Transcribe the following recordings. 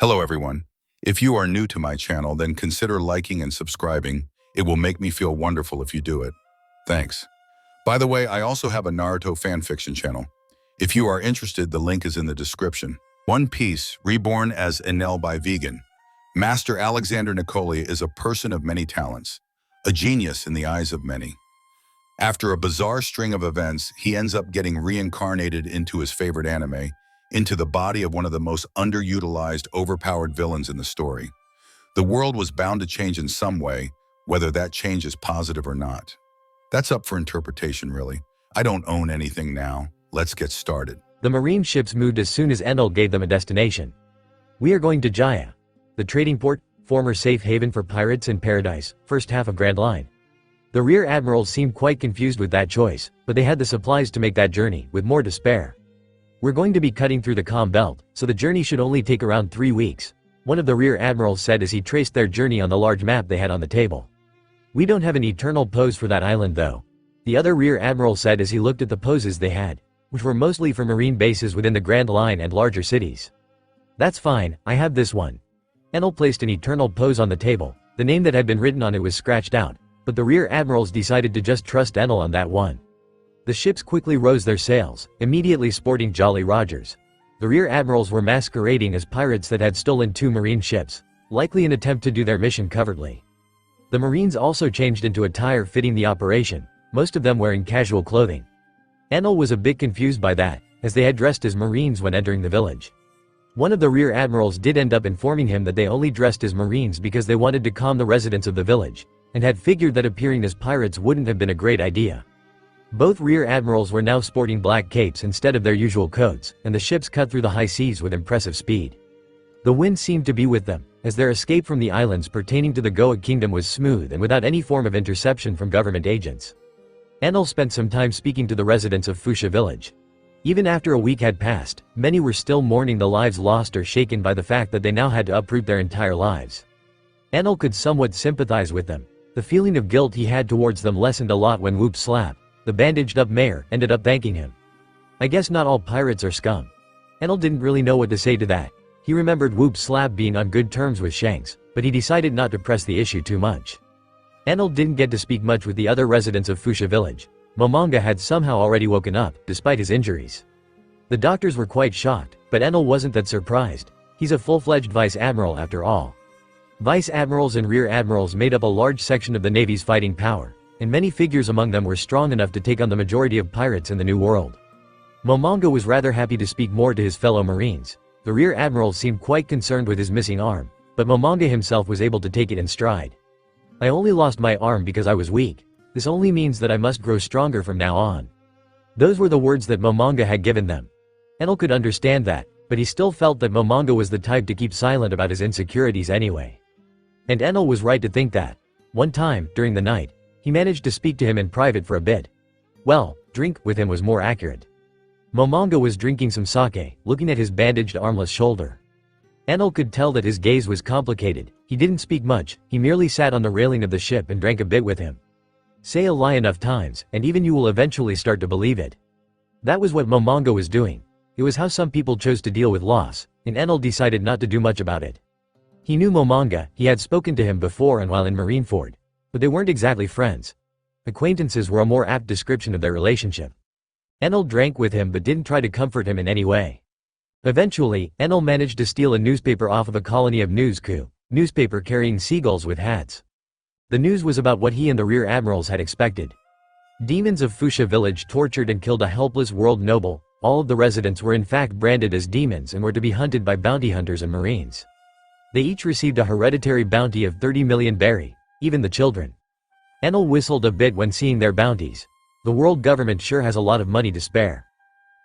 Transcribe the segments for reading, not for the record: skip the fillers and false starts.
Hello everyone. If you are new to my channel, then consider liking and subscribing. It will make me feel wonderful if you do it. Thanks. By the way, I also have a Naruto fanfiction channel. If you are interested, the link is in the description. One Piece, reborn as Enel by Vegan. Master Alexander Nicoli is a person of many talents, a genius in the eyes of many. After a bizarre string of events, he ends up getting reincarnated into his favorite anime, into the body of one of the most underutilized, overpowered villains in the story. The world was bound to change in some way, whether that change is positive or not. That's up for interpretation, really. I don't own anything now. Let's get started. The marine ships moved as soon as Enel gave them a destination. We are going to Jaya, the trading port, former safe haven for pirates in paradise, first half of Grand Line. The rear admirals seemed quite confused with that choice, but they had the supplies to make that journey, with more to spare. We're going to be cutting through the calm belt, so the journey should only take around 3 weeks, one of the rear admirals said as he traced their journey on the large map they had on the table. We don't have an eternal pose for that island though, the other rear admiral said as he looked at the poses they had, which were mostly for marine bases within the Grand Line and larger cities. That's fine, I have this one. Enel placed an eternal pose on the table, the name that had been written on it was scratched out, but the rear admirals decided to just trust Enel on that one. The ships quickly rose their sails, immediately sporting Jolly Rogers. The rear admirals were masquerading as pirates that had stolen 2 marine ships, likely an attempt to do their mission covertly. The Marines also changed into attire fitting the operation, most of them wearing casual clothing. Enel was a bit confused by that, as they had dressed as Marines when entering the village. One of the rear admirals did end up informing him that they only dressed as Marines because they wanted to calm the residents of the village, and had figured that appearing as pirates wouldn't have been a great idea. Both rear admirals were now sporting black capes instead of their usual coats, and the ships cut through the high seas with impressive speed. The wind seemed to be with them, as their escape from the islands pertaining to the Goa kingdom was smooth and without any form of interception from government agents. Enel spent some time speaking to the residents of Fuchsia village. Even after a week had passed, many were still mourning the lives lost or shaken by the fact that they now had to uproot their entire lives. Enel could somewhat sympathize with them. The feeling of guilt he had towards them lessened a lot when Whoop Slap, the bandaged-up mayor, ended up thanking him. I guess not all pirates are scum. Enel didn't really know what to say to that. He remembered Whoop Slap being on good terms with Shanks, but he decided not to press the issue too much. Enel didn't get to speak much with the other residents of Fuchsia village. Momonga had somehow already woken up, despite his injuries. The doctors were quite shocked, but Enel wasn't that surprised. He's a full-fledged vice admiral after all. Vice admirals and rear admirals made up a large section of the Navy's fighting power, and many figures among them were strong enough to take on the majority of pirates in the New World. Momonga was rather happy to speak more to his fellow Marines. The rear admiral seemed quite concerned with his missing arm, but Momonga himself was able to take it in stride. I only lost my arm because I was weak. This only means that I must grow stronger from now on. Those were the words that Momonga had given them. Enel could understand that, but he still felt that Momonga was the type to keep silent about his insecurities anyway. And Enel was right to think that. One time, during the night, he managed to speak to him in private for a bit. Well, drink with him was more accurate. Momonga was drinking some sake, looking at his bandaged armless shoulder. Enel could tell that his gaze was complicated. He didn't speak much, he merely sat on the railing of the ship and drank a bit with him. Say a lie enough times, and even you will eventually start to believe it. That was what Momonga was doing. It was how some people chose to deal with loss, and Enel decided not to do much about it. He knew Momonga, he had spoken to him before and while in Marineford. But they weren't exactly friends. Acquaintances were a more apt description of their relationship. Enel drank with him but didn't try to comfort him in any way. Eventually, Enel managed to steal a newspaper off of a colony of newspaper carrying seagulls with hats. The news was about what he and the rear admirals had expected. Demons of Fuchsia village tortured and killed a helpless world noble. All of the residents were in fact branded as demons and were to be hunted by bounty hunters and Marines. They each received a hereditary bounty of 30 million berry. Even the children. Enel whistled a bit when seeing their bounties. The world government sure has a lot of money to spare.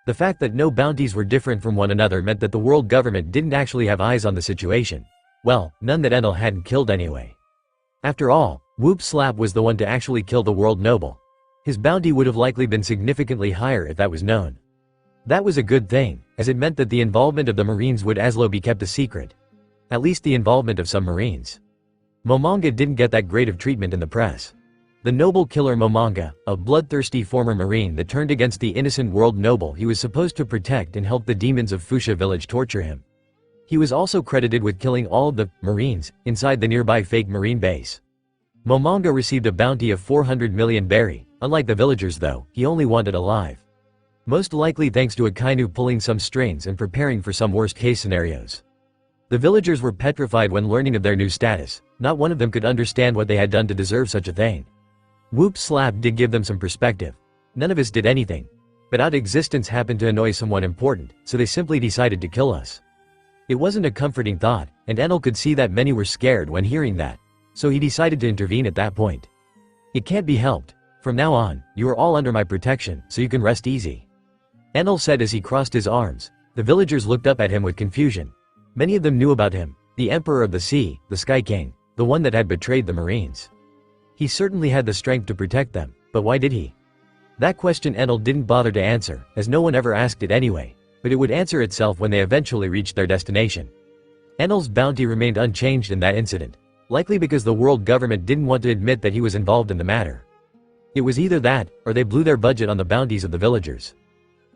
The fact that no bounties were different from one another meant that the world government didn't actually have eyes on the situation. Well, none that Enel hadn't killed anyway. After all, Whoop Slap was the one to actually kill the world noble. His bounty would have likely been significantly higher if that was known. That was a good thing, as it meant that the involvement of the Marines would as low be kept a secret. At least the involvement of some Marines. Momonga didn't get that great of treatment in the press. The noble killer Momonga, a bloodthirsty former Marine that turned against the innocent world noble he was supposed to protect and help the demons of Fuchsia village torture him. He was also credited with killing all of the Marines inside the nearby fake Marine base. Momonga received a bounty of 400 million berry. Unlike the villagers though, he only wanted alive. Most likely thanks to Akainu pulling some strings and preparing for some worst-case scenarios. The villagers were petrified when learning of their new status. Not one of them could understand what they had done to deserve such a thing. Whoop's slap did give them some perspective. None of us did anything. But our existence happened to annoy someone important, so they simply decided to kill us. It wasn't a comforting thought, and Enel could see that many were scared when hearing that. So he decided to intervene at that point. It can't be helped. From now on, you are all under my protection, so you can rest easy. Enel said as he crossed his arms. The villagers looked up at him with confusion. Many of them knew about him, the Emperor of the Sea, the Sky King, the one that had betrayed the Marines. He certainly had the strength to protect them, but why did he? That question Enel didn't bother to answer, as no one ever asked it anyway, but it would answer itself when they eventually reached their destination. Enel's bounty remained unchanged in that incident, likely because the world government didn't want to admit that he was involved in the matter. It was either that, or they blew their budget on the bounties of the villagers.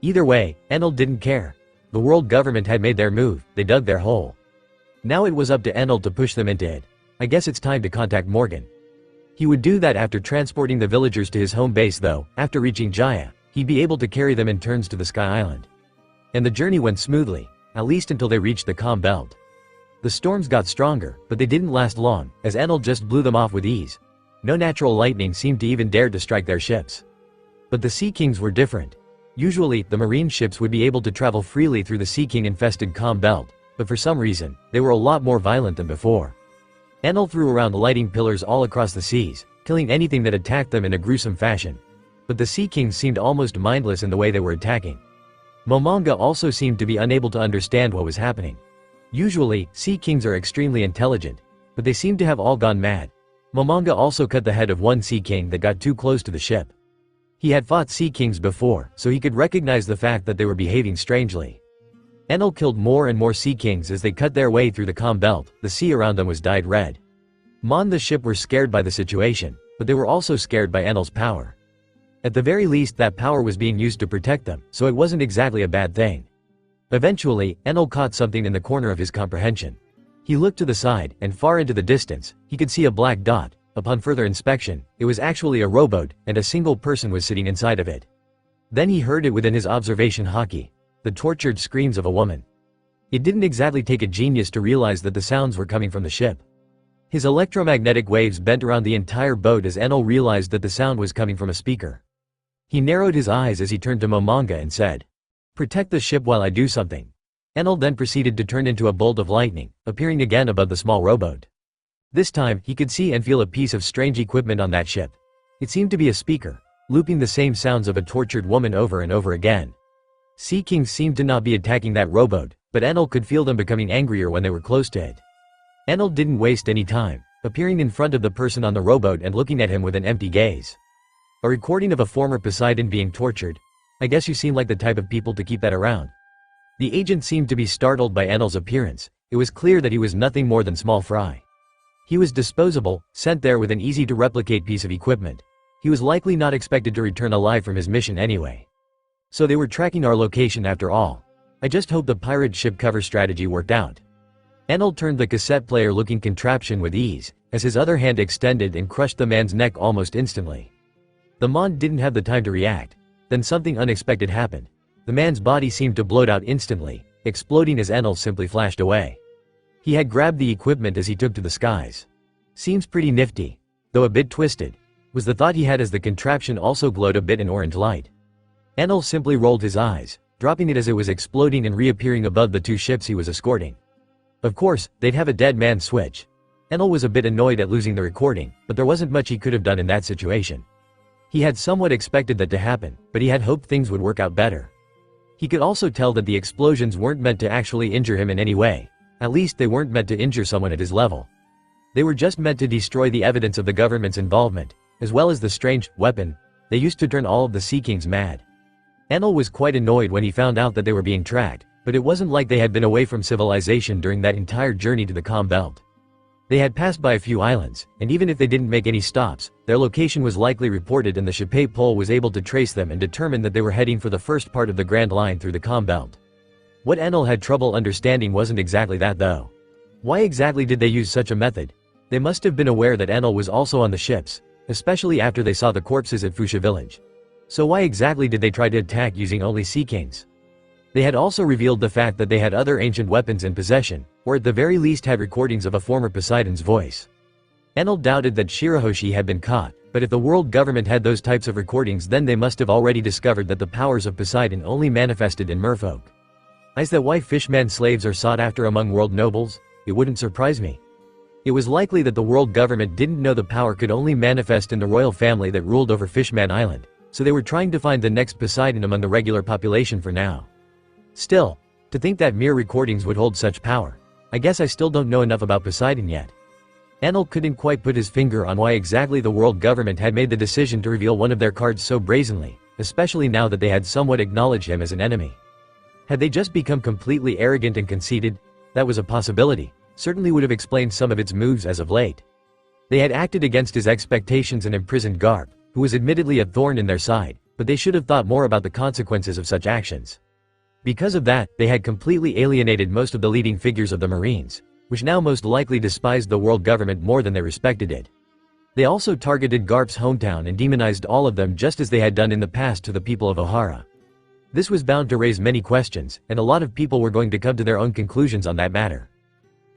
Either way, Enel didn't care. The world government had made their move, they dug their hole. Now it was up to Enel to push them into it. I guess it's time to contact Morgan. He would do that after transporting the villagers to his home base though. After reaching Jaya, he'd be able to carry them in turns to the Sky Island. And the journey went smoothly, at least until they reached the calm belt. The storms got stronger, but they didn't last long, as Enel just blew them off with ease. No natural lightning seemed to even dare to strike their ships. But the Sea Kings were different. Usually, the marine ships would be able to travel freely through the Sea King-infested calm belt, but for some reason, they were a lot more violent than before. Enel threw around lighting pillars all across the seas, killing anything that attacked them in a gruesome fashion. But the Sea Kings seemed almost mindless in the way they were attacking. Momonga also seemed to be unable to understand what was happening. Usually, Sea Kings are extremely intelligent, but they seemed to have all gone mad. Momonga also cut the head of one Sea King that got too close to the ship. He had fought Sea Kings before, so he could recognize the fact that they were behaving strangely. Enel killed more and more Sea Kings as they cut their way through the calm belt. The sea around them was dyed red. Mon the ship were scared by the situation, but they were also scared by Enel's power. At the very least that power was being used to protect them, so it wasn't exactly a bad thing. Eventually, Enel caught something in the corner of his comprehension. He looked to the side, and far into the distance, he could see a black dot. Upon further inspection, it was actually a rowboat, and a single person was sitting inside of it. Then he heard it within his observation hockey, the tortured screams of a woman. It didn't exactly take a genius to realize that the sounds were coming from the ship. His electromagnetic waves bent around the entire boat as Enel realized that the sound was coming from a speaker. He narrowed his eyes as he turned to Momonga and said, "Protect the ship while I do something." Enel then proceeded to turn into a bolt of lightning, appearing again above the small rowboat. This time, he could see and feel a piece of strange equipment on that ship. It seemed to be a speaker, looping the same sounds of a tortured woman over and over again. Sea Kings seemed to not be attacking that rowboat, but Enel could feel them becoming angrier when they were close to it. Enel didn't waste any time, appearing in front of the person on the rowboat and looking at him with an empty gaze. A recording of a former Poseidon being tortured. I guess you seem like the type of people to keep that around. The agent seemed to be startled by Enel's appearance. It was clear that he was nothing more than small fry. He was disposable, sent there with an easy-to-replicate piece of equipment. He was likely not expected to return alive from his mission anyway. So they were tracking our location after all. I just hope the pirate ship cover strategy worked out. Enel turned the cassette player-looking contraption with ease, as his other hand extended and crushed the man's neck almost instantly. The Mon didn't have the time to react. Then something unexpected happened. The man's body seemed to bloat out instantly, exploding as Enel simply flashed away. He had grabbed the equipment as he took to the skies. Seems pretty nifty, though a bit twisted, was the thought he had as the contraption also glowed a bit in orange light. Enel simply rolled his eyes, dropping it as it was exploding and reappearing above the two ships he was escorting. Of course, they'd have a dead man switch. Enel was a bit annoyed at losing the recording, but there wasn't much he could have done in that situation. He had somewhat expected that to happen, but he had hoped things would work out better. He could also tell that the explosions weren't meant to actually injure him in any way. At least they weren't meant to injure someone at his level. They were just meant to destroy the evidence of the government's involvement, as well as the strange weapon they used to turn all of the Sea Kings mad. Enel was quite annoyed when he found out that they were being tracked, but it wasn't like they had been away from civilization during that entire journey to the calm belt. They had passed by a few islands, and even if they didn't make any stops, their location was likely reported and the ship pole was able to trace them and determine that they were heading for the first part of the Grand Line through the calm belt. What Enel had trouble understanding wasn't exactly that though. Why exactly did they use such a method? They must have been aware that Enel was also on the ships, especially after they saw the corpses at Fuchsia village. So why exactly did they try to attack using only sea kings? They had also revealed the fact that they had other ancient weapons in possession, or at the very least had recordings of a former Poseidon's voice. Enel doubted that Shirahoshi had been caught, but if the world government had those types of recordings, then they must have already discovered that the powers of Poseidon only manifested in merfolk. Is that why fishman slaves are sought after among world nobles? It wouldn't surprise me. It was likely that the world government didn't know the power could only manifest in the royal family that ruled over Fishman Island, so they were trying to find the next Poseidon among the regular population for now. Still, to think that mere recordings would hold such power. I guess I still don't know enough about Poseidon yet. Enel couldn't quite put his finger on why exactly the world government had made the decision to reveal one of their cards so brazenly, especially now that they had somewhat acknowledged him as an enemy. Had they just become completely arrogant and conceited? That was a possibility, certainly would have explained some of its moves as of late. They had acted against his expectations and imprisoned Garp, who was admittedly a thorn in their side, but they should have thought more about the consequences of such actions. Because of that, they had completely alienated most of the leading figures of the Marines, which now most likely despised the world government more than they respected it. They also targeted Garp's hometown and demonized all of them just as they had done in the past to the people of Ohara. This was bound to raise many questions, and a lot of people were going to come to their own conclusions on that matter.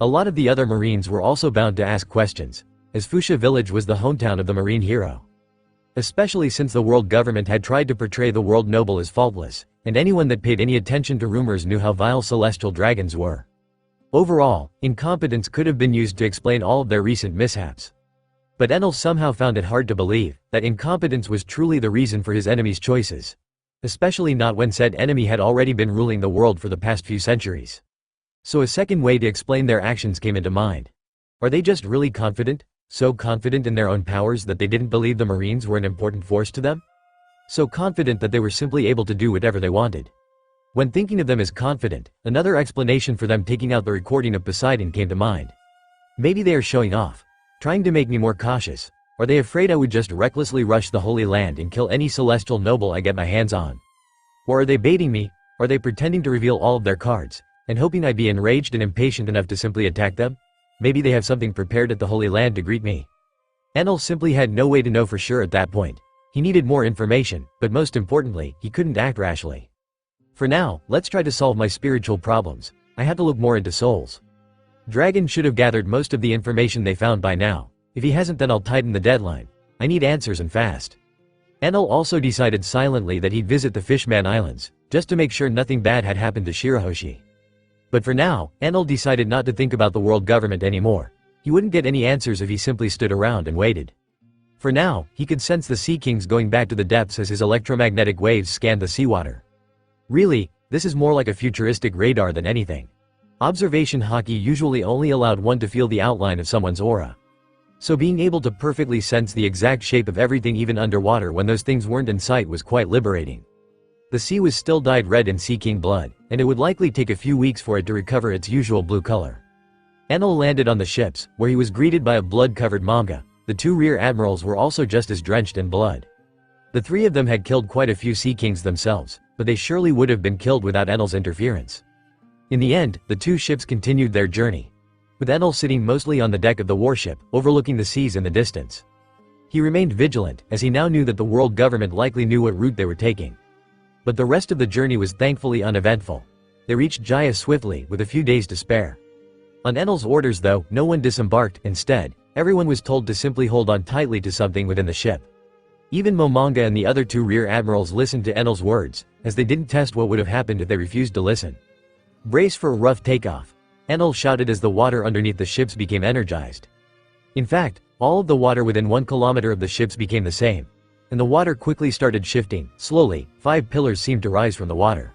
A lot of the other Marines were also bound to ask questions, as Fuchsia village was the hometown of the Marine hero. Especially since the world government had tried to portray the world noble as faultless, and anyone that paid any attention to rumors knew how vile celestial dragons were. Overall, incompetence could have been used to explain all of their recent mishaps. But Enel somehow found it hard to believe that incompetence was truly the reason for his enemy's choices. Especially not when said enemy had already been ruling the world for the past few centuries. So a second way to explain their actions came into mind. Are they just really confident? So confident in their own powers that they didn't believe the Marines were an important force to them? So confident that they were simply able to do whatever they wanted. When thinking of them as confident, another explanation for them taking out the recording of Poseidon came to mind. Maybe they are showing off, trying to make me more cautious. Are they afraid I would just recklessly rush the Holy Land and kill any celestial noble I get my hands on? Or are they baiting me? Are they pretending to reveal all of their cards, and hoping I'd be enraged and impatient enough to simply attack them? Maybe they have something prepared at the Holy Land to greet me. Enel simply had no way to know for sure at that point. He needed more information, but most importantly, he couldn't act rashly. For now, let's try to solve my spiritual problems. I have to look more into souls. Dragon should have gathered most of the information they found by now. If he hasn't, then I'll tighten the deadline. I need answers and fast. Enel also decided silently that he'd visit the Fishman Islands, just to make sure nothing bad had happened to Shirahoshi. But for now, Enel decided not to think about the world government anymore. He wouldn't get any answers if he simply stood around and waited. For now, he could sense the Sea Kings going back to the depths as his electromagnetic waves scanned the seawater. Really, this is more like a futuristic radar than anything. Observation hockey usually only allowed one to feel the outline of someone's aura. So being able to perfectly sense the exact shape of everything even underwater when those things weren't in sight was quite liberating. The sea was still dyed red in Sea King blood, and it would likely take a few weeks for it to recover its usual blue color. Enel landed on the ships, where he was greeted by a blood-covered manga. The two rear admirals were also just as drenched in blood. The three of them had killed quite a few Sea Kings themselves, but they surely would have been killed without Enel's interference. In the end, the two ships continued their journey, with Enel sitting mostly on the deck of the warship, overlooking the seas in the distance. He remained vigilant, as he now knew that the world government likely knew what route they were taking. But the rest of the journey was thankfully uneventful. They reached Jaya swiftly, with a few days to spare. On Enel's orders though, no one disembarked. Instead, everyone was told to simply hold on tightly to something within the ship. Even Momonga and the other two rear admirals listened to Enel's words, as they didn't test what would have happened if they refused to listen. Brace for a rough takeoff, Enel shouted as the water underneath the ships became energized. In fact, all of the water within 1 kilometer of the ships became the same. And the water quickly started shifting. Slowly, 5 pillars seemed to rise from the water.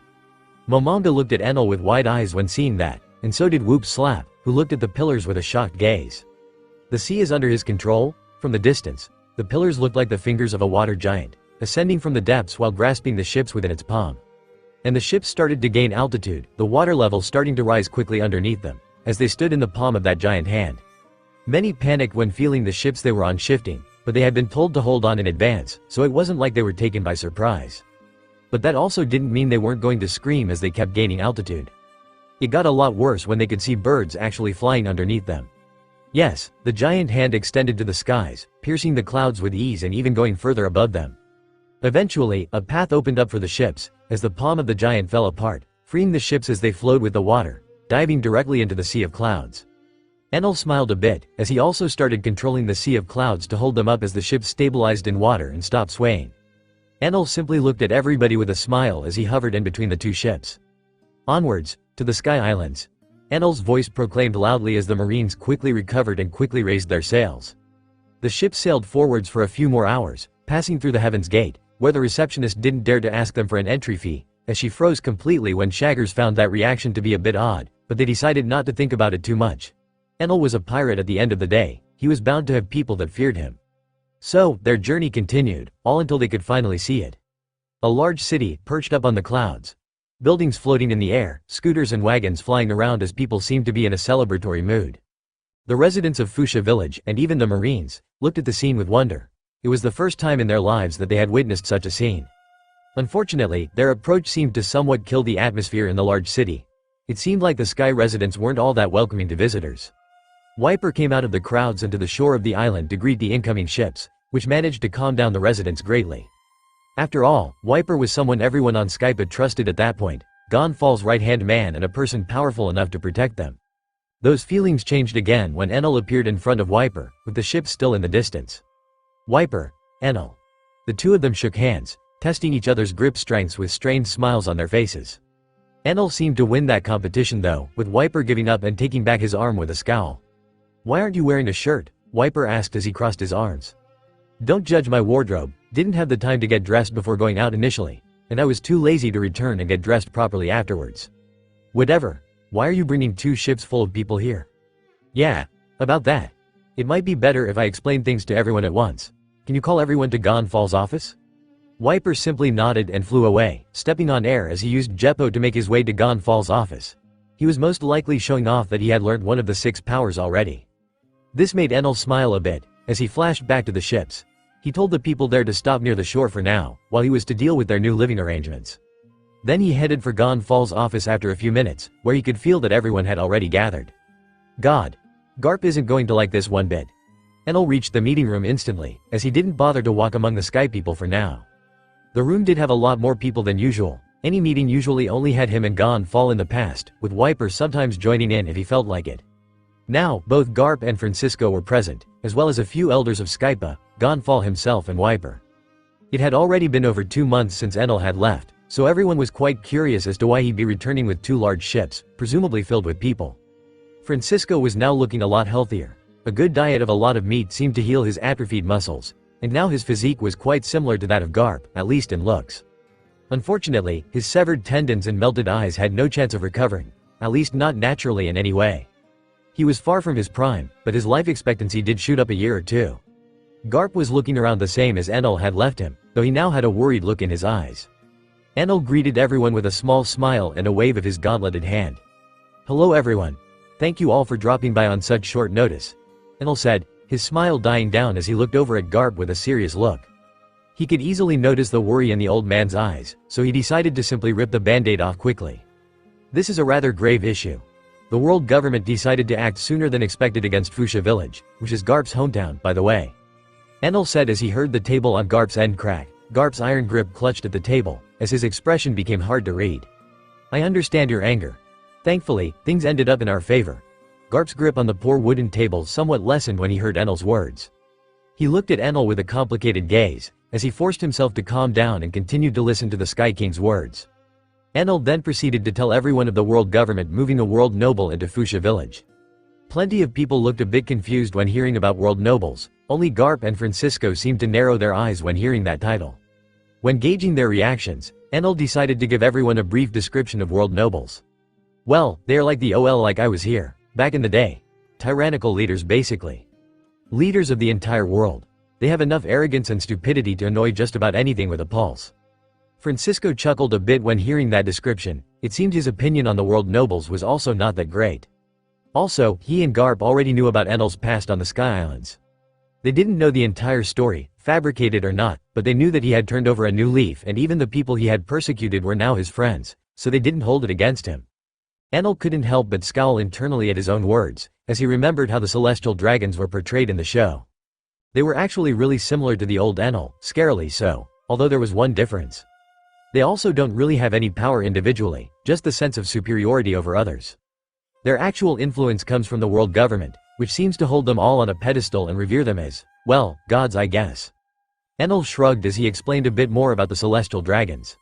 Momonga looked at Enel with wide eyes when seeing that, and so did Whoop Slap, who looked at the pillars with a shocked gaze. The sea is under his control? From the distance, the pillars looked like the fingers of a water giant, ascending from the depths while grasping the ships within its palm. And the ships started to gain altitude, the water level starting to rise quickly underneath them, as they stood in the palm of that giant hand. Many panicked when feeling the ships they were on shifting, but they had been told to hold on in advance, so it wasn't like they were taken by surprise. But that also didn't mean they weren't going to scream as they kept gaining altitude. It got a lot worse when they could see birds actually flying underneath them. Yes, the giant hand extended to the skies, piercing the clouds with ease and even going further above them. Eventually, a path opened up for the ships, as the palm of the giant fell apart, freeing the ships as they flowed with the water, diving directly into the sea of clouds. Enel smiled a bit, as he also started controlling the sea of clouds to hold them up as the ships stabilized in water and stopped swaying. Enel simply looked at everybody with a smile as he hovered in between the two ships. Onwards, to the Sky Islands. Enel's voice proclaimed loudly as the Marines quickly recovered and quickly raised their sails. The ship sailed forwards for a few more hours, passing through the Heaven's Gate, where the receptionist didn't dare to ask them for an entry fee, as she froze completely when Shaggers found that reaction to be a bit odd, but they decided not to think about it too much. Enel was a pirate at the end of the day. He was bound to have people that feared him. So, their journey continued, all until they could finally see it. A large city, perched up on the clouds. Buildings floating in the air, scooters and wagons flying around as people seemed to be in a celebratory mood. The residents of Fuchsia Village, and even the Marines, looked at the scene with wonder. It was the first time in their lives that they had witnessed such a scene. Unfortunately, their approach seemed to somewhat kill the atmosphere in the large city. It seemed like the Sky residents weren't all that welcoming to visitors. Wiper came out of the crowds and to the shore of the island to greet the incoming ships, which managed to calm down the residents greatly. After all, Wiper was someone everyone on Skype had trusted at that point, Gonfal's right-hand man and a person powerful enough to protect them. Those feelings changed again when Enel appeared in front of Wiper, with the ship still in the distance. Wiper, Enel. The two of them shook hands, testing each other's grip strengths with strained smiles on their faces. Enel seemed to win that competition though, with Wiper giving up and taking back his arm with a scowl. "Why aren't you wearing a shirt?" Wiper asked as he crossed his arms. "Don't judge my wardrobe, didn't have the time to get dressed before going out initially, and I was too lazy to return and get dressed properly afterwards." "Whatever. Why are you bringing 2 ships full of people here?" "Yeah, about that. It might be better if I explain things to everyone at once. Can you call everyone to Gonfal's office?" Wiper simply nodded and flew away, stepping on air as he used Jeppo to make his way to Gonfal's office. He was most likely showing off that he had learned one of the 6 powers already. This made Enel smile a bit, as he flashed back to the ships. He told the people there to stop near the shore for now, while he was to deal with their new living arrangements. Then he headed for Gonfal's office after a few minutes, where he could feel that everyone had already gathered. God. Garp isn't going to like this one bit. Enel reached the meeting room instantly, as he didn't bother to walk among the Sky people for now. The room did have a lot more people than usual. Any meeting usually only had him and Gonfal in the past, with Wiper sometimes joining in if he felt like it. Now, both Garp and Francisco were present, as well as a few elders of Skypa, Gonfal himself and Wiper. It had already been over 2 months since Enel had left, so everyone was quite curious as to why he'd be returning with 2 large ships, presumably filled with people. Francisco was now looking a lot healthier. A good diet of a lot of meat seemed to heal his atrophied muscles, and now his physique was quite similar to that of Garp, at least in looks. Unfortunately, his severed tendons and melted eyes had no chance of recovering, at least not naturally in any way. He was far from his prime, but his life expectancy did shoot up a year or 2. Garp was looking around the same as Enel had left him, though he now had a worried look in his eyes. Enel greeted everyone with a small smile and a wave of his gauntleted hand. "Hello everyone. Thank you all for dropping by on such short notice," Enel said, his smile dying down as he looked over at Garp with a serious look. He could easily notice the worry in the old man's eyes, so he decided to simply rip the band-aid off quickly. "This is a rather grave issue. The world government decided to act sooner than expected against Fuchsia Village, which is Garp's hometown, by the way," Enel said as he heard the table on Garp's end crack. Garp's iron grip clutched at the table, as his expression became hard to read. "I understand your anger. Thankfully, things ended up in our favor." Garp's grip on the poor wooden table somewhat lessened when he heard Enel's words. He looked at Enel with a complicated gaze, as he forced himself to calm down and continued to listen to the Sky King's words. Enel then proceeded to tell everyone of the world government moving a world noble into Fuchsia Village. Plenty of people looked a bit confused when hearing about world nobles. Only Garp and Francisco seemed to narrow their eyes when hearing that title. When gauging their reactions, Enel decided to give everyone a brief description of world nobles. "Well, they are like the OL like I was here, back in the day. Tyrannical leaders basically. Leaders of the entire world. They have enough arrogance and stupidity to annoy just about anything with a pulse." Francisco chuckled a bit when hearing that description. It seemed his opinion on the world nobles was also not that great. Also, he and Garp already knew about Enel's past on the Sky Islands. They didn't know the entire story, fabricated or not, but they knew that he had turned over a new leaf and even the people he had persecuted were now his friends, so they didn't hold it against him. Enel couldn't help but scowl internally at his own words, as he remembered how the celestial dragons were portrayed in the show. They were actually really similar to the old Enel, scarily so, although there was one difference. They also don't really have any power individually, just the sense of superiority over others. Their actual influence comes from the world government, which seems to hold them all on a pedestal and revere them as, well, gods I guess. Enel shrugged as he explained a bit more about the celestial dragons.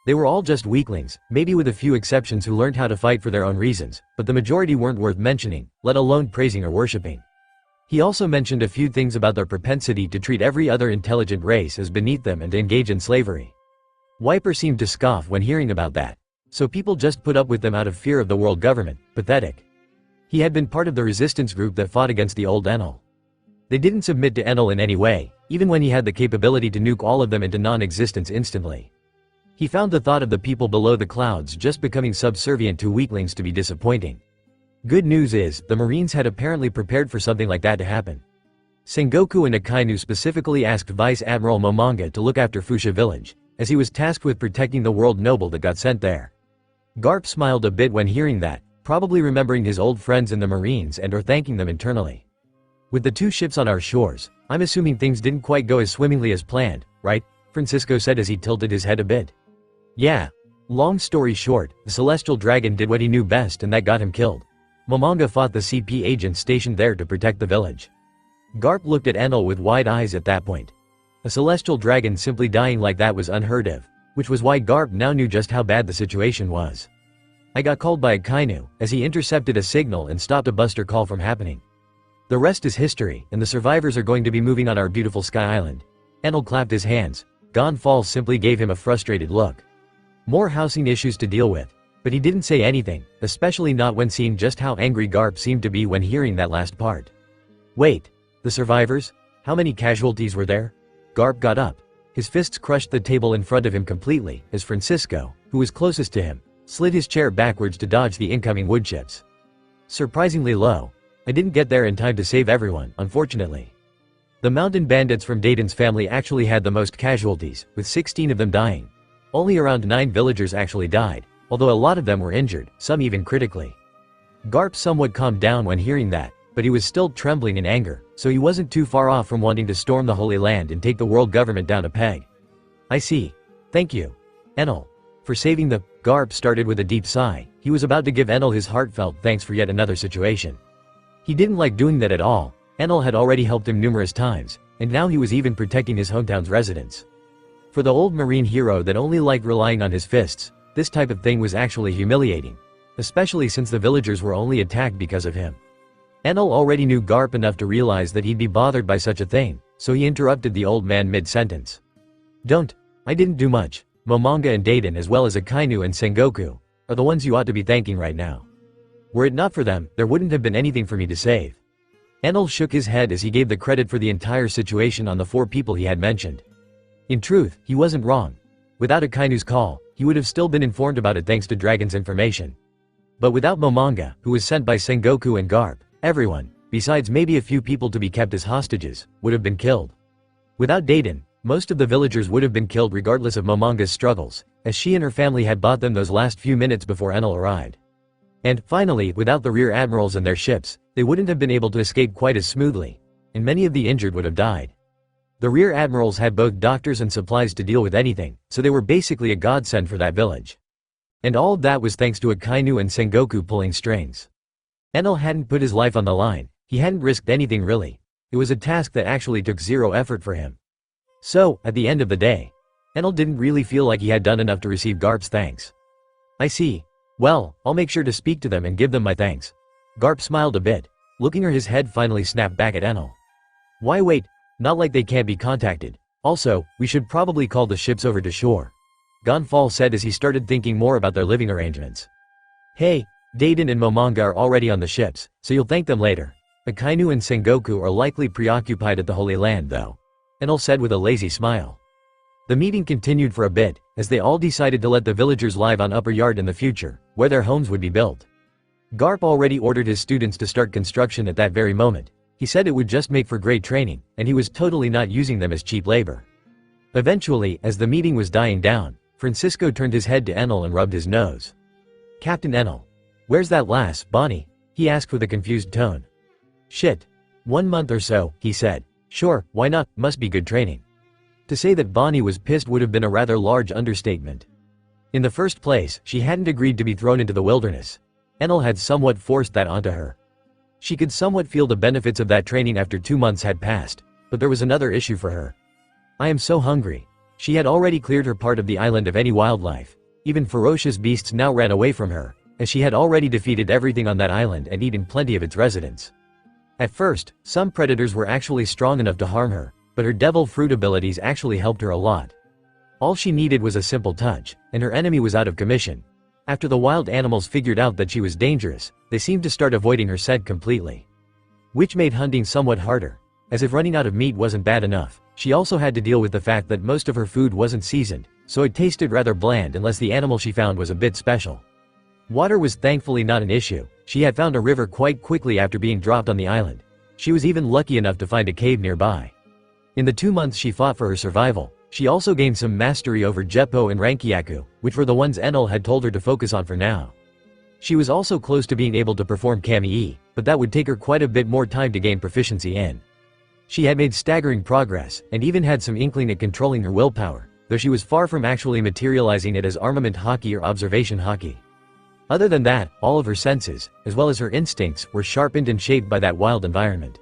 They were all just weaklings, maybe with a few exceptions who learned how to fight for their own reasons, but the majority weren't worth mentioning, let alone praising or worshipping. He also mentioned a few things about their propensity to treat every other intelligent race as beneath them and to engage in slavery. Wiper seemed to scoff when hearing about that. So people just put up with them out of fear of the world government, pathetic. He had been part of the resistance group that fought against the old Enel. They didn't submit to Enel in any way, even when he had the capability to nuke all of them into non-existence instantly. He found the thought of the people below the clouds just becoming subservient to weaklings to be disappointing. Good news is, the Marines had apparently prepared for something like that to happen. Sengoku and Akainu specifically asked Vice Admiral Momonga to look after Fuchsia Village, as he was tasked with protecting the world noble that got sent there. Garp smiled a bit when hearing that, probably remembering his old friends in the Marines and or thanking them internally. With the two ships on our shores, I'm assuming things didn't quite go as swimmingly as planned, right? Francisco said as he tilted his head a bit. Yeah. Long story short, the Celestial Dragon did what he knew best and that got him killed. Momonga fought the CP agents stationed there to protect the village. Garp looked at Enel with wide eyes at that point. A Celestial Dragon simply dying like that was unheard of, which was why Garp now knew just how bad the situation was. I got called by Akainu, as he intercepted a signal and stopped a buster call from happening. The rest is history, and the survivors are going to be moving on our beautiful Sky Island. Enel clapped his hands. Gonfall simply gave him a frustrated look. More housing issues to deal with. But he didn't say anything, especially not when seeing just how angry Garp seemed to be when hearing that last part. Wait. The survivors? How many casualties were there? Garp got up. His fists crushed the table in front of him completely, as Francisco, who was closest to him, slid his chair backwards to dodge the incoming woodchips. Surprisingly low. I didn't get there in time to save everyone, unfortunately. The mountain bandits from Dayton's family actually had the most casualties, with 16 of them dying. Only around 9 villagers actually died, although a lot of them were injured, some even critically. Garp somewhat calmed down when hearing that, but he was still trembling in anger, so he wasn't too far off from wanting to storm the Holy Land and take the world government down a peg. I see. Thank you, Enel. For saving the... Garp started with a deep sigh. He was about to give Enel his heartfelt thanks for yet another situation. He didn't like doing that at all. Enel had already helped him numerous times, and now he was even protecting his hometown's residents. For the old Marine hero that only liked relying on his fists, this type of thing was actually humiliating, especially since the villagers were only attacked because of him. Enel already knew Garp enough to realize that he'd be bothered by such a thing, so he interrupted the old man mid-sentence. I didn't do much. Momonga and Dayton as well as Akainu and Sengoku are the ones you ought to be thanking right now. Were it not for them, there wouldn't have been anything for me to save. Enel shook his head as he gave the credit for the entire situation on the 4 people he had mentioned. In truth, he wasn't wrong. Without Akainu's call, he would have still been informed about it thanks to Dragon's information. But without Momonga, who was sent by Sengoku and Garp, everyone, besides maybe a few people to be kept as hostages, would have been killed. Without Dayton, most of the villagers would have been killed regardless of Momonga's struggles, as she and her family had bought them those last few minutes before Enel arrived. And, finally, without the rear admirals and their ships, they wouldn't have been able to escape quite as smoothly, and many of the injured would have died. The rear admirals had both doctors and supplies to deal with anything, so they were basically a godsend for that village. And all of that was thanks to Akainu and Sengoku pulling strings. Enel hadn't put his life on the line, he hadn't risked anything really. It was a task that actually took 0 effort for him. So, at the end of the day, Enel didn't really feel like he had done enough to receive Garp's thanks. I see. Well, I'll make sure to speak to them and give them my thanks. Garp smiled a bit, looking his head finally snapped back at Enel. Why wait? Not like they can't be contacted. Also, we should probably call the ships over to shore. Gonfall said as he started thinking more about their living arrangements. Hey, Dayton and Momonga are already on the ships, so you'll thank them later. Akainu and Sengoku are likely preoccupied at the Holy Land though. Enel said with a lazy smile. The meeting continued for a bit, as they all decided to let the villagers live on Upper Yard in the future, where their homes would be built. Garp already ordered his students to start construction at that very moment. He said it would just make for great training, and he was totally not using them as cheap labor. Eventually, as the meeting was dying down, Francisco turned his head to Enel and rubbed his nose. Captain Enel. "Where's that lass, Bonnie?" he asked with a confused tone. "Shit. 1 month or so," he said. "Sure, why not, must be good training." To say that Bonnie was pissed would have been a rather large understatement. In the first place, she hadn't agreed to be thrown into the wilderness. Enel had somewhat forced that onto her. She could somewhat feel the benefits of that training after 2 months had passed, but there was another issue for her. "I am so hungry." She had already cleared her part of the island of any wildlife. Even ferocious beasts now ran away from her, as she had already defeated everything on that island and eaten plenty of its residents. At first, some predators were actually strong enough to harm her, but her devil fruit abilities actually helped her a lot. All she needed was a simple touch, and her enemy was out of commission. After the wild animals figured out that she was dangerous, they seemed to start avoiding her scent completely. Which made hunting somewhat harder. As if running out of meat wasn't bad enough, she also had to deal with the fact that most of her food wasn't seasoned, so it tasted rather bland unless the animal she found was a bit special. Water was thankfully not an issue. She had found a river quite quickly after being dropped on the island. She was even lucky enough to find a cave nearby. In the 2 months she fought for her survival, she also gained some mastery over Jeppo and Rankiaku, which were the ones Enel had told her to focus on for now. She was also close to being able to perform Kami-e, but that would take her quite a bit more time to gain proficiency in. She had made staggering progress, and even had some inkling at controlling her willpower, though she was far from actually materializing it as armament haki or observation haki. Other than that, all of her senses, as well as her instincts, were sharpened and shaped by that wild environment.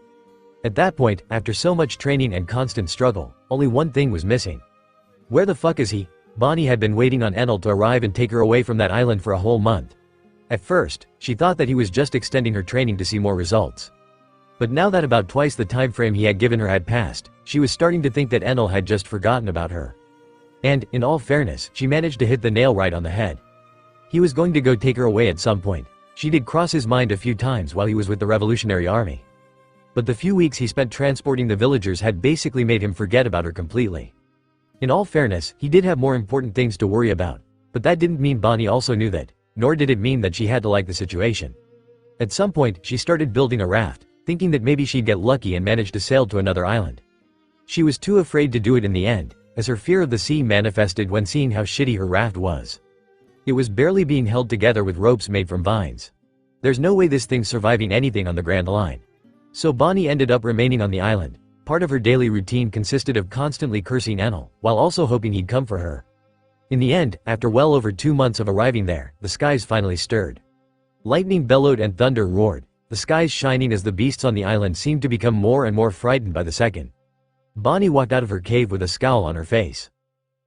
At that point, after so much training and constant struggle, only one thing was missing. Where the fuck is he? Bonnie had been waiting on Enel to arrive and take her away from that island for a whole month. At first, she thought that he was just extending her training to see more results. But now that about twice the time frame he had given her had passed, she was starting to think that Enel had just forgotten about her. And, in all fairness, she managed to hit the nail right on the head. He was going to go take her away at some point. She did cross his mind a few times while he was with the Revolutionary Army. But the few weeks he spent transporting the villagers had basically made him forget about her completely. In all fairness, he did have more important things to worry about, but that didn't mean Bonnie also knew that, nor did it mean that she had to like the situation. At some point, she started building a raft, thinking that maybe she'd get lucky and manage to sail to another island. She was too afraid to do it in the end, as her fear of the sea manifested when seeing how shitty her raft was. It was barely being held together with ropes made from vines. There's no way this thing's surviving anything on the Grand Line. So Bonnie ended up remaining on the island. Part of her daily routine consisted of constantly cursing Enel, while also hoping he'd come for her. In the end, after well over 2 months of arriving there, the skies finally stirred. Lightning bellowed and thunder roared, the skies shining as the beasts on the island seemed to become more and more frightened by the second. Bonnie walked out of her cave with a scowl on her face.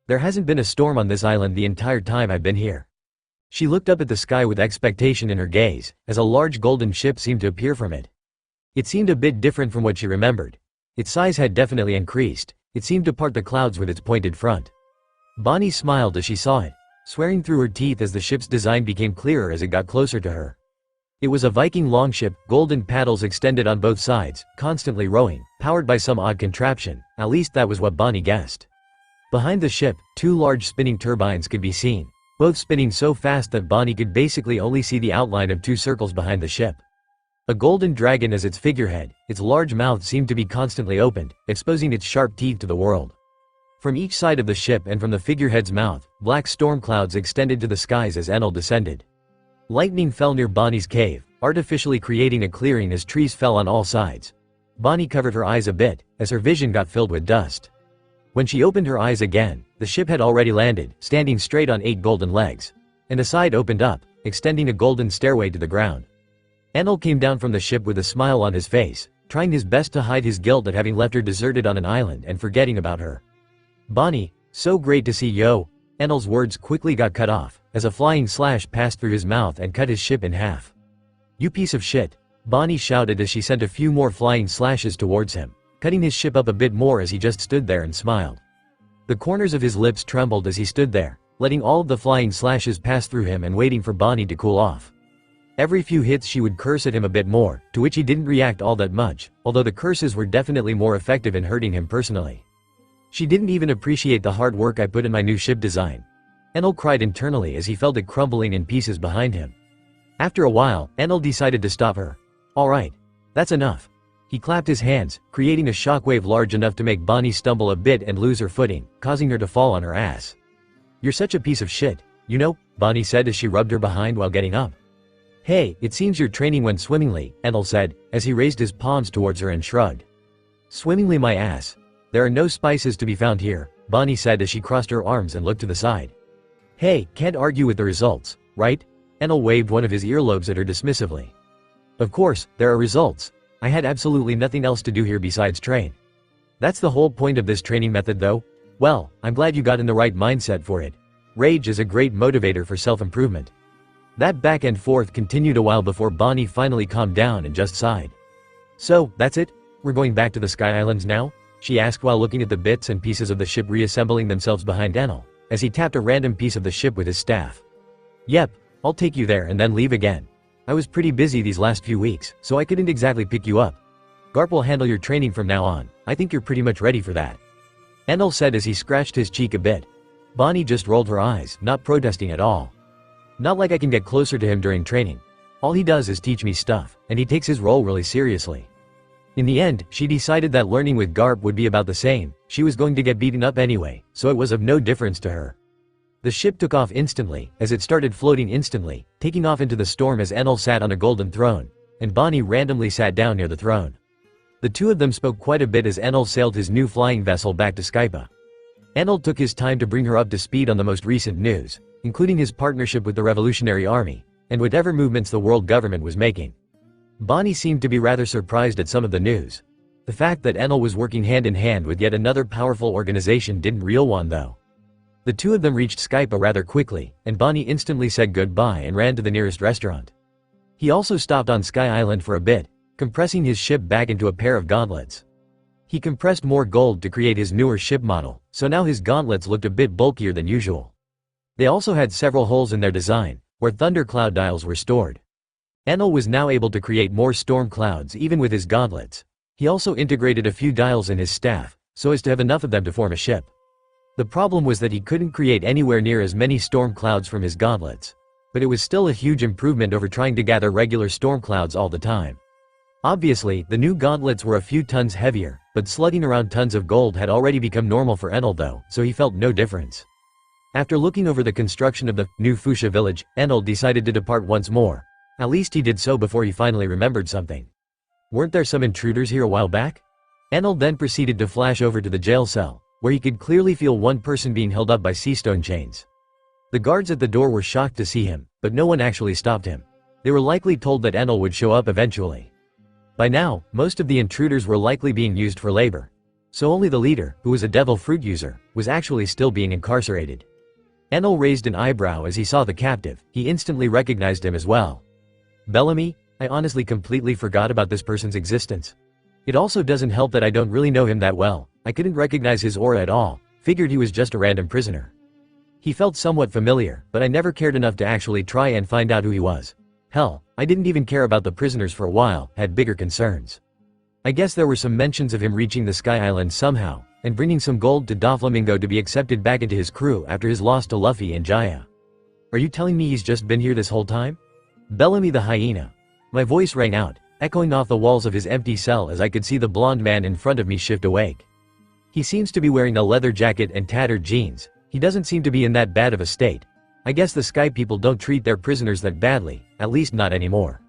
"There hasn't been a storm on this island the entire time I've been here." She looked up at the sky with expectation in her gaze, as a large golden ship seemed to appear from it. It seemed a bit different from what she remembered. Its size had definitely increased. It seemed to part the clouds with its pointed front. Bonnie smiled as she saw it, swearing through her teeth as the ship's design became clearer as it got closer to her. It was a Viking longship, golden paddles extended on both sides, constantly rowing, powered by some odd contraption, at least that was what Bonnie guessed. Behind the ship, 2 large spinning turbines could be seen, both spinning so fast that Bonnie could basically only see the outline of 2 circles behind the ship. A golden dragon as its figurehead, its large mouth seemed to be constantly opened, exposing its sharp teeth to the world. From each side of the ship and from the figurehead's mouth, black storm clouds extended to the skies as Enel descended. Lightning fell near Bonnie's cave, artificially creating a clearing as trees fell on all sides. Bonnie covered her eyes a bit, as her vision got filled with dust. When she opened her eyes again, the ship had already landed, standing straight on 8 golden legs. And a side opened up, extending a golden stairway to the ground. Enel came down from the ship with a smile on his face, trying his best to hide his guilt at having left her deserted on an island and forgetting about her. "Bonnie, so great to see yo." Enel's words quickly got cut off, as a flying slash passed through his mouth and cut his ship in half. "You piece of shit," Bonnie shouted as she sent a few more flying slashes towards him, cutting his ship up a bit more as he just stood there and smiled. The corners of his lips trembled as he stood there, letting all of the flying slashes pass through him and waiting for Bonnie to cool off. Every few hits she would curse at him a bit more, to which he didn't react all that much, although the curses were definitely more effective in hurting him personally. "She didn't even appreciate the hard work I put in my new ship design." Enel cried internally as he felt it crumbling in pieces behind him. After a while, Enel decided to stop her. "Alright. That's enough." He clapped his hands, creating a shockwave large enough to make Bonnie stumble a bit and lose her footing, causing her to fall on her ass. "You're such a piece of shit, you know," Bonnie said as she rubbed her behind while getting up. Hey, it seems your training went swimmingly, enal said, as he raised his palms towards her and shrugged. Swimmingly my ass. There are no spices to be found here, Bonnie said as she crossed her arms and looked to the side. Hey, can't argue with the results, right? Enal waved one of his earlobes at her dismissively. Of course, there are results. I had absolutely nothing else to do here besides train. That's the whole point of this training method though. Well, I'm glad you got in the right mindset for it. Rage is a great motivator for self-improvement. That back and forth continued a while before Bonnie finally calmed down and just sighed. So, that's it? We're going back to the Sky Islands now? She asked while looking at the bits and pieces of the ship reassembling themselves behind Enal, as he tapped a random piece of the ship with his staff. Yep, I'll take you there and then leave again. I was pretty busy these last few weeks, so I couldn't exactly pick you up. Garp will handle your training from now on. I think you're pretty much ready for that. Enal said as he scratched his cheek a bit. Bonnie just rolled her eyes, not protesting at all. Not like I can get closer to him during training. All he does is teach me stuff, and he takes his role really seriously. In the end, she decided that learning with Garp would be about the same. She was going to get beaten up anyway, so it was of no difference to her. The ship took off instantly, as it started floating instantly, taking off into the storm as Enal sat on a golden throne, and Bonnie randomly sat down near the throne. The two of them spoke quite a bit as Enal sailed his new flying vessel back to Skypa. Enal took his time to bring her up to speed on the most recent news, including his partnership with the Revolutionary Army, and whatever movements the world government was making. Bonnie seemed to be rather surprised at some of the news. The fact that Enal was working hand in hand with yet another powerful organization didn't real one though. The two of them reached Skypa rather quickly, and Bonnie instantly said goodbye and ran to the nearest restaurant. He also stopped on Sky Island for a bit, compressing his ship back into a pair of gauntlets. He compressed more gold to create his newer ship model, so now his gauntlets looked a bit bulkier than usual. They also had several holes in their design, where thundercloud dials were stored. Enal was now able to create more storm clouds even with his gauntlets. He also integrated a few dials in his staff, so as to have enough of them to form a ship. The problem was that he couldn't create anywhere near as many storm clouds from his gauntlets. But it was still a huge improvement over trying to gather regular storm clouds all the time. Obviously, the new gauntlets were a few tons heavier, but slugging around tons of gold had already become normal for Enal though, so he felt no difference. After looking over the construction of the new Fuchsia village, Enal decided to depart once more. At least he did so before he finally remembered something. Weren't there some intruders here a while back? Enal then proceeded to flash over to the jail cell, where he could clearly feel one person being held up by sea stone chains. The guards at the door were shocked to see him, but no one actually stopped him. They were likely told that Enal would show up eventually. By now, most of the intruders were likely being used for labor. So only the leader, who was a devil fruit user, was actually still being incarcerated. Enal raised an eyebrow as he saw the captive. He instantly recognized him as well. Bellamy? I honestly completely forgot about this person's existence. It also doesn't help that I don't really know him that well. I couldn't recognize his aura at all, figured he was just a random prisoner. He felt somewhat familiar, but I never cared enough to actually try and find out who he was. Hell, I didn't even care about the prisoners for a while, had bigger concerns. I guess there were some mentions of him reaching the Sky Island somehow, and bringing some gold to Doflamingo to be accepted back into his crew after his loss to Luffy and Jaya. Are you telling me he's just been here this whole time? Bellamy the hyena. My voice rang out, echoing off the walls of his empty cell as I could see the blonde man in front of me shift awake. He seems to be wearing a leather jacket and tattered jeans. He doesn't seem to be in that bad of a state. I guess the Sky people don't treat their prisoners that badly, at least not anymore.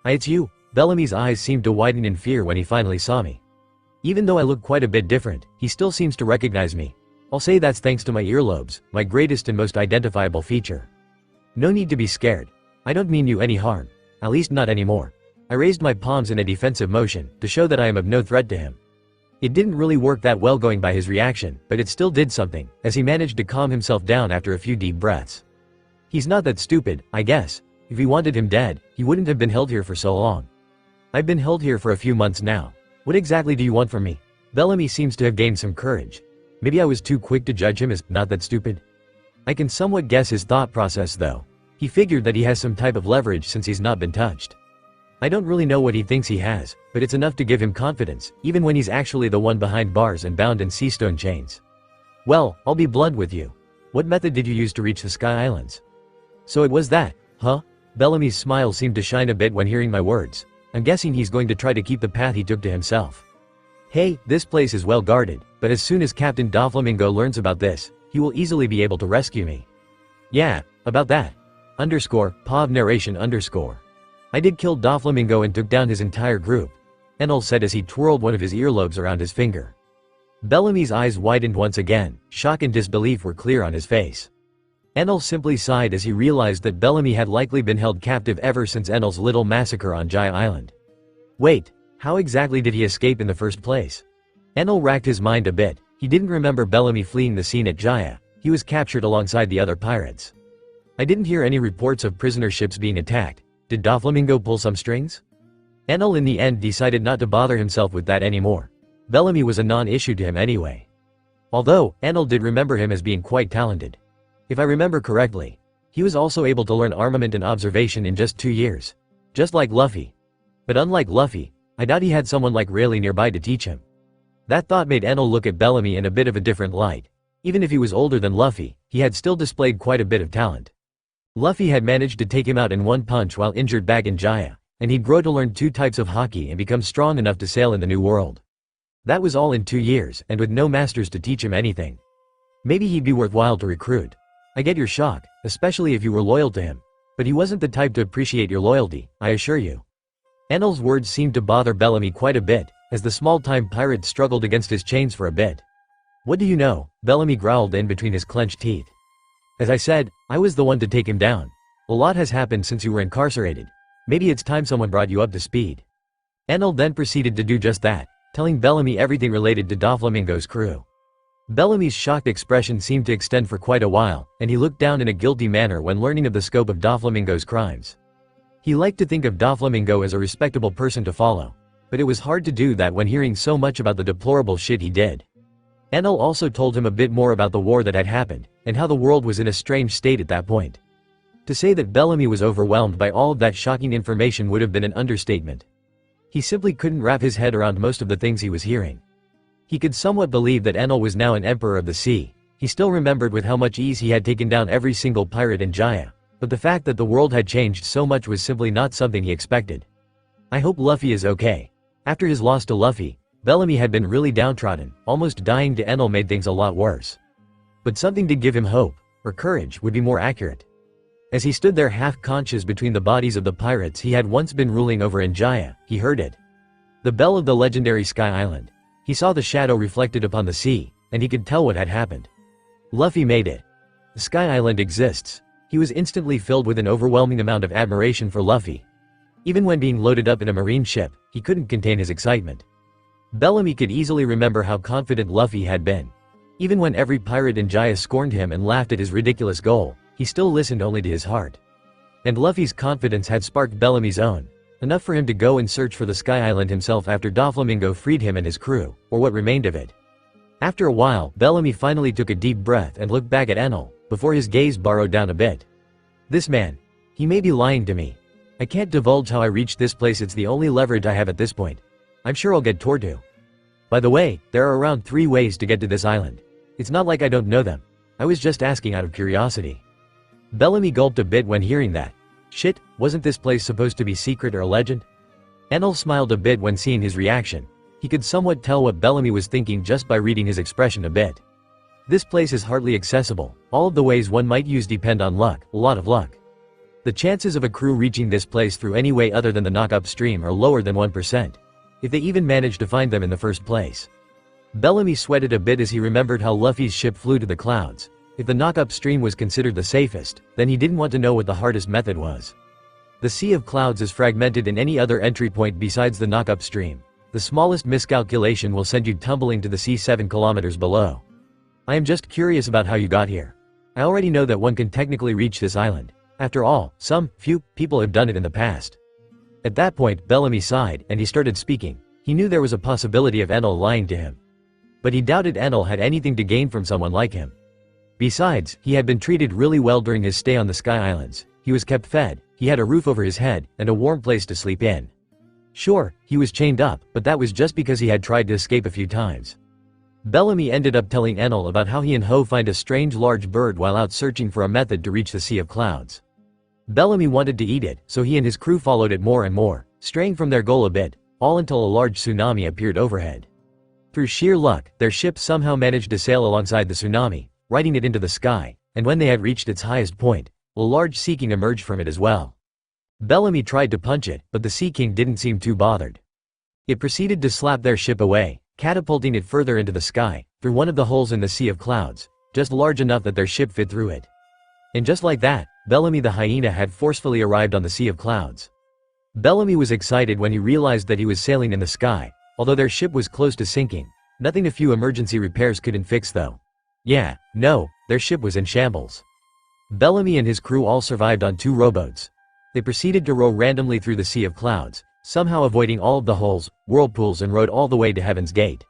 It's you. Bellamy's eyes seemed to widen in fear when he finally saw me. Even though I look quite a bit different, he still seems to recognize me. I'll say that's thanks to my earlobes, my greatest and most identifiable feature. No need to be scared. I don't mean you any harm. At least not anymore. I raised my palms in a defensive motion, to show that I am of no threat to him. It didn't really work that well going by his reaction, but it still did something, as he managed to calm himself down after a few deep breaths. He's not that stupid, I guess. If he wanted him dead, he wouldn't have been held here for so long. I've been held here for a few months now. What exactly do you want from me? Bellamy seems to have gained some courage. Maybe I was too quick to judge him as not that stupid. I can somewhat guess his thought process though. He figured that he has some type of leverage since he's not been touched. I don't really know what he thinks he has, but it's enough to give him confidence, even when he's actually the one behind bars and bound in sea stone chains. Well, I'll be blunt with you. What method did you use to reach the Sky Islands? So it was that, huh? Bellamy's smile seemed to shine a bit when hearing my words. I'm guessing he's going to try to keep the path he took to himself. Hey, this place is well guarded, but as soon as Captain Doflamingo learns about this, he will easily be able to rescue me. Yeah, about that. _POV narration_. "I did kill Doflamingo and took down his entire group," Enel said as he twirled one of his earlobes around his finger. Bellamy's eyes widened once again, shock and disbelief were clear on his face. Enel simply sighed as he realized that Bellamy had likely been held captive ever since Enel's little massacre on Jaya Island. Wait, how exactly did he escape in the first place? Enel racked his mind a bit. He didn't remember Bellamy fleeing the scene at Jaya. He was captured alongside the other pirates. I didn't hear any reports of prisoner ships being attacked. Did Doflamingo pull some strings? Enel in the end decided not to bother himself with that anymore. Bellamy was a non-issue to him anyway. Although, Enel did remember him as being quite talented. If I remember correctly, he was also able to learn armament and observation in just 2 years. Just like Luffy. But unlike Luffy, I doubt he had someone like Rayleigh nearby to teach him. That thought made Enel look at Bellamy in a bit of a different light. Even if he was older than Luffy, he had still displayed quite a bit of talent. Luffy had managed to take him out in one punch while injured back in Jaya, and he'd grow to learn 2 types of haki and become strong enough to sail in the new world. That was all in 2 years, and with no masters to teach him anything. Maybe he'd be worthwhile to recruit. I get your shock, especially if you were loyal to him. But he wasn't the type to appreciate your loyalty, I assure you. Enel's words seemed to bother Bellamy quite a bit, as the small-time pirate struggled against his chains for a bit. What do you know? Bellamy growled in between his clenched teeth. As I said, I was the one to take him down. A lot has happened since you were incarcerated. Maybe it's time someone brought you up to speed. Enel then proceeded to do just that, telling Bellamy everything related to Doflamingo's crew. Bellamy's shocked expression seemed to extend for quite a while, and he looked down in a guilty manner when learning of the scope of Doflamingo's crimes. He liked to think of Doflamingo as a respectable person to follow, but it was hard to do that when hearing so much about the deplorable shit he did. Enel also told him a bit more about the war that had happened, and how the world was in a strange state at that point. To say that Bellamy was overwhelmed by all of that shocking information would have been an understatement. He simply couldn't wrap his head around most of the things he was hearing. He could somewhat believe that Enel was now an emperor of the sea. He still remembered with how much ease he had taken down every single pirate in Jaya, but the fact that the world had changed so much was simply not something he expected. I hope Luffy is okay. After his loss to Luffy, Bellamy had been really downtrodden, almost dying to Enel made things a lot worse. But something did give him hope, or courage would be more accurate. As he stood there half-conscious between the bodies of the pirates he had once been ruling over in Jaya, he heard it. The bell of the legendary Sky Island. He saw the shadow reflected upon the sea, and he could tell what had happened. Luffy made it. The Sky Island exists. He was instantly filled with an overwhelming amount of admiration for Luffy. Even when being loaded up in a marine ship, he couldn't contain his excitement. Bellamy could easily remember how confident Luffy had been. Even when every pirate in Jaya scorned him and laughed at his ridiculous goal, he still listened only to his heart. And Luffy's confidence had sparked Bellamy's own. Enough for him to go and search for the Sky Island himself after Doflamingo freed him and his crew, or what remained of it. After a while, Bellamy finally took a deep breath and looked back at Enel, before his gaze burrowed down a bit. This man. He may be lying to me. I can't divulge how I reached this place, it's the only leverage I have at this point. I'm sure I'll get Tortu. By the way, there are around 3 ways to get to this island. It's not like I don't know them. I was just asking out of curiosity. Bellamy gulped a bit when hearing that. Shit, wasn't this place supposed to be secret or a legend? Enel smiled a bit when seeing his reaction. He could somewhat tell what Bellamy was thinking just by reading his expression a bit. This place is hardly accessible. All of the ways one might use depend on luck, a lot of luck. The chances of a crew reaching this place through any way other than the knock-up stream are lower than 1%. If they even manage to find them in the first place. Bellamy sweated a bit as he remembered how Luffy's ship flew to the clouds. If the knock-up stream was considered the safest, then he didn't want to know what the hardest method was. The Sea of Clouds is fragmented in any other entry point besides the knock-up stream. The smallest miscalculation will send you tumbling to the sea 7 kilometers below. I am just curious about how you got here. I already know that one can technically reach this island. After all, few people have done it in the past. At that point, Bellamy sighed, and he started speaking. He knew there was a possibility of Enel lying to him. But he doubted Enel had anything to gain from someone like him. Besides, he had been treated really well during his stay on the Sky Islands. He was kept fed, he had a roof over his head, and a warm place to sleep in. Sure, he was chained up, but that was just because he had tried to escape a few times. Bellamy ended up telling Enel about how he and Ho find a strange large bird while out searching for a method to reach the Sea of Clouds. Bellamy wanted to eat it, so he and his crew followed it more and more, straying from their goal a bit, all until a large tsunami appeared overhead. Through sheer luck, their ship somehow managed to sail alongside the tsunami, riding it into the sky, and when they had reached its highest point, a large sea king emerged from it as well. Bellamy tried to punch it, but the Sea King didn't seem too bothered. It proceeded to slap their ship away, catapulting it further into the sky, through one of the holes in the sea of clouds, just large enough that their ship fit through it. And just like that, Bellamy the hyena had forcefully arrived on the sea of clouds. Bellamy was excited when he realized that he was sailing in the sky, although their ship was close to sinking. Nothing a few emergency repairs couldn't fix though. Yeah, no, their ship was in shambles. Bellamy and his crew all survived on 2 rowboats. They proceeded to row randomly through the sea of clouds, somehow avoiding all of the holes, whirlpools and rowed all the way to Heaven's Gate.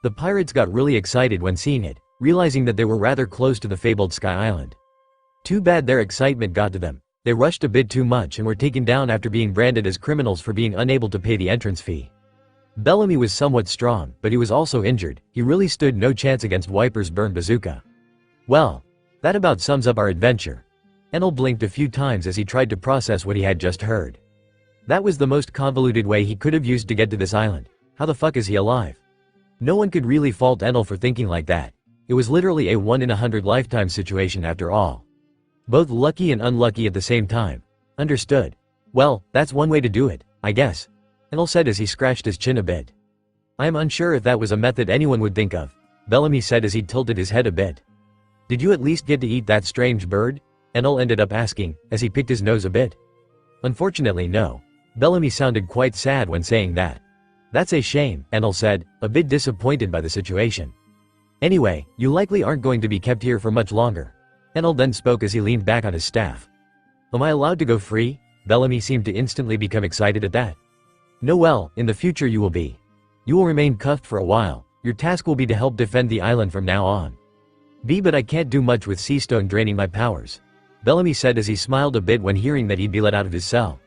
The pirates got really excited when seeing it, realizing that they were rather close to the fabled Sky Island. Too bad their excitement got to them. They rushed a bit too much and were taken down after being branded as criminals for being unable to pay the entrance fee. Bellamy was somewhat strong, but he was also injured. He really stood no chance against Wiper's burned bazooka. Well, that about sums up our adventure. Enel blinked a few times as he tried to process what he had just heard. That was the most convoluted way he could have used to get to this island. How the fuck is he alive? No one could really fault Enel for thinking like that. It was literally a 1 in 100 lifetime situation after all. Both lucky and unlucky at the same time. Understood. Well, that's one way to do it, I guess, Enel said as he scratched his chin a bit. I am unsure if that was a method anyone would think of, Bellamy said as he tilted his head a bit. Did you at least get to eat that strange bird? Enel ended up asking, as he picked his nose a bit. Unfortunately no. Bellamy sounded quite sad when saying that. That's a shame, Enel said, a bit disappointed by the situation. Anyway, you likely aren't going to be kept here for much longer. Enel then spoke as he leaned back on his staff. Am I allowed to go free? Bellamy seemed to instantly become excited at that. No, well, in the future you will be. You will remain cuffed for a while. Your task will be to help defend the island from now on. But I can't do much with Seastone draining my powers, Bellamy said as he smiled a bit when hearing that he'd be let out of his cell.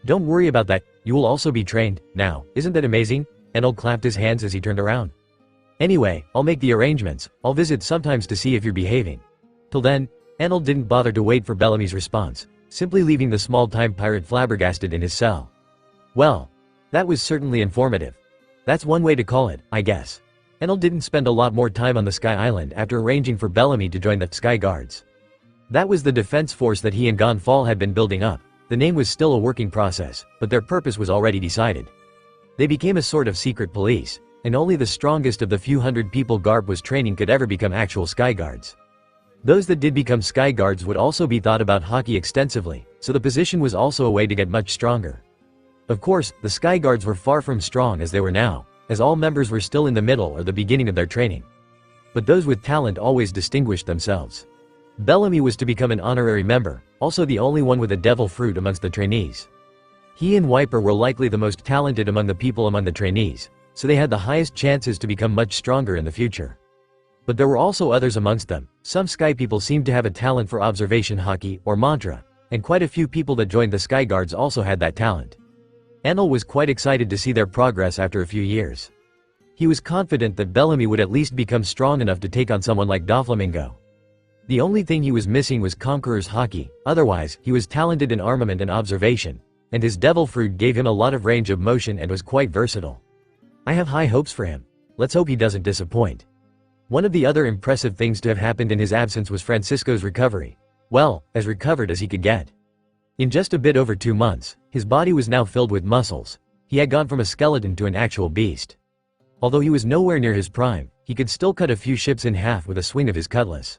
Don't worry about that, you will also be trained, now, isn't that amazing? Enel clapped his hands as he turned around. Anyway, I'll make the arrangements, I'll visit sometimes to see if you're behaving. Till then, Enel didn't bother to wait for Bellamy's response, simply leaving the small-time pirate flabbergasted in his cell. Well, that was certainly informative. That's one way to call it, I guess. Enel didn't spend a lot more time on the Sky Island after arranging for Bellamy to join the Sky Guards. That was the defense force that he and Gonfall had been building up. The name was still a working process, but their purpose was already decided. They became a sort of secret police, and only the strongest of the few hundred people Garp was training could ever become actual Sky Guards. Those that did become Sky Guards would also be thought about hockey extensively, so the position was also a way to get much stronger. Of course, the Sky Guards were far from strong as they were now, as all members were still in the middle or the beginning of their training. But those with talent always distinguished themselves. Bellamy was to become an honorary member, also the only one with a devil fruit amongst the trainees. He and Wiper were likely the most talented among the people among the trainees, so they had the highest chances to become much stronger in the future. But there were also others amongst them. Some Sky people seemed to have a talent for observation hockey, or mantra, and quite a few people that joined the Sky Guards also had that talent. Enel was quite excited to see their progress after a few years. He was confident that Bellamy would at least become strong enough to take on someone like Doflamingo. The only thing he was missing was Conqueror's hockey, otherwise, he was talented in armament and observation, and his devil fruit gave him a lot of range of motion and was quite versatile. I have high hopes for him. Let's hope he doesn't disappoint. One of the other impressive things to have happened in his absence was Francisco's recovery. Well, as recovered as he could get. In just a bit over 2 months, his body was now filled with muscles. He had gone from a skeleton to an actual beast. Although he was nowhere near his prime, he could still cut a few ships in half with a swing of his cutlass.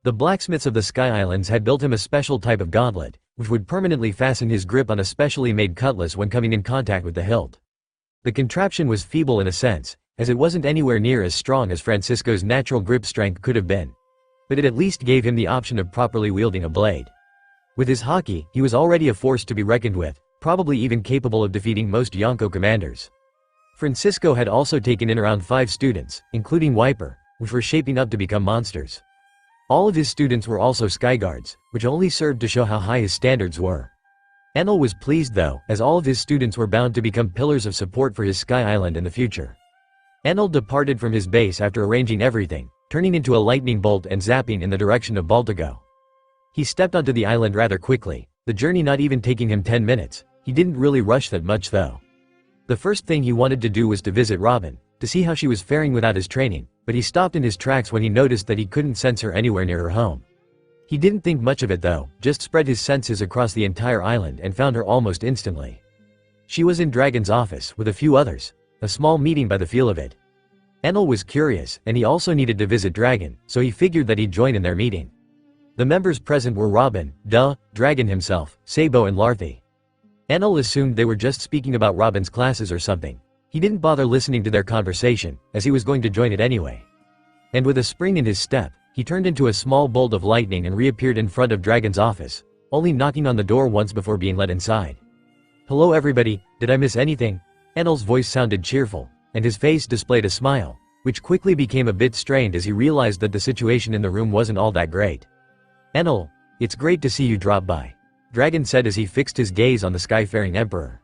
The blacksmiths of the Sky Islands had built him a special type of gauntlet, which would permanently fasten his grip on a specially made cutlass when coming in contact with the hilt. The contraption was feeble in a sense, as it wasn't anywhere near as strong as Francisco's natural grip strength could have been. But it at least gave him the option of properly wielding a blade. With his hockey, he was already a force to be reckoned with, probably even capable of defeating most Yonko commanders. Francisco had also taken in around 5 students, including Wiper, which were shaping up to become monsters. All of his students were also Sky Guards, which only served to show how high his standards were. Enel was pleased though, as all of his students were bound to become pillars of support for his Sky Island in the future. Enel departed from his base after arranging everything, turning into a lightning bolt and zapping in the direction of Baltigo. He stepped onto the island rather quickly, the journey not even taking him 10 minutes. He didn't really rush that much though. The first thing he wanted to do was to visit Robin, to see how she was faring without his training, but he stopped in his tracks when he noticed that he couldn't sense her anywhere near her home. He didn't think much of it though, just spread his senses across the entire island and found her almost instantly. She was in Dragon's office with a few others, a small meeting by the feel of it. Enal was curious, and he also needed to visit Dragon, so he figured that he'd join in their meeting. The members present were Robin, Dragon himself, Sabo and Luffy. Enal assumed they were just speaking about Robin's classes or something. He didn't bother listening to their conversation, as he was going to join it anyway. And with a spring in his step, he turned into a small bolt of lightning and reappeared in front of Dragon's office, only knocking on the door once before being let inside. "Hello everybody, did I miss anything?" Enal's voice sounded cheerful, and his face displayed a smile, which quickly became a bit strained as he realized that the situation in the room wasn't all that great. "Enal, it's great to see you drop by," Dragon said as he fixed his gaze on the skyfaring emperor.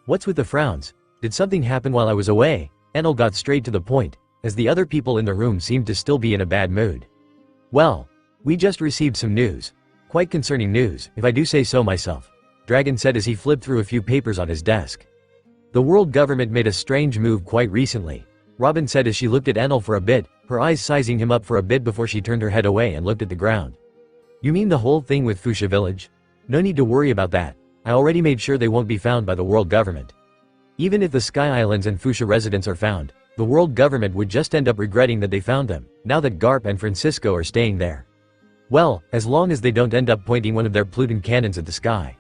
"What's with the frowns? Did something happen while I was away?" Enal got straight to the point, as the other people in the room seemed to still be in a bad mood. "Well, we just received some news. Quite concerning news, if I do say so myself," Dragon said as he flipped through a few papers on his desk. "The world government made a strange move quite recently," Robin said as she looked at Enal for a bit, her eyes sizing him up for a bit before she turned her head away and looked at the ground. "You mean the whole thing with Fuchsia Village? No need to worry about that. I already made sure they won't be found by the world government. Even if the Sky Islands and Fuchsia residents are found, the world government would just end up regretting that they found them, now that Garp and Francisco are staying there. Well, as long as they don't end up pointing one of their Pluton cannons at the sky."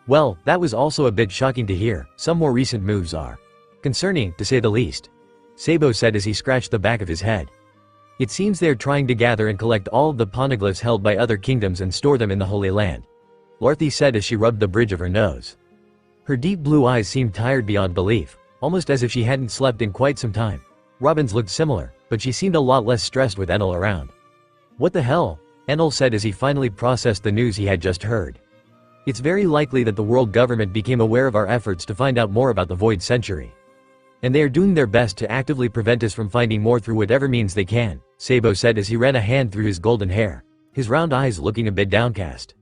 "Well, that was also a bit shocking to hear. Some more recent moves are concerning, to say the least," Sabo said as he scratched the back of his head. "It seems they are trying to gather and collect all of the poneglyphs held by other kingdoms and store them in the Holy Land," Luffy said as she rubbed the bridge of her nose. Her deep blue eyes seemed tired beyond belief, almost as if she hadn't slept in quite some time. Robin's looked similar, but she seemed a lot less stressed with Enal around. "What the hell?" Enal said as he finally processed the news he had just heard. "It's very likely that the world government became aware of our efforts to find out more about the Void Century. And they are doing their best to actively prevent us from finding more through whatever means they can," Sabo said as he ran a hand through his golden hair, his round eyes looking a bit downcast.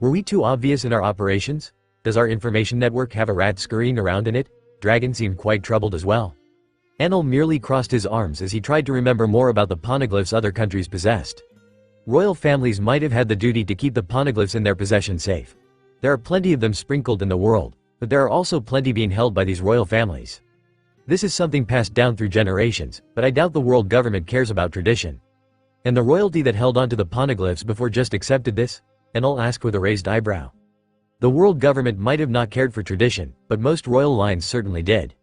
"Were we too obvious in our operations? Does our information network have a rat scurrying around in it?" Dragon seemed quite troubled as well. Enal merely crossed his arms as he tried to remember more about the poneglyphs other countries possessed. Royal families might have had the duty to keep the poneglyphs in their possession safe. There are plenty of them sprinkled in the world, but there are also plenty being held by these royal families. This is something passed down through generations, but I doubt the world government cares about tradition. And the royalty that held onto the poneglyphs before just accepted this? Enal asked with a raised eyebrow. The world government might have not cared for tradition, but most royal lines certainly did.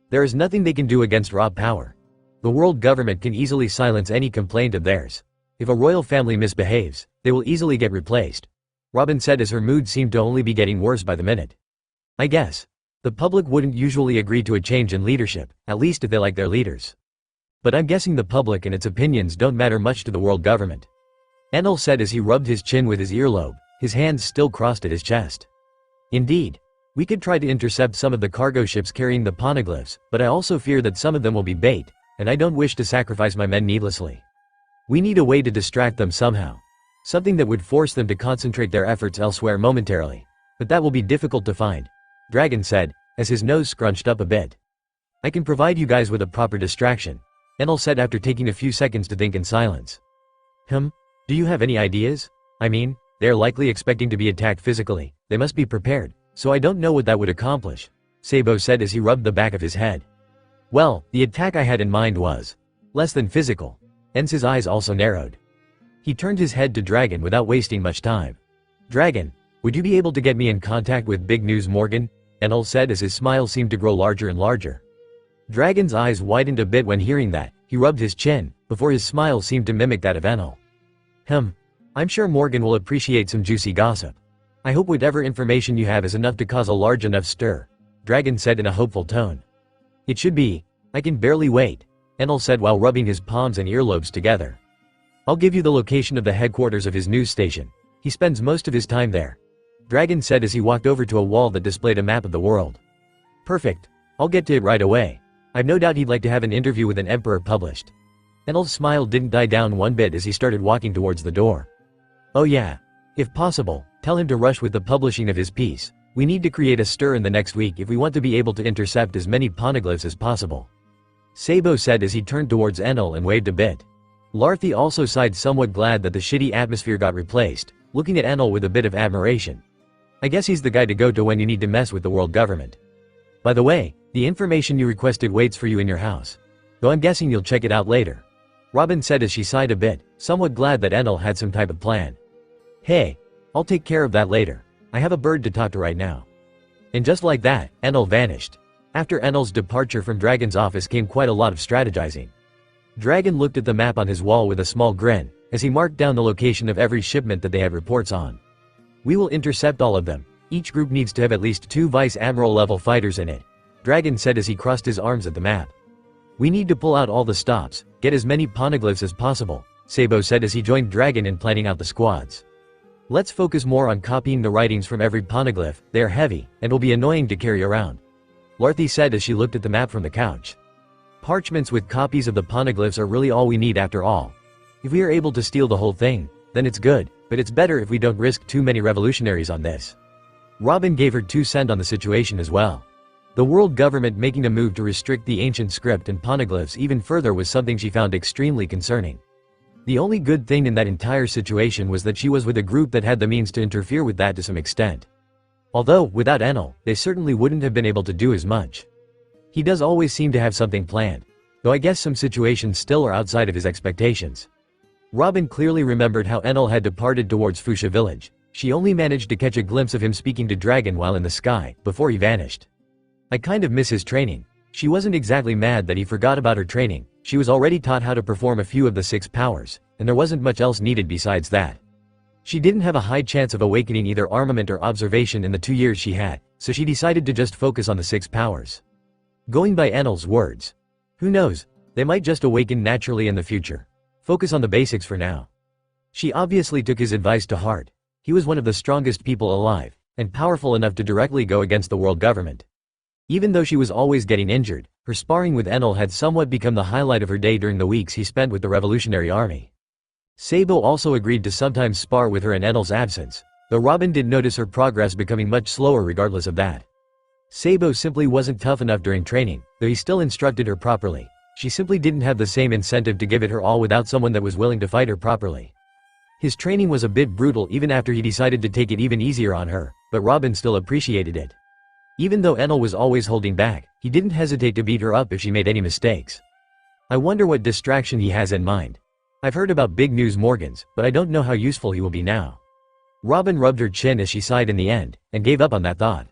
There is nothing they can do against raw power. The world government can easily silence any complaint of theirs. If a royal family misbehaves, they will easily get replaced, Robin said as her mood seemed to only be getting worse by the minute. "I guess. The public wouldn't usually agree to a change in leadership, at least if they like their leaders. But I'm guessing the public and its opinions don't matter much to the world government," Enal said as he rubbed his chin with his earlobe, his hands still crossed at his chest. "Indeed. We could try to intercept some of the cargo ships carrying the poneglyphs, but I also fear that some of them will be bait, and I don't wish to sacrifice my men needlessly. We need a way to distract them somehow. Something that would force them to concentrate their efforts elsewhere momentarily. But that will be difficult to find," Dragon said, as his nose scrunched up a bit. "I can provide you guys with a proper distraction," Enal said after taking a few seconds to think in silence. Do you have any ideas? I mean, they are likely expecting to be attacked physically, they must be prepared, so I don't know what that would accomplish," Sabo said as he rubbed the back of his head. "Well, the attack I had in mind was less than physical." En's eyes also narrowed. He turned his head to Dragon without wasting much time. "Dragon, would you be able to get me in contact with Big News Morgan?" Enal said as his smile seemed to grow larger and larger. Dragon's eyes widened a bit when hearing that. He rubbed his chin, before his smile seemed to mimic that of Enal. I'm sure Morgan will appreciate some juicy gossip. I hope whatever information you have is enough to cause a large enough stir," Dragon said in a hopeful tone. "It should be. I can barely wait," Enal said while rubbing his palms and earlobes together. "I'll give you the location of the headquarters of his news station. He spends most of his time there," Dragon said as he walked over to a wall that displayed a map of the world. "Perfect. I'll get to it right away. I've no doubt he'd like to have an interview with an emperor published." Enal's smile didn't die down one bit as he started walking towards the door. "Oh yeah. If possible, tell him to rush with the publishing of his piece. We need to create a stir in the next week if we want to be able to intercept as many poneglyphs as possible," Sabo said as he turned towards Enal and waved a bit. Luffy also sighed, somewhat glad that the shitty atmosphere got replaced, looking at Enel with a bit of admiration. I guess he's the guy to go to when you need to mess with the world government. By the way, the information you requested waits for you in your house. Though I'm guessing you'll check it out later. Robin said as she sighed a bit, somewhat glad that Enel had some type of plan. Hey, I'll take care of that later. I have a bird to talk to right now. And just like that, Enel vanished. After Enel's departure from Dragon's office came quite a lot of strategizing. Dragon looked at the map on his wall with a small grin, as he marked down the location of every shipment that they had reports on. We will intercept all of them. Each group needs to have at least 2 Vice Admiral level fighters in it, Dragon said as he crossed his arms at the map. We need to pull out all the stops, get as many poneglyphs as possible, Sabo said as he joined Dragon in planning out the squads. Let's focus more on copying the writings from every poneglyph, they are heavy, and will be annoying to carry around. Luffy said as she looked at the map from the couch. Parchments with copies of the poneglyphs are really all we need after all. If we are able to steal the whole thing, then it's good, but it's better if we don't risk too many revolutionaries on this. Robin gave her 2 cents on the situation as well. The world government making a move to restrict the ancient script and poneglyphs even further was something she found extremely concerning. The only good thing in that entire situation was that she was with a group that had the means to interfere with that to some extent. Although, without Enel, they certainly wouldn't have been able to do as much. He does always seem to have something planned, though I guess some situations still are outside of his expectations. Robin clearly remembered how Enel had departed towards Fuchsia village. She only managed to catch a glimpse of him speaking to Dragon while in the sky, before he vanished. I kind of miss his training. She wasn't exactly mad that he forgot about her training, she was already taught how to perform a few of the 6 powers, and there wasn't much else needed besides that. She didn't have a high chance of awakening either armament or observation in the 2 years she had, so she decided to just focus on the 6 powers. Going by Enel's words. Who knows, they might just awaken naturally in the future. Focus on the basics for now. She obviously took his advice to heart. He was one of the strongest people alive, and powerful enough to directly go against the world government. Even though she was always getting injured, her sparring with Enel had somewhat become the highlight of her day during the weeks he spent with the Revolutionary Army. Sabo also agreed to sometimes spar with her in Enel's absence, though Robin did notice her progress becoming much slower regardless of that. Sabo simply wasn't tough enough during training, though he still instructed her properly. She simply didn't have the same incentive to give it her all without someone that was willing to fight her properly. His training was a bit brutal even after he decided to take it even easier on her, but Robin still appreciated it. Even though Enel was always holding back, he didn't hesitate to beat her up if she made any mistakes. I wonder what distraction he has in mind. I've heard about Big News Morgans, but I don't know how useful he will be now. Robin rubbed her chin as she sighed in the end, and gave up on that thought.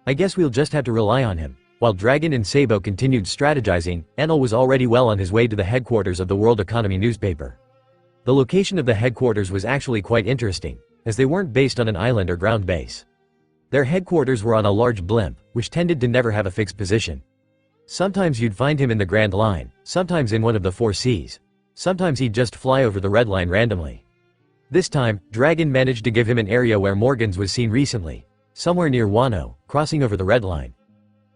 I guess we'll just have to rely on him. While Dragon and Sabo continued strategizing, Enel was already well on his way to the headquarters of the World Economy newspaper. The location of the headquarters was actually quite interesting, as they weren't based on an island or ground base. Their headquarters were on a large blimp, which tended to never have a fixed position. Sometimes you'd find him in the Grand Line, sometimes in one of the 4 seas. Sometimes he'd just fly over the Red Line randomly. This time, Dragon managed to give him an area where Morgans was seen recently, somewhere near Wano, crossing over the Red Line.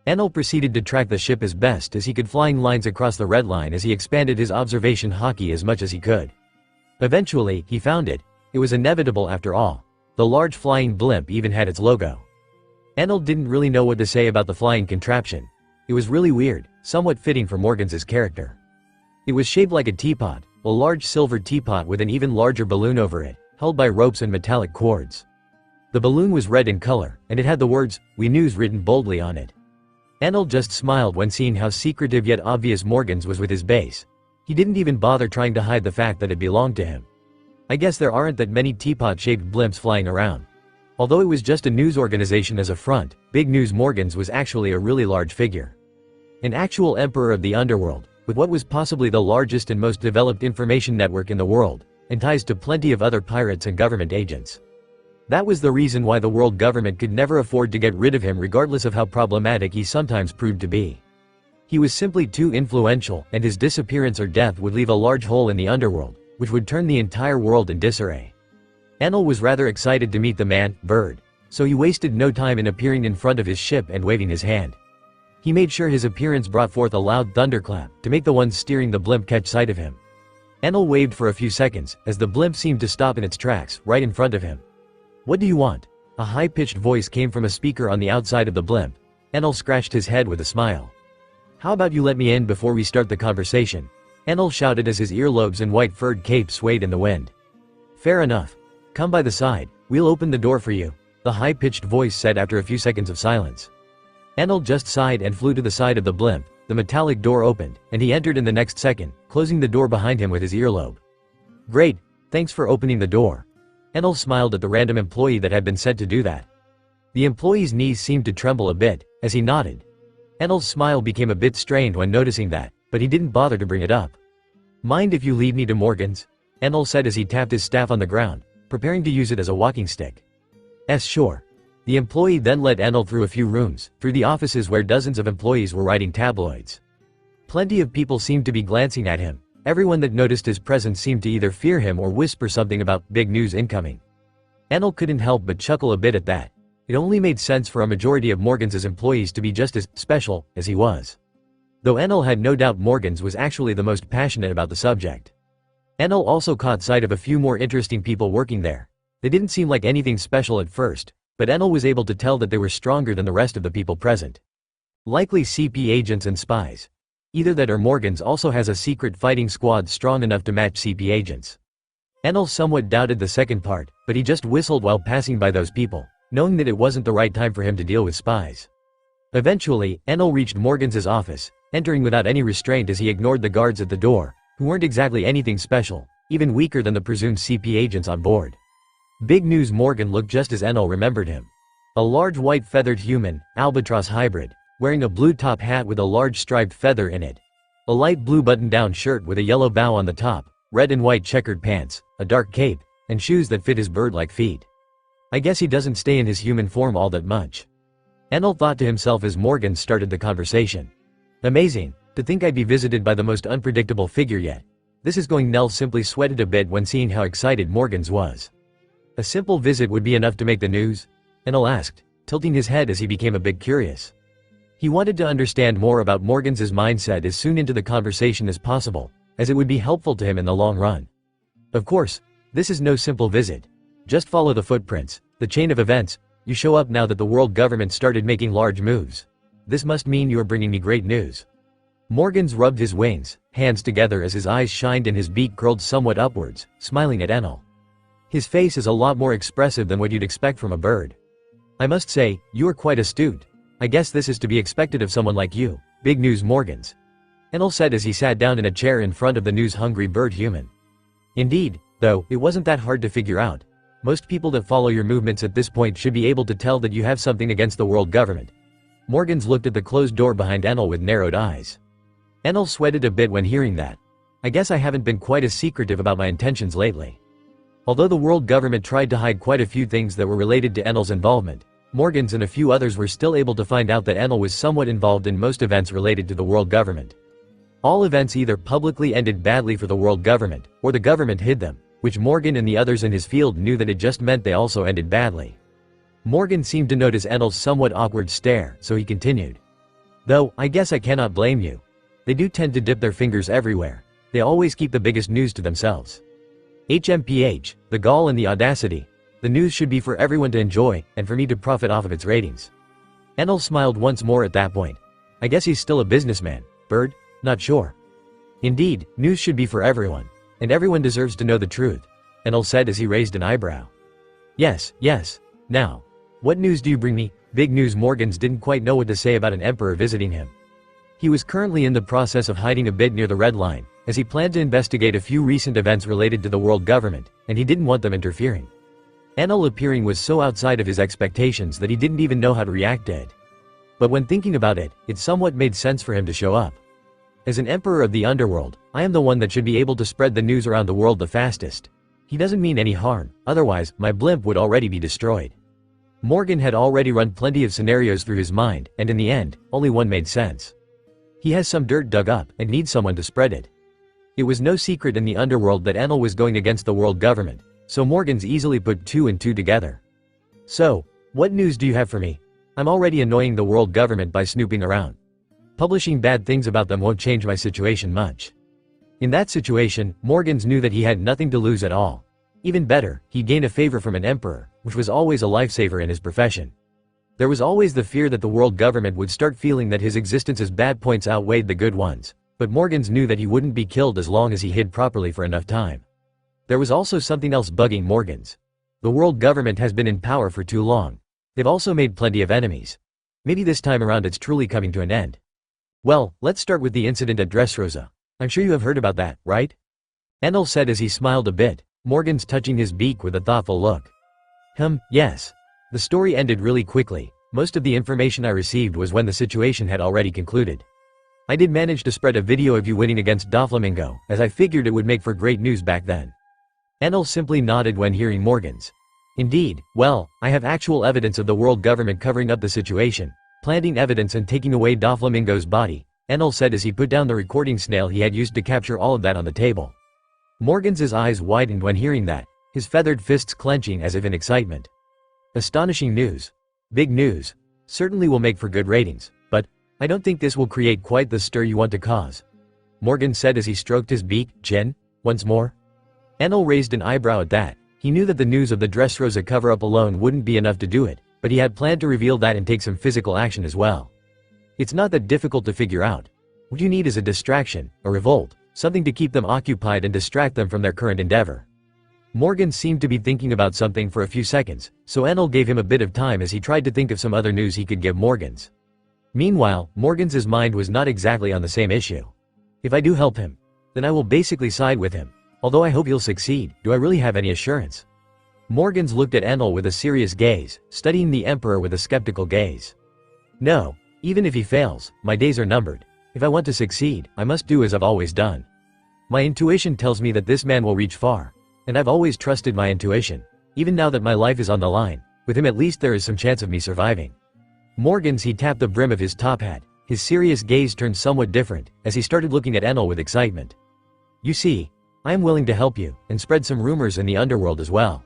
Enel proceeded to track the ship as best as he could, flying lines across the Red Line as he expanded his observation hockey as much as he could. Eventually, he found it. It was inevitable after all. The large flying blimp even had its logo. Enel didn't really know what to say about the flying contraption. It was really weird, somewhat fitting for Morgans' character. It was shaped like a teapot, a large silver teapot with an even larger balloon over it, held by ropes and metallic cords. The balloon was red in color, and it had the words, "We News" written boldly on it. Enel just smiled when seeing how secretive yet obvious Morgans was with his base. He didn't even bother trying to hide the fact that it belonged to him. I guess there aren't that many teapot-shaped blimps flying around. Although it was just a news organization as a front, Big News Morgans was actually a really large figure. An actual emperor of the underworld, with what was possibly the largest and most developed information network in the world, and ties to plenty of other pirates and government agents. That was the reason why the world government could never afford to get rid of him regardless of how problematic he sometimes proved to be. He was simply too influential, and his disappearance or death would leave a large hole in the underworld, which would turn the entire world in disarray. Enel was rather excited to meet the man, Bird, so he wasted no time in appearing in front of his ship and waving his hand. He made sure his appearance brought forth a loud thunderclap to make the ones steering the blimp catch sight of him. Enel waved for a few seconds, as the blimp seemed to stop in its tracks, right in front of him. "What do you want?" A high-pitched voice came from a speaker on the outside of the blimp. Enel scratched his head with a smile. "How about you let me in before we start the conversation? Enel shouted as his earlobes and white furred cape swayed in the wind. Fair enough. Come by the side, we'll open the door for you, the high-pitched voice said after a few seconds of silence. Enel just sighed and flew to the side of the blimp. The metallic door opened, and he entered in the next second, closing the door behind him with his earlobe. Great, thanks for opening the door. Enel smiled at the random employee that had been sent to do that. The employee's knees seemed to tremble a bit, as he nodded. Enel's smile became a bit strained when noticing that, but he didn't bother to bring it up. Mind if you lead me to Morgan's? Enel said as he tapped his staff on the ground, preparing to use it as a walking stick. Sure. The employee then led Enel through a few rooms, through the offices where dozens of employees were writing tabloids. Plenty of people seemed to be glancing at him. Everyone that noticed his presence seemed to either fear him or whisper something about big news incoming. Enel couldn't help but chuckle a bit at that. It only made sense for a majority of Morgan's employees to be just as special as he was. Though Enel had no doubt Morgan's was actually the most passionate about the subject. Enel also caught sight of a few more interesting people working there. They didn't seem like anything special at first, but Enel was able to tell that they were stronger than the rest of the people present. Likely CP agents and spies. Either that or Morgan's also has a secret fighting squad strong enough to match CP agents. Enel somewhat doubted the second part, but he just whistled while passing by those people, knowing that it wasn't the right time for him to deal with spies. Eventually, Enel reached Morgan's office, entering without any restraint as he ignored the guards at the door, who weren't exactly anything special, even weaker than the presumed CP agents on board. Big News Morgan looked just as Enel remembered him. A large white feathered human, albatross hybrid, wearing a blue top hat with a large striped feather in it. A light blue button-down shirt with a yellow bow on the top, red and white checkered pants, a dark cape, and shoes that fit his bird-like feet. I guess he doesn't stay in his human form all that much. Enel thought to himself as Morgan started the conversation. Amazing, to think I'd be visited by the most unpredictable figure yet. This is going. Nell simply sweated a bit when seeing how excited Morgan's was. A simple visit would be enough to make the news? Enel asked, tilting his head as he became a bit curious. He wanted to understand more about Morgan's mindset as soon into the conversation as possible, as it would be helpful to him in the long run. Of course, this is no simple visit. Just follow the footprints, the chain of events. You show up now that the world government started making large moves. This must mean you are bringing me great news. Morgan's rubbed his wings, hands together as his eyes shined and his beak curled somewhat upwards, smiling at Enel. His face is a lot more expressive than what you'd expect from a bird. I must say, you are quite astute. I guess this is to be expected of someone like you, Big News Morgan's. Enel said as he sat down in a chair in front of the news-hungry bird human. Indeed, though, it wasn't that hard to figure out. Most people that follow your movements at this point should be able to tell that you have something against the world government. Morgan's looked at the closed door behind Enel with narrowed eyes. Enel sweated a bit when hearing that. I guess I haven't been quite as secretive about my intentions lately. Although the world government tried to hide quite a few things that were related to Enel's involvement, Morgan's and a few others were still able to find out that Enel was somewhat involved in most events related to the world government. All events either publicly ended badly for the world government, or the government hid them, which Morgan and the others in his field knew that it just meant they also ended badly. Morgan seemed to notice Enel's somewhat awkward stare, so he continued. Though, I guess I cannot blame you. They do tend to dip their fingers everywhere. They always keep the biggest news to themselves. HMPH, the gall and the audacity. The news should be for everyone to enjoy, and for me to profit off of its ratings. Enel smiled once more at that point. I guess he's still a businessman, bird? Not sure. Indeed, news should be for everyone. And everyone deserves to know the truth, Enel said as he raised an eyebrow. Yes. Now, what news do you bring me? Big News Morgan's didn't quite know what to say about an emperor visiting him. He was currently in the process of hiding a bit near the red line, as he planned to investigate a few recent events related to the world government, and he didn't want them interfering. Enel appearing was so outside of his expectations that he didn't even know how to react to it. But when thinking about it, it somewhat made sense for him to show up. As an emperor of the underworld, I am the one that should be able to spread the news around the world the fastest. He doesn't mean any harm, otherwise, my blimp would already be destroyed. Morgan had already run plenty of scenarios through his mind, and in the end, only one made sense. He has some dirt dug up, and needs someone to spread it. It was no secret in the underworld that Enel was going against the world government, so Morgan's easily put two and two together. So, what news do you have for me? I'm already annoying the world government by snooping around. Publishing bad things about them won't change my situation much. In that situation, Morgan's knew that he had nothing to lose at all. Even better, he'd gain a favor from an emperor, which was always a lifesaver in his profession. There was always the fear that the world government would start feeling that his existence's bad points outweighed the good ones, But Morgans knew that he wouldn't be killed as long as he hid properly for enough time. There was also something else bugging Morgans. The world government has been in power for too long. They've also made plenty of enemies. Maybe this time around it's truly coming to an end. Well, let's start with the incident at Dressrosa. I'm sure you have heard about that, right? Enel said as he smiled a bit, Morgans touching his beak with a thoughtful look. Yes. The story ended really quickly. Most of the information I received was when the situation had already concluded. I did manage to spread a video of you winning against Doflamingo, as I figured it would make for great news back then. Enel simply nodded when hearing Morgans. Indeed, well, I have actual evidence of the world government covering up the situation, planting evidence and taking away Doflamingo's body, Enel said as he put down the recording snail he had used to capture all of that on the table. Morgans' eyes widened when hearing that, his feathered fists clenching as if in excitement. Astonishing news. Big news. Certainly will make for good ratings, but I don't think this will create quite the stir you want to cause. Morgan said as he stroked his beak, chin, once more. Enel raised an eyebrow at that. He knew that the news of the Dressrosa cover-up alone wouldn't be enough to do it, but he had planned to reveal that and take some physical action as well. It's not that difficult to figure out. What you need is a distraction, a revolt, something to keep them occupied and distract them from their current endeavor. Morgan seemed to be thinking about something for a few seconds, so Enel gave him a bit of time as he tried to think of some other news he could give Morgans. Meanwhile, Morgans' mind was not exactly on the same issue. If I do help him, then I will basically side with him. Although I hope he'll succeed, do I really have any assurance? Morgans looked at Enel with a serious gaze, studying the Emperor with a skeptical gaze. No, even if he fails, my days are numbered. If I want to succeed, I must do as I've always done. My intuition tells me that this man will reach far. And I've always trusted my intuition. Even now that my life is on the line, with him at least there is some chance of me surviving. Morgans he tapped the brim of his top hat, his serious gaze turned somewhat different, as he started looking at Enel with excitement. You see, I am willing to help you, and spread some rumors in the underworld as well.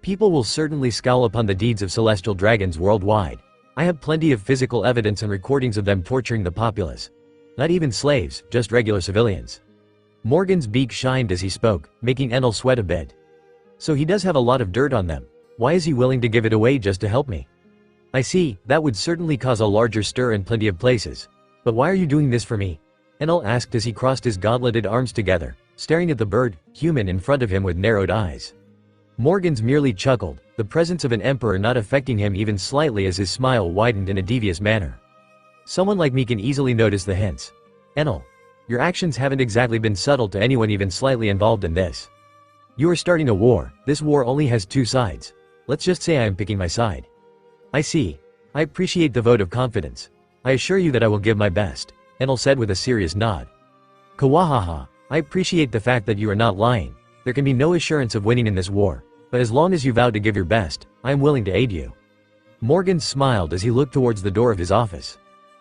People will certainly scowl upon the deeds of celestial dragons worldwide. I have plenty of physical evidence and recordings of them torturing the populace. Not even slaves, just regular civilians. Morgan's beak shined as he spoke, making Enel sweat a bit. So he does have a lot of dirt on them. Why is he willing to give it away just to help me? I see, that would certainly cause a larger stir in plenty of places. But why are you doing this for me? Enel asked as he crossed his gauntleted arms together, staring at the bird, human in front of him with narrowed eyes. Morgans merely chuckled, the presence of an emperor not affecting him even slightly as his smile widened in a devious manner. Someone like me can easily notice the hints. Enel, your actions haven't exactly been subtle to anyone even slightly involved in this. You are starting a war. This war only has two sides. Let's just say I am picking my side. I see. I appreciate the vote of confidence. I assure you that I will give my best, Enel said with a serious nod. Kawahaha, I appreciate the fact that you are not lying. There can be no assurance of winning in this war, but as long as you vow to give your best, I am willing to aid you. Morgan smiled as he looked towards the door of his office.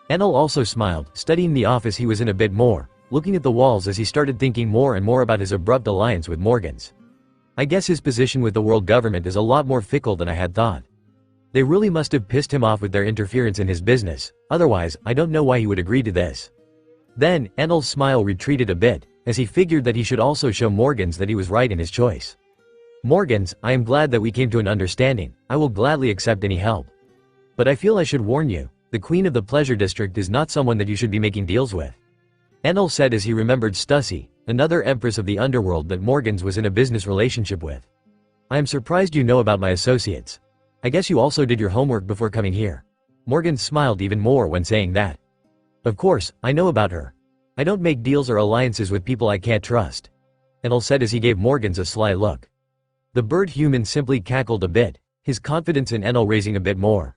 Enel also smiled, studying the office he was in a bit more, looking at the walls as he started thinking more and more about his abrupt alliance with Morgans. I guess his position with the world government is a lot more fickle than I had thought. They really must have pissed him off with their interference in his business, otherwise, I don't know why he would agree to this. Then, Enel's smile retreated a bit, as he figured that he should also show Morgans that he was right in his choice. Morgans, I am glad that we came to an understanding. I will gladly accept any help. But I feel I should warn you, the Queen of the Pleasure District is not someone that you should be making deals with. Enel said as he remembered Stussy, another empress of the underworld that Morgans was in a business relationship with. I am surprised you know about my associates. I guess you also did your homework before coming here. Morgans smiled even more when saying that. Of course, I know about her. I don't make deals or alliances with people I can't trust. Enel said as he gave Morgans a sly look. The bird human simply cackled a bit, his confidence in Enel raising a bit more.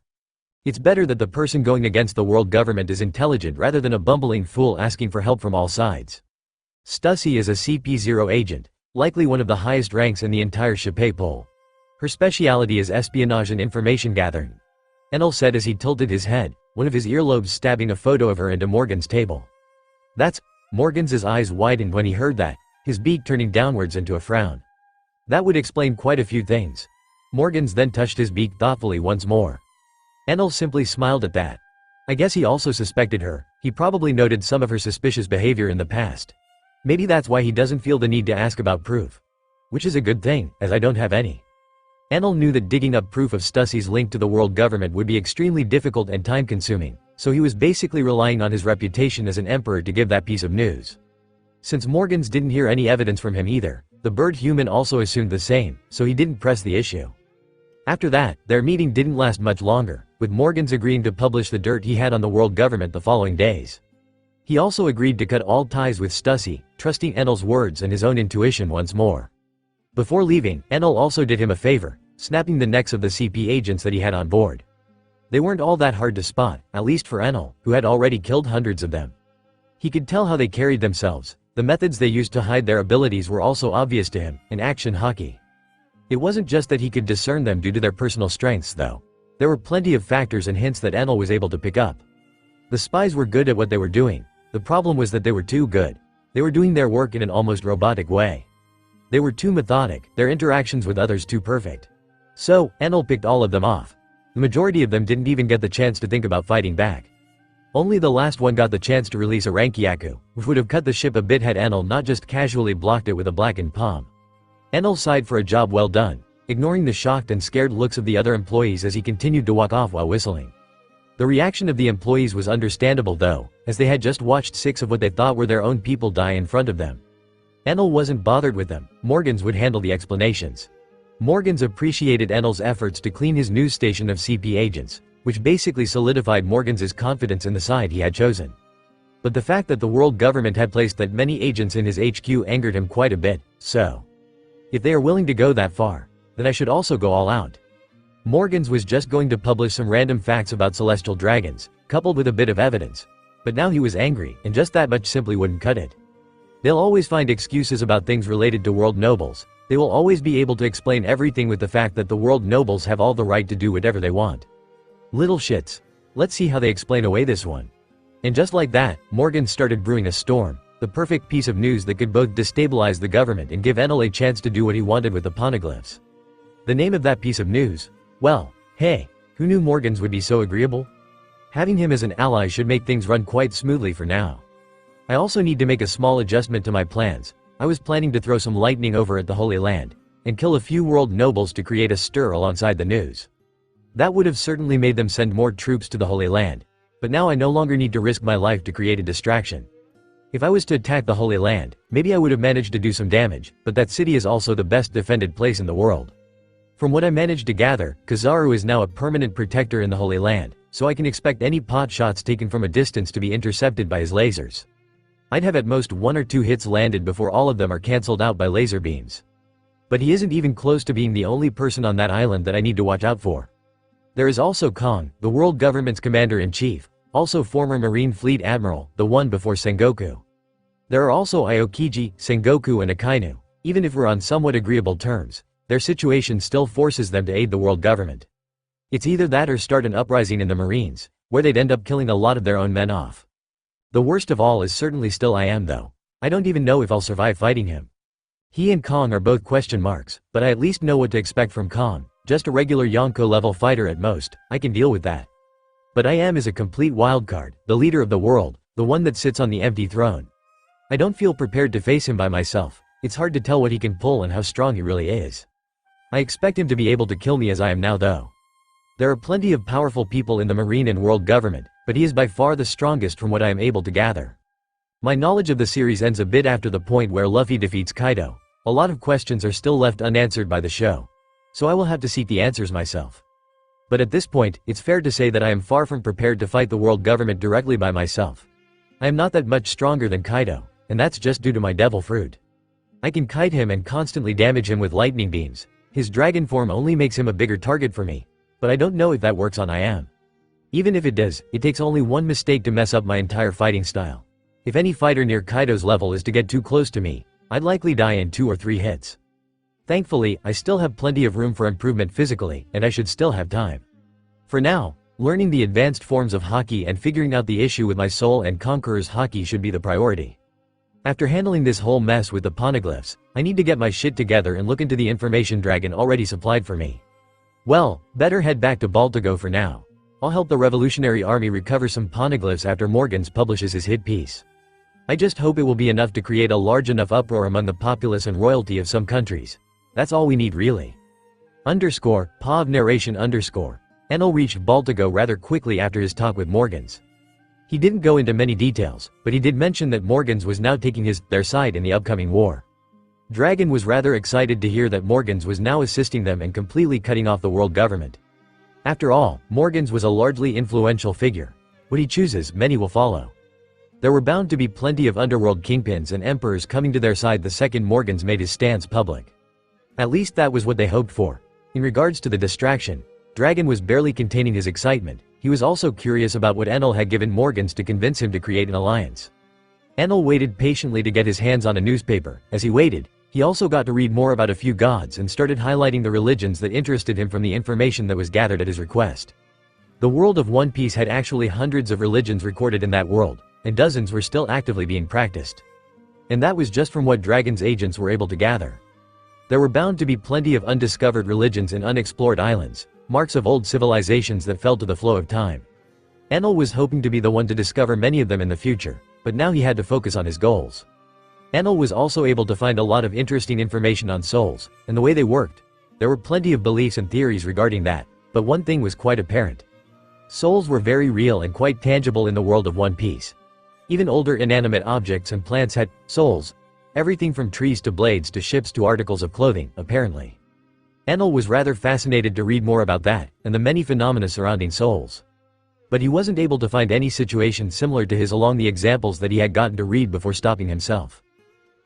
It's better that the person going against the world government is intelligent rather than a bumbling fool asking for help from all sides. Stussy is a CP0 agent, likely one of the highest ranks in the entire Shipei poll. Her speciality is espionage and information gathering. Enel said as he tilted his head, one of his earlobes stabbing a photo of her into Morgan's table. That's... Morgan's eyes widened when he heard that, his beak turning downwards into a frown. That would explain quite a few things. Morgans then touched his beak thoughtfully once more. Enel simply smiled at that. I guess he also suspected her, he probably noted some of her suspicious behavior in the past. Maybe that's why he doesn't feel the need to ask about proof. Which is a good thing, as I don't have any. Enel knew that digging up proof of Stussy's link to the world government would be extremely difficult and time-consuming, so he was basically relying on his reputation as an emperor to give that piece of news. Since Morgans didn't hear any evidence from him either, the bird human also assumed the same, so he didn't press the issue. After that, their meeting didn't last much longer, with Morgans agreeing to publish the dirt he had on the world government the following days. He also agreed to cut all ties with Stussy, trusting Enel's words and his own intuition once more. Before leaving, Enel also did him a favor, snapping the necks of the CP agents that he had on board. They weren't all that hard to spot, at least for Enel, who had already killed hundreds of them. He could tell how they carried themselves. The methods they used to hide their abilities were also obvious to him, in action hockey. It wasn't just that he could discern them due to their personal strengths though. There were plenty of factors and hints that Enel was able to pick up. The spies were good at what they were doing. The problem was that they were too good. They were doing their work in an almost robotic way. They were too methodic, their interactions with others too perfect. So, Enel picked all of them off. The majority of them didn't even get the chance to think about fighting back. Only the last one got the chance to release a Rankyaku, which would have cut the ship a bit had Enel not just casually blocked it with a blackened palm. Enel sighed for a job well done, ignoring the shocked and scared looks of the other employees as he continued to walk off while whistling. The reaction of the employees was understandable though, as they had just watched 6 of what they thought were their own people die in front of them. Enel wasn't bothered with them. Morgans would handle the explanations. Morgans appreciated Enel's efforts to clean his news station of CP agents, which basically solidified Morgans's confidence in the side he had chosen. But the fact that the world government had placed that many agents in his HQ angered him quite a bit, so. If they are willing to go that far, then I should also go all out. Morgans was just going to publish some random facts about celestial dragons, coupled with a bit of evidence. But now he was angry, and just that much simply wouldn't cut it. They'll always find excuses about things related to world nobles. They will always be able to explain everything with the fact that the world nobles have all the right to do whatever they want. Little shits. Let's see how they explain away this one. And just like that, Morgans started brewing a storm, the perfect piece of news that could both destabilize the government and give Enel a chance to do what he wanted with the poneglyphs. The name of that piece of news? Well, hey, who knew Morgans would be so agreeable? Having him as an ally should make things run quite smoothly for now. I also need to make a small adjustment to my plans. I was planning to throw some lightning over at the Holy Land, and kill a few world nobles to create a stir alongside the news. That would have certainly made them send more troops to the Holy Land, but now I no longer need to risk my life to create a distraction. If I was to attack the Holy Land, maybe I would have managed to do some damage, but that city is also the best defended place in the world. From what I managed to gather, Kizaru is now a permanent protector in the Holy Land, so I can expect any pot shots taken from a distance to be intercepted by his lasers. I'd have at most 1 or 2 hits landed before all of them are cancelled out by laser beams. But he isn't even close to being the only person on that island that I need to watch out for. There is also Kong, the world government's commander-in-chief, also former Marine Fleet Admiral, the one before Sengoku. There are also Aokiji, Sengoku and Akainu. Even if we're on somewhat agreeable terms, their situation still forces them to aid the world government. It's either that or start an uprising in the Marines, where they'd end up killing a lot of their own men off. The worst of all is certainly still I am though. I don't even know if I'll survive fighting him. He and Kong are both question marks, but I at least know what to expect from Kong. Just a regular Yonko level fighter at most, I can deal with that. But I am is a complete wildcard, the leader of the world, the one that sits on the empty throne. I don't feel prepared to face him by myself. It's hard to tell what he can pull and how strong he really is. I expect him to be able to kill me as I am now though. There are plenty of powerful people in the Marine and world government, but he is by far the strongest from what I am able to gather. My knowledge of the series ends a bit after the point where Luffy defeats Kaido. A lot of questions are still left unanswered by the show, so I will have to seek the answers myself. But at this point, it's fair to say that I am far from prepared to fight the world government directly by myself. I am not that much stronger than Kaido, and that's just due to my devil fruit. I can kite him and constantly damage him with lightning beams. His dragon form only makes him a bigger target for me, but I don't know if that works on I am. Even if it does, it takes only one mistake to mess up my entire fighting style. If any fighter near Kaido's level is to get too close to me, I'd likely die in 2 or 3 hits. Thankfully, I still have plenty of room for improvement physically, and I should still have time. For now, learning the advanced forms of Haki and figuring out the issue with my soul and Conqueror's Haki should be the priority. After handling this whole mess with the poneglyphs, I need to get my shit together and look into the information dragon already supplied for me. Well, better head back to Baltigo for now. I'll help the Revolutionary Army recover some poneglyphs after Morgans publishes his hit piece. I just hope it will be enough to create a large enough uproar among the populace and royalty of some countries. That's all we need really. Underscore, POV narration underscore. Enel reached Baltigo rather quickly after his talk with Morgans. He didn't go into many details, but he did mention that Morgans was now taking their side in the upcoming war. Dragon was rather excited to hear that Morgans was now assisting them and completely cutting off the world government. After all, Morgans was a largely influential figure. What he chooses, many will follow. There were bound to be plenty of underworld kingpins and emperors coming to their side the second Morgans made his stance public. At least that was what they hoped for. In regards to the distraction, Dragon was barely containing his excitement. He was also curious about what Enel had given Morgans to convince him to create an alliance. Enel waited patiently to get his hands on a newspaper. As he waited, he also got to read more about a few gods and started highlighting the religions that interested him from the information that was gathered at his request. The world of One Piece had actually hundreds of religions recorded in that world, and dozens were still actively being practiced. And that was just from what Dragon's agents were able to gather. There were bound to be plenty of undiscovered religions and unexplored islands, marks of old civilizations that fell to the flow of time. Enel was hoping to be the one to discover many of them in the future, but now he had to focus on his goals. Enel was also able to find a lot of interesting information on souls, and the way they worked. There were plenty of beliefs and theories regarding that, but one thing was quite apparent. Souls were very real and quite tangible in the world of One Piece. Even older inanimate objects and plants had souls. Everything from trees to blades to ships to articles of clothing, apparently. Enel was rather fascinated to read more about that, and the many phenomena surrounding souls. But he wasn't able to find any situation similar to his along the examples that he had gotten to read before stopping himself.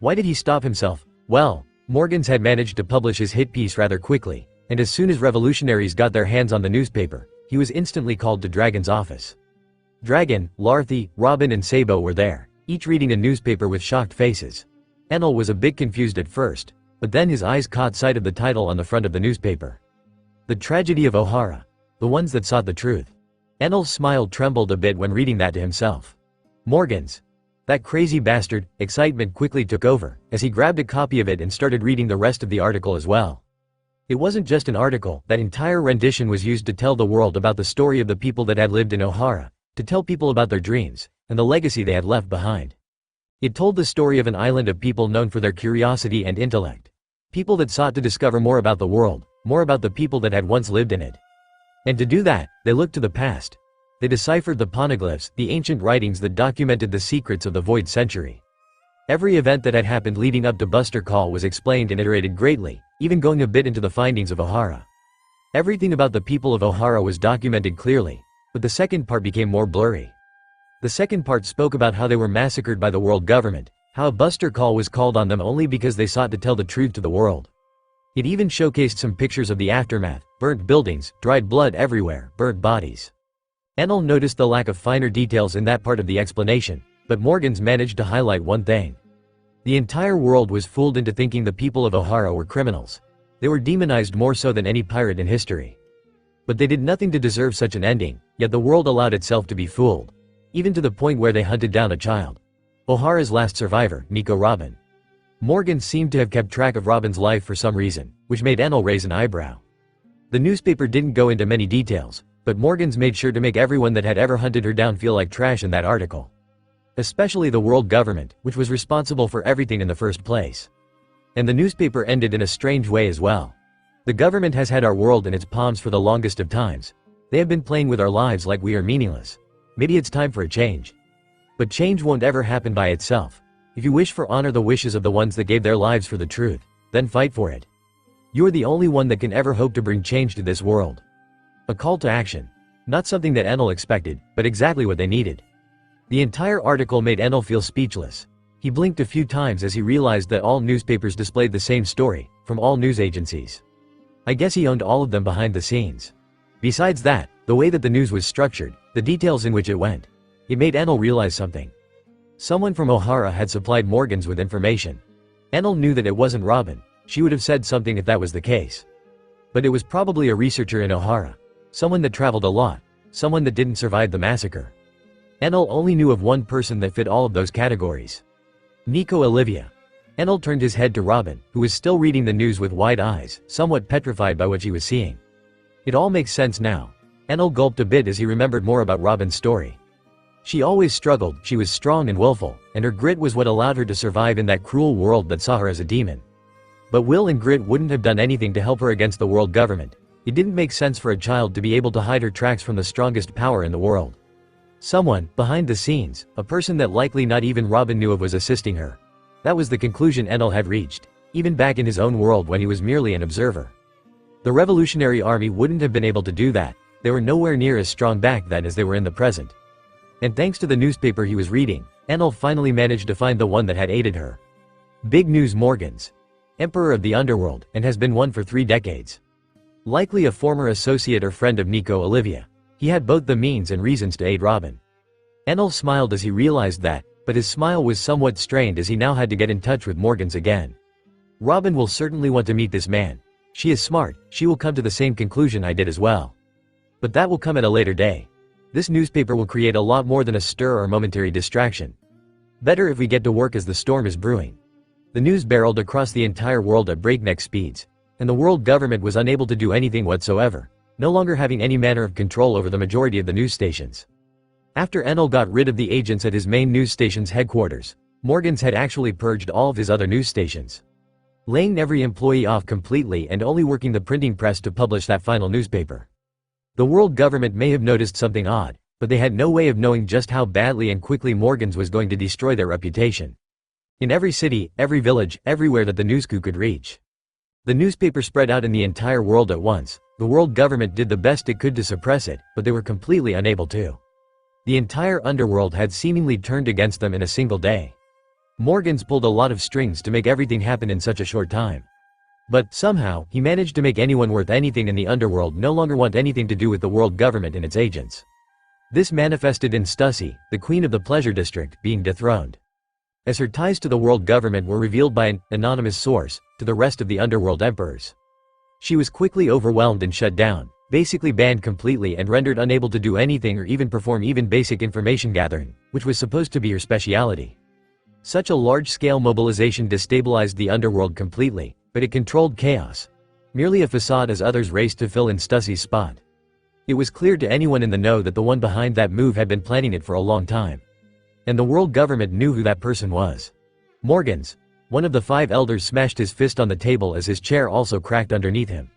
Why did he stop himself? Well, Morgans had managed to publish his hit piece rather quickly, and as soon as revolutionaries got their hands on the newspaper, he was instantly called to Dragon's office. Dragon, Larthy, Robin and Sabo were there, each reading a newspaper with shocked faces. Enel was a bit confused at first, but then his eyes caught sight of the title on the front of the newspaper. The Tragedy of Ohara. The ones that sought the truth. Enel's smile trembled a bit when reading that to himself. Morgans. That crazy bastard. Excitement quickly took over, as he grabbed a copy of it and started reading the rest of the article as well. It wasn't just an article, that entire rendition was used to tell the world about the story of the people that had lived in Ohara, to tell people about their dreams, and the legacy they had left behind. It told the story of an island of people known for their curiosity and intellect. People that sought to discover more about the world, more about the people that had once lived in it. And to do that, they looked to the past. They deciphered the poneglyphs, the ancient writings that documented the secrets of the Void Century. Every event that had happened leading up to Buster Call was explained and iterated greatly, even going a bit into the findings of Ohara. Everything about the people of Ohara was documented clearly, but the second part became more blurry. The second part spoke about how they were massacred by the world government, how a Buster Call was called on them only because they sought to tell the truth to the world. It even showcased some pictures of the aftermath, burnt buildings, dried blood everywhere, burnt bodies. Enel noticed the lack of finer details in that part of the explanation, but Morgans managed to highlight one thing. The entire world was fooled into thinking the people of Ohara were criminals. They were demonized more so than any pirate in history. But they did nothing to deserve such an ending, yet the world allowed itself to be fooled. Even to the point where they hunted down a child. Ohara's last survivor, Nico Robin. Morgan seemed to have kept track of Robin's life for some reason, which made Enel raise an eyebrow. The newspaper didn't go into many details, but Morgans made sure to make everyone that had ever hunted her down feel like trash in that article. Especially the world government, which was responsible for everything in the first place. And the newspaper ended in a strange way as well. The government has had our world in its palms for the longest of times. They have been playing with our lives like we are meaningless. Maybe it's time for a change. But change won't ever happen by itself. If you wish for honor the wishes of the ones that gave their lives for the truth, then fight for it. You are the only one that can ever hope to bring change to this world. A call to action. Not something that Enel expected, but exactly what they needed. The entire article made Enel feel speechless. He blinked a few times as he realized that all newspapers displayed the same story, from all news agencies. I guess he owned all of them behind the scenes. Besides that, the way that the news was structured, the details in which it went. It made Enel realize something. Someone from Ohara had supplied Morgans with information. Enel knew that it wasn't Robin. She would have said something if that was the case. But it was probably a researcher in Ohara. Someone that traveled a lot. Someone that didn't survive the massacre. Enel only knew of one person that fit all of those categories. Nico Olivia. Enel turned his head to Robin, who was still reading the news with wide eyes, somewhat petrified by what she was seeing. It all makes sense now. Enel gulped a bit as he remembered more about Robin's story. She always struggled, she was strong and willful, and her grit was what allowed her to survive in that cruel world that saw her as a demon. But will and grit wouldn't have done anything to help her against the world government. It didn't make sense for a child to be able to hide her tracks from the strongest power in the world. Someone, behind the scenes, a person that likely not even Robin knew of, was assisting her. That was the conclusion Enel had reached, even back in his own world when he was merely an observer. The Revolutionary Army wouldn't have been able to do that. They were nowhere near as strong back then as they were in the present. And thanks to the newspaper he was reading, Enel finally managed to find the one that had aided her. Big news: Morgans. Emperor of the Underworld, and has been one for 3 decades. Likely a former associate or friend of Nico Olivia. He had both the means and reasons to aid Robin. Enel smiled as he realized that, but his smile was somewhat strained as he now had to get in touch with Morgans again. Robin will certainly want to meet this man. She is smart, she will come to the same conclusion I did as well. But that will come at a later day. This newspaper will create a lot more than a stir or momentary distraction. Better if we get to work as the storm is brewing. The news barreled across the entire world at breakneck speeds, and the world government was unable to do anything whatsoever, no longer having any manner of control over the majority of the news stations. After Enel got rid of the agents at his main news station's headquarters, Morgans had actually purged all of his other news stations, laying every employee off completely and only working the printing press to publish that final newspaper. The world government may have noticed something odd, but they had no way of knowing just how badly and quickly Morgans was going to destroy their reputation. In every city, every village, everywhere that the news coup could reach. The newspaper spread out in the entire world at once. The world government did the best it could to suppress it, but they were completely unable to. The entire underworld had seemingly turned against them in a single day. Morgans pulled a lot of strings to make everything happen in such a short time. But, somehow, he managed to make anyone worth anything in the underworld no longer want anything to do with the world government and its agents. This manifested in Stussy, the queen of the pleasure district, being dethroned. As her ties to the world government were revealed by an anonymous source to the rest of the underworld emperors. She was quickly overwhelmed and shut down, basically banned completely and rendered unable to do anything or even perform even basic information gathering, which was supposed to be her speciality. Such a large-scale mobilization destabilized the underworld completely, but it controlled chaos. Merely a facade as others raced to fill in Stussy's spot. It was clear to anyone in the know that the one behind that move had been planning it for a long time. And the world government knew who that person was. Morgans. One of the 5 elders smashed his fist on the table as his chair also cracked underneath him.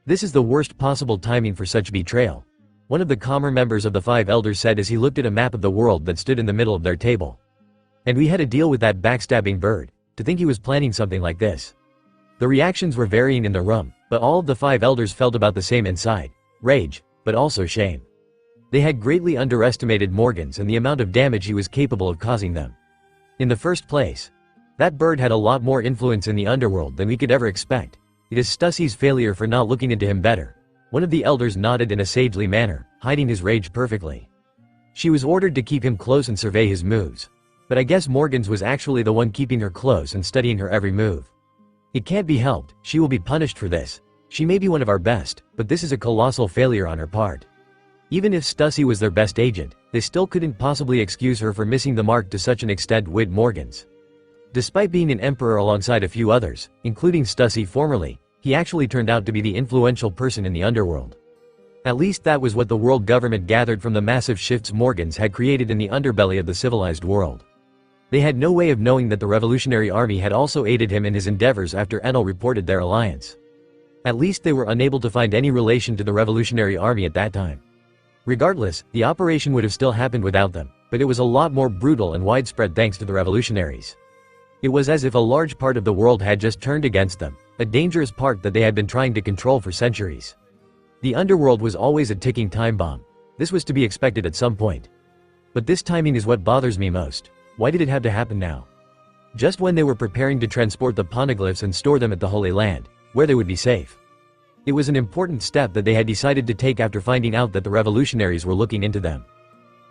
This is the worst possible timing for such betrayal. One of the calmer members of the 5 elders said as he looked at a map of the world that stood in the middle of their table. And we had to deal with that backstabbing bird. To think he was planning something like this. The reactions were varying in the room, but all of the 5 elders felt about the same inside. Rage, but also shame. They had greatly underestimated Morgans and the amount of damage he was capable of causing them. In the first place, that bird had a lot more influence in the underworld than we could ever expect. It is Stussy's failure for not looking into him better. One of the elders nodded in a sagely manner, hiding his rage perfectly. She was ordered to keep him close and survey his moves. But I guess Morgans was actually the one keeping her close and studying her every move. It can't be helped, she will be punished for this. She may be one of our best, but this is a colossal failure on her part. Even if Stussy was their best agent, they still couldn't possibly excuse her for missing the mark to such an extent with Morgans. Despite being an emperor alongside a few others, including Stussy formerly, he actually turned out to be the influential person in the underworld. At least that was what the world government gathered from the massive shifts Morgans had created in the underbelly of the civilized world. They had no way of knowing that the Revolutionary Army had also aided him in his endeavors after Enel reported their alliance. At least they were unable to find any relation to the Revolutionary Army at that time. Regardless, the operation would have still happened without them, but it was a lot more brutal and widespread thanks to the revolutionaries. It was as if a large part of the world had just turned against them, a dangerous part that they had been trying to control for centuries. The underworld was always a ticking time bomb. This was to be expected at some point. But this timing is what bothers me most. Why did it have to happen now? Just when they were preparing to transport the poneglyphs and store them at the Holy Land, where they would be safe. It was an important step that they had decided to take after finding out that the revolutionaries were looking into them.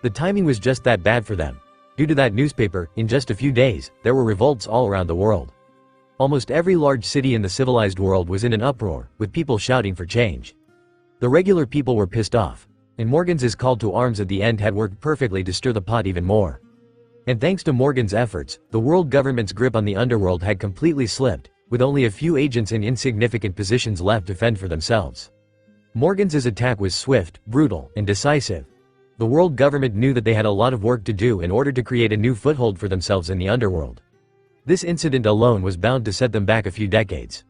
The timing was just that bad for them. Due to that newspaper, in just a few days, there were revolts all around the world. Almost every large city in the civilized world was in an uproar, with people shouting for change. The regular people were pissed off, and Morgans' call to arms at the end had worked perfectly to stir the pot even more. And thanks to Morgans' efforts, the world government's grip on the underworld had completely slipped, with only a few agents in insignificant positions left to fend for themselves. Morgans' attack was swift, brutal, and decisive. The world government knew that they had a lot of work to do in order to create a new foothold for themselves in the underworld. This incident alone was bound to set them back a few decades.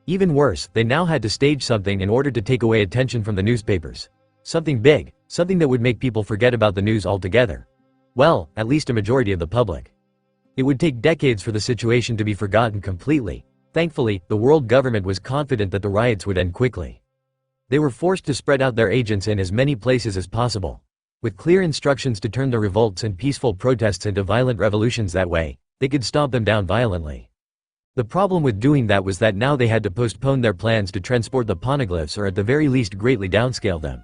Even worse, they now had to stage something in order to take away attention from the newspapers. Something big, something that would make people forget about the news altogether. Well, at least a majority of the public. It would take decades for the situation to be forgotten completely. Thankfully, the world government was confident that the riots would end quickly. They were forced to spread out their agents in as many places as possible, with clear instructions to turn the revolts and peaceful protests into violent revolutions. That way, they could stomp them down violently. The problem with doing that was that now they had to postpone their plans to transport the poneglyphs, or at the very least greatly downscale them.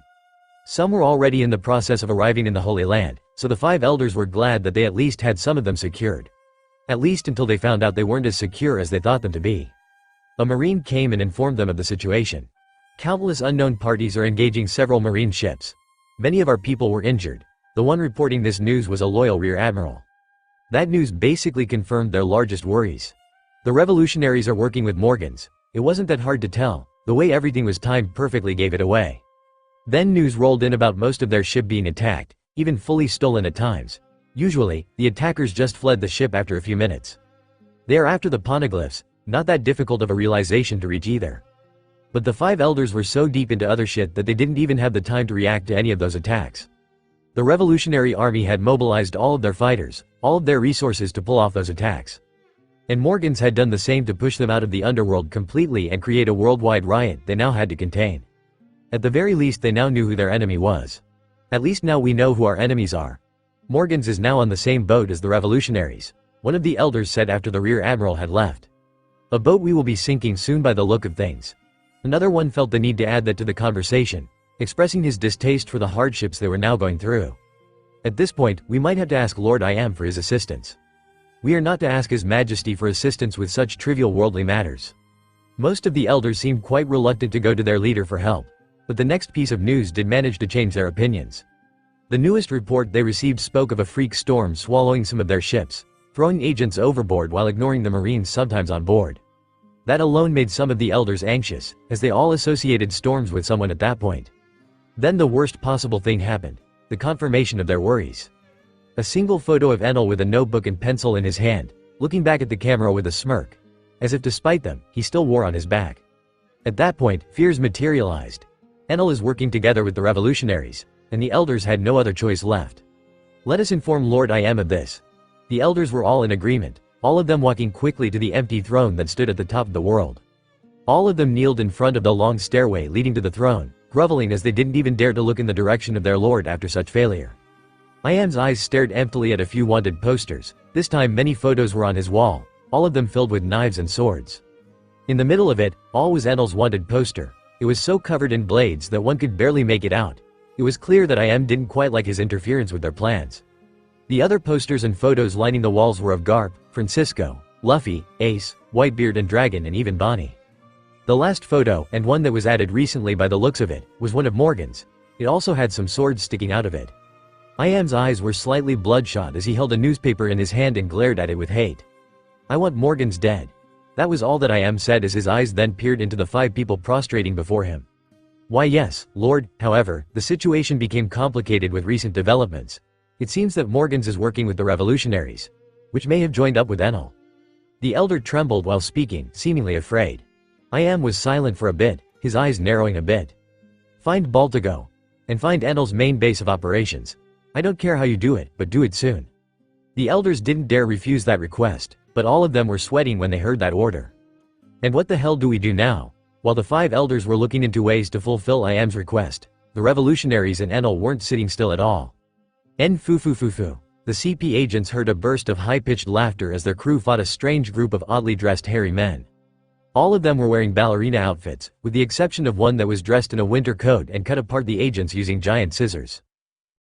Some were already in the process of arriving in the Holy Land, so the 5 elders were glad that they at least had some of them secured. At least until they found out they weren't as secure as they thought them to be. A marine came and informed them of the situation. Countless unknown parties are engaging several marine ships. Many of our people were injured. The one reporting this news was a loyal rear admiral. That news basically confirmed their largest worries. The revolutionaries are working with Morgans. It wasn't that hard to tell. The way everything was timed perfectly gave it away. Then news rolled in about most of their ship being attacked, even fully stolen at times. Usually, the attackers just fled the ship after a few minutes. They are after the poneglyphs, not that difficult of a realization to reach either. But the 5 elders were so deep into other shit that they didn't even have the time to react to any of those attacks. The revolutionary army had mobilized all of their fighters, all of their resources to pull off those attacks. And Morgans had done the same to push them out of the underworld completely and create a worldwide riot they now had to contain. At the very least, they now knew who their enemy was. At least now we know who our enemies are. Morgans is now on the same boat as the revolutionaries, one of the elders said after the rear admiral had left. A boat we will be sinking soon by the look of things. Another one felt the need to add that to the conversation, expressing his distaste for the hardships they were now going through. At this point, we might have to ask Lord I Am for his assistance. We are not to ask His Majesty for assistance with such trivial worldly matters. Most of the elders seemed quite reluctant to go to their leader for help, but the next piece of news did manage to change their opinions. The newest report they received spoke of a freak storm swallowing some of their ships, throwing agents overboard while ignoring the Marines sometimes on board. That alone made some of the elders anxious, as they all associated storms with someone at that point. Then the worst possible thing happened, the confirmation of their worries. A single photo of Enal with a notebook and pencil in his hand, looking back at the camera with a smirk. As if despite them, he still wore on his back. At that point, fears materialized. Enal is working together with the revolutionaries, and the elders had no other choice left. Let us inform Lord I Am of this. The elders were all in agreement, all of them walking quickly to the empty throne that stood at the top of the world. All of them kneeled in front of the long stairway leading to the throne, groveling as they didn't even dare to look in the direction of their lord after such failure. I Am's eyes stared emptily at a few wanted posters. This time many photos were on his wall, all of them filled with knives and swords. In the middle of it, all was Enal's wanted poster. It was so covered in blades that one could barely make it out. It was clear that I Am didn't quite like his interference with their plans. The other posters and photos lining the walls were of Garp, Francisco, Luffy, Ace, Whitebeard and Dragon, and even Bonnie. The last photo, and one that was added recently by the looks of it, was one of Morgan's. It also had some swords sticking out of it. I Am's eyes were slightly bloodshot as he held a newspaper in his hand and glared at it with hate. I want Morgans dead. That was all that I Am said as his eyes then peered into the 5 people prostrating before him. Why yes, Lord. However, the situation became complicated with recent developments. It seems that Morgans is working with the revolutionaries, which may have joined up with Enal. The elder trembled while speaking, seemingly afraid. I Am was silent for a bit, his eyes narrowing a bit. Find Baltigo. And find Enal's main base of operations. I don't care how you do it, but do it soon. The elders didn't dare refuse that request, but all of them were sweating when they heard that order. And what the hell do we do now? While the 5 elders were looking into ways to fulfill I Am's request, the revolutionaries and Enal weren't sitting still at all. Fufu. The CP agents heard a burst of high-pitched laughter as their crew fought a strange group of oddly dressed hairy men. All of them were wearing ballerina outfits, with the exception of one that was dressed in a winter coat and cut apart the agents using giant scissors.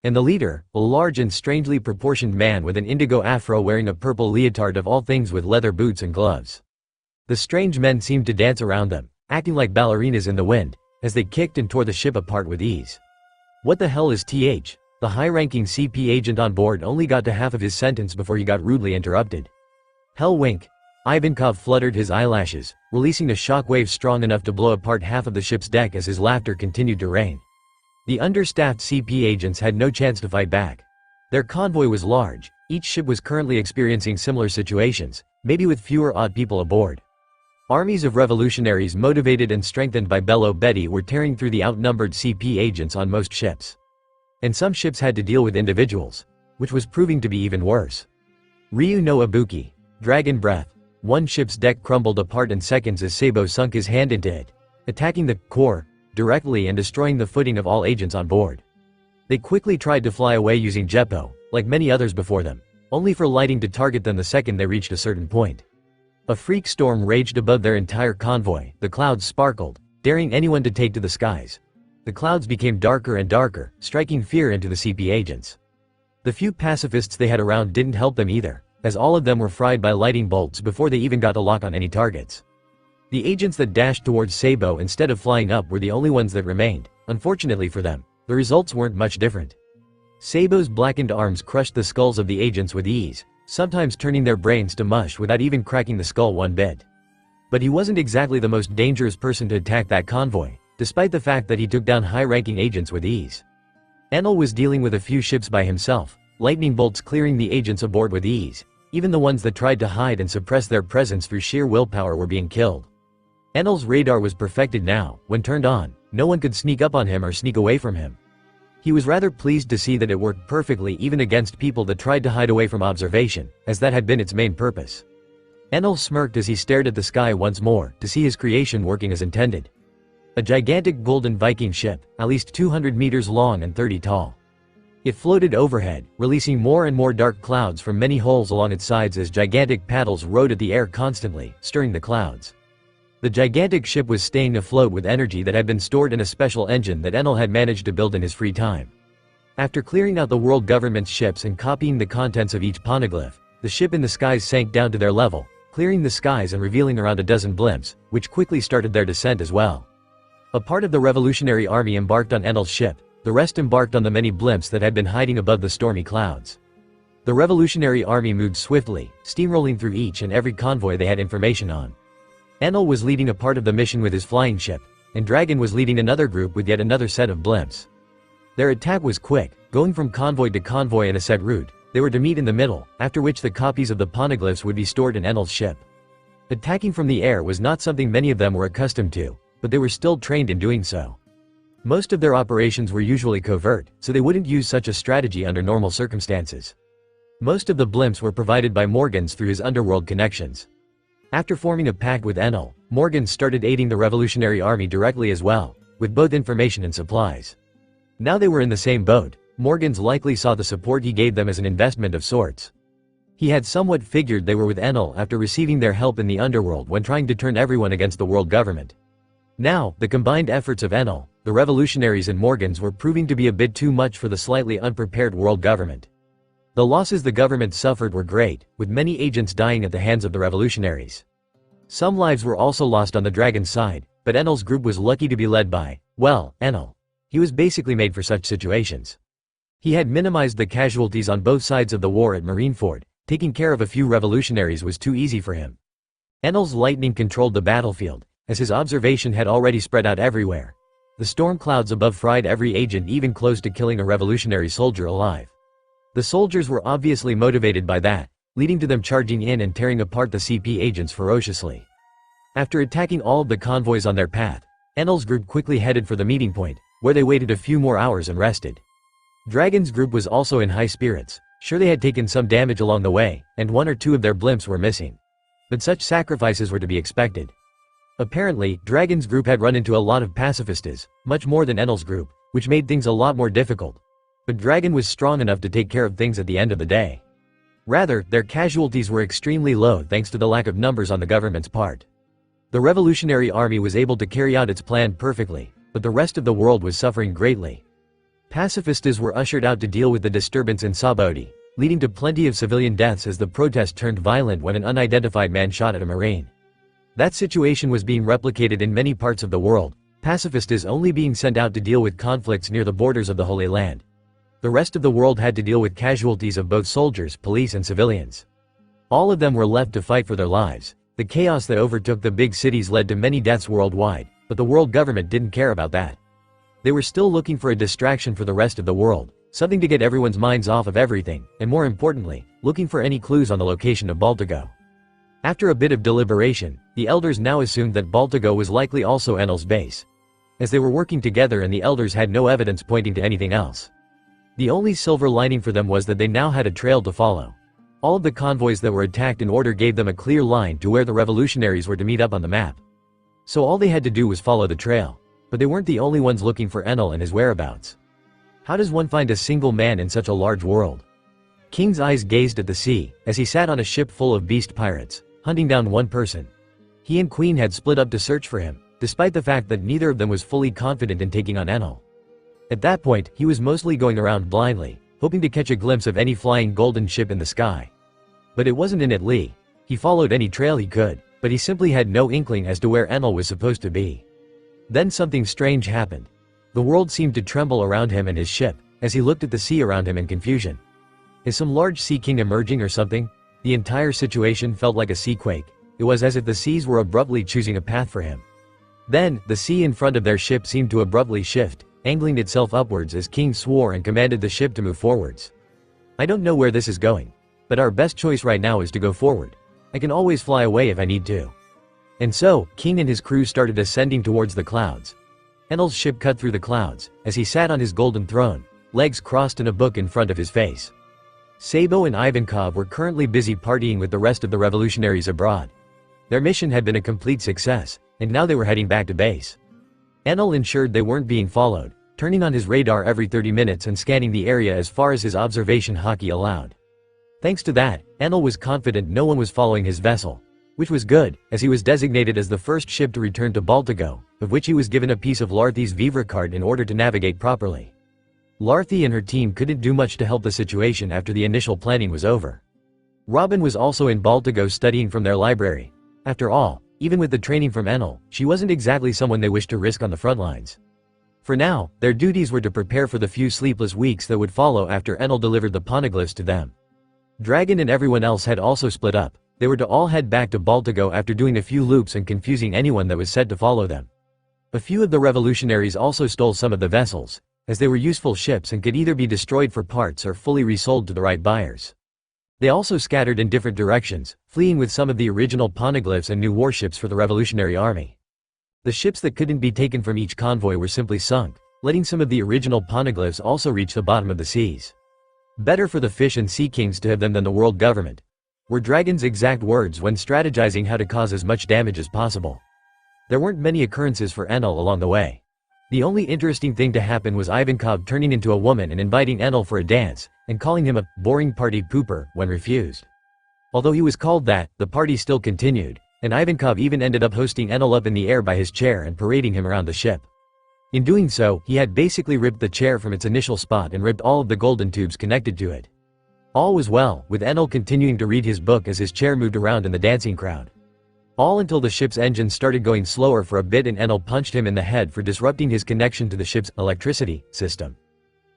And the leader, a large and strangely proportioned man with an indigo afro wearing a purple leotard of all things with leather boots and gloves. The strange men seemed to dance around them, acting like ballerinas in the wind, as they kicked and tore the ship apart with ease. What the hell is TH? The high-ranking CP agent on board only got to half of his sentence before he got rudely interrupted. Hell wink. Ivankov fluttered his eyelashes, releasing a shockwave strong enough to blow apart half of the ship's deck as his laughter continued to rain. The understaffed CP agents had no chance to fight back. Their convoy was large, each ship was currently experiencing similar situations, maybe with fewer odd people aboard. Armies of revolutionaries motivated and strengthened by Bello Betty were tearing through the outnumbered CP agents on most ships. And some ships had to deal with individuals, which was proving to be even worse. Ryu no Ibuki, Dragon Breath. One ship's deck crumbled apart in seconds as Sabo sunk his hand into it, attacking the core directly and destroying the footing of all agents on board. They quickly tried to fly away using Jeppo, like many others before them, only for lightning to target them the second they reached a certain point. A freak storm raged above their entire convoy. The clouds sparkled, daring anyone to take to the skies. The clouds became darker and darker, striking fear into the CP agents. The few pacifists they had around didn't help them either, as all of them were fried by lightning bolts before they even got a lock on any targets. The agents that dashed towards Sabo instead of flying up were the only ones that remained. Unfortunately for them, the results weren't much different. Sabo's blackened arms crushed the skulls of the agents with ease, sometimes turning their brains to mush without even cracking the skull one bit. But he wasn't exactly the most dangerous person to attack that convoy, despite the fact that he took down high-ranking agents with ease. Enal was dealing with a few ships by himself, lightning bolts clearing the agents aboard with ease. Even the ones that tried to hide and suppress their presence through sheer willpower were being killed. Enal's radar was perfected now. When turned on, no one could sneak up on him or sneak away from him. He was rather pleased to see that it worked perfectly even against people that tried to hide away from observation, as that had been its main purpose. Enal smirked as he stared at the sky once more, to see his creation working as intended. A gigantic golden Viking ship, at least 200 meters long and 30 tall. It floated overhead, releasing more and more dark clouds from many holes along its sides as gigantic paddles rode at the air constantly, stirring the clouds. The gigantic ship was staying afloat with energy that had been stored in a special engine that Enal had managed to build in his free time. After clearing out the world government's ships and copying the contents of each poneglyph, the ship in the skies sank down to their level, clearing the skies and revealing around a dozen blimps, which quickly started their descent as well. A part of the Revolutionary Army embarked on Enal's ship, the rest embarked on the many blimps that had been hiding above the stormy clouds. The Revolutionary Army moved swiftly, steamrolling through each and every convoy they had information on. Enal was leading a part of the mission with his flying ship, and Dragon was leading another group with yet another set of blimps. Their attack was quick, going from convoy to convoy in a set route. They were to meet in the middle, after which the copies of the poneglyphs would be stored in Enal's ship. Attacking from the air was not something many of them were accustomed to, but they were still trained in doing so. Most of their operations were usually covert, so they wouldn't use such a strategy under normal circumstances. Most of the blimps were provided by Morgans through his underworld connections. After forming a pact with Enal, Morgans started aiding the Revolutionary Army directly as well, with both information and supplies. Now they were in the same boat. Morgans likely saw the support he gave them as an investment of sorts. He had somewhat figured they were with Enal after receiving their help in the underworld when trying to turn everyone against the world government. Now, the combined efforts of Enal, the revolutionaries and Morgans were proving to be a bit too much for the slightly unprepared world government. The losses the government suffered were great, with many agents dying at the hands of the revolutionaries. Some lives were also lost on the Dragon's side, but Enal's group was lucky to be led by, well, Enal. He was basically made for such situations. He had minimized the casualties on both sides of the war at Marineford. Taking care of a few revolutionaries was too easy for him. Enal's lightning controlled the battlefield, as his observation had already spread out everywhere. The storm clouds above fried every agent even close to killing a revolutionary soldier alive. The soldiers were obviously motivated by that, leading to them charging in and tearing apart the CP agents ferociously. After attacking all of the convoys on their path, Enal's group quickly headed for the meeting point, where they waited a few more hours and rested. Dragon's group was also in high spirits. Sure, they had taken some damage along the way, and one or two of their blimps were missing. But such sacrifices were to be expected. Apparently, Dragon's group had run into a lot of pacifistas, much more than Enal's group, which made things a lot more difficult. But Dragon was strong enough to take care of things at the end of the day. Rather, their casualties were extremely low thanks to the lack of numbers on the government's part. The Revolutionary Army was able to carry out its plan perfectly, but the rest of the world was suffering greatly. Pacifistas were ushered out to deal with the disturbance in Sabaody, leading to plenty of civilian deaths as the protest turned violent when an unidentified man shot at a Marine. That situation was being replicated in many parts of the world, pacifistas only being sent out to deal with conflicts near the borders of the Holy Land. The rest of the world had to deal with casualties of both soldiers, police and civilians. All of them were left to fight for their lives. The chaos that overtook the big cities led to many deaths worldwide, but the world government didn't care about that. They were still looking for a distraction for the rest of the world, something to get everyone's minds off of everything, and more importantly, looking for any clues on the location of Baltigo. After a bit of deliberation, the elders now assumed that Baltigo was likely also Enel's base, as they were working together and the elders had no evidence pointing to anything else. The only silver lining for them was that they now had a trail to follow. All of the convoys that were attacked in order gave them a clear line to where the revolutionaries were to meet up on the map. So all they had to do was follow the trail. But they weren't the only ones looking for Enel and his whereabouts. How does one find a single man in such a large world? King's eyes gazed at the sea, as he sat on a ship full of beast pirates, hunting down one person. He and Queen had split up to search for him, despite the fact that neither of them was fully confident in taking on Enel. At that point, he was mostly going around blindly, hoping to catch a glimpse of any flying golden ship in the sky. But it wasn't in Italy. He followed any trail he could, but he simply had no inkling as to where Enel was supposed to be. Then something strange happened. The world seemed to tremble around him and his ship, as he looked at the sea around him in confusion. Is some large sea king emerging or something? The entire situation felt like a seaquake. It was as if the seas were abruptly choosing a path for him. Then, the sea in front of their ship seemed to abruptly shift, angling itself upwards as King swore and commanded the ship to move forwards. I don't know where this is going, but our best choice right now is to go forward. I can always fly away if I need to. And so, King and his crew started ascending towards the clouds. Enel's ship cut through the clouds, as he sat on his golden throne, legs crossed and a book in front of his face. Sabo and Ivankov were currently busy partying with the rest of the revolutionaries abroad. Their mission had been a complete success, and now they were heading back to base. Enel ensured they weren't being followed, turning on his radar every 30 minutes and scanning the area as far as his observation hockey allowed. Thanks to that, Enel was confident no one was following his vessel, which was good, as he was designated as the first ship to return to Baltigo, of which he was given a piece of Larthi's Vivre card in order to navigate properly. Larthi and her team couldn't do much to help the situation after the initial planning was over. Robin was also in Baltigo studying from their library. After all, even with the training from Enel, she wasn't exactly someone they wished to risk on the front lines. For now, their duties were to prepare for the few sleepless weeks that would follow after Enel delivered the poneglyphs to them. Dragon and everyone else had also split up. They were to all head back to Baltigo after doing a few loops and confusing anyone that was said to follow them. A few of the revolutionaries also stole some of the vessels, as they were useful ships and could either be destroyed for parts or fully resold to the right buyers. They also scattered in different directions, fleeing with some of the original poneglyphs and new warships for the revolutionary army. The ships that couldn't be taken from each convoy were simply sunk, letting some of the original poneglyphs also reach the bottom of the seas. Better for the fish and sea kings to have them than the world government, were Dragon's exact words when strategizing how to cause as much damage as possible. There weren't many occurrences for Enel along the way. The only interesting thing to happen was Ivankov turning into a woman and inviting Enel for a dance, and calling him a boring party pooper when refused. Although he was called that, the party still continued, and Ivankov even ended up hosting Enel up in the air by his chair and parading him around the ship. In doing so, he had basically ripped the chair from its initial spot and ripped all of the golden tubes connected to it. All was well, with Enel continuing to read his book as his chair moved around in the dancing crowd. All until the ship's engine started going slower for a bit and Enel punched him in the head for disrupting his connection to the ship's electricity system.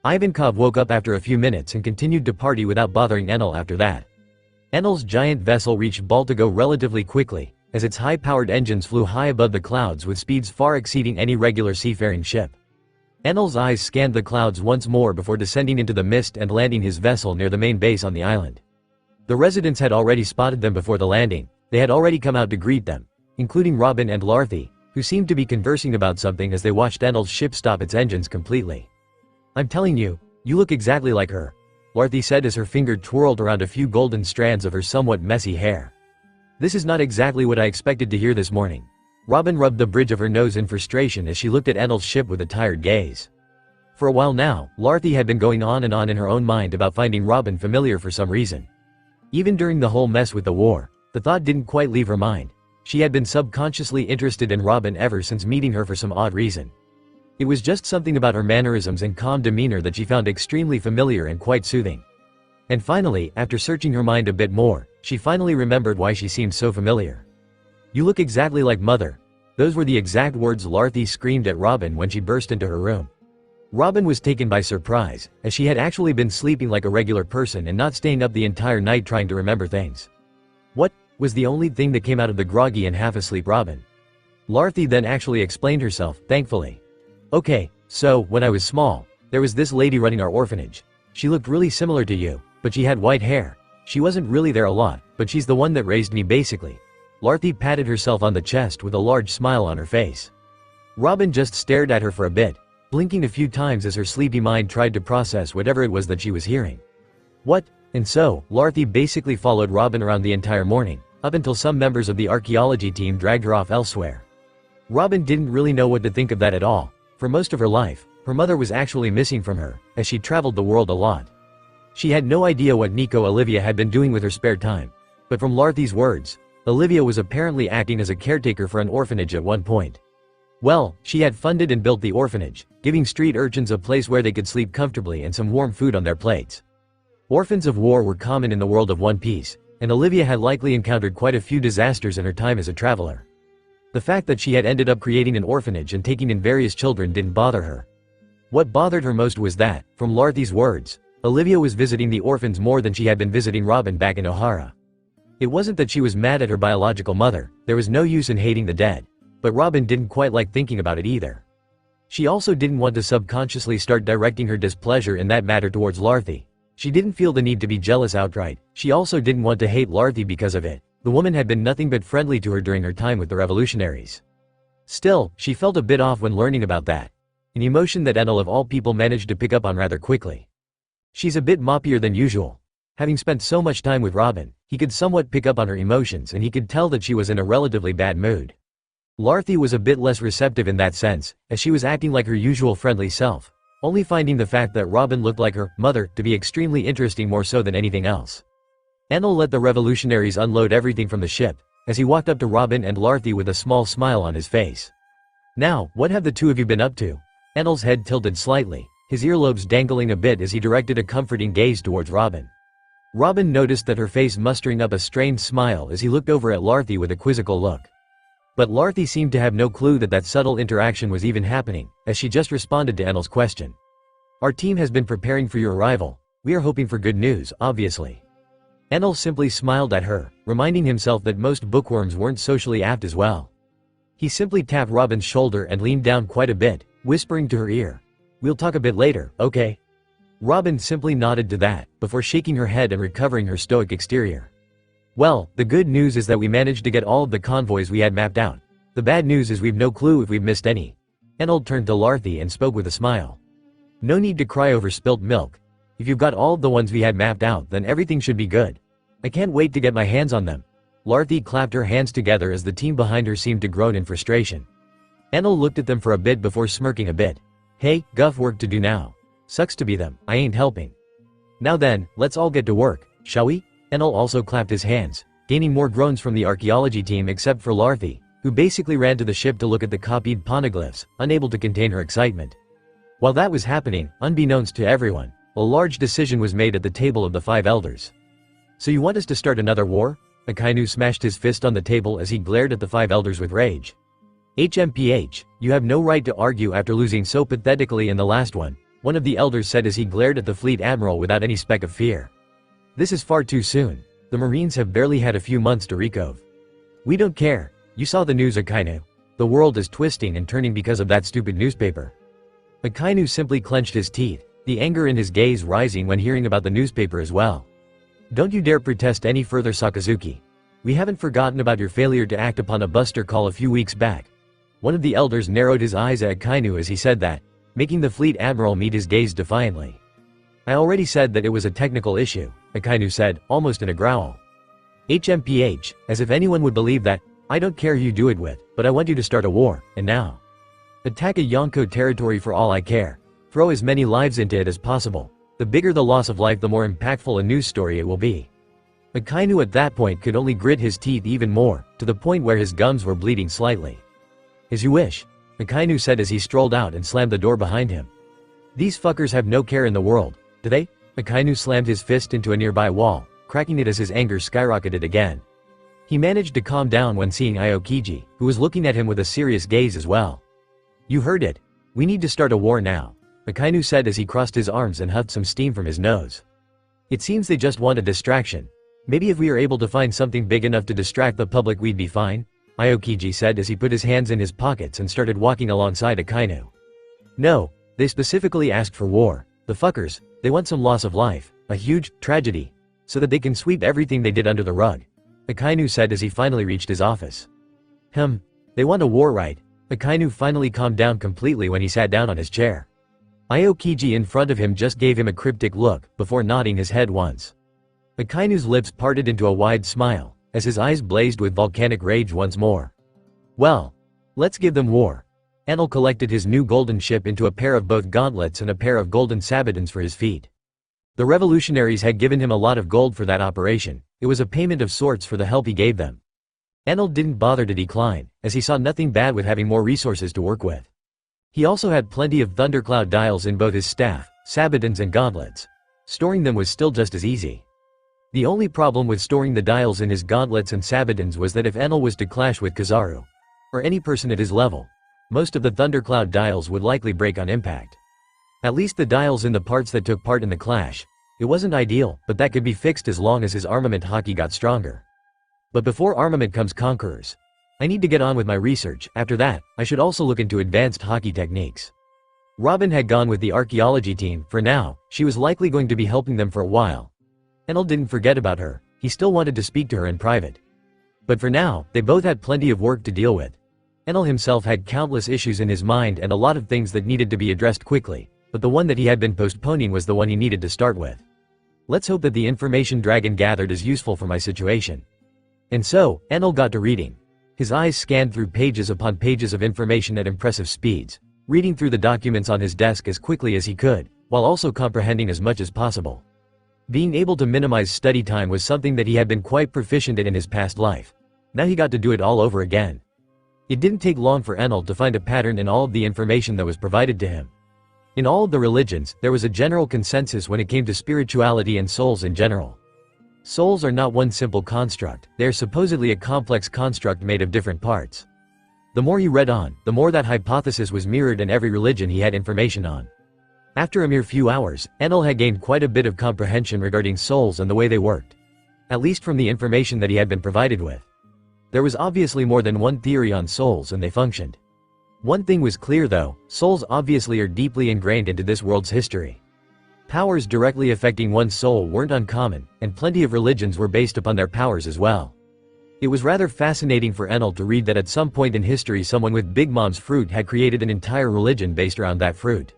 Ivankov woke up after a few minutes and continued to party without bothering Enel after that. Enel's giant vessel reached Baltigo relatively quickly, as its high-powered engines flew high above the clouds with speeds far exceeding any regular seafaring ship. Enel's eyes scanned the clouds once more before descending into the mist and landing his vessel near the main base on the island. The residents had already spotted them before the landing. They had already come out to greet them, including Robin and Larthi, who seemed to be conversing about something as they watched Enel's ship stop its engines completely. "I'm telling you, you look exactly like her," Larthi said as her finger twirled around a few golden strands of her somewhat messy hair. "This is not exactly what I expected to hear this morning." Robin rubbed the bridge of her nose in frustration as she looked at Enel's ship with a tired gaze. For a while now, Larthi had been going on and on in her own mind about finding Robin familiar for some reason. Even during the whole mess with the war, the thought didn't quite leave her mind. She had been subconsciously interested in Robin ever since meeting her for some odd reason. It was just something about her mannerisms and calm demeanor that she found extremely familiar and quite soothing. And finally, after searching her mind a bit more, she finally remembered why she seemed so familiar. "You look exactly like Mother." Those were the exact words Larthi screamed at Robin when she burst into her room. Robin was taken by surprise, as she had actually been sleeping like a regular person and not staying up the entire night trying to remember things. "What?" was the only thing that came out of the groggy and half-asleep Robin. Larthi then actually explained herself, thankfully. "Okay, so, when I was small, there was this lady running our orphanage. She looked really similar to you, but she had white hair. She wasn't really there a lot, but she's the one that raised me basically. Luffy patted herself on the chest with a large smile on her face. Robin just stared at her for a bit, blinking a few times as her sleepy mind tried to process whatever it was that she was hearing. What? And so, Luffy basically followed Robin around the entire morning, up until some members of the archaeology team dragged her off elsewhere. Robin didn't really know what to think of that at all. For most of her life, her mother was actually missing from her, as she traveled the world a lot. She had no idea what Nico Olivia had been doing with her spare time. But from Luffy's words, Olivia was apparently acting as a caretaker for an orphanage at one point. Well, she had funded and built the orphanage, giving street urchins a place where they could sleep comfortably and some warm food on their plates. Orphans of war were common in the world of One Piece, and Olivia had likely encountered quite a few disasters in her time as a traveler. The fact that she had ended up creating an orphanage and taking in various children didn't bother her. What bothered her most was that, from Luffy's words, Olivia was visiting the orphans more than she had been visiting Robin back in Ohara. It wasn't that she was mad at her biological mother, there was no use in hating the dead. But Robin didn't quite like thinking about it either. She also didn't want to subconsciously start directing her displeasure in that matter towards Luffy. She didn't feel the need to be jealous outright, she also didn't want to hate Luffy because of it. The woman had been nothing but friendly to her during her time with the revolutionaries. Still, she felt a bit off when learning about that. An emotion that Enel of all people managed to pick up on rather quickly. She's a bit moppier than usual. Having spent so much time with Robin, he could somewhat pick up on her emotions and he could tell that she was in a relatively bad mood. Luffy was a bit less receptive in that sense, as she was acting like her usual friendly self, only finding the fact that Robin looked like her mother to be extremely interesting more so than anything else. Enel let the revolutionaries unload everything from the ship, as he walked up to Robin and Luffy with a small smile on his face. Now, what have the two of you been up to? Enel's head tilted slightly, his earlobes dangling a bit as he directed a comforting gaze towards Robin. Robin noticed that her face mustering up a strained smile as he looked over at Luffy with a quizzical look. But Luffy seemed to have no clue that that subtle interaction was even happening, as she just responded to Enel's question. Our team has been preparing for your arrival. We are hoping for good news, obviously. Enel simply smiled at her, reminding himself that most bookworms weren't socially apt as well. He simply tapped Robin's shoulder and leaned down quite a bit, whispering to her ear. We'll talk a bit later, okay? Robin simply nodded to that, before shaking her head and recovering her stoic exterior. Well, the good news is that we managed to get all of the convoys we had mapped out. The bad news is we've no clue if we've missed any. Enel turned to Luffy and spoke with a smile. No need to cry over spilt milk. If you've got all of the ones we had mapped out, then everything should be good. I can't wait to get my hands on them. Luffy clapped her hands together as the team behind her seemed to groan in frustration. Enel looked at them for a bit before smirking a bit. Hey, guff work to do now. Sucks to be them, I ain't helping. Now then, let's all get to work, shall we? Enel also clapped his hands, gaining more groans from the archaeology team except for Luffy, who basically ran to the ship to look at the copied poneglyphs, unable to contain her excitement. While that was happening, unbeknownst to everyone, a large decision was made at the table of the 5 elders. So you want us to start another war? Akainu smashed his fist on the table as he glared at the 5 elders with rage. HMPH, you have no right to argue after losing so pathetically in the last one of the elders said as he glared at the fleet admiral without any speck of fear. This is far too soon. The Marines have barely had a few months to recover. We don't care. You saw the news, Akainu. The world is twisting and turning because of that stupid newspaper. Akainu simply clenched his teeth, the anger in his gaze rising when hearing about the newspaper as well. Don't you dare protest any further, Sakazuki. We haven't forgotten about your failure to act upon a buster call a few weeks back. One of the elders narrowed his eyes at Akainu as he said that, making the fleet admiral meet his gaze defiantly. I already said that it was a technical issue, Akainu said, almost in a growl. HMPH, as if anyone would believe that. I don't care who you do it with, but I want you to start a war, and now. Attack a Yonko territory for all I care. Throw as many lives into it as possible. The bigger the loss of life, the more impactful a news story it will be. Akainu at that point could only grit his teeth even more, to the point where his gums were bleeding slightly. As you wish, Akainu said as he strolled out and slammed the door behind him. These fuckers have no care in the world, do they? Akainu slammed his fist into a nearby wall, cracking it as his anger skyrocketed again. He managed to calm down when seeing Aokiji, who was looking at him with a serious gaze as well. You heard it. We need to start a war now, Akainu said as he crossed his arms and huffed some steam from his nose. It seems they just want a distraction. Maybe if we are able to find something big enough to distract the public we'd be fine, Aokiji said as he put his hands in his pockets and started walking alongside Akainu. No, they specifically asked for war. The fuckers, they want some loss of life, a huge tragedy. so that they can sweep everything they did under the rug, Akainu said as he finally reached his office. They want a war, right? Akainu finally calmed down completely when he sat down on his chair. Aokiji in front of him just gave him a cryptic look, before nodding his head once. Akainu's lips parted into a wide smile, as his eyes blazed with volcanic rage once more. Well, let's give them war. Enel collected his new golden ship into a pair of both gauntlets and a pair of golden sabbatons for his feet. The revolutionaries had given him a lot of gold for that operation. It was a payment of sorts for the help he gave them. Enel didn't bother to decline, as he saw nothing bad with having more resources to work with. He also had plenty of thundercloud dials in both his staff, sabbatons and gauntlets. Storing them was still just as easy. The only problem with storing the dials in his gauntlets and sabbatons was that if Enel was to clash with Kizaru, or any person at his level, most of the thundercloud dials would likely break on impact. At least the dials in the parts that took part in the clash. It wasn't ideal, but that could be fixed as long as his armament haki got stronger. But before armament comes conquerors. I need to get on with my research. After that, I should also look into advanced haki techniques. Robin had gone with the archaeology team. For now, she was likely going to be helping them for a while. Enel didn't forget about her. He still wanted to speak to her in private. But for now, they both had plenty of work to deal with. Enel himself had countless issues in his mind and a lot of things that needed to be addressed quickly, but the one that he had been postponing was the one he needed to start with. Let's hope that the information Dragon gathered is useful for my situation. And so, Enel got to reading. His eyes scanned through pages upon pages of information at impressive speeds, reading through the documents on his desk as quickly as he could, while also comprehending as much as possible. Being able to minimize study time was something that he had been quite proficient in his past life. Now he got to do it all over again. It didn't take long for Enel to find a pattern in all of the information that was provided to him. In all of the religions, there was a general consensus when it came to spirituality and souls in general. Souls are not one simple construct, they are supposedly a complex construct made of different parts. The more he read on, the more that hypothesis was mirrored in every religion he had information on. After a mere few hours, Enel had gained quite a bit of comprehension regarding souls and the way they worked. At least from the information that he had been provided with. There was obviously more than one theory on souls and they functioned. One thing was clear though, souls obviously are deeply ingrained into this world's history. Powers directly affecting one's soul weren't uncommon, and plenty of religions were based upon their powers as well. It was rather fascinating for Enel to read that at some point in history someone with Big Mom's fruit had created an entire religion based around that fruit.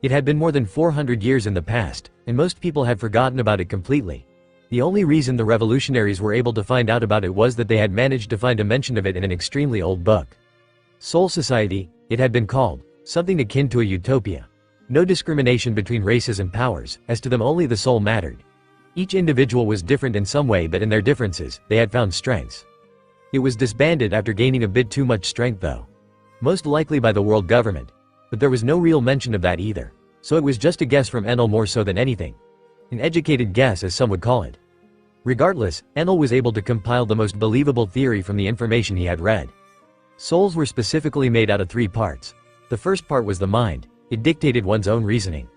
It had been more than 400 years in the past, and most people had forgotten about it completely. The only reason the revolutionaries were able to find out about it was that they had managed to find a mention of it in an extremely old book. Soul Society, it had been called, something akin to a utopia. No discrimination between races and powers, as to them only the soul mattered. Each individual was different in some way, but in their differences, they had found strengths. It was disbanded after gaining a bit too much strength though. Most likely by the world government. But there was no real mention of that either. So it was just a guess from Enel more so than anything. An educated guess as some would call it. Regardless, Enel was able to compile the most believable theory from the information he had read. Souls were specifically made out of 3 parts. The first part was the mind. It dictated one's own reasoning.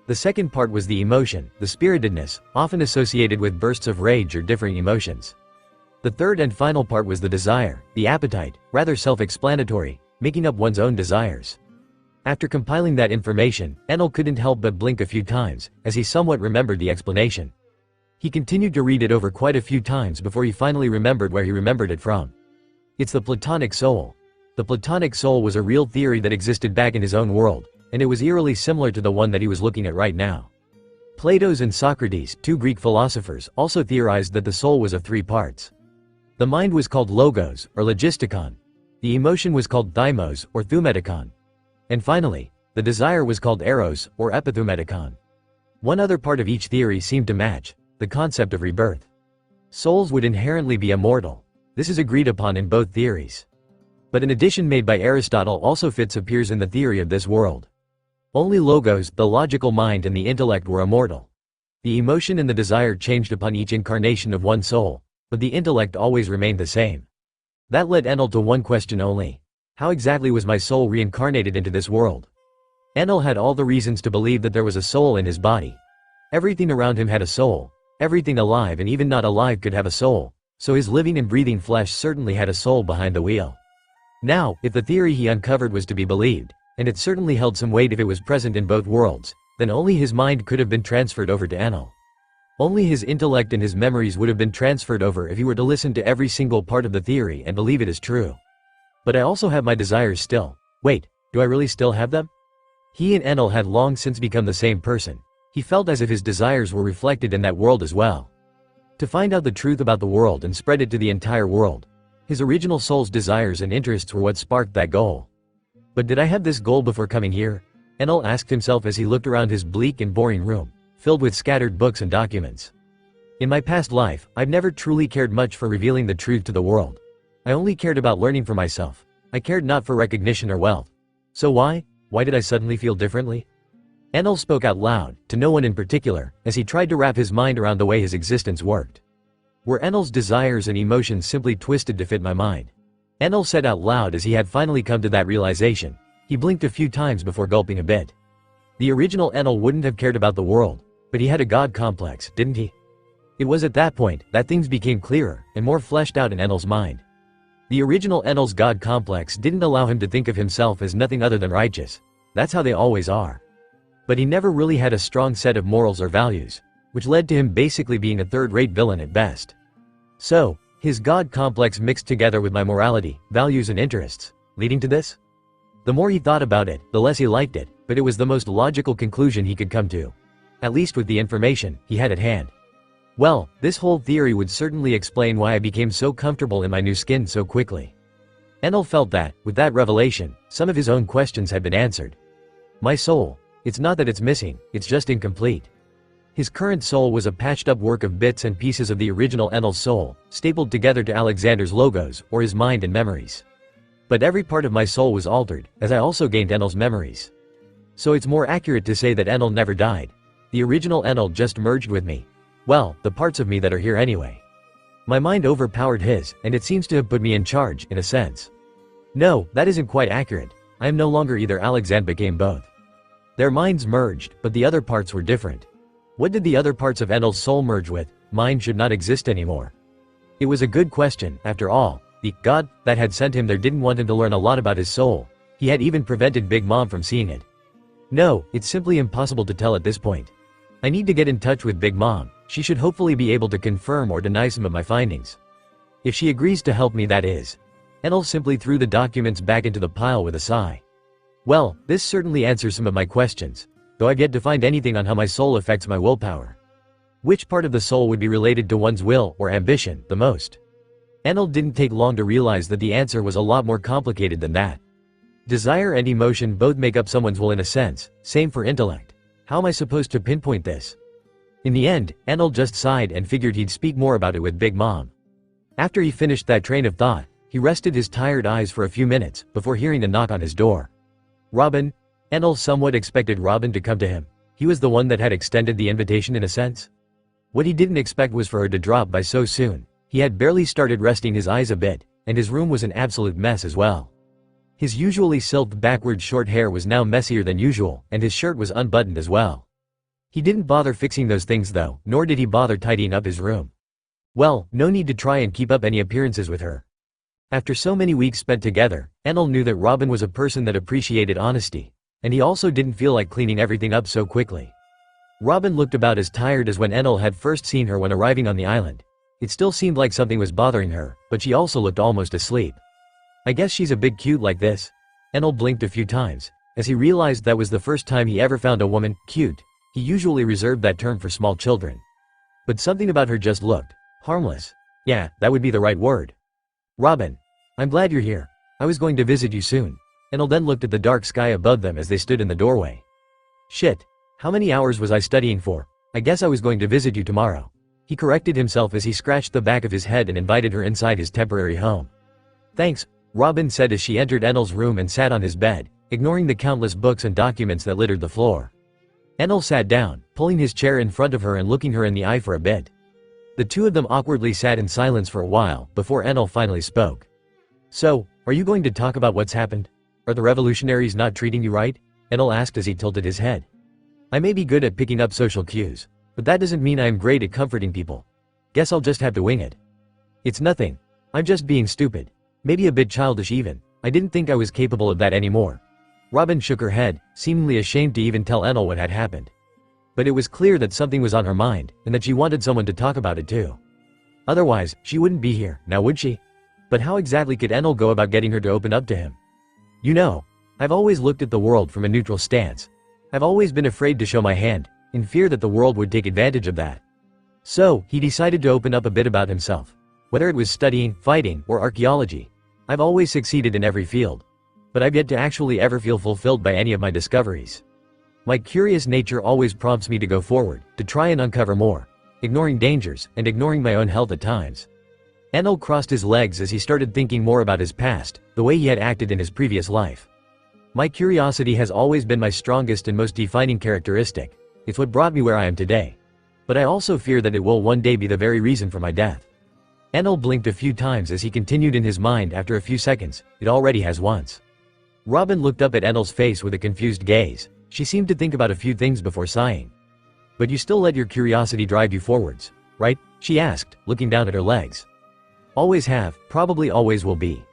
The second part was the emotion, the spiritedness, often associated with bursts of rage or differing emotions. The third and final part was the desire, the appetite, rather self-explanatory, making up one's own desires. After compiling that information, Enel couldn't help but blink a few times, as he somewhat remembered the explanation. He continued to read it over quite a few times before he finally remembered where he remembered it from. It's the Platonic soul. The Platonic soul was a real theory that existed back in his own world, and it was eerily similar to the one that he was looking at right now. Plato's and Socrates, 2 Greek philosophers, also theorized that the soul was of 3 parts. The mind was called logos, or logistikon. The emotion was called thymos, or thumetikon. And finally, the desire was called eros, or epithumetikon. One other part of each theory seemed to match, the concept of rebirth. Souls would inherently be immortal. This is agreed upon in both theories. But an addition made by Aristotle also appears in the theory of this world. Only logos, the logical mind, and the intellect were immortal. The emotion and the desire changed upon each incarnation of one soul, but the intellect always remained the same. That led Enel to one question only. How exactly was my soul reincarnated into this world? Enel had all the reasons to believe that there was a soul in his body. Everything around him had a soul. Everything alive and even not alive could have a soul. So his living and breathing flesh certainly had a soul behind the wheel. Now, if the theory he uncovered was to be believed, and it certainly held some weight if it was present in both worlds, then only his mind could have been transferred over to Enel. Only his intellect and his memories would have been transferred over if he were to listen to every single part of the theory and believe it is true. But I also have my desires still. Wait, do I really still have them? He and Enel had long since become the same person. He felt as if his desires were reflected in that world as well. To find out the truth about the world and spread it to the entire world. His original soul's desires and interests were what sparked that goal. But did I have this goal before coming here? Enel asked himself as he looked around his bleak and boring room, filled with scattered books and documents. In my past life, I've never truly cared much for revealing the truth to the world. I only cared about learning for myself. I cared not for recognition or wealth. So why? Why did I suddenly feel differently? Enel spoke out loud, to no one in particular, as he tried to wrap his mind around the way his existence worked. Were Enel's desires and emotions simply twisted to fit my mind? Enel said out loud as he had finally come to that realization. He blinked a few times before gulping a bit. The original Enel wouldn't have cared about the world, but he had a god complex, didn't he? It was at that point that things became clearer and more fleshed out in Enel's mind. The original Enel's god complex didn't allow him to think of himself as nothing other than righteous. That's how they always are. But he never really had a strong set of morals or values, which led to him basically being a third-rate villain at best. So, his god complex mixed together with my morality, values and interests, leading to this? The more he thought about it, the less he liked it, but it was the most logical conclusion he could come to. At least with the information he had at hand. Well, this whole theory would certainly explain why I became so comfortable in my new skin so quickly. Enel felt that, with that revelation, some of his own questions had been answered. My soul. It's not that it's missing, it's just incomplete. His current soul was a patched-up work of bits and pieces of the original Enel's soul, stapled together to Alexander's logos, or his mind and memories. But every part of my soul was altered, as I also gained Enel's memories. So it's more accurate to say that Enel never died. The original Enel just merged with me. Well, the parts of me that are here anyway. My mind overpowered his, and it seems to have put me in charge, in a sense. No, that isn't quite accurate. I am no longer either. Alexander became both. Their minds merged, but the other parts were different. What did the other parts of Enel's soul merge with? Mine should not exist anymore. It was a good question, after all. The God that had sent him there didn't want him to learn a lot about his soul. He had even prevented Big Mom from seeing it. No, it's simply impossible to tell at this point. I need to get in touch with Big Mom. She should hopefully be able to confirm or deny some of my findings. If she agrees to help me, that is. Enel simply threw the documents back into the pile with a sigh. Well, this certainly answers some of my questions, though I've yet to find anything on how my soul affects my willpower. Which part of the soul would be related to one's will or ambition the most? Enel didn't take long to realize that the answer was a lot more complicated than that. Desire and emotion both make up someone's will in a sense, same for intellect. How am I supposed to pinpoint this? In the end, Enel just sighed and figured he'd speak more about it with Big Mom. After he finished that train of thought, he rested his tired eyes for a few minutes before hearing a knock on his door. Robin? Enel somewhat expected Robin to come to him. He was the one that had extended the invitation in a sense. What he didn't expect was for her to drop by so soon. He had barely started resting his eyes a bit, and his room was an absolute mess as well. His usually silked backward short hair was now messier than usual, and his shirt was unbuttoned as well. He didn't bother fixing those things though, nor did he bother tidying up his room. Well, no need to try and keep up any appearances with her. After so many weeks spent together, Enel knew that Robin was a person that appreciated honesty, and he also didn't feel like cleaning everything up so quickly. Robin looked about as tired as when Enel had first seen her when arriving on the island. It still seemed like something was bothering her, but she also looked almost asleep. I guess she's a big cute like this. Enel blinked a few times, as he realized that was the first time he ever found a woman cute. He usually reserved that term for small children. But something about her just looked harmless. Yeah, that would be the right word. Robin. I'm glad you're here. I was going to visit you soon. Enel then looked at the dark sky above them as they stood in the doorway. Shit. How many hours was I studying for? I guess I was going to visit you tomorrow. He corrected himself as he scratched the back of his head and invited her inside his temporary home. Thanks, Robin said as she entered Enel's room and sat on his bed, ignoring the countless books and documents that littered the floor. Enel sat down, pulling his chair in front of her and looking her in the eye for a bit. The two of them awkwardly sat in silence for a while, before Enel finally spoke. So, are you going to talk about what's happened? Are the revolutionaries not treating you right? Enel asked as he tilted his head. I may be good at picking up social cues, but that doesn't mean I am great at comforting people. Guess I'll just have to wing it. It's nothing. I'm just being stupid. Maybe a bit childish even. I didn't think I was capable of that anymore. Robin shook her head, seemingly ashamed to even tell Enel what had happened. But it was clear that something was on her mind, and that she wanted someone to talk about it too. Otherwise, she wouldn't be here, now would she? But how exactly could Enel go about getting her to open up to him? You know, I've always looked at the world from a neutral stance. I've always been afraid to show my hand, in fear that the world would take advantage of that. So, he decided to open up a bit about himself. Whether it was studying, fighting, or archaeology, I've always succeeded in every field. But I've yet to actually ever feel fulfilled by any of my discoveries. My curious nature always prompts me to go forward, to try and uncover more, ignoring dangers, and ignoring my own health at times. Enel crossed his legs as he started thinking more about his past, the way he had acted in his previous life. My curiosity has always been my strongest and most defining characteristic. It's what brought me where I am today. But I also fear that it will one day be the very reason for my death. Enel blinked a few times as he continued in his mind. After a few seconds, it already has once. Robin looked up at Enel's face with a confused gaze. She seemed to think about a few things before sighing. But you still let your curiosity drive you forwards, right? She asked, looking down at her legs. Always have, probably always will be.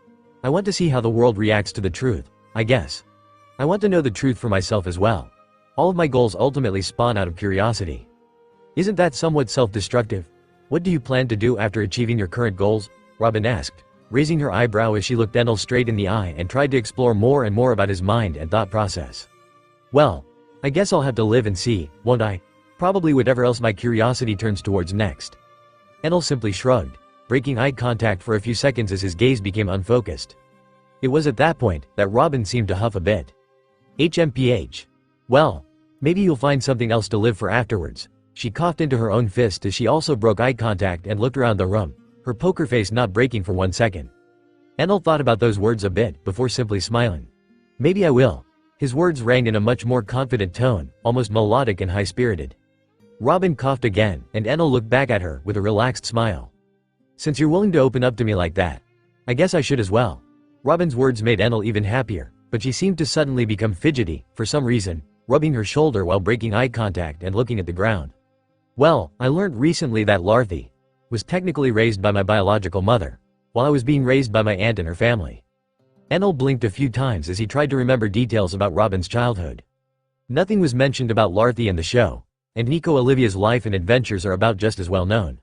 I want to see how the world reacts to the truth, I guess. I want to know the truth for myself as well. All of my goals ultimately spawn out of curiosity. Isn't that somewhat self-destructive? What do you plan to do after achieving your current goals? Robin asked, raising her eyebrow as she looked Enel straight in the eye and tried to explore more and more about his mind and thought process. Well, I guess I'll have to live and see, won't I? Probably whatever else my curiosity turns towards next. Enel simply shrugged, breaking eye contact for a few seconds as his gaze became unfocused. It was at that point that Robin seemed to huff a bit. HMPH. Well, maybe you'll find something else to live for afterwards. She coughed into her own fist as she also broke eye contact and looked around the room, her poker face not breaking for 1 second. Enel thought about those words a bit before simply smiling. Maybe I will. His words rang in a much more confident tone, almost melodic and high-spirited. Robin coughed again, and Enel looked back at her with a relaxed smile. Since you're willing to open up to me like that, I guess I should as well. Robin's words made Enel even happier, but she seemed to suddenly become fidgety, for some reason, rubbing her shoulder while breaking eye contact and looking at the ground. Well, I learned recently that Luffy was technically raised by my biological mother, while I was being raised by my aunt and her family. Enel blinked a few times as he tried to remember details about Robin's childhood. Nothing was mentioned about Luffy in the show, and Nico Olivia's life and adventures are about just as well known.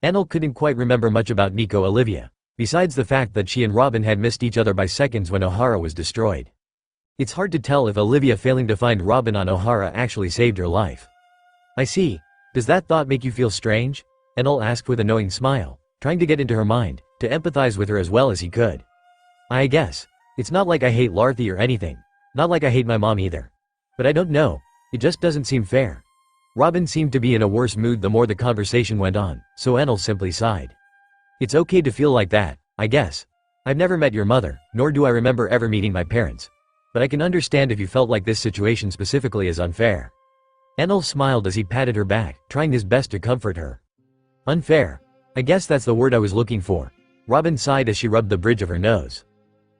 Enel couldn't quite remember much about Nico Olivia, besides the fact that she and Robin had missed each other by seconds when Ohara was destroyed. It's hard to tell if Olivia failing to find Robin on Ohara actually saved her life. I see. Does that thought make you feel strange? Enel asked with a knowing smile, trying to get into her mind, to empathize with her as well as he could. I guess. It's not like I hate Luffy or anything. Not like I hate my mom either. But I don't know. It just doesn't seem fair. Robin seemed to be in a worse mood the more the conversation went on, so Enel simply sighed. It's okay to feel like that, I guess. I've never met your mother, nor do I remember ever meeting my parents. But I can understand if you felt like this situation specifically is unfair. Enel smiled as he patted her back, trying his best to comfort her. Unfair. I guess that's the word I was looking for. Robin sighed as she rubbed the bridge of her nose.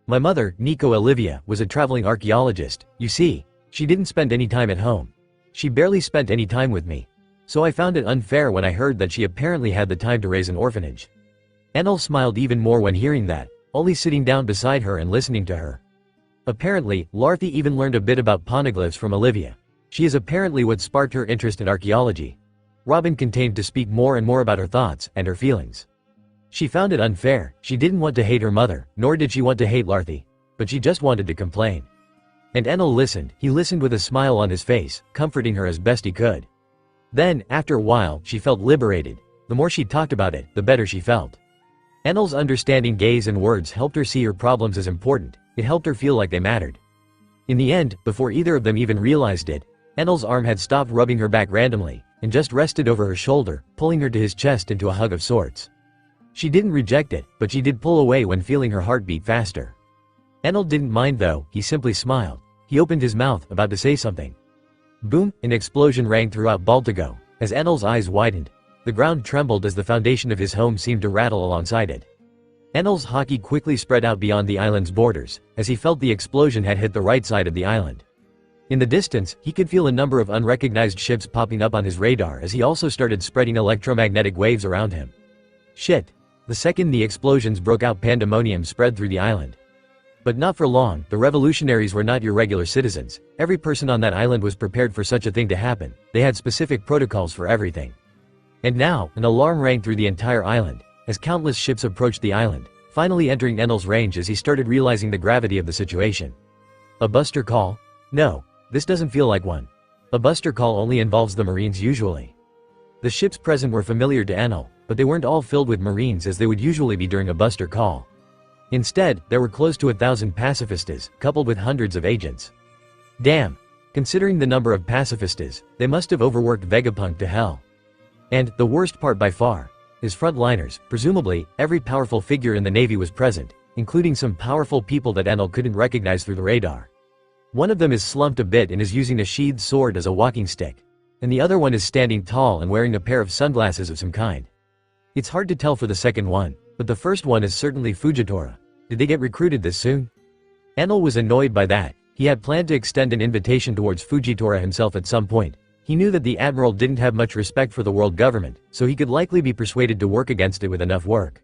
My mother, Nico Olivia, was a traveling archaeologist. You see, she didn't spend any time at home. She barely spent any time with me. So I found it unfair when I heard that she apparently had the time to raise an orphanage. Enel smiled even more when hearing that, only sitting down beside her and listening to her. Apparently, Luffy even learned a bit about poneglyphs from Olivia. She is apparently what sparked her interest in archaeology. Robin continued to speak more and more about her thoughts and her feelings. She found it unfair. She didn't want to hate her mother, nor did she want to hate Luffy, but she just wanted to complain. And Enel listened. He listened with a smile on his face, comforting her as best he could. Then, after a while, she felt liberated. The more she talked about it, the better she felt. Enel's understanding gaze and words helped her see her problems as important. It helped her feel like they mattered. In the end, before either of them even realized it, Enel's arm had stopped rubbing her back randomly, and just rested over her shoulder, pulling her to his chest into a hug of sorts. She didn't reject it, but she did pull away when feeling her heart beat faster. Enel didn't mind though, he simply smiled. He opened his mouth, about to say something. Boom! An explosion rang throughout Baltigo. As Enel's eyes widened, the ground trembled as the foundation of his home seemed to rattle alongside it. Enel's haki quickly spread out beyond the island's borders, as he felt the explosion had hit the right side of the island. In the distance, he could feel a number of unrecognized ships popping up on his radar as he also started spreading electromagnetic waves around him. Shit! The second the explosions broke out, pandemonium spread through the island. But not for long. The revolutionaries were not your regular citizens. Every person on that island was prepared for such a thing to happen. They had specific protocols for everything. And now, an alarm rang through the entire island, as countless ships approached the island, finally entering Enel's range as he started realizing the gravity of the situation. A buster call? No, this doesn't feel like one. A buster call only involves the Marines usually. The ships present were familiar to Enel, but they weren't all filled with Marines as they would usually be during a buster call. Instead, there were close to 1,000 pacifistas, coupled with hundreds of agents. Damn! Considering the number of pacifistas, they must have overworked Vegapunk to hell. And, the worst part by far, is frontliners. Presumably, every powerful figure in the Navy was present, including some powerful people that Enel couldn't recognize through the radar. One of them is slumped a bit and is using a sheathed sword as a walking stick, and the other one is standing tall and wearing a pair of sunglasses of some kind. It's hard to tell for the second one, but the first one is certainly Fujitora. Did they get recruited this soon? Enel was annoyed by that. He had planned to extend an invitation towards Fujitora himself at some point. He knew that the admiral didn't have much respect for the world government, so he could likely be persuaded to work against it with enough work.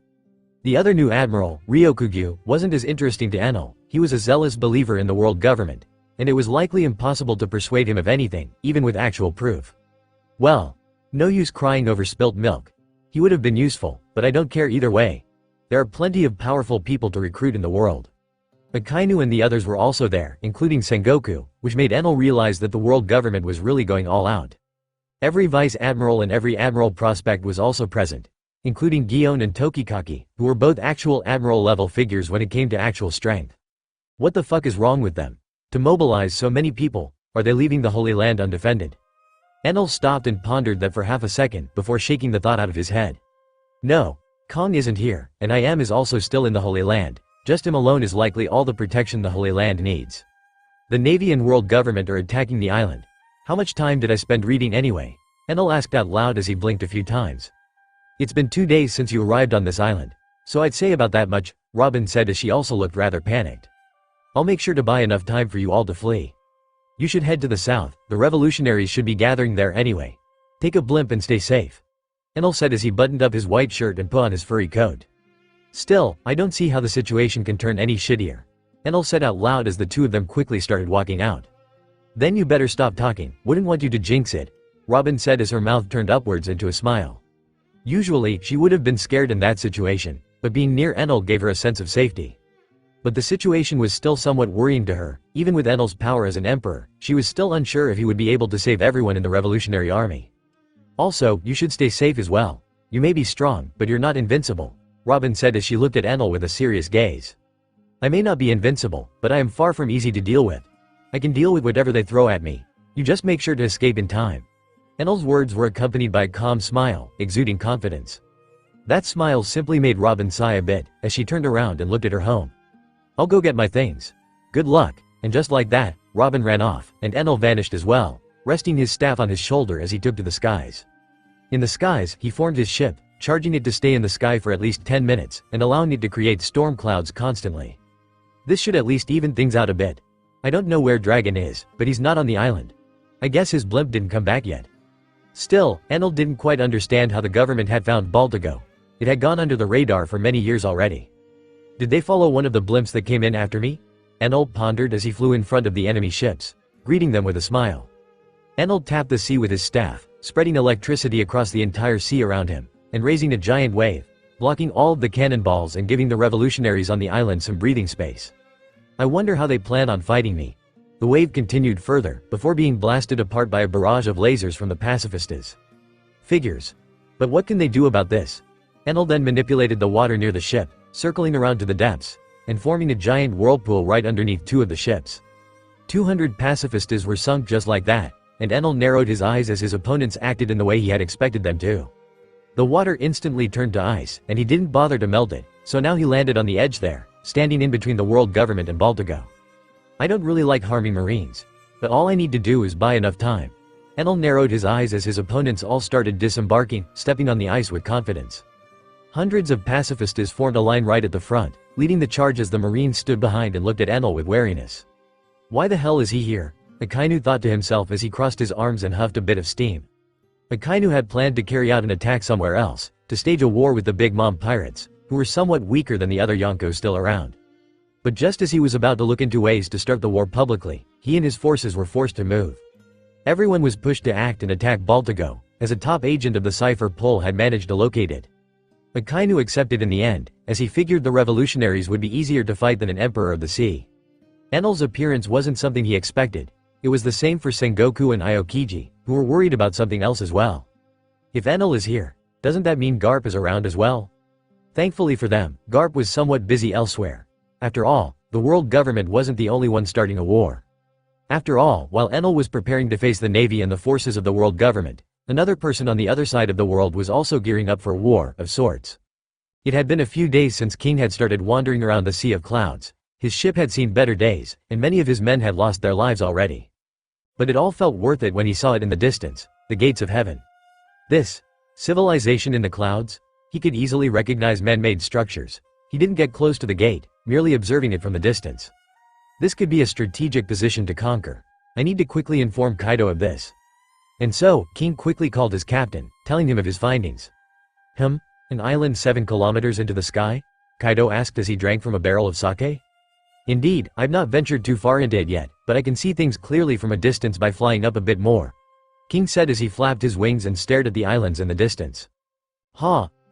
The other new admiral, Ryokugyu, wasn't as interesting to Enel. He was a zealous believer in the world government, and it was likely impossible to persuade him of anything, even with actual proof. Well, no use crying over spilt milk. He would have been useful, but I don't care either way. There are plenty of powerful people to recruit in the world. Akainu and the others were also there, including Sengoku, which made Enel realize that the world government was really going all out. Every vice admiral and every admiral prospect was also present, including Gion and Tokikaki, who were both actual admiral-level figures when it came to actual strength. What the fuck is wrong with them? To mobilize so many people, are they leaving the Holy Land undefended? Enel stopped and pondered that for half a second before shaking the thought out of his head. No. Kong isn't here, and I is also still in the Holy Land. Just him alone is likely all the protection the Holy Land needs. The Navy and world government are attacking the island. How much time did I spend reading anyway? Enel asked out loud as he blinked a few times. It's been 2 days since you arrived on this island, so I'd say about that much, Robin said as she also looked rather panicked. I'll make sure to buy enough time for you all to flee. You should head to the south, the revolutionaries should be gathering there anyway. Take a blimp and stay safe. Enel said as he buttoned up his white shirt and put on his furry coat. Still, I don't see how the situation can turn any shittier. Enel said out loud as the two of them quickly started walking out. Then you better stop talking, wouldn't want you to jinx it, Robin said as her mouth turned upwards into a smile. Usually, she would have been scared in that situation, but being near Enel gave her a sense of safety. But the situation was still somewhat worrying to her. Even with Enel's power as an emperor, she was still unsure if he would be able to save everyone in the revolutionary army. Also, you should stay safe as well. You may be strong, but you're not invincible, Robin said as she looked at Enel with a serious gaze. I may not be invincible, but I am far from easy to deal with. I can deal with whatever they throw at me. You just make sure to escape in time. Enel's words were accompanied by a calm smile, exuding confidence. That smile simply made Robin sigh a bit, as she turned around and looked at her home. I'll go get my things. Good luck, and just like that, Robin ran off, and Enel vanished as well, resting his staff on his shoulder as he took to the skies. In the skies, he formed his ship, charging it to stay in the sky for at least 10 minutes, and allowing it to create storm clouds constantly. This should at least even things out a bit. I don't know where Dragon is, but he's not on the island. I guess his blimp didn't come back yet. Still, Enel didn't quite understand how the government had found Baltigo. It had gone under the radar for many years already. Did they follow one of the blimps that came in after me? Enel pondered as he flew in front of the enemy ships, greeting them with a smile. Enel tapped the sea with his staff, spreading electricity across the entire sea around him, and raising a giant wave, blocking all of the cannonballs and giving the revolutionaries on the island some breathing space. I wonder how they plan on fighting me. The wave continued further, before being blasted apart by a barrage of lasers from the pacifistas. Figures. But what can they do about this? Enel then manipulated the water near the ship, circling around to the depths, and forming a giant whirlpool right underneath two of the ships. 200 pacifistas were sunk just like that, and Enel narrowed his eyes as his opponents acted in the way he had expected them to. The water instantly turned to ice, and he didn't bother to melt it, so now he landed on the edge there, standing in between the world government and Baltigo. I don't really like harming Marines, but all I need to do is buy enough time. Enel narrowed his eyes as his opponents all started disembarking, stepping on the ice with confidence. Hundreds of pacifistas formed a line right at the front, leading the charge as the Marines stood behind and looked at Enel with wariness. Why the hell is he here? Akainu thought to himself as he crossed his arms and huffed a bit of steam. Akainu had planned to carry out an attack somewhere else, to stage a war with the Big Mom pirates, who were somewhat weaker than the other Yonkos still around. But just as he was about to look into ways to start the war publicly, he and his forces were forced to move. Everyone was pushed to act and attack Baltigo, as a top agent of the cipher Pol had managed to locate it. Akainu accepted in the end, as he figured the revolutionaries would be easier to fight than an emperor of the sea. Enel's appearance wasn't something he expected. It was the same for Sengoku and Aokiji, who were worried about something else as well. If Enel is here, doesn't that mean Garp is around as well? Thankfully for them, Garp was somewhat busy elsewhere. After all, the world government wasn't the only one starting a war. After all, while Enel was preparing to face the navy and the forces of the world government, another person on the other side of the world was also gearing up for a war of sorts. It had been a few days since King had started wandering around the Sea of Clouds. His ship had seen better days, and many of his men had lost their lives already. But it all felt worth it when he saw it in the distance, the gates of heaven. This civilization in the clouds? He could easily recognize man-made structures. He didn't get close to the gate, merely observing it from the distance. This could be a strategic position to conquer. I need to quickly inform Kaido of this. And so, King quickly called his captain, telling him of his findings. An island 7 kilometers into the sky? Kaido asked as he drank from a barrel of sake. Indeed, I've not ventured too far into it yet, but I can see things clearly from a distance by flying up a bit more. King said as he flapped his wings and stared at the islands in the distance.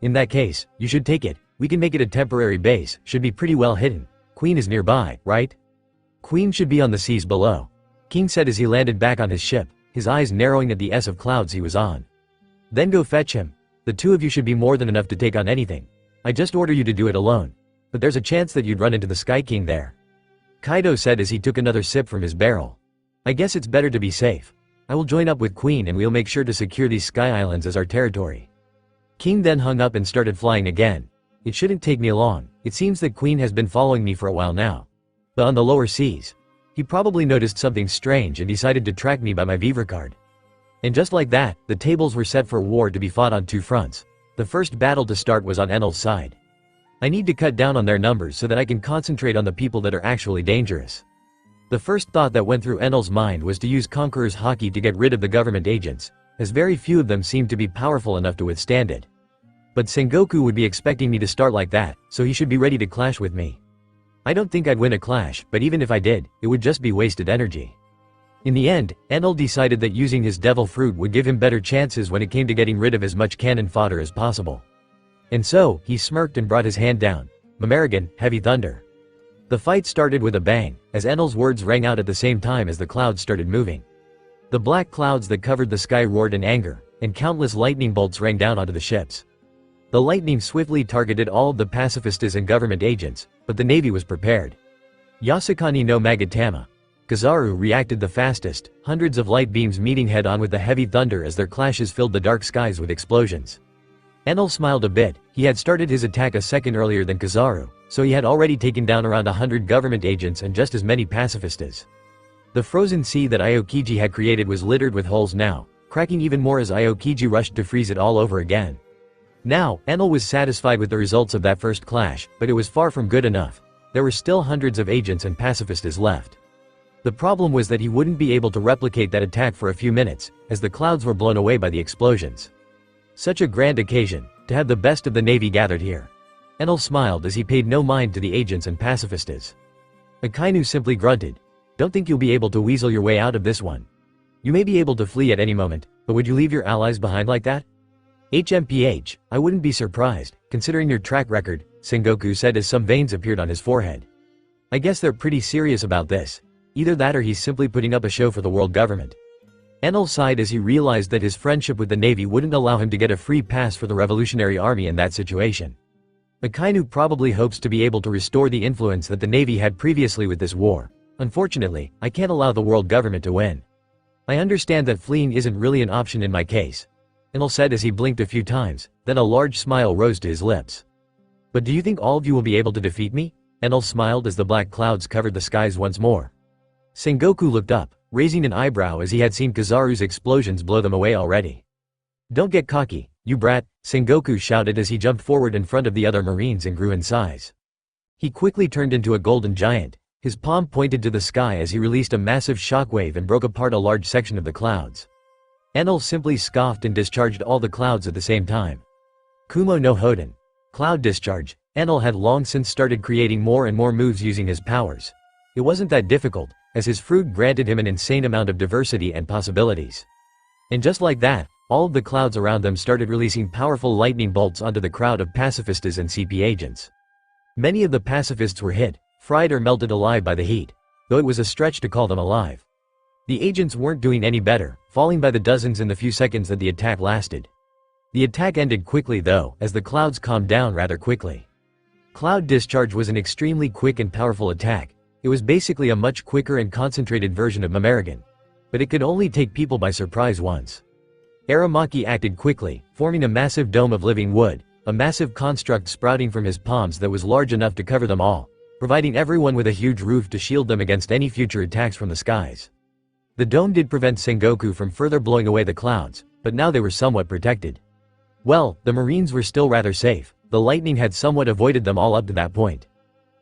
In that case, you should take it. We can make it a temporary base, should be pretty well hidden. Queen is nearby, right? Queen should be on the seas below. King said as he landed back on his ship, his eyes narrowing at the S of clouds he was on. Then go fetch him. The two of you should be more than enough to take on anything. I just order you to do it alone. But there's a chance that you'd run into the Sky King there. Kaido said as he took another sip from his barrel. I guess it's better to be safe. I will join up with Queen and we'll make sure to secure these sky islands as our territory. King then hung up and started flying again. It shouldn't take me long. It seems that Queen has been following me for a while now. But on the lower seas, he probably noticed something strange and decided to track me by my Vivre card. And just like that, the tables were set for war to be fought on two fronts. The first battle to start was on Enel's side. I need to cut down on their numbers so that I can concentrate on the people that are actually dangerous. The first thought that went through Enel's mind was to use Conqueror's Haki to get rid of the government agents, as very few of them seemed to be powerful enough to withstand it. But Sengoku would be expecting me to start like that, so he should be ready to clash with me. I don't think I'd win a clash, but even if I did, it would just be wasted energy. In the end, Enel decided that using his devil fruit would give him better chances when it came to getting rid of as much cannon fodder as possible. And so, he smirked and brought his hand down. Mamaragan, Heavy Thunder. The fight started with a bang, as Enel's words rang out at the same time as the clouds started moving. The black clouds that covered the sky roared in anger, and countless lightning bolts rained down onto the ships. The lightning swiftly targeted all of the pacifistas and government agents, but the navy was prepared. Yasukani no Magatama. Kizaru reacted the fastest, hundreds of light beams meeting head-on with the heavy thunder as their clashes filled the dark skies with explosions. Enel smiled a bit. He had started his attack a second earlier than Kizaru, so he had already taken down around 100 government agents and just as many pacifistas. The frozen sea that Aokiji had created was littered with holes now, cracking even more as Aokiji rushed to freeze it all over again. Now, Enel was satisfied with the results of that first clash, but it was far from good enough. There were still hundreds of agents and pacifistas left. The problem was that he wouldn't be able to replicate that attack for a few minutes, as the clouds were blown away by the explosions. Such a grand occasion, to have the best of the navy gathered here. Enel smiled as he paid no mind to the agents and pacifistas. Akainu simply grunted. Don't think you'll be able to weasel your way out of this one. You may be able to flee at any moment, but would you leave your allies behind like that? HMPH, I wouldn't be surprised, considering your track record, Sengoku said as some veins appeared on his forehead. I guess they're pretty serious about this. Either that or he's simply putting up a show for the world government. Enel sighed as he realized that his friendship with the navy wouldn't allow him to get a free pass for the revolutionary army in that situation. Akainu probably hopes to be able to restore the influence that the navy had previously with this war. Unfortunately, I can't allow the world government to win. I understand that fleeing isn't really an option in my case, Enel said as he blinked a few times, then a large smile rose to his lips. But do you think all of you will be able to defeat me? Enel smiled as the black clouds covered the skies once more. Sengoku looked up, raising an eyebrow as he had seen Kizaru's explosions blow them away already. Don't get cocky, you brat, Sengoku shouted as he jumped forward in front of the other marines and grew in size. He quickly turned into a golden giant. His palm pointed to the sky as he released a massive shockwave and broke apart a large section of the clouds. Enel simply scoffed and discharged all the clouds at the same time. Kumo no Hoden. Cloud discharge. Enel had long since started creating more and more moves using his powers. It wasn't that difficult, as his fruit granted him an insane amount of diversity and possibilities. And just like that, all of the clouds around them started releasing powerful lightning bolts onto the crowd of pacifistas and CP agents. Many of the pacifists were hit, fried or melted alive by the heat, though it was a stretch to call them alive. The agents weren't doing any better, falling by the dozens in the few seconds that the attack lasted. The attack ended quickly though, as the clouds calmed down rather quickly. Cloud Discharge was an extremely quick and powerful attack. It was basically a much quicker and concentrated version of Mamergan. But it could only take people by surprise once. Aramaki acted quickly, forming a massive dome of living wood, a massive construct sprouting from his palms that was large enough to cover them all, providing everyone with a huge roof to shield them against any future attacks from the skies. The dome did prevent Sengoku from further blowing away the clouds, but now they were somewhat protected. Well, the Marines were still rather safe. The lightning had somewhat avoided them all up to that point.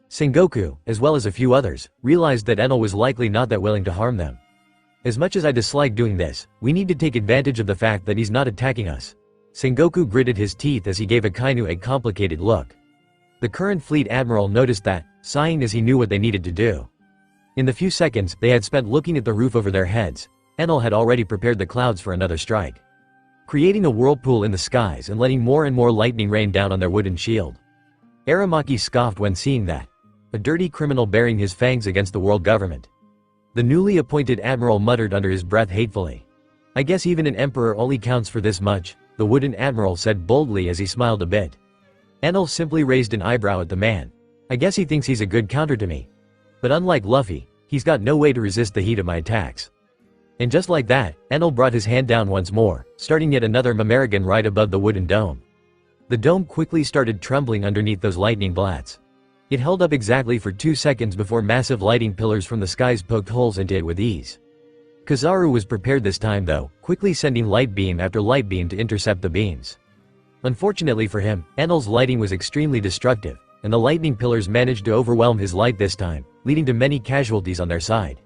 Sengoku, as well as a few others, realized that Enel was likely not that willing to harm them. As much as I dislike doing this, we need to take advantage of the fact that he's not attacking us. Sengoku gritted his teeth as he gave Akainu a complicated look. The current fleet admiral noticed that, sighing as he knew what they needed to do. In the few seconds they had spent looking at the roof over their heads, Enel had already prepared the clouds for another strike, creating a whirlpool in the skies and letting more and more lightning rain down on their wooden shield. Aramaki scoffed when seeing that. A dirty criminal baring his fangs against the world government. The newly appointed admiral muttered under his breath hatefully. I guess even an emperor only counts for this much, the wooden admiral said boldly as he smiled a bit. Enel simply raised an eyebrow at the man. I guess he thinks he's a good counter to me. But unlike Luffy, he's got no way to resist the heat of my attacks. And just like that, Enel brought his hand down once more, starting yet another Mamergan right above the wooden dome. The dome quickly started trembling underneath those lightning blats. It held up exactly for 2 seconds before massive lighting pillars from the skies poked holes into it with ease. Kizaru was prepared this time though, quickly sending light beam after light beam to intercept the beams. Unfortunately for him, Enel's lighting was extremely destructive, and the lightning pillars managed to overwhelm his light this time, leading to many casualties on their side.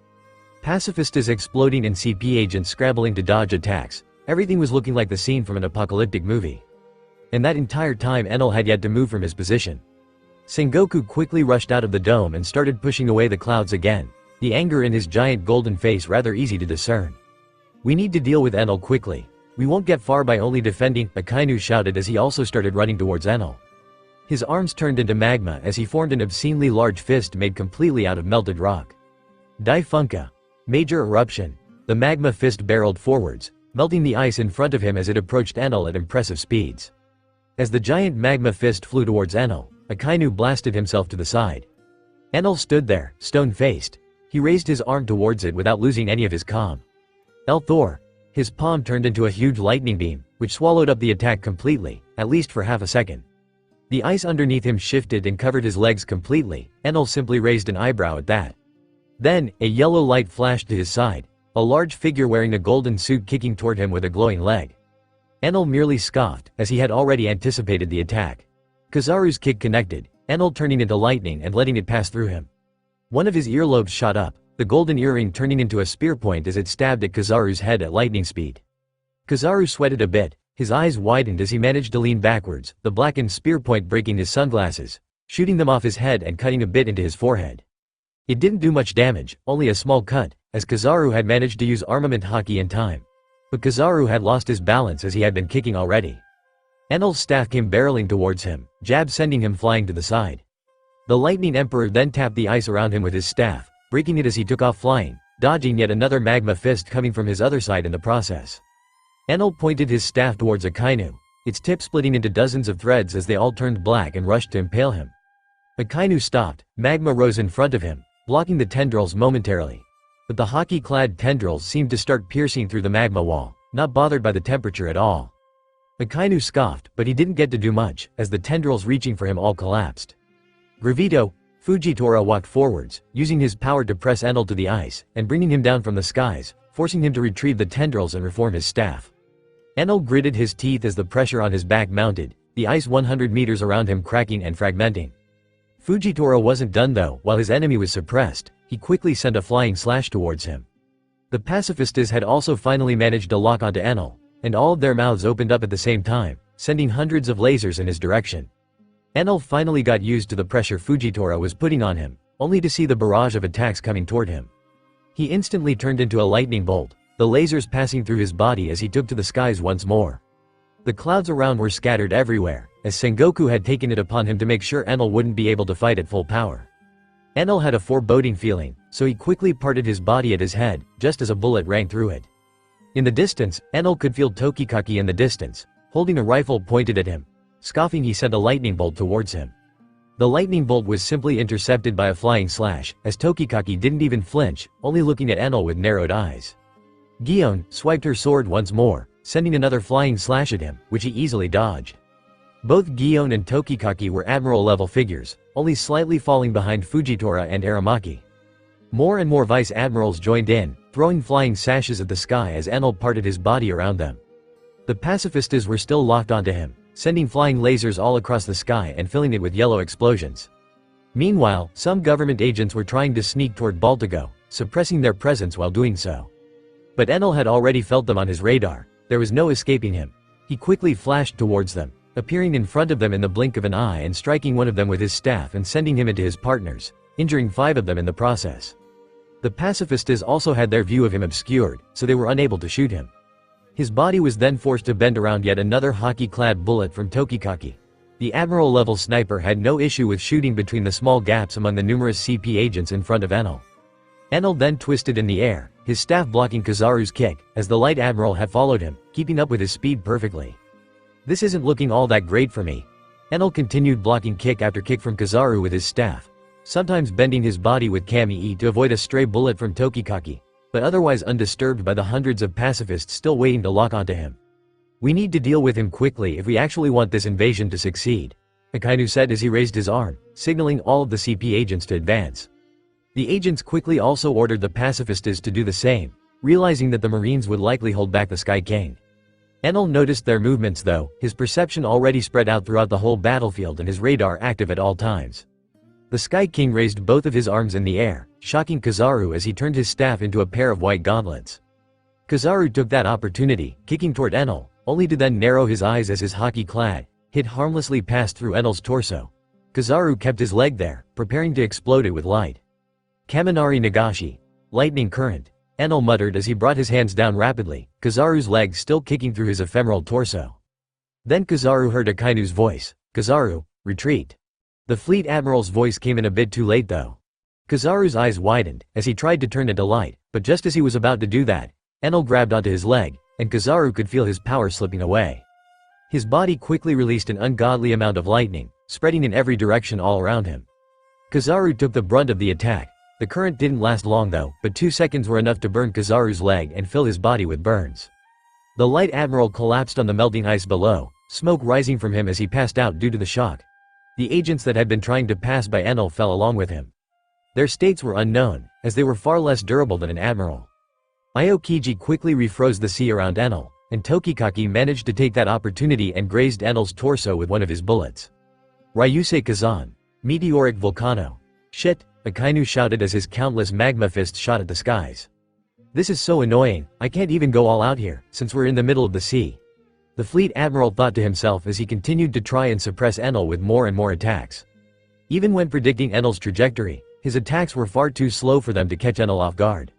Pacifistas exploding and CP agents scrambling to dodge attacks. Everything was looking like the scene from an apocalyptic movie. And that entire time Enel had yet to move from his position. Sengoku quickly rushed out of the dome and started pushing away the clouds again, the anger in his giant golden face rather easy to discern. We need to deal with Enel quickly. We won't get far by only defending, Akainu shouted as he also started running towards Enel. His arms turned into magma as he formed an obscenely large fist made completely out of melted rock. Daifunka. Major eruption. The magma fist barreled forwards, melting the ice in front of him as it approached Enel at impressive speeds. As the giant magma fist flew towards Enel, Akainu blasted himself to the side. Enel stood there, stone-faced. He raised his arm towards it without losing any of his calm. Thor. His palm turned into a huge lightning beam, which swallowed up the attack completely, at least for half a second. The ice underneath him shifted and covered his legs completely. Enel simply raised an eyebrow at that. Then, a yellow light flashed to his side, a large figure wearing a golden suit kicking toward him with a glowing leg. Enel merely scoffed, as he had already anticipated the attack. Kizaru's kick connected, Enel turning into lightning and letting it pass through him. One of his earlobes shot up, the golden earring turning into a spear point as it stabbed at Kizaru's head at lightning speed. Kizaru sweated a bit, his eyes widened as he managed to lean backwards, the blackened spear point breaking his sunglasses, shooting them off his head and cutting a bit into his forehead. It didn't do much damage, only a small cut, as Kizaru had managed to use armament haki in time. But Kizaru had lost his balance as he had been kicking already. Enel's staff came barreling towards him, jab sending him flying to the side. The Lightning Emperor then tapped the ice around him with his staff, breaking it as he took off flying, dodging yet another magma fist coming from his other side in the process. Enel pointed his staff towards Akainu, its tip splitting into dozens of threads as they all turned black and rushed to impale him. Akainu stopped, magma rose in front of him, blocking the tendrils momentarily. But the haki-clad tendrils seemed to start piercing through the magma wall, not bothered by the temperature at all. Akainu scoffed, but he didn't get to do much, as the tendrils reaching for him all collapsed. Gravito. Fujitora walked forwards, using his power to press Enel to the ice, and bringing him down from the skies, forcing him to retrieve the tendrils and reform his staff. Enel gritted his teeth as the pressure on his back mounted, the ice 100 meters around him cracking and fragmenting. Fujitora wasn't done though. While his enemy was suppressed, he quickly sent a flying slash towards him. The pacifistas had also finally managed to lock onto Enel, and all of their mouths opened up at the same time, sending hundreds of lasers in his direction. Enel finally got used to the pressure Fujitora was putting on him, only to see the barrage of attacks coming toward him. He instantly turned into a lightning bolt, the lasers passing through his body as he took to the skies once more. The clouds around were scattered everywhere, as Sengoku had taken it upon him to make sure Enel wouldn't be able to fight at full power. Enel had a foreboding feeling, so he quickly parted his body at his head, just as a bullet rang through it. In the distance, Enel could feel Tokikaki in the distance, holding a rifle pointed at him. Scoffing, he sent a lightning bolt towards him. The lightning bolt was simply intercepted by a flying slash, as Tokikaki didn't even flinch, only looking at Enel with narrowed eyes. Gion swiped her sword once more, sending another flying slash at him, which he easily dodged. Both Gion and Tokikaki were admiral-level figures, only slightly falling behind Fujitora and Aramaki. More and more vice admirals joined in, throwing flying sashes at the sky as Enel parted his body around them. The pacifistas were still locked onto him, sending flying lasers all across the sky and filling it with yellow explosions. Meanwhile, some government agents were trying to sneak toward Baltigo, suppressing their presence while doing so. But Enel had already felt them on his radar. There was no escaping him. He quickly flashed towards them, appearing in front of them in the blink of an eye and striking one of them with his staff and sending him into his partners, injuring 5 of them in the process. The pacifistas also had their view of him obscured, so they were unable to shoot him. His body was then forced to bend around yet another hockey-clad bullet from Tokikaki. The admiral-level sniper had no issue with shooting between the small gaps among the numerous CP agents in front of Enel. Enel then twisted in the air, his staff blocking Kizaru's kick, as the light admiral had followed him, keeping up with his speed perfectly. "This isn't looking all that great for me." Enel continued blocking kick after kick from Kizaru with his staff, sometimes bending his body with Kami-e to avoid a stray bullet from Tokikaki, but otherwise undisturbed by the hundreds of pacifists still waiting to lock onto him. "We need to deal with him quickly if we actually want this invasion to succeed," Akainu said as he raised his arm, signaling all of the CP agents to advance. The agents quickly also ordered the pacifistas to do the same, realizing that the Marines would likely hold back the Sky King. Enel noticed their movements though, his perception already spread out throughout the whole battlefield and his radar active at all times. The Sky King raised both of his arms in the air, shocking Kizaru as he turned his staff into a pair of white gauntlets. Kizaru took that opportunity, kicking toward Enel, only to then narrow his eyes as his hockey-clad hit harmlessly passed through Enel's torso. Kizaru kept his leg there, preparing to explode it with light. "Kaminari Nagashi. Lightning current," Enel muttered as he brought his hands down rapidly, Kizaru's legs still kicking through his ephemeral torso. Then Kizaru heard Akainu's voice, "Kizaru, retreat." The fleet admiral's voice came in a bit too late though. Kizaru's eyes widened, as he tried to turn into light, but just as he was about to do that, Enel grabbed onto his leg, and Kizaru could feel his power slipping away. His body quickly released an ungodly amount of lightning, spreading in every direction all around him. Kizaru took the brunt of the attack. The current didn't last long though, but 2 seconds were enough to burn Kizaru's leg and fill his body with burns. The light admiral collapsed on the melting ice below, smoke rising from him as he passed out due to the shock. The agents that had been trying to pass by Enel fell along with him. Their states were unknown, as they were far less durable than an admiral. Aokiji quickly refroze the sea around Enel, and Tokikaki managed to take that opportunity and grazed Enel's torso with one of his bullets. "Ryusei Kazan. Meteoric volcano. Shit," Akainu shouted as his countless magma fists shot at the skies. "This is so annoying, I can't even go all out here, since we're in the middle of the sea." The fleet admiral thought to himself as he continued to try and suppress Enel with more and more attacks. Even when predicting Enel's trajectory, his attacks were far too slow for them to catch Enel off guard.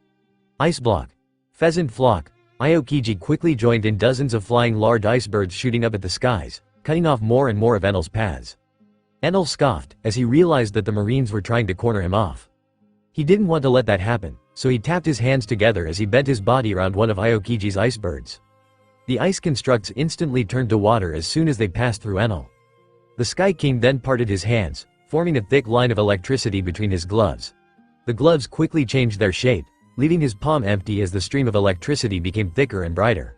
Ice block. Pheasant flock. Aokiji quickly joined in, dozens of flying large icebergs shooting up at the skies, cutting off more and more of Enel's paths. Enel scoffed, as he realized that the Marines were trying to corner him off. He didn't want to let that happen, so he tapped his hands together as he bent his body around one of Aokiji's icebergs. The ice constructs instantly turned to water as soon as they passed through Enel. The Sky King then parted his hands, forming a thick line of electricity between his gloves. The gloves quickly changed their shape, leaving his palm empty as the stream of electricity became thicker and brighter.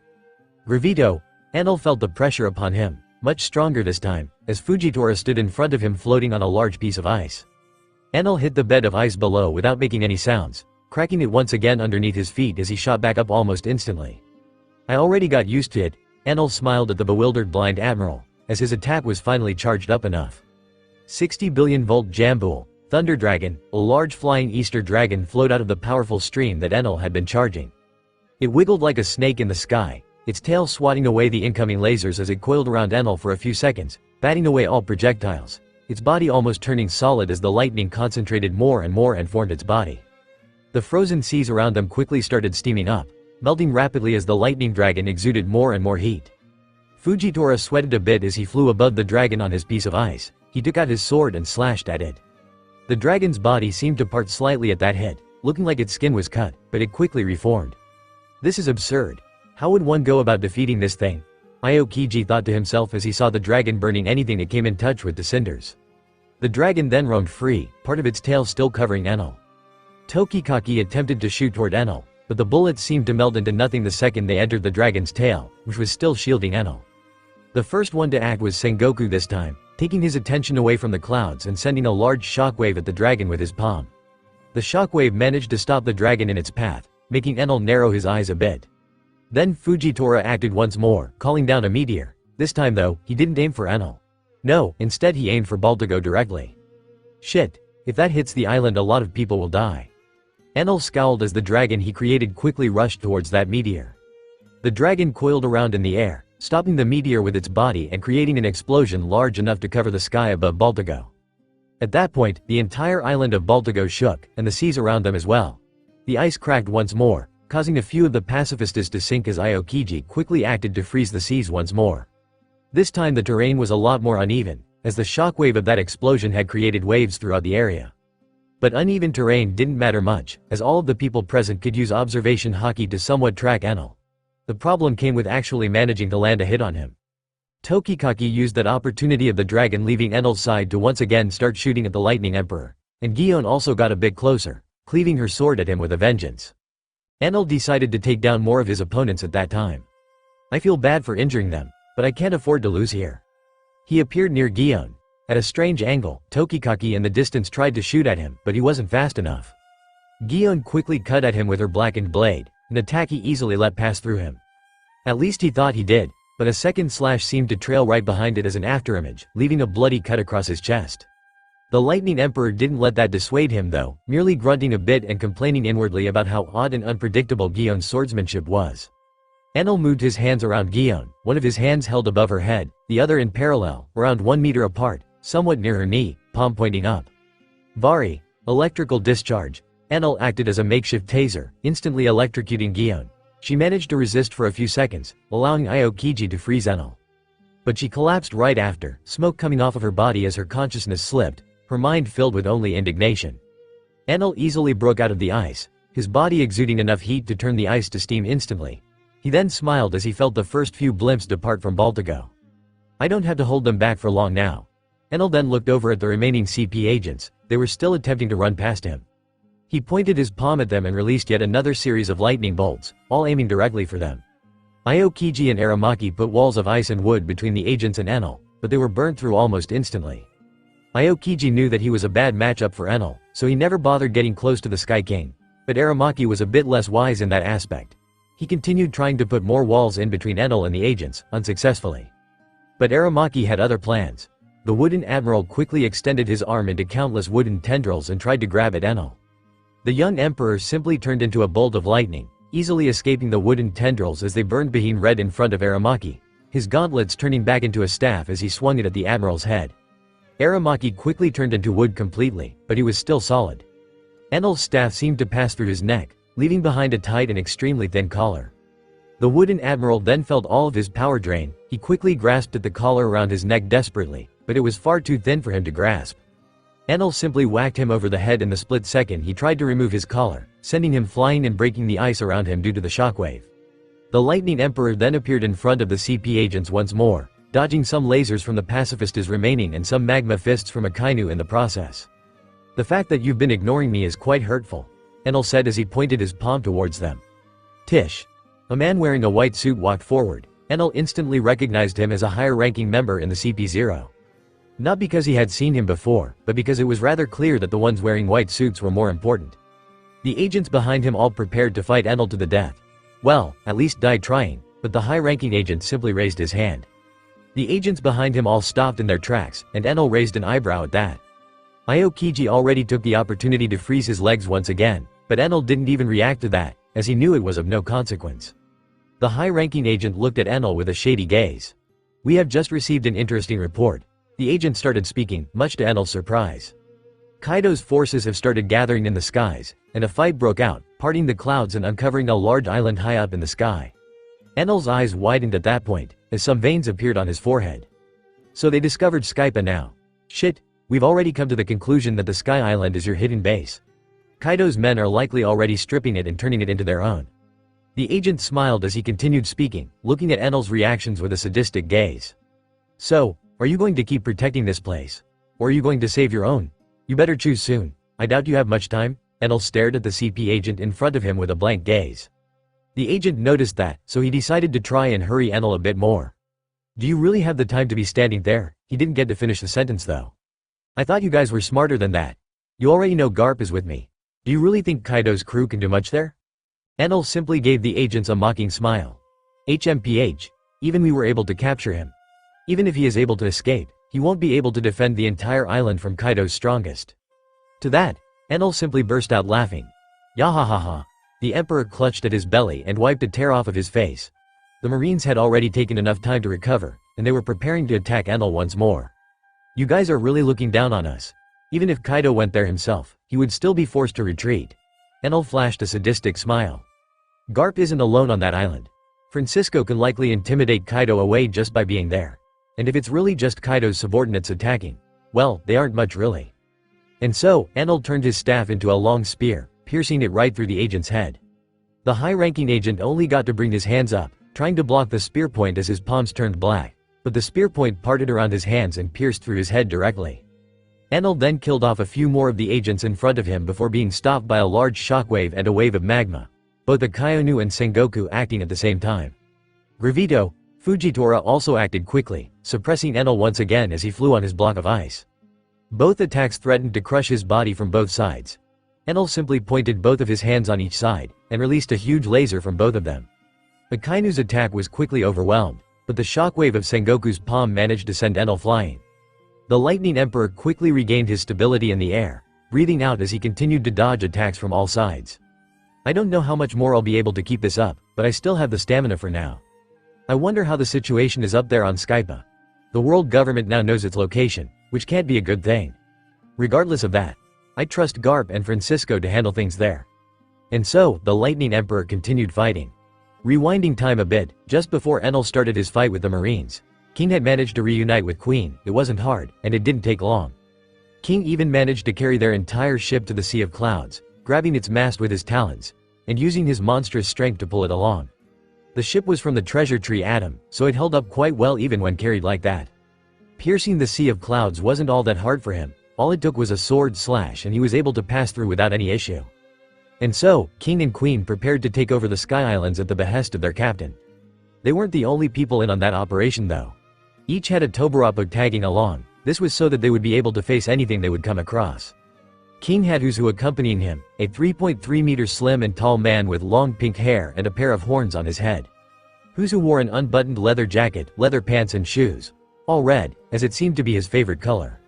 Gravito. Enel felt the pressure upon him, much stronger this time, as Fujitora stood in front of him floating on a large piece of ice. Enel hit the bed of ice below without making any sounds, cracking it once again underneath his feet as he shot back up almost instantly. "I already got used to it," Enel smiled at the bewildered blind admiral, as his attack was finally charged up enough. 60 billion volt Jambool, Thunder Dragon, a large flying Easter dragon flowed out of the powerful stream that Enel had been charging. It wiggled like a snake in the sky, its tail swatting away the incoming lasers as it coiled around Enel for a few seconds, batting away all projectiles, its body almost turning solid as the lightning concentrated more and more and formed its body. The frozen seas around them quickly started steaming up, melting rapidly as the lightning dragon exuded more and more heat. Fujitora sweated a bit as he flew above the dragon on his piece of ice. He took out his sword and slashed at it. The dragon's body seemed to part slightly at that hit, looking like its skin was cut, but it quickly reformed. This is absurd. How would one go about defeating this thing? Aokiji thought to himself as he saw the dragon burning anything it came in touch with to cinders. The dragon then roamed free, part of its tail still covering Enel. Tokikaki attempted to shoot toward Enel, but the bullets seemed to melt into nothing the second they entered the dragon's tail, which was still shielding Enel. The first one to act was Sengoku this time, taking his attention away from the clouds and sending a large shockwave at the dragon with his palm. The shockwave managed to stop the dragon in its path, making Enel narrow his eyes a bit. Then Fujitora acted once more, calling down a meteor. This time though, he didn't aim for Enel. No, instead he aimed for Baltigo directly. Shit, if that hits the island a lot of people will die. Enel scowled as the dragon he created quickly rushed towards that meteor. The dragon coiled around in the air, stopping the meteor with its body and creating an explosion large enough to cover the sky above Baltigo. At that point, the entire island of Baltigo shook, and the seas around them as well. The ice cracked once more, causing a few of the pacifistas to sink as Aokiji quickly acted to freeze the seas once more. This time the terrain was a lot more uneven, as the shockwave of that explosion had created waves throughout the area. But uneven terrain didn't matter much, as all of the people present could use observation haki to somewhat track Enel. The problem came with actually managing to land a hit on him. Tokikaki used that opportunity of the dragon leaving Enel's side to once again start shooting at the Lightning Emperor, and Gion also got a bit closer, cleaving her sword at him with a vengeance. Enel decided to take down more of his opponents at that time. I feel bad for injuring them, but I can't afford to lose here. He appeared near Gion. At a strange angle, Tokikaki in the distance tried to shoot at him, but he wasn't fast enough. Gion quickly cut at him with her blackened blade, an attack he easily let pass through him. At least he thought he did, but a second slash seemed to trail right behind it as an afterimage, leaving a bloody cut across his chest. The Lightning Emperor didn't let that dissuade him though, merely grunting a bit and complaining inwardly about how odd and unpredictable Gion's swordsmanship was. Enel moved his hands around Gion, one of his hands held above her head, the other in parallel, around 1 meter apart, somewhat near her knee, palm pointing up. Vari, electrical discharge. Enel acted as a makeshift taser, instantly electrocuting Gion. She managed to resist for a few seconds, allowing Aokiji to freeze Enel. But she collapsed right after, smoke coming off of her body as her consciousness slipped, her mind filled with only indignation. Enel easily broke out of the ice, his body exuding enough heat to turn the ice to steam instantly. He then smiled as he felt the first few blimps depart from Baltigo. I don't have to hold them back for long now. Enel then looked over at the remaining CP agents. They were still attempting to run past him. He pointed his palm at them and released yet another series of lightning bolts, all aiming directly for them. Aokiji and Aramaki put walls of ice and wood between the agents and Enel, but they were burnt through almost instantly. Aokiji knew that he was a bad matchup for Enel, so he never bothered getting close to the Sky King, but Aramaki was a bit less wise in that aspect. He continued trying to put more walls in between Enel and the agents, unsuccessfully. But Aramaki had other plans. The wooden admiral quickly extended his arm into countless wooden tendrils and tried to grab at Enel. The young emperor simply turned into a bolt of lightning, easily escaping the wooden tendrils as they burned behind red in front of Aramaki, his gauntlets turning back into a staff as he swung it at the admiral's head. Aramaki quickly turned into wood completely, but he was still solid. Enel's staff seemed to pass through his neck, leaving behind a tight and extremely thin collar. The wooden admiral then felt all of his power drain. He quickly grasped at the collar around his neck desperately, but it was far too thin for him to grasp. Enel simply whacked him over the head in the split second he tried to remove his collar, sending him flying and breaking the ice around him due to the shockwave. The Lightning Emperor then appeared in front of the CP agents once more, dodging some lasers from the pacifistas remaining and some magma fists from Akainu in the process. The fact that you've been ignoring me is quite hurtful, Enel said as he pointed his palm towards them. Tish. A man wearing a white suit walked forward. Enel instantly recognized him as a higher-ranking member in the CP0. Not because he had seen him before, but because it was rather clear that the ones wearing white suits were more important. The agents behind him all prepared to fight Enel to the death. Well, at least die trying, but the high-ranking agent simply raised his hand. The agents behind him all stopped in their tracks, and Enel raised an eyebrow at that. Aokiji already took the opportunity to freeze his legs once again, but Enel didn't even react to that, as he knew it was of no consequence. The high-ranking agent looked at Enel with a shady gaze. We have just received an interesting report. The agent started speaking, much to Enel's surprise. Kaido's forces have started gathering in the skies, and a fight broke out, parting the clouds and uncovering a large island high up in the sky. Enel's eyes widened at that point, as some veins appeared on his forehead. So they discovered Skypa now. Shit, we've already come to the conclusion that the Sky Island is your hidden base. Kaido's men are likely already stripping it and turning it into their own. The agent smiled as he continued speaking, looking at Enel's reactions with a sadistic gaze. So, are you going to keep protecting this place? Or are you going to save your own? You better choose soon. I doubt you have much time. Enel stared at the CP agent in front of him with a blank gaze. The agent noticed that, so he decided to try and hurry Enel a bit more. Do you really have the time to be standing there? He didn't get to finish the sentence though. I thought you guys were smarter than that. You already know Garp is with me. Do you really think Kaido's crew can do much there? Enel simply gave the agents a mocking smile. HMPH, even we were able to capture him. Even if he is able to escape, he won't be able to defend the entire island from Kaido's strongest. To that, Enel simply burst out laughing. Yahahaha. The emperor clutched at his belly and wiped a tear off of his face. The Marines had already taken enough time to recover, and they were preparing to attack Enel once more. You guys are really looking down on us. Even if Kaido went there himself, he would still be forced to retreat. Enel flashed a sadistic smile. Garp isn't alone on that island. Francisco can likely intimidate Kaido away just by being there. And if it's really just Kaido's subordinates attacking, well, they aren't much really. And so, Enel turned his staff into a long spear, piercing it right through the agent's head. The high-ranking agent only got to bring his hands up, trying to block the spear point as his palms turned black, but the spear point parted around his hands and pierced through his head directly. Enel then killed off a few more of the agents in front of him before being stopped by a large shockwave and a wave of magma, both the Kainu and Sengoku acting at the same time. Gravito, Fujitora also acted quickly, suppressing Enel once again as he flew on his block of ice. Both attacks threatened to crush his body from both sides. Enel simply pointed both of his hands on each side, and released a huge laser from both of them. Akainu's attack was quickly overwhelmed, but the shockwave of Sengoku's palm managed to send Enel flying. The Lightning Emperor quickly regained his stability in the air, breathing out as he continued to dodge attacks from all sides. I don't know how much more I'll be able to keep this up, but I still have the stamina for now. I wonder how the situation is up there on Skypa. The world government now knows its location, which can't be a good thing. Regardless of that, I trust Garp and Francisco to handle things there. And so, the Lightning Emperor continued fighting. Rewinding time a bit, just before Enel started his fight with the Marines, King had managed to reunite with Queen. It wasn't hard, and it didn't take long. King even managed to carry their entire ship to the Sea of Clouds, grabbing its mast with his talons, and using his monstrous strength to pull it along. The ship was from the treasure tree Atom, so it held up quite well even when carried like that. Piercing the Sea of Clouds wasn't all that hard for him. All it took was a sword slash and he was able to pass through without any issue. And so, King and Queen prepared to take over the Sky Islands at the behest of their captain. They weren't the only people in on that operation though. Each had a Tobarapo tagging along. This was so that they would be able to face anything they would come across. King had Uzu accompanying him, a 3.3 meter slim and tall man with long pink hair and a pair of horns on his head. Uzu wore an unbuttoned leather jacket, leather pants and shoes, all red, as it seemed to be his favorite color.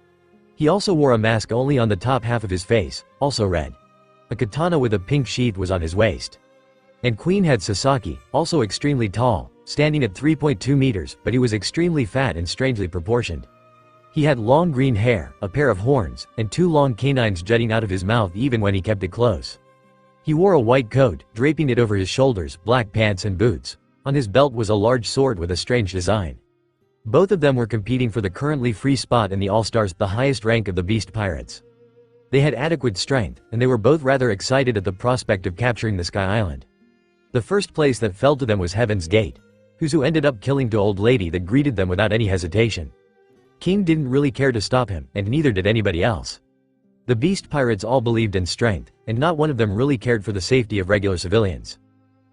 He also wore a mask only on the top half of his face, also red. A katana with a pink sheath was on his waist. And Queen had Sasaki, also extremely tall, standing at 3.2 meters, but he was extremely fat and strangely proportioned. He had long green hair, a pair of horns, and two long canines jutting out of his mouth even when he kept it close. He wore a white coat, draping it over his shoulders, black pants and boots. On his belt was a large sword with a strange design. Both of them were competing for the currently free spot in the All-Stars, the highest rank of the Beast Pirates. They had adequate strength, and they were both rather excited at the prospect of capturing the Sky Island. The first place that fell to them was Heaven's Gate. Uzu ended up killing the old lady that greeted them without any hesitation. King didn't really care to stop him, and neither did anybody else. The Beast Pirates all believed in strength, and not one of them really cared for the safety of regular civilians.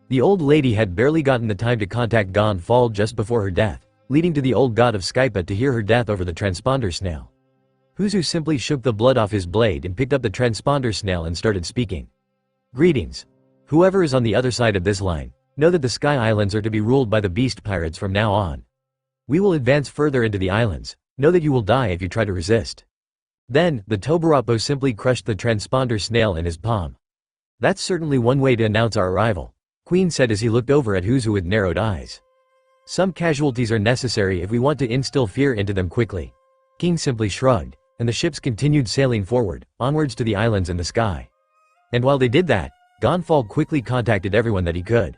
The old lady had barely gotten the time to contact Gon Fall just before her death, leading to the old god of Skypa to hear her death over the transponder snail. Uzu simply shook the blood off his blade and picked up the transponder snail and started speaking. Greetings. Whoever is on the other side of this line, know that the Sky Islands are to be ruled by the Beast Pirates from now on. We will advance further into the islands. Know that you will die if you try to resist. Then, the Tobarapo simply crushed the transponder snail in his palm. That's certainly one way to announce our arrival, Queen said as he looked over at Uzu with narrowed eyes. Some casualties are necessary if we want to instill fear into them quickly. King simply shrugged, and the ships continued sailing forward, onwards to the islands in the sky. And while they did that, Gonfall quickly contacted everyone that he could.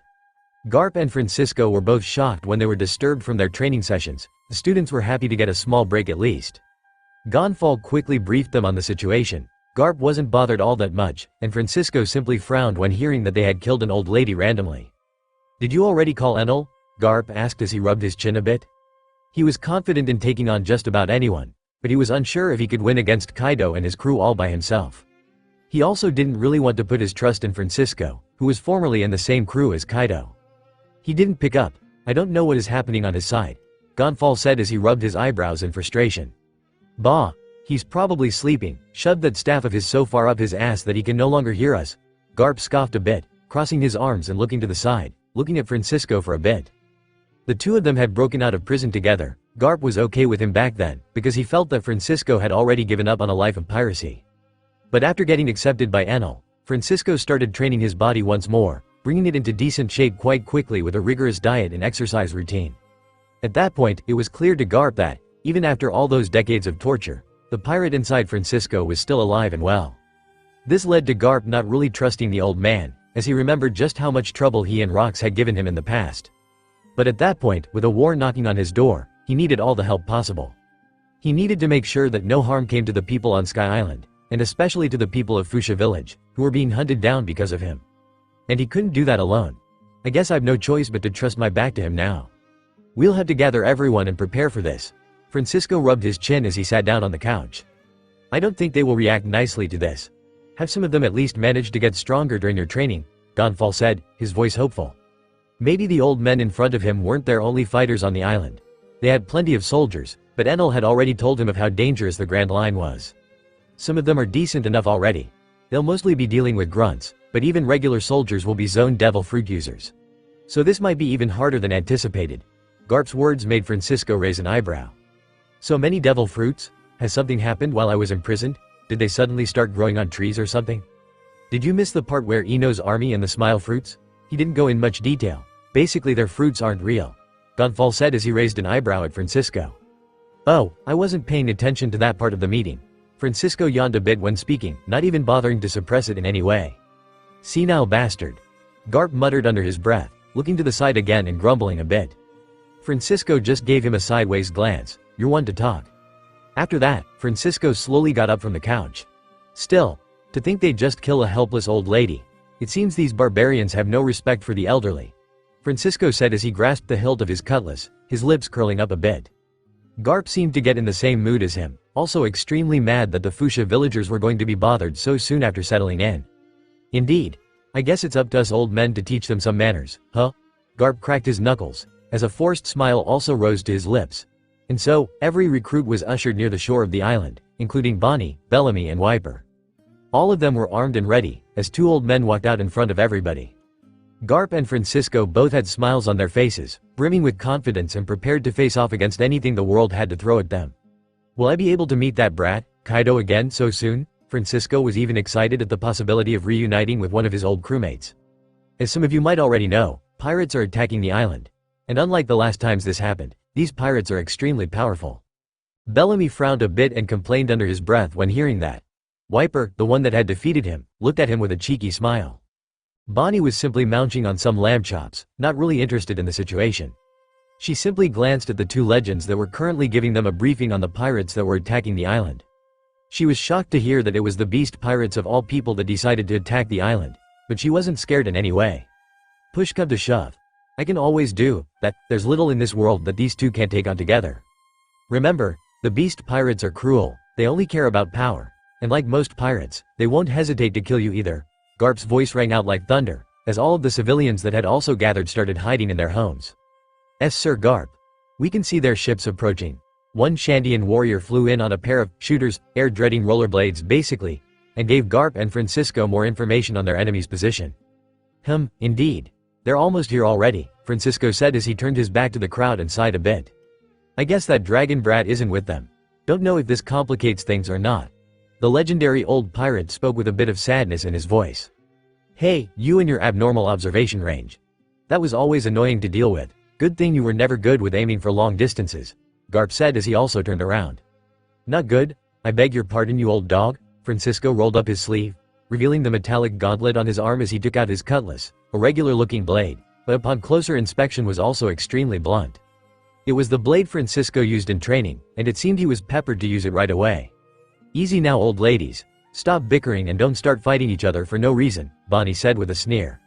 Garp and Francisco were both shocked when they were disturbed from their training sessions. The students were happy to get a small break at least. Gonfall quickly briefed them on the situation. Garp wasn't bothered all that much, and Francisco simply frowned when hearing that they had killed an old lady randomly. "Did you already call Enal?" Garp asked as he rubbed his chin a bit. He was confident in taking on just about anyone, but he was unsure if he could win against Kaido and his crew all by himself. He also didn't really want to put his trust in Francisco, who was formerly in the same crew as Kaido. He didn't pick up. "I don't know what is happening on his side," Gonfall said as he rubbed his eyebrows in frustration. "Bah, he's probably sleeping, shoved that staff of his so far up his ass that he can no longer hear us." Garp scoffed a bit, crossing his arms and looking to the side, looking at Francisco for a bit. The two of them had broken out of prison together. Garp was okay with him back then, because he felt that Francisco had already given up on a life of piracy. But after getting accepted by Enal, Francisco started training his body once more, bringing it into decent shape quite quickly with a rigorous diet and exercise routine. At that point, it was clear to Garp that, even after all those decades of torture, the pirate inside Francisco was still alive and well. This led to Garp not really trusting the old man, as he remembered just how much trouble he and Rox had given him in the past. But at that point, with a war knocking on his door, he needed all the help possible. He needed to make sure that no harm came to the people on Sky Island, and especially to the people of Fuchsia Village, who were being hunted down because of him. And he couldn't do that alone. "I guess I've no choice but to trust my back to him now. We'll have to gather everyone and prepare for this." Francisco rubbed his chin as he sat down on the couch. "I don't think they will react nicely to this. Have some of them at least managed to get stronger during your training," Gonfall said, his voice hopeful. Maybe the old men in front of him weren't their only fighters on the island. They had plenty of soldiers, but Enal had already told him of how dangerous the Grand Line was. Some of them are decent enough already. They'll mostly be dealing with grunts, but even regular soldiers will be zone devil fruit users. So this might be even harder than anticipated. Garp's words made Francisco raise an eyebrow. "So many devil fruits? Has something happened while I was imprisoned? Did they suddenly start growing on trees or something? Did you miss the part where Ino's army and the smile fruits?" He didn't go in much detail. "Basically their fruits aren't real," Gonfall said as he raised an eyebrow at Francisco. "Oh, I wasn't paying attention to that part of the meeting." Francisco yawned a bit when speaking, not even bothering to suppress it in any way. "Senile bastard," Garp muttered under his breath, looking to the side again and grumbling a bit. Francisco just gave him a sideways glance. "You're one to talk." After that, Francisco slowly got up from the couch. Still, to think they'd just kill a helpless old lady. It seems these barbarians have no respect for the elderly, Francisco said as he grasped the hilt of his cutlass, his lips curling up a bit. Garp seemed to get in the same mood as him, also extremely mad that the Fuchsia villagers were going to be bothered so soon after settling in. "Indeed. I guess it's up to us old men to teach them some manners, huh?" Garp cracked his knuckles, as a forced smile also rose to his lips. And so, every recruit was ushered near the shore of the island, including Bonnie, Bellamy and Wiper. All of them were armed and ready, as two old men walked out in front of everybody. Garp and Francisco both had smiles on their faces, brimming with confidence and prepared to face off against anything the world had to throw at them. "Will I be able to meet that brat, Kaido, again so soon?" Francisco was even excited at the possibility of reuniting with one of his old crewmates. As some of you might already know, pirates are attacking the island. And unlike the last times this happened, these pirates are extremely powerful. Bellamy frowned a bit and complained under his breath when hearing that. Wiper, the one that had defeated him, looked at him with a cheeky smile. Bonnie was simply munching on some lamb chops, not really interested in the situation. She simply glanced at the two legends that were currently giving them a briefing on the pirates that were attacking the island. She was shocked to hear that it was the beast pirates of all people that decided to attack the island, but she wasn't scared in any way. Push come to shove. I can always do that. There's little in this world that these two can't take on together. Remember, the beast pirates are cruel, they only care about power, and like most pirates, they won't hesitate to kill you either. Garp's voice rang out like thunder, as all of the civilians that had also gathered started hiding in their homes. "Yes, Sir Garp. We can see their ships approaching." One Shandian warrior flew in on a pair of shooters, air-dreading rollerblades basically, and gave Garp and Francisco more information on their enemy's position. Indeed. They're almost here already, Francisco said as he turned his back to the crowd and sighed a bit. "I guess that dragon brat isn't with them. Don't know if this complicates things or not." The legendary old pirate spoke with a bit of sadness in his voice. "Hey, you and your abnormal observation range. That was always annoying to deal with. Good thing you were never good with aiming for long distances," Garp said as he also turned around. Not good? I beg your pardon, you old dog? Francisco rolled up his sleeve, revealing the metallic gauntlet on his arm as he took out his cutlass, a regular-looking blade, but upon closer inspection was also extremely blunt. It was the blade Francisco used in training, and it seemed he was peppered to use it right away. Easy now, old ladies. Stop bickering and don't start fighting each other for no reason, Bonnie said with a sneer.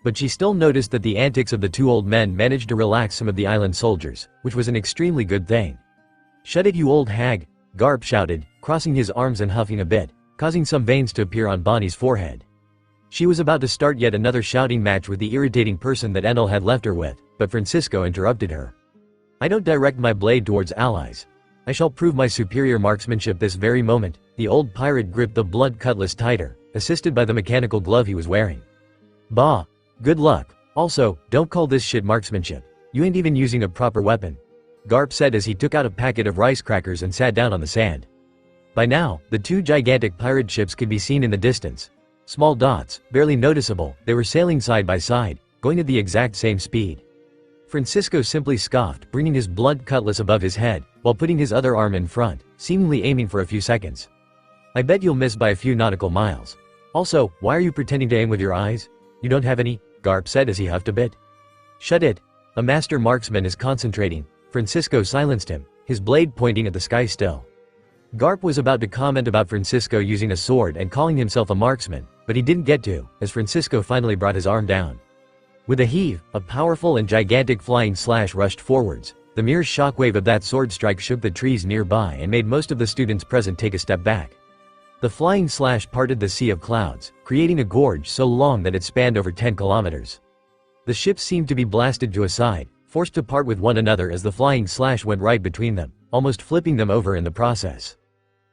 But she still noticed that the antics of the two old men managed to relax some of the island soldiers, which was an extremely good thing. Shut it, you old hag, Garp shouted, crossing his arms and huffing a bit, causing some veins to appear on Bonnie's forehead. She was about to start yet another shouting match with the irritating person that Enal had left her with, but Francisco interrupted her. I don't direct my blade towards allies. I shall prove my superior marksmanship this very moment. The old pirate gripped the blunt cutlass tighter, assisted by the mechanical glove he was wearing. Bah! Good luck. Also, don't call this shit marksmanship. You ain't even using a proper weapon, Garp said as he took out a packet of rice crackers and sat down on the sand. By now, the two gigantic pirate ships could be seen in the distance. Small dots, barely noticeable, they were sailing side by side, going at the exact same speed. Francisco simply scoffed, bringing his blunt cutlass above his head, while putting his other arm in front, seemingly aiming for a few seconds. I bet you'll miss by a few nautical miles. Also, why are you pretending to aim with your eyes? You don't have any, Garp said as he huffed a bit. Shut it. A master marksman is concentrating. Francisco silenced him, his blade pointing at the sky still. Garp was about to comment about Francisco using a sword and calling himself a marksman, but he didn't get to, as Francisco finally brought his arm down. With a heave, a powerful and gigantic flying slash rushed forwards. The mere shockwave of that sword strike shook the trees nearby and made most of the students present take a step back. The flying slash parted the sea of clouds, creating a gorge so long that it spanned over 10 kilometers. The ships seemed to be blasted to a side, forced to part with one another as the flying slash went right between them, almost flipping them over in the process.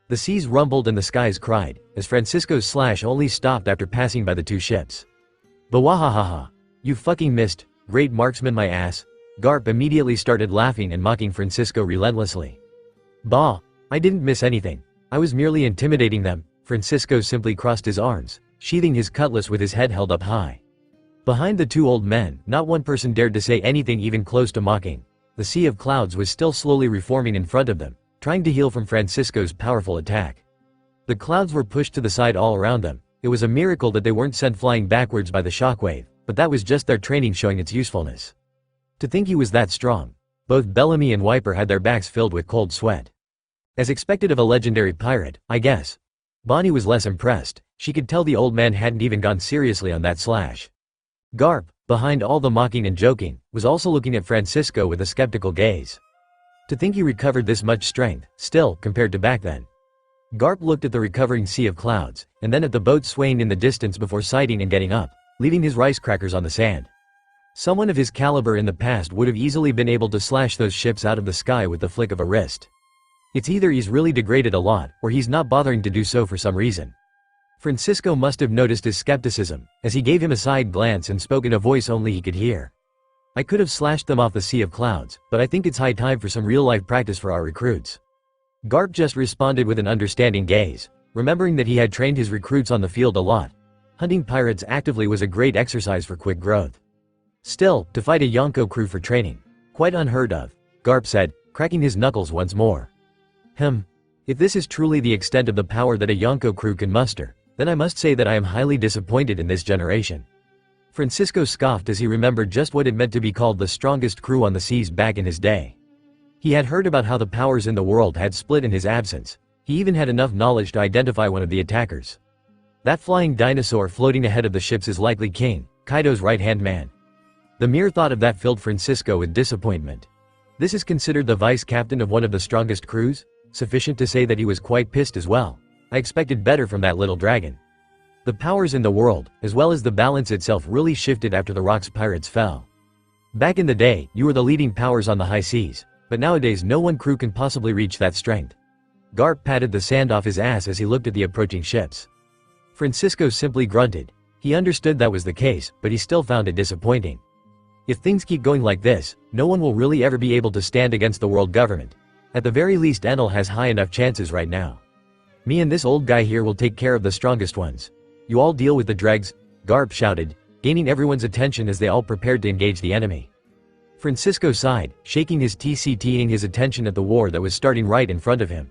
The seas rumbled and the skies cried, as Francisco's slash only stopped after passing by the two ships. Bawahahaha. You fucking missed, great marksman my ass. Garp immediately started laughing and mocking Francisco relentlessly. Bah, I didn't miss anything. I was merely intimidating them. Francisco simply crossed his arms, sheathing his cutlass with his head held up high. Behind the two old men, not one person dared to say anything even close to mocking. The sea of clouds was still slowly reforming in front of them, trying to heal from Francisco's powerful attack. The clouds were pushed to the side all around them. It was a miracle that they weren't sent flying backwards by the shockwave, but that was just their training showing its usefulness. To think he was that strong. Both Bellamy and Wiper had their backs filled with cold sweat. As expected of a legendary pirate, I guess. Bonnie was less impressed. She could tell the old man hadn't even gone seriously on that slash. Garp, behind all the mocking and joking, was also looking at Francisco with a skeptical gaze. To think he recovered this much strength, still, compared to back then. Garp looked at the recovering sea of clouds, and then at the boat swaying in the distance before sighting and getting up, leaving his rice crackers on the sand. Someone of his caliber in the past would have easily been able to slash those ships out of the sky with the flick of a wrist. It's either he's really degraded a lot, or he's not bothering to do so for some reason. Francisco must have noticed his skepticism, as he gave him a side glance and spoke in a voice only he could hear. I could have slashed them off the sea of clouds, but I think it's high time for some real-life practice for our recruits. Garp just responded with an understanding gaze, remembering that he had trained his recruits on the field a lot. Hunting pirates actively was a great exercise for quick growth. Still, to fight a Yonko crew for training. Quite unheard of, Garp said, cracking his knuckles once more. If this is truly the extent of the power that a Yonko crew can muster, then I must say that I am highly disappointed in this generation. Francisco scoffed as he remembered just what it meant to be called the strongest crew on the seas back in his day. He had heard about how the powers in the world had split in his absence. He even had enough knowledge to identify one of the attackers. That flying dinosaur floating ahead of the ships is likely King, Kaido's right-hand man. The mere thought of that filled Francisco with disappointment. This is considered the vice-captain of one of the strongest crews? Sufficient to say that he was quite pissed as well. I expected better from that little dragon. The powers in the world, as well as the balance itself, really shifted after the Rocks pirates fell. Back in the day, you were the leading powers on the high seas, but nowadays no one crew can possibly reach that strength. Garp patted the sand off his ass as he looked at the approaching ships. Francisco simply grunted. He understood that was the case, but he still found it disappointing. If things keep going like this, no one will really ever be able to stand against the world government. At the very least, Enal has high enough chances right now. Me and this old guy here will take care of the strongest ones. You all deal with the dregs, Garp shouted, gaining everyone's attention as they all prepared to engage the enemy. Francisco sighed, shaking his TCTing his attention at the war that was starting right in front of him.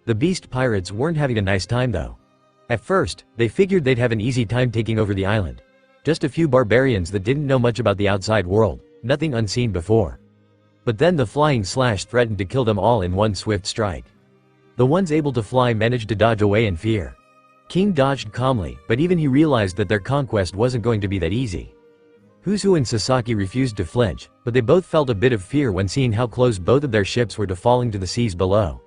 The beast pirates weren't having a nice time though. At first, they figured they'd have an easy time taking over the island. Just a few barbarians that didn't know much about the outside world, nothing unseen before. But then the flying slash threatened to kill them all in one swift strike. The ones able to fly managed to dodge away in fear. King dodged calmly, but even he realized that their conquest wasn't going to be that easy. Huzu and Sasaki refused to flinch, but they both felt a bit of fear when seeing how close both of their ships were to falling to the seas below.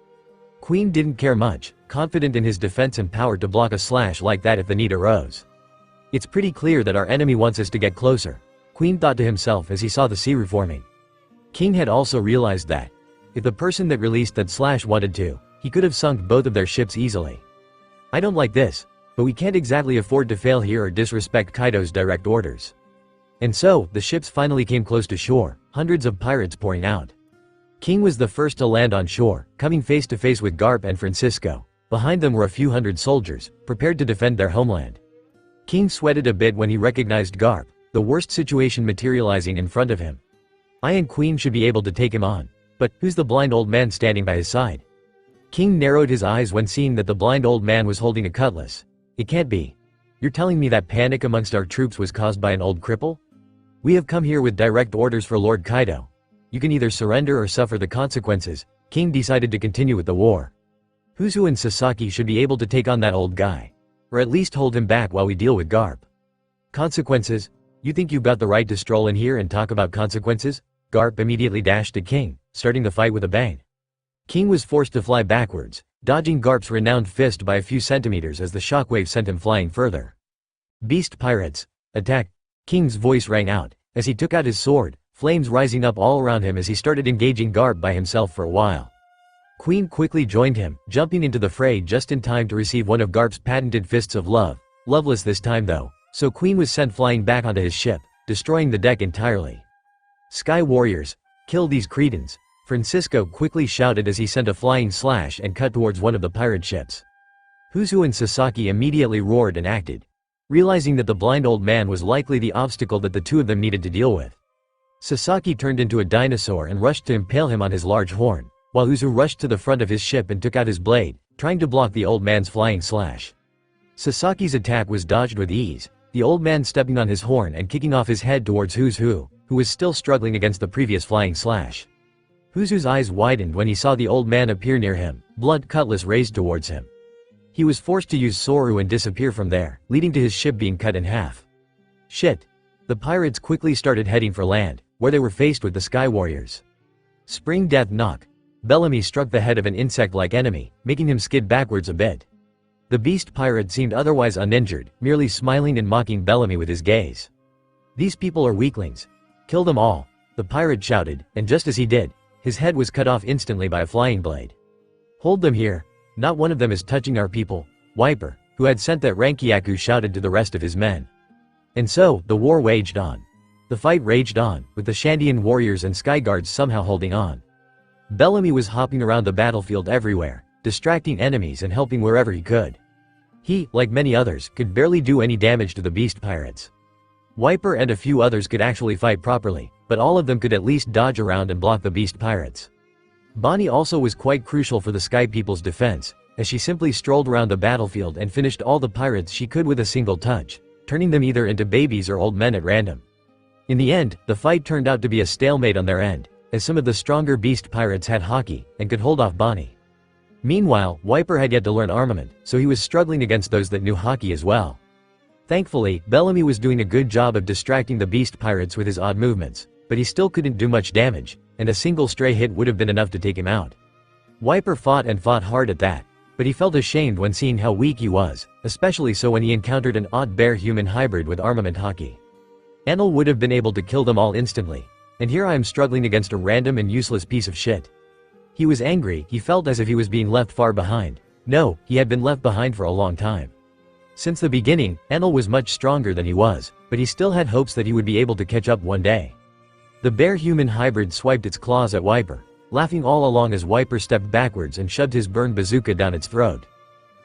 Queen didn't care much, confident in his defense and power to block a slash like that if the need arose. It's pretty clear that our enemy wants us to get closer, Queen thought to himself as he saw the sea reforming. King had also realized that, if the person that released that slash wanted to, he could have sunk both of their ships easily. I don't like this, but we can't exactly afford to fail here or disrespect Kaido's direct orders. And so, the ships finally came close to shore, hundreds of pirates pouring out. King was the first to land on shore, coming face to face with Garp and Francisco. Behind them were a few hundred soldiers, prepared to defend their homeland. King sweated a bit when he recognized Garp, the worst situation materializing in front of him. I and Queen should be able to take him on. But, who's the blind old man standing by his side? King narrowed his eyes when seeing that the blind old man was holding a cutlass. It can't be. You're telling me that panic amongst our troops was caused by an old cripple? We have come here with direct orders for Lord Kaido. You can either surrender or suffer the consequences. King decided to continue with the war. Huzu and Sasaki should be able to take on that old guy. Or at least hold him back while we deal with Garp. Consequences? You think you've got the right to stroll in here and talk about consequences? Garp immediately dashed at King, starting the fight with a bang. King was forced to fly backwards, dodging Garp's renowned fist by a few centimeters as the shockwave sent him flying further. Beast pirates, attack! King's voice rang out, as he took out his sword, flames rising up all around him as he started engaging Garp by himself for a while. Queen quickly joined him, jumping into the fray just in time to receive one of Garp's patented fists of love, loveless this time though, so Queen was sent flying back onto his ship, destroying the deck entirely. Sky warriors, kill these cretins, Francisco quickly shouted as he sent a flying slash and cut towards one of the pirate ships. Huzu and Sasaki immediately roared and acted, realizing that the blind old man was likely the obstacle that the two of them needed to deal with. Sasaki turned into a dinosaur and rushed to impale him on his large horn, while Huzu rushed to the front of his ship and took out his blade, trying to block the old man's flying slash. Sasaki's attack was dodged with ease, the old man stepping on his horn and kicking off his head towards Huzu, who was still struggling against the previous flying slash. Huzu's eyes widened when he saw the old man appear near him, blunt cutlass raised towards him. He was forced to use Soru and disappear from there, leading to his ship being cut in half. Shit. The pirates quickly started heading for land, where they were faced with the Sky Warriors. Spring Death Knock. Bellamy struck the head of an insect-like enemy, making him skid backwards a bit. The beast pirate seemed otherwise uninjured, merely smiling and mocking Bellamy with his gaze. These people are weaklings. Kill them all, the pirate shouted, and just as he did, his head was cut off instantly by a flying blade. Hold them here. Not one of them is touching our people, Wiper, who had sent that Rankiaku, shouted to the rest of his men. And so, the war waged on. The fight raged on, with the Shandian warriors and Skyguards somehow holding on. Bellamy was hopping around the battlefield everywhere, distracting enemies and helping wherever he could. He, like many others, could barely do any damage to the beast pirates. Wiper and a few others could actually fight properly, but all of them could at least dodge around and block the beast pirates. Bonnie also was quite crucial for the Sky People's defense, as she simply strolled around the battlefield and finished all the pirates she could with a single touch, turning them either into babies or old men at random. In the end, the fight turned out to be a stalemate on their end, as some of the stronger beast pirates had haki, and could hold off Bonnie. Meanwhile, Wiper had yet to learn armament, so he was struggling against those that knew haki as well. Thankfully, Bellamy was doing a good job of distracting the beast pirates with his odd movements, but he still couldn't do much damage, and a single stray hit would have been enough to take him out. Wiper fought and fought hard at that, but he felt ashamed when seeing how weak he was, especially so when he encountered an odd bear-human hybrid with armament haki. Enal would have been able to kill them all instantly, and here I am struggling against a random and useless piece of shit. He was angry, he felt as if he was being left far behind. No, he had been left behind for a long time. Since the beginning, Enal was much stronger than he was, but he still had hopes that he would be able to catch up one day. The bear-human hybrid swiped its claws at Wiper, laughing all along as Wiper stepped backwards and shoved his burn bazooka down its throat.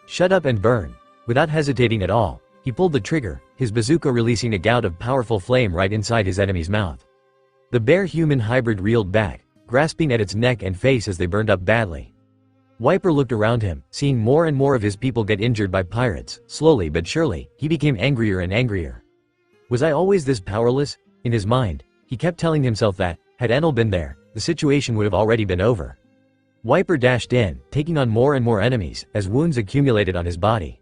Shut up and burn. Without hesitating at all, he pulled the trigger, his bazooka releasing a gout of powerful flame right inside his enemy's mouth. The bear-human hybrid reeled back, grasping at its neck and face as they burned up badly. Wiper looked around him, seeing more and more of his people get injured by pirates. Slowly but surely, he became angrier and angrier. Was I always this powerless? In his mind, he kept telling himself that, had Enel been there, the situation would have already been over. Wiper dashed in, taking on more and more enemies, as wounds accumulated on his body.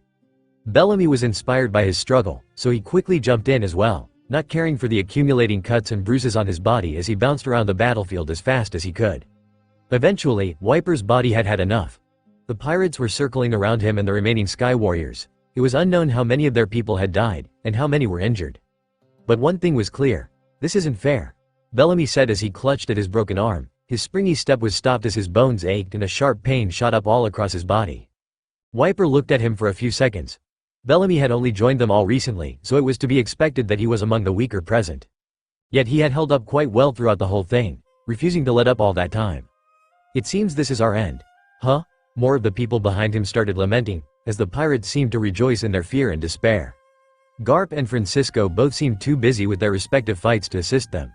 Bellamy was inspired by his struggle, so he quickly jumped in as well, not caring for the accumulating cuts and bruises on his body as he bounced around the battlefield as fast as he could. Eventually, Wiper's body had had enough. The pirates were circling around him and the remaining Sky Warriors. It was unknown how many of their people had died, and how many were injured. But one thing was clear. This isn't fair, Bellamy said as he clutched at his broken arm. His springy step was stopped as his bones ached and a sharp pain shot up all across his body. Wiper looked at him for a few seconds. Bellamy had only joined them all recently, so it was to be expected that he was among the weaker present. Yet he had held up quite well throughout the whole thing, refusing to let up all that time. It seems this is our end. Huh? More of the people behind him started lamenting, as the pirates seemed to rejoice in their fear and despair. Garp and Francisco both seemed too busy with their respective fights to assist them.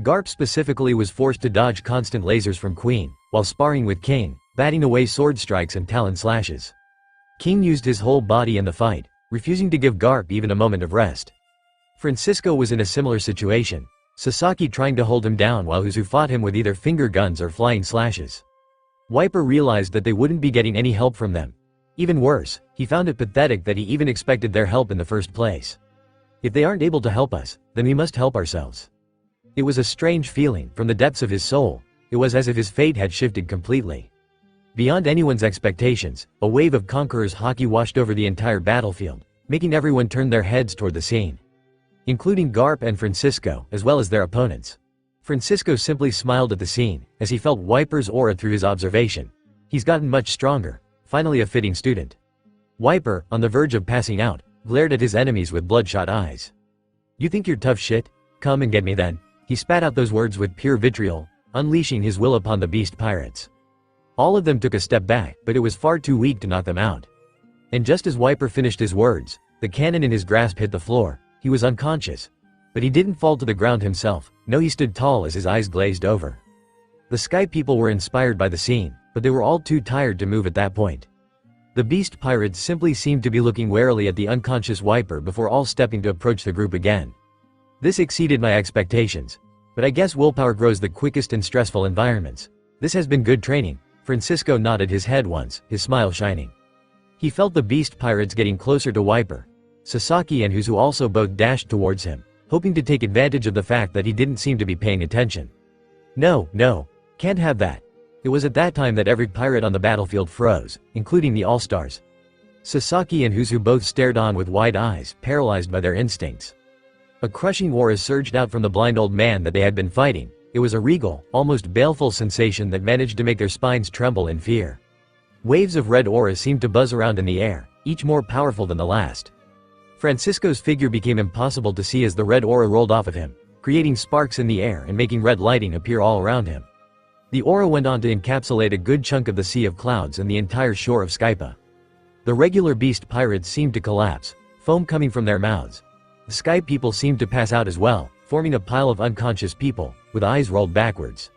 Garp specifically was forced to dodge constant lasers from Queen, while sparring with King, batting away sword strikes and talon slashes. King used his whole body in the fight, refusing to give Garp even a moment of rest. Francisco was in a similar situation, Sasaki trying to hold him down while Uzu fought him with either finger guns or flying slashes. Wiper realized that they wouldn't be getting any help from them. Even worse, he found it pathetic that he even expected their help in the first place. If they aren't able to help us, then we must help ourselves. It was a strange feeling. From the depths of his soul, it was as if his fate had shifted completely. Beyond anyone's expectations, a wave of conquerors' haki washed over the entire battlefield, making everyone turn their heads toward the scene. Including Garp and Francisco, as well as their opponents. Francisco simply smiled at the scene, as he felt Wiper's aura through his observation. He's gotten much stronger, finally a fitting student. Wiper, on the verge of passing out, glared at his enemies with bloodshot eyes. You think you're tough shit? Come and get me then. He spat out those words with pure vitriol, unleashing his will upon the beast pirates. All of them took a step back, but it was far too weak to knock them out. And just as Wiper finished his words, the cannon in his grasp hit the floor. He was unconscious. But he didn't fall to the ground himself. No, he stood tall as his eyes glazed over. The Sky people were inspired by the scene, but they were all too tired to move at that point. The beast pirates simply seemed to be looking warily at the unconscious Wiper before all stepping to approach the group again. This exceeded my expectations. But I guess willpower grows the quickest in stressful environments. This has been good training. Francisco nodded his head once, his smile shining. He felt the beast pirates getting closer to Wiper. Sasaki and Uzu also both dashed towards him, hoping to take advantage of the fact that he didn't seem to be paying attention. No, can't have that. It was at that time that every pirate on the battlefield froze, including the All-Stars. Sasaki and Uzu both stared on with wide eyes, paralyzed by their instincts. A crushing aura surged out from the blind old man that they had been fighting. It was a regal, almost baleful sensation that managed to make their spines tremble in fear. Waves of red aura seemed to buzz around in the air, each more powerful than the last. Francisco's figure became impossible to see as the red aura rolled off of him, creating sparks in the air and making red lighting appear all around him. The aura went on to encapsulate a good chunk of the Sea of Clouds and the entire shore of Skypa. The regular beast pirates seemed to collapse, foam coming from their mouths. The Sky people seemed to pass out as well, forming a pile of unconscious people, with eyes rolled backwards.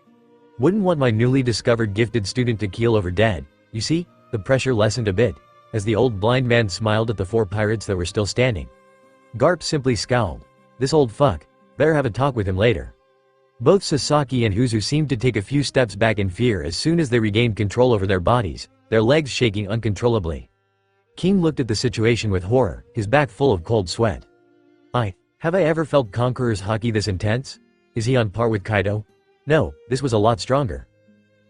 Wouldn't want my newly discovered gifted student to keel over dead. You see, the pressure lessened a bit, as the old blind man smiled at the 4 pirates that were still standing. Garp simply scowled. This old fuck. Better have a talk with him later. Both Sasaki and Uzu seemed to take a few steps back in fear as soon as they regained control over their bodies, their legs shaking uncontrollably. King looked at the situation with horror, his back full of cold sweat. Have I ever felt Conqueror's haki this intense? Is he on par with Kaido? No, this was a lot stronger.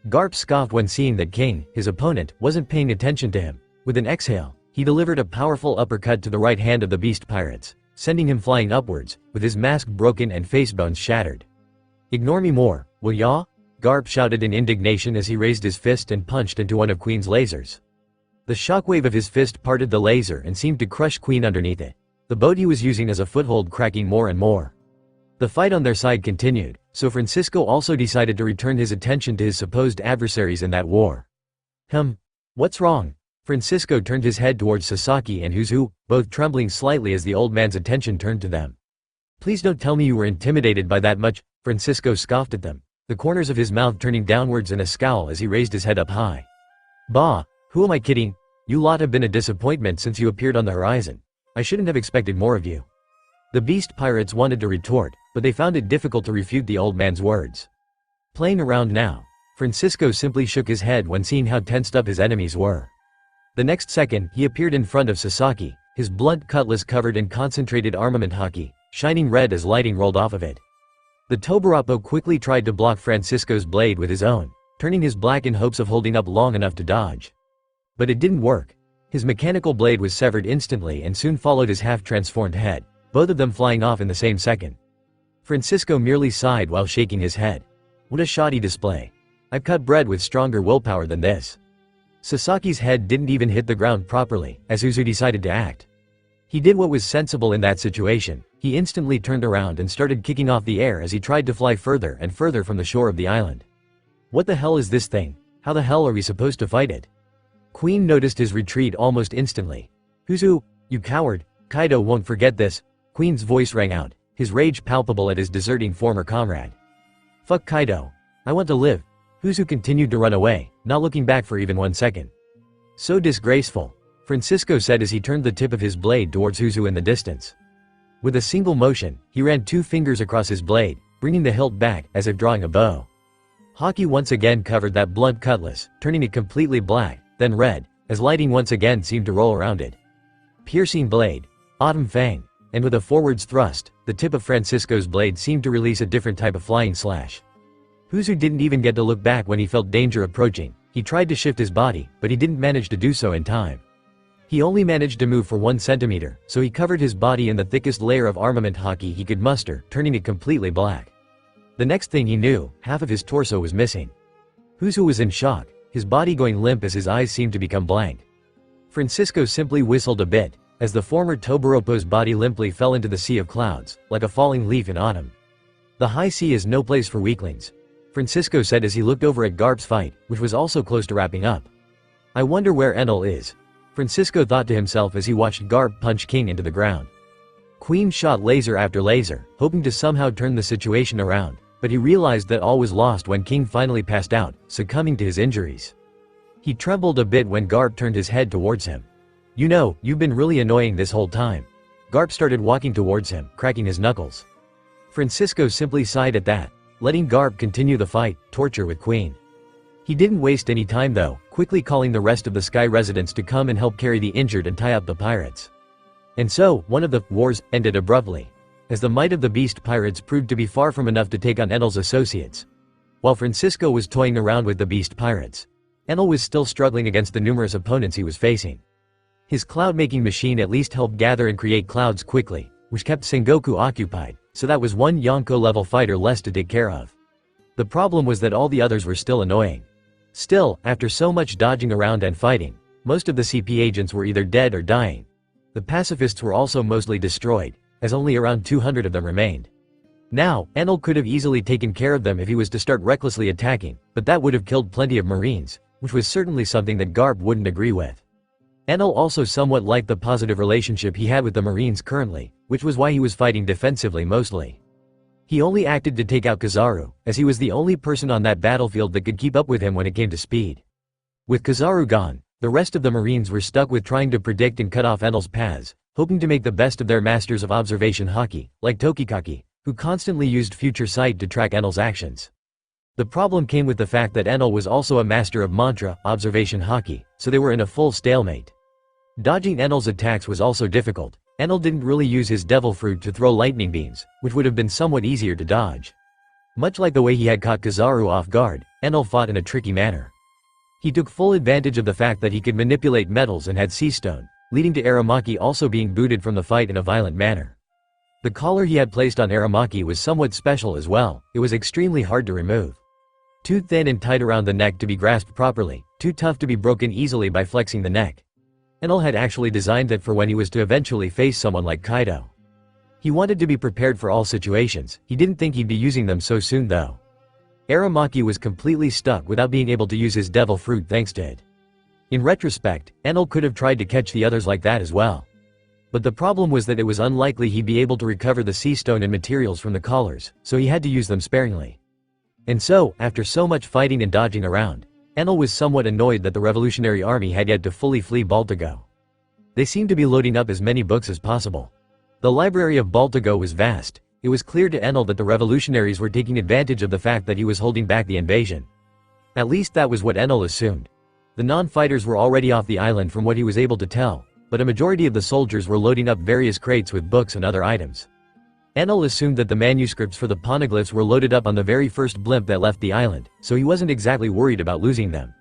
Garp scoffed when seeing that King, his opponent, wasn't paying attention to him. With an exhale, he delivered a powerful uppercut to the right hand of the beast pirates, sending him flying upwards, with his mask broken and face bones shattered. Ignore me more, will ya? Garp shouted in indignation as he raised his fist and punched into one of Queen's lasers. The shockwave of his fist parted the laser and seemed to crush Queen underneath it, the boat he was using as a foothold cracking more and more. The fight on their side continued, so Francisco also decided to return his attention to his supposed adversaries in that war. What's wrong? Francisco turned his head towards Sasaki and Uzu, both trembling slightly as the old man's attention turned to them. Please don't tell me you were intimidated by that much, Francisco scoffed at them, the corners of his mouth turning downwards in a scowl as he raised his head up high. Bah, who am I kidding? You lot have been a disappointment since you appeared on the horizon. I shouldn't have expected more of you. The beast pirates wanted to retort, but they found it difficult to refute the old man's words. Playing around now, Francisco simply shook his head when seeing how tensed up his enemies were. The next second, he appeared in front of Sasaki, his blunt cutlass covered in concentrated armament haki, shining red as lighting rolled off of it. The Tobarapo quickly tried to block Francisco's blade with his own, turning his black in hopes of holding up long enough to dodge. But it didn't work. His mechanical blade was severed instantly and soon followed his half-transformed head, both of them flying off in the same second. Francisco merely sighed while shaking his head. What a shoddy display. I've cut bread with stronger willpower than this. Sasaki's head didn't even hit the ground properly, as Uzu decided to act. He did what was sensible in that situation. He instantly turned around and started kicking off the air as he tried to fly further and further from the shore of the island. What the hell is this thing? How the hell are we supposed to fight it? Queen noticed his retreat almost instantly. Uzu, you coward, Kaido won't forget this. Queen's voice rang out, his rage palpable at his deserting former comrade. Fuck Kaido. I want to live. Uzu continued to run away, not looking back for even 1 second. So disgraceful, Francisco said as he turned the tip of his blade towards Uzu in the distance. With a single motion, he ran 2 fingers across his blade, bringing the hilt back as if drawing a bow. Haki once again covered that blunt cutlass, turning it completely black, then red, as lighting once again seemed to roll around it. Piercing blade, autumn fang, and with a forwards thrust, the tip of Francisco's blade seemed to release a different type of flying slash. Uzu didn't even get to look back when he felt danger approaching. He tried to shift his body, but he didn't manage to do so in time. He only managed to move for 1 centimeter, so he covered his body in the thickest layer of armament haki he could muster, turning it completely black. The next thing he knew, half of his torso was missing. Uzu was in shock, his body going limp as his eyes seemed to become blank. Francisco simply whistled a bit, as the former Tobarapo's body limply fell into the sea of clouds, like a falling leaf in autumn. The high sea is no place for weaklings, Francisco said as he looked over at Garp's fight, which was also close to wrapping up. I wonder where Enal is, Francisco thought to himself as he watched Garp punch King into the ground. Queen shot laser after laser, hoping to somehow turn the situation around, but he realized that all was lost when King finally passed out, succumbing to his injuries. He trembled a bit when Garp turned his head towards him. You know, you've been really annoying this whole time. Garp started walking towards him, cracking his knuckles. Francisco simply sighed at that, letting Garp continue the fight, torture with Queen. He didn't waste any time though, quickly calling the rest of the Sky residents to come and help carry the injured and tie up the pirates. And so, one of the wars ended abruptly, as the might of the beast pirates proved to be far from enough to take on Enel's associates. While Francisco was toying around with the beast pirates, Enel was still struggling against the numerous opponents he was facing. His cloud-making machine at least helped gather and create clouds quickly, which kept Sengoku occupied, so that was one Yonko-level fighter less to take care of. The problem was that all the others were still annoying. Still, after so much dodging around and fighting, most of the CP agents were either dead or dying. The pacifists were also mostly destroyed, as only around 200 of them remained. Now, Enel could have easily taken care of them if he was to start recklessly attacking, but that would have killed plenty of Marines, which was certainly something that Garp wouldn't agree with. Enel also somewhat liked the positive relationship he had with the Marines currently, which was why he was fighting defensively mostly. He only acted to take out Kizaru, as he was the only person on that battlefield that could keep up with him when it came to speed. With Kizaru gone, the rest of the Marines were stuck with trying to predict and cut off Enel's paths, hoping to make the best of their masters of observation haki, like Tokikaki, who constantly used future sight to track Enel's actions. The problem came with the fact that Enel was also a master of mantra, observation haki, so they were in a full stalemate. Dodging Enel's attacks was also difficult. Enel didn't really use his devil fruit to throw lightning beams, which would have been somewhat easier to dodge. Much like the way he had caught Kizaru off guard, Enel fought in a tricky manner. He took full advantage of the fact that he could manipulate metals and had sea stone, leading to Aramaki also being booted from the fight in a violent manner. The collar he had placed on Aramaki was somewhat special as well. It was extremely hard to remove. Too thin and tight around the neck to be grasped properly, too tough to be broken easily by flexing the neck. Enel had actually designed that for when he was to eventually face someone like Kaido. He wanted to be prepared for all situations. He didn't think he'd be using them so soon though. Aramaki was completely stuck without being able to use his devil fruit thanks to it. In retrospect, Enel could have tried to catch the others like that as well. But the problem was that it was unlikely he'd be able to recover the sea stone and materials from the collars, so he had to use them sparingly. And so, after so much fighting and dodging around, Enel was somewhat annoyed that the Revolutionary Army had yet to fully flee Baltigo. They seemed to be loading up as many books as possible. The library of Baltigo was vast. It was clear to Enel that the revolutionaries were taking advantage of the fact that he was holding back the invasion. At least that was what Enel assumed. The non-fighters were already off the island from what he was able to tell, but a majority of the soldiers were loading up various crates with books and other items. Enel assumed that the manuscripts for the poneglyphs were loaded up on the very first blimp that left the island, so he wasn't exactly worried about losing them.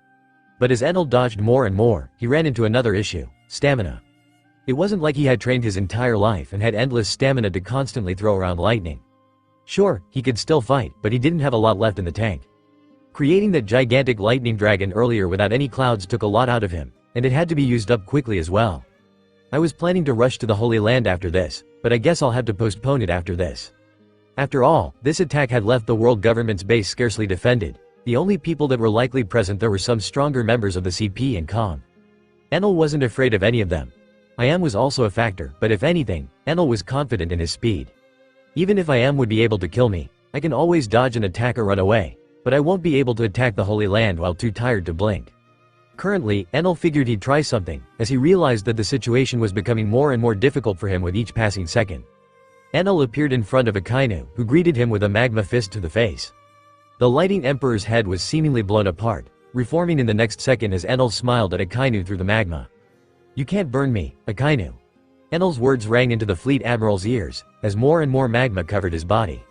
But as Enel dodged more and more, he ran into another issue: stamina. It wasn't like he had trained his entire life and had endless stamina to constantly throw around lightning. Sure, he could still fight, but he didn't have a lot left in the tank. Creating that gigantic lightning dragon earlier without any clouds took a lot out of him, and it had to be used up quickly as well. I was planning to rush to the Holy Land after this, but I guess I'll have to postpone it after this. After all, this attack had left the world government's base scarcely defended. The only people that were likely present there were some stronger members of the CP and Kong. Enel wasn't afraid of any of them. Iam was also a factor, but if anything, Enel was confident in his speed. Even if Iam would be able to kill me, I can always dodge an attack or run away, but I won't be able to attack the Holy Land while too tired to blink. Currently, Enel figured he'd try something, as he realized that the situation was becoming more and more difficult for him with each passing second. Enel appeared in front of Akainu, who greeted him with a magma fist to the face. The Lighting Emperor's head was seemingly blown apart, reforming in the next second as Enel smiled at Akainu through the magma. "You can't burn me, Akainu." Enel's words rang into the Fleet Admiral's ears, as more and more magma covered his body.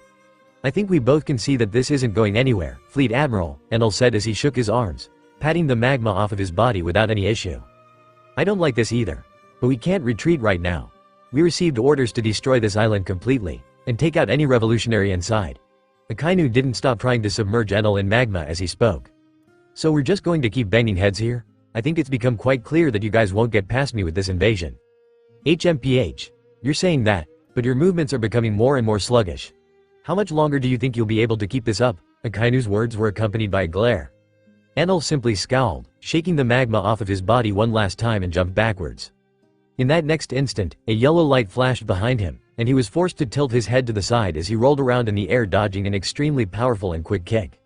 "I think we both can see that this isn't going anywhere, Fleet Admiral," Enel said as he shook his arms, patting the magma off of his body without any issue. "I don't like this either. But we can't retreat right now. We received orders to destroy this island completely, and take out any revolutionary inside." Akainu didn't stop trying to submerge Enel in magma as he spoke. "So we're just going to keep banging heads here? I think it's become quite clear that you guys won't get past me with this invasion." "HMPH. You're saying that, but your movements are becoming more and more sluggish. How much longer do you think you'll be able to keep this up?" Akainu's words were accompanied by a glare. Enel simply scowled, shaking the magma off of his body one last time and jumped backwards. In that next instant, a yellow light flashed behind him, and he was forced to tilt his head to the side as he rolled around in the air dodging an extremely powerful and quick kick.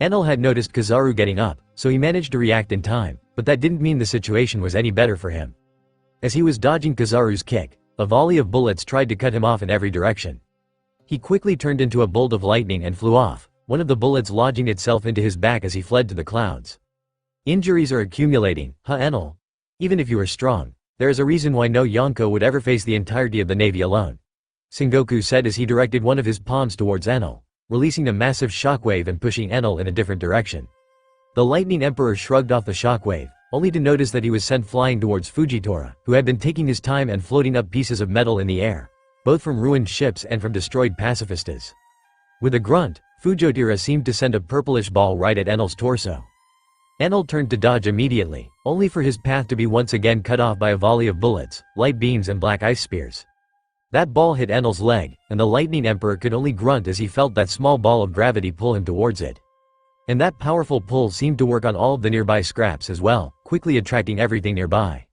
Enel had noticed Kizaru getting up, so he managed to react in time, but that didn't mean the situation was any better for him. As he was dodging Kizaru's kick, a volley of bullets tried to cut him off in every direction. He quickly turned into a bolt of lightning and flew off, one of the bullets lodging itself into his back as he fled to the clouds. "Injuries are accumulating, huh, Enel? Even if you are strong, there is a reason why no Yonko would ever face the entirety of the Navy alone," Sengoku said as he directed one of his palms towards Enel, releasing a massive shockwave and pushing Enel in a different direction. The Lightning Emperor shrugged off the shockwave, only to notice that he was sent flying towards Fujitora, who had been taking his time and floating up pieces of metal in the air, both from ruined ships and from destroyed pacifistas. With a grunt, Fujitora seemed to send a purplish ball right at Enel's torso. Enel turned to dodge immediately, only for his path to be once again cut off by a volley of bullets, light beams and black ice spears. That ball hit Enel's leg, and the Lightning Emperor could only grunt as he felt that small ball of gravity pull him towards it. And that powerful pull seemed to work on all of the nearby scraps as well, quickly attracting everything nearby.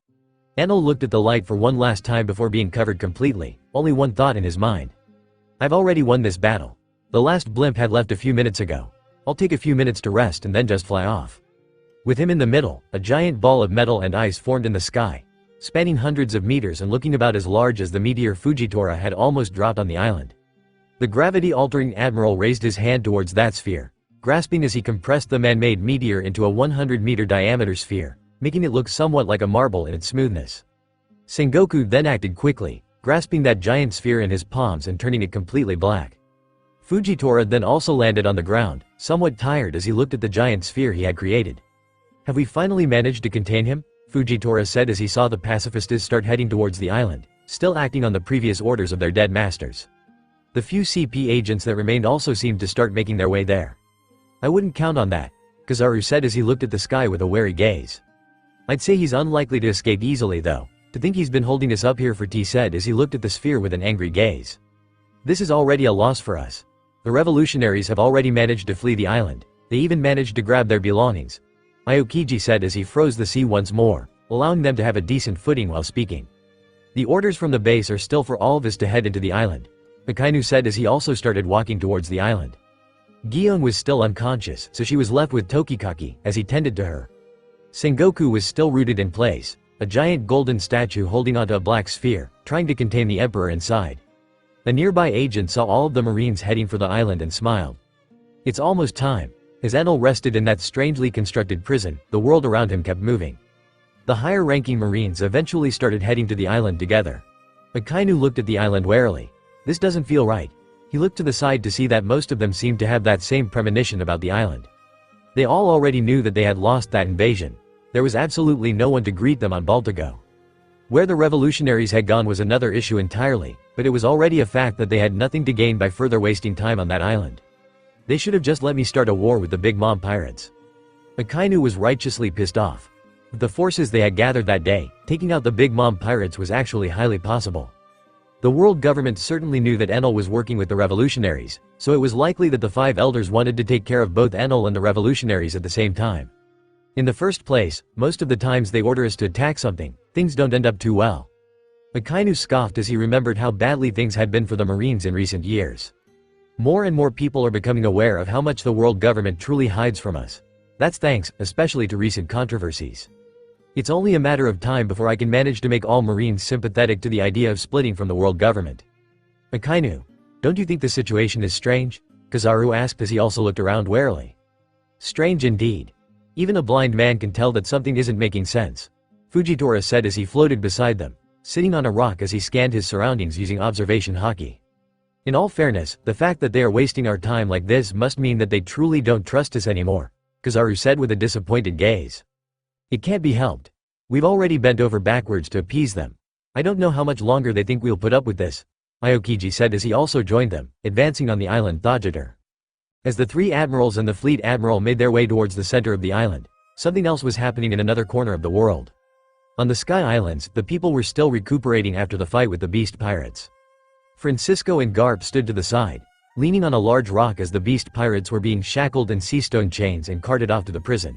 Enel looked at the light for one last time before being covered completely, only one thought in his mind. "I've already won this battle. The last blimp had left a few minutes ago. I'll take a few minutes to rest and then just fly off." With him in the middle, a giant ball of metal and ice formed in the sky, spanning hundreds of meters and looking about as large as the meteor Fujitora had almost dropped on the island. The gravity-altering admiral raised his hand towards that sphere, grasping as he compressed the man-made meteor into a 100-meter diameter sphere, making it look somewhat like a marble in its smoothness. Sengoku then acted quickly, grasping that giant sphere in his palms and turning it completely black. Fujitora then also landed on the ground, somewhat tired as he looked at the giant sphere he had created. "Have we finally managed to contain him?" Fujitora said as he saw the pacifistas start heading towards the island, still acting on the previous orders of their dead masters. The few CP agents that remained also seemed to start making their way there. "I wouldn't count on that," Kizaru said as he looked at the sky with a wary gaze. "I'd say he's unlikely to escape easily though. To think he's been holding us up here for," T said as he looked at the sphere with an angry gaze. "This is already a loss for us. The revolutionaries have already managed to flee the island. They even managed to grab their belongings," Aokiji said as he froze the sea once more, allowing them to have a decent footing while speaking. "The orders from the base are still for all of us to head into the island," Akainu said as he also started walking towards the island. Gion was still unconscious, so she was left with Tokikaki as he tended to her. Sengoku was still rooted in place, a giant golden statue holding onto a black sphere, trying to contain the emperor inside. A nearby agent saw all of the marines heading for the island and smiled. It's almost time. As Enel rested in that strangely constructed prison, the world around him kept moving. The higher-ranking marines eventually started heading to the island together. Akainu looked at the island warily. This doesn't feel right. He looked to the side to see that most of them seemed to have that same premonition about the island. They all already knew that they had lost that invasion. There was absolutely no one to greet them on Baltigo. Where the revolutionaries had gone was another issue entirely, but it was already a fact that they had nothing to gain by further wasting time on that island. They should have just let me start a war with the Big Mom pirates. Akainu was righteously pissed off. With the forces they had gathered that day, taking out the Big Mom pirates was actually highly possible. The world government certainly knew that Enel was working with the revolutionaries, so it was likely that the five elders wanted to take care of both Enel and the revolutionaries at the same time. In the first place, most of the times they order us to attack something, things don't end up too well. Akainu scoffed as he remembered how badly things had been for the Marines in recent years. More and more people are becoming aware of how much the world government truly hides from us. That's thanks, especially to recent controversies. It's only a matter of time before I can manage to make all Marines sympathetic to the idea of splitting from the world government. Akainu, don't you think the situation is strange? Kizaru asked as he also looked around warily. Strange indeed. Even a blind man can tell that something isn't making sense, Fujitora said as he floated beside them, sitting on a rock as he scanned his surroundings using observation haki. In all fairness, the fact that they are wasting our time like this must mean that they truly don't trust us anymore, Kizaru said with a disappointed gaze. It can't be helped. We've already bent over backwards to appease them. I don't know how much longer they think we'll put up with this, Aokiji said as he also joined them, advancing on the island Thajiter. As the three admirals and the fleet admiral made their way towards the center of the island, something else was happening in another corner of the world. On the Sky Islands, the people were still recuperating after the fight with the beast pirates. Francisco and Garp stood to the side, leaning on a large rock as the beast pirates were being shackled in sea stone chains and carted off to the prison.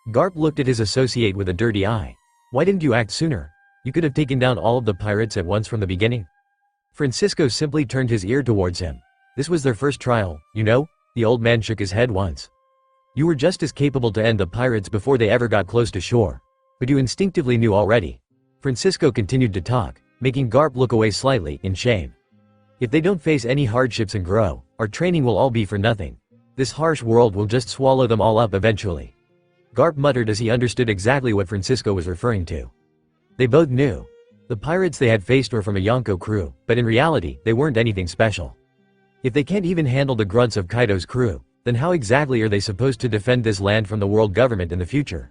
Garp looked at his associate with a dirty eye. Why didn't you act sooner? You could have taken down all of the pirates at once from the beginning. Francisco simply turned his ear towards him. This was their first trial, you know? The old man shook his head once. You were just as capable to end the pirates before they ever got close to shore. But you instinctively knew already. Francisco continued to talk, making Garp look away slightly, in shame. If they don't face any hardships and grow, our training will all be for nothing. This harsh world will just swallow them all up eventually. Garp muttered as he understood exactly what Francisco was referring to. They both knew. The pirates they had faced were from a Yonko crew, but in reality, they weren't anything special. If they can't even handle the grunts of Kaido's crew, then how exactly are they supposed to defend this land from the world government in the future?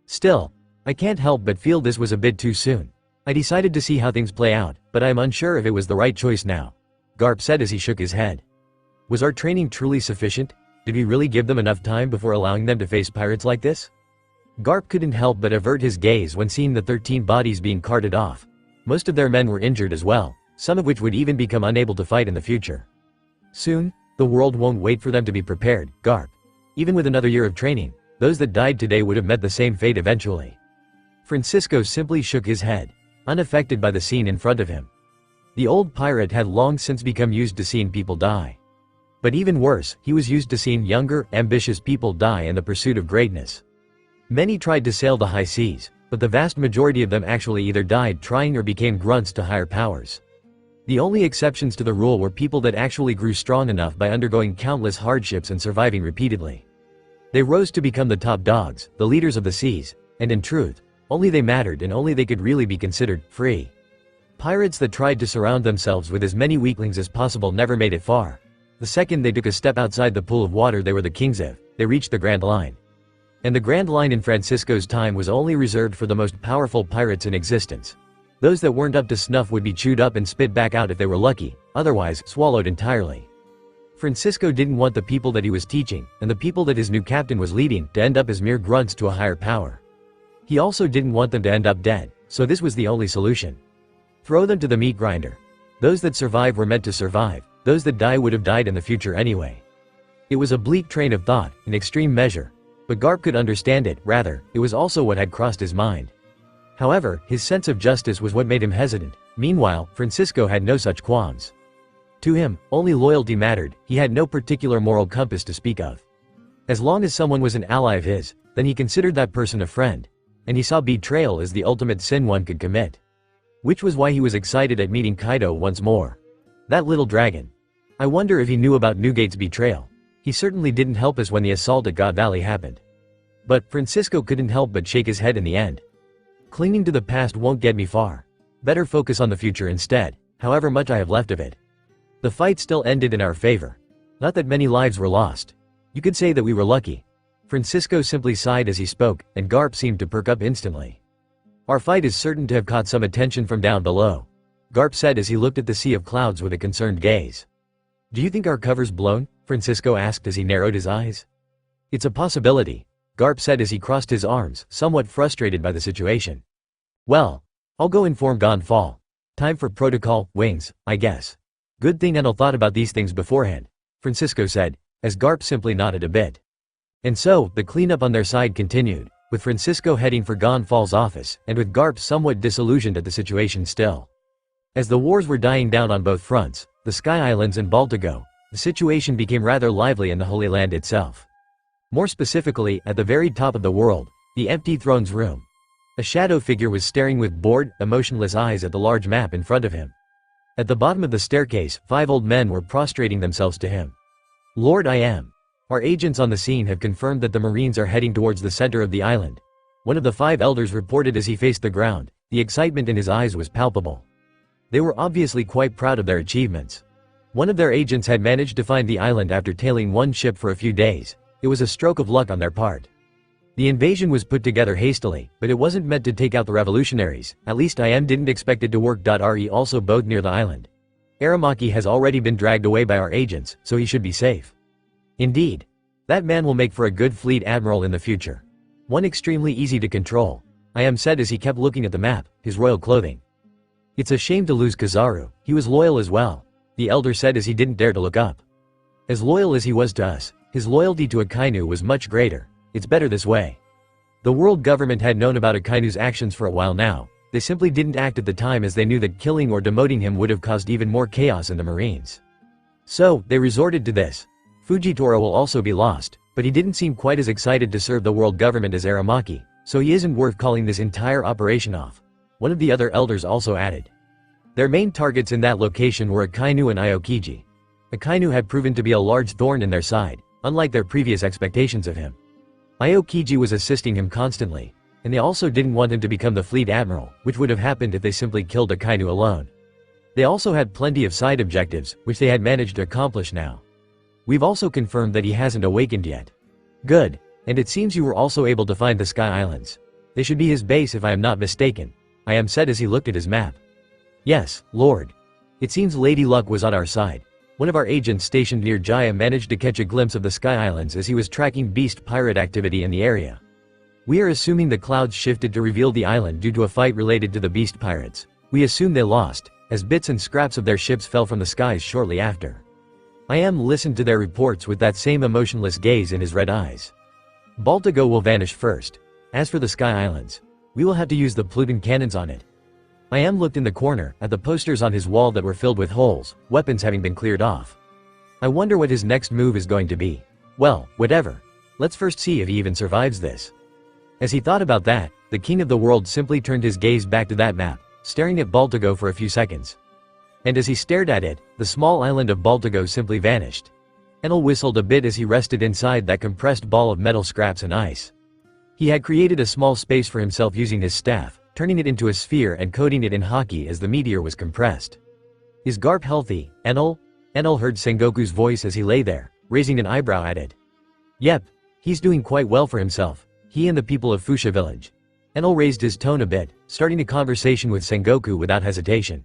Still, I can't help but feel this was a bit too soon. I decided to see how things play out, but I am unsure if it was the right choice now, Garp said as he shook his head. Was our training truly sufficient? Did we really give them enough time before allowing them to face pirates like this? Garp couldn't help but avert his gaze when seeing the 13 bodies being carted off. Most of their men were injured as well, some of which would even become unable to fight in the future. Soon, the world won't wait for them to be prepared, Garp. Even with another year of training, those that died today would have met the same fate eventually. Francisco simply shook his head, unaffected by the scene in front of him. The old pirate had long since become used to seeing people die. But even worse, he was used to seeing younger, ambitious people die in the pursuit of greatness. Many tried to sail the high seas, but the vast majority of them actually either died trying or became grunts to higher powers. The only exceptions to the rule were people that actually grew strong enough by undergoing countless hardships and surviving repeatedly. They rose to become the top dogs, the leaders of the seas, and in truth, only they mattered and only they could really be considered free. Pirates that tried to surround themselves with as many weaklings as possible never made it far. The second they took a step outside the pool of water they were the kings of, they reached the Grand Line. And the Grand Line in Francisco's time was only reserved for the most powerful pirates in existence. Those that weren't up to snuff would be chewed up and spit back out if they were lucky, otherwise swallowed entirely. Francisco didn't want the people that he was teaching, and the people that his new captain was leading, to end up as mere grunts to a higher power. He also didn't want them to end up dead, so this was the only solution. Throw them to the meat grinder. Those that survive were meant to survive, those that die would have died in the future anyway. It was a bleak train of thought, in extreme measure. But Garp could understand it, rather, it was also what had crossed his mind. However, his sense of justice was what made him hesitant. Meanwhile, Francisco had no such qualms. To him, only loyalty mattered. He had no particular moral compass to speak of. As long as someone was an ally of his, then he considered that person a friend, and he saw betrayal as the ultimate sin one could commit. Which was why he was excited at meeting Kaido once more. That little dragon. I wonder if he knew about Newgate's betrayal. He certainly didn't help us when the assault at God Valley happened. But Francisco couldn't help but shake his head in the end. Clinging to the past won't get me far. Better focus on the future instead, however much I have left of it. The fight still ended in our favor. Not that many lives were lost. You could say that we were lucky. Francisco simply sighed as he spoke, and Garp seemed to perk up instantly. Our fight is certain to have caught some attention from down below, Garp said as he looked at the sea of clouds with a concerned gaze. Do you think our cover's blown? Francisco asked as he narrowed his eyes. It's a possibility, Garp said as he crossed his arms, somewhat frustrated by the situation. Well, I'll go inform Gonfall. Time for protocol, wings, I guess. Good thing Enel thought about these things beforehand, Francisco said, as Garp simply nodded a bit. And so, the cleanup on their side continued, with Francisco heading for Gonfall's office, and with Garp somewhat disillusioned at the situation still. As the wars were dying down on both fronts, the Sky Islands and Baltigo, the situation became rather lively in the Holy Land itself. More specifically, at the very top of the world, the empty throne's room. A shadow figure was staring with bored, emotionless eyes at the large map in front of him. At the bottom of the staircase, 5 old men were prostrating themselves to him. Lord I am. Our agents on the scene have confirmed that the Marines are heading towards the center of the island. One of the 5 elders reported as he faced the ground. The excitement in his eyes was palpable. They were obviously quite proud of their achievements. One of their agents had managed to find the island after tailing one ship for a few days. It was a stroke of luck on their part. The invasion was put together hastily, but it wasn't meant to take out the revolutionaries. At least IM didn't expect it to work. Re also both near the island. Aramaki has already been dragged away by our agents, so he should be safe. Indeed. That man will make for a good fleet admiral in the future. One extremely easy to control, IM said as he kept looking at the map, his royal clothing. It's a shame to lose Kizaru, he was loyal as well, the elder said as he didn't dare to look up. As loyal as he was to us, his loyalty to Akainu was much greater. It's better this way. The world government had known about Akainu's actions for a while now. They simply didn't act at the time as they knew that killing or demoting him would have caused even more chaos in the Marines. So, they resorted to this. Fujitora will also be lost, but he didn't seem quite as excited to serve the world government as Aramaki, so he isn't worth calling this entire operation off. One of the other elders also added. Their main targets in that location were Akainu and Aokiji. Akainu had proven to be a large thorn in their side, unlike their previous expectations of him. Aokiji was assisting him constantly, and they also didn't want him to become the fleet admiral, which would have happened if they simply killed Akainu alone. They also had plenty of side objectives, which they had managed to accomplish now. We've also confirmed that he hasn't awakened yet. Good, and it seems you were also able to find the Sky Islands. They should be his base if I am not mistaken, IM said as he looked at his map. Yes, Lord. It seems Lady Luck was on our side. One of our agents stationed near Jaya managed to catch a glimpse of the Sky Islands as he was tracking beast pirate activity in the area. We are assuming the clouds shifted to reveal the island due to a fight related to the beast pirates. We assume they lost, as bits and scraps of their ships fell from the skies shortly after. IM listened to their reports with that same emotionless gaze in his red eyes. Baltigo will vanish first. As for the Sky Islands, we will have to use the Pluton cannons on it. IM looked in the corner, at the posters on his wall that were filled with holes, weapons having been cleared off. I wonder what his next move is going to be. Well, whatever. Let's first see if he even survives this. As he thought about that, the king of the world simply turned his gaze back to that map, staring at Baltigo for a few seconds. And as he stared at it, the small island of Baltigo simply vanished. Enel whistled a bit as he rested inside that compressed ball of metal scraps and ice. He had created a small space for himself using his staff, turning it into a sphere and coating it in hockey as the meteor was compressed. Is Garp healthy, Enel? Enel heard Sengoku's voice as he lay there, raising an eyebrow at it. Yep, he's doing quite well for himself, he and the people of Fuchsia village. Enel raised his tone a bit, starting a conversation with Sengoku without hesitation.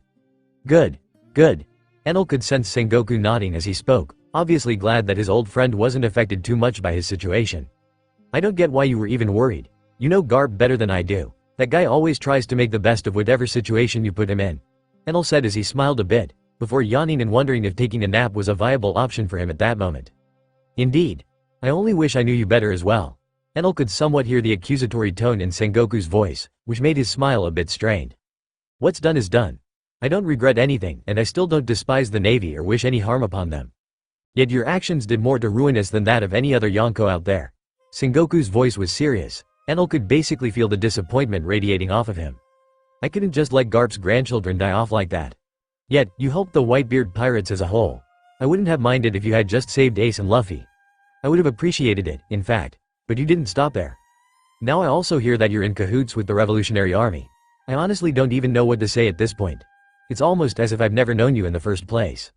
Good, good. Enel could sense Sengoku nodding as he spoke, obviously glad that his old friend wasn't affected too much by his situation. I don't get why you were even worried. You know Garp better than I do. That guy always tries to make the best of whatever situation you put him in, Enel said as he smiled a bit, before yawning and wondering if taking a nap was a viable option for him at that moment. Indeed. I only wish I knew you better as well. Enel could somewhat hear the accusatory tone in Sengoku's voice, which made his smile a bit strained. What's done is done. I don't regret anything, and I still don't despise the Navy or wish any harm upon them. Yet your actions did more to ruin us than that of any other Yonko out there." Sengoku's voice was serious. Enel could basically feel the disappointment radiating off of him. "I couldn't just let Garp's grandchildren die off like that. Yet, you helped the Whitebeard pirates as a whole. I wouldn't have minded if you had just saved Ace and Luffy. I would have appreciated it, in fact. But you didn't stop there. Now I also hear that you're in cahoots with the Revolutionary Army. I honestly don't even know what to say at this point. It's almost as if I've never known you in the first place."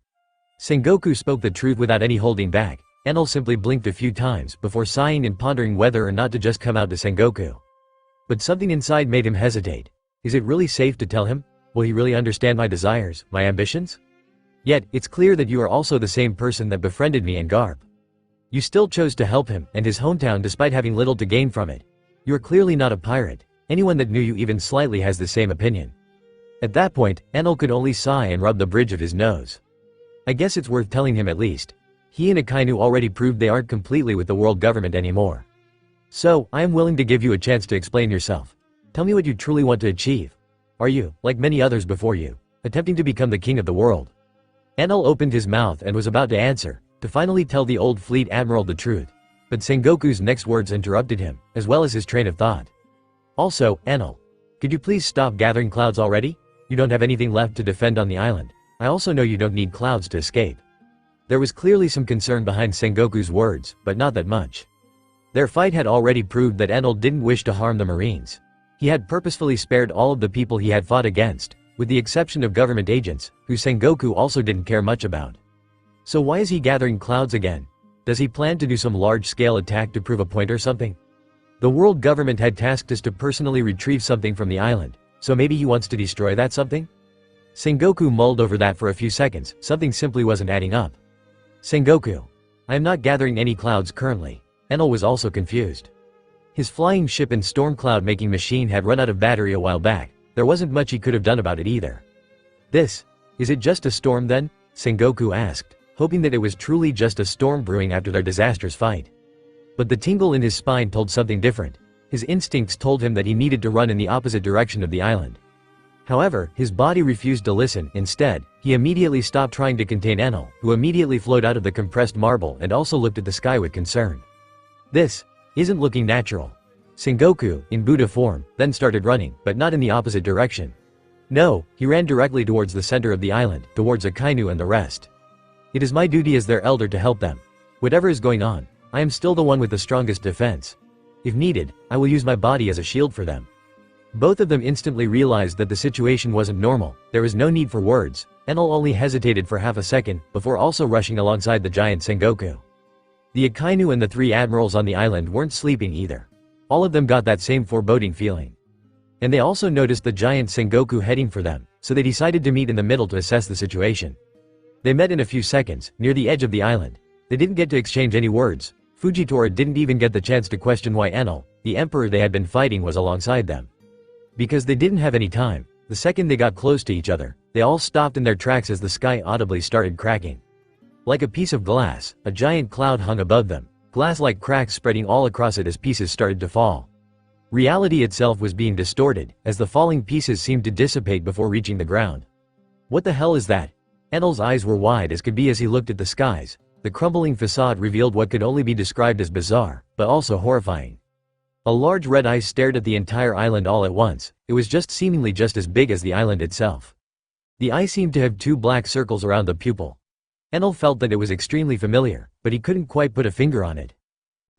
Sengoku spoke the truth without any holding back. Enel simply blinked a few times before sighing and pondering whether or not to just come out to Sengoku. But something inside made him hesitate. Is it really safe to tell him? Will he really understand my desires, my ambitions? Yet, it's clear that you are also the same person that befriended me and Garp. You still chose to help him and his hometown despite having little to gain from it. You are clearly not a pirate. Anyone that knew you even slightly has the same opinion. At that point, Enel could only sigh and rub the bridge of his nose. I guess it's worth telling him at least. He and Akainu already proved they aren't completely with the world government anymore. So, I am willing to give you a chance to explain yourself. Tell me what you truly want to achieve. Are you, like many others before you, attempting to become the king of the world? Enel opened his mouth and was about to answer, to finally tell the old fleet admiral the truth. But Sengoku's next words interrupted him, as well as his train of thought. Also, Enel, could you please stop gathering clouds already? You don't have anything left to defend on the island. I also know you don't need clouds to escape. There was clearly some concern behind Sengoku's words, but not that much. Their fight had already proved that Enel didn't wish to harm the Marines. He had purposefully spared all of the people he had fought against, with the exception of government agents, who Sengoku also didn't care much about. So why is he gathering clouds again? Does he plan to do some large-scale attack to prove a point or something? The world government had tasked us to personally retrieve something from the island, so maybe he wants to destroy that something? Sengoku mulled over that for a few seconds. Something simply wasn't adding up. Sengoku, I am not gathering any clouds currently. Enel was also confused. His flying ship and storm cloud making machine had run out of battery a while back. There wasn't much he could have done about it either. Is it just a storm then? Sengoku asked, hoping that it was truly just a storm brewing after their disastrous fight. But the tingle in his spine told something different. His instincts told him that he needed to run in the opposite direction of the island. However, his body refused to listen. Instead, he immediately stopped trying to contain Enel, who immediately flowed out of the compressed marble and also looked at the sky with concern. This isn't looking natural. Sengoku, in Buddha form, then started running, but not in the opposite direction. No, he ran directly towards the center of the island, towards Akainu and the rest. It is my duty as their elder to help them. Whatever is going on, I am still the one with the strongest defense. If needed, I will use my body as a shield for them. Both of them instantly realized that the situation wasn't normal. There was no need for words. Enel only hesitated for half a second, before also rushing alongside the giant Sengoku. The Akainu and the three admirals on the island weren't sleeping either. All of them got that same foreboding feeling. And they also noticed the giant Sengoku heading for them, so they decided to meet in the middle to assess the situation. They met in a few seconds, near the edge of the island. They didn't get to exchange any words. Fujitora didn't even get the chance to question why Enel, the emperor they had been fighting, was alongside them. Because they didn't have any time. The second they got close to each other, they all stopped in their tracks as the sky audibly started cracking. Like a piece of glass, a giant cloud hung above them, glass-like cracks spreading all across it as pieces started to fall. Reality itself was being distorted, as the falling pieces seemed to dissipate before reaching the ground. What the hell is that? Enel's eyes were wide as could be as he looked at the skies. The crumbling facade revealed what could only be described as bizarre, but also horrifying. A large red eye stared at the entire island all at once. It was seemingly just as big as the island itself. The eye seemed to have two black circles around the pupil. Enel felt that it was extremely familiar, but he couldn't quite put a finger on it.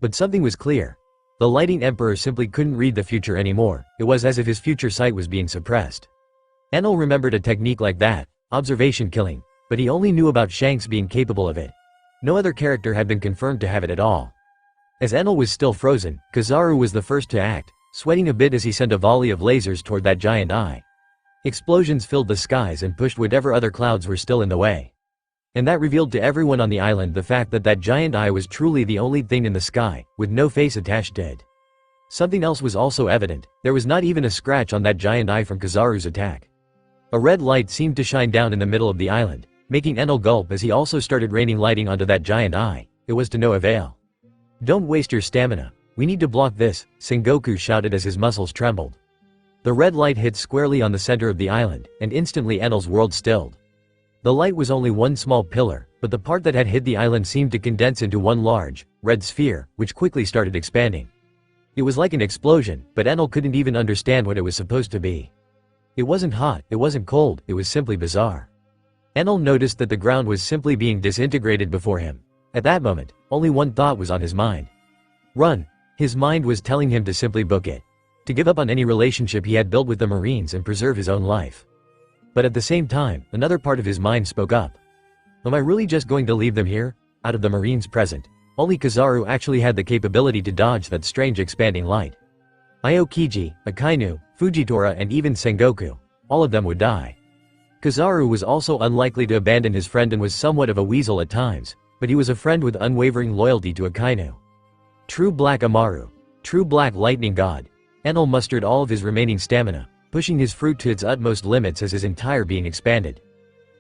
But something was clear. The Lighting Emperor simply couldn't read the future anymore. It was as if his future sight was being suppressed. Enel remembered a technique like that, observation killing, but he only knew about Shanks being capable of it. No other character had been confirmed to have it at all. As Enel was still frozen, Kizaru was the first to act, sweating a bit as he sent a volley of lasers toward that giant eye. Explosions filled the skies and pushed whatever other clouds were still in the way. And that revealed to everyone on the island the fact that that giant eye was truly the only thing in the sky, with no face attached to it. Something else was also evident. There was not even a scratch on that giant eye from Kizaru's attack. A red light seemed to shine down in the middle of the island, making Enel gulp as he also started raining lighting onto that giant eye. It was to no avail. Don't waste your stamina. We need to block this, Sengoku shouted as his muscles trembled. The red light hit squarely on the center of the island, and instantly Enel's world stilled. The light was only one small pillar, but the part that had hit the island seemed to condense into one large, red sphere, which quickly started expanding. It was like an explosion, but Enel couldn't even understand what it was supposed to be. It wasn't hot, it wasn't cold, it was simply bizarre. Enel noticed that the ground was simply being disintegrated before him. At that moment, only one thought was on his mind. Run! His mind was telling him to simply book it. To give up on any relationship he had built with the Marines and preserve his own life. But at the same time, another part of his mind spoke up. Am I really just going to leave them here? Out of the Marines present, only Kizaru actually had the capability to dodge that strange expanding light. Aokiji, Akainu, Fujitora and even Sengoku, all of them would die. Kizaru was also unlikely to abandon his friend and was somewhat of a weasel at times, but he was a friend with unwavering loyalty to Akainu. True Black Amaru, true Black Lightning God. Enel mustered all of his remaining stamina, pushing his fruit to its utmost limits as his entire being expanded.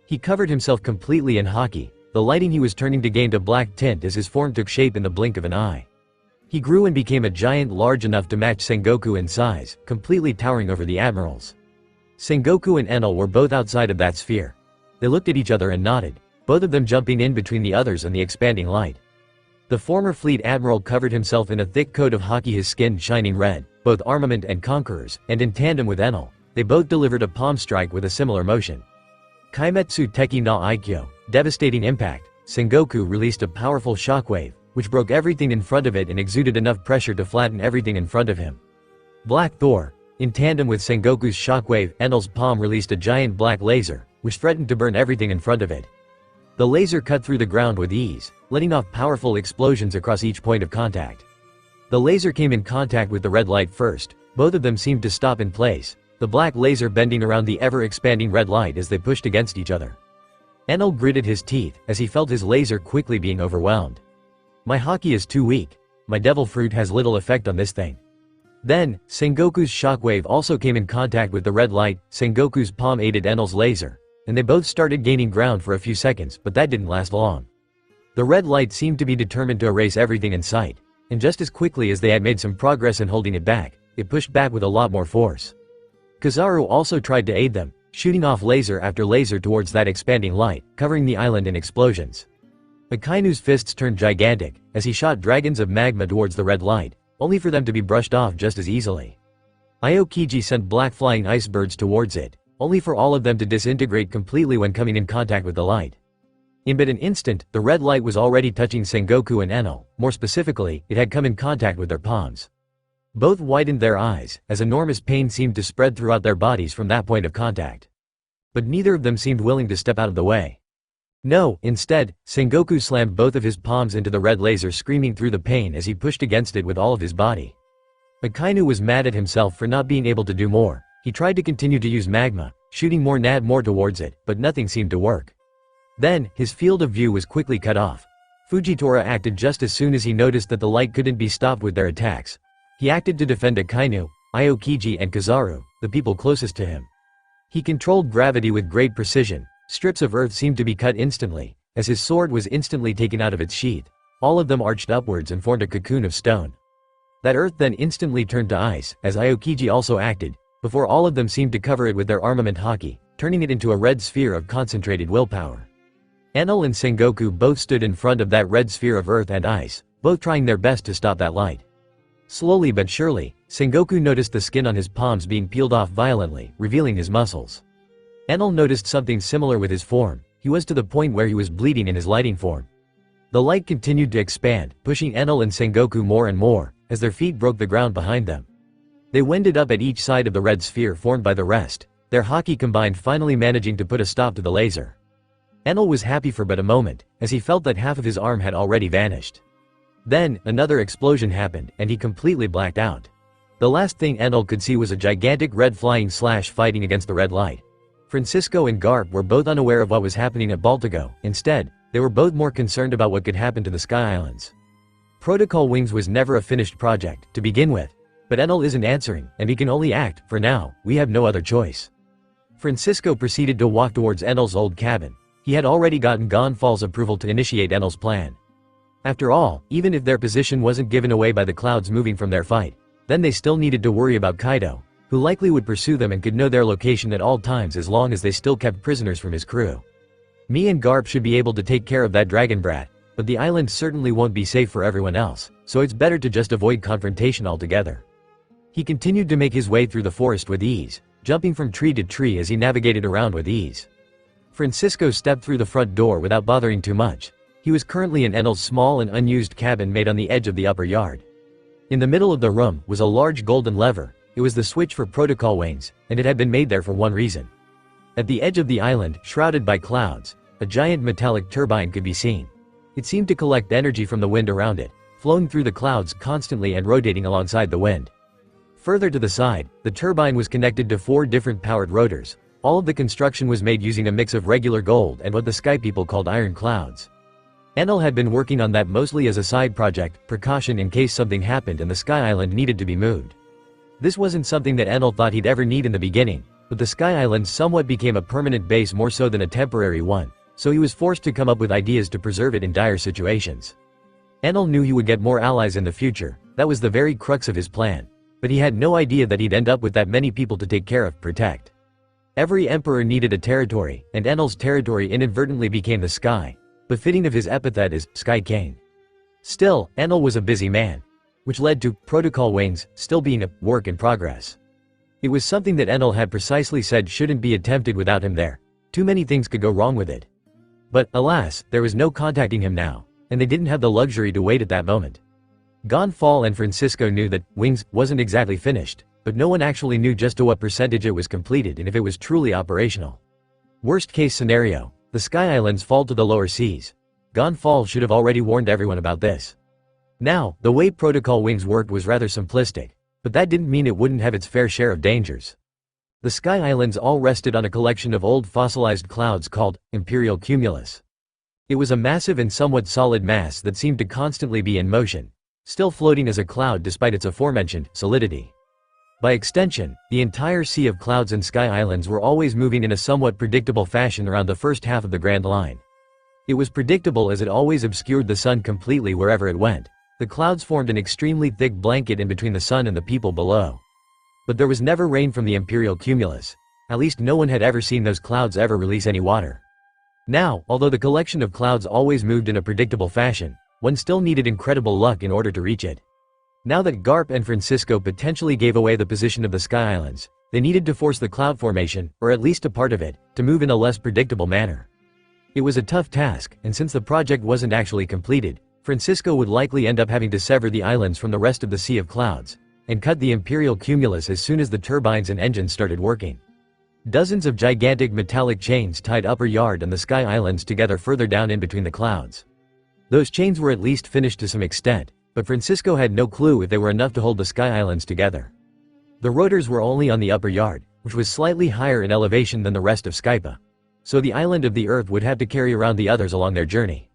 He covered himself completely in haki, the lighting he was turning to gained a black tint as his form took shape in the blink of an eye. He grew and became a giant large enough to match Sengoku in size, completely towering over the admirals. Sengoku and Enel were both outside of that sphere. They looked at each other and nodded, both of them jumping in between the others and the expanding light. The former fleet admiral covered himself in a thick coat of haki, his skin shining red, both armament and conquerors, and in tandem with Enel, they both delivered a palm strike with a similar motion. Kaimetsu Teki no Aikyo, devastating impact. Sengoku released a powerful shockwave, which broke everything in front of it and exuded enough pressure to flatten everything in front of him. Black Thor. In tandem with Sengoku's shockwave, Enel's palm released a giant black laser, which threatened to burn everything in front of it. The laser cut through the ground with ease, letting off powerful explosions across each point of contact. The laser came in contact with the red light first, both of them seemed to stop in place, the black laser bending around the ever-expanding red light as they pushed against each other. Enel gritted his teeth as he felt his laser quickly being overwhelmed. My haki is too weak. My devil fruit has little effect on this thing. Then, Sengoku's shockwave also came in contact with the red light. Sengoku's palm aided Enel's laser, and they both started gaining ground for a few seconds, but that didn't last long. The red light seemed to be determined to erase everything in sight, and just as quickly as they had made some progress in holding it back, it pushed back with a lot more force. Kizaru also tried to aid them, shooting off laser after laser towards that expanding light, covering the island in explosions. Akainu's fists turned gigantic, as he shot dragons of magma towards the red light, only for them to be brushed off just as easily. Aokiji sent black flying icebergs towards it, only for all of them to disintegrate completely when coming in contact with the light. In but an instant, the red light was already touching Sengoku and Enel, more specifically, it had come in contact with their palms. Both widened their eyes, as enormous pain seemed to spread throughout their bodies from that point of contact. But neither of them seemed willing to step out of the way. No, instead, Sengoku slammed both of his palms into the red laser, screaming through the pain as he pushed against it with all of his body. Akainu was mad at himself for not being able to do more. He tried to continue to use magma, shooting more towards it, but nothing seemed to work. Then, his field of view was quickly cut off. Fujitora acted just as soon as he noticed that the light couldn't be stopped with their attacks. He acted to defend Akainu, Aokiji and Kizaru, the people closest to him. He controlled gravity with great precision. Strips of earth seemed to be cut instantly, as his sword was instantly taken out of its sheath. All of them arched upwards and formed a cocoon of stone. That earth then instantly turned to ice, as Aokiji also acted, before all of them seemed to cover it with their armament haki, turning it into a red sphere of concentrated willpower. Enel and Sengoku both stood in front of that red sphere of earth and ice, both trying their best to stop that light. Slowly but surely, Sengoku noticed the skin on his palms being peeled off violently, revealing his muscles. Enel noticed something similar with his form. He was to the point where he was bleeding in his lighting form. The light continued to expand, pushing Enel and Sengoku more and more, as their feet broke the ground behind them. They wended up at each side of the red sphere formed by the rest, their haki combined, finally managing to put a stop to the laser. Enel was happy for but a moment, as he felt that half of his arm had already vanished. Then, another explosion happened, and he completely blacked out. The last thing Enel could see was a gigantic red flying slash fighting against the red light. Francisco and Garp were both unaware of what was happening at Baltigo. Instead, they were both more concerned about what could happen to the Sky Islands. Protocol Wings was never a finished project, to begin with. But Enel isn't answering, and he can only act. For now, we have no other choice. Francisco proceeded to walk towards Enel's old cabin. He had already gotten Gonfal's approval to initiate Enel's plan. After all, even if their position wasn't given away by the clouds moving from their fight, then they still needed to worry about Kaido, who likely would pursue them and could know their location at all times as long as they still kept prisoners from his crew. Me and Garp should be able to take care of that dragon brat, but the island certainly won't be safe for everyone else, so it's better to just avoid confrontation altogether. He continued to make his way through the forest with ease, jumping from tree to tree as he navigated around with ease. Francisco stepped through the front door without bothering too much. He was currently in Enal's small and unused cabin made on the edge of the upper yard. In the middle of the room was a large golden lever. It was the switch for protocol wings, and it had been made there for one reason. At the edge of the island, shrouded by clouds, a giant metallic turbine could be seen. It seemed to collect energy from the wind around it, flowing through the clouds constantly and rotating alongside the wind. Further to the side, the turbine was connected to 4 different powered rotors. All of the construction was made using a mix of regular gold and what the sky people called iron clouds. Enal had been working on that mostly as a side project, precaution in case something happened and the sky island needed to be moved. This wasn't something that Enal thought he'd ever need in the beginning, but the sky island somewhat became a permanent base more so than a temporary one, so he was forced to come up with ideas to preserve it in dire situations. Enal knew he would get more allies in the future. That was the very crux of his plan. But he had no idea that he'd end up with that many people to take care of, protect. Every emperor needed a territory, and Enal's territory inadvertently became the sky, befitting of his epithet as Sky King. Still, Enal was a busy man, which led to protocol wings still being a work in progress. It was something that Enal had precisely said shouldn't be attempted without him there. Too many things could go wrong with it. But, alas, there was no contacting him now, and they didn't have the luxury to wait at that moment. Gonfal and Francisco knew that Wings wasn't exactly finished, but no one actually knew just to what percentage it was completed and if it was truly operational. Worst case scenario, the Sky Islands fall to the lower seas. Gonfal should have already warned everyone about this. Now, the way Protocol Wings worked was rather simplistic, but that didn't mean it wouldn't have its fair share of dangers. The Sky Islands all rested on a collection of old fossilized clouds called Imperial Cumulus. It was a massive and somewhat solid mass that seemed to constantly be in motion, still floating as a cloud despite its aforementioned solidity. By extension, the entire sea of clouds and Sky Islands were always moving in a somewhat predictable fashion around the first half of the Grand Line. It was predictable as it always obscured the sun completely wherever it went. The clouds formed an extremely thick blanket in between the sun and the people below. But there was never rain from the Imperial Cumulus. At least no one had ever seen those clouds ever release any water. Now, although the collection of clouds always moved in a predictable fashion, one still needed incredible luck in order to reach it. Now that Garp and Francisco potentially gave away the position of the Sky Islands, they needed to force the cloud formation, or at least a part of it, to move in a less predictable manner. It was a tough task, and since the project wasn't actually completed, Francisco would likely end up having to sever the islands from the rest of the Sea of Clouds, and cut the Imperial Cumulus as soon as the turbines and engines started working. Dozens of gigantic metallic chains tied Upper Yard and the Sky Islands together further down in between the clouds. Those chains were at least finished to some extent, but Francisco had no clue if they were enough to hold the Sky Islands together. The rotors were only on the Upper Yard, which was slightly higher in elevation than the rest of Skypa, so the island of the Earth would have to carry around the others along their journey.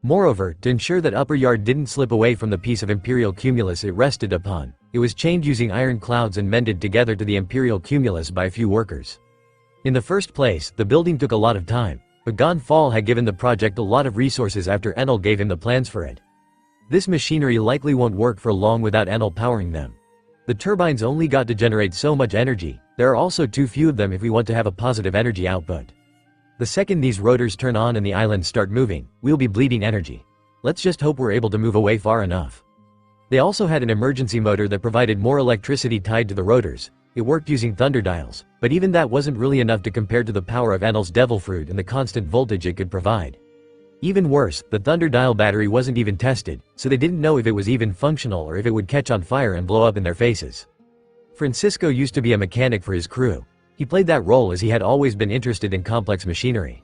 Moreover, to ensure that Upper Yard didn't slip away from the piece of Imperial Cumulus it rested upon, it was chained using iron clouds and mended together to the Imperial Cumulus by a few workers. In the first place, the building took a lot of time, but Gonfal had given the project a lot of resources after Enal gave him the plans for it. This machinery likely won't work for long without Enal powering them. The turbines only got to generate so much energy. There are also too few of them if we want to have a positive energy output. The second these rotors turn on and the islands start moving, we'll be bleeding energy. Let's just hope we're able to move away far enough. They also had an emergency motor that provided more electricity tied to the rotors. It worked using thunder dials, but even that wasn't really enough to compare to the power of Enal's Devil Fruit and the constant voltage it could provide. Even worse, the thunder dial battery wasn't even tested, so they didn't know if it was even functional or if it would catch on fire and blow up in their faces. Francisco used to be a mechanic for his crew. He played that role as he had always been interested in complex machinery.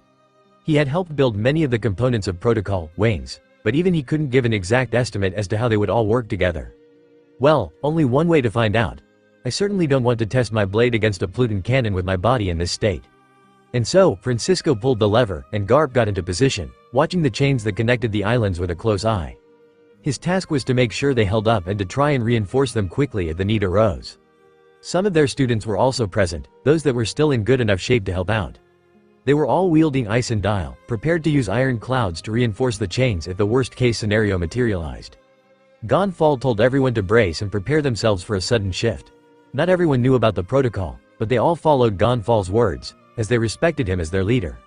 He had helped build many of the components of Protocol Wings, but even he couldn't give an exact estimate as to how they would all work together. Well, only one way to find out. I certainly don't want to test my blade against a Pluton cannon with my body in this state. And so, Francisco pulled the lever, and Garp got into position, watching the chains that connected the islands with a close eye. His task was to make sure they held up and to try and reinforce them quickly if the need arose. Some of their students were also present, those that were still in good enough shape to help out. They were all wielding ice and dial, prepared to use iron clouds to reinforce the chains if the worst-case scenario materialized. Gonfal told everyone to brace and prepare themselves for a sudden shift. Not everyone knew about the protocol, but they all followed Gonfal's words, as they respected him as their leader.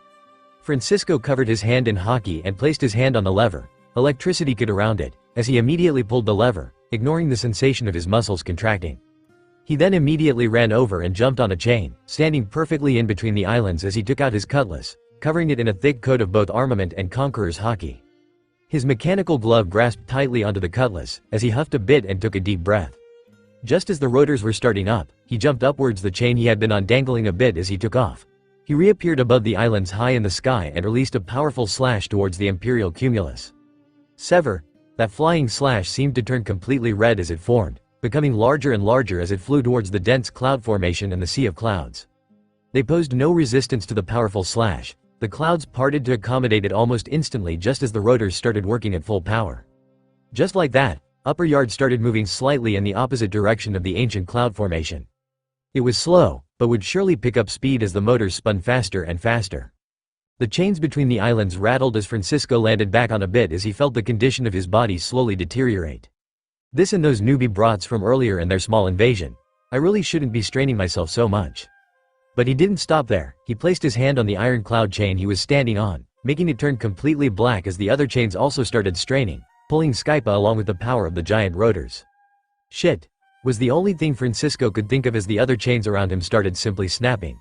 Francisco covered his hand in haki and placed his hand on the lever. Electricity could around it, as he immediately pulled the lever, ignoring the sensation of his muscles contracting. He then immediately ran over and jumped on a chain, standing perfectly in between the islands as he took out his cutlass, covering it in a thick coat of both armament and conqueror's haki. His mechanical glove grasped tightly onto the cutlass, as he huffed a bit and took a deep breath. Just as the rotors were starting up, he jumped upwards, the chain he had been on dangling a bit as he took off. He reappeared above the islands high in the sky and released a powerful slash towards the imperial cumulus. Sever. That flying slash seemed to turn completely red as it formed, becoming larger and larger as it flew towards the dense cloud formation and the sea of clouds. They posed no resistance to the powerful slash. The clouds parted to accommodate it almost instantly just as the rotors started working at full power. Just like that, Upper Yard started moving slightly in the opposite direction of the ancient cloud formation. It was slow, but would surely pick up speed as the motors spun faster and faster. The chains between the islands rattled as Francisco landed back on a bit as he felt the condition of his body slowly deteriorate. This and those newbie brats from earlier and their small invasion. I really shouldn't be straining myself so much. But he didn't stop there. He placed his hand on the iron cloud chain he was standing on, making it turn completely black as the other chains also started straining, pulling Skypa along with the power of the giant rotors. Shit, was the only thing Francisco could think of as the other chains around him started simply snapping.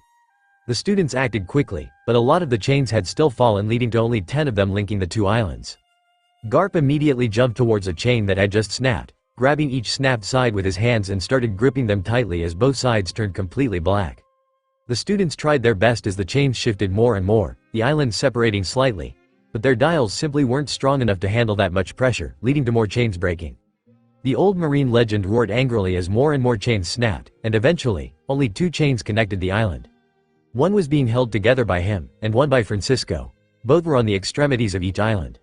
The students acted quickly, but a lot of the chains had still fallen, leading to only 10 of them linking the two islands. Garp immediately jumped towards a chain that had just snapped, grabbing each snapped side with his hands and started gripping them tightly as both sides turned completely black. The students tried their best as the chains shifted more and more, the islands separating slightly, but their dials simply weren't strong enough to handle that much pressure, leading to more chains breaking. The old marine legend roared angrily as more and more chains snapped, and eventually, only 2 chains connected the island. One was being held together by him, and one by Francisco. Both were on the extremities of each island.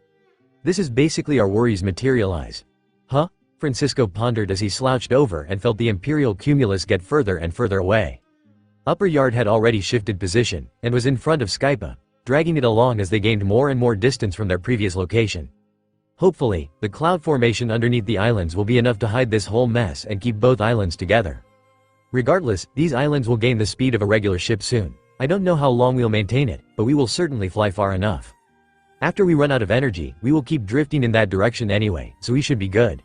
This is basically our worries materialize. Huh? Francisco pondered as he slouched over and felt the imperial cumulus get further and further away. Upper Yard had already shifted position, and was in front of Skypa, dragging it along as they gained more and more distance from their previous location. Hopefully, the cloud formation underneath the islands will be enough to hide this whole mess and keep both islands together. Regardless, these islands will gain the speed of a regular ship soon. I don't know how long we'll maintain it, but we will certainly fly far enough. After we run out of energy, we will keep drifting in that direction anyway, so we should be good.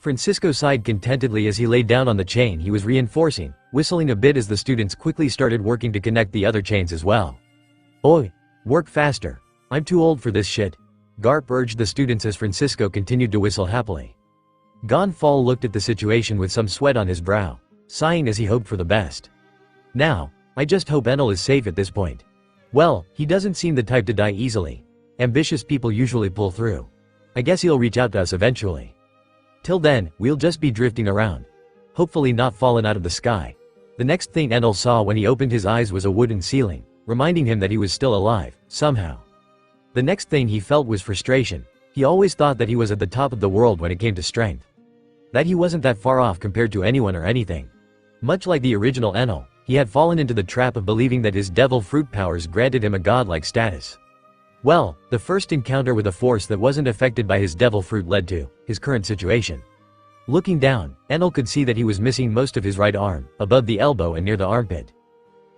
Francisco sighed contentedly as he laid down on the chain he was reinforcing, whistling a bit as the students quickly started working to connect the other chains as well. Oi! Work faster. I'm too old for this shit. Garp urged the students as Francisco continued to whistle happily. Gonfal looked at the situation with some sweat on his brow, sighing as he hoped for the best. Now, I just hope Enal is safe at this point. Well, he doesn't seem the type to die easily. Ambitious people usually pull through. I guess he'll reach out to us eventually. Till then, we'll just be drifting around. Hopefully not fallen out of the sky. The next thing Enal saw when he opened his eyes was a wooden ceiling, reminding him that he was still alive, somehow. The next thing he felt was frustration. He always thought that he was at the top of the world when it came to strength. That he wasn't that far off compared to anyone or anything. Much like the original Enal, he had fallen into the trap of believing that his devil fruit powers granted him a godlike status. Well, the first encounter with a force that wasn't affected by his devil fruit led to his current situation. Looking down, Enal could see that he was missing most of his right arm, above the elbow and near the armpit.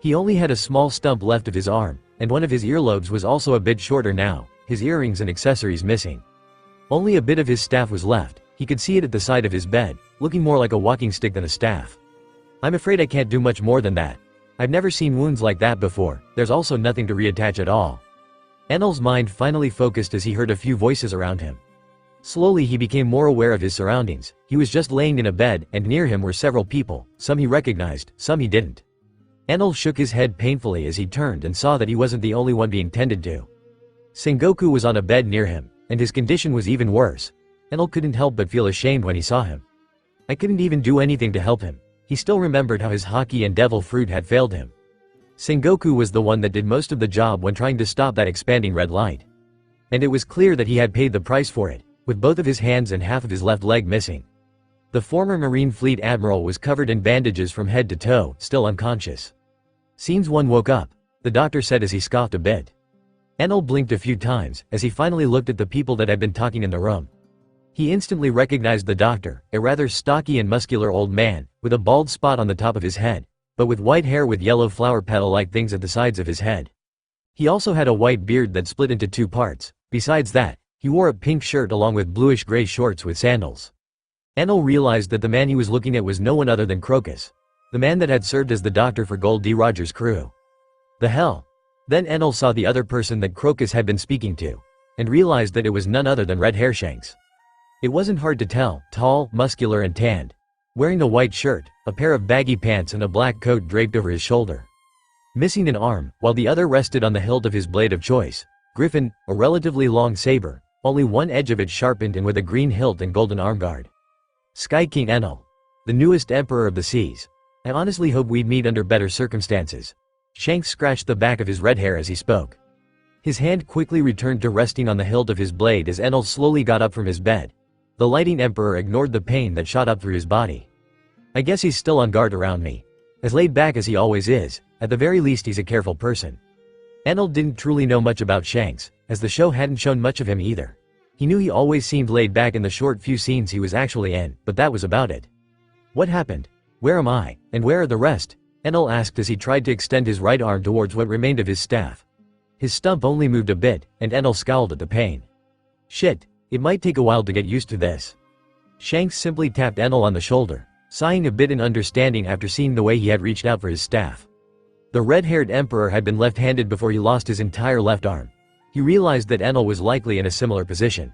He only had a small stump left of his arm, and one of his earlobes was also a bit shorter now, his earrings and accessories missing. Only a bit of his staff was left. He could see it at the side of his bed, looking more like a walking stick than a staff. I'm afraid I can't do much more than that. I've never seen wounds like that before. There's also nothing to reattach at all. Enal's mind finally focused as he heard a few voices around him. Slowly he became more aware of his surroundings. He was just laying in a bed, and near him were several people, some he recognized, some he didn't. Enal shook his head painfully as he turned and saw that he wasn't the only one being tended to. Sengoku was on a bed near him, and his condition was even worse. Enal couldn't help but feel ashamed when he saw him. I couldn't even do anything to help him. He still remembered how his haki and devil fruit had failed him. Sengoku was the one that did most of the job when trying to stop that expanding red light. And it was clear that he had paid the price for it, with both of his hands and half of his left leg missing. The former Marine Fleet Admiral was covered in bandages from head to toe, still unconscious. Scenes 1 woke up, the doctor said as he scoffed a bit. Enal blinked a few times, as he finally looked at the people that had been talking in the room. He instantly recognized the doctor, a rather stocky and muscular old man, with a bald spot on the top of his head, but with white hair with yellow flower petal-like things at the sides of his head. He also had a white beard that split into two parts. Besides that, he wore a pink shirt along with bluish-gray shorts with sandals. Enel realized that the man he was looking at was no one other than Crocus, the man that had served as the doctor for Gold D. Rogers' crew. The hell? Then Enel saw the other person that Crocus had been speaking to, and realized that it was none other than Red Hair Shanks. It wasn't hard to tell, tall, muscular and tanned, wearing a white shirt, a pair of baggy pants and a black coat draped over his shoulder. Missing an arm, while the other rested on the hilt of his blade of choice, Griffin, a relatively long saber, only one edge of it sharpened and with a green hilt and golden armguard. Sky King Enel, the newest emperor of the seas. I honestly hope we'd meet under better circumstances. Shanks scratched the back of his red hair as he spoke. His hand quickly returned to resting on the hilt of his blade as Enel slowly got up from his bed. The lighting emperor ignored the pain that shot up through his body. I guess he's still on guard around me. As laid back as he always is, at the very least he's a careful person. Enel didn't truly know much about Shanks, as the show hadn't shown much of him either. He knew he always seemed laid back in the short few scenes he was actually in, but that was about it. What happened? Where am I, and where are the rest? Enel asked as he tried to extend his right arm towards what remained of his staff. His stump only moved a bit, and Enel scowled at the pain. Shit, it might take a while to get used to this. Shanks simply tapped Enel on the shoulder, sighing a bit in understanding after seeing the way he had reached out for his staff. The red-haired emperor had been left-handed before he lost his entire left arm. He realized that Enel was likely in a similar position.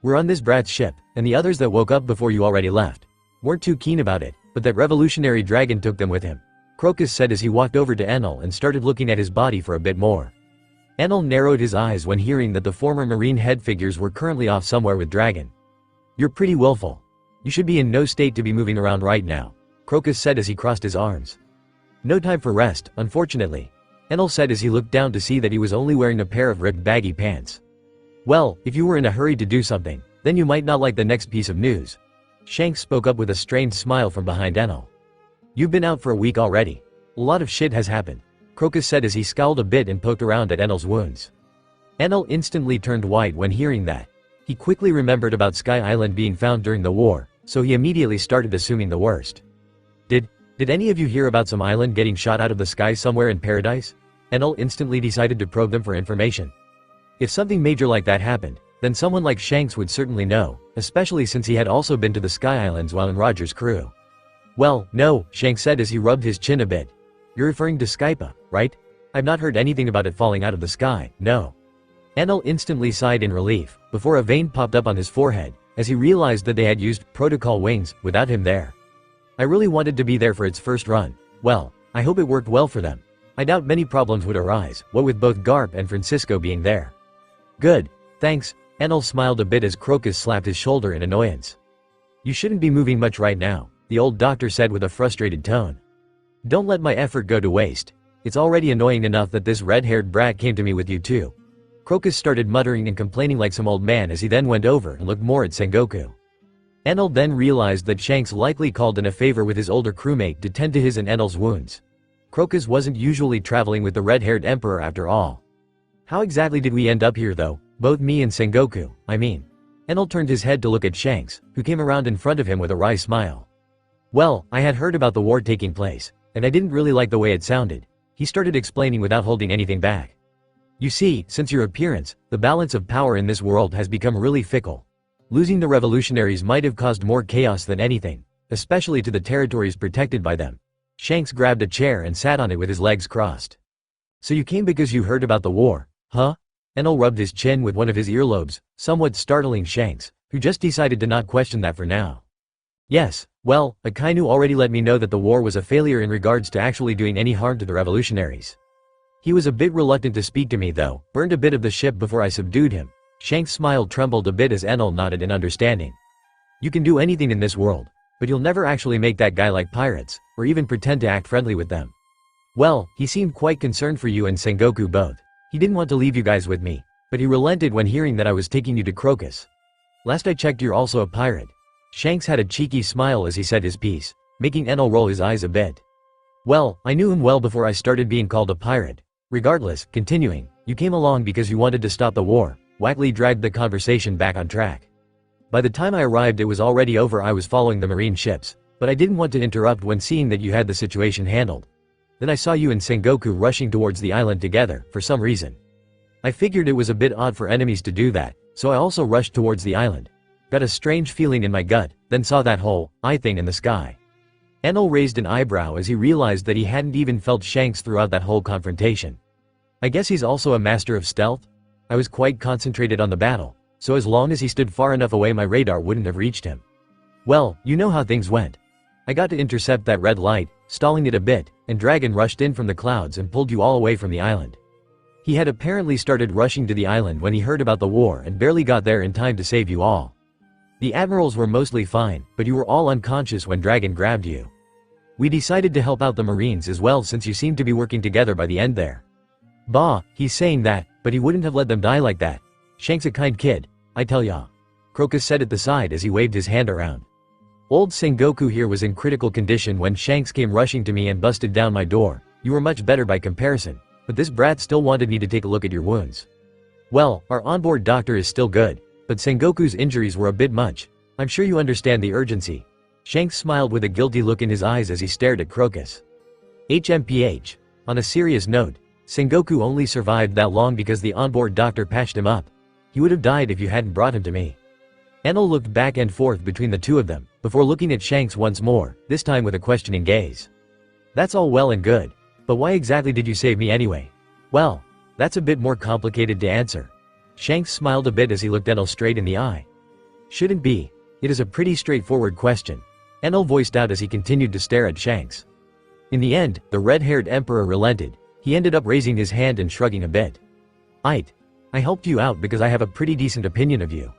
We're on this brat's ship, and the others that woke up before you already left weren't too keen about it, but that revolutionary dragon took them with him, Crocus said as he walked over to Enel and started looking at his body for a bit more. Enel narrowed his eyes when hearing that the former marine head figures were currently off somewhere with Dragon. You're pretty willful. You should be in no state to be moving around right now, Crocus said as he crossed his arms. No time for rest, unfortunately, Enel said as he looked down to see that he was only wearing a pair of ripped baggy pants. Well, if you were in a hurry to do something, then you might not like the next piece of news. Shanks spoke up with a strained smile from behind Enel. You've been out for a week already. A lot of shit has happened, Crocus said as he scowled a bit and poked around at Enel's wounds. Enel instantly turned white when hearing that. He quickly remembered about Sky Island being found during the war, so he immediately started assuming the worst. Did any of you hear about some island getting shot out of the sky somewhere in paradise? Enel instantly decided to probe them for information. If something major like that happened, then someone like Shanks would certainly know, especially since he had also been to the Sky Islands while in Rogers' crew. Well, no, Shanks said as he rubbed his chin a bit. You're referring to Skypa, right? I've not heard anything about it falling out of the sky, no. Enel instantly sighed in relief, before a vein popped up on his forehead, as he realized that they had used protocol wings without him there. I really wanted to be there for its first run. Well, I hope it worked well for them. I doubt many problems would arise, what with both Garp and Francisco being there. Good, thanks, Enel smiled a bit as Crocus slapped his shoulder in annoyance. You shouldn't be moving much right now, the old doctor said with a frustrated tone. Don't let my effort go to waste. It's already annoying enough that this red-haired brat came to me with you too. Crocus started muttering and complaining like some old man as he then went over and looked more at Sengoku. Enel then realized that Shanks likely called in a favor with his older crewmate to tend to his and Enel's wounds. Crocus wasn't usually traveling with the red-haired emperor after all. How exactly did we end up here though, both me and Sengoku, I mean? Enel turned his head to look at Shanks, who came around in front of him with a wry smile. Well, I had heard about the war taking place, and I didn't really like the way it sounded. He started explaining without holding anything back. You see, since your appearance, the balance of power in this world has become really fickle. Losing the revolutionaries might have caused more chaos than anything, especially to the territories protected by them. Shanks grabbed a chair and sat on it with his legs crossed. So you came because you heard about the war, huh? Enel rubbed his chin with one of his earlobes, somewhat startling Shanks, who just decided to not question that for now. Yes, well, Akainu already let me know that the war was a failure in regards to actually doing any harm to the revolutionaries. He was a bit reluctant to speak to me though, burned a bit of the ship before I subdued him. Shanks' smile trembled a bit as Enel nodded in understanding. You can do anything in this world, but you'll never actually make that guy like pirates, or even pretend to act friendly with them. Well, he seemed quite concerned for you and Sengoku both. He didn't want to leave you guys with me, but he relented when hearing that I was taking you to Crocus. Last I checked you're also a pirate. Shanks had a cheeky smile as he said his piece, making Enel roll his eyes a bit. Well, I knew him well before I started being called a pirate. Regardless, continuing, you came along because you wanted to stop the war. Wackley dragged the conversation back on track. By the time I arrived it was already over. I was following the marine ships, but I didn't want to interrupt when seeing that you had the situation handled. Then I saw you and Sengoku rushing towards the island together, for some reason. I figured it was a bit odd for enemies to do that, so I also rushed towards the island. Got a strange feeling in my gut, then saw that whole eye thing in the sky. Enel raised an eyebrow as he realized that he hadn't even felt Shanks throughout that whole confrontation. I guess he's also a master of stealth? I was quite concentrated on the battle, so as long as he stood far enough away my radar wouldn't have reached him. Well, you know how things went. I got to intercept that red light, stalling it a bit, and Dragon rushed in from the clouds and pulled you all away from the island. He had apparently started rushing to the island when he heard about the war and barely got there in time to save you all. The admirals were mostly fine, but you were all unconscious when Dragon grabbed you. We decided to help out the Marines as well since you seemed to be working together by the end there. Bah, he's saying that, but he wouldn't have let them die like that. Shanks a kind kid, I tell ya. Crocus said at the side as he waved his hand around. Old Sengoku here was in critical condition when Shanks came rushing to me and busted down my door. You were much better by comparison, but this brat still wanted me to take a look at your wounds. Well, our onboard doctor is still good, but Sengoku's injuries were a bit much. I'm sure you understand the urgency. Shanks smiled with a guilty look in his eyes as he stared at Crocus. HMPH. On a serious note, Sengoku only survived that long because the onboard doctor patched him up. He would have died if you hadn't brought him to me. Enel looked back and forth between the two of them, before looking at Shanks once more, this time with a questioning gaze. That's all well and good, but why exactly did you save me anyway? Well, that's a bit more complicated to answer. Shanks smiled a bit as he looked Enel straight in the eye. Shouldn't be. It is a pretty straightforward question. Enel voiced out as he continued to stare at Shanks. In the end, the red-haired emperor relented. He ended up raising his hand and shrugging a bit. I helped you out because I have a pretty decent opinion of you.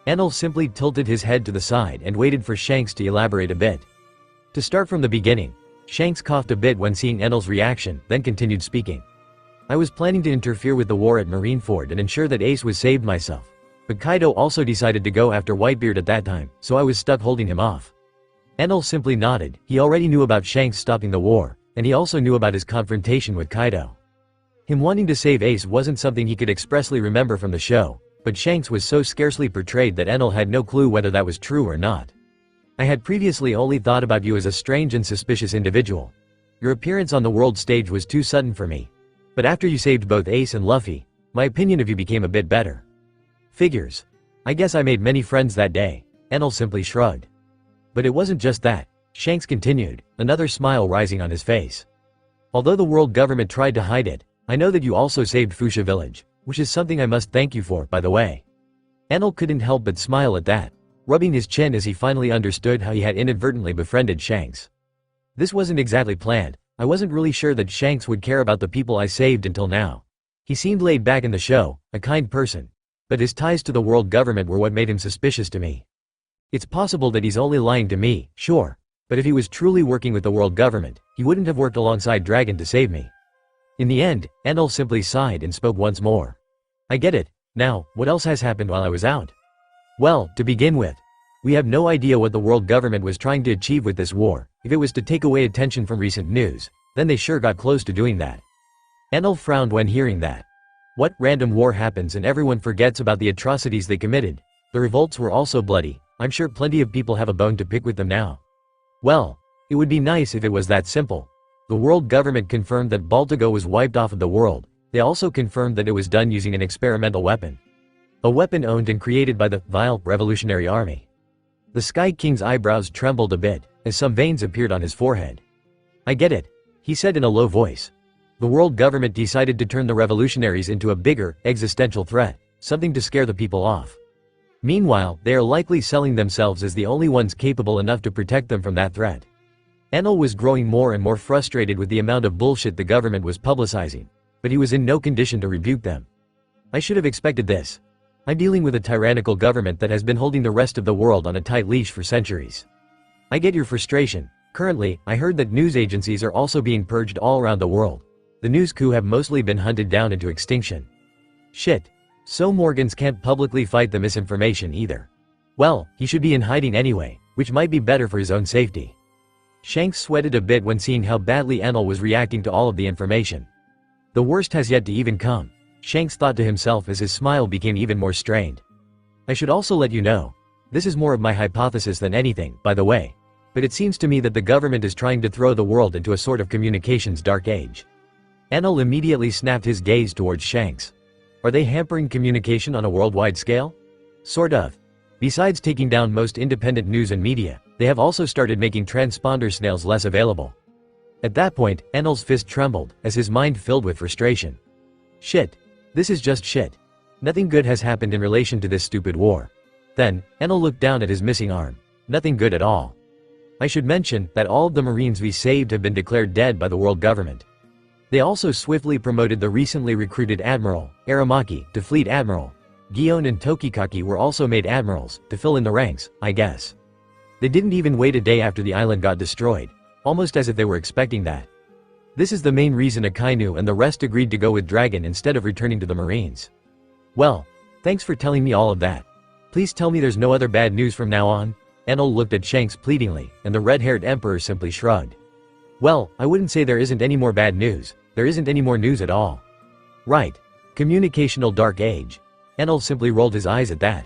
Enel simply tilted his head to the side and waited for Shanks to elaborate a bit. To start from the beginning, Shanks coughed a bit when seeing Enel's reaction, then continued speaking. I was planning to interfere with the war at Marineford and ensure that Ace was saved myself. But Kaido also decided to go after Whitebeard at that time, so I was stuck holding him off. Enel simply nodded. He already knew about Shanks stopping the war, and he also knew about his confrontation with Kaido. Him wanting to save Ace wasn't something he could expressly remember from the show, but Shanks was so scarcely portrayed that Enel had no clue whether that was true or not. I had previously only thought about you as a strange and suspicious individual. Your appearance on the world stage was too sudden for me. But after you saved both Ace and Luffy, my opinion of you became a bit better. Figures. I guess I made many friends that day. Enel simply shrugged. But it wasn't just that. Shanks continued, another smile rising on his face. Although the world government tried to hide it, I know that you also saved Fuchsia Village, which is something I must thank you for, by the way. Enel couldn't help but smile at that, rubbing his chin as he finally understood how he had inadvertently befriended Shanks. This wasn't exactly planned. I wasn't really sure that Shanks would care about the people I saved until now. He seemed laid back in the show, a kind person. But his ties to the world government were what made him suspicious to me. It's possible that he's only lying to me, sure. But if he was truly working with the world government, he wouldn't have worked alongside Dragon to save me. In the end, Enel simply sighed and spoke once more. I get it. Now, what else has happened while I was out? Well, to begin with, we have no idea what the world government was trying to achieve with this war. If it was to take away attention from recent news, then they sure got close to doing that. Enel frowned when hearing that. What random war happens and everyone forgets about the atrocities they committed? The revolts were also bloody. I'm sure plenty of people have a bone to pick with them now. Well, it would be nice if it was that simple. The world government confirmed that Baltigo was wiped off of the world. They also confirmed that it was done using an experimental weapon. A weapon owned and created by the vile revolutionary army. The Sky King's eyebrows trembled a bit, as some veins appeared on his forehead. I get it, he said in a low voice. The world government decided to turn the revolutionaries into a bigger, existential threat, something to scare the people off. Meanwhile, they are likely selling themselves as the only ones capable enough to protect them from that threat. Enel was growing more and more frustrated with the amount of bullshit the government was publicizing, but he was in no condition to rebuke them. I should have expected this. I'm dealing with a tyrannical government that has been holding the rest of the world on a tight leash for centuries. I get your frustration. Currently, I heard that news agencies are also being purged all around the world. The news coup have mostly been hunted down into extinction. Shit. So Morgans can't publicly fight the misinformation either. Well, he should be in hiding anyway, which might be better for his own safety. Shanks sweated a bit when seeing how badly Enel was reacting to all of the information. The worst has yet to even come, Shanks thought to himself as his smile became even more strained. I should also let you know. This is more of my hypothesis than anything, by the way. But it seems to me that the government is trying to throw the world into a sort of communications dark age. Enel immediately snapped his gaze towards Shanks. Are they hampering communication on a worldwide scale? Sort of. Besides taking down most independent news and media, they have also started making transponder snails less available. At that point, Enel's fist trembled, as his mind filled with frustration. Shit. This is just shit. Nothing good has happened in relation to this stupid war. Then, Enel looked down at his missing arm. Nothing good at all. I should mention that all of the Marines we saved have been declared dead by the world government. They also swiftly promoted the recently recruited Admiral, Aramaki, to Fleet Admiral. Gion and Tokikaki were also made admirals, to fill in the ranks, I guess. They didn't even wait a day after the island got destroyed. Almost as if they were expecting that. This is the main reason Akainu and the rest agreed to go with Dragon instead of returning to the Marines. Well, thanks for telling me all of that. Please tell me there's no other bad news from now on? Enel looked at Shanks pleadingly, and the red-haired emperor simply shrugged. Well, I wouldn't say there isn't any more bad news. There isn't any more news at all. Right. Communicational dark age. Enel simply rolled his eyes at that.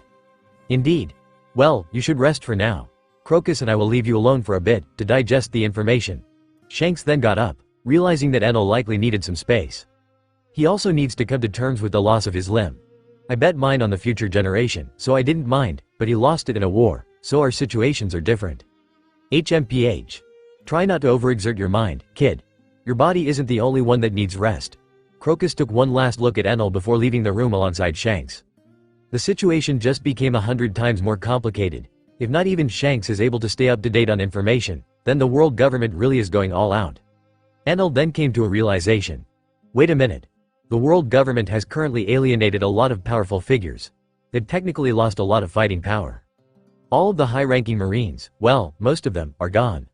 Indeed. Well, you should rest for now. Crocus and I will leave you alone for a bit, to digest the information. Shanks then got up, realizing that Enel likely needed some space. He also needs to come to terms with the loss of his limb. I bet mine on the future generation, so I didn't mind, but he lost it in a war, so our situations are different. HMPH. Try not to overexert your mind, kid. Your body isn't the only one that needs rest. Crocus took one last look at Enel before leaving the room alongside Shanks. The situation just became 100 times more complicated. If not even Shanks is able to stay up to date on information, then the world government really is going all out. Enel then came to a realization. Wait a minute. The world government has currently alienated a lot of powerful figures. They've technically lost a lot of fighting power. All of the high-ranking Marines, well, most of them, are gone.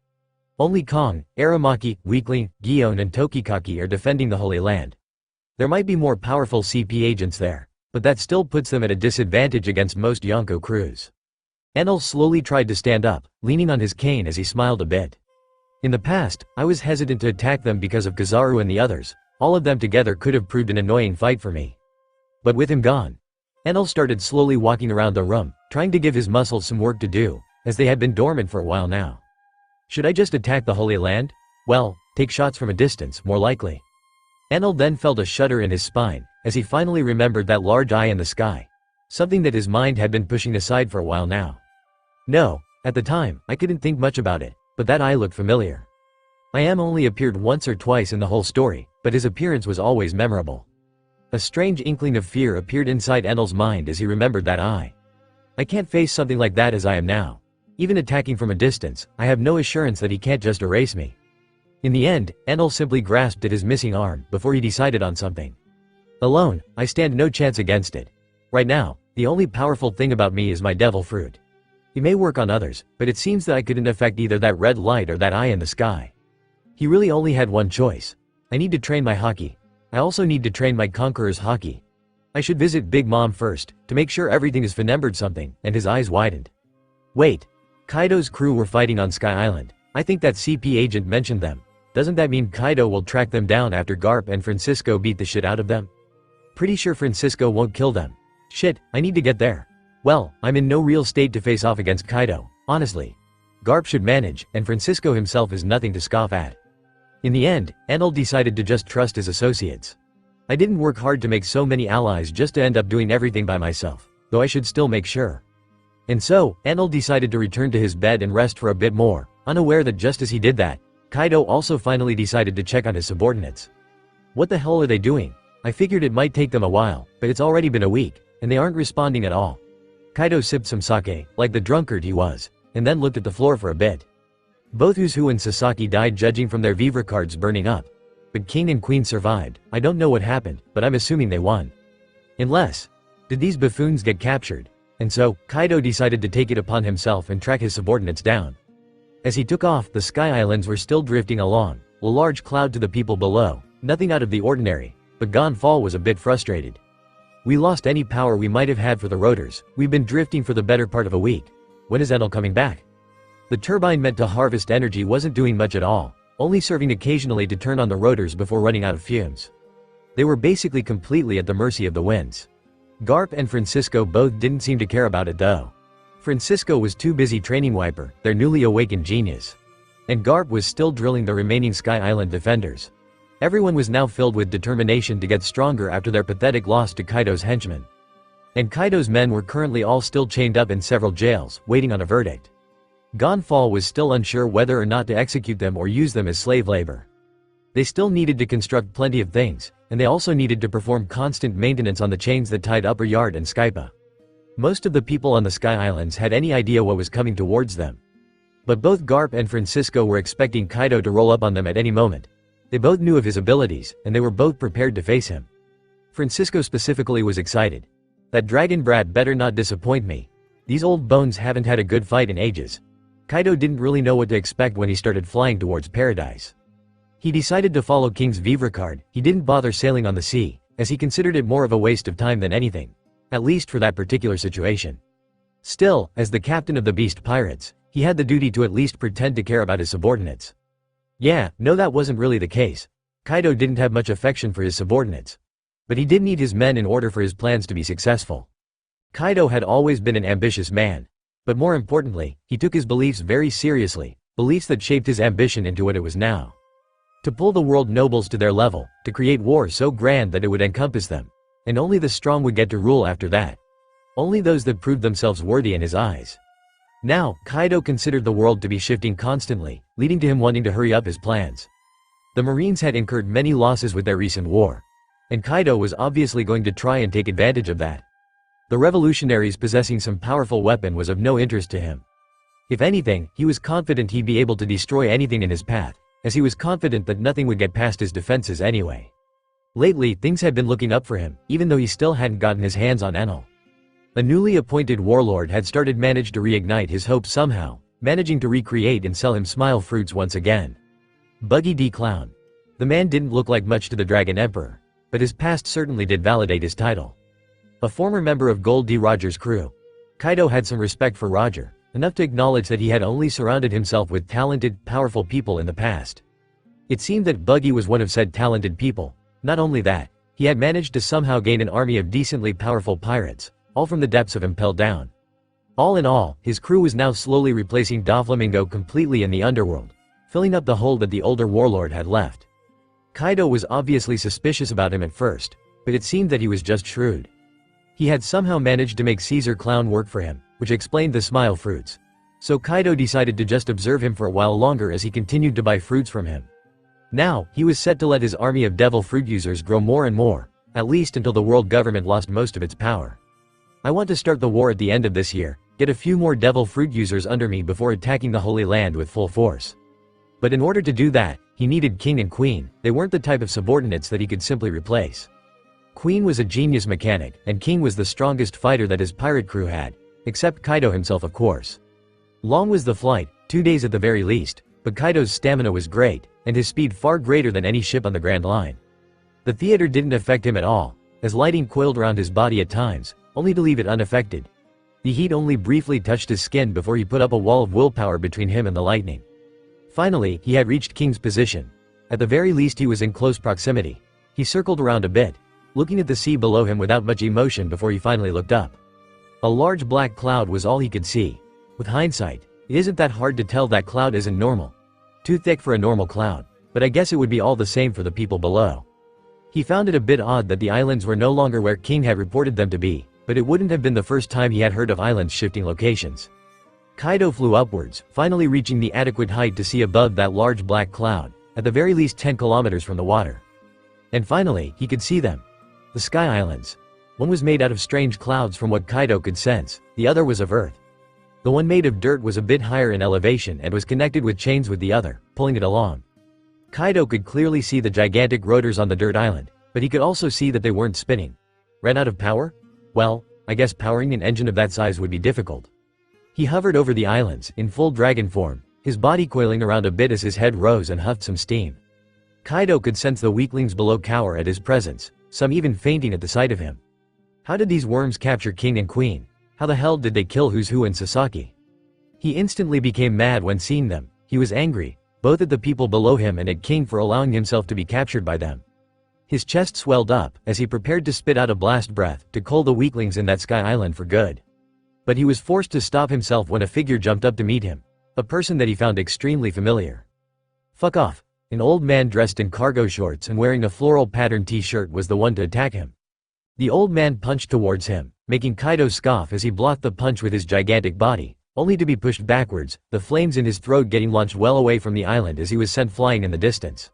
Only Kong, Aramaki, Weakling, Gion and Tokikaki are defending the Holy Land. There might be more powerful CP agents there, but that still puts them at a disadvantage against most Yonko crews. Enel slowly tried to stand up, leaning on his cane as he smiled a bit. In the past, I was hesitant to attack them because of Kizaru and the others. All of them together could have proved an annoying fight for me. But with him gone, Enel started slowly walking around the room, trying to give his muscles some work to do, as they had been dormant for a while now. Should I just attack the Holy Land? Well, take shots from a distance, more likely. Enel then felt a shudder in his spine, as he finally remembered that large eye in the sky. Something that his mind had been pushing aside for a while now. No, at the time, I couldn't think much about it, but that eye looked familiar. I only appeared once or twice in the whole story, but his appearance was always memorable. A strange inkling of fear appeared inside Enel's mind as he remembered that eye. I can't face something like that as I am now. Even attacking from a distance, I have no assurance that he can't just erase me. In the end, Enel simply grasped at his missing arm before he decided on something. Alone, I stand no chance against it. Right now, the only powerful thing about me is my devil fruit. He may work on others, but it seems that I couldn't affect either that red light or that eye in the sky. He really only had one choice. I need to train my haki. I also need to train my conqueror's haki. I should visit Big Mom first, to make sure everything is remembered something, and his eyes widened. Wait. Kaido's crew were fighting on Sky Island. I think that CP agent mentioned them. Doesn't that mean Kaido will track them down after Garp and Francisco beat the shit out of them? Pretty sure Francisco won't kill them. Shit, I need to get there. Well, I'm in no real state to face off against Kaido, honestly. Garp should manage, and Francisco himself is nothing to scoff at. In the end, Enel decided to just trust his associates. I didn't work hard to make so many allies just to end up doing everything by myself, though I should still make sure. And so, Enel decided to return to his bed and rest for a bit more, unaware that just as he did that, Kaido also finally decided to check on his subordinates. What the hell are they doing? I figured it might take them a while, but it's already been a week, and they aren't responding at all. Kaido sipped some sake, like the drunkard he was, and then looked at the floor for a bit. Both Uzu and Sasaki died judging from their Vivre cards burning up. But King and Queen survived. I don't know what happened, but I'm assuming they won. Unless, did these buffoons get captured? And so, Kaido decided to take it upon himself and track his subordinates down. As he took off, the Sky Islands were still drifting along, a large cloud to the people below, nothing out of the ordinary, but Gonfall was a bit frustrated. We lost any power we might have had for the rotors. We've been drifting for the better part of a week. When is Enel coming back? The turbine meant to harvest energy wasn't doing much at all, only serving occasionally to turn on the rotors before running out of fumes. They were basically completely at the mercy of the winds. Garp and Francisco both didn't seem to care about it though. Francisco was too busy training Wiper, their newly awakened genius. And Garp was still drilling the remaining Sky Island defenders. Everyone was now filled with determination to get stronger after their pathetic loss to Kaido's henchmen. And Kaido's men were currently all still chained up in several jails, waiting on a verdict. Gonfall was still unsure whether or not to execute them or use them as slave labor. They still needed to construct plenty of things, and they also needed to perform constant maintenance on the chains that tied Upper Yard and Skypa. Most of the people on the Sky Islands had any idea what was coming towards them. But both Garp and Francisco were expecting Kaido to roll up on them at any moment. They both knew of his abilities, and they were both prepared to face him. Francisco specifically was excited. That dragon brat better not disappoint me. These old bones haven't had a good fight in ages. Kaido didn't really know what to expect when he started flying towards paradise. He decided to follow King's Vivre card. He didn't bother sailing on the sea, as he considered it more of a waste of time than anything. At least for that particular situation. Still, as the captain of the Beast Pirates, he had the duty to at least pretend to care about his subordinates. Yeah, no, that wasn't really the case. Kaido didn't have much affection for his subordinates. But he did need his men in order for his plans to be successful. Kaido had always been an ambitious man. But more importantly, he took his beliefs very seriously, beliefs that shaped his ambition into what it was now. To pull the world nobles to their level, to create war so grand that it would encompass them. And only the strong would get to rule after that. Only those that proved themselves worthy in his eyes. Now, Kaido considered the world to be shifting constantly, leading to him wanting to hurry up his plans. The Marines had incurred many losses with their recent war. And Kaido was obviously going to try and take advantage of that. The revolutionaries possessing some powerful weapon was of no interest to him. If anything, he was confident he'd be able to destroy anything in his path, as he was confident that nothing would get past his defenses anyway. Lately, things had been looking up for him, even though he still hadn't gotten his hands on enal. A newly appointed warlord had managed to reignite his hope somehow, managing to recreate and sell him smile fruits once again. Buggy D Clown. The man didn't look like much to the Dragon Emperor, but his past certainly did validate his title. A former member of Gold D. Roger's crew. Kaido had some respect for Roger, enough to acknowledge that he had only surrounded himself with talented, powerful people in the past. It seemed that Buggy was one of said talented people. Not only that, he had managed to somehow gain an army of decently powerful pirates, all from the depths of Impel Down. All in all, his crew was now slowly replacing Doflamingo completely in the underworld, filling up the hole that the older warlord had left. Kaido was obviously suspicious about him at first, but it seemed that he was just shrewd. He had somehow managed to make Caesar Clown work for him, which explained the smile fruits. So Kaido decided to just observe him for a while longer as he continued to buy fruits from him. Now, he was set to let his army of devil fruit users grow more and more, at least until the world government lost most of its power. I want to start the war at the end of this year, get a few more devil fruit users under me before attacking the Holy Land with full force. But in order to do that, he needed King and Queen. They weren't the type of subordinates that he could simply replace. Queen was a genius mechanic, and King was the strongest fighter that his pirate crew had, except Kaido himself, of course. Long was the flight, 2 days at the very least, but Kaido's stamina was great, and his speed far greater than any ship on the Grand Line. The theater didn't affect him at all, as lighting coiled around his body at times, only to leave it unaffected. The heat only briefly touched his skin before he put up a wall of willpower between him and the lightning. Finally, he had reached King's position. At the very least he was in close proximity. He circled around a bit, looking at the sea below him without much emotion before he finally looked up. A large black cloud was all he could see. With hindsight, it isn't that hard to tell that cloud isn't normal. Too thick for a normal cloud, but I guess it would be all the same for the people below. He found it a bit odd that the islands were no longer where King had reported them to be, but it wouldn't have been the first time he had heard of islands shifting locations. Kaido flew upwards, finally reaching the adequate height to see above that large black cloud, at the very least 10 kilometers from the water. And finally, he could see them. The Sky Islands. One was made out of strange clouds from what Kaido could sense, the other was of earth. The one made of dirt was a bit higher in elevation and was connected with chains with the other, pulling it along. Kaido could clearly see the gigantic rotors on the dirt island, but he could also see that they weren't spinning. Ran out of power? Well, I guess powering an engine of that size would be difficult. He hovered over the islands, in full dragon form, his body coiling around a bit as his head rose and huffed some steam. Kaido could sense the weaklings below cower at his presence, some even fainting at the sight of him. How did these worms capture King and Queen? How the hell did they kill Who's Who and Sasaki? He instantly became mad when seeing them. He was angry, both at the people below him and at King for allowing himself to be captured by them. His chest swelled up, as he prepared to spit out a blast breath, to cull the weaklings in that Sky Island for good. But he was forced to stop himself when a figure jumped up to meet him, a person that he found extremely familiar. Fuck off. An old man dressed in cargo shorts and wearing a floral pattern t-shirt was the one to attack him. The old man punched towards him, making Kaido scoff as he blocked the punch with his gigantic body, only to be pushed backwards, the flames in his throat getting launched well away from the island as he was sent flying in the distance.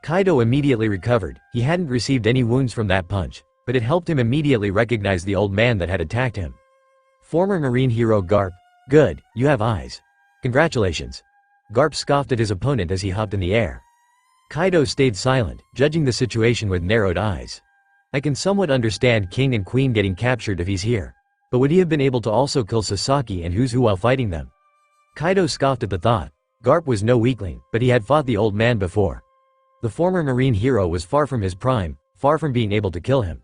Kaido immediately recovered. He hadn't received any wounds from that punch, but it helped him immediately recognize the old man that had attacked him. Former Marine hero Garp. Good, you have eyes. Congratulations. Garp scoffed at his opponent as he hopped in the air. Kaido stayed silent, judging the situation with narrowed eyes. I can somewhat understand King and Queen getting captured if he's here. But would he have been able to also kill Sasaki and Who's Who while fighting them? Kaido scoffed at the thought. Garp was no weakling, but he had fought the old man before. The former Marine hero was far from his prime, far from being able to kill him.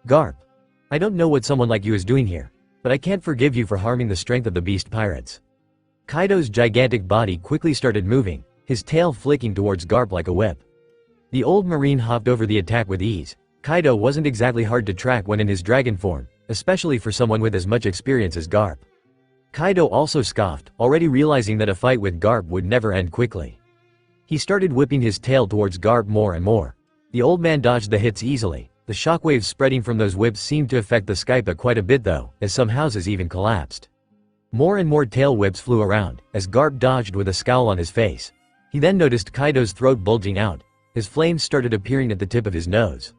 Garp. I don't know what someone like you is doing here, but I can't forgive you for harming the strength of the beast pirates. Kaido's gigantic body quickly started moving, his tail flicking towards Garp like a whip. The old Marine hopped over the attack with ease. Kaido wasn't exactly hard to track when in his dragon form, especially for someone with as much experience as Garp. Kaido also scoffed, already realizing that a fight with Garp would never end quickly. He started whipping his tail towards Garp more and more. The old man dodged the hits easily. The shockwaves spreading from those whips seemed to affect the Skypa quite a bit though, as some houses even collapsed. More and more tail whips flew around, as Garp dodged with a scowl on his face. He then noticed Kaido's throat bulging out. His flames started appearing at the tip of his nose.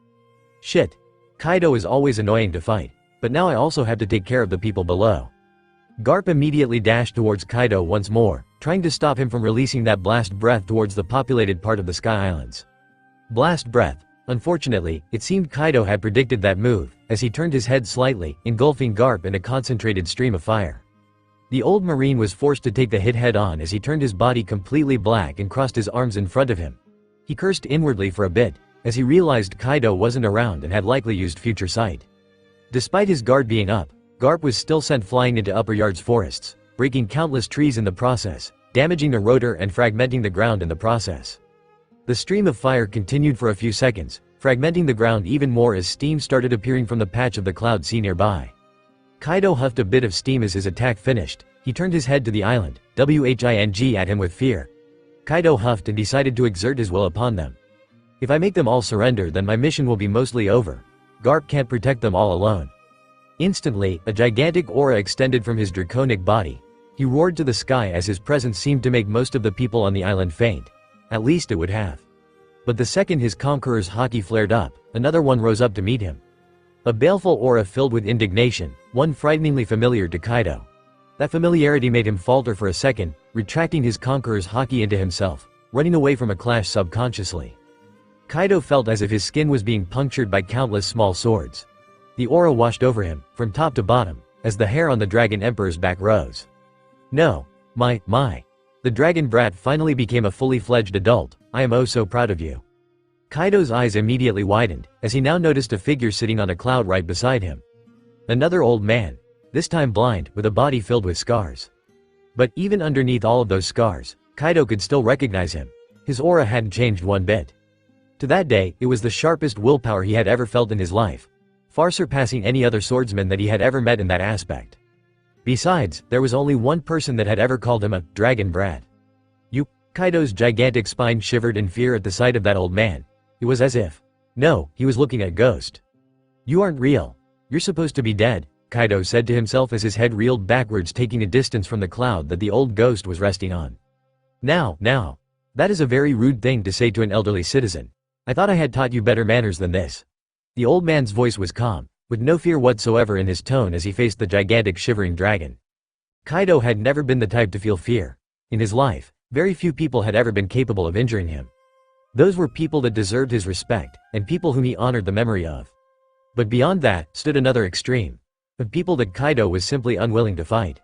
Shit. Kaido is always annoying to fight, but now I also have to take care of the people below. Garp immediately dashed towards Kaido once more, trying to stop him from releasing that blast breath towards the populated part of the Sky Islands. Blast breath. Unfortunately, it seemed Kaido had predicted that move, as he turned his head slightly, engulfing Garp in a concentrated stream of fire. The old Marine was forced to take the hit head-on as he turned his body completely black and crossed his arms in front of him. He cursed inwardly for a bit, as he realized Kaido wasn't around and had likely used future sight. Despite his guard being up, Garp was still sent flying into Upper Yard's forests, breaking countless trees in the process, damaging the rotor and fragmenting the ground in the process. The stream of fire continued for a few seconds, fragmenting the ground even more as steam started appearing from the patch of the cloud sea nearby. Kaido huffed a bit of steam as his attack finished. He turned his head to the island, whing at him with fear. Kaido huffed and decided to exert his will upon them. If I make them all surrender, then my mission will be mostly over. Garp can't protect them all alone. Instantly, a gigantic aura extended from his draconic body. He roared to the sky as his presence seemed to make most of the people on the island faint. At least it would have. But the second his conqueror's haki flared up, another one rose up to meet him. A baleful aura filled with indignation, one frighteningly familiar to Kaido. That familiarity made him falter for a second, retracting his conqueror's haki into himself, running away from a clash subconsciously. Kaido felt as if his skin was being punctured by countless small swords. The aura washed over him, from top to bottom, as the hair on the Dragon Emperor's back rose. No. My. The dragon brat finally became a fully fledged adult. I am oh so proud of you. Kaido's eyes immediately widened, as he now noticed a figure sitting on a cloud right beside him. Another old man, this time blind, with a body filled with scars. But even underneath all of those scars, Kaido could still recognize him. His aura hadn't changed one bit. To that day, it was the sharpest willpower he had ever felt in his life, far surpassing any other swordsman that he had ever met in that aspect. Besides, there was only one person that had ever called him a dragon brat. You. Kaido's gigantic spine shivered in fear at the sight of that old man. It was as if. No, he was looking at a ghost. You aren't real. You're supposed to be dead, Kaido said to himself as his head reeled backwards, taking a distance from the cloud that the old ghost was resting on. Now. That is a very rude thing to say to an elderly citizen. I thought I had taught you better manners than this. The old man's voice was calm, with no fear whatsoever in his tone as he faced the gigantic shivering dragon. Kaido had never been the type to feel fear. In his life, very few people had ever been capable of injuring him. Those were people that deserved his respect, and people whom he honored the memory of. But beyond that, stood another extreme. Of people that Kaido was simply unwilling to fight.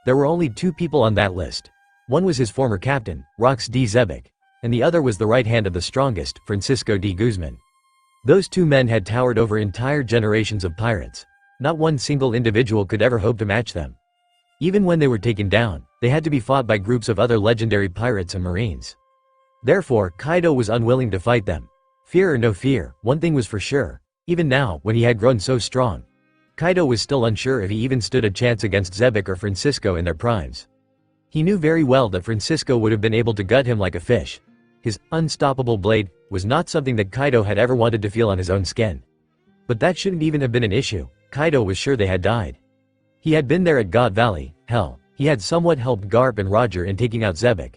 There were only two people on that list. One was his former captain, Rox D. Zebek, and the other was the right hand of the strongest, Francisco D. Guzman. Those two men had towered over entire generations of pirates. Not one single individual could ever hope to match them. Even when they were taken down, they had to be fought by groups of other legendary pirates and marines. Therefore, Kaido was unwilling to fight them. Fear or no fear, one thing was for sure. Even now, when he had grown so strong, Kaido was still unsure if he even stood a chance against Zebek or Francisco in their primes. He knew very well that Francisco would have been able to gut him like a fish. His unstoppable blade was not something that Kaido had ever wanted to feel on his own skin. But that shouldn't even have been an issue. Kaido was sure they had died. He had been there at God Valley. Hell, he had somewhat helped Garp and Roger in taking out Zebek.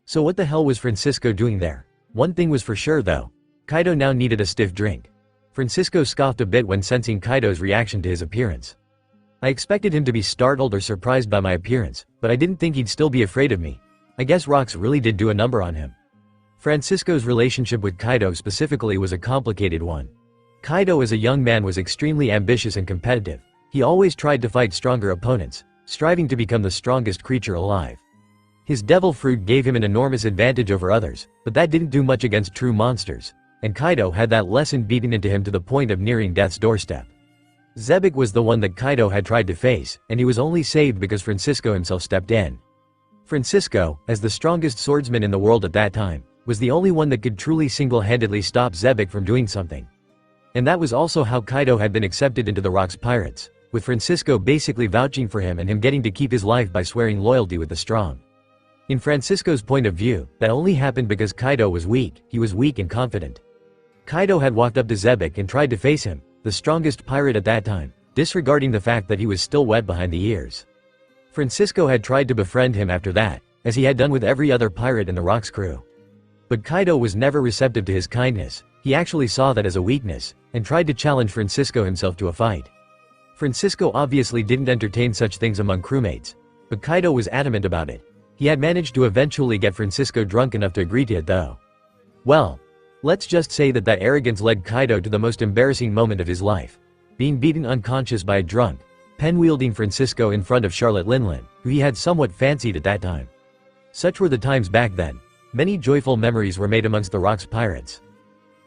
So what the hell was Francisco doing there? One thing was for sure though. Kaido now needed a stiff drink. Francisco scoffed a bit when sensing Kaido's reaction to his appearance. I expected him to be startled or surprised by my appearance, but I didn't think he'd still be afraid of me. I guess rocks really did do a number on him. Francisco's relationship with Kaido specifically was a complicated one. Kaido as a young man was extremely ambitious and competitive. He always tried to fight stronger opponents, striving to become the strongest creature alive. His devil fruit gave him an enormous advantage over others, but that didn't do much against true monsters, and Kaido had that lesson beaten into him to the point of nearing death's doorstep. Zebek was the one that Kaido had tried to face, and he was only saved because Francisco himself stepped in. Francisco, as the strongest swordsman in the world at that time, was the only one that could truly single-handedly stop Zebek from doing something. And that was also how Kaido had been accepted into the Rock's Pirates, with Francisco basically vouching for him and him getting to keep his life by swearing loyalty with the strong. In Francisco's point of view, that only happened because Kaido was weak. He was weak and confident. Kaido had walked up to Zebek and tried to face him, the strongest pirate at that time, disregarding the fact that he was still wet behind the ears. Francisco had tried to befriend him after that, as he had done with every other pirate in the Rock's crew. But Kaido was never receptive to his kindness. He actually saw that as a weakness, and tried to challenge Francisco himself to a fight. Francisco obviously didn't entertain such things among crewmates, but Kaido was adamant about it. He had managed to eventually get Francisco drunk enough to agree to it though. Well, let's just say that arrogance led Kaido to the most embarrassing moment of his life. Being beaten unconscious by a drunk, pen-wielding Francisco in front of Charlotte Linlin, who he had somewhat fancied at that time. Such were the times back then. Many joyful memories were made amongst the Rock's pirates.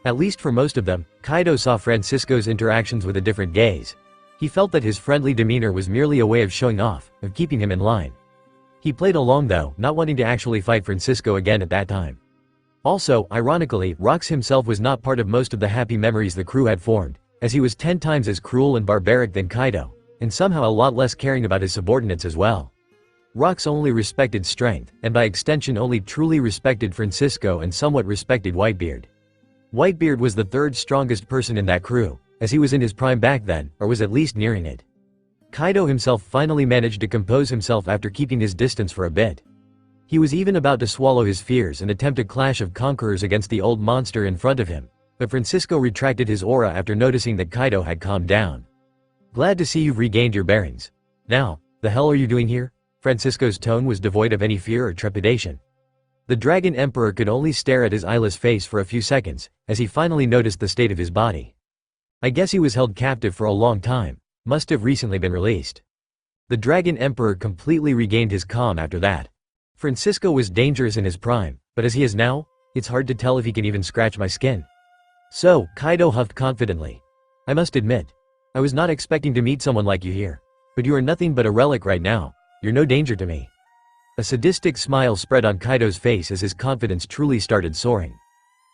At least for most of them, Kaido saw Francisco's interactions with a different gaze. He felt that his friendly demeanor was merely a way of showing off, of keeping him in line. He played along though, not wanting to actually fight Francisco again at that time. Also, ironically, Rox himself was not part of most of the happy memories the crew had formed, as he was 10 times as cruel and barbaric than Kaido, and somehow a lot less caring about his subordinates as well. Rox only respected strength, and by extension only truly respected Francisco and somewhat respected Whitebeard. Whitebeard was the third strongest person in that crew, as he was in his prime back then, or was at least nearing it. Kaido himself finally managed to compose himself after keeping his distance for a bit. He was even about to swallow his fears and attempt a clash of conquerors against the old monster in front of him, but Francisco retracted his aura after noticing that Kaido had calmed down. "Glad to see you've regained your bearings. Now, the hell are you doing here?" Francisco's tone was devoid of any fear or trepidation. The Dragon Emperor could only stare at his eyeless face for a few seconds, as he finally noticed the state of his body. I guess he was held captive for a long time, must have recently been released. The Dragon Emperor completely regained his calm after that. Francisco was dangerous in his prime, but as he is now, it's hard to tell if he can even scratch my skin. So, Kaido huffed confidently. "I must admit, I was not expecting to meet someone like you here. But you are nothing but a relic right now. You're no danger to me." A sadistic smile spread on Kaido's face as his confidence truly started soaring.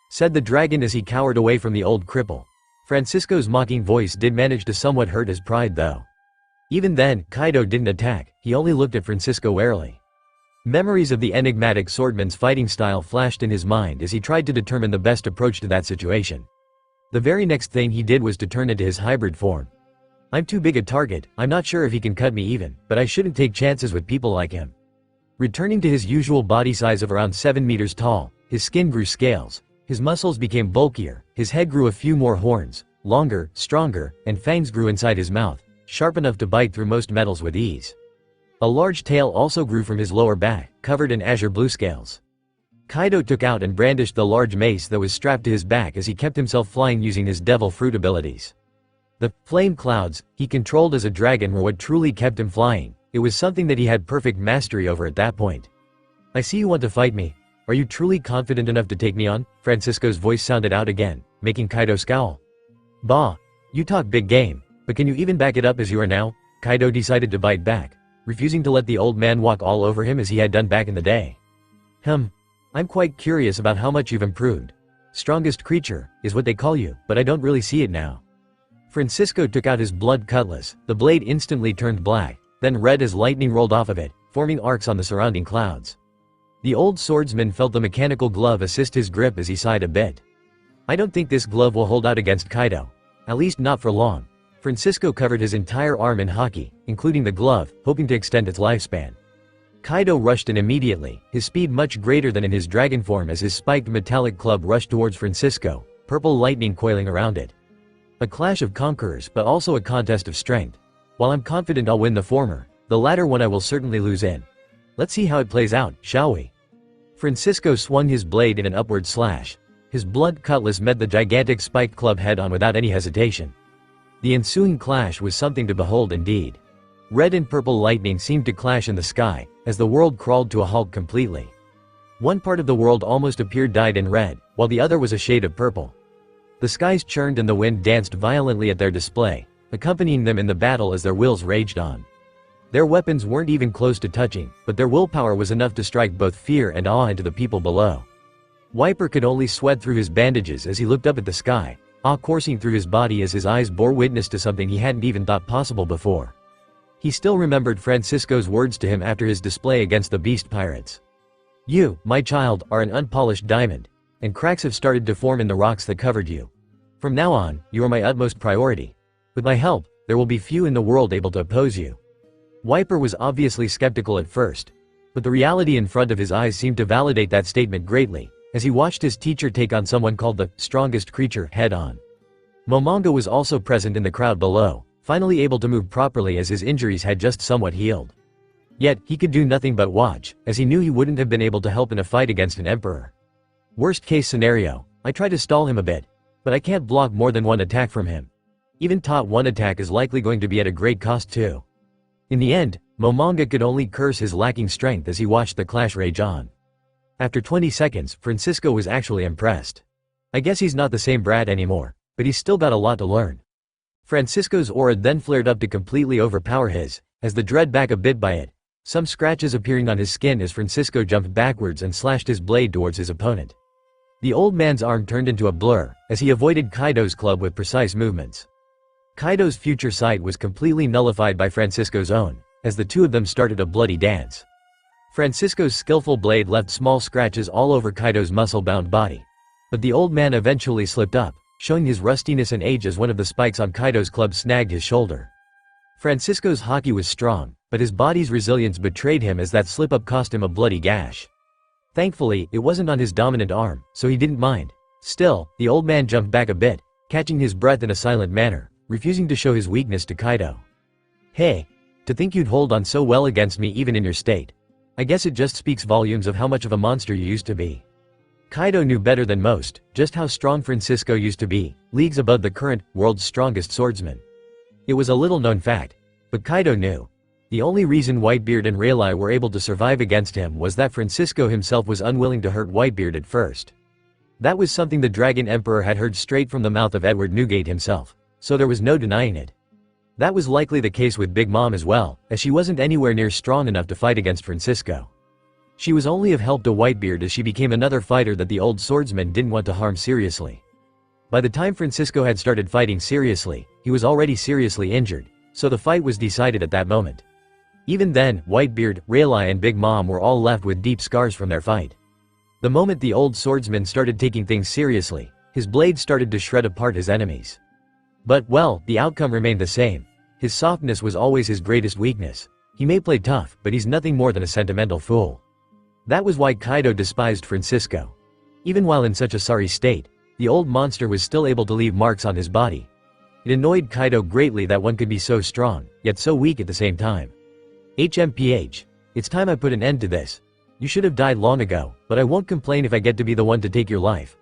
Said the dragon as he cowered away from the old cripple. Francisco's mocking voice did manage to somewhat hurt his pride though. Even then, Kaido didn't attack, he only looked at Francisco warily. Memories of the enigmatic swordman's fighting style flashed in his mind as he tried to determine the best approach to that situation. The very next thing he did was to turn into his hybrid form. "I'm too big a target, I'm not sure if he can cut me even, but I shouldn't take chances with people like him." Returning to his usual body size of around 7 meters tall, his skin grew scales, his muscles became bulkier, his head grew a few more horns, longer, stronger, and fangs grew inside his mouth, sharp enough to bite through most metals with ease. A large tail also grew from his lower back, covered in azure blue scales. Kaido took out and brandished the large mace that was strapped to his back as he kept himself flying using his devil fruit abilities. The flame clouds he controlled as a dragon were what truly kept him flying. It was something that he had perfect mastery over at that point. "I see you want to fight me. Are you truly confident enough to take me on?" Francisco's voice sounded out again, making Kaido scowl. "Bah, you talk big game, but can you even back it up as you are now?" Kaido decided to bite back, refusing to let the old man walk all over him as he had done back in the day. I'm quite curious about how much you've improved. Strongest creature, is what they call you, but I don't really see it now." Francisco took out his blood cutlass, the blade instantly turned black, then red as lightning rolled off of it, forming arcs on the surrounding clouds. The old swordsman felt the mechanical glove assist his grip as he sighed a bit. I don't think this glove will hold out against Kaido. At least not for long. Francisco covered his entire arm in haki, including the glove, hoping to extend its lifespan. Kaido rushed in immediately, his speed much greater than in his dragon form as his spiked metallic club rushed towards Francisco, purple lightning coiling around it. A clash of conquerors but also a contest of strength. While I'm confident I'll win the former, the latter one I will certainly lose in. Let's see how it plays out, shall we? Francisco swung his blade in an upward slash. His blood cutlass met the gigantic spiked club head-on without any hesitation. The ensuing clash was something to behold indeed. Red and purple lightning seemed to clash in the sky, as the world crawled to a halt completely. One part of the world almost appeared dyed in red, while the other was a shade of purple. The skies churned and the wind danced violently at their display, accompanying them in the battle as their wills raged on. Their weapons weren't even close to touching, but their willpower was enough to strike both fear and awe into the people below. Wiper could only sweat through his bandages as he looked up at the sky, awe coursing through his body as his eyes bore witness to something he hadn't even thought possible before. He still remembered Francisco's words to him after his display against the beast pirates. You, my child, are an unpolished diamond, and cracks have started to form in the rocks that covered you. From now on, you are my utmost priority. With my help, there will be few in the world able to oppose you. Wiper was obviously skeptical at first, but the reality in front of his eyes seemed to validate that statement greatly, as he watched his teacher take on someone called the strongest creature head-on. Momonga was also present in the crowd below, finally able to move properly as his injuries had just somewhat healed. Yet, he could do nothing but watch, as he knew he wouldn't have been able to help in a fight against an emperor. Worst case scenario, I try to stall him a bit, but I can't block more than one attack from him. Even taught one attack is likely going to be at a great cost too. In the end, Momonga could only curse his lacking strength as he watched the clash rage on. After 20 seconds, Francisco was actually impressed. I guess he's not the same brat anymore, but he's still got a lot to learn. Francisco's aura then flared up to completely overpower his, as the dread back a bit by it, some scratches appearing on his skin as Francisco jumped backwards and slashed his blade towards his opponent. The old man's arm turned into a blur, as he avoided Kaido's club with precise movements. Kaido's future sight was completely nullified by Francisco's own, as the two of them started a bloody dance. Francisco's skillful blade left small scratches all over Kaido's muscle-bound body. But the old man eventually slipped up, showing his rustiness and age as one of the spikes on Kaido's club snagged his shoulder. Francisco's haki was strong, but his body's resilience betrayed him as that slip-up cost him a bloody gash. Thankfully, it wasn't on his dominant arm, so he didn't mind. Still, the old man jumped back a bit, catching his breath in a silent manner, refusing to show his weakness to Kaido. Hey, to think you'd hold on so well against me even in your state. I guess it just speaks volumes of how much of a monster you used to be. Kaido knew better than most, just how strong Francisco used to be, leagues above the current, world's strongest swordsman. It was a little-known fact, but Kaido knew. The only reason Whitebeard and Rayleigh were able to survive against him was that Francisco himself was unwilling to hurt Whitebeard at first. That was something the Dragon Emperor had heard straight from the mouth of Edward Newgate himself, so there was no denying it. That was likely the case with Big Mom as well, as she wasn't anywhere near strong enough to fight against Francisco. She was only of help to Whitebeard as she became another fighter that the old swordsman didn't want to harm seriously. By the time Francisco had started fighting seriously, he was already seriously injured, so the fight was decided at that moment. Even then, Whitebeard, Rayleigh and Big Mom were all left with deep scars from their fight. The moment the old swordsman started taking things seriously, his blade started to shred apart his enemies. But, well, the outcome remained the same. His softness was always his greatest weakness. He may play tough, but he's nothing more than a sentimental fool. That was why Kaido despised Francisco. Even while in such a sorry state, the old monster was still able to leave marks on his body. It annoyed Kaido greatly that one could be so strong, yet so weak at the same time. HMPH. It's time I put an end to this. You should have died long ago, but I won't complain if I get to be the one to take your life.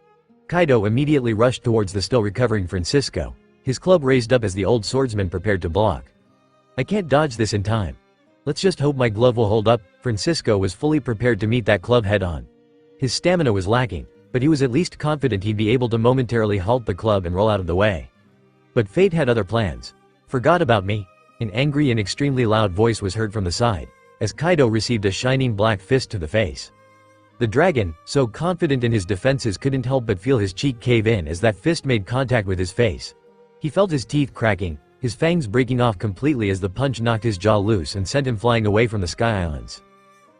Kaido immediately rushed towards the still recovering Francisco, his club raised up as the old swordsman prepared to block. I can't dodge this in time. Let's just hope my glove will hold up. Francisco was fully prepared to meet that club head-on. His stamina was lacking, but he was at least confident he'd be able to momentarily halt the club and roll out of the way. But fate had other plans. Forgot about me? An angry and extremely loud voice was heard from the side, as Kaido received a shining black fist to the face. The dragon, so confident in his defenses, couldn't help but feel his cheek cave in as that fist made contact with his face. He felt his teeth cracking, his fangs breaking off completely as the punch knocked his jaw loose and sent him flying away from the Sky Islands.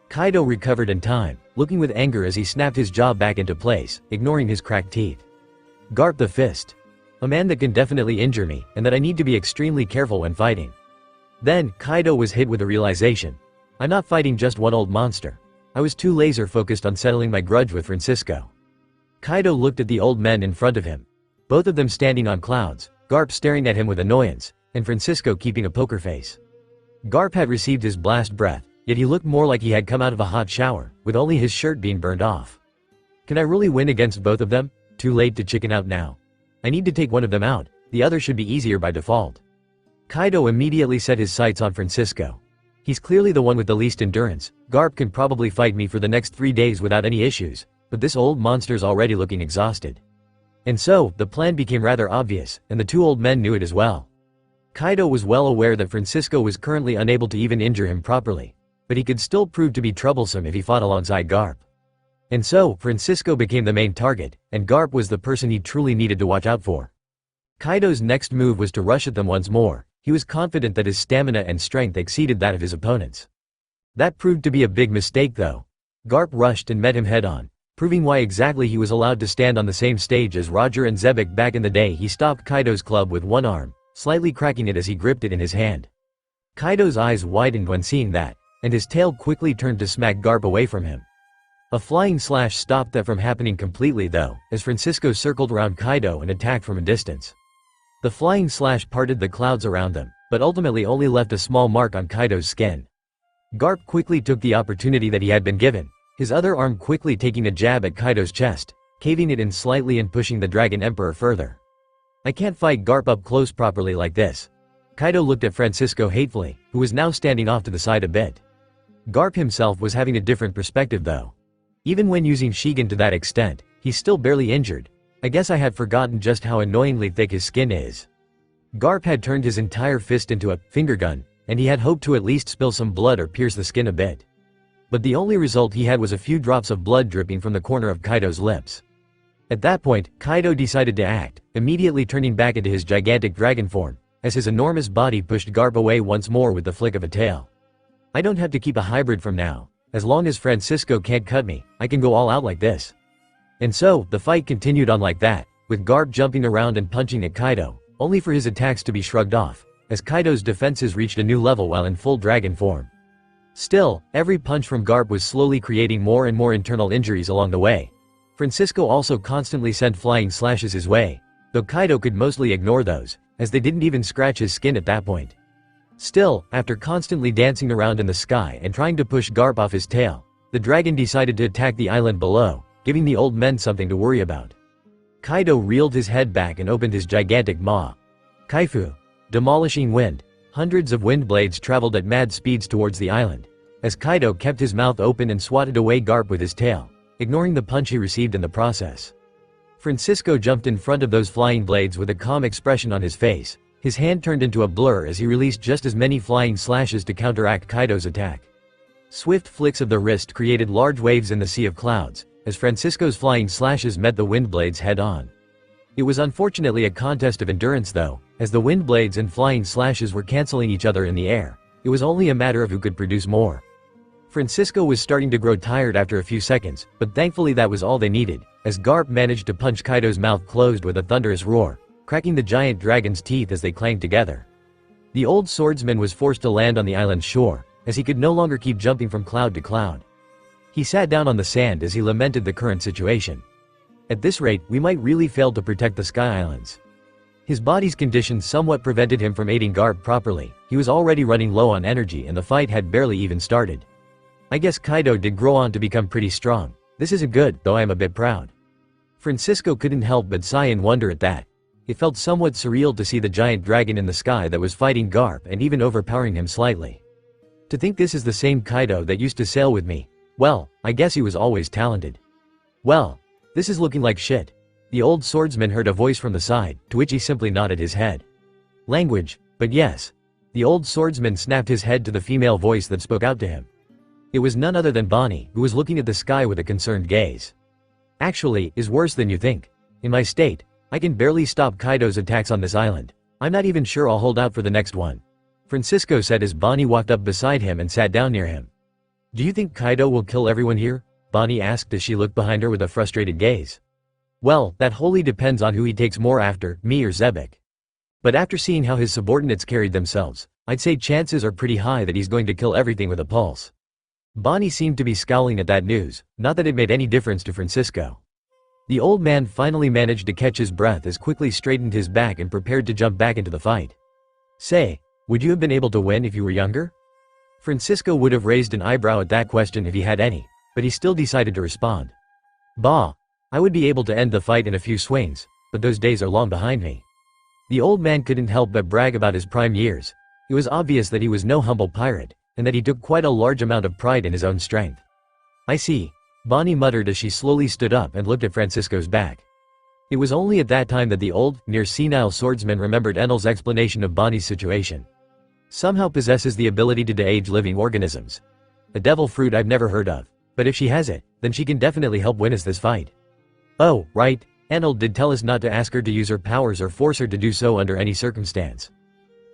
Kaido recovered in time, looking with anger as he snapped his jaw back into place, ignoring his cracked teeth. Garp the Fist. A man that can definitely injure me, and that I need to be extremely careful when fighting. Then, Kaido was hit with a realization. I'm not fighting just one old monster. I was too laser focused on settling my grudge with Francisco. Kaido looked at the old men in front of him. Both of them standing on clouds, Garp staring at him with annoyance, and Francisco keeping a poker face. Garp had received his blast breath, yet he looked more like he had come out of a hot shower, with only his shirt being burned off. Can I really win against both of them? Too late to chicken out now. I need to take one of them out, the other should be easier by default. Kaido immediately set his sights on Francisco. He's clearly the one with the least endurance. Garp can probably fight me for the next 3 days without any issues, but this old monster's already looking exhausted. And so, the plan became rather obvious, and the two old men knew it as well. Kaido was well aware that Francisco was currently unable to even injure him properly, but he could still prove to be troublesome if he fought alongside Garp. And so, Francisco became the main target, and Garp was the person he truly needed to watch out for. Kaido's next move was to rush at them once more. He was confident that his stamina and strength exceeded that of his opponents. That proved to be a big mistake though. Garp rushed and met him head-on, proving why exactly he was allowed to stand on the same stage as Roger and Zebek back in the day. He stopped Kaido's club with one arm, slightly cracking it as he gripped it in his hand. Kaido's eyes widened when seeing that, and his tail quickly turned to smack Garp away from him. A flying slash stopped that from happening completely though, as Francisco circled around Kaido and attacked from a distance. The flying slash parted the clouds around them, but ultimately only left a small mark on Kaido's skin. Garp quickly took the opportunity that he had been given, his other arm quickly taking a jab at Kaido's chest, caving it in slightly and pushing the Dragon Emperor further. I can't fight Garp up close properly like this. Kaido looked at Francisco hatefully, who was now standing off to the side a bit. Garp himself was having a different perspective though. Even when using Shigen to that extent, he's still barely injured. I guess I had forgotten just how annoyingly thick his skin is. Garp had turned his entire fist into a finger gun, and he had hoped to at least spill some blood or pierce the skin a bit. But the only result he had was a few drops of blood dripping from the corner of Kaido's lips. At that point, Kaido decided to act, immediately turning back into his gigantic dragon form, as his enormous body pushed Garp away once more with the flick of a tail. I don't have to keep a hybrid from now. As long as Francisco can't cut me, I can go all out like this. And so, the fight continued on like that, with Garp jumping around and punching at Kaido, only for his attacks to be shrugged off, as Kaido's defenses reached a new level while in full dragon form. Still, every punch from Garp was slowly creating more and more internal injuries along the way. Francisco also constantly sent flying slashes his way, though Kaido could mostly ignore those, as they didn't even scratch his skin at that point. Still, after constantly dancing around in the sky and trying to push Garp off his tail, the dragon decided to attack the island below, giving the old men something to worry about. Kaido reeled his head back and opened his gigantic maw. Kaifu. Demolishing wind. Hundreds of wind blades traveled at mad speeds towards the island, as Kaido kept his mouth open and swatted away Garp with his tail, ignoring the punch he received in the process. Francisco jumped in front of those flying blades with a calm expression on his face. His hand turned into a blur as he released just as many flying slashes to counteract Kaido's attack. Swift flicks of the wrist created large waves in the sea of clouds, as Francisco's flying slashes met the wind blades head-on. It was unfortunately a contest of endurance though, as the wind blades and flying slashes were canceling each other in the air. It was only a matter of who could produce more. Francisco was starting to grow tired after a few seconds, but thankfully that was all they needed, as Garp managed to punch Kaido's mouth closed with a thunderous roar, cracking the giant dragon's teeth as they clanged together. The old swordsman was forced to land on the island's shore, as he could no longer keep jumping from cloud to cloud. He sat down on the sand as he lamented the current situation. At this rate, we might really fail to protect the Sky Islands. His body's condition somewhat prevented him from aiding Garp properly. He was already running low on energy and the fight had barely even started. I guess Kaido did grow on to become pretty strong. This isn't good, though I am a bit proud. Francisco couldn't help but sigh in wonder at that. It felt somewhat surreal to see the giant dragon in the sky that was fighting Garp and even overpowering him slightly. To think this is the same Kaido that used to sail with me. Well, I guess he was always talented. Well, this is looking like shit. The old swordsman heard a voice from the side, to which he simply nodded his head. Language, but yes. The old swordsman snapped his head to the female voice that spoke out to him. It was none other than Bonnie, who was looking at the sky with a concerned gaze. Actually, is worse than you think. In my state, I can barely stop Kaido's attacks on this island. I'm not even sure I'll hold out for the next one," Francisco said as Bonnie walked up beside him and sat down near him. "Do you think Kaido will kill everyone here?" Bonnie asked as she looked behind her with a frustrated gaze. "Well, that wholly depends on who he takes more after, me or Zebek. But after seeing how his subordinates carried themselves, I'd say chances are pretty high that he's going to kill everything with a pulse." Bonnie seemed to be scowling at that news, not that it made any difference to Francisco. The old man finally managed to catch his breath as quickly straightened his back and prepared to jump back into the fight. "Say, would you have been able to win if you were younger?" Francisco would have raised an eyebrow at that question if he had any, but he still decided to respond. "Bah, I would be able to end the fight in a few swings, but those days are long behind me." The old man couldn't help but brag about his prime years. It was obvious that he was no humble pirate, and that he took quite a large amount of pride in his own strength. "I see," Bonnie muttered as she slowly stood up and looked at Francisco's back. It was only at that time that the old, near-senile swordsman remembered Enel's explanation of Bonnie's situation. "Somehow possesses the ability to de-age living organisms. A devil fruit I've never heard of, but if she has it, then she can definitely help win us this fight." "Oh, right, Enel did tell us not to ask her to use her powers or force her to do so under any circumstance."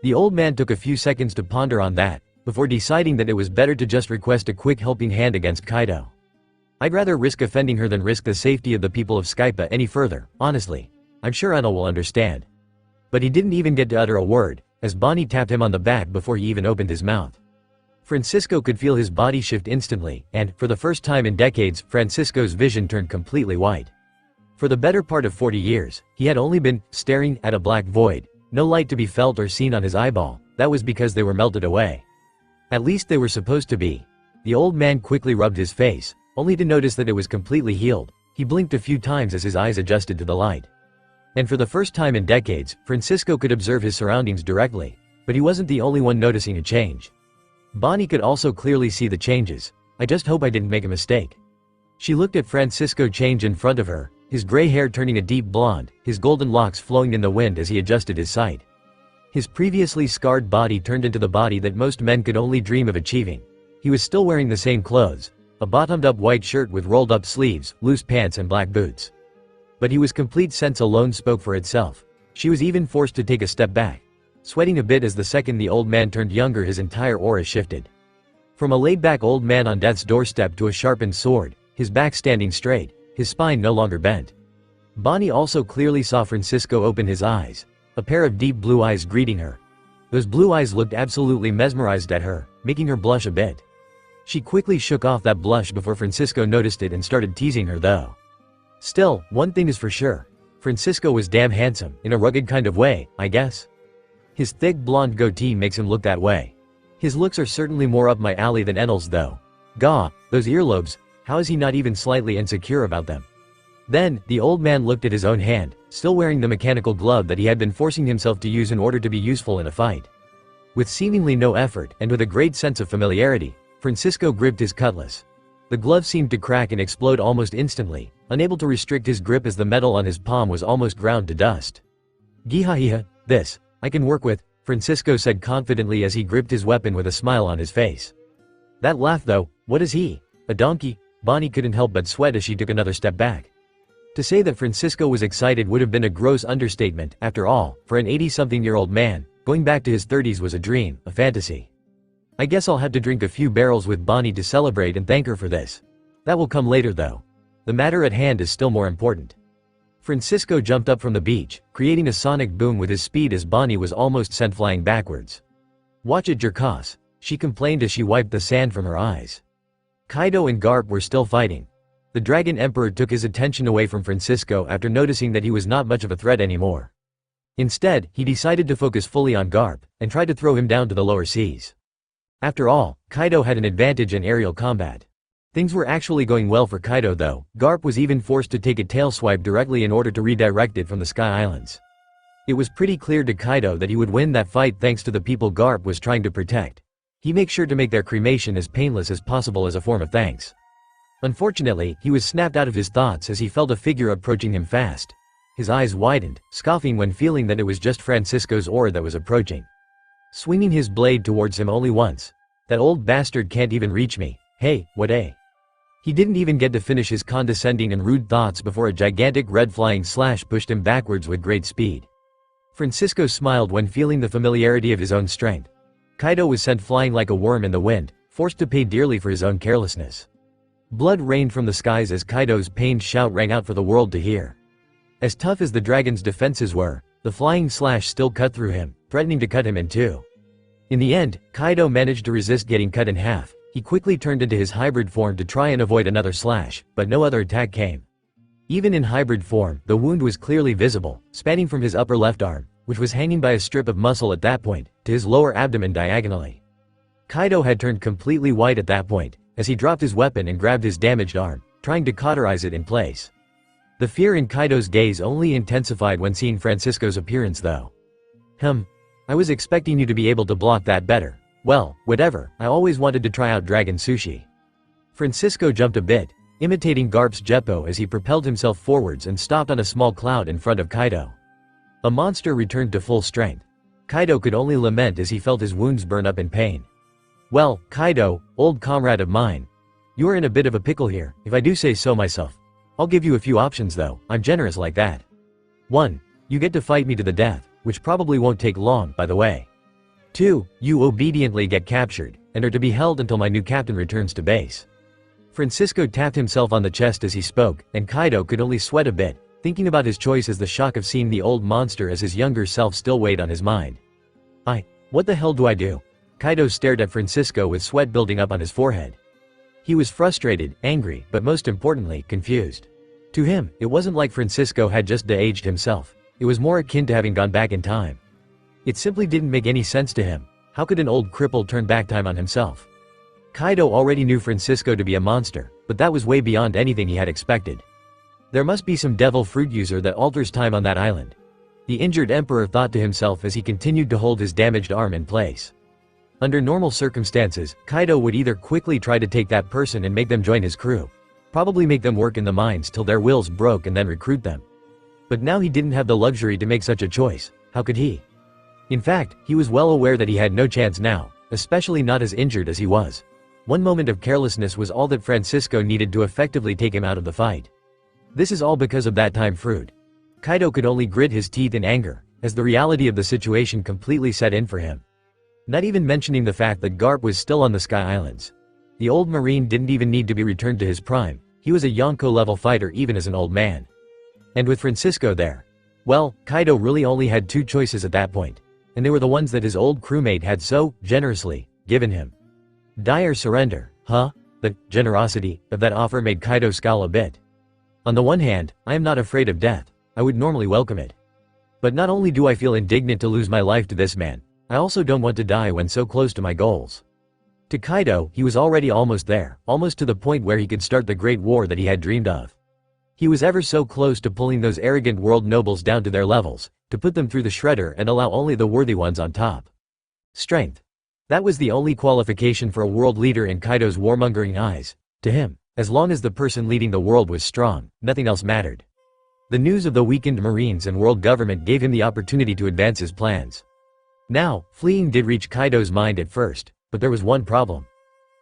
The old man took a few seconds to ponder on that, before deciding that it was better to just request a quick helping hand against Kaido. "I'd rather risk offending her than risk the safety of the people of Skypa any further, honestly. I'm sure Enel will understand." But he didn't even get to utter a word, as Bonnie tapped him on the back before he even opened his mouth. Francisco could feel his body shift instantly, and, for the first time in decades, Francisco's vision turned completely white. For the better part of 40 years, he had only been staring at a black void, no light to be felt or seen on his eyeball. That was because they were melted away. At least they were supposed to be. The old man quickly rubbed his face, only to notice that it was completely healed. He blinked a few times as his eyes adjusted to the light. And for the first time in decades, Francisco could observe his surroundings directly, but he wasn't the only one noticing a change. Bonnie could also clearly see the changes. "I just hope I didn't make a mistake." She looked at Francisco change in front of her, his gray hair turning a deep blonde, his golden locks flowing in the wind as he adjusted his sight. His previously scarred body turned into the body that most men could only dream of achieving. He was still wearing the same clothes, a bottomed-up white shirt with rolled-up sleeves, loose pants and black boots. But his complete sense alone spoke for itself. She was even forced to take a step back, sweating a bit as the second the old man turned younger his entire aura shifted. From a laid-back old man on death's doorstep to a sharpened sword, his back standing straight, his spine no longer bent. Bonnie also clearly saw Francisco open his eyes, a pair of deep blue eyes greeting her. Those blue eyes looked absolutely mesmerized at her, making her blush a bit. She quickly shook off that blush before Francisco noticed it and started teasing her though. Still, one thing is for sure. Francisco was damn handsome, in a rugged kind of way, I guess. His thick blonde goatee makes him look that way. His looks are certainly more up my alley than Enel's though. Gah, those earlobes, how is he not even slightly insecure about them? Then, the old man looked at his own hand, still wearing the mechanical glove that he had been forcing himself to use in order to be useful in a fight. With seemingly no effort, and with a great sense of familiarity, Francisco gripped his cutlass. The glove seemed to crack and explode almost instantly, unable to restrict his grip as the metal on his palm was almost ground to dust. "Gihahiha, this, I can work with," Francisco said confidently as he gripped his weapon with a smile on his face. That laugh though, what is he? A donkey? Bonnie couldn't help but sweat as she took another step back. To say that Francisco was excited would have been a gross understatement. After all, for an 80-something-year-old man, going back to his 30s was a dream, a fantasy. "I guess I'll have to drink a few barrels with Bonnie to celebrate and thank her for this. That will come later though. The matter at hand is still more important." Francisco jumped up from the beach, creating a sonic boom with his speed as Bonnie was almost sent flying backwards. "Watch it, Jerkos," she complained as she wiped the sand from her eyes. Kaido and Garp were still fighting. The Dragon Emperor took his attention away from Francisco after noticing that he was not much of a threat anymore. Instead, he decided to focus fully on Garp, and tried to throw him down to the lower seas. After all, Kaido had an advantage in aerial combat. Things were actually going well for Kaido though. Garp was even forced to take a tail swipe directly in order to redirect it from the Sky Islands. It was pretty clear to Kaido that he would win that fight thanks to the people Garp was trying to protect. He makes sure to make their cremation as painless as possible as a form of thanks. Unfortunately, he was snapped out of his thoughts as he felt a figure approaching him fast. His eyes widened, scoffing when feeling that it was just Francisco's aura that was approaching. Swinging his blade towards him only once. "That old bastard can't even reach me. Hey, what a?" He didn't even get to finish his condescending and rude thoughts before a gigantic red flying slash pushed him backwards with great speed. Francisco smiled when feeling the familiarity of his own strength. Kaido was sent flying like a worm in the wind, forced to pay dearly for his own carelessness. Blood rained from the skies as Kaido's pained shout rang out for the world to hear. As tough as the dragon's defenses were, the flying slash still cut through him, threatening to cut him in two. In the end, Kaido managed to resist getting cut in half. He quickly turned into his hybrid form to try and avoid another slash, but no other attack came. Even in hybrid form, the wound was clearly visible, spanning from his upper left arm, which was hanging by a strip of muscle at that point, to his lower abdomen diagonally. Kaido had turned completely white at that point, as he dropped his weapon and grabbed his damaged arm, trying to cauterize it in place. The fear in Kaido's gaze only intensified when seeing Francisco's appearance though. I was expecting you to be able to block that better. Well, whatever, I always wanted to try out dragon sushi. Francisco jumped a bit, imitating Garp's Jeppo as he propelled himself forwards and stopped on a small cloud in front of Kaido. A monster returned to full strength. Kaido could only lament as he felt his wounds burn up in pain. Well, Kaido, old comrade of mine. You are in a bit of a pickle here, if I do say so myself. I'll give you a few options though, I'm generous like that. 1. You get to fight me to the death, which probably won't take long, by the way. 2. You obediently get captured, and are to be held until my new captain returns to base. Francisco tapped himself on the chest as he spoke, and Kaido could only sweat a bit, thinking about his choice as the shock of seeing the old monster as his younger self still weighed on his mind. What the hell do I do? Kaido stared at Francisco with sweat building up on his forehead. He was frustrated, angry, but most importantly, confused. To him, it wasn't like Francisco had just de-aged himself. It was more akin to having gone back in time. It simply didn't make any sense to him. How could an old cripple turn back time on himself? Kaido already knew Francisco to be a monster, but that was way beyond anything he had expected. There must be some devil fruit user that alters time on that island. The injured emperor thought to himself as he continued to hold his damaged arm in place. Under normal circumstances, Kaido would either quickly try to take that person and make them join his crew. Probably make them work in the mines till their wills broke and then recruit them. But now he didn't have the luxury to make such a choice. How could he? In fact, he was well aware that he had no chance now, especially not as injured as he was. One moment of carelessness was all that Francisco needed to effectively take him out of the fight. This is all because of that time fruit. Kaido could only grit his teeth in anger, as the reality of the situation completely set in for him. Not even mentioning the fact that Garp was still on the Sky Islands. The old marine didn't even need to be returned to his prime. He was a Yonko-level fighter even as an old man. And with Francisco there, well, Kaido really only had two choices at that point, and they were the ones that his old crewmate had so generously given him. Die or surrender, huh? The generosity of that offer made Kaido scowl a bit. On the one hand, I am not afraid of death. I would normally welcome it. But not only do I feel indignant to lose my life to this man, I also don't want to die when so close to my goals. To Kaido, he was already almost there, almost to the point where he could start the great war that he had dreamed of. He was ever so close to pulling those arrogant world nobles down to their levels, to put them through the shredder and allow only the worthy ones on top. Strength. That was the only qualification for a world leader in Kaido's warmongering eyes. To him, as long as the person leading the world was strong, nothing else mattered. The news of the weakened Marines and world government gave him the opportunity to advance his plans. Now, fleeing did reach Kaido's mind at first, but there was one problem.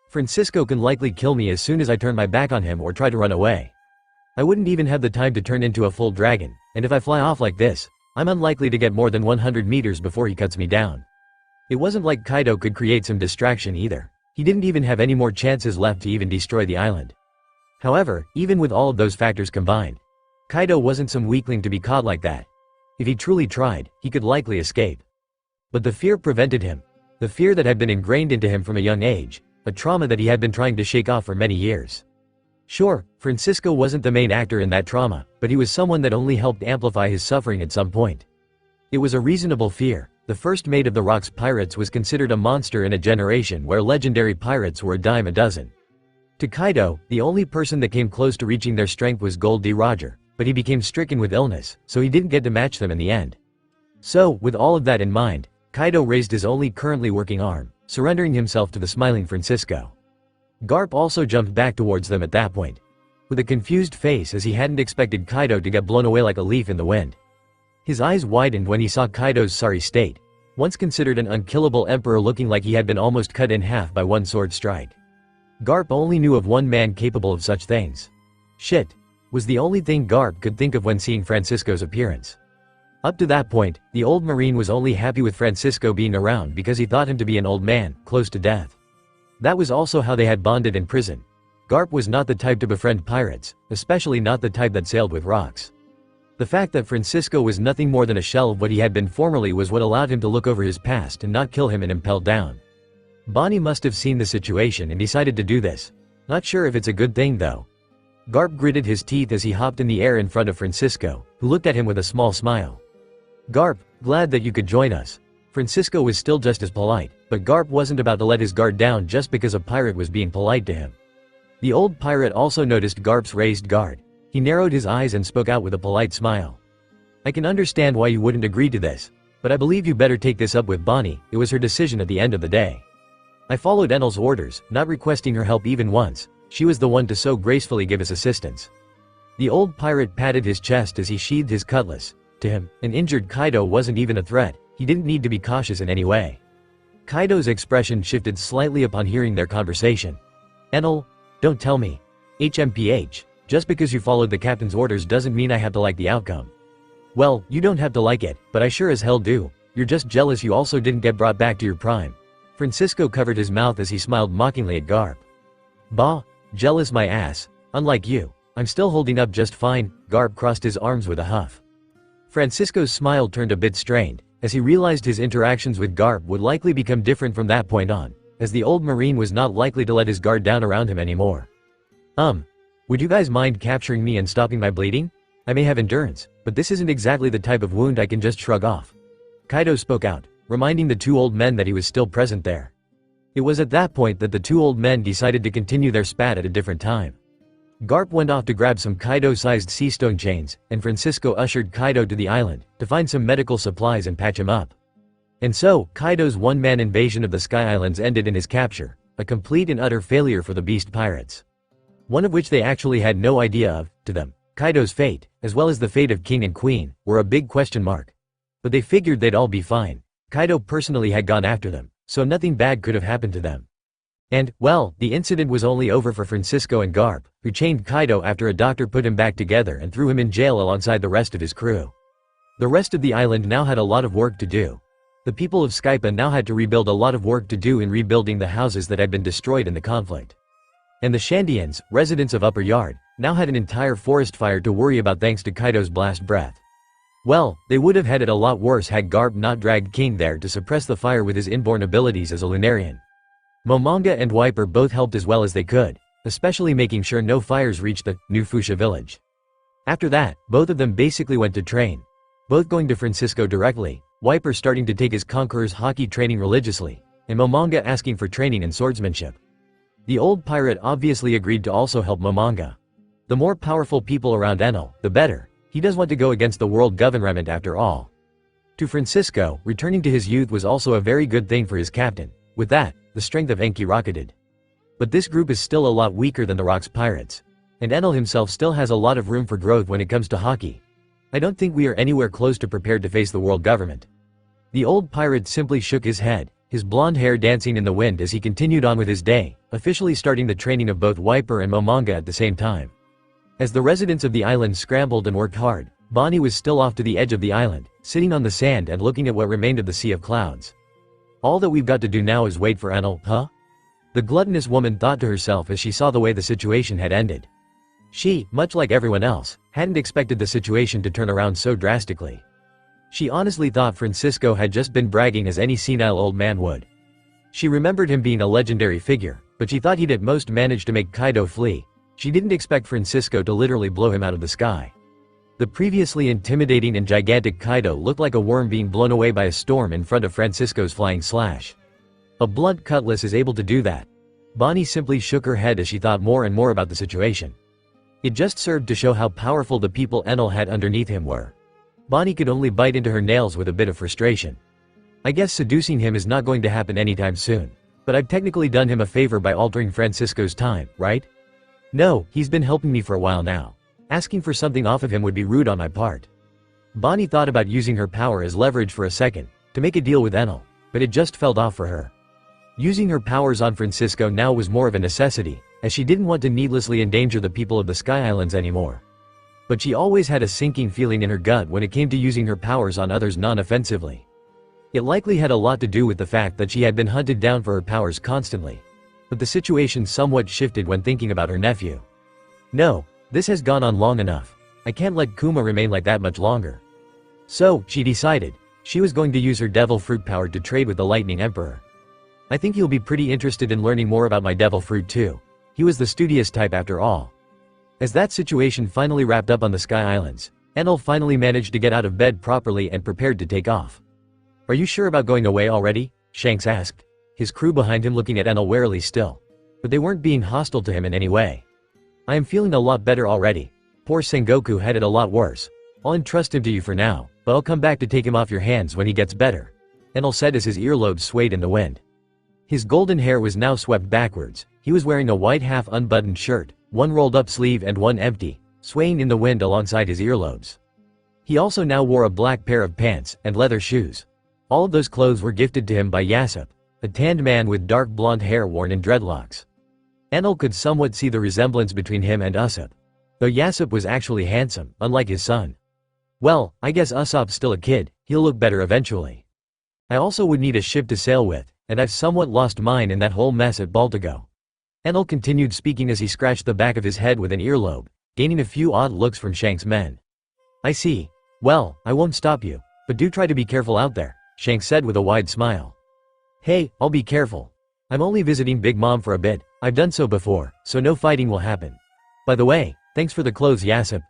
Francisco can likely kill me as soon as I turn my back on him or try to run away. I wouldn't even have the time to turn into a full dragon, and if I fly off like this, I'm unlikely to get more than 100 meters before he cuts me down. It wasn't like Kaido could create some distraction either. He didn't even have any more chances left to even destroy the island. However, even with all of those factors combined, Kaido wasn't some weakling to be caught like that. If he truly tried, he could likely escape. But the fear prevented him. The fear that had been ingrained into him from a young age, a trauma that he had been trying to shake off for many years. Sure, Francisco wasn't the main actor in that trauma, but he was someone that only helped amplify his suffering at some point. It was a reasonable fear. The first mate of the Rock's pirates was considered a monster in a generation where legendary pirates were a dime a dozen. To Kaido, the only person that came close to reaching their strength was Gold D. Roger, but he became stricken with illness, so he didn't get to match them in the end. So, with all of that in mind, Kaido raised his only currently working arm, surrendering himself to the smiling Francisco. Garp also jumped back towards them at that point, with a confused face as he hadn't expected Kaido to get blown away like a leaf in the wind. His eyes widened when he saw Kaido's sorry state, once considered an unkillable emperor looking like he had been almost cut in half by one sword strike. Garp only knew of one man capable of such things. Shit, was the only thing Garp could think of when seeing Francisco's appearance. Up to that point, the old marine was only happy with Francisco being around because he thought him to be an old man, close to death. That was also how they had bonded in prison. Garp was not the type to befriend pirates, especially not the type that sailed with rocks. The fact that Francisco was nothing more than a shell of what he had been formerly was what allowed him to look over his past and not kill him and impel down. Bonnie must have seen the situation and decided to do this. Not sure if it's a good thing though. Garp gritted his teeth as he hopped in the air in front of Francisco, who looked at him with a small smile. Garp, glad that you could join us. Francisco was still just as polite, but Garp wasn't about to let his guard down just because a pirate was being polite to him. The old pirate also noticed Garp's raised guard. He narrowed his eyes and spoke out with a polite smile. I can understand why you wouldn't agree to this, but I believe you better take this up with Bonnie. It was her decision at the end of the day. I followed Enel's orders, not requesting her help even once. She was the one to so gracefully give us assistance. The old pirate patted his chest as he sheathed his cutlass. To him, an injured Kaido wasn't even a threat. He didn't need to be cautious in any way. Kaido's expression shifted slightly upon hearing their conversation. Enel, don't tell me. HMPH, just because you followed the captain's orders doesn't mean I have to like the outcome. Well, you don't have to like it, but I sure as hell do. You're just jealous you also didn't get brought back to your prime. Francisco covered his mouth as he smiled mockingly at Garp. Bah, jealous my ass. Unlike you, I'm still holding up just fine. Garp crossed his arms with a huff. Francisco's smile turned a bit strained, as he realized his interactions with Garp would likely become different from that point on, as the old marine was not likely to let his guard down around him anymore. Would you guys mind capturing me and stopping my bleeding? I may have endurance, but this isn't exactly the type of wound I can just shrug off. Kaido spoke out, reminding the two old men that he was still present there. It was at that point that the two old men decided to continue their spat at a different time. Garp went off to grab some Kaido-sized sea stone chains, and Francisco ushered Kaido to the island, to find some medical supplies and patch him up. And so, Kaido's one-man invasion of the Sky Islands ended in his capture, a complete and utter failure for the Beast Pirates. One of which they actually had no idea of. To them, Kaido's fate, as well as the fate of King and Queen, were a big question mark. But they figured they'd all be fine. Kaido personally had gone after them, so nothing bad could have happened to them. And, well, the incident was only over for Francisco and Garp, who chained Kaido after a doctor put him back together and threw him in jail alongside the rest of his crew. The rest of the island now had a lot of work to do. The people of Skypa now had to rebuild a lot of work to do in rebuilding the houses that had been destroyed in the conflict. And the Shandians, residents of Upper Yard, now had an entire forest fire to worry about thanks to Kaido's blast breath. Well, they would have had it a lot worse had Garp not dragged King there to suppress the fire with his inborn abilities as a Lunarian. Momonga and Wiper both helped as well as they could, especially making sure no fires reached the New Fuchsia village. After that, both of them basically went to train. Both going to Francisco directly, Wiper starting to take his Conqueror's hockey training religiously, and Momonga asking for training in swordsmanship. The old pirate obviously agreed to also help Momonga. The more powerful people around Enel, the better. He does want to go against the world government after all. To Francisco, returning to his youth was also a very good thing for his captain. With that, the strength of Enki rocketed. But this group is still a lot weaker than the Rock's pirates. And Enel himself still has a lot of room for growth when it comes to hockey. I don't think we are anywhere close to prepared to face the world government. The old pirate simply shook his head, his blonde hair dancing in the wind as he continued on with his day, officially starting the training of both Wiper and Momonga at the same time. As the residents of the island scrambled and worked hard, Bonnie was still off to the edge of the island, sitting on the sand and looking at what remained of the sea of clouds. All that we've got to do now is wait for Enel, huh? The gluttonous woman thought to herself as she saw the way the situation had ended. She, much like everyone else, hadn't expected the situation to turn around so drastically. She honestly thought Francisco had just been bragging as any senile old man would. She remembered him being a legendary figure, but she thought he'd at most manage to make Kaido flee. She didn't expect Francisco to literally blow him out of the sky. The previously intimidating and gigantic Kaido looked like a worm being blown away by a storm in front of Francisco's flying slash. A blunt cutlass is able to do that. Bonnie simply shook her head as she thought more and more about the situation. It just served to show how powerful the people Enel had underneath him were. Bonnie could only bite into her nails with a bit of frustration. I guess seducing him is not going to happen anytime soon. But I've technically done him a favor by altering Francisco's time, right? No, he's been helping me for a while now. Asking for something off of him would be rude on my part. Bonnie thought about using her power as leverage for a second, to make a deal with Enel, but it just fell off for her. Using her powers on Francisco now was more of a necessity, as she didn't want to needlessly endanger the people of the Sky Islands anymore. But she always had a sinking feeling in her gut when it came to using her powers on others non-offensively. It likely had a lot to do with the fact that she had been hunted down for her powers constantly. But the situation somewhat shifted when thinking about her nephew. No, this has gone on long enough. I can't let Kuma remain like that much longer. So, she decided, she was going to use her devil fruit power to trade with the Lightning Emperor. I think he'll be pretty interested in learning more about my devil fruit too. He was the studious type after all. As that situation finally wrapped up on the Sky Islands, Enel finally managed to get out of bed properly and prepared to take off. Are you sure about going away already? Shanks asked, his crew behind him looking at Enel warily still. But they weren't being hostile to him in any way. I am feeling a lot better already. Poor Sengoku had it a lot worse. I'll entrust him to you for now, but I'll come back to take him off your hands when he gets better, Enel said as his earlobes swayed in the wind. His golden hair was now swept backwards. He was wearing a white half-unbuttoned shirt, one rolled-up sleeve and one empty, swaying in the wind alongside his earlobes. He also now wore a black pair of pants and leather shoes. All of those clothes were gifted to him by Yasop, a tanned man with dark blonde hair worn in dreadlocks. Enel could somewhat see the resemblance between him and Usopp, though Yasop was actually handsome, unlike his son. Well, I guess Usopp's still a kid, he'll look better eventually. I also would need a ship to sail with, and I've somewhat lost mine in that whole mess at Baltigo. Enel continued speaking as he scratched the back of his head with an earlobe, gaining a few odd looks from Shanks' men. I see. Well, I won't stop you, but do try to be careful out there, Shanks said with a wide smile. Hey, I'll be careful. I'm only visiting Big Mom for a bit, I've done so before, so no fighting will happen. By the way, thanks for the clothes Yasop,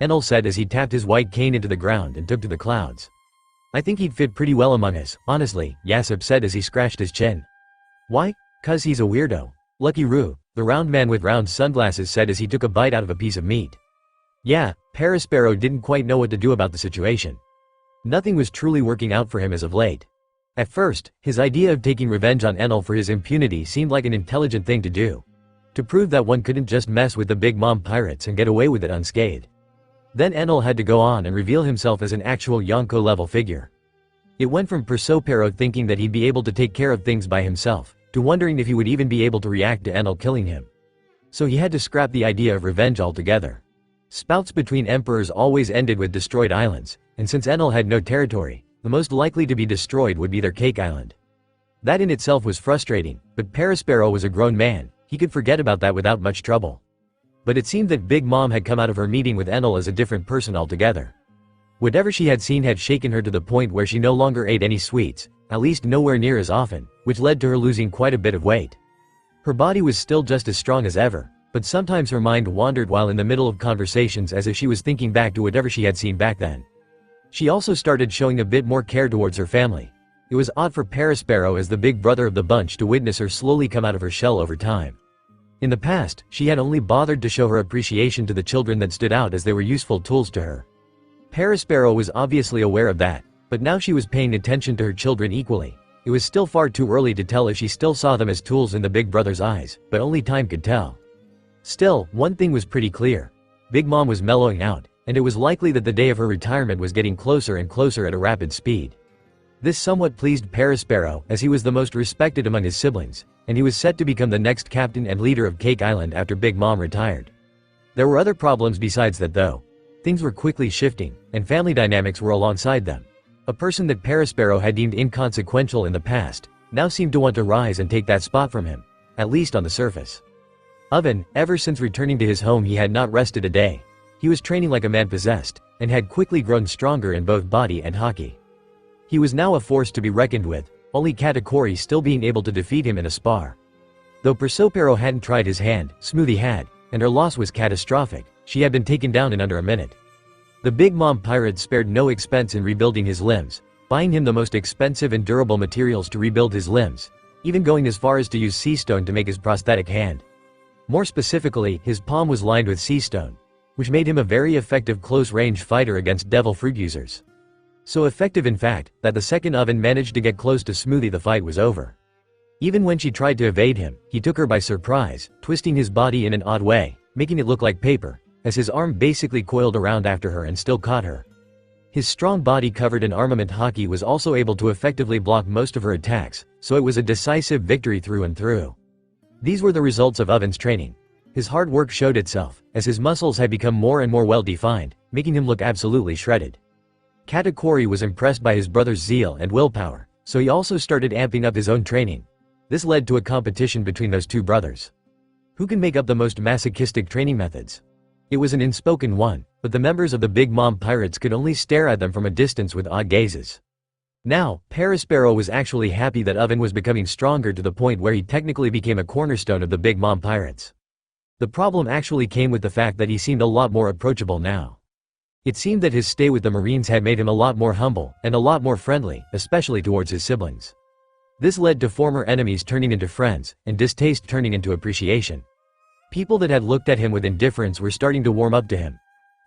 Enel said as he tapped his white cane into the ground and took to the clouds. I think he'd fit pretty well among us, honestly, Yasop said as he scratched his chin. Why? 'Cause he's a weirdo. Lucky Roo, the round man with round sunglasses said as he took a bite out of a piece of meat. Yeah, Parasparrow didn't quite know what to do about the situation. Nothing was truly working out for him as of late. At first, his idea of taking revenge on Enel for his impunity seemed like an intelligent thing to do. To prove that one couldn't just mess with the Big Mom pirates and get away with it unscathed. Then Enel had to go on and reveal himself as an actual Yonko-level figure. It went from Persopero thinking that he'd be able to take care of things by himself, to wondering if he would even be able to react to Enel killing him. So he had to scrap the idea of revenge altogether. Spouts between emperors always ended with destroyed islands, and since Enel had no territory, the most likely to be destroyed would be their Cake Island. That in itself was frustrating, but Parasparrow was a grown man, he could forget about that without much trouble. But it seemed that Big Mom had come out of her meeting with Enel as a different person altogether. Whatever she had seen had shaken her to the point where she no longer ate any sweets, at least nowhere near as often, which led to her losing quite a bit of weight. Her body was still just as strong as ever, but sometimes her mind wandered while in the middle of conversations as if she was thinking back to whatever she had seen back then. She also started showing a bit more care towards her family. It was odd for Parasparrow as the big brother of the bunch to witness her slowly come out of her shell over time. In the past, she had only bothered to show her appreciation to the children that stood out as they were useful tools to her. Parasparrow was obviously aware of that, but now she was paying attention to her children equally. It was still far too early to tell if she still saw them as tools in the big brother's eyes, but only time could tell. Still, one thing was pretty clear. Big Mom was mellowing out, and it was likely that the day of her retirement was getting closer and closer at a rapid speed. This somewhat pleased Parasparrow, as he was the most respected among his siblings, and he was set to become the next captain and leader of Cake Island after Big Mom retired. There were other problems besides that though. Things were quickly shifting, and family dynamics were alongside them. A person that Parasparrow had deemed inconsequential in the past, now seemed to want to rise and take that spot from him, at least on the surface. Oven, ever since returning to his home he had not rested a day. He was training like a man possessed, and had quickly grown stronger in both body and haki. He was now a force to be reckoned with, only Katakuri still being able to defeat him in a spar. Though Persopero hadn't tried his hand, Smoothie had, and her loss was catastrophic. She had been taken down in under a minute. The Big Mom pirate spared no expense in rebuilding his limbs, buying him the most expensive and durable materials to rebuild his limbs, even going as far as to use sea stone to make his prosthetic hand. More specifically, his palm was lined with sea stone, which made him a very effective close-range fighter against devil fruit users. So effective in fact, that the second Oven managed to get close to Smoothie the fight was over. Even when she tried to evade him, he took her by surprise, twisting his body in an odd way, making it look like paper, as his arm basically coiled around after her and still caught her. His strong body covered in armament haki was also able to effectively block most of her attacks, so it was a decisive victory through and through. These were the results of Oven's training. His hard work showed itself, as his muscles had become more and more well-defined, making him look absolutely shredded. Katakuri was impressed by his brother's zeal and willpower, so he also started amping up his own training. This led to a competition between those two brothers. Who can make up the most masochistic training methods? It was an unspoken one, but the members of the Big Mom Pirates could only stare at them from a distance with odd gazes. Now, Parasparrow was actually happy that Oven was becoming stronger to the point where he technically became a cornerstone of the Big Mom Pirates. The problem actually came with the fact that he seemed a lot more approachable now. It seemed that his stay with the Marines had made him a lot more humble, and a lot more friendly, especially towards his siblings. This led to former enemies turning into friends, and distaste turning into appreciation. People that had looked at him with indifference were starting to warm up to him.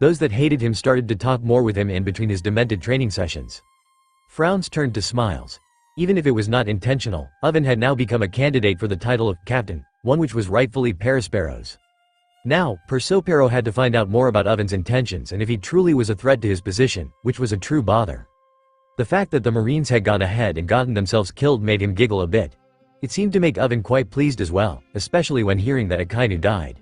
Those that hated him started to talk more with him in between his demented training sessions. Frowns turned to smiles. Even if it was not intentional, Oven had now become a candidate for the title of captain, one which was rightfully Parasparrow's. Now, Persopero had to find out more about Oven's intentions and if he truly was a threat to his position, which was a true bother. The fact that the Marines had gone ahead and gotten themselves killed made him giggle a bit. It seemed to make Oven quite pleased as well, especially when hearing that Akainu died.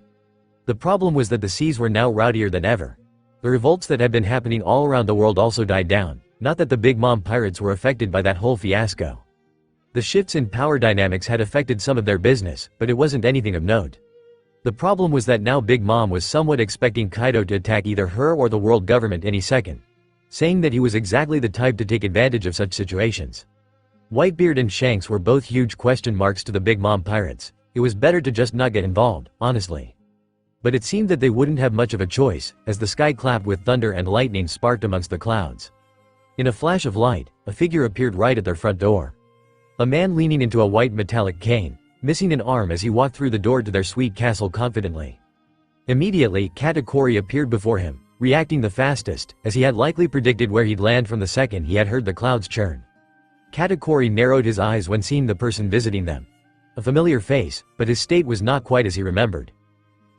The problem was that the seas were now rowdier than ever. The revolts that had been happening all around the world also died down, not that the Big Mom Pirates were affected by that whole fiasco. The shifts in power dynamics had affected some of their business, but it wasn't anything of note. The problem was that now Big Mom was somewhat expecting Kaido to attack either her or the world government any second, saying that he was exactly the type to take advantage of such situations. Whitebeard and Shanks were both huge question marks to the Big Mom Pirates. It was better to just not get involved, honestly. But it seemed that they wouldn't have much of a choice, as the sky clapped with thunder and lightning sparked amongst the clouds. In a flash of light, a figure appeared right at their front door. A man leaning into a white metallic cane, missing an arm as he walked through the door to their sweet castle confidently. Immediately, Katakuri appeared before him, reacting the fastest, as he had likely predicted where he'd land from the second he had heard the clouds churn. Katakuri narrowed his eyes when seeing the person visiting them. A familiar face, but his state was not quite as he remembered.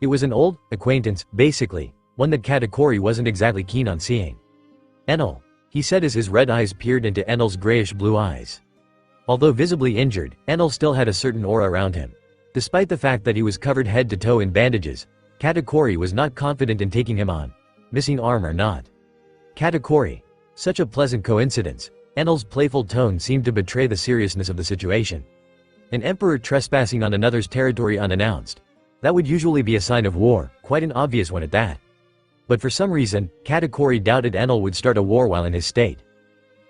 It was an old acquaintance, basically, one that Katakuri wasn't exactly keen on seeing. "Enal," he said as his red eyes peered into Enal's grayish-blue eyes. Although visibly injured, Enal still had a certain aura around him. Despite the fact that he was covered head to toe in bandages, Katakuri was not confident in taking him on, missing arm or not. Katakuri. Such a pleasant coincidence. Enal's playful tone seemed to betray the seriousness of the situation. An emperor trespassing on another's territory unannounced. That would usually be a sign of war, quite an obvious one at that. But for some reason, Katakuri doubted Enal would start a war while in his state.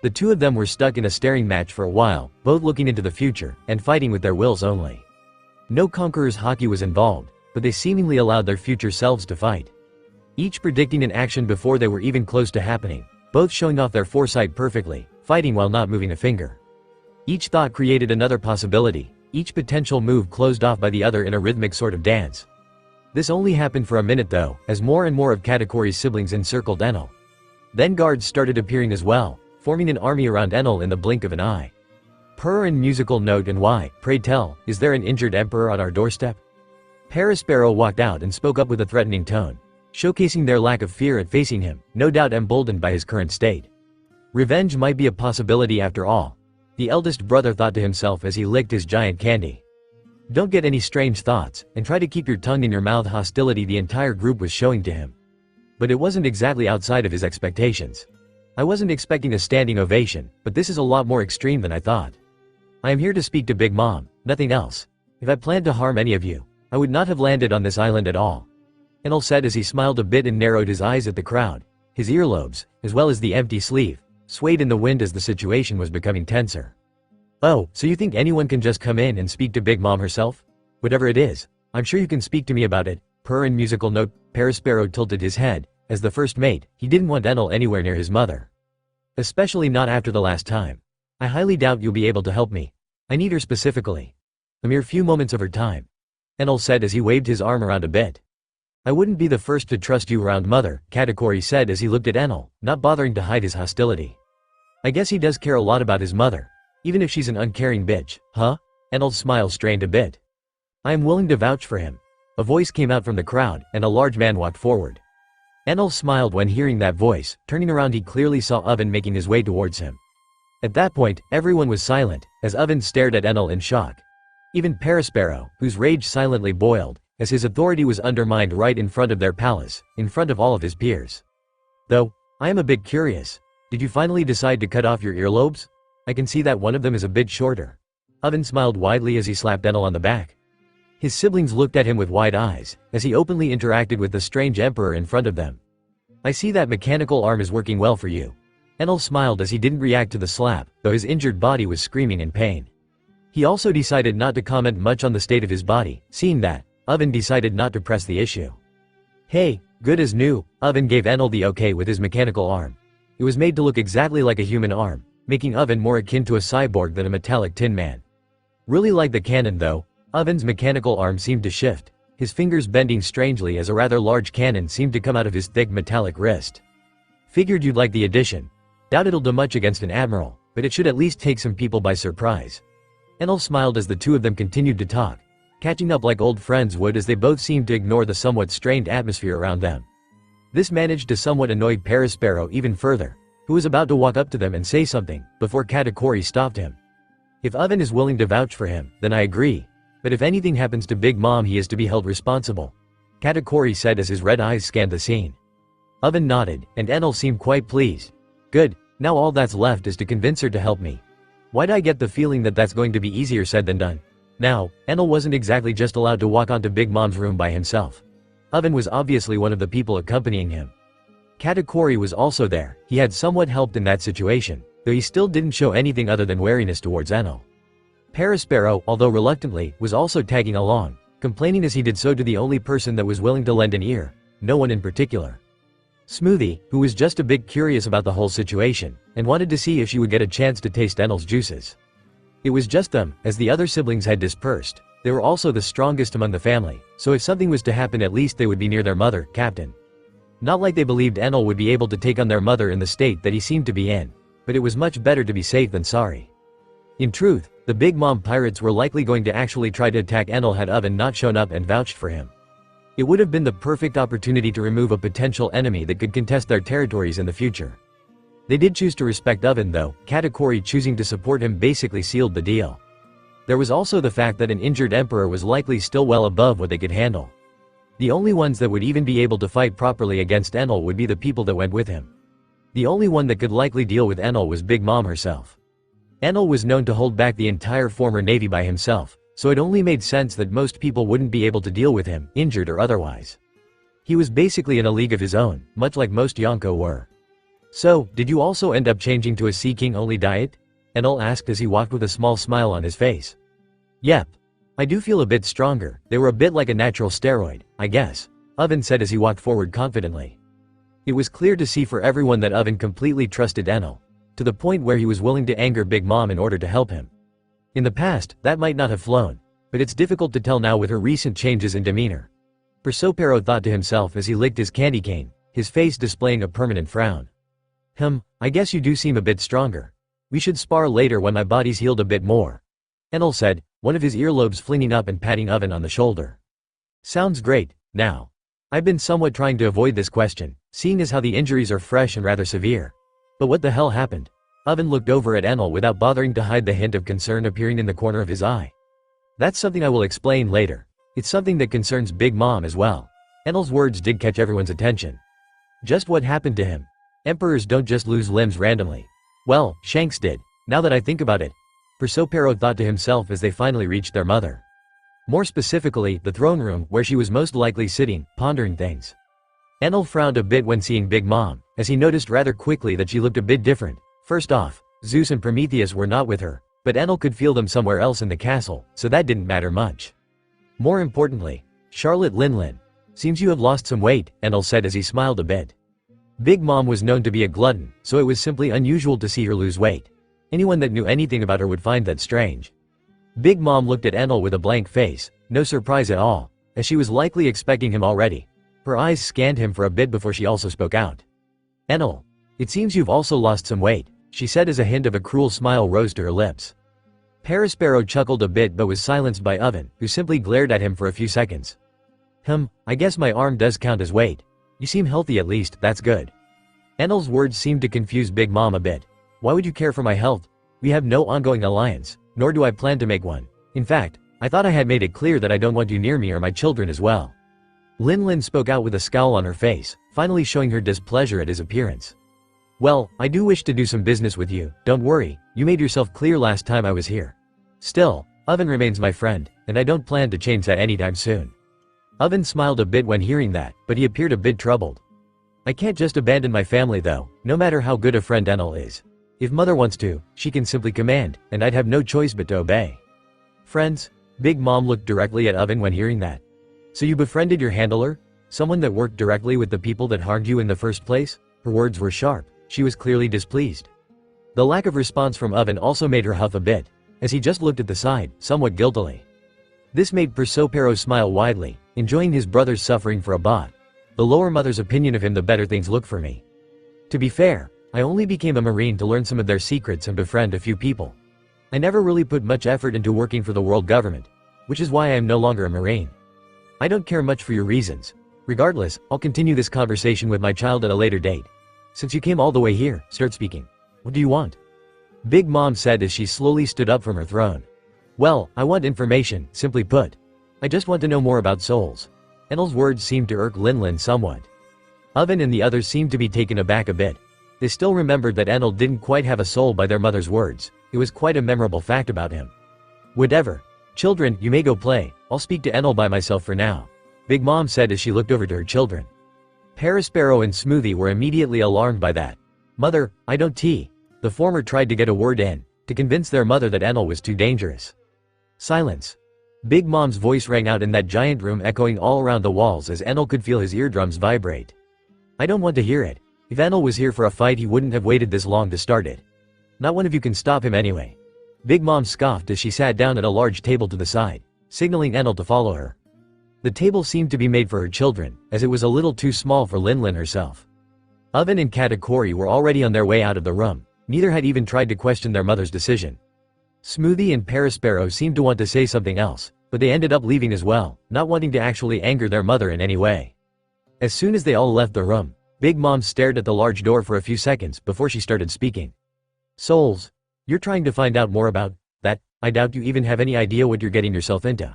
The two of them were stuck in a staring match for a while, both looking into the future, and fighting with their wills only. No conqueror's hockey was involved, but they seemingly allowed their future selves to fight. Each predicting an action before they were even close to happening, both showing off their foresight perfectly, fighting while not moving a finger. Each thought created another possibility, each potential move closed off by the other in a rhythmic sort of dance. This only happened for a minute though, as more and more of Katakuri's siblings encircled Enal. Then guards started appearing as well, forming an army around Enal in the blink of an eye. Purr and musical note and why, pray tell, is there an injured emperor on our doorstep? Parasparrow walked out and spoke up with a threatening tone, showcasing their lack of fear at facing him, no doubt emboldened by his current state. Revenge might be a possibility after all, the eldest brother thought to himself as he licked his giant candy. Don't get any strange thoughts, and try to keep your tongue in your mouth. Hostility the entire group was showing to him. But it wasn't exactly outside of his expectations. I wasn't expecting a standing ovation, but this is a lot more extreme than I thought. I am here to speak to Big Mom, nothing else. If I planned to harm any of you, I would not have landed on this island at all. Enal said as he smiled a bit and narrowed his eyes at the crowd. His earlobes, as well as the empty sleeve, swayed in the wind as the situation was becoming tenser. Oh, so you think anyone can just come in and speak to Big Mom herself? Whatever it is, I'm sure you can speak to me about it. Purr and musical note, Parasparrow tilted his head. As the first mate, he didn't want Enal anywhere near his mother. Especially not after the last time. I highly doubt you'll be able to help me. I need her specifically. A mere few moments of her time. Enal said as he waved his arm around a bit. I wouldn't be the first to trust you around mother, Katakuri said as he looked at Enal, not bothering to hide his hostility. I guess he does care a lot about his mother. Even if she's an uncaring bitch, huh? Enal's smile strained a bit. I am willing to vouch for him. A voice came out from the crowd, and a large man walked forward. Enal smiled when hearing that voice. Turning around he clearly saw Oven making his way towards him. At that point, everyone was silent, as Oven stared at Enel in shock. Even Parasparrow, whose rage silently boiled, as his authority was undermined right in front of their palace, in front of all of his peers. Though, I am a bit curious. Did you finally decide to cut off your earlobes? I can see that one of them is a bit shorter. Oven smiled widely as he slapped Enel on the back. His siblings looked at him with wide eyes, as he openly interacted with the strange emperor in front of them. I see that mechanical arm is working well for you. Enel smiled as he didn't react to the slap, though his injured body was screaming in pain. He also decided not to comment much on the state of his body, seeing that, Oven decided not to press the issue. Hey, good as new, Oven gave Enel the okay with his mechanical arm. It was made to look exactly like a human arm, making Oven more akin to a cyborg than a metallic tin man. Really like the cannon though, Oven's mechanical arm seemed to shift, his fingers bending strangely as a rather large cannon seemed to come out of his thick metallic wrist. Figured you'd like the addition. Doubt it'll do much against an admiral, but it should at least take some people by surprise. Enel smiled as the two of them continued to talk, catching up like old friends would as they both seemed to ignore the somewhat strained atmosphere around them. This managed to somewhat annoy Parasparrow even further, who was about to walk up to them and say something, before Katakuri stopped him. If Oven is willing to vouch for him, then I agree. But if anything happens to Big Mom he is to be held responsible, Katakuri said as his red eyes scanned the scene. Oven nodded, and Enel seemed quite pleased. Good, now all that's left is to convince her to help me. Why'd I get the feeling that that's going to be easier said than done? Now, Enel wasn't exactly just allowed to walk onto Big Mom's room by himself. Oven was obviously one of the people accompanying him. Katakuri was also there, he had somewhat helped in that situation, though he still didn't show anything other than wariness towards Enel. Parasparrow, although reluctantly, was also tagging along, complaining as he did so to the only person that was willing to lend an ear, no one in particular. Smoothie, who was just a bit curious about the whole situation, and wanted to see if she would get a chance to taste Enel's juices. It was just them, as the other siblings had dispersed. They were also the strongest among the family, so if something was to happen at least they would be near their mother, Captain. Not like they believed Enel would be able to take on their mother in the state that he seemed to be in, but it was much better to be safe than sorry. In truth, the Big Mom pirates were likely going to actually try to attack Enel had Oven not shown up and vouched for him. It would have been the perfect opportunity to remove a potential enemy that could contest their territories in the future. They did choose to respect Oven though, Katakuri choosing to support him basically sealed the deal. There was also the fact that an injured emperor was likely still well above what they could handle. The only ones that would even be able to fight properly against Enel would be the people that went with him. The only one that could likely deal with Enel was Big Mom herself. Enel was known to hold back the entire former navy by himself, so it only made sense that most people wouldn't be able to deal with him, injured or otherwise. He was basically in a league of his own, much like most Yonko were. So, did you also end up changing to a Sea King only diet? Enel asked as he walked with a small smile on his face. Yep. I do feel a bit stronger, they were a bit like a natural steroid, I guess, Oven said as he walked forward confidently. It was clear to see for everyone that Oven completely trusted Enel, to the point where he was willing to anger Big Mom in order to help him. In the past, that might not have flown, but it's difficult to tell now with her recent changes in demeanor. Persopero thought to himself as he licked his candy cane, his face displaying a permanent frown. I guess you do seem a bit stronger. We should spar later when my body's healed a bit more. Enel said, one of his earlobes flinging up and patting Oven on the shoulder. Sounds great, now. I've been somewhat trying to avoid this question, seeing as how the injuries are fresh and rather severe. But what the hell happened? Oven looked over at Enel without bothering to hide the hint of concern appearing in the corner of his eye. That's something I will explain later. It's something that concerns Big Mom as well. Enel's words did catch everyone's attention. Just what happened to him? Emperors don't just lose limbs randomly. Well, Shanks did, now that I think about it. Persopero thought to himself as they finally reached their mother. More specifically, the throne room where she was most likely sitting, pondering things. Enel frowned a bit when seeing Big Mom, as he noticed rather quickly that she looked a bit different. First off, Zeus and Prometheus were not with her, but Enel could feel them somewhere else in the castle, so that didn't matter much. More importantly, Charlotte Linlin. Seems you have lost some weight, Enel said as he smiled a bit. Big Mom was known to be a glutton, so it was simply unusual to see her lose weight. Anyone that knew anything about her would find that strange. Big Mom looked at Enel with a blank face, no surprise at all, as she was likely expecting him already. Her eyes scanned him for a bit before she also spoke out. Enel, it seems you've also lost some weight, she said as a hint of a cruel smile rose to her lips. Parasparrow chuckled a bit but was silenced by Oven, who simply glared at him for a few seconds. I guess my arm does count as weight. You seem healthy at least, that's good. Enel's words seemed to confuse Big Mom a bit. Why would you care for my health? We have no ongoing alliance, nor do I plan to make one. In fact, I thought I had made it clear that I don't want you near me or my children as well. Lin spoke out with a scowl on her face, finally showing her displeasure at his appearance. Well, I do wish to do some business with you, don't worry, you made yourself clear last time I was here. Still, Oven remains my friend, and I don't plan to change that anytime soon. Oven smiled a bit when hearing that, but he appeared a bit troubled. I can't just abandon my family though, no matter how good a friend Enal is. If mother wants to, she can simply command, and I'd have no choice but to obey. Friends? Big Mom looked directly at Oven when hearing that. So you befriended your handler? Someone that worked directly with the people that harmed you in the first place? Her words were sharp. She was clearly displeased. The lack of response from Oven also made her huff a bit, as he just looked at the side, somewhat guiltily. This made Persopero smile widely, enjoying his brother's suffering for a bot. The lower mother's opinion of him, the better things look for me. To be fair, I only became a marine to learn some of their secrets and befriend a few people. I never really put much effort into working for the world government, which is why I am no longer a marine. I don't care much for your reasons. Regardless, I'll continue this conversation with my child at a later date. Since you came all the way here, start speaking. What do you want? Big Mom said as she slowly stood up from her throne. Well, I want information, simply put. I just want to know more about souls. Enal's words seemed to irk Lin somewhat. Oven and the others seemed to be taken aback a bit. They still remembered that Enal didn't quite have a soul by their mother's words. It was quite a memorable fact about him. Whatever. Children, you may go play. I'll speak to Enal by myself for now. Big Mom said as she looked over to her children. Parasparrow and Smoothie were immediately alarmed by that. Mother, I don't tea. The former tried to get a word in, to convince their mother that Enal was too dangerous. Silence. Big Mom's voice rang out in that giant room, echoing all around the walls as Enal could feel his eardrums vibrate. I don't want to hear it. If Enal was here for a fight, he wouldn't have waited this long to start it. Not one of you can stop him anyway. Big Mom scoffed as she sat down at a large table to the side, signaling Enal to follow her. The table seemed to be made for her children, as it was a little too small for Lin herself. Oven and Katakuri were already on their way out of the room. Neither had even tried to question their mother's decision. Smoothie and Parasparrow seemed to want to say something else, but they ended up leaving as well, not wanting to actually anger their mother in any way. As soon as they all left the room, Big Mom stared at the large door for a few seconds before she started speaking. Souls? You're trying to find out more about that? I doubt you even have any idea what you're getting yourself into.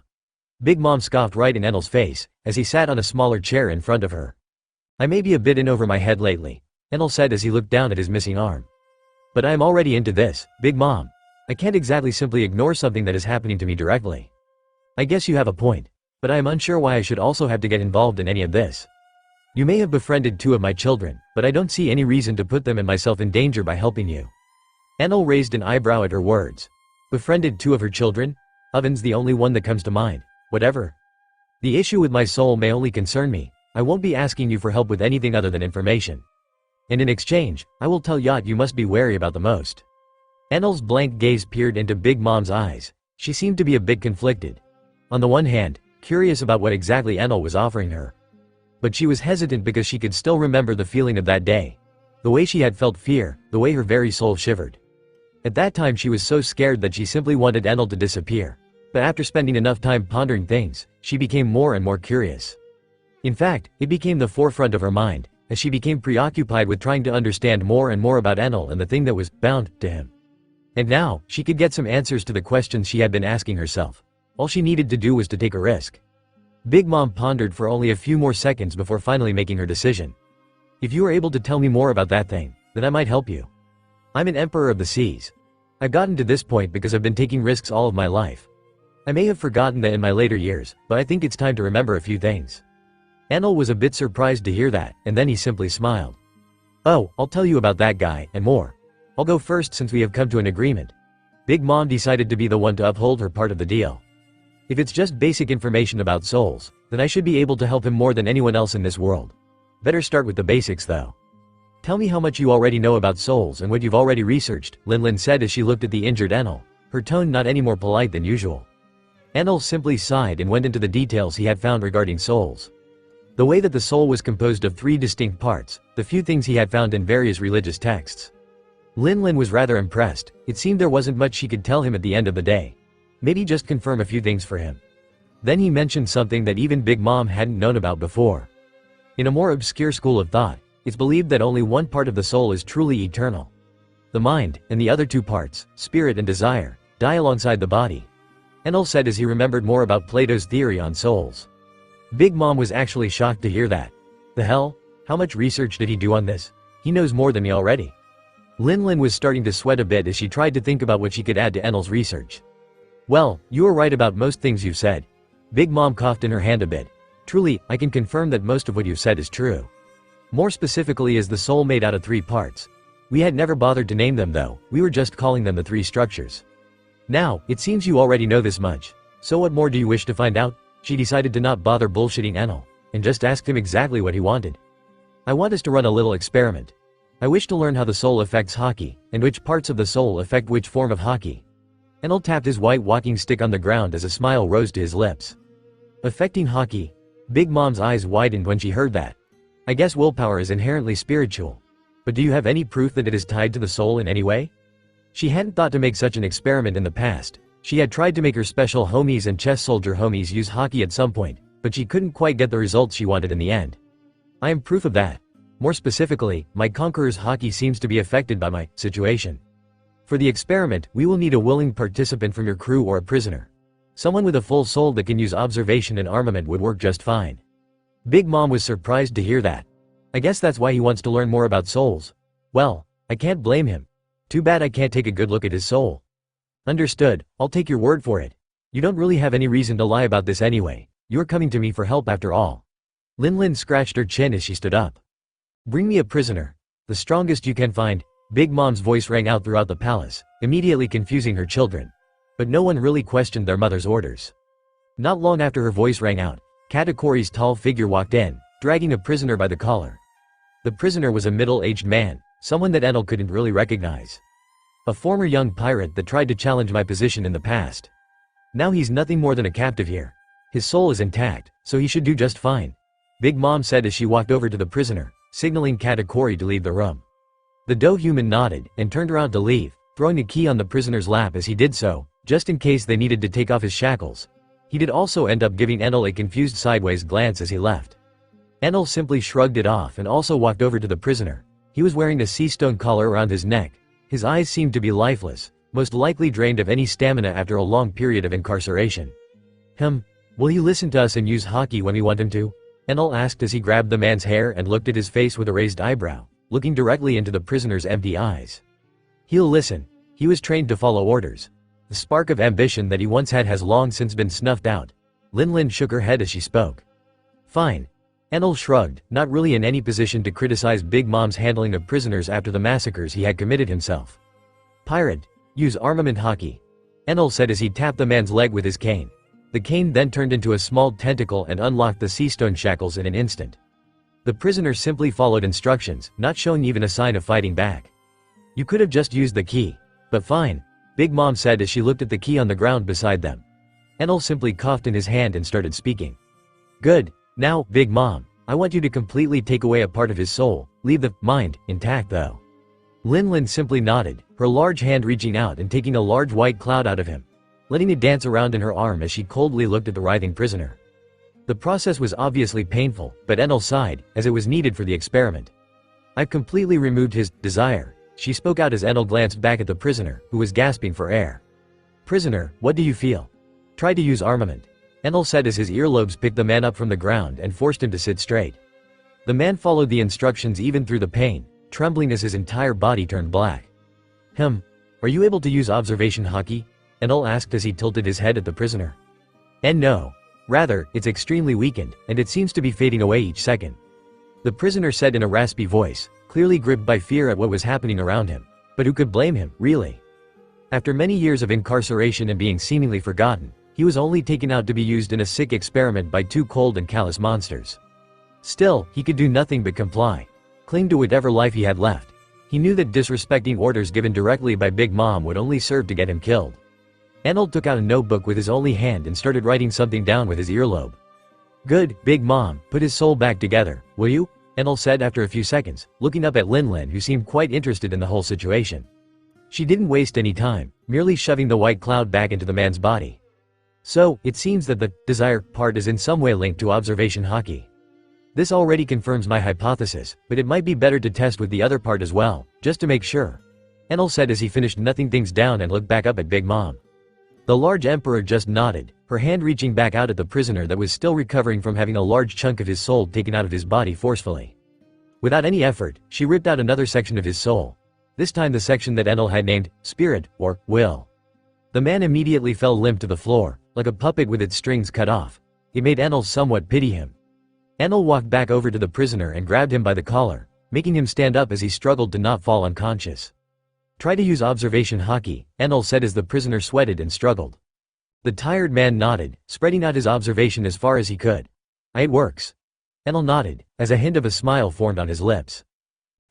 Big Mom scoffed right in Enal's face, as he sat on a smaller chair in front of her. I may be a bit in over my head lately, Enal said as he looked down at his missing arm. But I am already into this, Big Mom. I can't exactly simply ignore something that is happening to me directly. I guess you have a point, but I am unsure why I should also have to get involved in any of this. You may have befriended 2 of my children, but I don't see any reason to put them and myself in danger by helping you. Enal raised an eyebrow at her words. Befriended 2 of her children? Oven's the only one that comes to mind. Whatever. The issue with my soul may only concern me. I won't be asking you for help with anything other than information. And in exchange, I will tell Yacht you must be wary about the most. Enal's blank gaze peered into Big Mom's eyes. She seemed to be a bit conflicted. On the one hand, curious about what exactly Enal was offering her. But she was hesitant because she could still remember the feeling of that day. The way she had felt fear, the way her very soul shivered. At that time she was so scared that she simply wanted Enal to disappear. But after spending enough time pondering things, she became more and more curious. In fact, it became the forefront of her mind, as she became preoccupied with trying to understand more and more about Enal and the thing that was bound to him. And now, she could get some answers to the questions she had been asking herself. All she needed to do was to take a risk. Big Mom pondered for only a few more seconds before finally making her decision. If you are able to tell me more about that thing, then I might help you. I'm an emperor of the seas. I've gotten to this point because I've been taking risks all of my life. I may have forgotten that in my later years, but I think it's time to remember a few things. Enal was a bit surprised to hear that, and then he simply smiled. Oh, I'll tell you about that guy, and more. I'll go first since we have come to an agreement. Big Mom decided to be the one to uphold her part of the deal. If it's just basic information about souls, then I should be able to help him more than anyone else in this world. Better start with the basics though. Tell me how much you already know about souls and what you've already researched, Lin said as she looked at the injured Enal, her tone not any more polite than usual. Enal simply sighed and went into the details he had found regarding souls. The way that the soul was composed of 3 distinct parts, the few things he had found in various religious texts. Lin was rather impressed. It seemed there wasn't much she could tell him at the end of the day. Maybe just confirm a few things for him. Then he mentioned something that even Big Mom hadn't known about before. In a more obscure school of thought, it's believed that only one part of the soul is truly eternal. The mind, and the other two parts, spirit and desire, die alongside the body. Enel said as he remembered more about Plato's theory on souls. Big Mom was actually shocked to hear that. The hell? How much research did he do on this? He knows more than me already. Lin was starting to sweat a bit as she tried to think about what she could add to Enel's research. Well, you are right about most things you've said. Big Mom coughed in her hand a bit. Truly, I can confirm that most of what you've said is true. More specifically is the soul made out of 3 parts. We had never bothered to name them though, we were just calling them the 3 structures. Now, it seems you already know this much. So what more do you wish to find out? She decided to not bother bullshitting Enel, and just asked him exactly what he wanted. I want us to run a little experiment. I wish to learn how the soul affects hockey, and which parts of the soul affect which form of hockey. Enel tapped his white walking stick on the ground as a smile rose to his lips. Affecting hockey? Big Mom's eyes widened when she heard that. I guess willpower is inherently spiritual. But do you have any proof that it is tied to the soul in any way? She hadn't thought to make such an experiment in the past. She had tried to make her special homies and chess soldier homies use hockey at some point, but she couldn't quite get the results she wanted in the end. I am proof of that. More specifically, my conqueror's hockey seems to be affected by my situation. For the experiment, we will need a willing participant from your crew or a prisoner. Someone with a full soul that can use observation and armament would work just fine. Big Mom was surprised to hear that. I guess that's why he wants to learn more about souls. Well, I can't blame him. Too bad I can't take a good look at his soul. Understood, I'll take your word for it. You don't really have any reason to lie about this anyway. You're coming to me for help after all. Lin scratched her chin as she stood up. Bring me a prisoner. The strongest you can find. Big Mom's voice rang out throughout the palace, immediately confusing her children. But no one really questioned their mother's orders. Not long after her voice rang out, Katakori's tall figure walked in, dragging a prisoner by the collar. The prisoner was a middle-aged man, someone that Enel couldn't really recognize. A former young pirate that tried to challenge my position in the past. Now he's nothing more than a captive here. His soul is intact, so he should do just fine. Big Mom said as she walked over to the prisoner, signaling Katakori to leave the room. The doe human nodded and turned around to leave, throwing a key on the prisoner's lap as he did so, just in case they needed to take off his shackles. He did also end up giving Enel a confused sideways glance as he left. Enel simply shrugged it off and also walked over to the prisoner. He was wearing a sea stone collar around his neck. His eyes seemed to be lifeless, most likely drained of any stamina after a long period of incarceration. Will he listen to us and use hockey when we want him to? Enel asked as he grabbed the man's hair and looked at his face with a raised eyebrow, looking directly into the prisoner's empty eyes. He'll listen. He was trained to follow orders. The spark of ambition that he once had has long since been snuffed out. Lin shook her head as she spoke. Fine. Enel shrugged, not really in any position to criticize Big Mom's handling of prisoners after the massacres he had committed himself. Pirate, use armament hockey. Enel said as he tapped the man's leg with his cane. The cane then turned into a small tentacle and unlocked the sea stone shackles in an instant. The prisoner simply followed instructions, not showing even a sign of fighting back. You could have just used the key. But fine, Big Mom said as she looked at the key on the ground beside them. Enel simply coughed in his hand and started speaking. Good. Now, Big Mom, I want you to completely take away a part of his soul, leave the mind intact though. Lin simply nodded, her large hand reaching out and taking a large white cloud out of him, letting it dance around in her arm as she coldly looked at the writhing prisoner. The process was obviously painful, but Enel sighed, as it was needed for the experiment. I've completely removed his desire, she spoke out as Enel glanced back at the prisoner, who was gasping for air. Prisoner, what do you feel? Try to use armament. Enel said as his earlobes picked the man up from the ground and forced him to sit straight. The man followed the instructions even through the pain, trembling as his entire body turned black. Are you able to use observation hockey? Enel asked as he tilted his head at the prisoner. And no. Rather, it's extremely weakened, and it seems to be fading away each second. The prisoner said in a raspy voice, clearly gripped by fear at what was happening around him. But who could blame him, really? After many years of incarceration and being seemingly forgotten, he was only taken out to be used in a sick experiment by 2 cold and callous monsters. Still, he could do nothing but comply. Cling to whatever life he had left. He knew that disrespecting orders given directly by Big Mom would only serve to get him killed. Enel took out a notebook with his only hand and started writing something down with his earlobe. Good, Big Mom, put his soul back together, will you? Enel said after a few seconds, looking up at Lin who seemed quite interested in the whole situation. She didn't waste any time, merely shoving the white cloud back into the man's body. So, it seems that the desire part is in some way linked to observation hockey. This already confirms my hypothesis, but it might be better to test with the other part as well, just to make sure. Enel said as he finished nothing things down and looked back up at Big Mom. The large emperor just nodded, her hand reaching back out at the prisoner that was still recovering from having a large chunk of his soul taken out of his body forcefully. Without any effort, she ripped out another section of his soul. This time the section that Enel had named Spirit, or Will. The man immediately fell limp to the floor, like a puppet with its strings cut off. It made Enel somewhat pity him. Enel walked back over to the prisoner and grabbed him by the collar, making him stand up as he struggled to not fall unconscious. "Try to use observation haki," Enel said as the prisoner sweated and struggled. The tired man nodded, spreading out his observation as far as he could. "It works." Enel nodded, as a hint of a smile formed on his lips.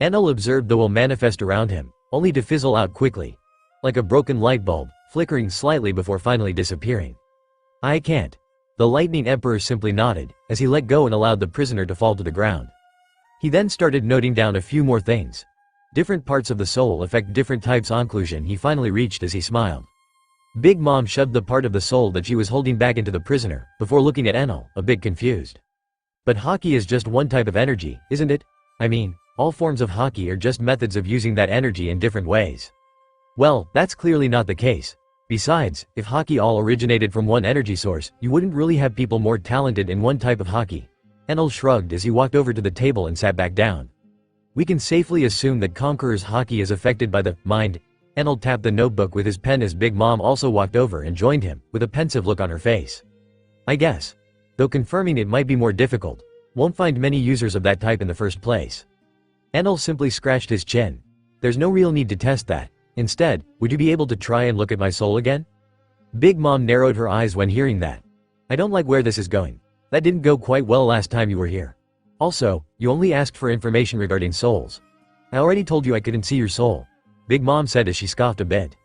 Enel observed the will manifest around him, only to fizzle out quickly. Like a broken light bulb, flickering slightly before finally disappearing. "I can't." The lightning emperor simply nodded, as he let go and allowed the prisoner to fall to the ground. He then started noting down a few more things. Different parts of the soul affect different types conclusion he finally reached as he smiled. Big Mom shoved the part of the soul that she was holding back into the prisoner, before looking at Enel, a bit confused. "But haki is just one type of energy, isn't it? I mean, all forms of haki are just methods of using that energy in different ways." "Well, that's clearly not the case. Besides, if haki all originated from one energy source, you wouldn't really have people more talented in one type of haki." Enel shrugged as he walked over to the table and sat back down. "We can safely assume that Conqueror's haki is affected by the mind." Enel tapped the notebook with his pen as Big Mom also walked over and joined him, with a pensive look on her face. "I guess. Though confirming it might be more difficult. Won't find many users of that type in the first place." Enel simply scratched his chin. "There's no real need to test that. Instead, would you be able to try and look at my soul again?" Big Mom narrowed her eyes when hearing that. "I don't like where this is going. That didn't go quite well last time you were here. Also, you only asked for information regarding souls. I already told you I couldn't see your soul," Big Mom said as she scoffed a bit.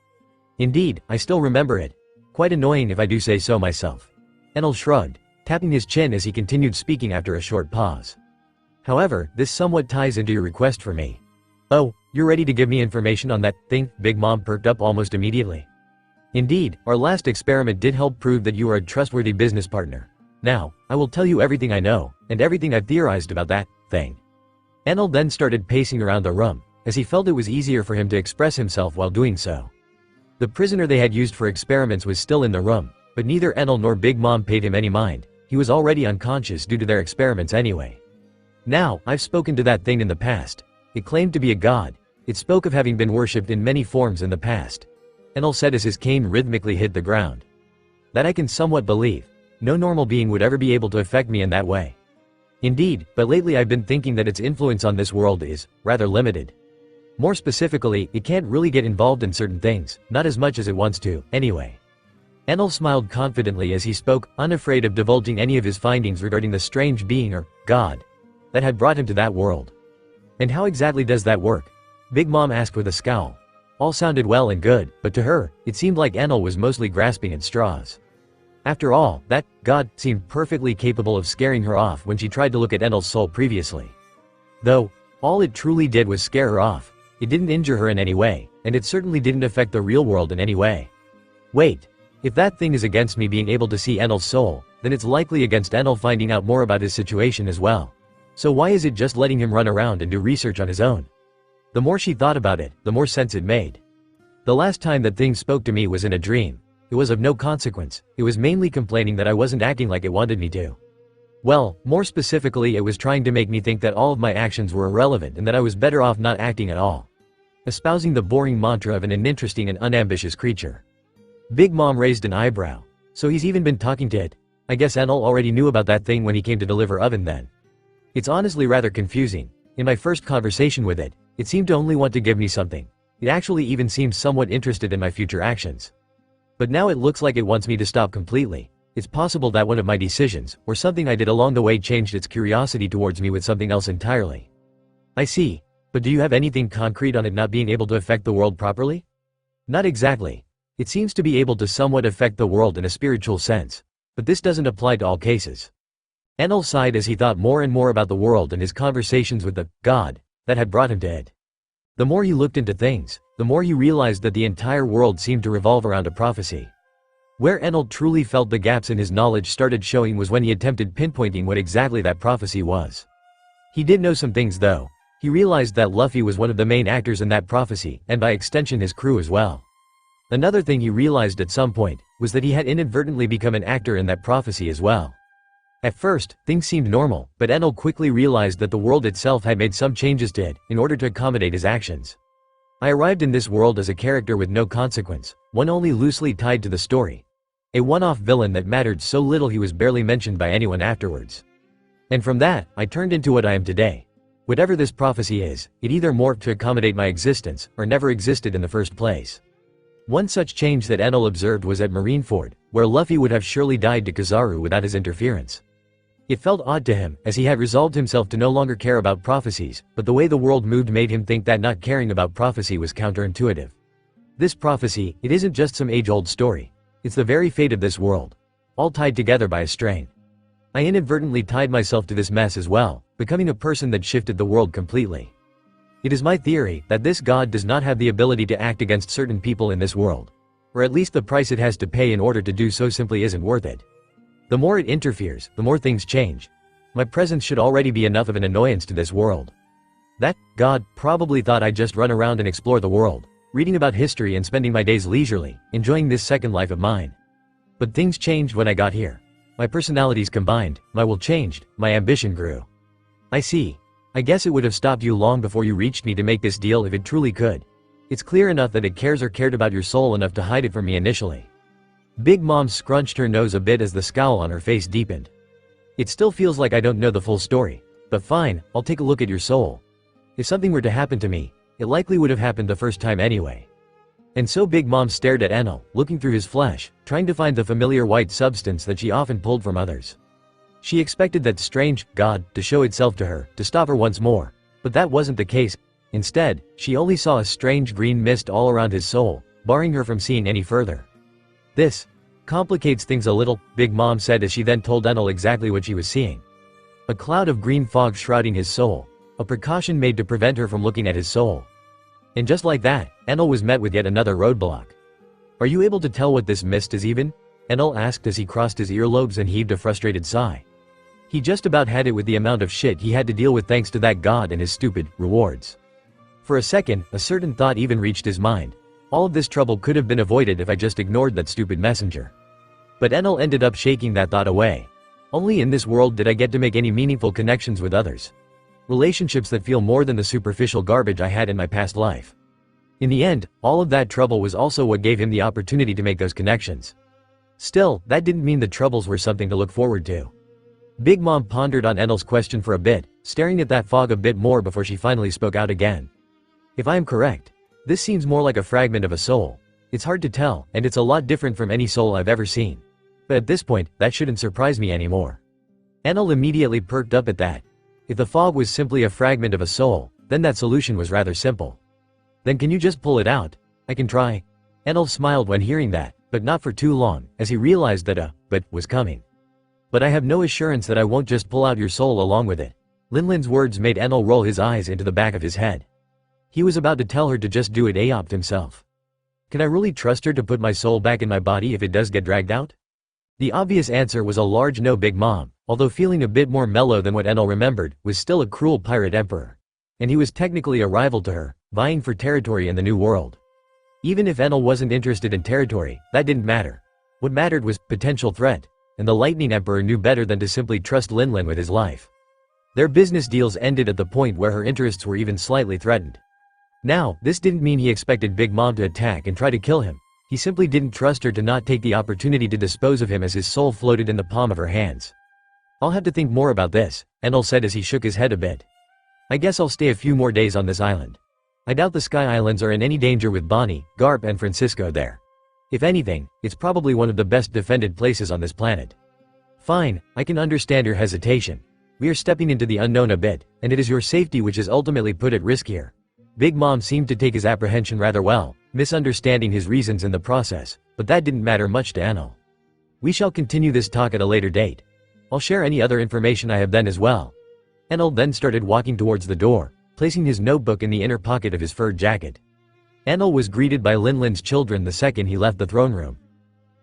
"Indeed, I still remember it. Quite annoying if I do say so myself." Enel shrugged, tapping his chin as he continued speaking after a short pause. "However, this somewhat ties into your request for me." "Oh, you're ready to give me information on that thing?" Big Mom perked up almost immediately. "Indeed, our last experiment did help prove that you are a trustworthy business partner. Now, I will tell you everything I know, and everything I've theorized about that thing." Enel then started pacing around the room, as he felt it was easier for him to express himself while doing so. The prisoner they had used for experiments was still in the room, but neither Enel nor Big Mom paid him any mind. He was already unconscious due to their experiments anyway. "Now, I've spoken to that thing in the past. It claimed to be a god. It spoke of having been worshipped in many forms in the past," Enel said as his cane rhythmically hit the ground. "That I can somewhat believe. No normal being would ever be able to affect me in that way. Indeed, but lately I've been thinking that its influence on this world is rather limited. More specifically, it can't really get involved in certain things, not as much as it wants to, anyway." Enel smiled confidently as he spoke, unafraid of divulging any of his findings regarding the strange being or god that had brought him to that world. "And how exactly does that work?" Big Mom asked with a scowl. All sounded well and good, but to her, it seemed like Enel was mostly grasping at straws. After all, that god seemed perfectly capable of scaring her off when she tried to look at Enel's soul previously. Though, all it truly did was scare her off. It didn't injure her in any way, and it certainly didn't affect the real world in any way. Wait, if that thing is against me being able to see Enel's soul, then it's likely against Enel finding out more about his situation as well. So why is it just letting him run around and do research on his own? The more she thought about it, the more sense it made. The last time that thing spoke to me was in a dream. It was of no consequence. It was mainly complaining that I wasn't acting like it wanted me to. Well, more specifically, it was trying to make me think that all of my actions were irrelevant and that I was better off not acting at all. Espousing the boring mantra of an uninteresting and unambitious creature. Big Mom raised an eyebrow. So he's even been talking to it? I guess Enel already knew about that thing when he came to deliver oven then. It's honestly rather confusing. In my first conversation with it, it seemed to only want to give me something. It actually even seemed somewhat interested in my future actions. But now it looks like it wants me to stop completely. It's possible that one of my decisions, or something I did along the way, changed its curiosity towards me with something else entirely. I see. But do you have anything concrete on it not being able to affect the world properly? Not exactly. It seems to be able to somewhat affect the world in a spiritual sense. But this doesn't apply to all cases. Enel sighed as he thought more and more about the world and his conversations with the god that had brought him to it. The more he looked into things, the more he realized that the entire world seemed to revolve around a prophecy. Where Enel truly felt the gaps in his knowledge started showing was when he attempted pinpointing what exactly that prophecy was. He did know some things though. He realized that Luffy was one of the main actors in that prophecy, and by extension his crew as well. Another thing he realized at some point was that he had inadvertently become an actor in that prophecy as well. At first, things seemed normal, but Enel quickly realized that the world itself had made some changes to it in order to accommodate his actions. I arrived in this world as a character with no consequence, one only loosely tied to the story. A one-off villain that mattered so little he was barely mentioned by anyone afterwards. And from that, I turned into what I am today. Whatever this prophecy is, it either morphed to accommodate my existence, or never existed in the first place. One such change that Enel observed was at Marineford, where Luffy would have surely died to Kizaru without his interference. It felt odd to him, as he had resolved himself to no longer care about prophecies, but the way the world moved made him think that not caring about prophecy was counterintuitive. This prophecy, it isn't just some age-old story. It's the very fate of this world. All tied together by a strain. I inadvertently tied myself to this mess as well, becoming a person that shifted the world completely. It is my theory that this god does not have the ability to act against certain people in this world. Or at least the price it has to pay in order to do so simply isn't worth it. The more it interferes, the more things change. My presence should already be enough of an annoyance to this world. That god probably thought I'd just run around and explore the world, reading about history and spending my days leisurely, enjoying this second life of mine. But things changed when I got here. My personalities combined, my will changed, my ambition grew. I see. I guess it would have stopped you long before you reached me to make this deal if it truly could. It's clear enough that it cares or cared about your soul enough to hide it from me initially. Big Mom scrunched her nose a bit as the scowl on her face deepened. It still feels like I don't know the full story. But fine, I'll take a look at your soul. If something were to happen to me, it likely would have happened the first time anyway. And so Big Mom stared at Enel, looking through his flesh, trying to find the familiar white substance that she often pulled from others. She expected that strange god to show itself to her, to stop her once more. But that wasn't the case. Instead, she only saw a strange green mist all around his soul, barring her from seeing any further. This complicates things a little, Big Mom said as she then told Enel exactly what she was seeing. A cloud of green fog shrouding his soul, a precaution made to prevent her from looking at his soul. And just like that, Enel was met with yet another roadblock. Are you able to tell what this mist is even? Enel asked as he crossed his earlobes and heaved a frustrated sigh. He just about had it with the amount of shit he had to deal with thanks to that god and his stupid rewards. For a second, a certain thought even reached his mind. All of this trouble could have been avoided if I just ignored that stupid messenger. But Enel ended up shaking that thought away. Only in this world did I get to make any meaningful connections with others. Relationships that feel more than the superficial garbage I had in my past life. In the end, all of that trouble was also what gave him the opportunity to make those connections. Still, that didn't mean the troubles were something to look forward to. Big Mom pondered on Enel's question for a bit, staring at that fog a bit more before she finally spoke out again. If I am correct, this seems more like a fragment of a soul. It's hard to tell, and it's a lot different from any soul I've ever seen. But at this point, that shouldn't surprise me anymore. Enel immediately perked up at that. If the fog was simply a fragment of a soul, then that solution was rather simple. Then can you just pull it out? I can try. Enel smiled when hearing that, but not for too long, as he realized that a but was coming. But I have no assurance that I won't just pull out your soul along with it. Linlin's words made Enel roll his eyes into the back of his head. He was about to tell her to just do it AOP himself. Can I really trust her to put my soul back in my body if it does get dragged out? The obvious answer was a large no. Big Mom, although feeling a bit more mellow than what Enel remembered, was still a cruel pirate emperor. And he was technically a rival to her, vying for territory in the new world. Even if Enel wasn't interested in territory, that didn't matter. What mattered was potential threat, and the Lightning Emperor knew better than to simply trust Linlin with his life. Their business deals ended at the point where her interests were even slightly threatened. Now, this didn't mean he expected Big Mom to attack and try to kill him. He simply didn't trust her to not take the opportunity to dispose of him as his soul floated in the palm of her hands. I'll have to think more about this, Enel said as he shook his head a bit. I guess I'll stay a few more days on this island. I doubt the Sky Islands are in any danger with Bonnie, Garp and Francisco there. If anything, it's probably one of the best defended places on this planet. Fine, I can understand your hesitation. We are stepping into the unknown a bit, and it is your safety which is ultimately put at risk here. Big Mom seemed to take his apprehension rather well, misunderstanding his reasons in the process, but that didn't matter much to Enel. We shall continue this talk at a later date. I'll share any other information I have then as well. Enel then started walking towards the door, placing his notebook in the inner pocket of his furred jacket. Enel was greeted by Linlin's children the second he left the throne room.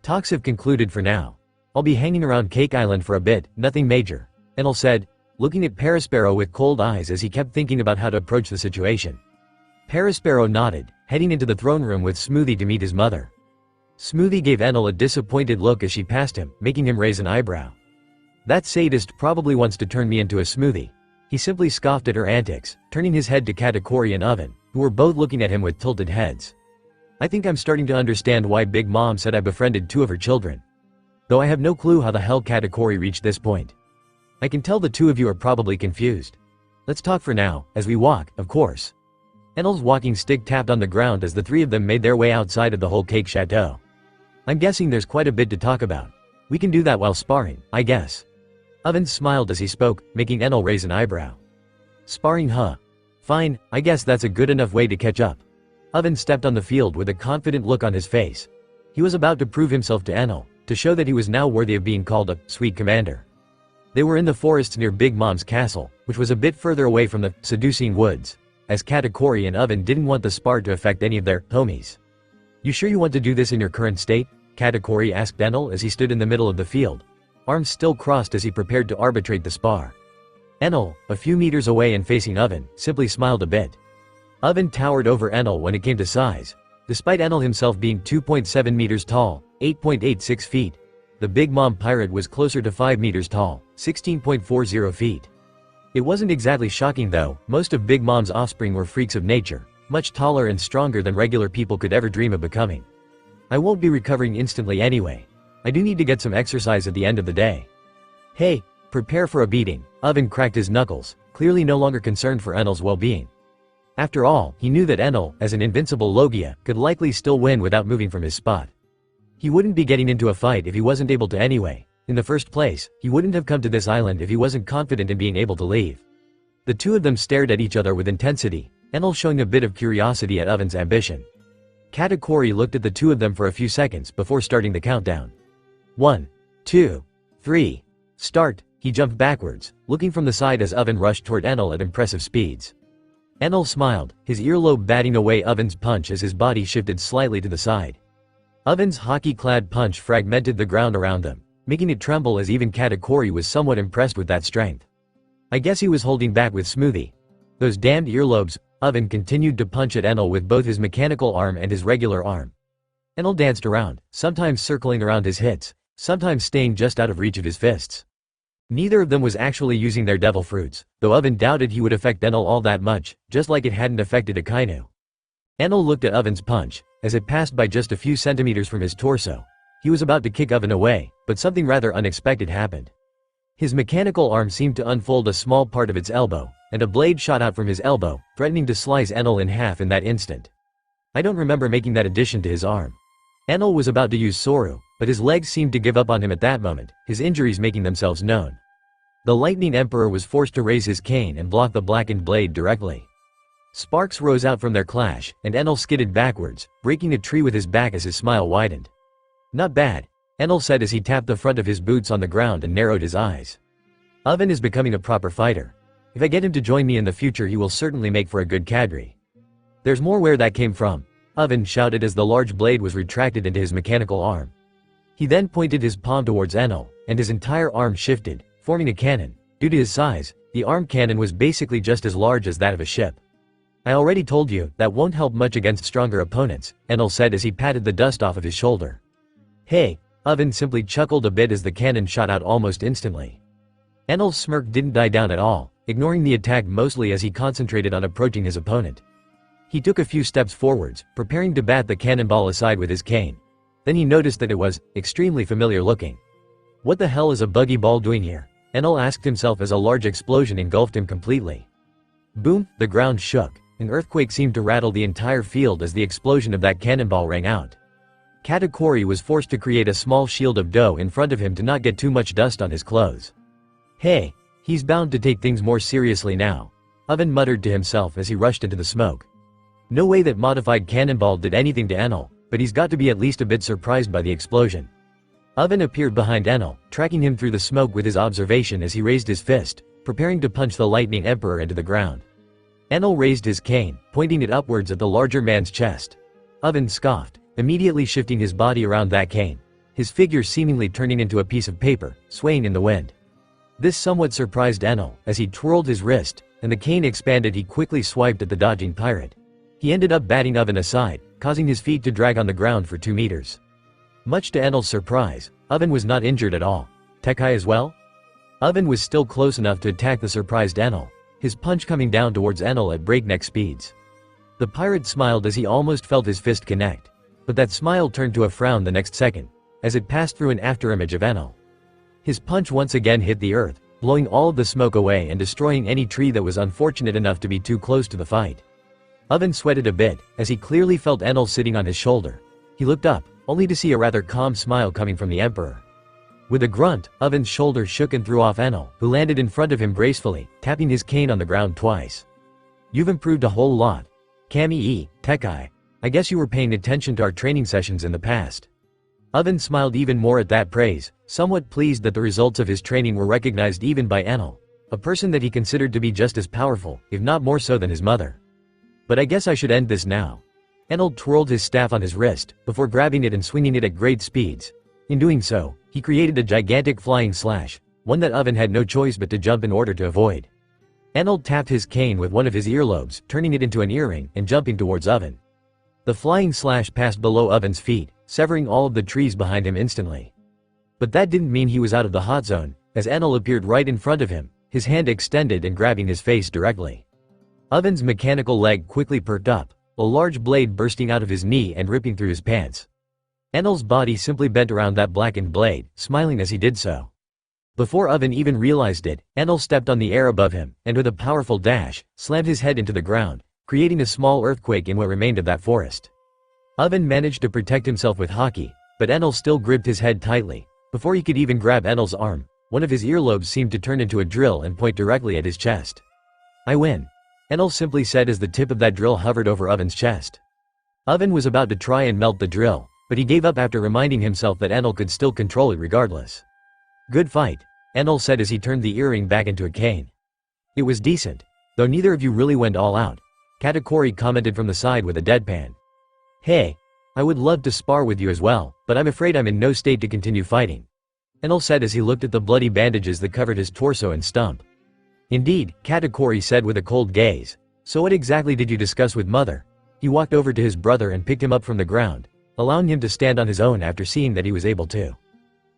Talks have concluded for now. I'll be hanging around Cake Island for a bit, nothing major, Enel said. looking at Parasparrow with cold eyes as he kept thinking about how to approach the situation. Parasparrow nodded, heading into the throne room with Smoothie to meet his mother. Smoothie gave Enel a disappointed look as she passed him, making him raise an eyebrow. "That sadist probably wants to turn me into a smoothie." He simply scoffed at her antics, turning his head to Katakuri and Oven, who were both looking at him with tilted heads. "I think I'm starting to understand why Big Mom said I befriended 2 of her children. Though I have no clue how the hell Katakuri reached this point. I can tell the 2 of you are probably confused. Let's talk for now, as we walk, of course." Enel's walking stick tapped on the ground as the 3 of them made their way outside of the Whole Cake Chateau. "I'm guessing there's quite a bit to talk about. We can do that while sparring, I guess." Oven smiled as he spoke, making Enel raise an eyebrow. "Sparring, huh? Fine, I guess that's a good enough way to catch up." Oven stepped on the field with a confident look on his face. He was about to prove himself to Enel, to show that he was now worthy of being called a sweet commander. They were in the forests near Big Mom's castle, which was a bit further away from the seducing woods, as Katakuri and Oven didn't want the spar to affect any of their homies. "You sure you want to do this in your current state?" Katakuri asked Enel as he stood in the middle of the field, arms still crossed as he prepared to arbitrate the spar. Enel, a few meters away and facing Oven, simply smiled a bit. Oven towered over Enel when it came to size. Despite Enel himself being 2.7 meters tall, 8.86 feet, the Big Mom pirate was closer to 5 meters tall, 16.40 feet. It wasn't exactly shocking though. Most of Big Mom's offspring were freaks of nature, much taller and stronger than regular people could ever dream of becoming. "I won't be recovering instantly anyway. I do need to get some exercise at the end of the day." "Hey, prepare for a beating." Oven cracked his knuckles, clearly no longer concerned for Enel's well-being. After all, he knew that Enel, as an invincible logia, could likely still win without moving from his spot. He wouldn't be getting into a fight if he wasn't able to anyway. In the first place, he wouldn't have come to this island if he wasn't confident in being able to leave. The 2 of them stared at each other with intensity, Enel showing a bit of curiosity at Oven's ambition. Katakuri looked at the 2 of them for a few seconds before starting the countdown. 1, 2, 3, start. He jumped backwards, looking from the side as Oven rushed toward Enel at impressive speeds. Enel smiled, his earlobe batting away Oven's punch as his body shifted slightly to the side. Oven's hockey-clad punch fragmented the ground around them, making it tremble as even Katakuri was somewhat impressed with that strength. I guess he was holding back with Smoothie. Those damned earlobes. Oven continued to punch at Enel with both his mechanical arm and his regular arm. Enel danced around, sometimes circling around his hits, sometimes staying just out of reach of his fists. Neither of them was actually using their devil fruits, though Oven doubted he would affect Enel all that much, just like it hadn't affected Akainu. Enel looked at Oven's punch, as it passed by just a few centimeters from his torso. He was about to kick Oven away, but something rather unexpected happened. His mechanical arm seemed to unfold a small part of its elbow, and a blade shot out from his elbow, threatening to slice Enel in half in that instant. I don't remember making that addition to his arm. Enel was about to use Soru, but his legs seemed to give up on him at that moment, his injuries making themselves known. The Lightning Emperor was forced to raise his cane and block the blackened blade directly. Sparks rose out from their clash, and Enel skidded backwards, breaking a tree with his back as his smile widened. "Not bad," Enel said as he tapped the front of his boots on the ground and narrowed his eyes. "Oven is becoming a proper fighter. If I get him to join me in the future, he will certainly make for a good cadre." "There's more where that came from," Oven shouted as the large blade was retracted into his mechanical arm. He then pointed his palm towards Enel, and his entire arm shifted, forming a cannon. Due to his size, the arm cannon was basically just as large as that of a ship. "I already told you, that won't help much against stronger opponents," Enel said as he patted the dust off of his shoulder. "Hey," Oven simply chuckled a bit as the cannon shot out almost instantly. Enel's smirk didn't die down at all, ignoring the attack mostly as he concentrated on approaching his opponent. He took a few steps forwards, preparing to bat the cannonball aside with his cane. Then he noticed that it was extremely familiar looking. "What the hell is a buggy ball doing here?" Enel asked himself as a large explosion engulfed him completely. Boom, the ground shook. An earthquake seemed to rattle the entire field as the explosion of that cannonball rang out. Katakuri was forced to create a small shield of dough in front of him to not get too much dust on his clothes. "Hey, he's bound to take things more seriously now," Oven muttered to himself as he rushed into the smoke. No way that modified cannonball did anything to Enel, but he's got to be at least a bit surprised by the explosion. Oven appeared behind Enel, tracking him through the smoke with his observation as he raised his fist, preparing to punch the Lightning Emperor into the ground. Enel raised his cane, pointing it upwards at the larger man's chest. Oven scoffed, immediately shifting his body around that cane, his figure seemingly turning into a piece of paper, swaying in the wind. This somewhat surprised Enel, as he twirled his wrist, and the cane expanded. He quickly swiped at the dodging pirate. He ended up batting Oven aside, causing his feet to drag on the ground for 2 meters. Much to Enel's surprise, Oven was not injured at all. Tekai as well? Oven was still close enough to attack the surprised Enel, his punch coming down towards Enel at breakneck speeds. The pirate smiled as he almost felt his fist connect. But that smile turned to a frown the next second, as it passed through an afterimage of Enel. His punch once again hit the earth, blowing all of the smoke away and destroying any tree that was unfortunate enough to be too close to the fight. Oven sweated a bit, as he clearly felt Enel sitting on his shoulder. He looked up, only to see a rather calm smile coming from the Emperor. With a grunt, Oven's shoulder shook and threw off Enel, who landed in front of him gracefully, tapping his cane on the ground twice. "You've improved a whole lot. Kami-e, Tekai. I guess you were paying attention to our training sessions in the past." Oven smiled even more at that praise, somewhat pleased that the results of his training were recognized even by Enel, a person that he considered to be just as powerful, if not more so than his mother. "But I guess I should end this now." Enel twirled his staff on his wrist, before grabbing it and swinging it at great speeds. In doing so, he created a gigantic flying slash, one that Oven had no choice but to jump in order to avoid. Enel tapped his cane with one of his earlobes, turning it into an earring, and jumping towards Oven. The flying slash passed below Oven's feet, severing all of the trees behind him instantly. But that didn't mean he was out of the hot zone, as Enel appeared right in front of him, his hand extended and grabbing his face directly. Oven's mechanical leg quickly perked up, a large blade bursting out of his knee and ripping through his pants. Enel's body simply bent around that blackened blade, smiling as he did so. Before Oven even realized it, Enel stepped on the air above him, and with a powerful dash, slammed his head into the ground, creating a small earthquake in what remained of that forest. Oven managed to protect himself with haki, but Enel still gripped his head tightly. Before he could even grab Enel's arm, one of his earlobes seemed to turn into a drill and point directly at his chest. "I win," Enel simply said as the tip of that drill hovered over Oven's chest. Oven was about to try and melt the drill, but he gave up after reminding himself that Enel could still control it regardless. "Good fight," Enel said as he turned the earring back into a cane. "It was decent, though neither of you really went all out," Katakuri commented from the side with a deadpan. "Hey, I would love to spar with you as well, but I'm afraid I'm in no state to continue fighting," Enel said as he looked at the bloody bandages that covered his torso and stump. "Indeed," Katakuri said with a cold gaze. "So what exactly did you discuss with Mother?" He walked over to his brother and picked him up from the ground, allowing him to stand on his own after seeing that he was able to.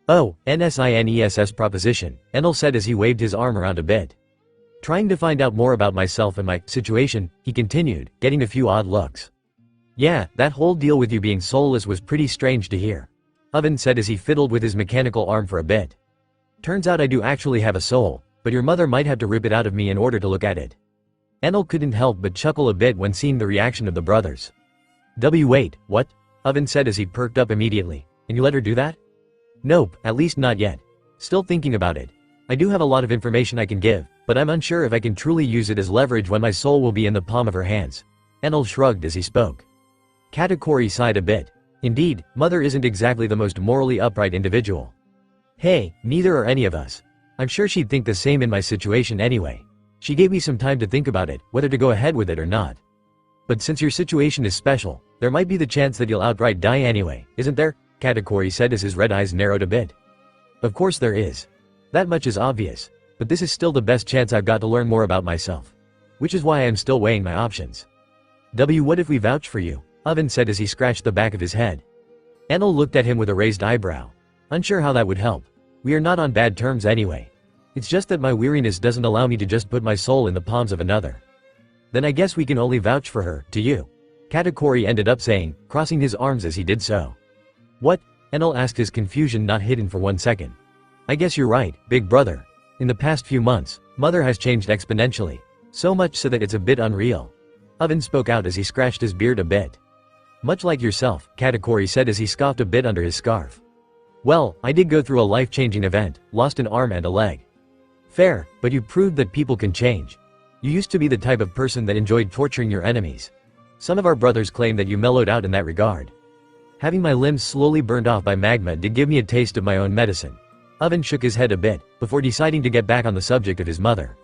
"Oh, NSINESS proposition," Enel said as he waved his arm around a bit. "Trying to find out more about myself and my situation," he continued, getting a few odd looks. "Yeah, that whole deal with you being soulless was pretty strange to hear," Oven said as he fiddled with his mechanical arm for a bit. "Turns out I do actually have a soul, but your mother might have to rip it out of me in order to look at it." Enel couldn't help but chuckle a bit when seeing the reaction of the brothers. Wait, what?" Oven said as he perked up immediately. "And you let her do that?" "Nope, at least not yet. Still thinking about it. I do have a lot of information I can give, but I'm unsure if I can truly use it as leverage when my soul will be in the palm of her hands." Enel shrugged as he spoke. Katakuri sighed a bit. Indeed, Mother isn't exactly the most morally upright individual. "Hey, neither are any of us. I'm sure she'd think the same in my situation anyway. She gave me some time to think about it, whether to go ahead with it or not. But since your situation is special, there might be the chance that you'll outright die anyway, isn't there?" Katakuri said as his red eyes narrowed a bit. "Of course there is. That much is obvious, but this is still the best chance I've got to learn more about myself. Which is why I'm still weighing my options." What if we vouch for you?" Oven said as he scratched the back of his head. Enel looked at him with a raised eyebrow. "Unsure how that would help. We are not on bad terms anyway. It's just that my weariness doesn't allow me to just put my soul in the palms of another." "Then I guess we can only vouch for her, to you," Katakuri ended up saying, crossing his arms as he did so. "What?" Enel asked, his confusion not hidden for 1 second. "I guess you're right, big brother. In the past few months, Mother has changed exponentially, so much so that it's a bit unreal." Oven spoke out as he scratched his beard a bit. "Much like yourself," Katakuri said as he scoffed a bit under his scarf. "Well, I did go through a life-changing event, lost an arm and a leg." "Fair, but you proved that people can change. You used to be the type of person that enjoyed torturing your enemies. Some of our brothers claim that you mellowed out in that regard. Having my limbs slowly burned off by magma did give me a taste of my own medicine." Oven shook his head a bit, before deciding to get back on the subject of his mother.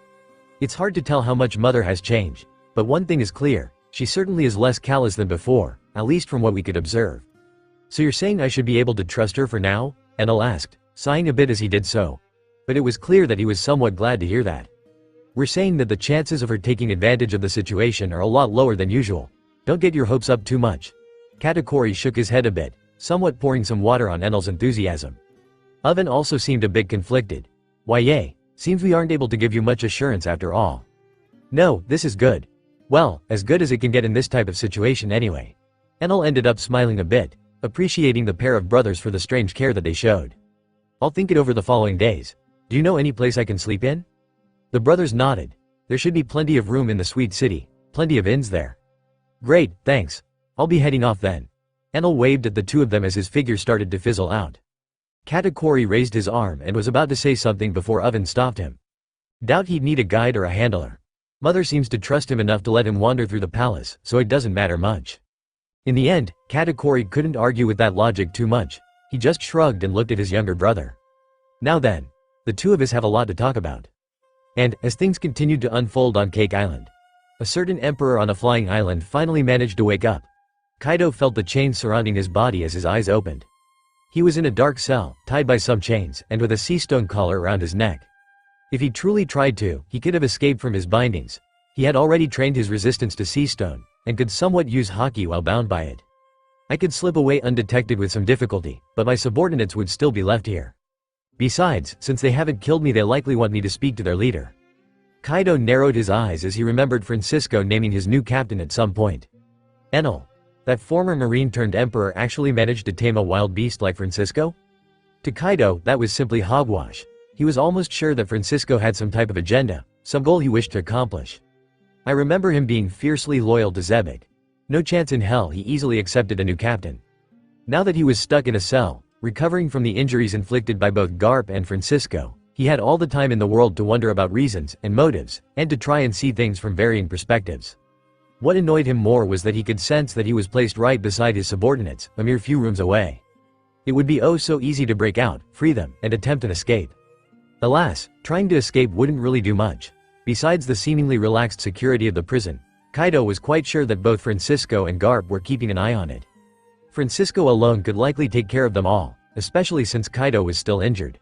"It's hard to tell how much Mother has changed, but one thing is clear, she certainly is less callous than before, at least from what we could observe." "So you're saying I should be able to trust her for now?" Enel asked, sighing a bit as he did so. but it was clear that he was somewhat glad to hear that. We're saying that the chances of her taking advantage of the situation are a lot lower than usual. Don't get your hopes up too much. Katakuri shook his head a bit, somewhat pouring some water on Enel's enthusiasm. Oven also seemed a bit conflicted. Why yay, seems we aren't able to give you much assurance after all. No, this is good. Well, as good as it can get in this type of situation anyway. Enel ended up smiling a bit, appreciating the pair of brothers for the strange care that they showed. I'll think it over the following days. Do you know any place I can sleep in? The brothers nodded. There should be plenty of room in the sweet city, plenty of inns there. Great, thanks. I'll be heading off then. Enel waved at the two of them as his figure started to fizzle out. Katakuri raised his arm and was about to say something before Oven stopped him. Doubt he'd need a guide or a handler. Mother seems to trust him enough to let him wander through the palace, so it doesn't matter much. In the end, Katakuri couldn't argue with that logic too much. He just shrugged and looked at his younger brother. Now then, the two of us have a lot to talk about. And, as things continued to unfold on Cake Island, a certain emperor on a flying island finally managed to wake up. Kaido felt the chains surrounding his body as his eyes opened. He was in a dark cell, tied by some chains, and with a sea stone collar around his neck. If he truly tried to, he could have escaped from his bindings. He had already trained his resistance to sea stone, and could somewhat use haki while bound by it. I could slip away undetected with some difficulty, but my subordinates would still be left here. Besides, since they haven't killed me, they likely want me to speak to their leader. Kaido narrowed his eyes as he remembered Francisco naming his new captain at some point. Enel. That former marine-turned-emperor actually managed to tame a wild beast like Francisco? To Kaido, that was simply hogwash. He was almost sure that Francisco had some type of agenda, some goal he wished to accomplish. I remember him being fiercely loyal to Zebek. No chance in hell he easily accepted a new captain. Now that he was stuck in a cell, recovering from the injuries inflicted by both Garp and Francisco, he had all the time in the world to wonder about reasons and motives, and to try and see things from varying perspectives. What annoyed him more was that he could sense that he was placed right beside his subordinates, a mere few rooms away. It would be oh so easy to break out, free them, and attempt an escape. Alas, trying to escape wouldn't really do much. Besides the seemingly relaxed security of the prison, Kaido was quite sure that both Francisco and Garp were keeping an eye on it. Francisco alone could likely take care of them all, especially since Kaido was still injured.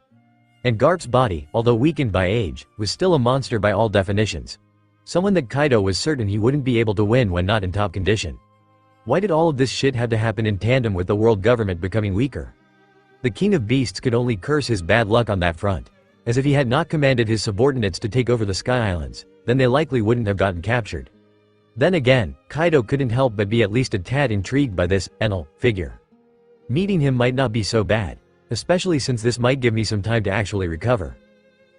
And Garp's body, although weakened by age, was still a monster by all definitions. Someone that Kaido was certain he wouldn't be able to win when not in top condition. Why did all of this shit have to happen in tandem with the world government becoming weaker? The King of Beasts could only curse his bad luck on that front. As if he had not commanded his subordinates to take over the Sky Islands, then they likely wouldn't have gotten captured. Then again, Kaido couldn't help but be at least a tad intrigued by this Enel figure. Meeting him might not be so bad, especially since this might give me some time to actually recover.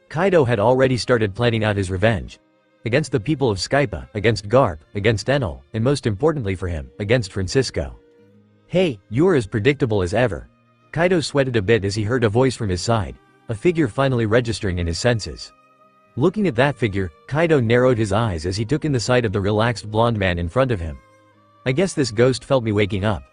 Kaido had already started planning out his revenge. Against the people of Skypa, against Garp, against Enel, and most importantly for him, against Francisco. Hey, you're as predictable as ever. Kaido sweated a bit as he heard a voice from his side, a figure finally registering in his senses. Looking at that figure, Kaido narrowed his eyes as he took in the sight of the relaxed blonde man in front of him. I guess this ghost felt me waking up.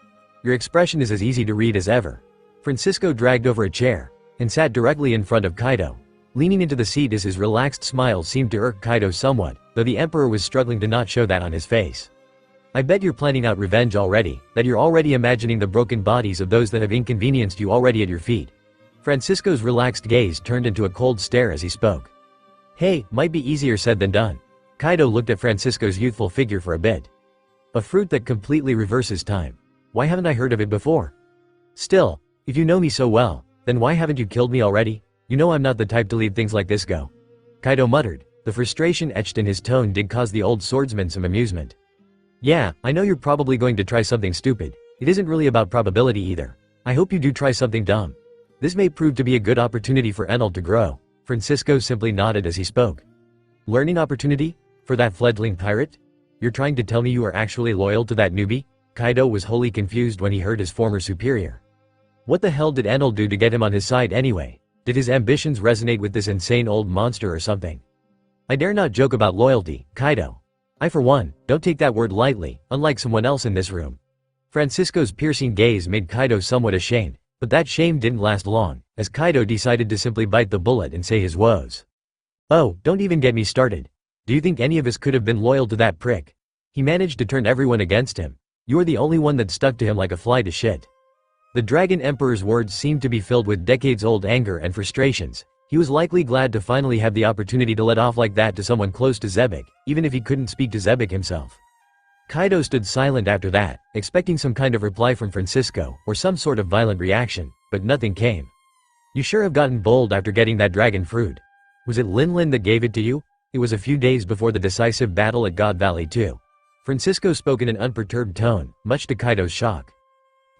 Your expression is as easy to read as ever. Francisco dragged over a chair, and sat directly in front of Kaido, leaning into the seat as his relaxed smile seemed to irk Kaido somewhat, though the Emperor was struggling to not show that on his face. I bet you're planning out revenge already, that you're already imagining the broken bodies of those that have inconvenienced you already at your feet. Francisco's relaxed gaze turned into a cold stare as he spoke. Hey, might be easier said than done. Kaido looked at Francisco's youthful figure for a bit. A fruit that completely reverses time. Why haven't I heard of it before? Still, if you know me so well, then why haven't you killed me already? You know I'm not the type to leave things like this go. Kaido muttered. The frustration etched in his tone did cause the old swordsman some amusement. Yeah, I know you're probably going to try something stupid. It isn't really about probability either. I hope you do try something dumb. This may prove to be a good opportunity for Enel to grow. Francisco simply nodded as he spoke. Learning opportunity? For that fledgling pirate? You're trying to tell me you are actually loyal to that newbie? Kaido was wholly confused when he heard his former superior. What the hell did Enel do to get him on his side anyway? Did his ambitions resonate with this insane old monster or something? I dare not joke about loyalty, Kaido. I for one, don't take that word lightly, unlike someone else in this room. Francisco's piercing gaze made Kaido somewhat ashamed, but that shame didn't last long, as Kaido decided to simply bite the bullet and say his woes. Oh, don't even get me started. Do you think any of us could have been loyal to that prick? He managed to turn everyone against him. You're the only one that stuck to him like a fly to shit. The Dragon Emperor's words seemed to be filled with decades-old anger and frustrations, He was likely glad to finally have the opportunity to let off like that to someone close to Zebek, even if he couldn't speak to Zebek himself. Kaido stood silent after that, expecting some kind of reply from Francisco, or some sort of violent reaction, but nothing came. You sure have gotten bold after getting that dragon fruit. Was it Linlin that gave it to you? It was a few days before the decisive battle at God Valley too. Francisco spoke in an unperturbed tone, much to Kaido's shock.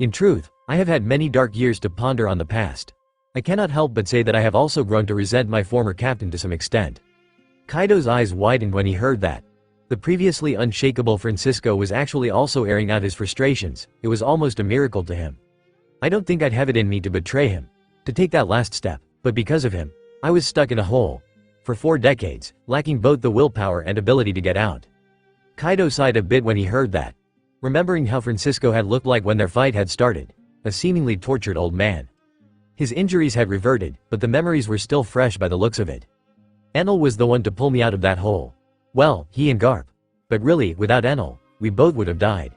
In truth, I have had many dark years to ponder on the past. I cannot help but say that I have also grown to resent my former captain to some extent. Kaido's eyes widened when he heard that. The previously unshakable Francisco was actually also airing out his frustrations. It was almost a miracle to him. I don't think I'd have it in me to betray him, to take that last step, but because of him, I was stuck in a hole. For 4 decades, lacking both the willpower and ability to get out. Kaido sighed a bit when he heard that, remembering how Francisco had looked like when their fight had started, a seemingly tortured old man. His injuries had reverted, but the memories were still fresh by the looks of it. Enel was the one to pull me out of that hole. Well, he and Garp. But really, without Enel, we both would have died.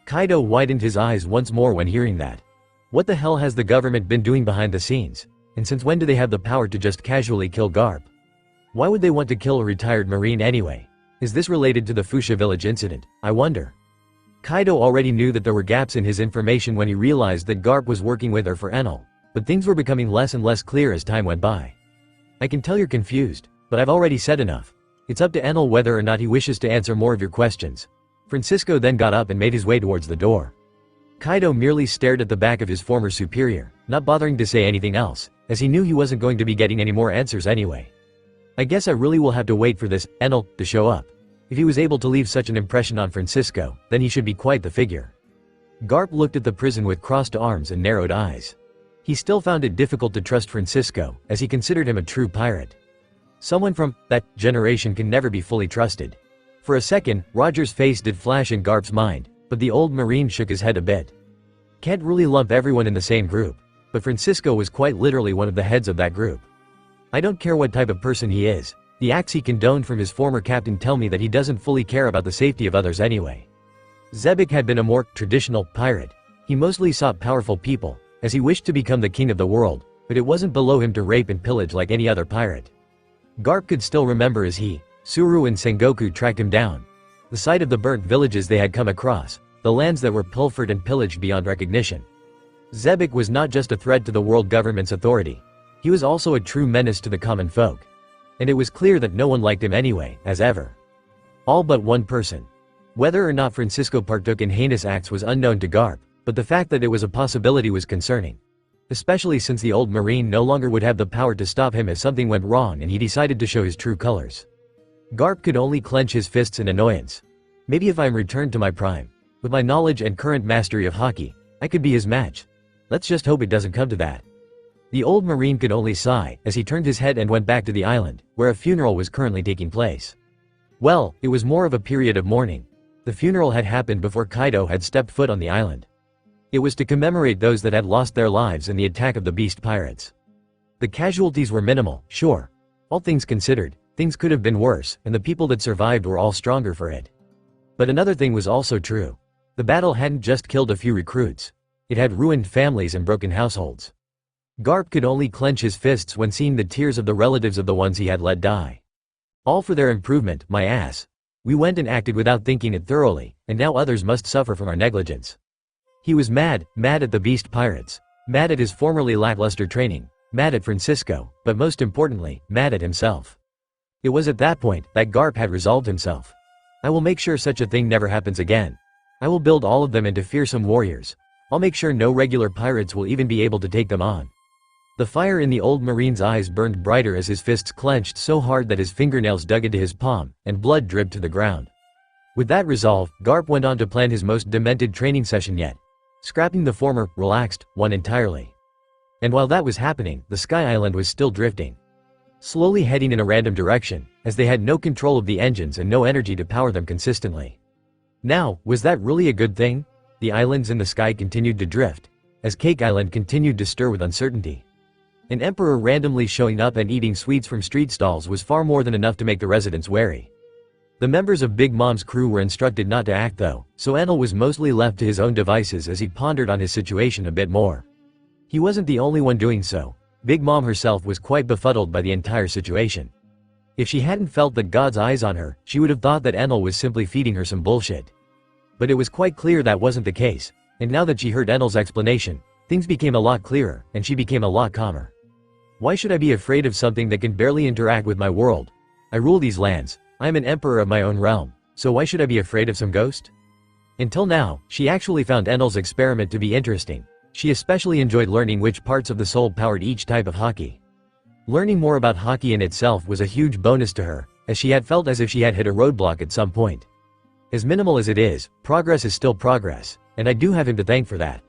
Kaido widened his eyes once more when hearing that. What the hell has the government been doing behind the scenes? And since when do they have the power to just casually kill Garp? Why would they want to kill a retired marine anyway? Is this related to the Fuchsia village incident, I wonder? Kaido already knew that there were gaps in his information when he realized that Garp was working with or for Enel, but things were becoming less and less clear as time went by. I can tell you're confused, but I've already said enough. It's up to Enel whether or not he wishes to answer more of your questions. Francisco then got up and made his way towards the door. Kaido merely stared at the back of his former superior, not bothering to say anything else, as he knew he wasn't going to be getting any more answers anyway. I guess I really will have to wait for this Enel to show up. If he was able to leave such an impression on Francisco, then he should be quite the figure. Garp looked at the prison with crossed arms and narrowed eyes. He still found it difficult to trust Francisco, as he considered him a true pirate. Someone from that generation can never be fully trusted. For a second, Roger's face did flash in Garp's mind, but the old marine shook his head a bit. Can't really lump everyone in the same group, but Francisco was quite literally one of the heads of that group. I don't care what type of person he is, the acts he condoned from his former captain tell me that he doesn't fully care about the safety of others anyway. Zebek had been a more traditional pirate. He mostly sought powerful people, as he wished to become the king of the world, but it wasn't below him to rape and pillage like any other pirate. Garp could still remember as he, Suru and Sengoku tracked him down. The sight of the burnt villages they had come across, the lands that were pilfered and pillaged beyond recognition. Zebek was not just a threat to the world government's authority. He was also a true menace to the common folk. And it was clear that no one liked him anyway, as ever. All but one person. Whether or not Francisco partook in heinous acts was unknown to Garp, but the fact that it was a possibility was concerning. Especially since the old marine no longer would have the power to stop him if something went wrong and he decided to show his true colors. Garp could only clench his fists in annoyance. Maybe if I'm returned to my prime, with my knowledge and current mastery of hockey, I could be his match. Let's just hope it doesn't come to that. The old marine could only sigh as he turned his head and went back to the island, where a funeral was currently taking place. Well, it was more of a period of mourning. The funeral had happened before Kaido had stepped foot on the island. It was to commemorate those that had lost their lives in the attack of the beast pirates. The casualties were minimal, sure. All things considered, things could have been worse, and the people that survived were all stronger for it. But another thing was also true. The battle hadn't just killed a few recruits. It had ruined families and broken households. Garp could only clench his fists when seeing the tears of the relatives of the ones he had let die. All for their improvement, my ass. We went and acted without thinking it thoroughly, and now others must suffer from our negligence. He was mad at the beast pirates, mad at his formerly lackluster training, mad at Francisco, but most importantly, mad at himself. It was at that point that Garp had resolved himself. I will make sure such a thing never happens again. I will build all of them into fearsome warriors. I'll make sure no regular pirates will even be able to take them on. The fire in the old marine's eyes burned brighter as his fists clenched so hard that his fingernails dug into his palm, and blood dripped to the ground. With that resolve, Garp went on to plan his most demented training session yet, scrapping the former, relaxed, one entirely. And while that was happening, the Sky Island was still drifting, slowly heading in a random direction, as they had no control of the engines and no energy to power them consistently. Now, was that really a good thing? The islands in the sky continued to drift, as Cake Island continued to stir with uncertainty. An emperor randomly showing up and eating sweets from street stalls was far more than enough to make the residents wary. The members of Big Mom's crew were instructed not to act though, so Enel was mostly left to his own devices as he pondered on his situation a bit more. He wasn't the only one doing so. Big Mom herself was quite befuddled by the entire situation. If she hadn't felt that God's eyes on her, she would have thought that Enel was simply feeding her some bullshit. But it was quite clear that wasn't the case, and now that she heard Enel's explanation, things became a lot clearer, and she became a lot calmer. Why should I be afraid of something that can barely interact with my world? I rule these lands, I am an emperor of my own realm, so why should I be afraid of some ghost? Until now, she actually found Enel's experiment to be interesting. She especially enjoyed learning which parts of the soul powered each type of haki. Learning more about haki in itself was a huge bonus to her, as she had felt as if she had hit a roadblock at some point. As minimal as it is, progress is still progress, and I do have him to thank for that.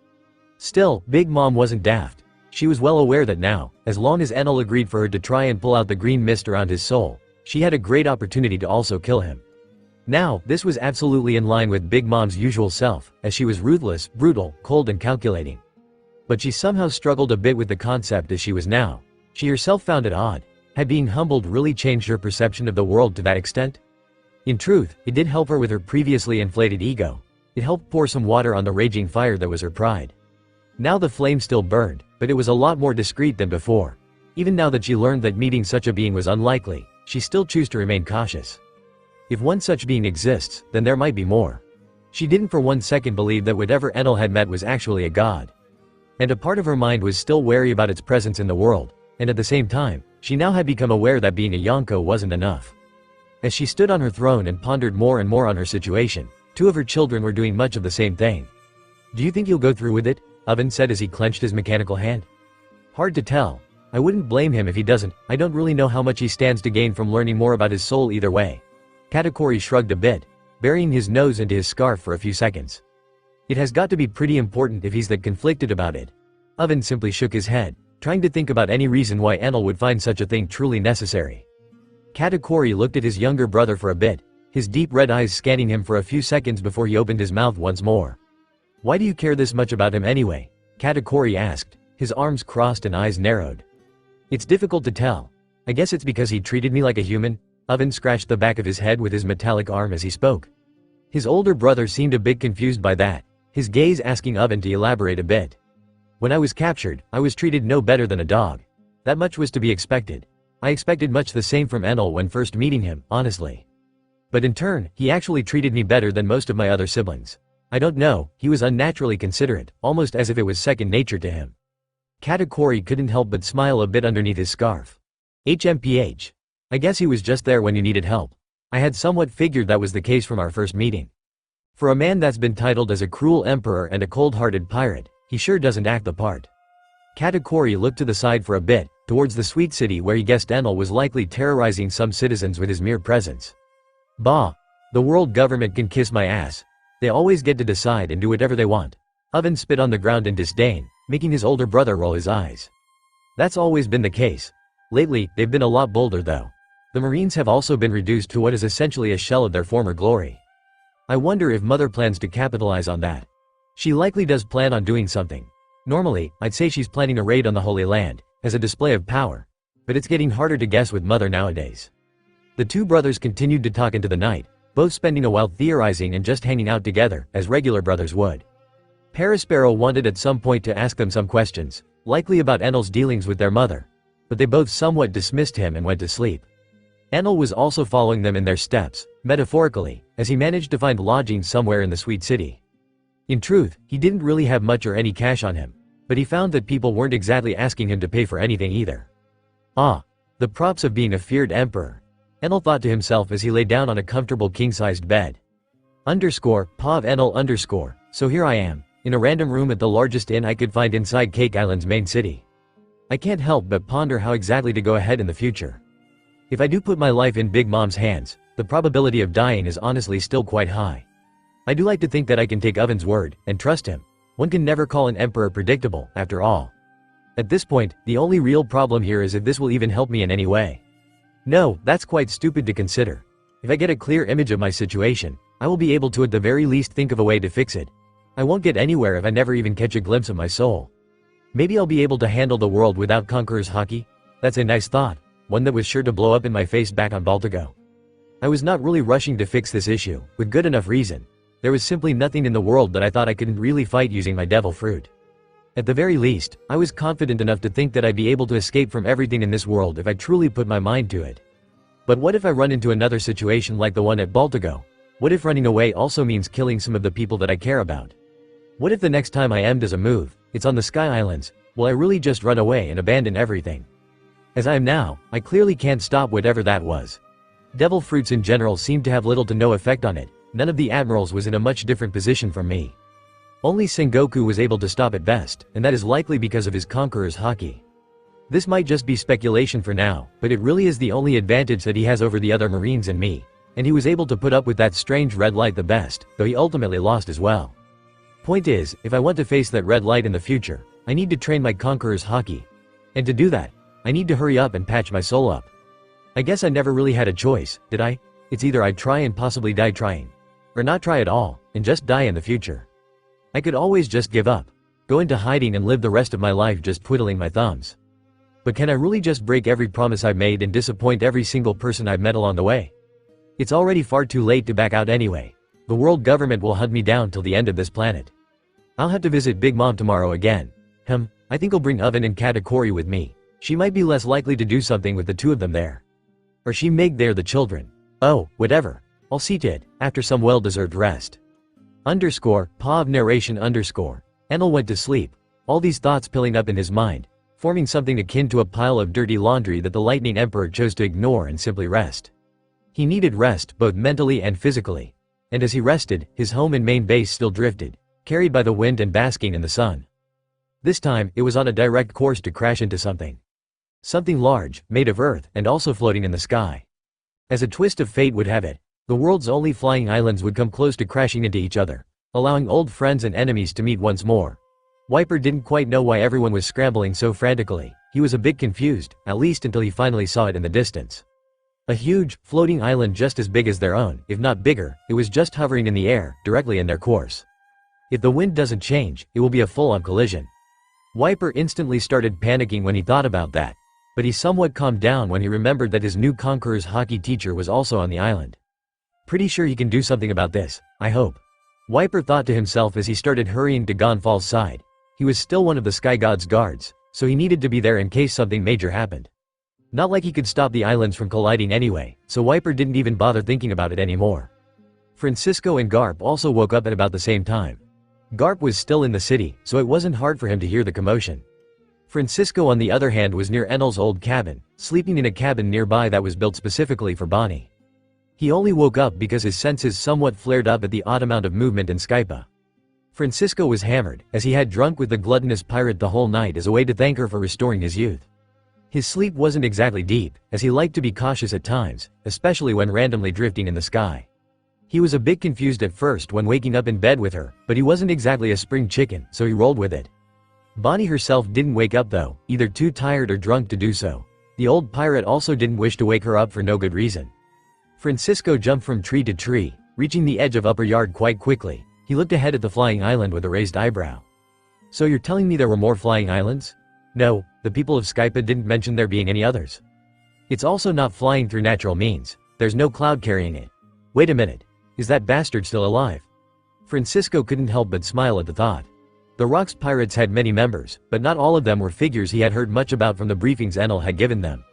Still, Big Mom wasn't daft. She was well aware that now, as long as Enel agreed for her to try and pull out the green mist around his soul, she had a great opportunity to also kill him. Now, this was absolutely in line with Big Mom's usual self, as she was ruthless, brutal, cold and calculating. But she somehow struggled a bit with the concept as she was now. She herself found it odd. Had being humbled really changed her perception of the world to that extent? In truth, it did help her with her previously inflated ego. It helped pour some water on the raging fire that was her pride. Now the flame still burned, but it was a lot more discreet than before. Even now that she learned that meeting such a being was unlikely, she still chose to remain cautious. If one such being exists, then there might be more. She didn't for one second believe that whatever Enel had met was actually a god. And a part of her mind was still wary about its presence in the world, and at the same time, she now had become aware that being a Yonko wasn't enough. As she stood on her throne and pondered more and more on her situation, two of her children were doing much of the same thing. "Do you think you'll go through with it?" Oven said as he clenched his mechanical hand. "Hard to tell. I wouldn't blame him if he doesn't. I don't really know how much he stands to gain from learning more about his soul either way." Katakuri shrugged a bit, burying his nose into his scarf for a few seconds. "It has got to be pretty important if he's that conflicted about it." Oven simply shook his head, trying to think about any reason why Enel would find such a thing truly necessary. Katakuri looked at his younger brother for a bit, his deep red eyes scanning him for a few seconds before he opened his mouth once more. "Why do you care this much about him anyway?" Katakuri asked, his arms crossed and eyes narrowed. "It's difficult to tell. I guess it's because he treated me like a human." Oven scratched the back of his head with his metallic arm as he spoke. His older brother seemed a bit confused by that, his gaze asking Oven to elaborate a bit. "When I was captured, I was treated no better than a dog. That much was to be expected. I expected much the same from Enel when first meeting him, honestly. But in turn, he actually treated me better than most of my other siblings. I don't know, he was unnaturally considerate, almost as if it was second nature to him." Katakuri couldn't help but smile a bit underneath his scarf. "HMPH. I guess he was just there when you needed help. I had somewhat figured that was the case from our first meeting. For a man that's been titled as a cruel emperor and a cold-hearted pirate, he sure doesn't act the part." Katakuri looked to the side for a bit, towards the sweet city where he guessed Enel was likely terrorizing some citizens with his mere presence. "Bah! The world government can kiss my ass. They always get to decide and do whatever they want." Oven spit on the ground in disdain, making his older brother roll his eyes. "That's always been the case. Lately, they've been a lot bolder though. The Marines have also been reduced to what is essentially a shell of their former glory. I wonder if Mother plans to capitalize on that. She likely does plan on doing something. Normally, I'd say she's planning a raid on the Holy Land, as a display of power. But it's getting harder to guess with Mother nowadays." The two brothers continued to talk into the night, both spending a while theorizing and just hanging out together, as regular brothers would. Parasparrow wanted at some point to ask them some questions, likely about Enel's dealings with their mother. But they both somewhat dismissed him and went to sleep. Enel was also following them in their steps, metaphorically, as he managed to find lodging somewhere in the sweet city. In truth, he didn't really have much or any cash on him, but he found that people weren't exactly asking him to pay for anything either. Ah, the props of being a feared emperor, Enel thought to himself as he lay down on a comfortable king-sized bed. _Pav Enel_, so here I am, in a random room at the largest inn I could find inside Cake Island's main city. I can't help but ponder how exactly to go ahead in the future. If I do put my life in Big Mom's hands, the probability of dying is honestly still quite high. I do like to think that I can take Oven's word, and trust him. One can never call an emperor predictable, after all. At this point, the only real problem here is if this will even help me in any way. No, that's quite stupid to consider. If I get a clear image of my situation, I will be able to at the very least think of a way to fix it. I won't get anywhere if I never even catch a glimpse of my soul. Maybe I'll be able to handle the world without Conqueror's haki? That's a nice thought, one that was sure to blow up in my face back on Baltigo. I was not really rushing to fix this issue, with good enough reason. There was simply nothing in the world that I thought I couldn't really fight using my devil fruit. At the very least, I was confident enough to think that I'd be able to escape from everything in this world if I truly put my mind to it. But what if I run into another situation like the one at Baltigo? What if running away also means killing some of the people that I care about? What if the next time I am does a move, it's on the Sky Islands, will I really just run away and abandon everything? As I am now, I clearly can't stop whatever that was. Devil fruits in general seemed to have little to no effect on it. None of the admirals was in a much different position from me. Only Sengoku was able to stop at best, and that is likely because of his conqueror's haki. This might just be speculation for now, but it really is the only advantage that he has over the other Marines and me, and he was able to put up with that strange red light the best, though he ultimately lost as well. Point is, if I want to face that red light in the future, I need to train my conqueror's haki. And to do that, I need to hurry up and patch my soul up. I guess I never really had a choice, did I? It's either I'd try and possibly die trying, or not try at all, and just die in the future. I could always just give up, go into hiding and live the rest of my life just twiddling my thumbs. But can I really just break every promise I've made and disappoint every single person I've met along the way? It's already far too late to back out anyway. The world government will hunt me down till the end of this planet. I'll have to visit Big Mom tomorrow again. I think I'll bring Oven and Katakuri with me. She might be less likely to do something with the two of them there. Or she may they're the children. Oh, whatever. I'll see to it, after some well-deserved rest. _POV narration _ Enel went to sleep, all these thoughts piling up in his mind, forming something akin to a pile of dirty laundry that the Lightning Emperor chose to ignore and simply rest. He needed rest, both mentally and physically. And as he rested, his home and main base still drifted, carried by the wind and basking in the sun. This time, it was on a direct course to crash into something. Something large, made of earth, and also floating in the sky. As a twist of fate would have it, the world's only flying islands would come close to crashing into each other, allowing old friends and enemies to meet once more. Wiper didn't quite know why everyone was scrambling so frantically. He was a bit confused, at least until he finally saw it in the distance. A huge, floating island just as big as their own, if not bigger, it was just hovering in the air, directly in their course. If the wind doesn't change, it will be a full-on collision. Wiper instantly started panicking when he thought about that, but he somewhat calmed down when he remembered that his new conqueror's haki teacher was also on the island. Pretty sure he can do something about this, I hope. Wiper thought to himself as he started hurrying to Gonfal's side. He was still one of the Sky God's guards, so he needed to be there in case something major happened. Not like he could stop the islands from colliding anyway, so Wiper didn't even bother thinking about it anymore. Francisco and Garp also woke up at about the same time. Garp was still in the city, so it wasn't hard for him to hear the commotion. Francisco on the other hand was near Enel's old cabin, sleeping in a cabin nearby that was built specifically for Bonnie. He only woke up because his senses somewhat flared up at the odd amount of movement in Skypa. Francisco was hammered, as he had drunk with the gluttonous pirate the whole night as a way to thank her for restoring his youth. His sleep wasn't exactly deep, as he liked to be cautious at times, especially when randomly drifting in the sky. He was a bit confused at first when waking up in bed with her, but he wasn't exactly a spring chicken, so he rolled with it. Bonnie herself didn't wake up though, either too tired or drunk to do so. The old pirate also didn't wish to wake her up for no good reason. Francisco jumped from tree to tree, reaching the edge of upper yard quite quickly. He looked ahead at the flying island with a raised eyebrow. So you're telling me there were more flying islands? No, the people of Skypa didn't mention there being any others. It's also not flying through natural means. There's no cloud carrying it. Wait a minute. Is that bastard still alive? Francisco couldn't help but smile at the thought. The Rocks pirates had many members, but not all of them were figures he had heard much about from the briefings Enel had given them.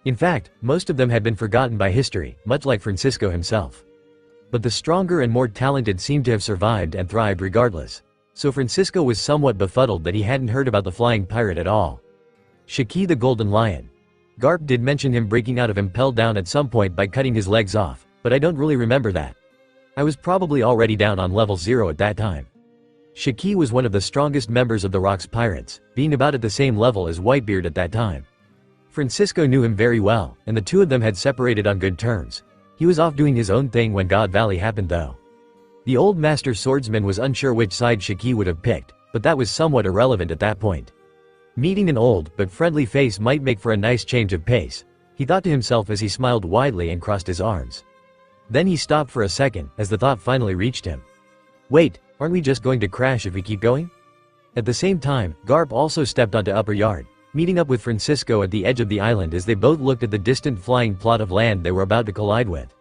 In fact, most of them had been forgotten by history, much like Francisco himself. But the stronger and more talented seemed to have survived and thrived regardless. So Francisco was somewhat befuddled that he hadn't heard about the flying pirate at all. Shiki the Golden Lion. Garp did mention him breaking out of Impel Down at some point by cutting his legs off, but I don't really remember that. I was probably already down on level 0 at that time. Shiki was one of the strongest members of the Rocks pirates, being about at the same level as Whitebeard at that time. Francisco knew him very well, and the two of them had separated on good terms. He was off doing his own thing when God Valley happened though. The old master swordsman was unsure which side Shiki would have picked, but that was somewhat irrelevant at that point. Meeting an old but friendly face might make for a nice change of pace, he thought to himself as he smiled widely and crossed his arms. Then he stopped for a second, as the thought finally reached him. Wait, aren't we just going to crash if we keep going? At the same time, Garp also stepped onto Upper Yard, meeting up with Francisco at the edge of the island as they both looked at the distant flying plot of land they were about to collide with.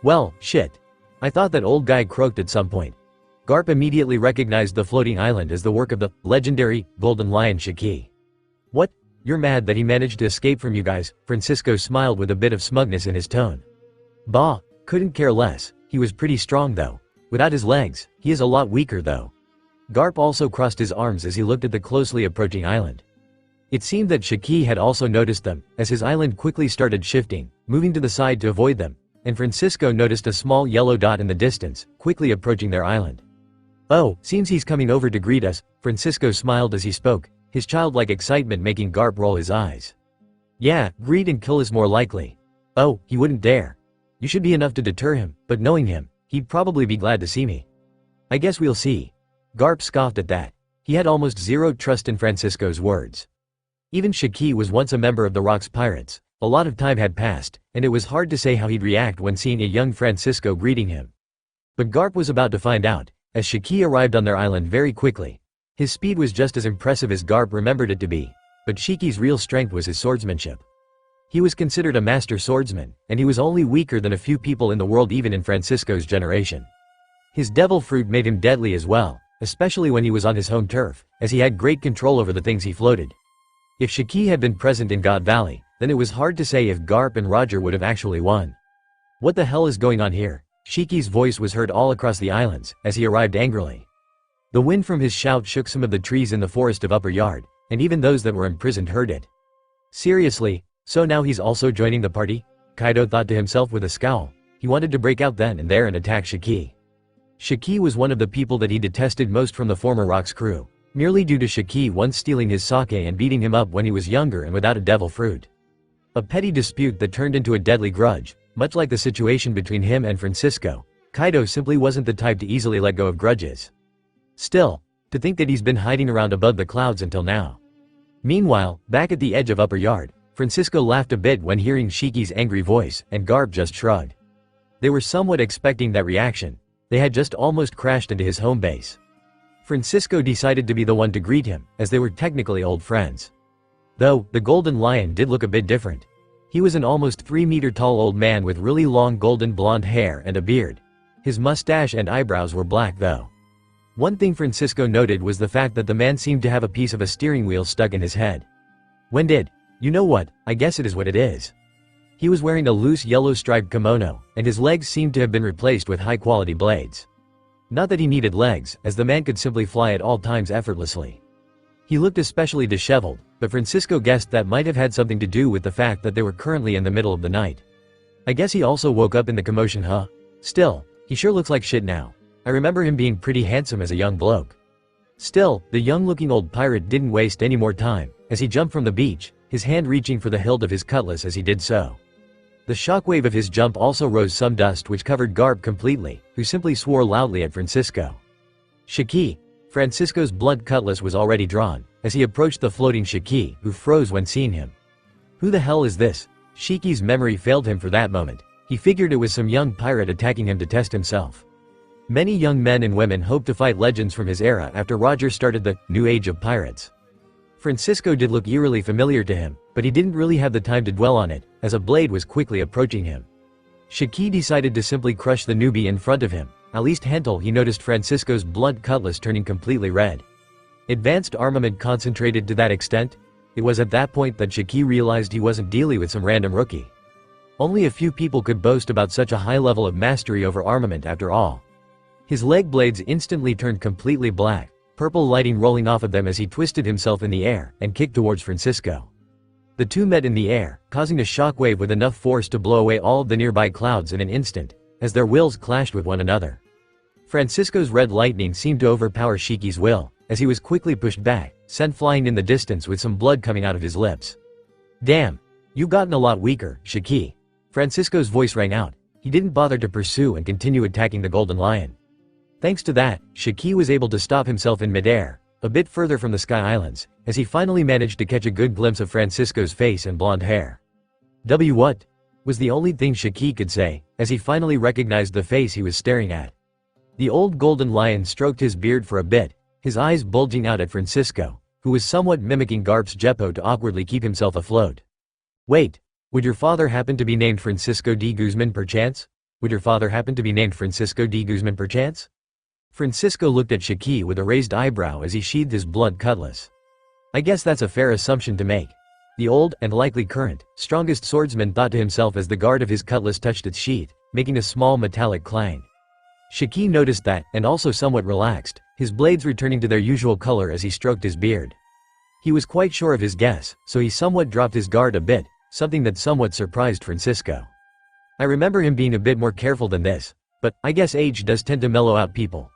Well, shit. I thought that old guy croaked at some point. Garp immediately recognized the floating island as the work of the legendary golden lion Shiki. "What? You're mad that he managed to escape from you guys?" Francisco smiled with a bit of smugness in his tone. "Bah, couldn't care less. He was pretty strong though. Without his legs, he is a lot weaker though." Garp also crossed his arms as he looked at the closely approaching island. It seemed that Shiki had also noticed them, as his island quickly started shifting, moving to the side to avoid them, and Francisco noticed a small yellow dot in the distance, quickly approaching their island. "Oh, seems he's coming over to greet us," Francisco smiled as he spoke, his childlike excitement making Garp roll his eyes. "Yeah, greet and kill is more likely. Oh, he wouldn't dare. You should be enough to deter him, but knowing him, he'd probably be glad to see me. I guess we'll see." Garp scoffed at that. He had almost zero trust in Francisco's words. Even Shiki was once a member of the Rock's pirates. A lot of time had passed, and it was hard to say how he'd react when seeing a young Francisco greeting him. But Garp was about to find out, as Shiki arrived on their island very quickly. His speed was just as impressive as Garp remembered it to be, but Shiki's real strength was his swordsmanship. He was considered a master swordsman, and he was only weaker than a few people in the world even in Francisco's generation. His devil fruit made him deadly as well, especially when he was on his home turf, as he had great control over the things he floated. If Shiki had been present in God Valley, then it was hard to say if Garp and Roger would have actually won. "What the hell is going on here?" Shiki's voice was heard all across the islands, as he arrived angrily. The wind from his shout shook some of the trees in the forest of Upper Yard, and even those that were imprisoned heard it. "Seriously, so now he's also joining the party?" Kaido thought to himself with a scowl. He wanted to break out then and there and attack Shiki. Shiki was one of the people that he detested most from the former Rock's crew, merely due to Shiki once stealing his sake and beating him up when he was younger and without a devil fruit. A petty dispute that turned into a deadly grudge, much like the situation between him and Francisco. Kaido simply wasn't the type to easily let go of grudges. Still, to think that he's been hiding around above the clouds until now. Meanwhile, back at the edge of Upper Yard, Francisco laughed a bit when hearing Shiki's angry voice, and Garp just shrugged. They were somewhat expecting that reaction. They had just almost crashed into his home base. Francisco decided to be the one to greet him, as they were technically old friends. Though, the golden lion did look a bit different. He was an almost 3-meter tall old man with really long golden blonde hair and a beard. His mustache and eyebrows were black though. One thing Francisco noted was the fact that the man seemed to have a piece of a steering wheel stuck in his head. When did? You know what, I guess it is what it is. He was wearing a loose yellow striped kimono, and his legs seemed to have been replaced with high-quality blades. Not that he needed legs, as the man could simply fly at all times effortlessly. He looked especially disheveled, but Francisco guessed that might have had something to do with the fact that they were currently in the middle of the night. I guess he also woke up in the commotion, huh? Still, he sure looks like shit now. I remember him being pretty handsome as a young bloke. Still, the young-looking old pirate didn't waste any more time, as he jumped from the beach, his hand reaching for the hilt of his cutlass as he did so. The shockwave of his jump also rose some dust which covered Garp completely, who simply swore loudly at Francisco. Shiki. Francisco's blunt cutlass was already drawn, as he approached the floating Shiki, who froze when seeing him. Who the hell is this? Shiki's memory failed him for that moment. He figured it was some young pirate attacking him to test himself. Many young men and women hoped to fight legends from his era after Roger started the new age of pirates. Francisco did look eerily familiar to him, but he didn't really have the time to dwell on it, as a blade was quickly approaching him. Shiki decided to simply crush the newbie in front of him, at least until he noticed Francisco's blunt cutlass turning completely red. Advanced armament concentrated to that extent? It was at that point that Shiki realized he wasn't dealing with some random rookie. Only a few people could boast about such a high level of mastery over armament after all. His leg blades instantly turned completely black, purple lighting rolling off of them as he twisted himself in the air and kicked towards Francisco. The two met in the air, causing a shockwave with enough force to blow away all of the nearby clouds in an instant, as their wills clashed with one another. Francisco's red lightning seemed to overpower Shiki's will, as he was quickly pushed back, sent flying in the distance with some blood coming out of his lips. "Damn! You've gotten a lot weaker, Shiki." Francisco's voice rang out. He didn't bother to pursue and continue attacking the golden lion. Thanks to that, Shiki was able to stop himself in midair, a bit further from the Sky Islands, as he finally managed to catch a good glimpse of Francisco's face and blonde hair. What? Was the only thing Shiki could say, as he finally recognized the face he was staring at. The old golden lion stroked his beard for a bit, his eyes bulging out at Francisco, who was somewhat mimicking Garp's Jeppo to awkwardly keep himself afloat. Wait, would your father happen to be named Francisco D. Guzman perchance? Would your father happen to be named Francisco D. Guzman perchance? Francisco looked at Shiki with a raised eyebrow as he sheathed his blunt cutlass. I guess that's a fair assumption to make. The old, and likely current, strongest swordsman thought to himself as the guard of his cutlass touched its sheath, making a small metallic clang. Shiki noticed that, and also somewhat relaxed, his blades returning to their usual color as he stroked his beard. He was quite sure of his guess, so he somewhat dropped his guard a bit, something that somewhat surprised Francisco. I remember him being a bit more careful than this, but I guess age does tend to mellow out people.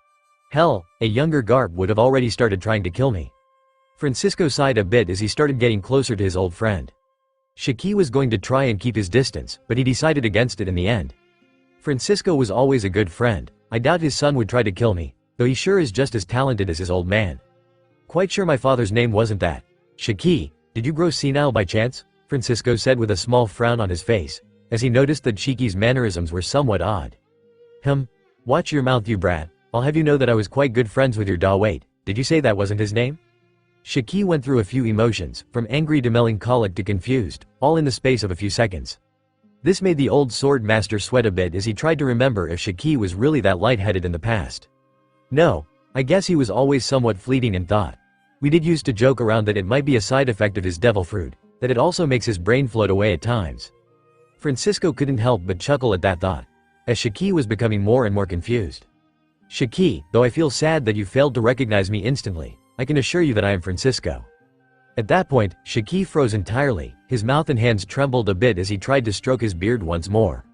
Hell, a younger garb would have already started trying to kill me. Francisco sighed a bit as he started getting closer to his old friend. Shiki was going to try and keep his distance, but he decided against it in the end. Francisco was always a good friend. I doubt his son would try to kill me, though he sure is just as talented as his old man. Quite sure my father's name wasn't that. Shiki, did you grow senile by chance? Francisco said with a small frown on his face, as he noticed that Shiki's mannerisms were somewhat odd. Watch your mouth you brat, I'll have you know that I was quite good friends with your da. Wait, did you say that wasn't his name? Shiki went through a few emotions, from angry to melancholic to confused, all in the space of a few seconds. This made the old sword master sweat a bit as he tried to remember if Shiki was really that lightheaded in the past. No, I guess he was always somewhat fleeting in thought. We did used to joke around that it might be a side effect of his devil fruit, that it also makes his brain float away at times. Francisco couldn't help but chuckle at that thought, as Shiki was becoming more and more confused. Shiki, though I feel sad that you failed to recognize me instantly, I can assure you that I am Francisco. At that point, Shiki froze entirely, his mouth and hands trembled a bit as he tried to stroke his beard once more.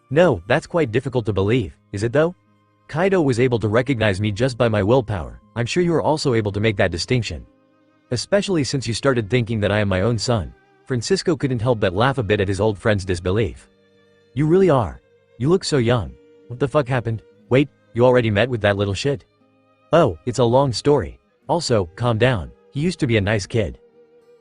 No, that's quite difficult to believe, is it though? Kaido was able to recognize me just by my willpower. I'm sure you are also able to make that distinction. Especially since you started thinking that I am my own son. Francisco couldn't help but laugh a bit at his old friend's disbelief. You really are. You look so young. What the fuck happened? Wait, you already met with that little shit? Oh, it's a long story. Also, calm down, he used to be a nice kid.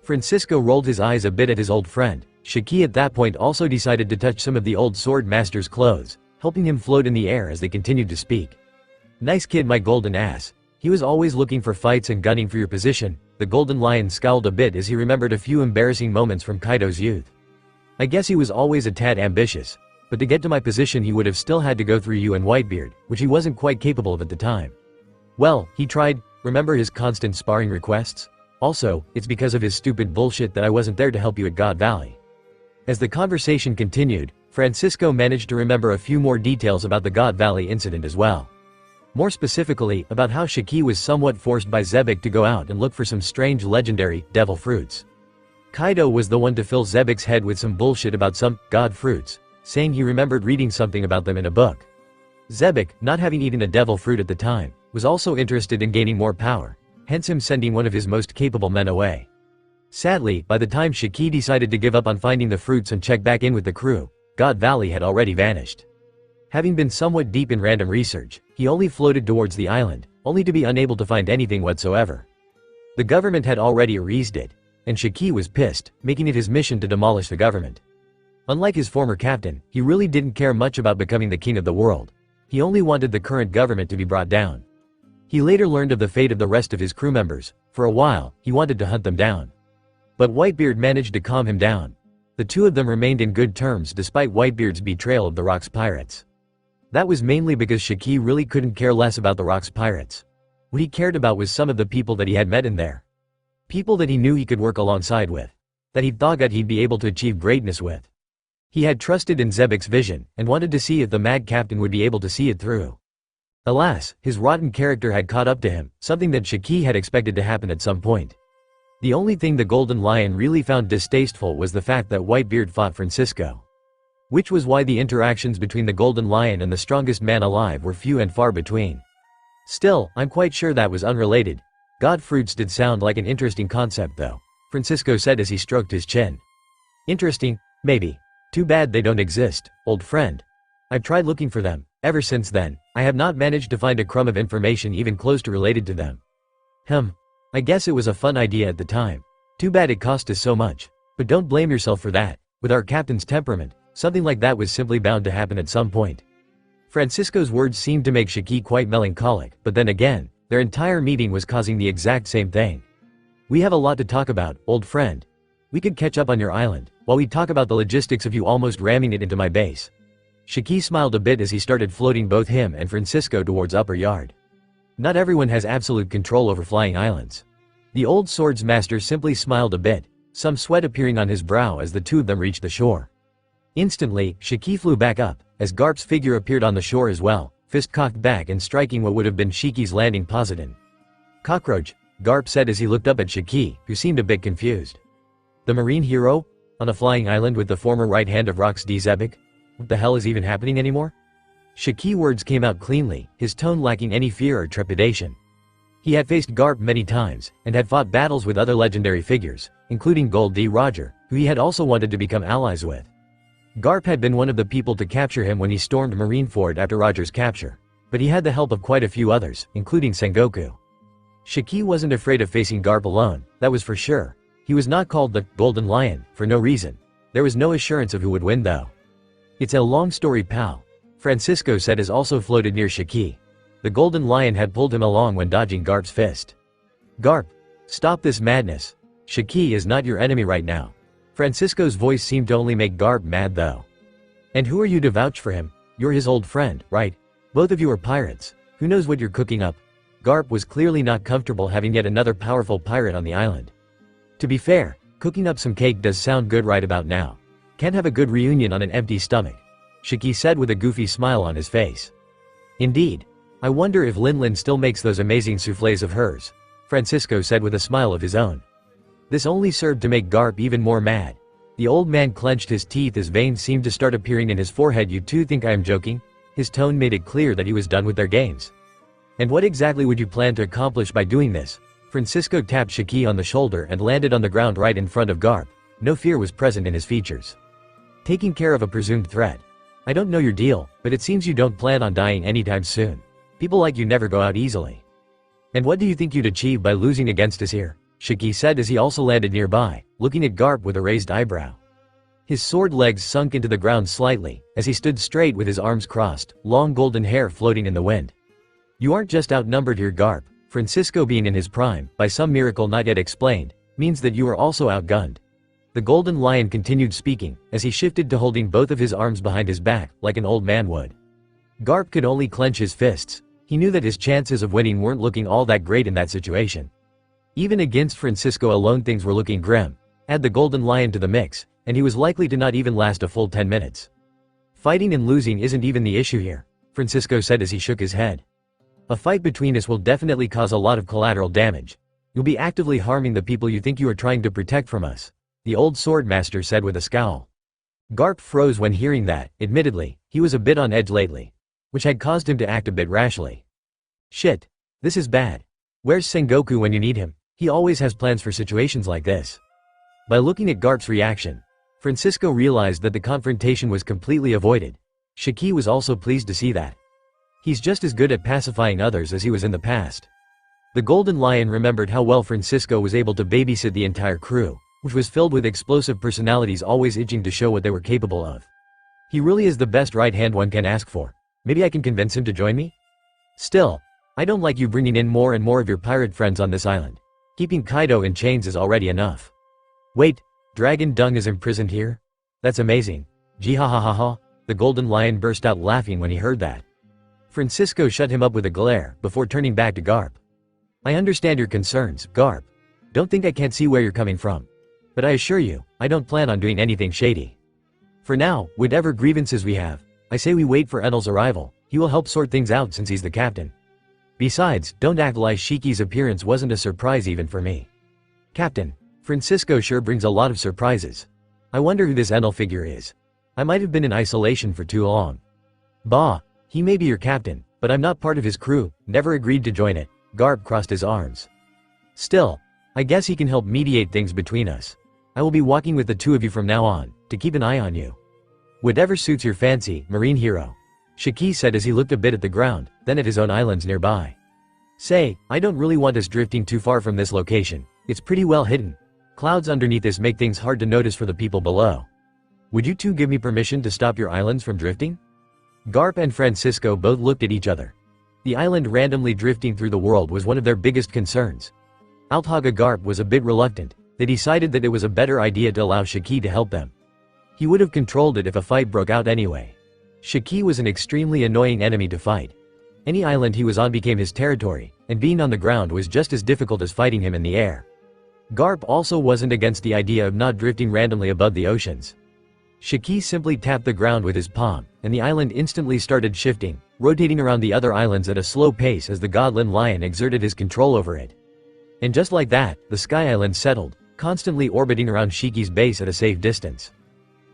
Francisco rolled his eyes a bit at his old friend. Shiki at that point also decided to touch some of the old sword master's clothes, helping him float in the air as they continued to speak. Nice kid, my golden ass. He was always looking for fights and gunning for your position. The golden lion scowled a bit as he remembered a few embarrassing moments from Kaido's youth. I guess he was always a tad ambitious, but to get to my position he would have still had to go through you and Whitebeard, which he wasn't quite capable of at the time. Well, he tried. Remember his constant sparring requests? Also, it's because of his stupid bullshit that I wasn't there to help you at God Valley. As the conversation continued, Francisco managed to remember a few more details about the God Valley incident as well. More specifically, about how Shiki was somewhat forced by Zebek to go out and look for some strange legendary, devil fruits. Kaido was the one to fill Zebek's head with some bullshit about some, god fruits, saying he remembered reading something about them in a book. Zebek, not having eaten a devil fruit at the time, was also interested in gaining more power, hence him sending one of his most capable men away. Sadly, by the time Shiki decided to give up on finding the fruits and check back in with the crew, God Valley had already vanished. Having been somewhat deep in random research, he only floated towards the island, only to be unable to find anything whatsoever. The government had already erased it, and Shiki was pissed, making it his mission to demolish the government. Unlike his former captain, he really didn't care much about becoming the king of the world. He only wanted the current government to be brought down. He later learned of the fate of the rest of his crew members. For a while, he wanted to hunt them down. But Whitebeard managed to calm him down. The two of them remained in good terms despite Whitebeard's betrayal of the Rock's pirates. That was mainly because Shiki really couldn't care less about the Rock's pirates. What he cared about was some of the people that he had met in there. People that he knew he could work alongside with. That he thought that he'd be able to achieve greatness with. He had trusted in Zebek's vision, and wanted to see if the mad captain would be able to see it through. Alas, his rotten character had caught up to him, something that Shiki had expected to happen at some point. The only thing the Golden Lion really found distasteful was the fact that Whitebeard fought Francisco. Which was why the interactions between the Golden Lion and the strongest man alive were few and far between. Still, I'm quite sure that was unrelated. God fruits did sound like an interesting concept though, Francisco said as he stroked his chin. Interesting, maybe. Too bad they don't exist, old friend. I've tried looking for them. Ever since then, I have not managed to find a crumb of information even close to related to them. I guess it was a fun idea at the time. Too bad it cost us so much. But don't blame yourself for that. With our captain's temperament, something like that was simply bound to happen at some point. Francisco's words seemed to make Shiki quite melancholic, but then again, their entire meeting was causing the exact same thing. We have a lot to talk about, old friend. We could catch up on your island, while we talk about the logistics of you almost ramming it into my base. Shiki smiled a bit as he started floating both him and Francisco towards Upper Yard. Not everyone has absolute control over flying islands. The old swords master simply smiled a bit, some sweat appearing on his brow as the two of them reached the shore. Instantly, Shiki flew back up, as Garp's figure appeared on the shore as well, fist cocked back and striking what would have been Shiki's landing position. "Cockroach," Garp said as he looked up at Shiki, who seemed a bit confused. "The marine hero? On a flying island with the former right hand of Rox D's epic? What the hell is even happening anymore?" Shiki's words came out cleanly, his tone lacking any fear or trepidation. He had faced Garp many times, and had fought battles with other legendary figures, including Gold D. Roger, who he had also wanted to become allies with. Garp had been one of the people to capture him when he stormed Marineford after Roger's capture, but he had the help of quite a few others, including Sengoku. Shiki wasn't afraid of facing Garp alone, that was for sure. He was not called the Golden Lion for no reason. There was no assurance of who would win though. "It's a long story, pal," Francisco said as also floated near Shiki. The Golden Lion had pulled him along when dodging Garp's fist. "Garp, stop this madness. Shiki is not your enemy right now." Francisco's voice seemed to only make Garp mad though. "And who are you to vouch for him? You're his old friend, right? Both of you are pirates. Who knows what you're cooking up?" Garp was clearly not comfortable having yet another powerful pirate on the island. To be fair, cooking up some cake does sound good right about now. Can't have a good reunion on an empty stomach, Shiki said with a goofy smile on his face. "Indeed. I wonder if Linlin still makes those amazing soufflés of hers," Francisco said with a smile of his own. This only served to make Garp even more mad. The old man clenched his teeth as veins seemed to start appearing in his forehead. "You two think I am joking?" His tone made it clear that he was done with their games. "And what exactly would you plan to accomplish by doing this?" Francisco tapped Shiki on the shoulder and landed on the ground right in front of Garp. No fear was present in his features. "Taking care of a presumed threat. I don't know your deal, but it seems you don't plan on dying anytime soon. People like you never go out easily. And what do you think you'd achieve by losing against us here?" Shiki said as he also landed nearby, looking at Garp with a raised eyebrow. His sword legs sunk into the ground slightly, as he stood straight with his arms crossed, long golden hair floating in the wind. "You aren't just outnumbered here, Garp. Francisco being in his prime, by some miracle not yet explained, means that you are also outgunned." The Golden Lion continued speaking, as he shifted to holding both of his arms behind his back, like an old man would. Garp could only clench his fists. He knew that his chances of winning weren't looking all that great in that situation. Even against Francisco alone things were looking grim. Add the Golden Lion to the mix, and he was likely to not even last a full 10 minutes. "Fighting and losing isn't even the issue here," Francisco said as he shook his head. "A fight between us will definitely cause a lot of collateral damage. You'll be actively harming the people you think you are trying to protect from us," the old sword master said with a scowl. Garp froze when hearing that. Admittedly, he was a bit on edge lately, which had caused him to act a bit rashly. "Shit. This is bad. Where's Sengoku when you need him? He always has plans for situations like this." By looking at Garp's reaction, Francisco realized that the confrontation was completely avoided. Shiki was also pleased to see that. He's just as good at pacifying others as he was in the past. The Golden Lion remembered how well Francisco was able to babysit the entire crew, which was filled with explosive personalities always itching to show what they were capable of. He really is the best right hand one can ask for. Maybe I can convince him to join me? Still, I don't like you bringing in more and more of your pirate friends on this island. Keeping Kaido in chains is already enough. Wait, Dragon Dung is imprisoned here? That's amazing. Gee ha ha ha ha. The Golden Lion burst out laughing when he heard that. Francisco shut him up with a glare before turning back to Garp. "I understand your concerns, Garp. Don't think I can't see where you're coming from. But I assure you, I don't plan on doing anything shady. For now, whatever grievances we have, I say we wait for Enal's arrival. He will help sort things out since he's the captain. Besides, don't act like Shiki's appearance wasn't a surprise even for me. Captain, Francisco sure brings a lot of surprises. I wonder who this Enal figure is. I might have been in isolation for too long. Bah, he may be your captain, but I'm not part of his crew, never agreed to join it." Garp crossed his arms. "Still, I guess he can help mediate things between us. I will be walking with the two of you from now on, to keep an eye on you. Whatever suits your fancy, marine hero," Shiki said as he looked a bit at the ground, then at his own islands nearby. "Say, I don't really want us drifting too far from this location. It's pretty well hidden. Clouds underneath us make things hard to notice for the people below. Would you two give me permission to stop your islands from drifting?" Garp and Francisco both looked at each other. The island randomly drifting through the world was one of their biggest concerns. Althaga Garp was a bit reluctant. They decided that it was a better idea to allow Shiki to help them. He would have controlled it if a fight broke out anyway. Shiki was an extremely annoying enemy to fight. Any island he was on became his territory, and being on the ground was just as difficult as fighting him in the air. Garp also wasn't against the idea of not drifting randomly above the oceans. Shiki simply tapped the ground with his palm, and the island instantly started shifting, rotating around the other islands at a slow pace as the Godland Lion exerted his control over it. And just like that, the Sky Island settled, constantly orbiting around Shiki's base at a safe distance.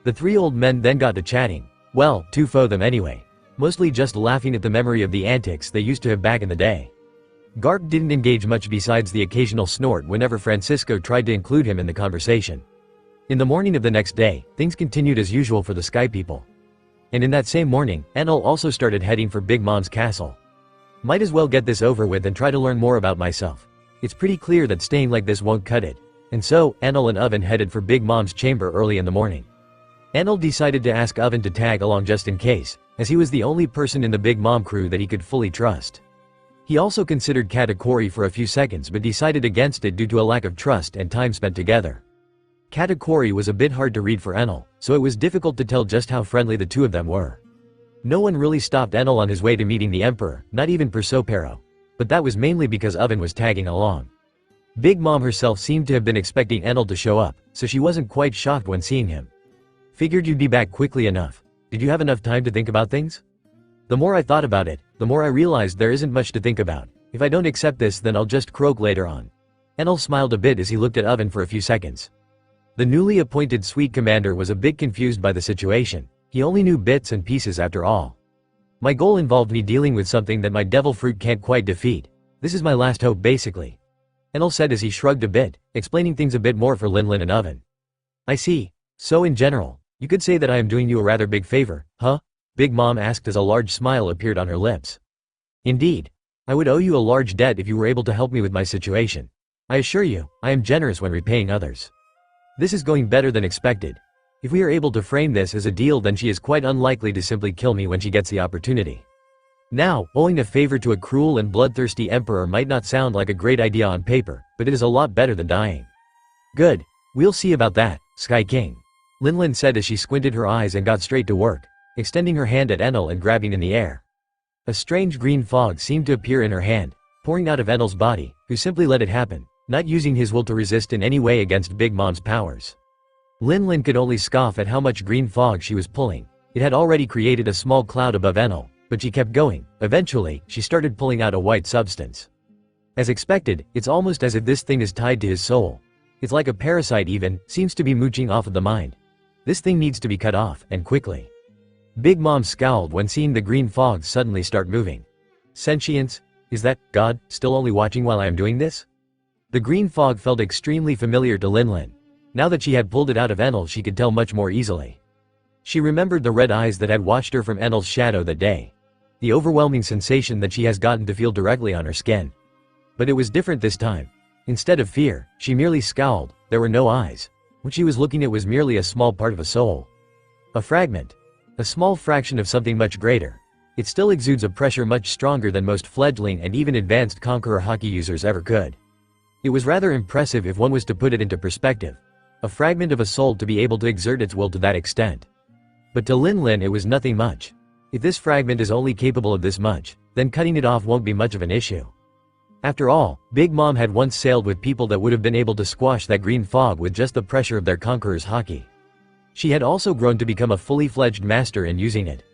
The three old men then got to chatting. Well, two of them anyway. Mostly just laughing at the memory of the antics they used to have back in the day. Garp didn't engage much besides the occasional snort whenever Francisco tried to include him in the conversation. In the morning of the next day, things continued as usual for the Sky People. And in that same morning, Enal also started heading for Big Mom's castle. Might as well get this over with and try to learn more about myself. It's pretty clear that staying like this won't cut it. And so, Enal and Oven headed for Big Mom's chamber early in the morning. Enal decided to ask Oven to tag along just in case, as he was the only person in the Big Mom crew that he could fully trust. He also considered Katakuri for a few seconds but decided against it due to a lack of trust and time spent together. Katakuri was a bit hard to read for Enal, so it was difficult to tell just how friendly the two of them were. No one really stopped Enal on his way to meeting the Emperor, not even Persopero. But that was mainly because Oven was tagging along. Big Mom herself seemed to have been expecting Enal to show up, so she wasn't quite shocked when seeing him. Figured you'd be back quickly enough. Did you have enough time to think about things? The more I thought about it, the more I realized there isn't much to think about. If I don't accept this, then I'll just croak later on. Enal smiled a bit as he looked at Oven for a few seconds. The newly appointed Sweet Commander was a bit confused by the situation. He only knew bits and pieces after all. My goal involved me dealing with something that my devil fruit can't quite defeat. This is my last hope basically. Enal said as he shrugged a bit, explaining things a bit more for Linlin and Oven. I see. So in general, you could say that I am doing you a rather big favor, huh? Big Mom asked as a large smile appeared on her lips. Indeed. I would owe you a large debt if you were able to help me with my situation. I assure you, I am generous when repaying others. This is going better than expected. If we are able to frame this as a deal, then she is quite unlikely to simply kill me when she gets the opportunity. Now, owing a favor to a cruel and bloodthirsty emperor might not sound like a great idea on paper, but it is a lot better than dying. Good. We'll see about that, Sky King. Linlin said as she squinted her eyes and got straight to work, extending her hand at Enal and grabbing in the air. A strange green fog seemed to appear in her hand, pouring out of Enal's body, who simply let it happen, not using his will to resist in any way against Big Mom's powers. Linlin could only scoff at how much green fog she was pulling. It had already created a small cloud above Enal, but she kept going. Eventually, she started pulling out a white substance. As expected, it's almost as if this thing is tied to his soul. It's like a parasite even, seems to be mooching off of the mind. This thing needs to be cut off, and quickly. Big Mom scowled when seeing the green fog suddenly start moving. Sentience? Is that, God, still only watching while I am doing this? The green fog felt extremely familiar to Linlin. Now that she had pulled it out of Enal, she could tell much more easily. She remembered the red eyes that had watched her from Enal's shadow that day. The overwhelming sensation that she has gotten to feel directly on her skin. But it was different this time. Instead of fear, she merely scowled. There were no eyes. What she was looking at was merely a small part of a soul. A fragment. A small fraction of something much greater. It still exudes a pressure much stronger than most fledgling and even advanced Conqueror Haki users ever could. It was rather impressive if one was to put it into perspective. A fragment of a soul to be able to exert its will to that extent. But to Linlin it was nothing much. If this fragment is only capable of this much, then cutting it off won't be much of an issue. After all, Big Mom had once sailed with people that would have been able to squash that green fog with just the pressure of their Conqueror's Haki. She had also grown to become a fully fledged master in using it.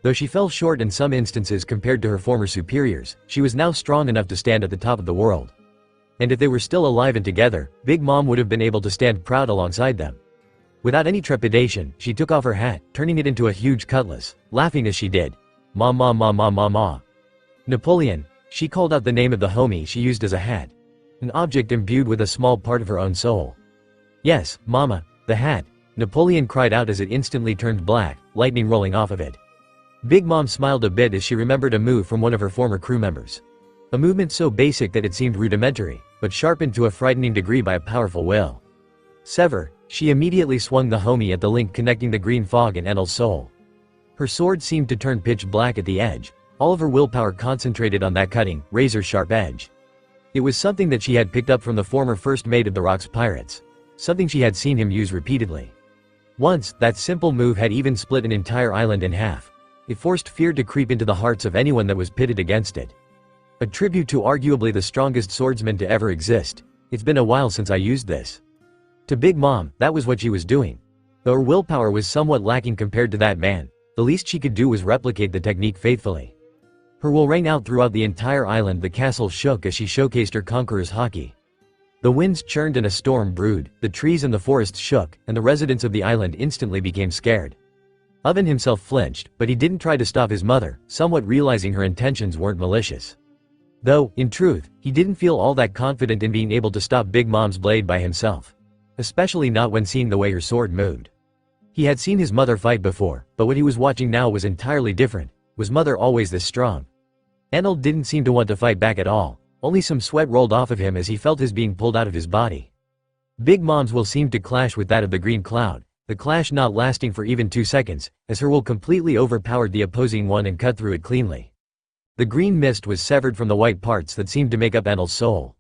Though she fell short in some instances compared to her former superiors, she was now strong enough to stand at the top of the world. And if they were still alive and together, Big Mom would have been able to stand proud alongside them. Without any trepidation, she took off her hat, turning it into a huge cutlass, laughing as she did. Ma ma ma ma ma ma. Napoleon. She called out the name of the homie she used as a hat. An object imbued with a small part of her own soul. Yes, Mama, the hat. Napoleon cried out as it instantly turned black, lightning rolling off of it. Big Mom smiled a bit as she remembered a move from one of her former crew members. A movement so basic that it seemed rudimentary, but sharpened to a frightening degree by a powerful will. Sever. She immediately swung the homie at the link connecting the green fog and Enal's soul. Her sword seemed to turn pitch black at the edge, all of her willpower concentrated on that cutting, razor-sharp edge. It was something that she had picked up from the former first mate of the Rock's pirates. Something she had seen him use repeatedly. Once, that simple move had even split an entire island in half. It forced fear to creep into the hearts of anyone that was pitted against it. A tribute to arguably the strongest swordsman to ever exist. It's been a while since I used this. To Big Mom, that was what she was doing. Though her willpower was somewhat lacking compared to that man, the least she could do was replicate the technique faithfully. Her will rang out throughout the entire island. The castle shook as she showcased her conqueror's haki. The winds churned and a storm brewed, the trees and the forests shook, and the residents of the island instantly became scared. Oven himself flinched, but he didn't try to stop his mother, somewhat realizing her intentions weren't malicious. Though, in truth, he didn't feel all that confident in being able to stop Big Mom's blade by himself. Especially not when seeing the way her sword moved. He had seen his mother fight before, but what he was watching now was entirely different. Was mother always this strong? Enal didn't seem to want to fight back at all, only some sweat rolled off of him as he felt his being pulled out of his body. Big Mom's will seemed to clash with that of the green cloud, the clash not lasting for even 2 seconds, as her will completely overpowered the opposing one and cut through it cleanly. The green mist was severed from the white parts that seemed to make up Enal's soul.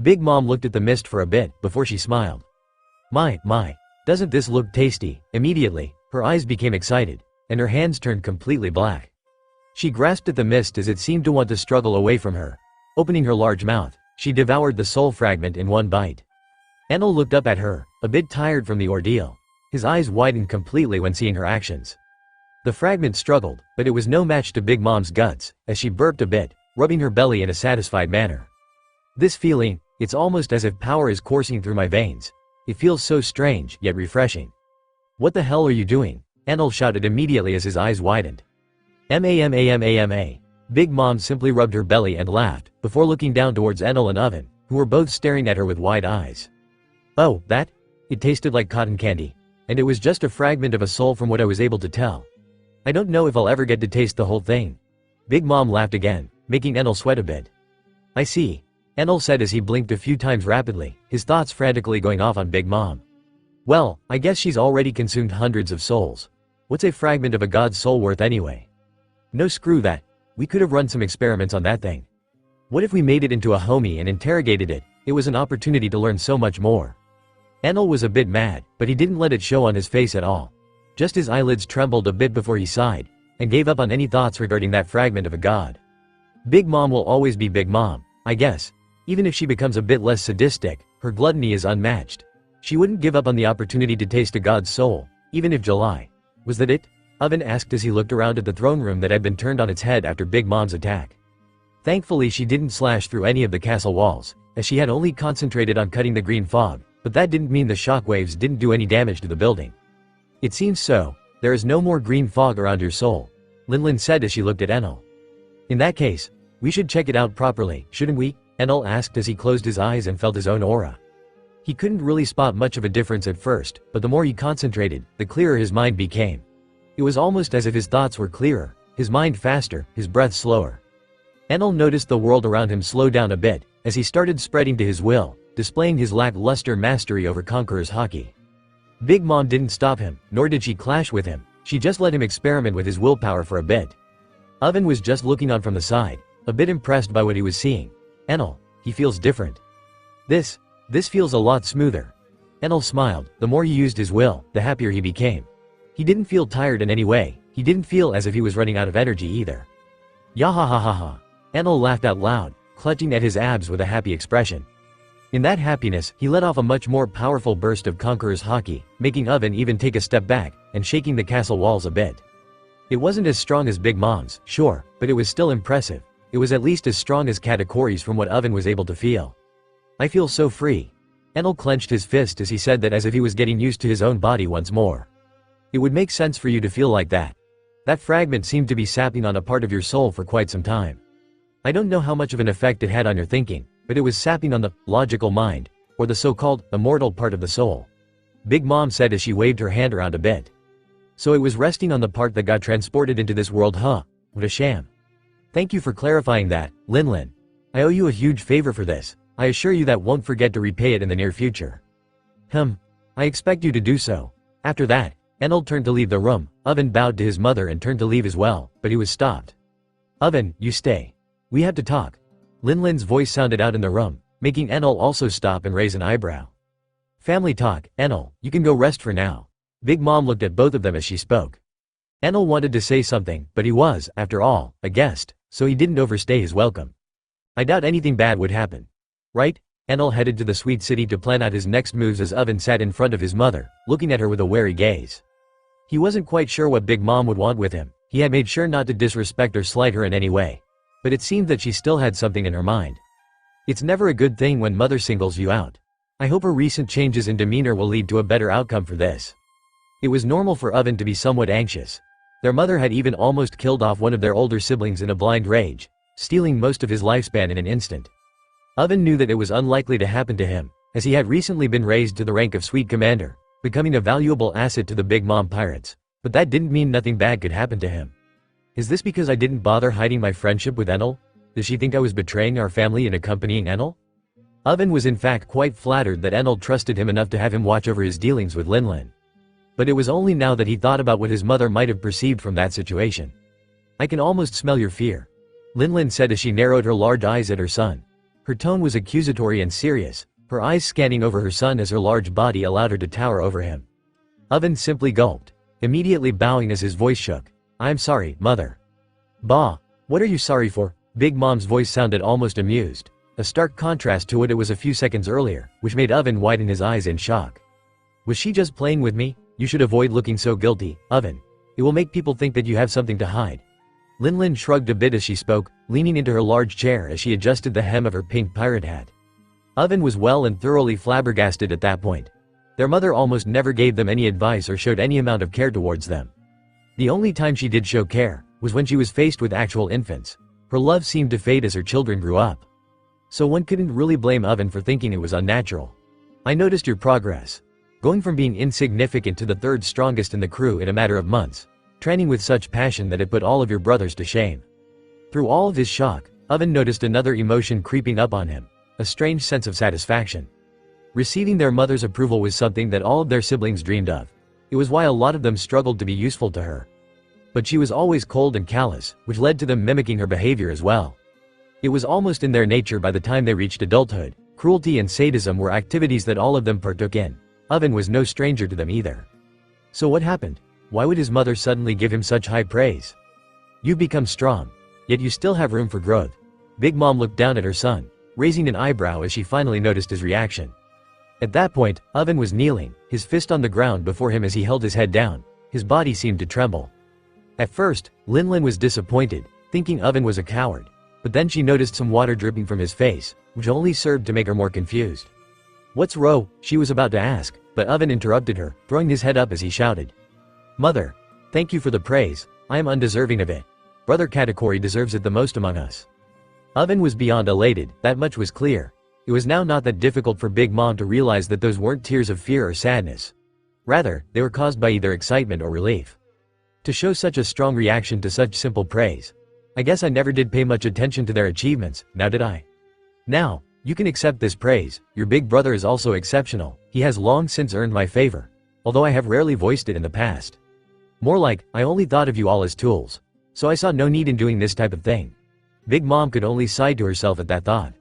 Big Mom looked at the mist for a bit, before she smiled. My, doesn't this look tasty? Immediately, her eyes became excited, and her hands turned completely black. She grasped at the mist as it seemed to want to struggle away from her. Opening her large mouth, she devoured the soul fragment in one bite. Enal looked up at her, a bit tired from the ordeal. His eyes widened completely when seeing her actions. The fragment struggled, but it was no match to Big Mom's guts, as she burped a bit, rubbing her belly in a satisfied manner. This feeling, it's almost as if power is coursing through my veins. It feels so strange, yet refreshing. What the hell are you doing? Enal shouted immediately as his eyes widened. Ma. Big Mom simply rubbed her belly and laughed, before looking down towards Enal and Oven, who were both staring at her with wide eyes. Oh, that? It tasted like cotton candy. And it was just a fragment of a soul from what I was able to tell. I don't know if I'll ever get to taste the whole thing. Big Mom laughed again, making Enal sweat a bit. I see. Enal said as he blinked a few times rapidly, his thoughts frantically going off on Big Mom. Well, I guess she's already consumed hundreds of souls. What's a fragment of a god's soul worth anyway? No, screw that. We could have run some experiments on that thing. What if we made it into a homie and interrogated it? It was an opportunity to learn so much more. Enal was a bit mad, but he didn't let it show on his face at all. Just his eyelids trembled a bit before he sighed, and gave up on any thoughts regarding that fragment of a god. Big Mom will always be Big Mom, I guess. Even if she becomes a bit less sadistic, her gluttony is unmatched. She wouldn't give up on the opportunity to taste a god's soul, even if July. Was that it? Oven asked as he looked around at the throne room that had been turned on its head after Big Mom's attack. Thankfully she didn't slash through any of the castle walls, as she had only concentrated on cutting the green fog, but that didn't mean the shockwaves didn't do any damage to the building. It seems so. There is no more green fog around your soul, Linlin said as she looked at Enal. In that case, we should check it out properly, shouldn't we? Enal asked as he closed his eyes and felt his own aura. He couldn't really spot much of a difference at first, but the more he concentrated, the clearer his mind became. It was almost as if his thoughts were clearer, his mind faster, his breath slower. Enal noticed the world around him slow down a bit, as he started spreading to his will, displaying his lackluster mastery over Conqueror's haki. Big Mom didn't stop him, nor did she clash with him, she just let him experiment with his willpower for a bit. Oven was just looking on from the side, a bit impressed by what he was seeing. Enal, he feels different. This feels a lot smoother. Enal smiled, the more he used his will, the happier he became. He didn't feel tired in any way, he didn't feel as if he was running out of energy either. Yahahaha. Enal laughed out loud, clutching at his abs with a happy expression. In that happiness, he let off a much more powerful burst of Conqueror's haki, making Oven even take a step back, and shaking the castle walls a bit. It wasn't as strong as Big Mom's, sure, but it was still impressive. It was at least as strong as Katakori's from what Oven was able to feel. I feel so free. Enal clenched his fist as he said that as if he was getting used to his own body once more. It would make sense for you to feel like that. That fragment seemed to be sapping on a part of your soul for quite some time. I don't know how much of an effect it had on your thinking, but it was sapping on the logical mind, or the so-called immortal part of the soul. Big Mom said as she waved her hand around a bit. So it was resting on the part that got transported into this world, huh? What a sham. Thank you for clarifying that, Linlin. I owe you a huge favor for this. I assure you that won't forget to repay it in the near future. I expect you to do so. After that, Enal turned to leave the room. Oven bowed to his mother and turned to leave as well, but he was stopped. Oven, you stay. We have to talk. Linlin's voice sounded out in the room, making Enal also stop and raise an eyebrow. Family talk, Enal, you can go rest for now. Big Mom looked at both of them as she spoke. Enel wanted to say something, but he was, after all, a guest, so he didn't overstay his welcome. I doubt anything bad would happen. Right? Enel headed to the sweet city to plan out his next moves as Oven sat in front of his mother, looking at her with a wary gaze. He wasn't quite sure what Big Mom would want with him. He had made sure not to disrespect or slight her in any way. But it seemed that she still had something in her mind. It's never a good thing when mother singles you out. I hope her recent changes in demeanor will lead to a better outcome for this. It was normal for Oven to be somewhat anxious. Their mother had even almost killed off one of their older siblings in a blind rage, stealing most of his lifespan in an instant. Oven knew that it was unlikely to happen to him, as he had recently been raised to the rank of Sweet Commander, becoming a valuable asset to the Big Mom pirates, but that didn't mean nothing bad could happen to him. Is this because I didn't bother hiding my friendship with Enel? Does she think I was betraying our family and accompanying Enel? Oven was in fact quite flattered that Enel trusted him enough to have him watch over his dealings with Linlin. But it was only now that he thought about what his mother might have perceived from that situation. I can almost smell your fear, Linlin said as she narrowed her large eyes at her son. Her tone was accusatory and serious, her eyes scanning over her son as her large body allowed her to tower over him. Oven simply gulped, immediately bowing as his voice shook. I'm sorry, mother. Bah, what are you sorry for? Big Mom's voice sounded almost amused, a stark contrast to what it was a few seconds earlier, which made Oven widen his eyes in shock. Was she just playing with me? You should avoid looking so guilty, Oven. It will make people think that you have something to hide. Linlin shrugged a bit as she spoke, leaning into her large chair as she adjusted the hem of her pink pirate hat. Oven was well and thoroughly flabbergasted at that point. Their mother almost never gave them any advice or showed any amount of care towards them. The only time she did show care was when she was faced with actual infants. Her love seemed to fade as her children grew up. So one couldn't really blame Oven for thinking it was unnatural. I noticed your progress. Going from being insignificant to the third strongest in the crew in a matter of months. Training with such passion that it put all of your brothers to shame. Through all of his shock, Oven noticed another emotion creeping up on him, a strange sense of satisfaction. Receiving their mother's approval was something that all of their siblings dreamed of. It was why a lot of them struggled to be useful to her. But she was always cold and callous, which led to them mimicking her behavior as well. It was almost in their nature by the time they reached adulthood. Cruelty and sadism were activities that all of them partook in. Oven was no stranger to them either. So what happened? Why would his mother suddenly give him such high praise? You've become strong, yet you still have room for growth. Big Mom looked down at her son, raising an eyebrow as she finally noticed his reaction. At that point, Oven was kneeling, his fist on the ground before him as he held his head down. His body seemed to tremble. At first, Linlin was disappointed, thinking Oven was a coward, but then she noticed some water dripping from his face, which only served to make her more confused. What's wrong? She was about to ask, but Oven interrupted her, throwing his head up as he shouted. Mother, thank you for the praise, I am undeserving of it. Brother Katakuri deserves it the most among us. Oven was beyond elated, that much was clear. It was now not that difficult for Big Mom to realize that those weren't tears of fear or sadness. Rather, they were caused by either excitement or relief. To show such a strong reaction to such simple praise. I guess I never did pay much attention to their achievements, now did I? Now, you can accept this praise. Your big brother is also exceptional. He has long since earned my favor. Although I have rarely voiced it in the past. More like, I only thought of you all as tools. So I saw no need in doing this type of thing. Big Mom could only sigh to herself at that thought.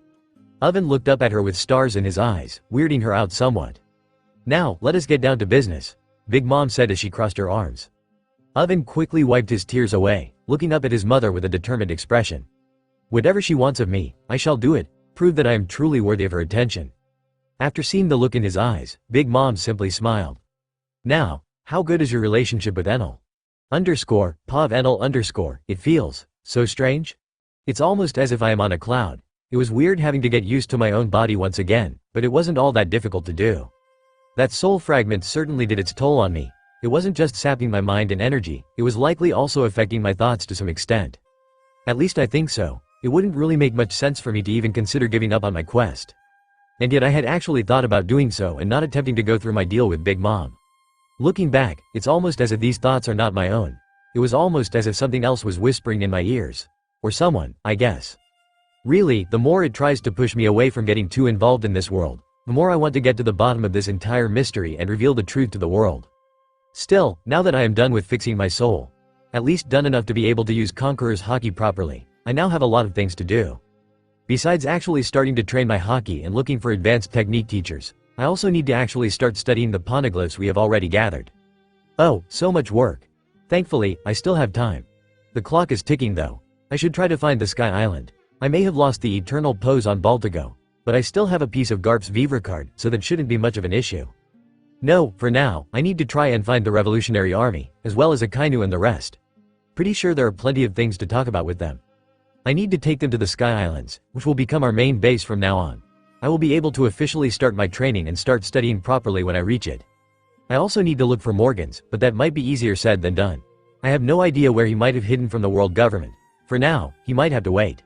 Oven looked up at her with stars in his eyes, weirding her out somewhat. Now, let us get down to business, Big Mom said as she crossed her arms. Oven quickly wiped his tears away, looking up at his mother with a determined expression. Whatever she wants of me, I shall do it, prove that I am truly worthy of her attention. After seeing the look in his eyes, Big Mom simply smiled. Now, how good is your relationship with Enel? Pav Enel it feels so strange. It's almost as if I am on a cloud. It was weird having to get used to my own body once again, but it wasn't all that difficult to do. That soul fragment certainly did its toll on me. It wasn't just sapping my mind and energy, it was likely also affecting my thoughts to some extent. At least I think so. It wouldn't really make much sense for me to even consider giving up on my quest. And yet I had actually thought about doing so and not attempting to go through my deal with Big Mom. Looking back, it's almost as if these thoughts are not my own. It was almost as if something else was whispering in my ears. Or someone, I guess. Really, the more it tries to push me away from getting too involved in this world, the more I want to get to the bottom of this entire mystery and reveal the truth to the world. Still, now that I am done with fixing my soul, at least done enough to be able to use Conqueror's Haki properly, I now have a lot of things to do. Besides actually starting to train my Haki and looking for advanced technique teachers, I also need to actually start studying the poneglyphs we have already gathered. Oh, so much work. Thankfully, I still have time. The clock is ticking though. I should try to find the Sky Island. I may have lost the eternal pose on Baltigo, but I still have a piece of Garp's Vivre card, so that shouldn't be much of an issue. No, for now, I need to try and find the Revolutionary Army, as well as Akainu and the rest. Pretty sure there are plenty of things to talk about with them. I need to take them to the Sky Islands, which will become our main base from now on. I will be able to officially start my training and start studying properly when I reach it. I also need to look for Morgans, but that might be easier said than done. I have no idea where he might have hidden from the world government. For now, he might have to wait.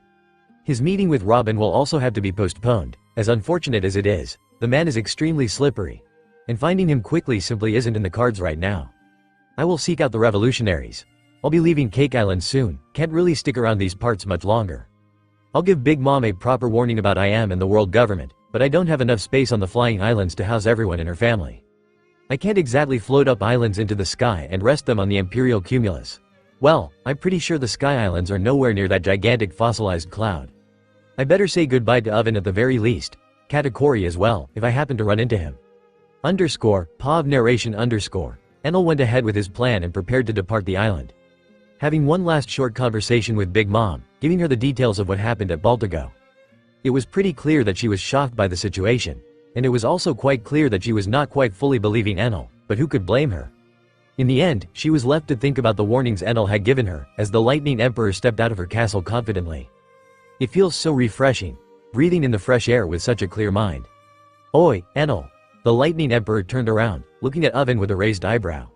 His meeting with Robin will also have to be postponed. As unfortunate as it is, the man is extremely slippery, and finding him quickly simply isn't in the cards right now. I will seek out the revolutionaries. I'll be leaving Cake Island soon, can't really stick around these parts much longer. I'll give Big Mom a proper warning about I am and the world government, but I don't have enough space on the flying islands to house everyone in her family. I can't exactly float up islands into the sky and rest them on the Imperial Cumulus. Well, I'm pretty sure the Sky Islands are nowhere near that gigantic fossilized cloud. I better say goodbye to Oven at the very least, Katakuri as well, if I happen to run into him. _POV narration _ Enel went ahead with his plan and prepared to depart the island. Having one last short conversation with Big Mom, giving her the details of what happened at Baltigo. It was pretty clear that she was shocked by the situation, and it was also quite clear that she was not quite fully believing Enel, but who could blame her? In the end, she was left to think about the warnings Enel had given her, as the Lightning Emperor stepped out of her castle confidently. It feels so refreshing, breathing in the fresh air with such a clear mind. Oi, Enel. The Lightning Emperor turned around, looking at Oven with a raised eyebrow.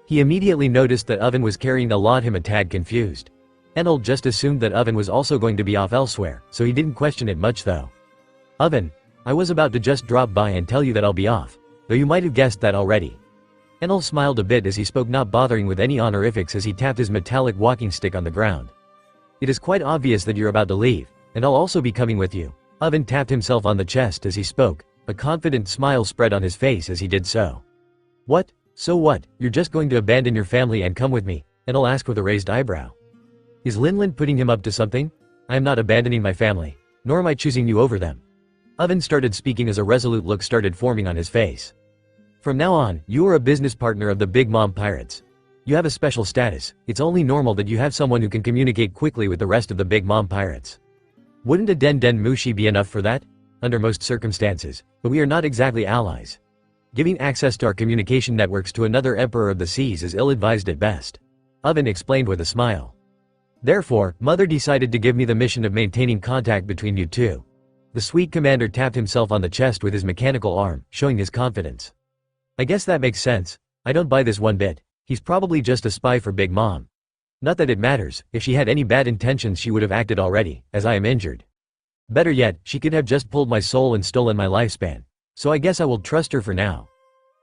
He immediately noticed that Oven was carrying a lot, him a tad confused. Enel just assumed that Oven was also going to be off elsewhere, so he didn't question it much though. Oven, I was about to just drop by and tell you that I'll be off, though you might have guessed that already. Enel smiled a bit as he spoke, not bothering with any honorifics as he tapped his metallic walking stick on the ground. It is quite obvious that you're about to leave, and I'll also be coming with you. Oven tapped himself on the chest as he spoke, a confident smile spread on his face as he did so. What? So what, you're just going to abandon your family and come with me? Enel asked with a raised eyebrow. Is Linlin putting him up to something? I am not abandoning my family, nor am I choosing you over them. Oven started speaking as a resolute look started forming on his face. From now on, you are a business partner of the Big Mom Pirates. You have a special status, it's only normal that you have someone who can communicate quickly with the rest of the Big Mom Pirates. Wouldn't a Den Den Mushi be enough for that? Under most circumstances, but we are not exactly allies. Giving access to our communication networks to another Emperor of the Seas is ill-advised at best. Oven explained with a smile. Therefore, Mother decided to give me the mission of maintaining contact between you two. The sweet commander tapped himself on the chest with his mechanical arm, showing his confidence. I guess that makes sense. I don't buy this one bit. He's probably just a spy for Big Mom. Not that it matters, if she had any bad intentions she would have acted already, as I am injured. Better yet, she could have just pulled my soul and stolen my lifespan. So I guess I will trust her for now.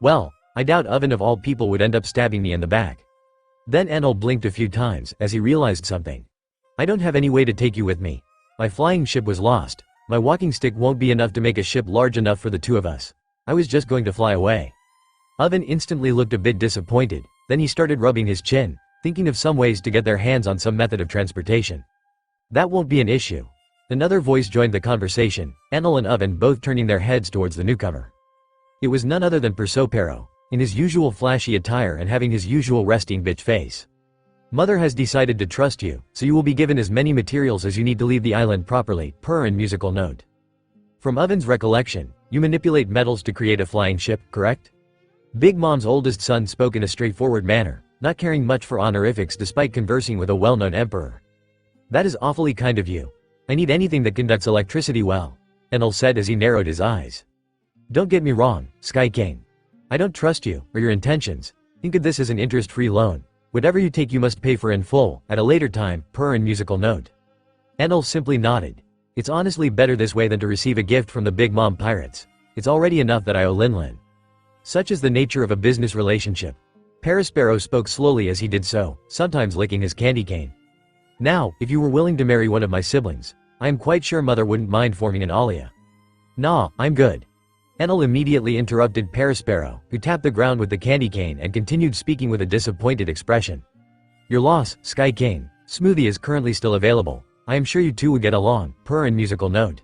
Well, I doubt Oven of all people would end up stabbing me in the back. Then Enel blinked a few times as he realized something. I don't have any way to take you with me. My flying ship was lost. My walking stick won't be enough to make a ship large enough for the two of us. I was just going to fly away. Oven instantly looked a bit disappointed, then he started rubbing his chin, thinking of some ways to get their hands on some method of transportation. That won't be an issue. Another voice joined the conversation, Enel and Oven both turning their heads towards the newcomer. It was none other than Persopero, in his usual flashy attire and having his usual resting bitch face. Mother has decided to trust you, so you will be given as many materials as you need to leave the island properly, per and musical note. From Oven's recollection, you manipulate metals to create a flying ship, correct? Big Mom's oldest son spoke in a straightforward manner, not caring much for honorifics despite conversing with a well-known emperor. That is awfully kind of you. I need anything that conducts electricity well, Enel said as he narrowed his eyes. Don't get me wrong, Sky King. I don't trust you, or your intentions. Think of this as an interest-free loan. Whatever you take you must pay for in full, at a later time, per and musical note. Enel simply nodded. It's honestly better this way than to receive a gift from the Big Mom Pirates. It's already enough that I owe Linlin. Such is the nature of a business relationship. Perispero spoke slowly as he did so, sometimes licking his candy cane. Now, if you were willing to marry one of my siblings, I am quite sure Mother wouldn't mind forming an alia. Nah, I'm good. Enel immediately interrupted Perispero, who tapped the ground with the candy cane and continued speaking with a disappointed expression. Your loss, Sky King. Smoothie is currently still available. I am sure you two would get along, per and musical note.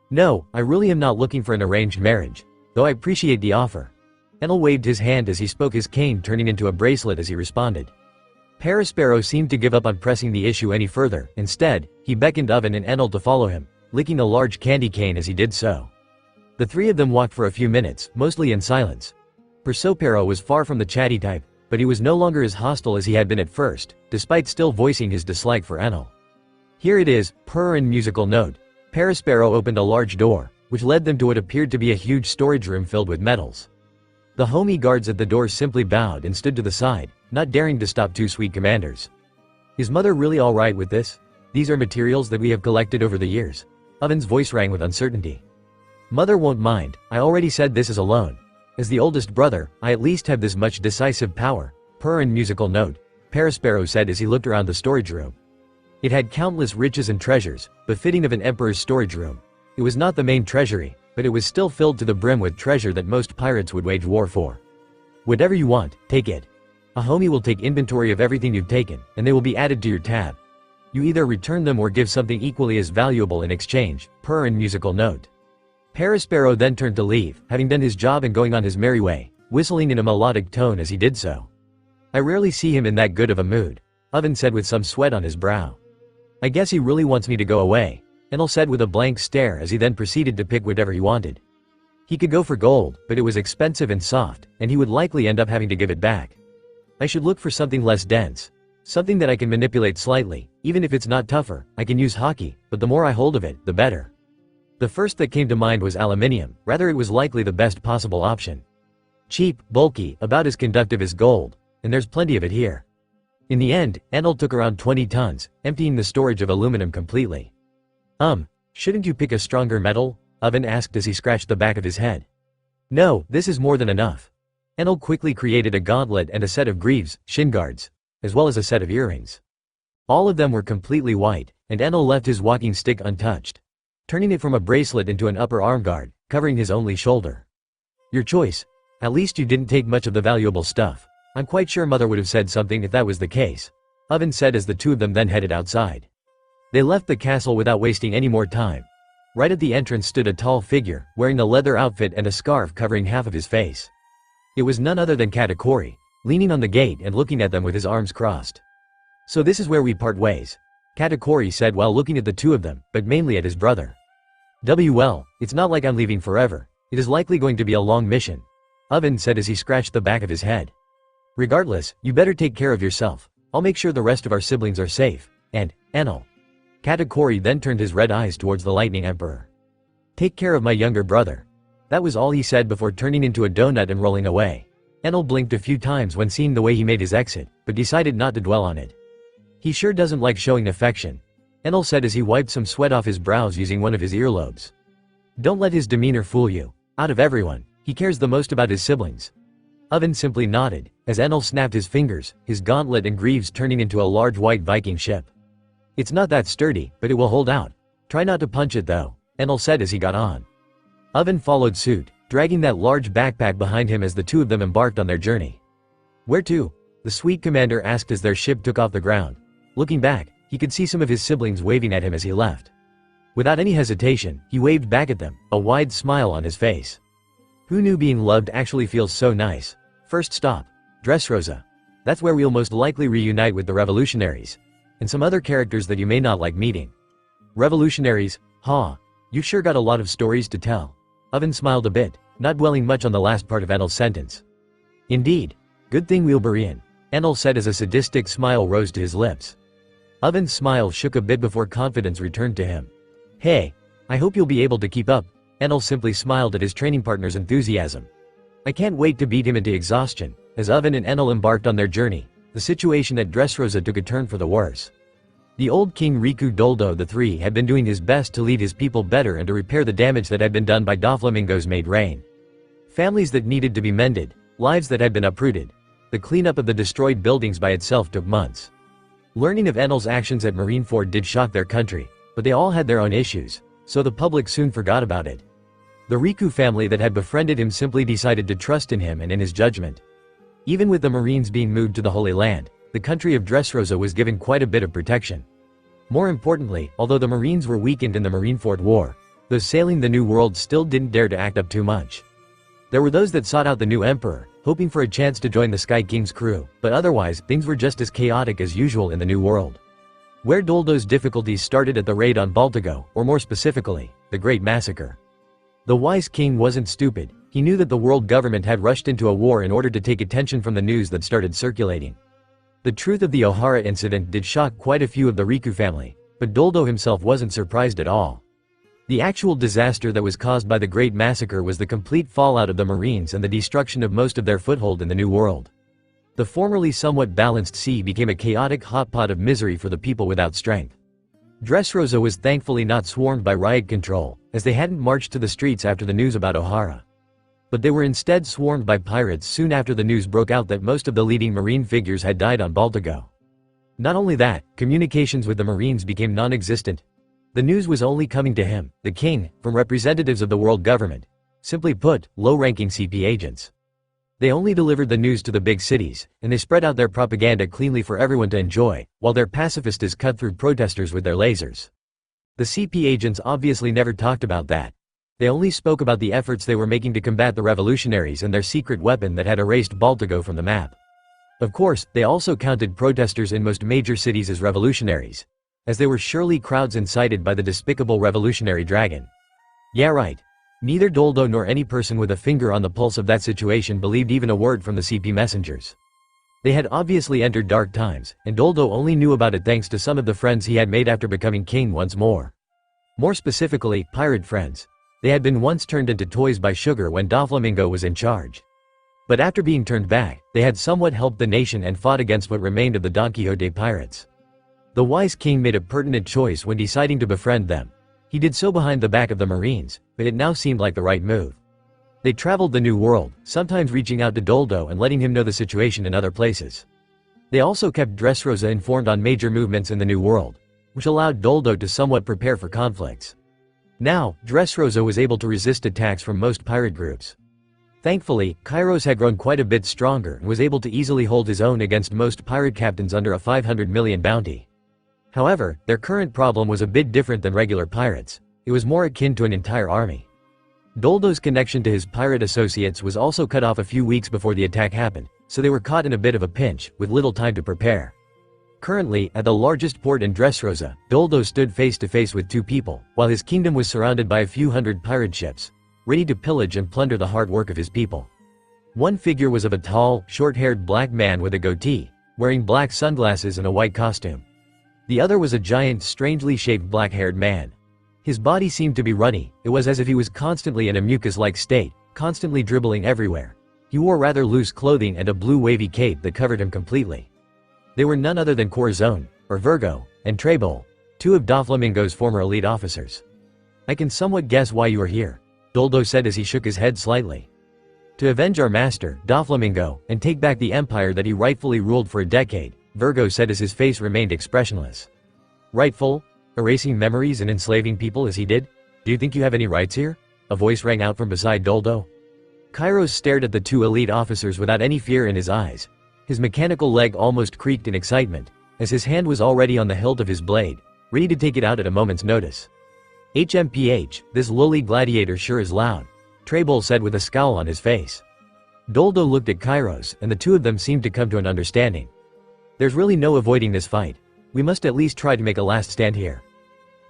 No, I really am not looking for an arranged marriage, though I appreciate the offer. Enel waved his hand as he spoke, his cane turning into a bracelet as he responded. Parasparrow seemed to give up on pressing the issue any further. Instead, he beckoned Oven and Enal to follow him, licking a large candy cane as he did so. The three of them walked for a few minutes, mostly in silence. Parasparrow was far from the chatty type, but he was no longer as hostile as he had been at first, despite still voicing his dislike for Enal. Here it is, purr and musical note. Parasparrow opened a large door, which led them to what appeared to be a huge storage room filled with metals. The homie guards at the door simply bowed and stood to the side, not daring to stop two sweet commanders. Is Mother really alright with this? These are materials that we have collected over the years. Oven's voice rang with uncertainty. Mother won't mind, I already said this is a loan. As the oldest brother, I at least have this much decisive power. Purr and musical note, Parasparrow said as he looked around the storage room. It had countless riches and treasures, befitting of an emperor's storage room. It was not the main treasury, but it was still filled to the brim with treasure that most pirates would wage war for. Whatever you want, take it. A homie will take inventory of everything you've taken, and they will be added to your tab. You either return them or give something equally as valuable in exchange. Purr and musical note. Parasparrow then turned to leave, having done his job and going on his merry way, whistling in a melodic tone as he did so. I rarely see him in that good of a mood, Oven said with some sweat on his brow. I guess he really wants me to go away, Enal said with a blank stare as he then proceeded to pick whatever he wanted. He could go for gold, but it was expensive and soft, and he would likely end up having to give it back. I should look for something less dense. Something that I can manipulate slightly, even if it's not tougher. I can use hockey, but the more I hold of it, the better. The first that came to mind was aluminium, rather it was likely the best possible option. Cheap, bulky, about as conductive as gold, and there's plenty of it here. In the end, Enal took around 20 tons, emptying the storage of aluminum completely. Shouldn't you pick a stronger metal? Oven asked as he scratched the back of his head. No, this is more than enough. Enal quickly created a gauntlet and a set of greaves, shin guards, as well as a set of earrings. All of them were completely white, and Enal left his walking stick untouched, turning it from a bracelet into an upper arm guard, covering his only shoulder. Your choice. At least you didn't take much of the valuable stuff. I'm quite sure Mother would have said something if that was the case, Oven said as the two of them then headed outside. They left the castle without wasting any more time. Right at the entrance stood a tall figure, wearing a leather outfit and a scarf covering half of his face. It was none other than Katakuri, leaning on the gate and looking at them with his arms crossed. So this is where we part ways, Katakuri said while looking at the two of them, but mainly at his brother. Well, it's not like I'm leaving forever. It is likely going to be a long mission, Oven said as he scratched the back of his head. Regardless, you better take care of yourself. I'll make sure the rest of our siblings are safe. And, Enal. Katakuri then turned his red eyes towards the Lightning Emperor. Take care of my younger brother. That was all he said before turning into a donut and rolling away. Enal blinked a few times when seeing the way he made his exit, but decided not to dwell on it. He sure doesn't like showing affection, Enal said as he wiped some sweat off his brows using one of his earlobes. Don't let his demeanor fool you. Out of everyone, he cares the most about his siblings. Oven simply nodded, as Enal snapped his fingers, his gauntlet and greaves turning into a large white Viking ship. It's not that sturdy, but it will hold out. Try not to punch it though, Enal said as he got on. Oven followed suit, dragging that large backpack behind him as the two of them embarked on their journey. Where to? The sweet commander asked as their ship took off the ground. Looking back, he could see some of his siblings waving at him as he left. Without any hesitation, he waved back at them, a wide smile on his face. Who knew being loved actually feels so nice? First stop, Dressrosa. That's where we'll most likely reunite with the revolutionaries. And some other characters that you may not like meeting. Revolutionaries, huh? You've sure got a lot of stories to tell. Oven smiled a bit, not dwelling much on the last part of Enal's sentence. Indeed. Good thing we'll be in, Enal said as a sadistic smile rose to his lips. Oven's smile shook a bit before confidence returned to him. Hey, I hope you'll be able to keep up, Enal simply smiled at his training partner's enthusiasm. I can't wait to beat him into exhaustion. As Oven and Enal embarked on their journey, the situation at Dressrosa took a turn for the worse. The old King Riku Doldo III had been doing his best to lead his people better and to repair the damage that had been done by Doflamingo's made rain. Families that needed to be mended, lives that had been uprooted. The cleanup of the destroyed buildings by itself took months. Learning of Enal's actions at Marineford did shock their country, but they all had their own issues, so the public soon forgot about it. The Riku family that had befriended him simply decided to trust in him and in his judgment. Even with the Marines being moved to the Holy Land, the country of Dressrosa was given quite a bit of protection. More importantly, although the Marines were weakened in the Marineford War, those sailing the New World still didn't dare to act up too much. There were those that sought out the new emperor, hoping for a chance to join the Sky King's crew, but otherwise, things were just as chaotic as usual in the new world. Where Doldo's difficulties started at the raid on Baltigo, or more specifically, the Great Massacre. The wise king wasn't stupid. He knew that the world government had rushed into a war in order to take attention from the news that started circulating. The truth of the Ohara incident did shock quite a few of the Riku family, but Doldo himself wasn't surprised at all. The actual disaster that was caused by the Great Massacre was the complete fallout of the Marines and the destruction of most of their foothold in the New World. The formerly somewhat balanced sea became a chaotic hotpot of misery for the people without strength. Dressrosa was thankfully not swarmed by riot control, as they hadn't marched to the streets after the news about Ohara. But they were instead swarmed by pirates soon after the news broke out that most of the leading Marine figures had died on Baltigo. Not only that, communications with the Marines became non-existent. The news was only coming to him, the king, from representatives of the world government. Simply put, low-ranking CP agents. They only delivered the news to the big cities, and they spread out their propaganda cleanly for everyone to enjoy, while their pacifists cut through protesters with their lasers. The CP agents obviously never talked about that. They only spoke about the efforts they were making to combat the revolutionaries and their secret weapon that had erased Baltigo from the map. Of course, they also counted protesters in most major cities as revolutionaries, as they were surely crowds incited by the despicable revolutionary dragon. Yeah, right. Neither Doldo nor any person with a finger on the pulse of that situation believed even a word from the CP messengers. They had obviously entered dark times, and Doldo only knew about it thanks to some of the friends he had made after becoming king once more. More specifically, pirate friends. They had been once turned into toys by Sugar when Doflamingo was in charge. But after being turned back, they had somewhat helped the nation and fought against what remained of the Don Quixote pirates. The wise king made a pertinent choice when deciding to befriend them. He did so behind the back of the Marines, but it now seemed like the right move. They traveled the new world, sometimes reaching out to Doldo and letting him know the situation in other places. They also kept Dressrosa informed on major movements in the new world, which allowed Doldo to somewhat prepare for conflicts. Now, Dressrosa was able to resist attacks from most pirate groups. Thankfully, Kairos had grown quite a bit stronger and was able to easily hold his own against most pirate captains under a 500 million bounty. However, their current problem was a bit different than regular pirates. It was more akin to an entire army. Doldo's connection to his pirate associates was also cut off a few weeks before the attack happened, so they were caught in a bit of a pinch, with little time to prepare. Currently, at the largest port in Dressrosa, Doldo stood face to face with two people, while his kingdom was surrounded by a few hundred pirate ships, ready to pillage and plunder the hard work of his people. One figure was of a tall, short-haired black man with a goatee, wearing black sunglasses and a white costume. The other was a giant, strangely shaped black-haired man. His body seemed to be runny. It was as if he was constantly in a mucus-like state, constantly dribbling everywhere. He wore rather loose clothing and a blue wavy cape that covered him completely. They were none other than Corazon, or Virgo, and Trebol, two of Doflamingo's former elite officers. "I can somewhat guess why you are here," Doldo said as he shook his head slightly. "To avenge our master, Doflamingo, and take back the empire that he rightfully ruled for a decade," Virgo said as his face remained expressionless. "Rightful? Erasing memories and enslaving people as he did? Do you think you have any rights here?" A voice rang out from beside Doldo. Kairos stared at the two elite officers without any fear in his eyes. His mechanical leg almost creaked in excitement, as his hand was already on the hilt of his blade, ready to take it out at a moment's notice. "HMPH, this lowly gladiator sure is loud," Trebol said with a scowl on his face. Doldo looked at Kairos, and the two of them seemed to come to an understanding. "There's really no avoiding this fight. We must at least try to make a last stand here."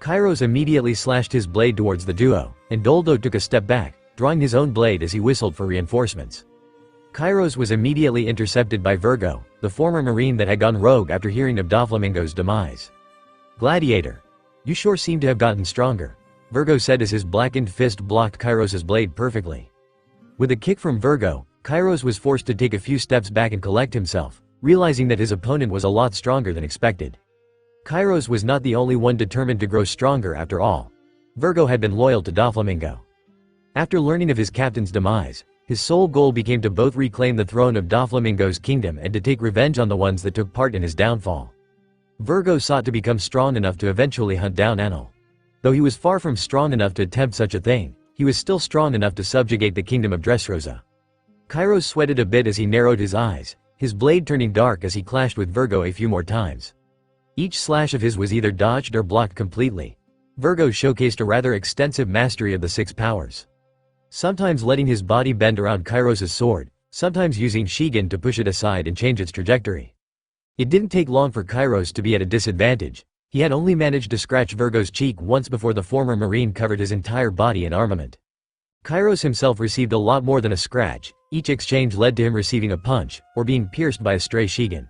Kairos immediately slashed his blade towards the duo, and Doldo took a step back, drawing his own blade as he whistled for reinforcements. Kairos was immediately intercepted by Virgo, the former Marine that had gone rogue after hearing of Doflamingo's demise. "Gladiator, you sure seem to have gotten stronger," Virgo said as his blackened fist blocked Kairos's blade perfectly. With a kick from Virgo, Kairos was forced to take a few steps back and collect himself, realizing that his opponent was a lot stronger than expected. Kairos was not the only one determined to grow stronger after all. Virgo had been loyal to Doflamingo. After learning of his captain's demise, his sole goal became to both reclaim the throne of Doflamingo's kingdom and to take revenge on the ones that took part in his downfall. Virgo sought to become strong enough to eventually hunt down Enal. Though he was far from strong enough to attempt such a thing, he was still strong enough to subjugate the kingdom of Dressrosa. Kairos sweated a bit as he narrowed his eyes, his blade turning dark as he clashed with Virgo a few more times. Each slash of his was either dodged or blocked completely. Virgo showcased a rather extensive mastery of the six powers. sometimes letting his body bend around Kairos' sword, sometimes using Shigen to push it aside and change its trajectory. It didn't take long for Kairos to be at a disadvantage. He had only managed to scratch Virgo's cheek once before the former Marine covered his entire body in armament. Kairos himself received a lot more than a scratch. Each exchange led to him receiving a punch, or being pierced by a stray Shigen.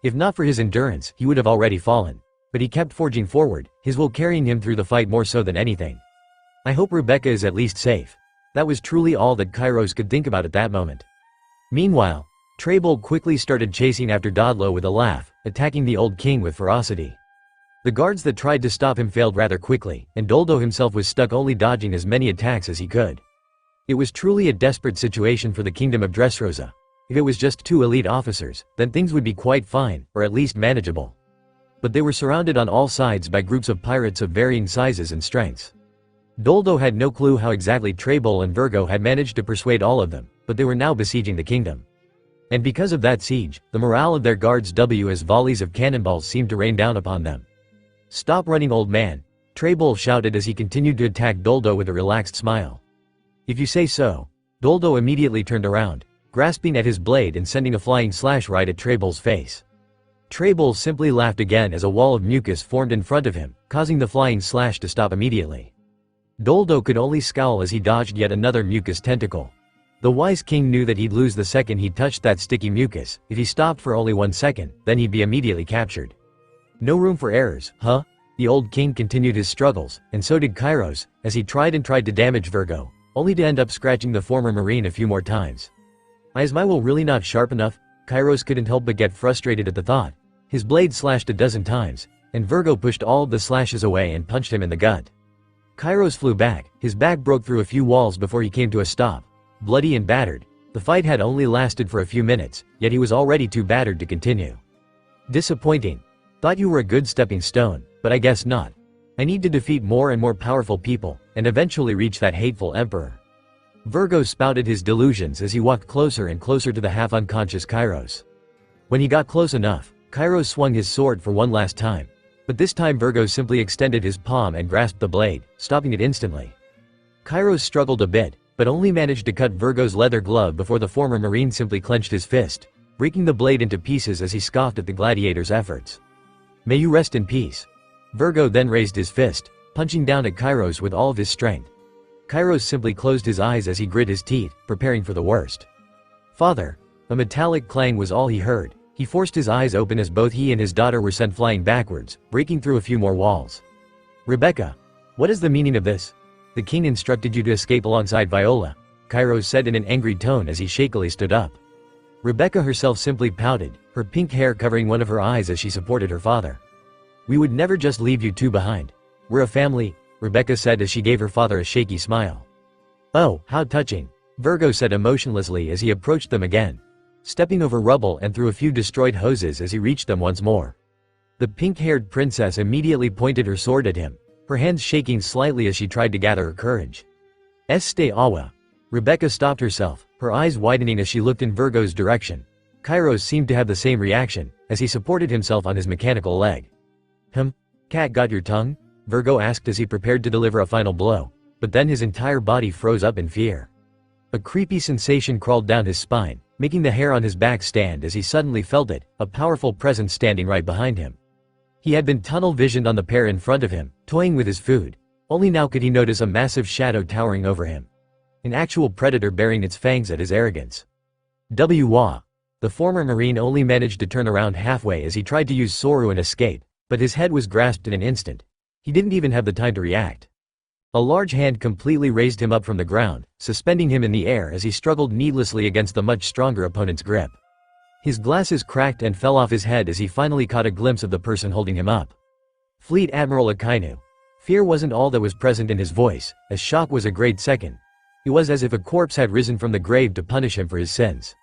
If not for his endurance, he would have already fallen. But he kept forging forward, his will carrying him through the fight more so than anything. I hope Rebecca is at least safe. That was truly all that Kairos could think about at that moment. Meanwhile, Treybold quickly started chasing after Dodlo with a laugh, attacking the old king with ferocity. The guards that tried to stop him failed rather quickly, and Doldo himself was stuck only dodging as many attacks as he could. It was truly a desperate situation for the kingdom of Dressrosa. If it was just 2 elite officers, then things would be quite fine, or at least manageable. But they were surrounded on all sides by groups of pirates of varying sizes and strengths. Doldo had no clue how exactly Treybold and Virgo had managed to persuade all of them, but they were now besieging the kingdom. And because of that siege, the morale of their guards as volleys of cannonballs seemed to rain down upon them. "Stop running, old man," Treybold shouted as he continued to attack Doldo with a relaxed smile. "If you say so." Doldo immediately turned around, grasping at his blade and sending a flying slash right at Treybold's face. Treybold simply laughed again as a wall of mucus formed in front of him, causing the flying slash to stop immediately. Doldo could only scowl as he dodged yet another mucus tentacle. The wise king knew that he'd lose the second he touched that sticky mucus. If he stopped for only 1 second, then he'd be immediately captured. No room for errors, huh? The old king continued his struggles, and so did Kairos, as he tried to damage Virgo, only to end up scratching the former Marine a few more times. Is my will really not sharp enough? Kairos couldn't help but get frustrated at the thought. His blade slashed a dozen times, and Virgo pushed all of the slashes away and punched him in the gut. Kairos flew back, his back broke through a few walls before he came to a stop. Bloody and battered, the fight had only lasted for a few minutes, yet he was already too battered to continue. Disappointing. Thought you were a good stepping stone, but I guess not. I need to defeat more and more powerful people, and eventually reach that hateful emperor. Virgo spouted his delusions as he walked closer and closer to the half-unconscious Kairos. When he got close enough, Kairos swung his sword for one last time. But this time Virgo simply extended his palm and grasped the blade, stopping it instantly. Kairos struggled a bit, but only managed to cut Virgo's leather glove before the former Marine simply clenched his fist, breaking the blade into pieces as he scoffed at the gladiator's efforts. "May you rest in peace." Virgo then raised his fist, punching down at Kairos with all of his strength. Kairos simply closed his eyes as he grit his teeth, preparing for the worst. "Father." A metallic clang was all he heard. He forced his eyes open as both he and his daughter were sent flying backwards, breaking through a few more walls. "Rebecca, what is the meaning of this? The king instructed you to escape alongside Viola," Kairos said in an angry tone as he shakily stood up. Rebecca herself simply pouted, her pink hair covering one of her eyes as she supported her father. "We would never just leave you two behind. We're a family," Rebecca said as she gave her father a shaky smile. "Oh, how touching," Virgo said emotionlessly as he approached them again, stepping over rubble and through a few destroyed hoses as he reached them once more. The pink-haired princess immediately pointed her sword at him, her hands shaking slightly as she tried to gather her courage. "Stay awa." Rebecca stopped herself, her eyes widening as she looked in Virgo's direction. Kairos seemed to have the same reaction, as he supported himself on his mechanical leg. Cat got your tongue?" Virgo asked as he prepared to deliver a final blow, but then his entire body froze up in fear. A creepy sensation crawled down his spine, making the hair on his back stand as he suddenly felt it, a powerful presence standing right behind him. He had been tunnel-visioned on the pair in front of him, toying with his food. Only now could he notice a massive shadow towering over him. An actual predator bearing its fangs at his arrogance. "Wah." The former Marine only managed to turn around halfway as he tried to use Soru and escape, but his head was grasped in an instant. He didn't even have the time to react. A large hand completely raised him up from the ground, suspending him in the air as he struggled needlessly against the much stronger opponent's grip. His glasses cracked and fell off his head as he finally caught a glimpse of the person holding him up. Fleet Admiral Akainu. Fear wasn't all that was present in his voice, as shock was a great second. It was as if a corpse had risen from the grave to punish him for his sins.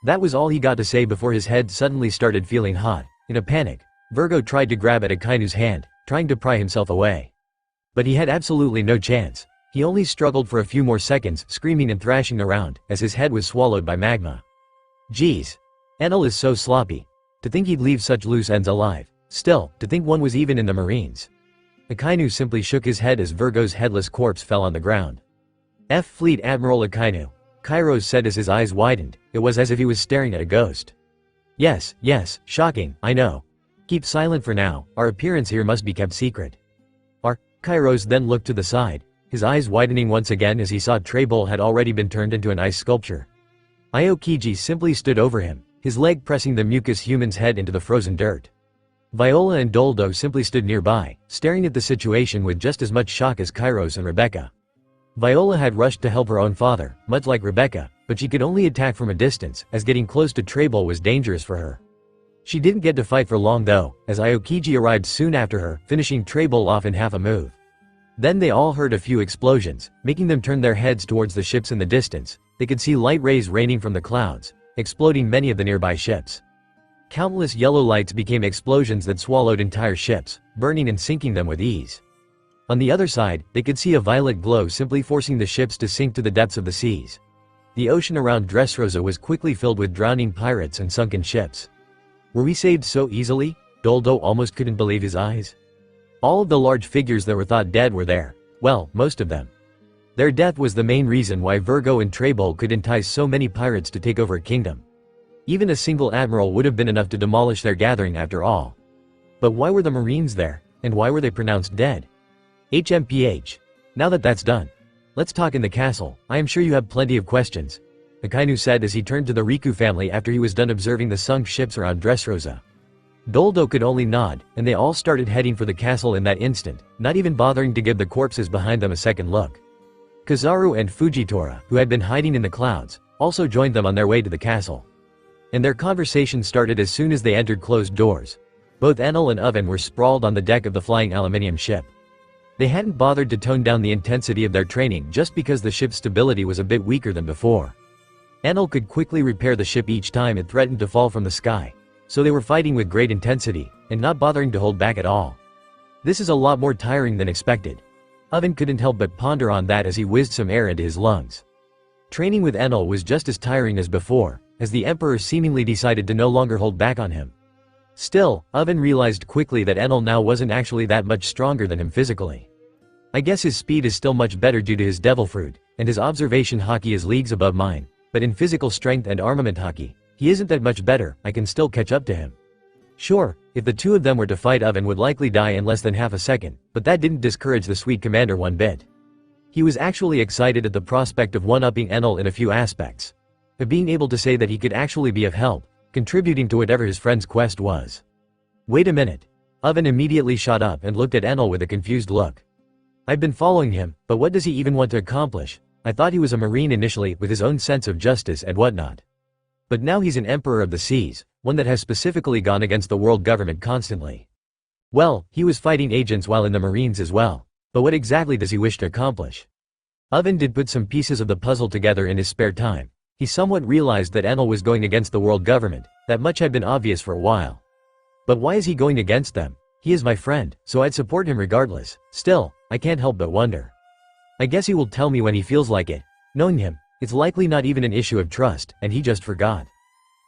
That was all he got to say before his head suddenly started feeling hot. In a panic, Virgo tried to grab at Akainu's hand, trying to pry himself away. But he had absolutely no chance. He only struggled for a few more seconds, screaming and thrashing around, as his head was swallowed by magma. Geez. Enal is so sloppy. To think he'd leave such loose ends alive. Still, to think one was even in the Marines. Akainu simply shook his head as Virgo's headless corpse fell on the ground. Fleet Admiral Akainu, Kairos said as his eyes widened. It was as if he was staring at a ghost. Yes, shocking, I know. Keep silent for now, our appearance here must be kept secret. Kairos then looked to the side, his eyes widening once again as he saw Trable had already been turned into an ice sculpture. Aokiji simply stood over him, his leg pressing the mucus human's head into the frozen dirt. Viola and Doldo simply stood nearby, staring at the situation with just as much shock as Kairos and Rebecca. Viola had rushed to help her own father, much like Rebecca, but she could only attack from a distance, as getting close to Trable was dangerous for her. She didn't get to fight for long though, as Aokiji arrived soon after her, finishing Trable off in half a move. Then they all heard a few explosions, making them turn their heads towards the ships in the distance. They could see light rays raining from the clouds, exploding many of the nearby ships. Countless yellow lights became explosions that swallowed entire ships, burning and sinking them with ease. On the other side, they could see a violet glow simply forcing the ships to sink to the depths of the seas. The ocean around Dressrosa was quickly filled with drowning pirates and sunken ships. Were we saved so easily? Doldo almost couldn't believe his eyes. All of the large figures that were thought dead were there. Well, most of them. Their death was the main reason why Virgo and Trable could entice so many pirates to take over a kingdom. Even a single admiral would have been enough to demolish their gathering after all. But why were the Marines there, and why were they pronounced dead? HMPH. Now that that's done, let's talk in the castle. I am sure you have plenty of questions, Akainu said as he turned to the Riku family after he was done observing the sunk ships around Dressrosa. Doldo could only nod, and they all started heading for the castle in that instant, not even bothering to give the corpses behind them a second look. Kizaru and Fujitora, who had been hiding in the clouds, also joined them on their way to the castle. And their conversation started as soon as they entered closed doors. Both Enal and Oven were sprawled on the deck of the flying aluminium ship. They hadn't bothered to tone down the intensity of their training just because the ship's stability was a bit weaker than before. Enal could quickly repair the ship each time it threatened to fall from the sky, so they were fighting with great intensity, and not bothering to hold back at all. This is a lot more tiring than expected. Oven couldn't help but ponder on that as he whizzed some air into his lungs. Training with Enal was just as tiring as before, as the Emperor seemingly decided to no longer hold back on him. Still, Oven realized quickly that Enal now wasn't actually that much stronger than him physically. I guess his speed is still much better due to his devil fruit, and his observation haki is leagues above mine, but in physical strength and armament haki, he isn't that much better. I can still catch up to him. Sure, if the two of them were to fight, Oven would likely die in less than half a second, but that didn't discourage the sweet commander one bit. He was actually excited at the prospect of one-upping Enal in a few aspects. Of being able to say that he could actually be of help, contributing to whatever his friend's quest was. Wait a minute. Oven immediately shot up and looked at Enal with a confused look. I've been following him, but what does he even want to accomplish? I thought he was a marine initially with his own sense of justice and whatnot. But now he's an emperor of the seas, one that has specifically gone against the world government constantly. Well, he was fighting agents while in the Marines as well, but what exactly does he wish to accomplish? Oven did put some pieces of the puzzle together in his spare time. He somewhat realized that Enal was going against the world government, that much had been obvious for a while. But why is he going against them? He is my friend, so I'd support him regardless. Still, I can't help but wonder. I guess he will tell me when he feels like it. Knowing him, it's likely not even an issue of trust, and he just forgot.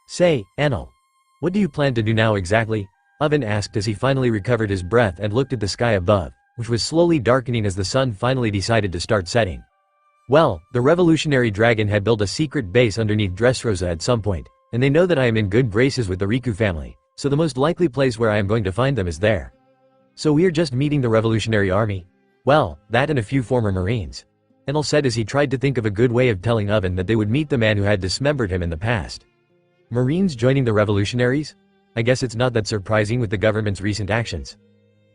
Say, Enal. What do you plan to do now exactly? Oven asked as he finally recovered his breath and looked at the sky above, which was slowly darkening as the sun finally decided to start setting. Well, the revolutionary dragon had built a secret base underneath Dressrosa at some point, and they know that I am in good graces with the Riku family, so the most likely place where I am going to find them is there. So we're just meeting the revolutionary army? Well, that and a few former Marines. Enal said as he tried to think of a good way of telling Oven that they would meet the man who had dismembered him in the past. Marines joining the revolutionaries? I guess it's not that surprising with the government's recent actions.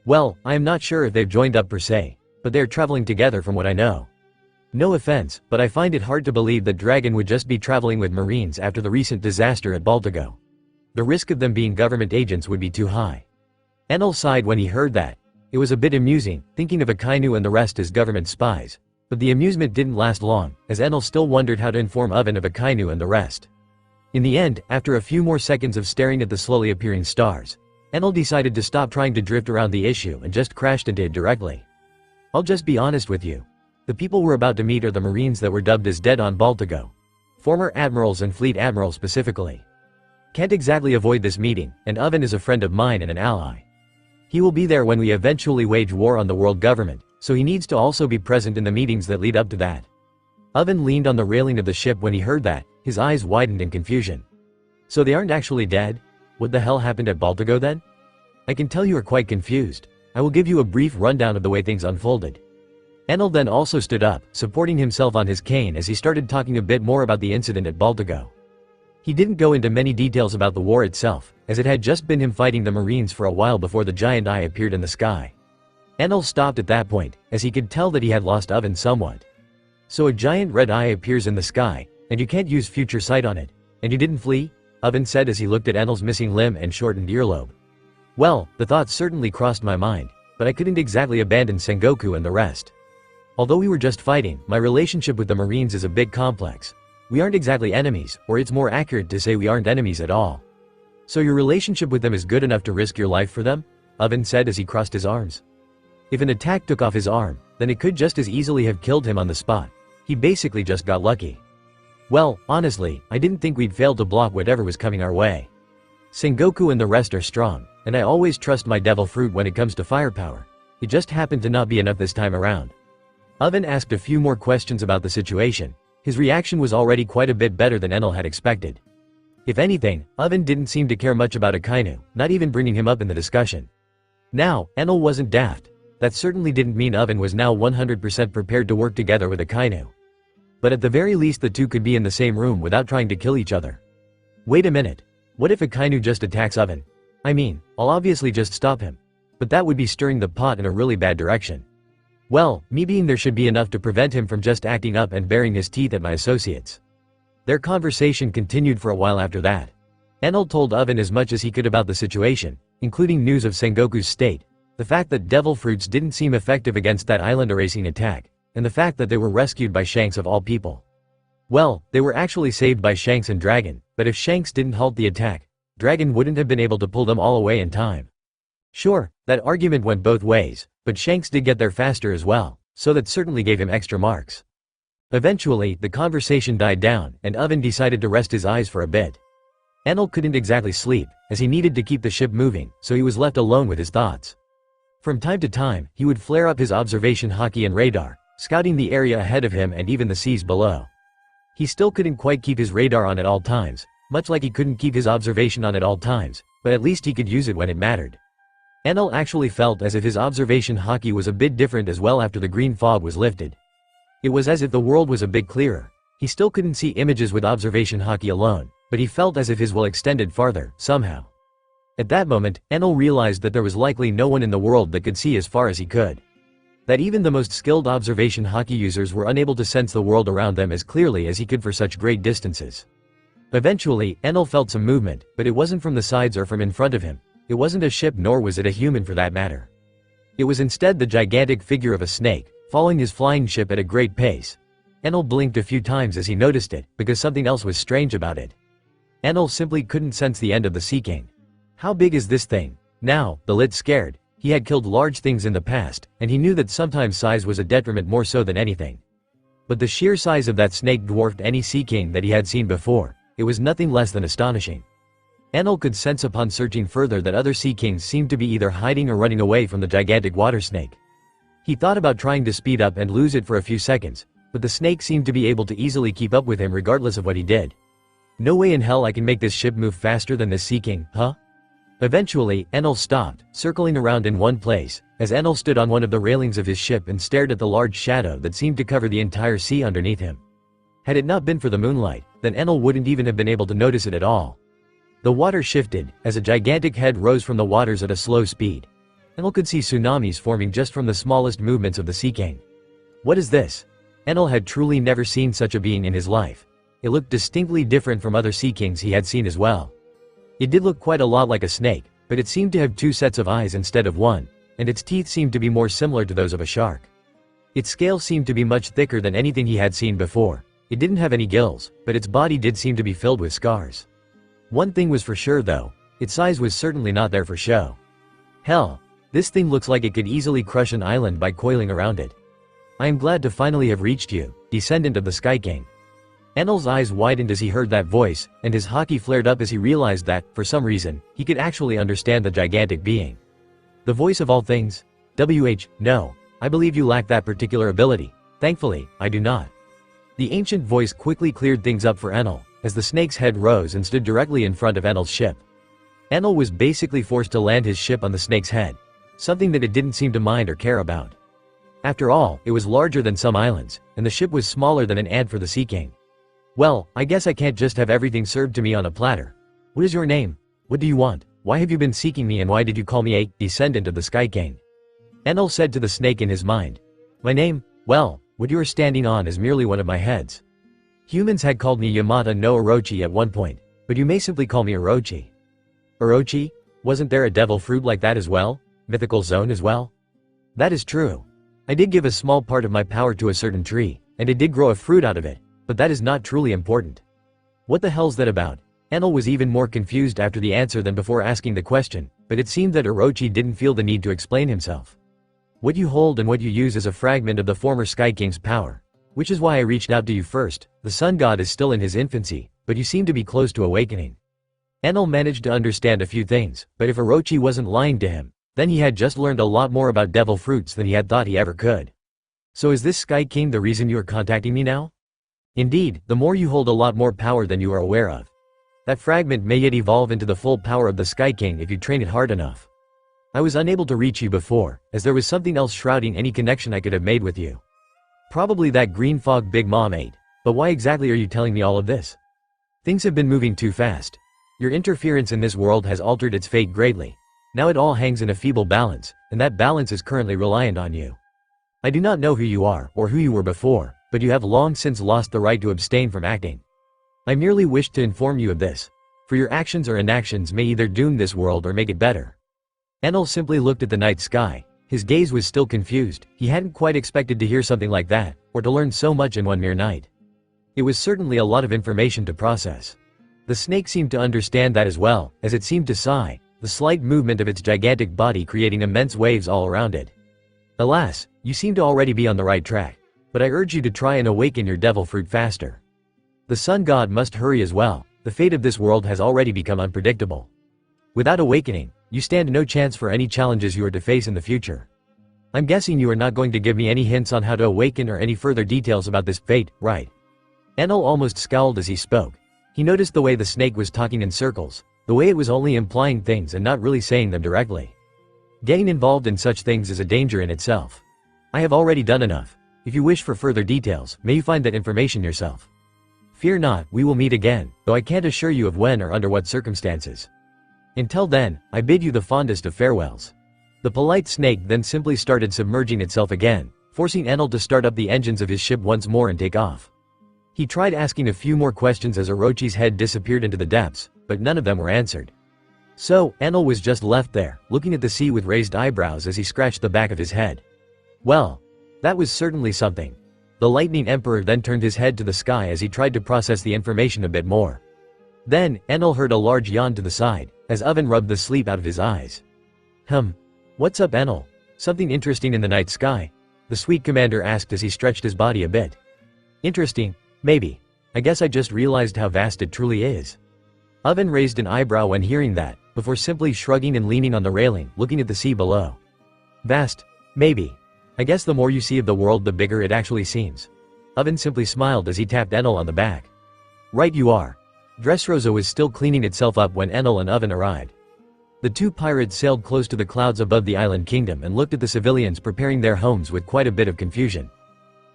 Well, I am not sure if they've joined up per se, but they're traveling together from what I know. No offense, but I find it hard to believe that Dragon would just be traveling with Marines after the recent disaster at Baltigo. The risk of them being government agents would be too high. Enal sighed when he heard that. It was a bit amusing, thinking of Akainu and the rest as government spies. But the amusement didn't last long, as Enal still wondered how to inform Oven of Akainu and the rest. In the end, after a few more seconds of staring at the slowly appearing stars, Enal decided to stop trying to drift around the issue and just crashed into it directly. I'll just be honest with you. The people we're about to meet are the Marines that were dubbed as dead on Baltigo. Former admirals and fleet admirals specifically. Can't exactly avoid this meeting, and Oven is a friend of mine and an ally. He will be there when we eventually wage war on the world government, so he needs to also be present in the meetings that lead up to that. Oven leaned on the railing of the ship when he heard that, his eyes widened in confusion. So they aren't actually dead? What the hell happened at Baltigo then? I can tell you are quite confused. I will give you a brief rundown of the way things unfolded. Enal then also stood up, supporting himself on his cane as he started talking a bit more about the incident at Baltigo. He didn't go into many details about the war itself, as it had just been him fighting the Marines for a while before the giant eye appeared in the sky. Enal stopped at that point, as he could tell that he had lost Oven somewhat. So a giant red eye appears in the sky, and you can't use future sight on it, and you didn't flee? Oven said as he looked at Enal's missing limb and shortened earlobe. Well, the thought certainly crossed my mind, but I couldn't exactly abandon Sengoku and the rest. Although we were just fighting, my relationship with the Marines is a bit complex. We aren't exactly enemies, or it's more accurate to say we aren't enemies at all. So your relationship with them is good enough to risk your life for them? Oven said as he crossed his arms. If an attack took off his arm, then it could just as easily have killed him on the spot. He basically just got lucky. Well, honestly, I didn't think we'd fail to block whatever was coming our way. Sengoku and the rest are strong, and I always trust my devil fruit when it comes to firepower. It just happened to not be enough this time around. Oven asked a few more questions about the situation. His reaction was already quite a bit better than Enal had expected. If anything, Oven didn't seem to care much about Akainu, not even bringing him up in the discussion. Now, Enal wasn't daft. That certainly didn't mean Oven was now 100% prepared to work together with Akainu. But at the very least the two could be in the same room without trying to kill each other. Wait a minute. What if Akainu just attacks Oven? I mean, I'll obviously just stop him. But that would be stirring the pot in a really bad direction. Well, me being there should be enough to prevent him from just acting up and baring his teeth at my associates. Their conversation continued for a while after that. Enal told Oven as much as he could about the situation, including news of Sengoku's state, the fact that devil fruits didn't seem effective against that island erasing attack, and the fact that they were rescued by Shanks of all people. Well, they were actually saved by Shanks and Dragon, but if Shanks didn't halt the attack, Dragon wouldn't have been able to pull them all away in time. Sure, that argument went both ways, but Shanks did get there faster as well, so that certainly gave him extra marks. Eventually, the conversation died down, and Oven decided to rest his eyes for a bit. Enal couldn't exactly sleep, as he needed to keep the ship moving, so he was left alone with his thoughts. From time to time, he would flare up his observation haki and radar, scouting the area ahead of him and even the seas below. He still couldn't quite keep his radar on at all times, much like he couldn't keep his observation on at all times, but at least he could use it when it mattered. Enal actually felt as if his observation haki was a bit different as well after the green fog was lifted. It was as if the world was a bit clearer. He still couldn't see images with observation haki alone, but he felt as if his will extended farther, somehow. At that moment, Enal realized that there was likely no one in the world that could see as far as he could. That even the most skilled observation haki users were unable to sense the world around them as clearly as he could for such great distances. Eventually, Enal felt some movement, but it wasn't from the sides or from in front of him. It wasn't a ship nor was it a human for that matter. It was instead the gigantic figure of a snake, following his flying ship at a great pace. Enal blinked a few times as he noticed it, because something else was strange about it. Enal simply couldn't sense the end of the Sea King. How big is this thing? Now, the lit scared. He had killed large things in the past, and he knew that sometimes size was a detriment more so than anything. But the sheer size of that snake dwarfed any Sea King that he had seen before. It was nothing less than astonishing. Enal could sense upon searching further that other Sea Kings seemed to be either hiding or running away from the gigantic water snake. He thought about trying to speed up and lose it for a few seconds, but the snake seemed to be able to easily keep up with him regardless of what he did. No way in hell I can make this ship move faster than this Sea King, huh? Eventually, Enal stopped, circling around in one place, as Enal stood on one of the railings of his ship and stared at the large shadow that seemed to cover the entire sea underneath him. Had it not been for the moonlight, then Enal wouldn't even have been able to notice it at all. The water shifted, as a gigantic head rose from the waters at a slow speed. Enal could see tsunamis forming just from the smallest movements of the Sea King. What is this? Enal had truly never seen such a being in his life. It looked distinctly different from other Sea Kings he had seen as well. It did look quite a lot like a snake, but it seemed to have two sets of eyes instead of one, and its teeth seemed to be more similar to those of a shark. Its scales seemed to be much thicker than anything he had seen before. It didn't have any gills, but its body did seem to be filled with scars. One thing was for sure though, its size was certainly not there for show. Hell, this thing looks like it could easily crush an island by coiling around it. I am glad to finally have reached you, descendant of the Sky King. Enal's eyes widened as he heard that voice, and his haki flared up as he realized that, for some reason, he could actually understand the gigantic being. The voice of all things? No, I believe you lack that particular ability. Thankfully, I do not. The ancient voice quickly cleared things up for Enel, as the snake's head rose and stood directly in front of Enel's ship. Enel was basically forced to land his ship on the snake's head, something that it didn't seem to mind or care about. After all, it was larger than some islands, and the ship was smaller than an ant for the Sea King. Well, I guess I can't just have everything served to me on a platter. What is your name? What do you want? Why have you been seeking me and why did you call me a descendant of the Sky King? Enel said to the snake in his mind. My name? Well, what you are standing on is merely one of my heads. Humans had called me Yamata no Orochi at one point, but you may simply call me Orochi. Orochi? Wasn't there a devil fruit like that as well? Mythical zone as well? That is true. I did give a small part of my power to a certain tree, and it did grow a fruit out of it, but that is not truly important. What the hell's that about? Enel was even more confused after the answer than before asking the question, but it seemed that Orochi didn't feel the need to explain himself. What you hold and what you use is a fragment of the former Sky King's power. Which is why I reached out to you first. The Sun God is still in his infancy, but you seem to be close to awakening. Enel managed to understand a few things, but if Orochi wasn't lying to him, then he had just learned a lot more about devil fruits than he had thought he ever could. So is this Sky King the reason you are contacting me now? Indeed, the more you hold a lot more power than you are aware of. That fragment may yet evolve into the full power of the Sky King if you train it hard enough. I was unable to reach you before, as there was something else shrouding any connection I could have made with you. Probably that green fog Big Mom ate. But why exactly are you telling me all of this? Things have been moving too fast. Your interference in this world has altered its fate greatly. Now it all hangs in a feeble balance, and that balance is currently reliant on you. I do not know who you are, or who you were before, but you have long since lost the right to abstain from acting. I merely wish to inform you of this, for your actions or inactions may either doom this world or make it better. Enel simply looked at the night sky. His gaze was still confused. He hadn't quite expected to hear something like that, or to learn so much in one mere night. It was certainly a lot of information to process. The snake seemed to understand that as well, as it seemed to sigh, the slight movement of its gigantic body creating immense waves all around it. Alas, you seem to already be on the right track, but I urge you to try and awaken your devil fruit faster. The Sun God must hurry as well. The fate of this world has already become unpredictable. Without awakening, you stand no chance for any challenges you are to face in the future. I'm guessing you are not going to give me any hints on how to awaken or any further details about this fate, right? Enel almost scowled as he spoke. He noticed the way the snake was talking in circles, the way it was only implying things and not really saying them directly. Getting involved in such things is a danger in itself. I have already done enough. If you wish for further details, may you find that information yourself. Fear not, we will meet again, though I can't assure you of when or under what circumstances. Until then, I bid you the fondest of farewells. The polite snake then simply started submerging itself again, forcing Enel to start up the engines of his ship once more and take off. He tried asking a few more questions as Orochi's head disappeared into the depths, but none of them were answered. So, Enel was just left there, looking at the sea with raised eyebrows as he scratched the back of his head. Well, that was certainly something. The Lightning Emperor then turned his head to the sky as he tried to process the information a bit more. Then, Enel heard a large yawn to the side, as Oven rubbed the sleep out of his eyes. What's up, Enel? Something interesting in the night sky? The sweet commander asked as he stretched his body a bit. Interesting? Maybe. I guess I just realized how vast it truly is. Oven raised an eyebrow when hearing that, before simply shrugging and leaning on the railing, looking at the sea below. Vast? Maybe. I guess the more you see of the world the bigger it actually seems. Oven simply smiled as he tapped Enel on the back. Right you are. Dressrosa was still cleaning itself up when Enel and Oven arrived. The two pirates sailed close to the clouds above the island kingdom and looked at the civilians preparing their homes with quite a bit of confusion.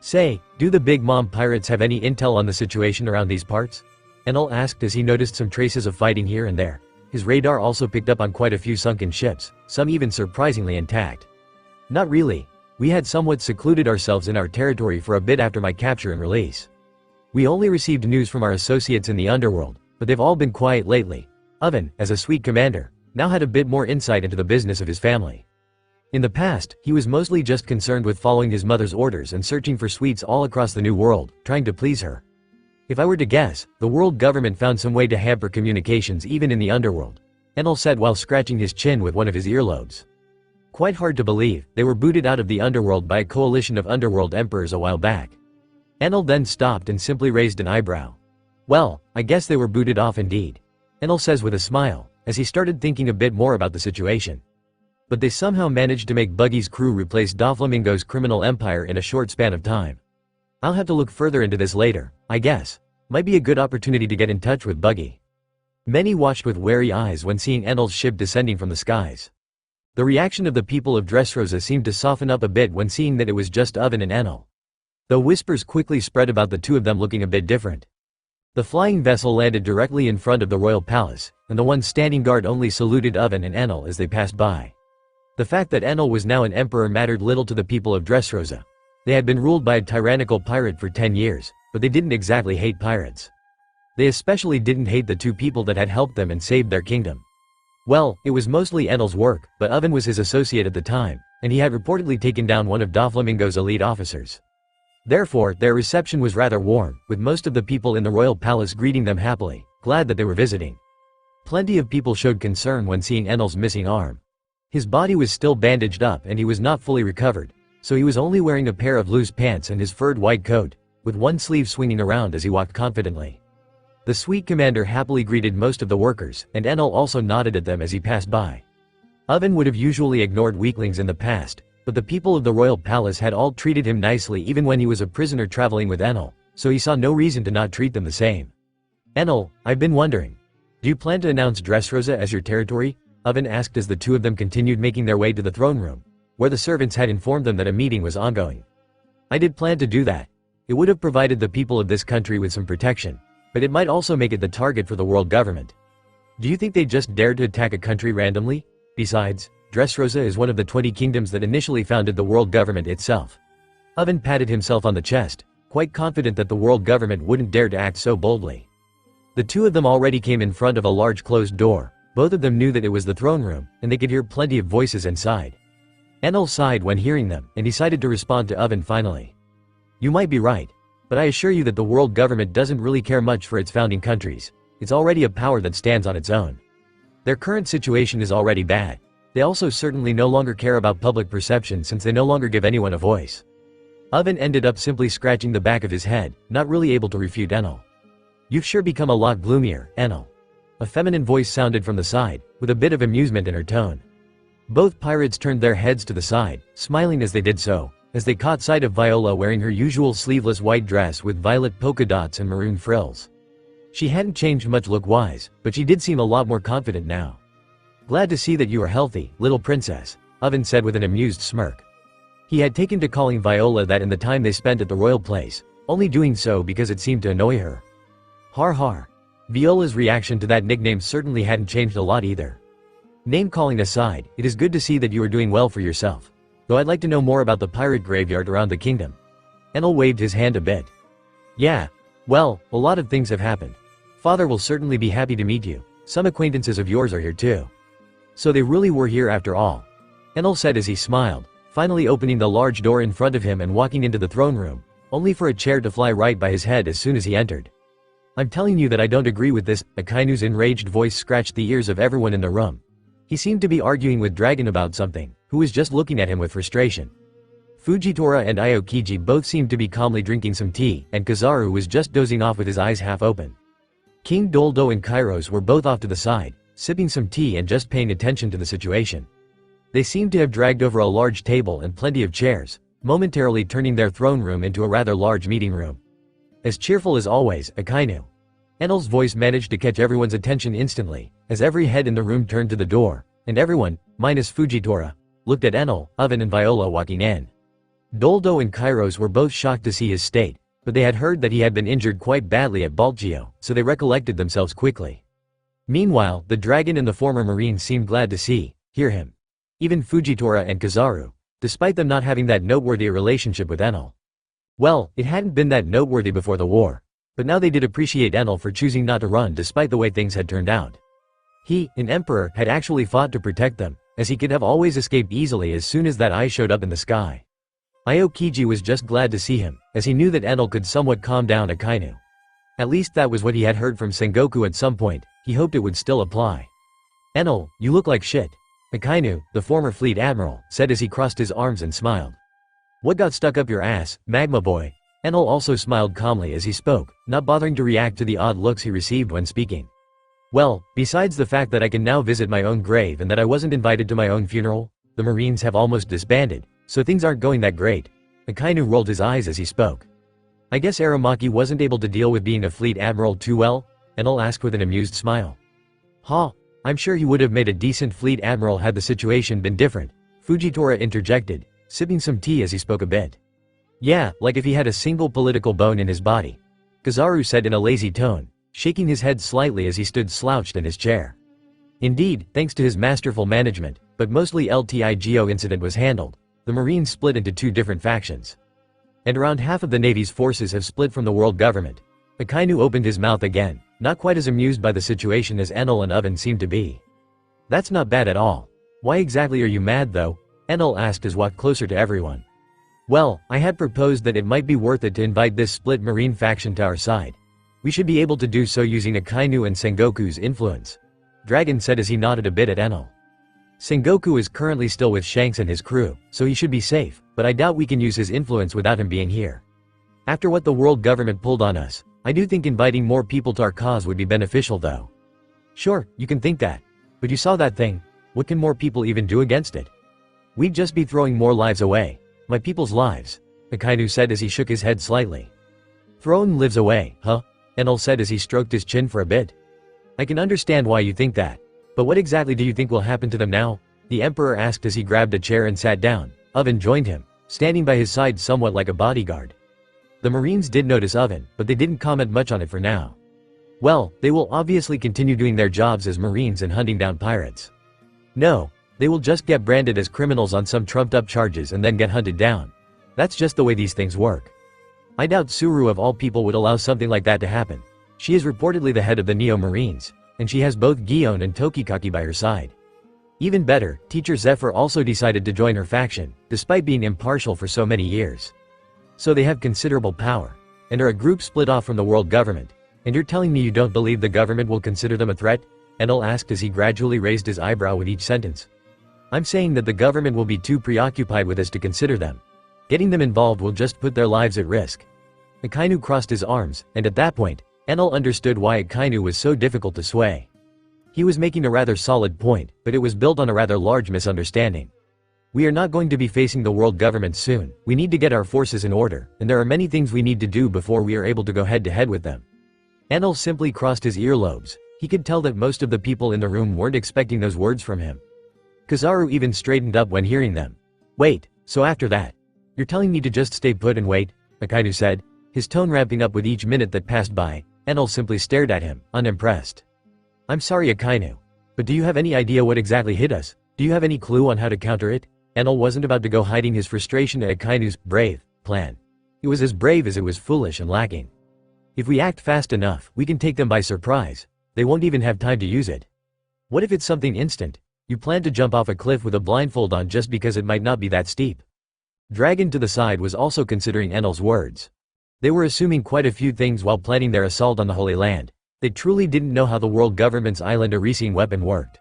Say, do the Big Mom pirates have any intel on the situation around these parts? Enel asked as he noticed some traces of fighting here and there. His radar also picked up on quite a few sunken ships, some even surprisingly intact. Not really. We had somewhat secluded ourselves in our territory for a bit after my capture and release. We only received news from our associates in the underworld, but they've all been quiet lately. Oven, as a sweet commander, now had a bit more insight into the business of his family. In the past, he was mostly just concerned with following his mother's orders and searching for sweets all across the new world, trying to please her. If I were to guess, the world government found some way to hamper communications even in the underworld, Enel said while scratching his chin with one of his earlobes. Quite hard to believe, they were booted out of the underworld by a coalition of underworld emperors a while back. Enel then stopped and simply raised an eyebrow. Well, I guess they were booted off indeed. Enel says with a smile, as he started thinking a bit more about the situation. But they somehow managed to make Buggy's crew replace Doflamingo's criminal empire in a short span of time. I'll have to look further into this later, I guess. Might be a good opportunity to get in touch with Buggy. Many watched with wary eyes when seeing Enel's ship descending from the skies. The reaction of the people of Dressrosa seemed to soften up a bit when seeing that it was just Oven and Enel. Though whispers quickly spread about the two of them looking a bit different. The flying vessel landed directly in front of the royal palace, and the one standing guard only saluted Oven and Enel as they passed by. The fact that Enel was now an emperor mattered little to the people of Dressrosa. They had been ruled by a tyrannical pirate for 10 years, but they didn't exactly hate pirates. They especially didn't hate the two people that had helped them and saved their kingdom. Well, it was mostly Enel's work, but Oven was his associate at the time, and he had reportedly taken down one of Doflamingo's elite officers. Therefore, their reception was rather warm, with most of the people in the royal palace greeting them happily, glad that they were visiting. Plenty of people showed concern when seeing Enel's missing arm. His body was still bandaged up and he was not fully recovered, so he was only wearing a pair of loose pants and his furred white coat, with one sleeve swinging around as he walked confidently. The sweet commander happily greeted most of the workers, and Enel also nodded at them as he passed by. Oven would have usually ignored weaklings in the past, but the people of the royal palace had all treated him nicely even when he was a prisoner traveling with Enel, so he saw no reason to not treat them the same. Enel, I've been wondering. Do you plan to announce Dressrosa as your territory? Oven asked as the two of them continued making their way to the throne room, where the servants had informed them that a meeting was ongoing. I did plan to do that. It would have provided the people of this country with some protection, but it might also make it the target for the world government. Do you think they just dared to attack a country randomly? Besides, Dressrosa is one of the 20 kingdoms that initially founded the world government itself. Oven patted himself on the chest, quite confident that the world government wouldn't dare to act so boldly. The two of them already came in front of a large closed door. Both of them knew that it was the throne room, and they could hear plenty of voices inside. Enel sighed when hearing them, and decided to respond to Oven finally. You might be right, but I assure you that the world government doesn't really care much for its founding countries. It's already a power that stands on its own. Their current situation is already bad. They also certainly no longer care about public perception since they no longer give anyone a voice. Oven ended up simply scratching the back of his head, not really able to refute Enel. You've sure become a lot gloomier, Enel. A feminine voice sounded from the side, with a bit of amusement in her tone. Both pirates turned their heads to the side, smiling as they did so, as they caught sight of Viola wearing her usual sleeveless white dress with violet polka dots and maroon frills. She hadn't changed much look-wise, but she did seem a lot more confident now. Glad to see that you are healthy, little princess, Oven said with an amused smirk. He had taken to calling Viola that in the time they spent at the royal place, only doing so because it seemed to annoy her. Har har. Viola's reaction to that nickname certainly hadn't changed a lot either. Name-calling aside, it is good to see that you are doing well for yourself. Though I'd like to know more about the pirate graveyard around the kingdom. Enel waved his hand a bit. Yeah. Well, a lot of things have happened. Father will certainly be happy to meet you. Some acquaintances of yours are here too. So they really were here after all. Enel said as he smiled, finally opening the large door in front of him and walking into the throne room, only for a chair to fly right by his head as soon as he entered. I'm telling you that I don't agree with this, Akainu's enraged voice scratched the ears of everyone in the room. He seemed to be arguing with Dragon about something, who was just looking at him with frustration. Fujitora and Aokiji both seemed to be calmly drinking some tea, and Kizaru was just dozing off with his eyes half open. King Doldo and Kairos were both off to the side, sipping some tea and just paying attention to the situation. They seemed to have dragged over a large table and plenty of chairs, momentarily turning their throne room into a rather large meeting room. As cheerful as always, Akainu. Enel's voice managed to catch everyone's attention instantly, as every head in the room turned to the door, and everyone, minus Fujitora, looked at Enel, Oven and Viola walking in. Doldo and Kairos were both shocked to see his state, but they had heard that he had been injured quite badly at Baltgio, so they recollected themselves quickly. Meanwhile, the dragon and the former marine seemed glad to hear him. Even Fujitora and Kizaru, despite them not having that noteworthy relationship with Enel. Well, it hadn't been that noteworthy before the war, but now they did appreciate Enel for choosing not to run despite the way things had turned out. He, an emperor, had actually fought to protect them, as he could have always escaped easily as soon as that eye showed up in the sky. Aokiji was just glad to see him, as he knew that Enel could somewhat calm down Akainu. At least that was what he had heard from Sengoku at some point. He hoped it would still apply. Enel, you look like shit. Akainu, the former fleet admiral, said as he crossed his arms and smiled. What got stuck up your ass, Magma boy? Enel also smiled calmly as he spoke, not bothering to react to the odd looks he received when speaking. Well, besides the fact that I can now visit my own grave and that I wasn't invited to my own funeral, the Marines have almost disbanded, so things aren't going that great. Akainu rolled his eyes as he spoke. I guess Aramaki wasn't able to deal with being a fleet admiral too well? Enel asked with an amused smile. Ha! I'm sure he would have made a decent fleet admiral had the situation been different, Fujitora interjected, sipping some tea as he spoke a bit. Yeah, like if he had a single political bone in his body, Kizaru said in a lazy tone, shaking his head slightly as he stood slouched in his chair. Indeed, thanks to his masterful management, but mostly LTIGO incident was handled, the Marines split into two different factions. And around half of the Navy's forces have split from the world government. Akainu opened his mouth again, not quite as amused by the situation as Enel and Oven seemed to be. That's not bad at all. Why exactly are you mad though? Enel asked as walked closer to everyone. Well, I had proposed that it might be worth it to invite this split Marine faction to our side. We should be able to do so using Akainu and Sengoku's influence. Dragon said as he nodded a bit at Enel. Sengoku is currently still with Shanks and his crew, so he should be safe, but I doubt we can use his influence without him being here. After what the world government pulled on us, I do think inviting more people to our cause would be beneficial though. Sure, you can think that. But you saw that thing. What can more people even do against it? We'd just be throwing more lives away. My people's lives, Akainu said as he shook his head slightly. Throwing lives away, huh? Enel said as he stroked his chin for a bit. I can understand why you think that. But what exactly do you think will happen to them now? The Emperor asked as he grabbed a chair and sat down. Oven joined him, standing by his side somewhat like a bodyguard. The Marines did notice Oven, but they didn't comment much on it for now. Well, they will obviously continue doing their jobs as Marines and hunting down pirates. No, they will just get branded as criminals on some trumped-up charges and then get hunted down. That's just the way these things work. I doubt Suru of all people would allow something like that to happen. She is reportedly the head of the Neo Marines, and she has both Gion and Tokikaki by her side. Even better, Teacher Zephyr also decided to join her faction, despite being impartial for so many years. So they have considerable power, and are a group split off from the world government. And you're telling me you don't believe the government will consider them a threat? Enel asked as he gradually raised his eyebrow with each sentence. I'm saying that the government will be too preoccupied with us to consider them. Getting them involved will just put their lives at risk. Akainu crossed his arms, and at that point, Enel understood why Akainu was so difficult to sway. He was making a rather solid point, but it was built on a rather large misunderstanding. We are not going to be facing the world government soon. We need to get our forces in order, and there are many things we need to do before we are able to go head-to-head with them. Enel simply crossed his earlobes. He could tell that most of the people in the room weren't expecting those words from him. Kizaru even straightened up when hearing them. Wait, so after that, you're telling me to just stay put and wait? Akainu said, his tone ramping up with each minute that passed by. Enel simply stared at him, unimpressed. I'm sorry Akainu, but do you have any idea what exactly hit us? Do you have any clue on how to counter it? Enel wasn't about to go hiding his frustration at Akainu's brave plan. It was as brave as it was foolish and lacking. If we act fast enough, we can take them by surprise. They won't even have time to use it. What if it's something instant? You plan to jump off a cliff with a blindfold on just because it might not be that steep. Dragon to the side was also considering Enel's words. They were assuming quite a few things while planning their assault on the Holy Land. They truly didn't know how the world government's island erasing weapon worked.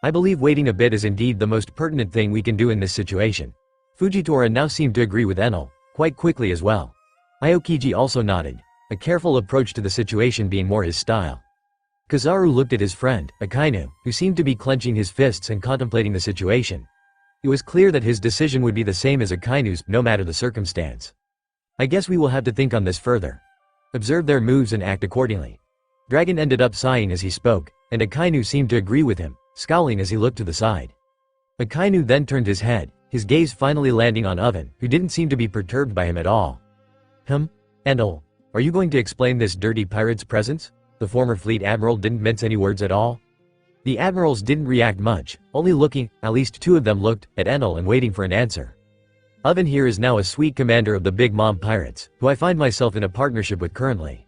I believe waiting a bit is indeed the most pertinent thing we can do in this situation. Fujitora now seemed to agree with Enel, quite quickly as well. Aokiji also nodded, a careful approach to the situation being more his style. Kizaru looked at his friend, Akainu, who seemed to be clenching his fists and contemplating the situation. It was clear that his decision would be the same as Akainu's, no matter the circumstance. I guess we will have to think on this further. Observe their moves and act accordingly. Dragon ended up sighing as he spoke, and Akainu seemed to agree with him, scowling as he looked to the side. Akainu then turned his head, his gaze finally landing on Oven, who didn't seem to be perturbed by him at all. Enel, are you going to explain this dirty pirate's presence? The former fleet admiral didn't mince any words at all. The admirals didn't react much, only looking, at least two of them looked, at Enel and waiting for an answer. Oven here is now a sweet commander of the Big Mom Pirates, who I find myself in a partnership with currently.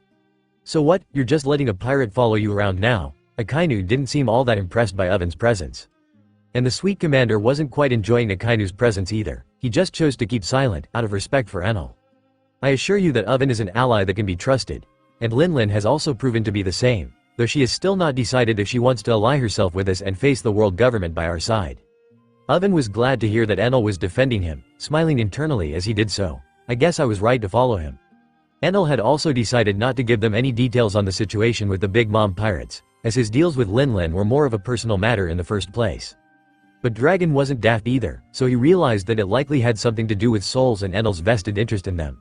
So what, you're just letting a pirate follow you around now? Akainu didn't seem all that impressed by Oven's presence. And the sweet commander wasn't quite enjoying Akainu's presence either. He just chose to keep silent, out of respect for Enel. I assure you that Oven is an ally that can be trusted, and Linlin has also proven to be the same, though she has still not decided if she wants to ally herself with us and face the world government by our side. Oven was glad to hear that Enel was defending him, smiling internally as he did so. I guess I was right to follow him. Enel had also decided not to give them any details on the situation with the Big Mom Pirates, as his deals with Linlin were more of a personal matter in the first place. But Dragon wasn't daft either, so he realized that it likely had something to do with souls and Enel's vested interest in them.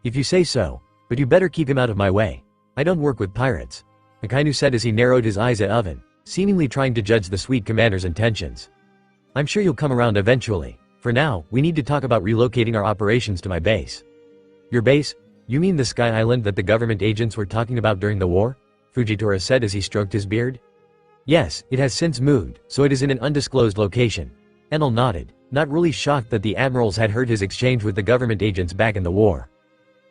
If you say so, but you better keep him out of my way. I don't work with pirates, Akainu said as he narrowed his eyes at Oven, seemingly trying to judge the sweet commander's intentions. I'm sure you'll come around eventually. For now, we need to talk about relocating our operations to my base. Your base? You mean the Sky Island that the government agents were talking about during the war? Fujitora said as he stroked his beard. Yes, it has since moved, so it is in an undisclosed location. Enel nodded, not really shocked that the admirals had heard his exchange with the government agents back in the war.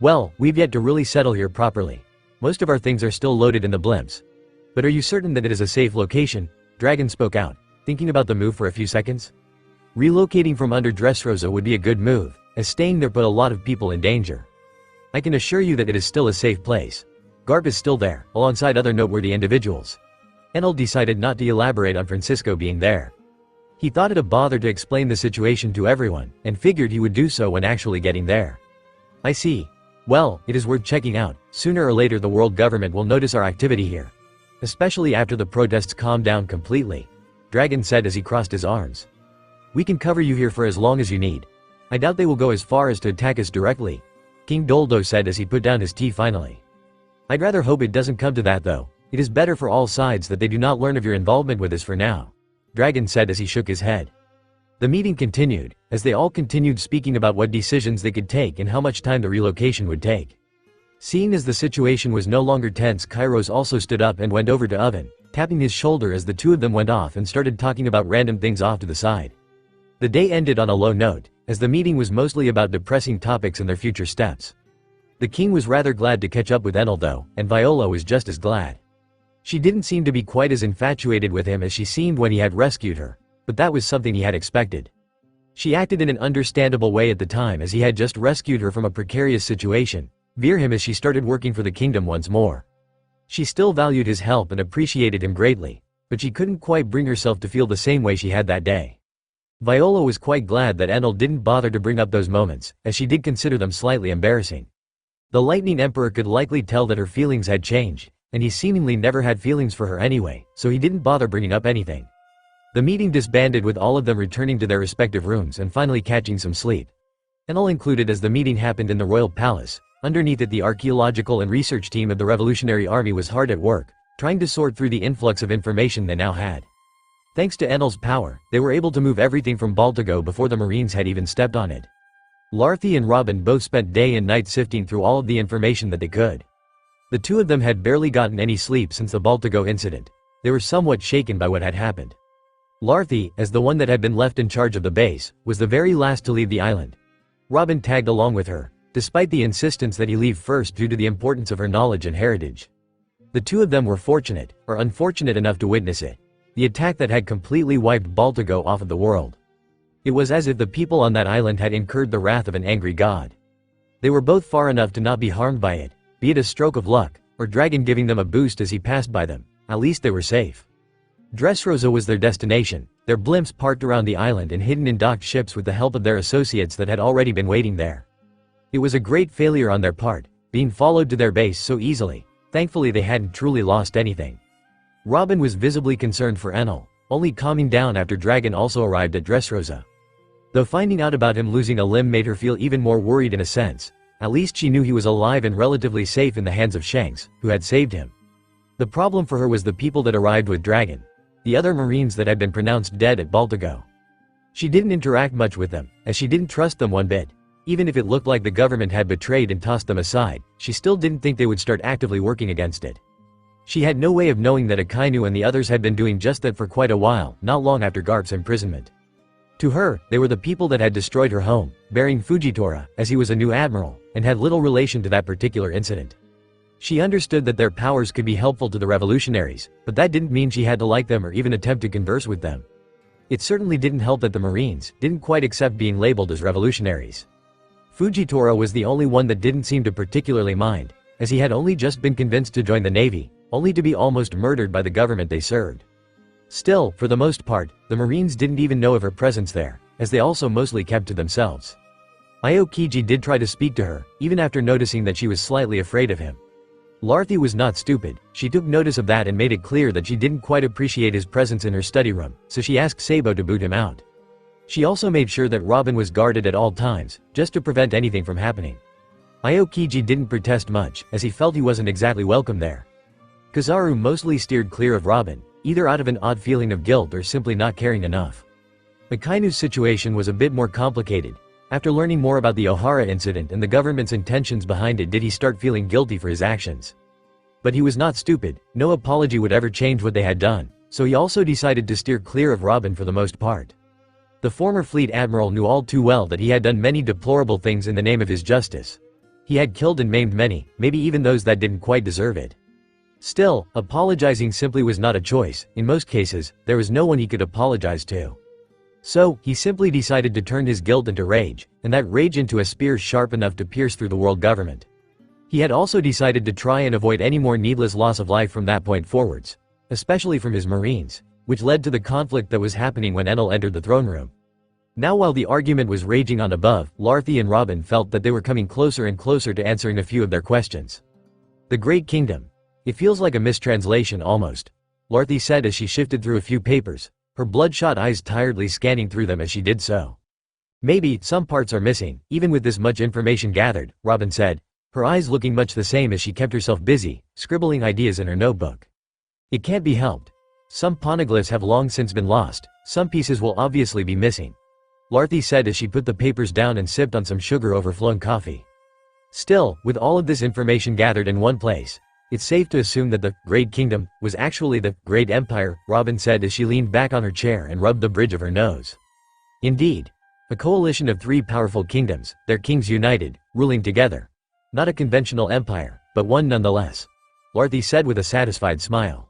Well, we've yet to really settle here properly. Most of our things are still loaded in the blimps. But are you certain that it is a safe location? Dragon spoke out, thinking about the move for a few seconds. Relocating from under Dressrosa would be a good move, as staying there put a lot of people in danger. I can assure you that it is still a safe place. Garp is still there, alongside other noteworthy individuals. Enel decided not to elaborate on Francisco being there. He thought it a bother to explain the situation to everyone, and figured he would do so when actually getting there. I see. Well, it is worth checking out. Sooner or later the world government will notice our activity here. Especially after the protests calm down completely. Dragon said as he crossed his arms. We can cover you here for as long as you need. I doubt they will go as far as to attack us directly. King Doldo said as he put down his tea finally. I'd rather hope it doesn't come to that though. It is better for all sides that they do not learn of your involvement with us for now. Dragon said as he shook his head. The meeting continued, as they all continued speaking about what decisions they could take and how much time the relocation would take. Seeing as the situation was no longer tense, Kairos also stood up and went over to Oven, tapping his shoulder as the two of them went off and started talking about random things off to the side. The day ended on a low note, as the meeting was mostly about depressing topics and their future steps. The king was rather glad to catch up with Enel though, and Viola was just as glad. She didn't seem to be quite as infatuated with him as she seemed when he had rescued her, but that was something he had expected. She acted in an understandable way at the time as he had just rescued her from a precarious situation, veer him as she started working for the kingdom once more. She still valued his help and appreciated him greatly, but she couldn't quite bring herself to feel the same way she had that day. Viola was quite glad that Enel didn't bother to bring up those moments, as she did consider them slightly embarrassing. The Lightning Emperor could likely tell that her feelings had changed, and he seemingly never had feelings for her anyway, so he didn't bother bringing up anything. The meeting disbanded with all of them returning to their respective rooms and finally catching some sleep. Enel included as the meeting happened in the royal palace. Underneath it the archaeological and research team of the Revolutionary Army was hard at work, trying to sort through the influx of information they now had. Thanks to Enel's power, they were able to move everything from Baltigo before the Marines had even stepped on it. Luffy and Robin both spent day and night sifting through all of the information that they could. The two of them had barely gotten any sleep since the Baltigo incident. They were somewhat shaken by what had happened. Luffy, as the one that had been left in charge of the base, was the very last to leave the island. Robin tagged along with her, despite the insistence that he leave first due to the importance of her knowledge and heritage. The two of them were fortunate, or unfortunate enough to witness it. The attack that had completely wiped Baltigo off of the world. It was as if the people on that island had incurred the wrath of an angry god. They were both far enough to not be harmed by it, be it a stroke of luck, or Dragon giving them a boost as he passed by them. At least they were safe. Dressrosa was their destination, their blimps parked around the island and hidden in docked ships with the help of their associates that had already been waiting there. It was a great failure on their part, being followed to their base so easily. Thankfully they hadn't truly lost anything. Robin was visibly concerned for Enel, only calming down after Dragon also arrived at Dressrosa. Though finding out about him losing a limb made her feel even more worried in a sense, at least she knew he was alive and relatively safe in the hands of Shanks, who had saved him. The problem for her was the people that arrived with Dragon. The other Marines that had been pronounced dead at Baltigo. She didn't interact much with them, as she didn't trust them one bit. Even if it looked like the government had betrayed and tossed them aside, she still didn't think they would start actively working against it. She had no way of knowing that Akainu and the others had been doing just that for quite a while, not long after Garp's imprisonment. To her, they were the people that had destroyed her home, burying Fujitora, as he was a new admiral, and had little relation to that particular incident. She understood that their powers could be helpful to the revolutionaries, but that didn't mean she had to like them or even attempt to converse with them. It certainly didn't help that the Marines didn't quite accept being labeled as revolutionaries. Fujitora was the only one that didn't seem to particularly mind, as he had only just been convinced to join the Navy, only to be almost murdered by the government they served. Still, for the most part, the Marines didn't even know of her presence there, as they also mostly kept to themselves. Aokiji did try to speak to her, even after noticing that she was slightly afraid of him. Luffy was not stupid, she took notice of that and made it clear that she didn't quite appreciate his presence in her study room, so she asked Sabo to boot him out. She also made sure that Robin was guarded at all times, just to prevent anything from happening. Aokiji didn't protest much, as he felt he wasn't exactly welcome there. Kizaru mostly steered clear of Robin, either out of an odd feeling of guilt or simply not caring enough. Akainu's situation was a bit more complicated. After learning more about the Ohara incident and the government's intentions behind it, did he start feeling guilty for his actions. But he was not stupid, no apology would ever change what they had done, so he also decided to steer clear of Robin for the most part. The former fleet admiral knew all too well that he had done many deplorable things in the name of his justice. He had killed and maimed many, maybe even those that didn't quite deserve it. Still, apologizing simply was not a choice. In most cases, there was no one he could apologize to. So, he simply decided to turn his guilt into rage, and that rage into a spear sharp enough to pierce through the world government. He had also decided to try and avoid any more needless loss of life from that point forwards, especially from his marines, which led to the conflict that was happening when Enal entered the throne room. Now while the argument was raging on above, Luffy and Robin felt that they were coming closer and closer to answering a few of their questions. The Great Kingdom. It feels like a mistranslation almost, Luffy said as she shifted through a few papers, her bloodshot eyes tiredly scanning through them as she did so. Maybe, some parts are missing, even with this much information gathered, Robin said, her eyes looking much the same as she kept herself busy, scribbling ideas in her notebook. It can't be helped. Some poneglyphs have long since been lost, some pieces will obviously be missing, Luffy said as she put the papers down and sipped on some sugar-overflown coffee. Still, with all of this information gathered in one place, it's safe to assume that the Great Kingdom was actually the Great Empire, Robin said as she leaned back on her chair and rubbed the bridge of her nose. Indeed. A coalition of 3 powerful kingdoms, their kings united, ruling together. Not a conventional empire, but one nonetheless, Luffy said with a satisfied smile.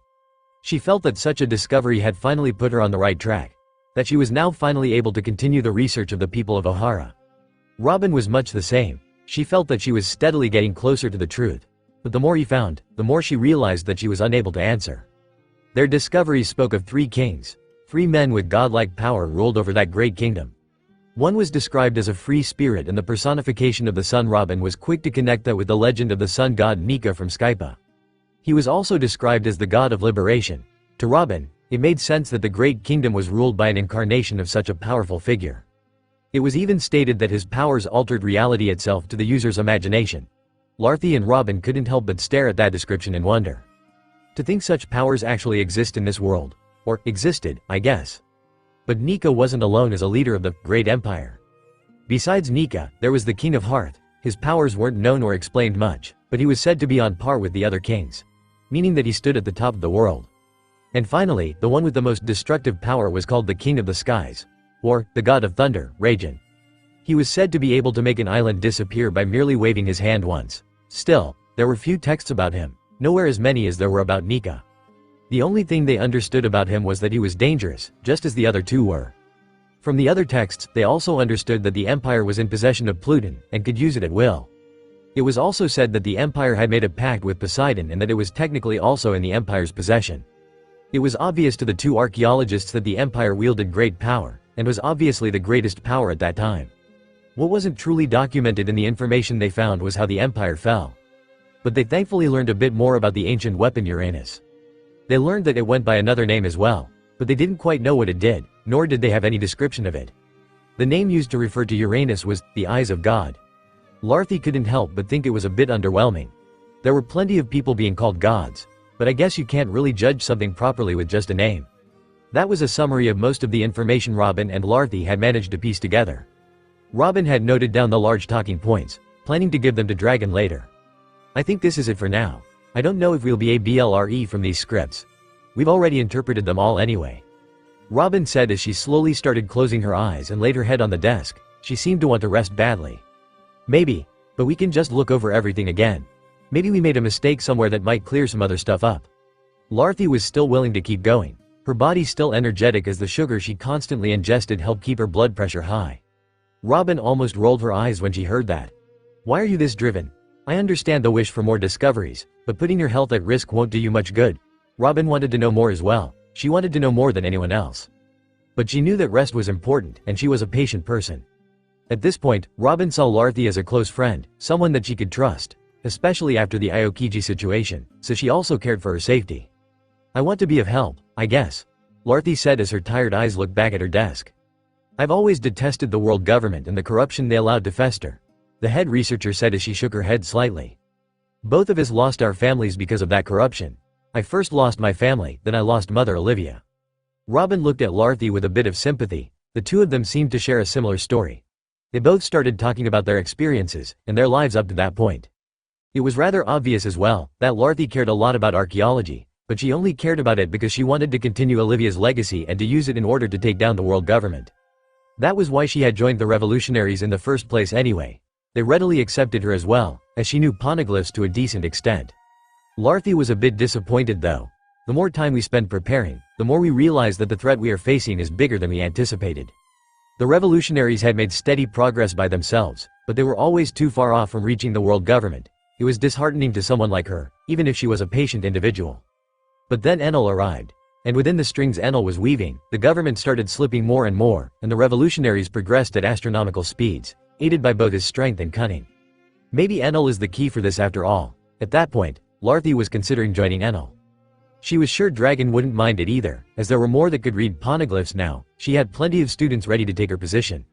She felt that such a discovery had finally put her on the right track, that she was now finally able to continue the research of the people of Ohara. Robin was much the same. She felt that she was steadily getting closer to the truth. But the more he found, the more she realized that she was unable to answer. Their discoveries spoke of 3 kings. 3 men with godlike power ruled over that great kingdom. One was described as a free spirit and the personification of the sun. Robin was quick to connect that with the legend of the sun god Nika from Skypa. He was also described as the god of liberation. To Robin, it made sense that the great kingdom was ruled by an incarnation of such a powerful figure. It was even stated that his powers altered reality itself to the user's imagination. Luffy and Robin couldn't help but stare at that description in wonder. To think such powers actually exist in this world. Or, existed, I guess. But Nika wasn't alone as a leader of the Great Empire. Besides Nika, there was the King of Hearth. His powers weren't known or explained much, but he was said to be on par with the other kings, meaning that he stood at the top of the world. And finally, the one with the most destructive power was called the King of the Skies, or the God of Thunder, Raijin. He was said to be able to make an island disappear by merely waving his hand once. Still, there were few texts about him, nowhere as many as there were about Nika. The only thing they understood about him was that he was dangerous, just as the other 2 were. From the other texts, they also understood that the Empire was in possession of Pluton, and could use it at will. It was also said that the Empire had made a pact with Poseidon and that it was technically also in the Empire's possession. It was obvious to the 2 archaeologists that the Empire wielded great power, and was obviously the greatest power at that time. What wasn't truly documented in the information they found was how the Empire fell. But they thankfully learned a bit more about the ancient weapon Uranus. They learned that it went by another name as well, but they didn't quite know what it did, nor did they have any description of it. The name used to refer to Uranus was the Eyes of God. Luffy couldn't help but think it was a bit underwhelming. There were plenty of people being called gods, but I guess you can't really judge something properly with just a name. That was a summary of most of the information Robin and Luffy had managed to piece together. Robin had noted down the large talking points, planning to give them to Dragon later. I think this is it for now. I don't know if we'll be able from these scripts. We've already interpreted them all anyway. Robin said as she slowly started closing her eyes and laid her head on the desk. She seemed to want to rest badly. Maybe, but we can just look over everything again. Maybe we made a mistake somewhere that might clear some other stuff up. Luffy was still willing to keep going. Her body still energetic as the sugar she constantly ingested helped keep her blood pressure high. Robin almost rolled her eyes when she heard that. Why are you this driven? I understand the wish for more discoveries, but putting your health at risk won't do you much good. Robin wanted to know more as well. She wanted to know more than anyone else. But she knew that rest was important, and she was a patient person. At this point, Robin saw Luffy as a close friend, someone that she could trust, especially after the Aokiji situation, so she also cared for her safety. I want to be of help, I guess, Luffy said as her tired eyes looked back at her desk. I've always detested the world government and the corruption they allowed to fester. the head researcher said as she shook her head slightly. Both of us lost our families because of that corruption. I first lost my family, then I lost Mother Olivia. Robin looked at Luffy with a bit of sympathy. The two of them seemed to share a similar story. They both started talking about their experiences, and their lives up to that point. It was rather obvious as well, that Luffy cared a lot about archaeology, but she only cared about it because she wanted to continue Olivia's legacy and to use it in order to take down the world government. That was why she had joined the revolutionaries in the first place anyway. They readily accepted her as well, as she knew poneglyphs to a decent extent. Luffy was a bit disappointed though. The more time we spend preparing, the more we realize that the threat we are facing is bigger than we anticipated. The revolutionaries had made steady progress by themselves, but they were always too far off from reaching the world government. It was disheartening to someone like her, even if she was a patient individual. But then Enel arrived. And within the strings Enel was weaving, the government started slipping more and more, and the revolutionaries progressed at astronomical speeds, aided by both his strength and cunning. Maybe Enel is the key for this after all. At that point, Luffy was considering joining Enel. She was sure Dragon wouldn't mind it either, as there were more that could read poneglyphs now. She had plenty of students ready to take her position.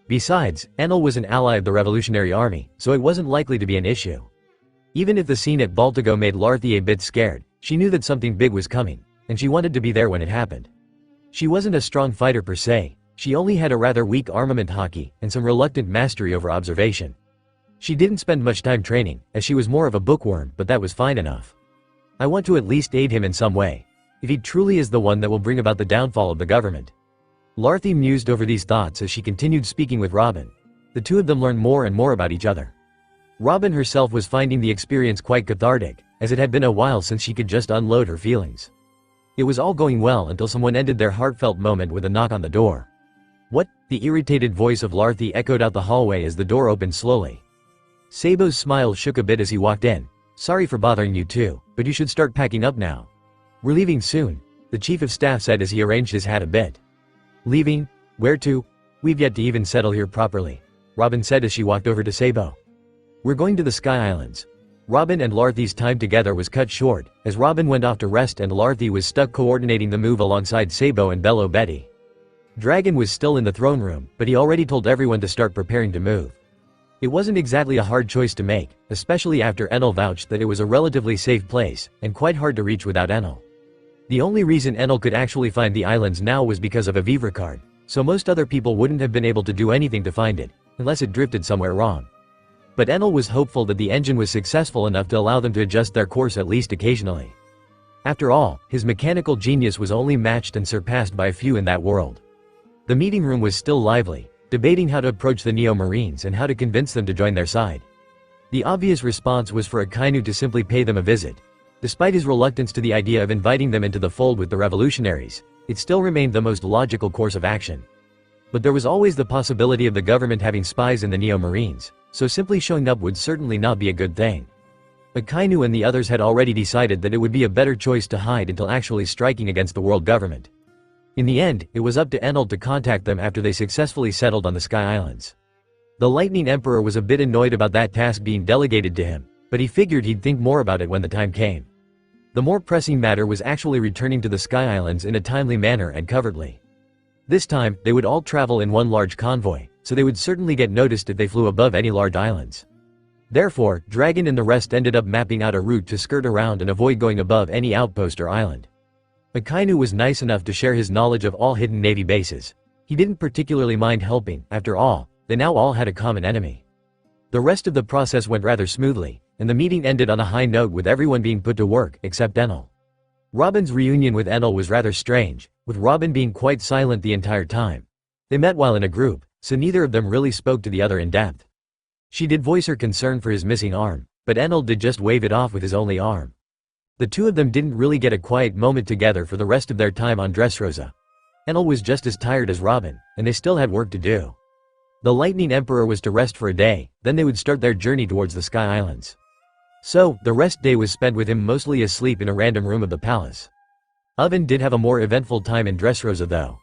Besides, Enel was an ally of the Revolutionary Army, so it wasn't likely to be an issue. Even if the scene at Baltigo made Luffy a bit scared, she knew that something big was coming, and she wanted to be there when it happened. She wasn't a strong fighter per se, she only had a rather weak armament hockey and some reluctant mastery over observation. She didn't spend much time training, as she was more of a bookworm, but that was fine enough. I want to at least aid him in some way. If he truly is the one that will bring about the downfall of the government. Luffy mused over these thoughts as she continued speaking with Robin. The two of them learned more and more about each other. Robin herself was finding the experience quite cathartic, as it had been a while since she could just unload her feelings. It was all going well until someone ended their heartfelt moment with a knock on the door. What? The irritated voice of Luffy echoed out the hallway as the door opened slowly. Sabo's smile shook a bit as he walked in. Sorry for bothering you too, but you should start packing up now. We're leaving soon, the chief of staff said as he arranged his hat a bit. Leaving? Where to? We've yet to even settle here properly, Robin said as she walked over to Sabo. We're going to the Sky Islands. Robin and Luffy's time together was cut short, as Robin went off to rest and Luffy was stuck coordinating the move alongside Sabo and Bello Betty. Dragon was still in the throne room, but he already told everyone to start preparing to move. It wasn't exactly a hard choice to make, especially after Enel vouched that it was a relatively safe place, and quite hard to reach without Enel. The only reason Enel could actually find the islands now was because of a Vivre card, so most other people wouldn't have been able to do anything to find it, unless it drifted somewhere wrong. But Enel was hopeful that the engine was successful enough to allow them to adjust their course at least occasionally. After all, his mechanical genius was only matched and surpassed by a few in that world. The meeting room was still lively, debating how to approach the Neo-Marines and how to convince them to join their side. The obvious response was for Akainu to simply pay them a visit. Despite his reluctance to the idea of inviting them into the fold with the revolutionaries, it still remained the most logical course of action. But there was always the possibility of the government having spies in the Neo-Marines, so simply showing up would certainly not be a good thing. Akainu and the others had already decided that it would be a better choice to hide until actually striking against the world government. In the end, it was up to Enel to contact them after they successfully settled on the Sky Islands. The Lightning Emperor was a bit annoyed about that task being delegated to him, but he figured he'd think more about it when the time came. The more pressing matter was actually returning to the Sky Islands in a timely manner and covertly. This time, they would all travel in one large convoy, so they would certainly get noticed if they flew above any large islands. Therefore, Dragon and the rest ended up mapping out a route to skirt around and avoid going above any outpost or island. Akainu was nice enough to share his knowledge of all hidden Navy bases. He didn't particularly mind helping, after all, they now all had a common enemy. The rest of the process went rather smoothly, and the meeting ended on a high note with everyone being put to work except Enel. Robin's reunion with Enel was rather strange, with Robin being quite silent the entire time. They met while in a group, so neither of them really spoke to the other in depth. She did voice her concern for his missing arm, but Enel did just wave it off with his only arm. The two of them didn't really get a quiet moment together for the rest of their time on Dressrosa. Enel was just as tired as Robin, and they still had work to do. The Lightning Emperor was to rest for a day, then they would start their journey towards the Sky Islands. So, the rest day was spent with him mostly asleep in a random room of the palace. Oven did have a more eventful time in Dressrosa though.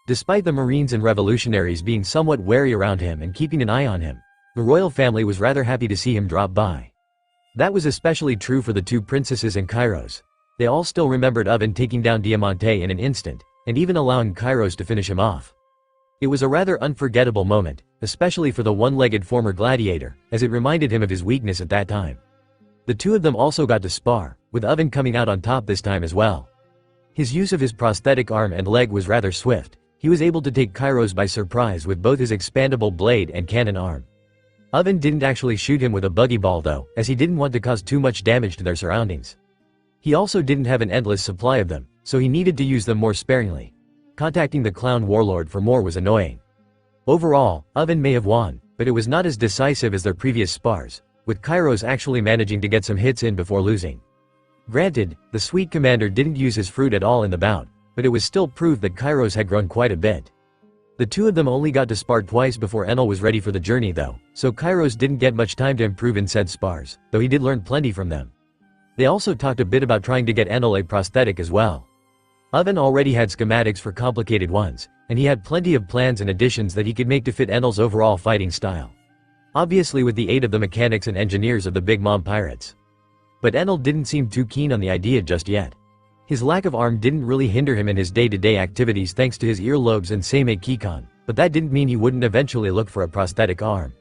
Despite the Marines and revolutionaries being somewhat wary around him and keeping an eye on him, the royal family was rather happy to see him drop by. That was especially true for the two princesses and Kairos. They all still remembered Oven taking down Diamante in an instant, and even allowing Kairos to finish him off. It was a rather unforgettable moment, especially for the one-legged former gladiator, as it reminded him of his weakness at that time. The two of them also got to spar, with Oven coming out on top this time as well. His use of his prosthetic arm and leg was rather swift. He was able to take Kairos by surprise with both his expandable blade and cannon arm. Oven didn't actually shoot him with a buggy ball though, as he didn't want to cause too much damage to their surroundings. He also didn't have an endless supply of them, so he needed to use them more sparingly. Contacting the clown warlord for more was annoying. Overall, Oven may have won, but it was not as decisive as their previous spars, with Kairos actually managing to get some hits in before losing. Granted, the sweet commander didn't use his fruit at all in the bout, but it was still proof that Kairos had grown quite a bit. The two of them only got to spar twice before Enal was ready for the journey though, so Kairos didn't get much time to improve in said spars, though he did learn plenty from them. They also talked a bit about trying to get Enal a prosthetic as well. Oven already had schematics for complicated ones, and he had plenty of plans and additions that he could make to fit Enal's overall fighting style. Obviously with the aid of the mechanics and engineers of the Big Mom Pirates. But Enal didn't seem too keen on the idea just yet. His lack of arm didn't really hinder him in his day-to-day activities thanks to his earlobes and Seimei Kikon, but that didn't mean he wouldn't eventually look for a prosthetic arm.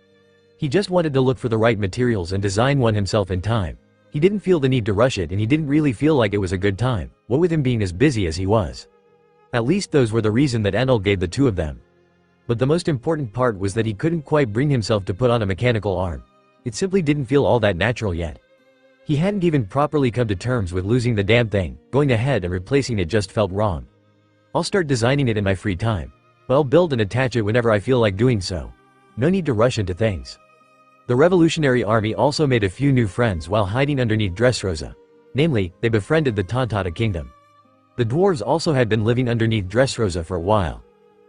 He just wanted to look for the right materials and design one himself in time. He didn't feel the need to rush it and he didn't really feel like it was a good time, what with him being as busy as he was. At least those were the reason that Enal gave the two of them. But the most important part was that he couldn't quite bring himself to put on a mechanical arm. It simply didn't feel all that natural yet. He hadn't even properly come to terms with losing the damn thing. Going ahead and replacing it just felt wrong. I'll start designing it in my free time. I'll build and attach it whenever I feel like doing so. No need to rush into things. The Revolutionary Army also made a few new friends while hiding underneath Dressrosa. Namely, they befriended the Tontata Kingdom. The dwarves also had been living underneath Dressrosa for a while.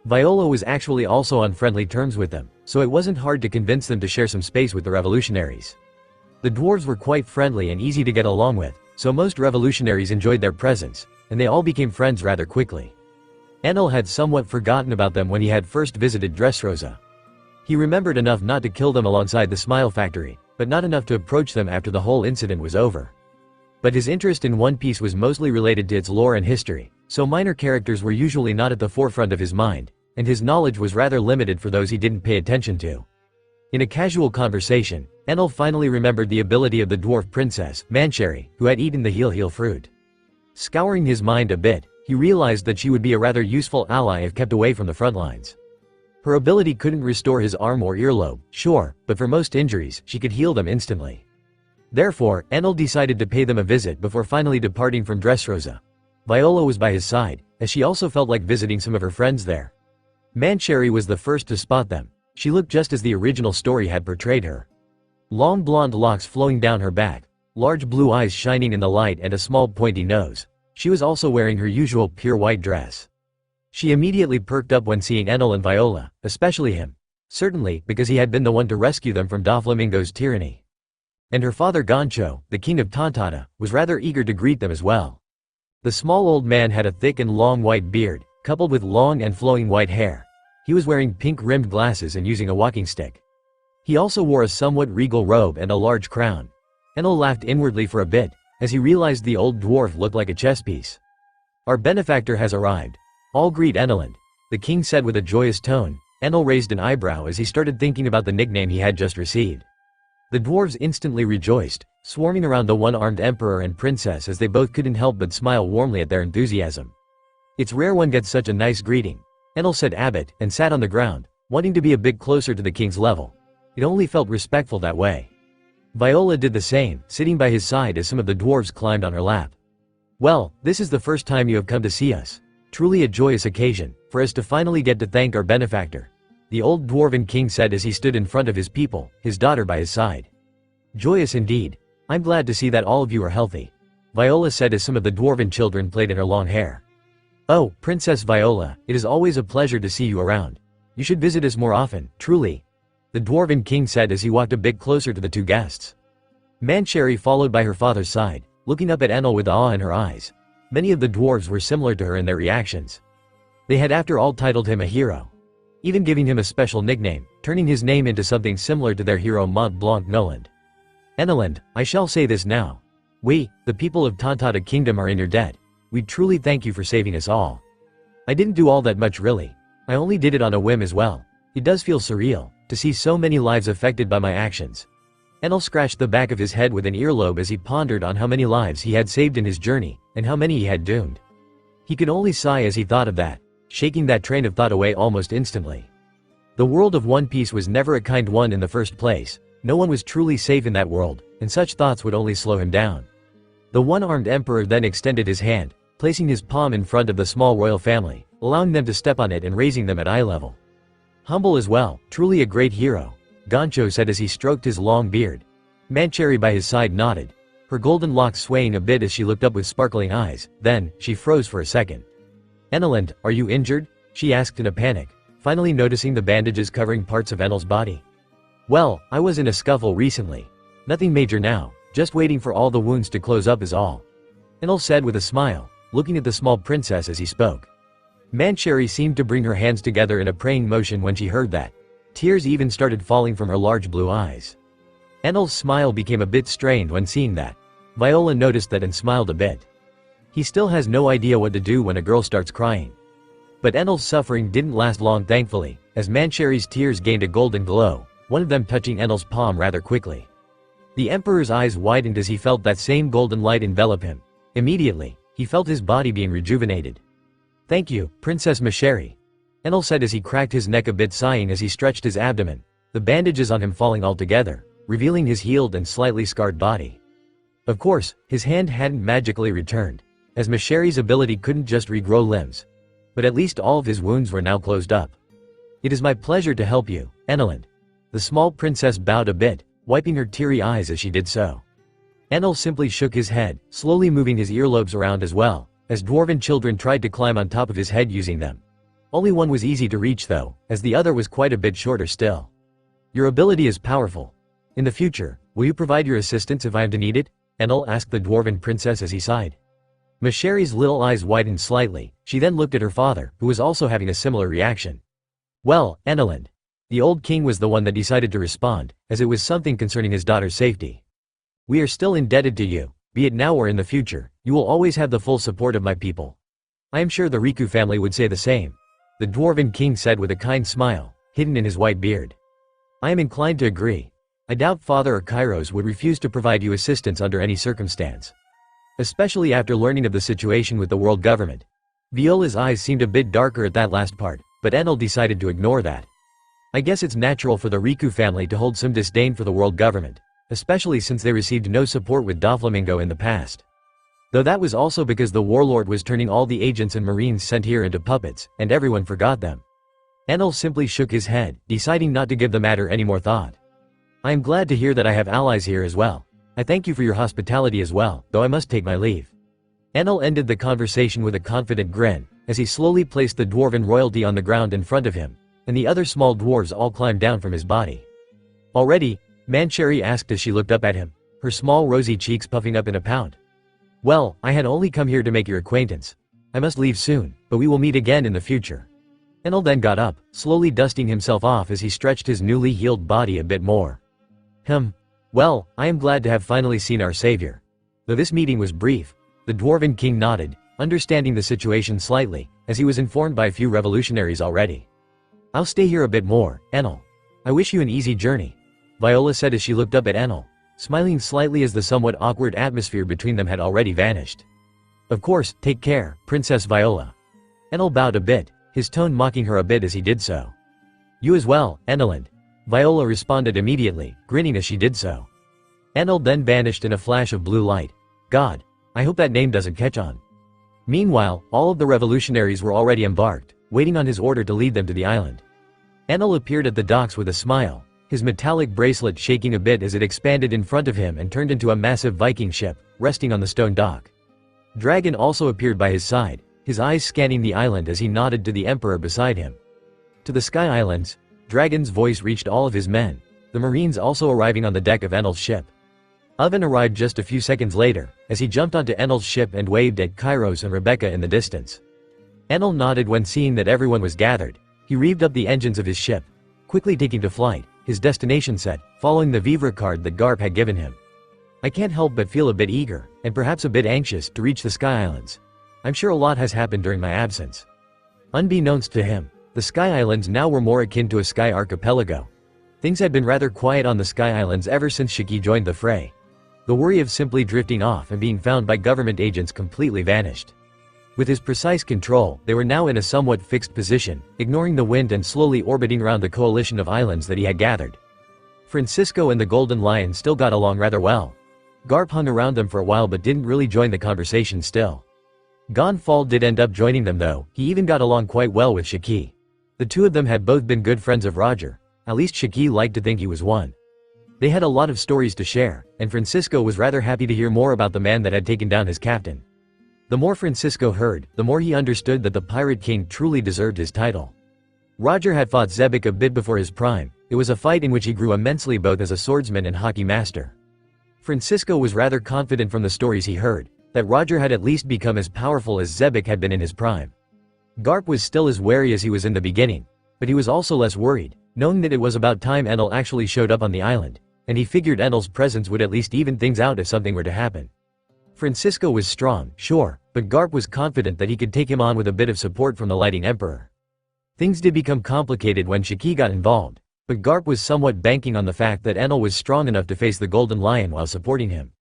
Viola was actually also on friendly terms with them, so it wasn't hard to convince them to share some space with the revolutionaries. The dwarves were quite friendly and easy to get along with, so most revolutionaries enjoyed their presence, and they all became friends rather quickly. Enal had somewhat forgotten about them when he had first visited Dressrosa. He remembered enough not to kill them alongside the Smile Factory, but not enough to approach them after the whole incident was over. But his interest in One Piece was mostly related to its lore and history, so minor characters were usually not at the forefront of his mind, and his knowledge was rather limited for those he didn't pay attention to. In a casual conversation, Enal finally remembered the ability of the dwarf princess, Mancherry, who had eaten the heel fruit. Scouring his mind a bit, he realized that she would be a rather useful ally if kept away from the front lines. Her ability couldn't restore his arm or earlobe, sure, but for most injuries, she could heal them instantly. Therefore, Enal decided to pay them a visit before finally departing from Dressrosa. Viola was by his side, as she also felt like visiting some of her friends there. Mancherry was the first to spot them. She looked just as the original story had portrayed her. Long blonde locks flowing down her back, large blue eyes shining in the light and a small pointy nose. She was also wearing her usual pure white dress. She immediately perked up when seeing Enal and Viola, especially him. Certainly, because he had been the one to rescue them from Doflamingo's tyranny. And her father Goncho, the king of Tontata, was rather eager to greet them as well. The small old man had a thick and long white beard, coupled with long and flowing white hair. He was wearing pink-rimmed glasses and using a walking stick. He also wore a somewhat regal robe and a large crown. Enal laughed inwardly for a bit, as he realized the old dwarf looked like a chess piece. "Our benefactor has arrived. All greet Eneland," the king said with a joyous tone. Enal raised an eyebrow as he started thinking about the nickname he had just received. The dwarves instantly rejoiced, swarming around the one-armed emperor and princess as they both couldn't help but smile warmly at their enthusiasm. "It's rare one gets such a nice greeting," Enal said Abbott, and sat on the ground, wanting to be a bit closer to the king's level. It only felt respectful that way. Viola did the same, sitting by his side as some of the dwarves climbed on her lap. "Well, this is the first time you have come to see us. Truly a joyous occasion, for us to finally get to thank our benefactor," the old dwarven king said as he stood in front of his people, his daughter by his side. "Joyous indeed. I'm glad to see that all of you are healthy," Viola said as some of the dwarven children played in her long hair. "Oh, Princess Viola, it is always a pleasure to see you around. You should visit us more often, truly," the dwarven king said as he walked a bit closer to the two guests. Mancherry followed by her father's side, looking up at Enal with awe in her eyes. Many of the dwarves were similar to her in their reactions. They had after all titled him a hero, even giving him a special nickname, turning his name into something similar to their hero Mont Blanc Noland. "Eneland, I shall say this now. We, the people of Tontata Kingdom, are in your debt. We truly thank you for saving us all. I didn't do all that much really. I only did it on a whim as well. It does feel surreal, to see so many lives affected by my actions. Enel scratched the back of his head with an earlobe as he pondered on how many lives he had saved in his journey, and how many he had doomed. He could only sigh as he thought of that, shaking that train of thought away almost instantly. The world of One Piece was never a kind one in the first place. No one was truly safe in that world, and such thoughts would only slow him down. The one-armed emperor then extended his hand, placing his palm in front of the small royal family, allowing them to step on it and raising them at eye level. Humble as well, truly a great hero, Gancho said as he stroked his long beard. Mancherry by his side nodded, her golden locks swaying a bit as she looked up with sparkling eyes. Then, she froze for a second. "Enel, are you injured?" she asked in a panic, finally noticing the bandages covering parts of Enel's body. "Well, I was in a scuffle recently. Nothing major now, just waiting for all the wounds to close up is all," Enel said with a smile, looking at the small princess as he spoke. Mancherry seemed to bring her hands together in a praying motion when she heard that. Tears even started falling from her large blue eyes. Enel's smile became a bit strained when seeing that. Viola noticed that and smiled a bit. He still has no idea what to do when a girl starts crying. But Enel's suffering didn't last long thankfully, as Mancherry's tears gained a golden glow, one of them touching Enel's palm rather quickly. The Emperor's eyes widened as he felt that same golden light envelop him. Immediately, he felt his body being rejuvenated. "Thank you, Princess Mancherry," Enel said as he cracked his neck a bit, sighing as he stretched his abdomen, the bandages on him falling altogether, revealing his healed and slightly scarred body. Of course, his hand hadn't magically returned, as Mancherry's ability couldn't just regrow limbs. But at least all of his wounds were now closed up. "It is my pleasure to help you, Enel." The small princess bowed a bit, wiping her teary eyes as she did so. Enel simply shook his head, slowly moving his earlobes around as well, as dwarven children tried to climb on top of his head using them. Only one was easy to reach though, as the other was quite a bit shorter still. "Your ability is powerful. In the future, will you provide your assistance if I am to need it?" Enel asked the dwarven princess as he sighed. Mancherry's little eyes widened slightly, she then looked at her father, who was also having a similar reaction. "Well, Enel." The old king was the one that decided to respond, as it was something concerning his daughter's safety. "We are still indebted to you, be it now or in the future, you will always have the full support of my people. I am sure the Riku family would say the same," the dwarven king said with a kind smile, hidden in his white beard. "I am inclined to agree. I doubt Father or Kairos would refuse to provide you assistance under any circumstance. Especially after learning of the situation with the world government." Viola's eyes seemed a bit darker at that last part, but Enel decided to ignore that. "I guess it's natural for the Riku family to hold some disdain for the world government, especially since they received no support with Doflamingo in the past. Though that was also because the warlord was turning all the agents and marines sent here into puppets, and everyone forgot them." Enel simply shook his head, deciding not to give the matter any more thought. "I am glad to hear that I have allies here as well. I thank you for your hospitality as well, though I must take my leave." Enel ended the conversation with a confident grin, as he slowly placed the dwarven royalty on the ground in front of him, and the other small dwarves all climbed down from his body. "Already?" Mancherry asked as she looked up at him, her small rosy cheeks puffing up in a pout. "Well, I had only come here to make your acquaintance. I must leave soon, but we will meet again in the future." Enel then got up, slowly dusting himself off as he stretched his newly healed body a bit more. Well, I am glad to have finally seen our savior." Though this meeting was brief, the dwarven king nodded, understanding the situation slightly, as he was informed by a few revolutionaries already. "I'll stay here a bit more, Enel. I wish you an easy journey," Viola said as she looked up at Enel, smiling slightly as the somewhat awkward atmosphere between them had already vanished. "Of course, take care, Princess Viola." Enel bowed a bit, his tone mocking her a bit as he did so. "You as well, Enel," Viola responded immediately, grinning as she did so. Enel then vanished in a flash of blue light. God, I hope that name doesn't catch on. Meanwhile, all of the revolutionaries were already embarked, waiting on his order to lead them to the island. Enel appeared at the docks with a smile, his metallic bracelet shaking a bit as it expanded in front of him and turned into a massive Viking ship, resting on the stone dock. Dragon also appeared by his side, his eyes scanning the island as he nodded to the Emperor beside him. To the Sky Islands, Dragon's voice reached all of his men, the Marines also arriving on the deck of Enel's ship. Oven arrived just a few seconds later, as he jumped onto Enel's ship and waved at Kairos and Rebecca in the distance. Enel nodded when seeing that everyone was gathered. He revved up the engines of his ship, quickly taking to flight, his destination set, following the Vivre card that Garp had given him. "I can't help but feel a bit eager, and perhaps a bit anxious, to reach the Sky Islands. I'm sure a lot has happened during my absence." Unbeknownst to him, The Sky Islands now were more akin to a sky archipelago. Things had been rather quiet on the Sky Islands ever since Shiki joined the fray. The worry of simply drifting off and being found by government agents completely vanished. With his precise control, they were now in a somewhat fixed position, ignoring the wind and slowly orbiting around the coalition of islands that he had gathered. Francisco and the Golden Lion still got along rather well. Garp hung around them for a while but didn't really join the conversation still. Gonfall did end up joining them though. He even got along quite well with Shiki. The two of them had both been good friends of Roger. At least Shiki liked to think he was one. They had a lot of stories to share, and Francisco was rather happy to hear more about the man that had taken down his captain. The more Francisco heard, the more he understood that the Pirate King truly deserved his title. Roger had fought Zebek a bit before his prime. It was a fight in which he grew immensely both as a swordsman and hockey master. Francisco was rather confident from the stories he heard, that Roger had at least become as powerful as Zebek had been in his prime. Garp was still as wary as he was in the beginning, but he was also less worried, knowing that it was about time Enal actually showed up on the island, and he figured Enal's presence would at least even things out if something were to happen. Francisco was strong, sure, but Garp was confident that he could take him on with a bit of support from the Lighting Emperor. Things did become complicated when Shiki got involved, but Garp was somewhat banking on the fact that Enal was strong enough to face the Golden Lion while supporting him.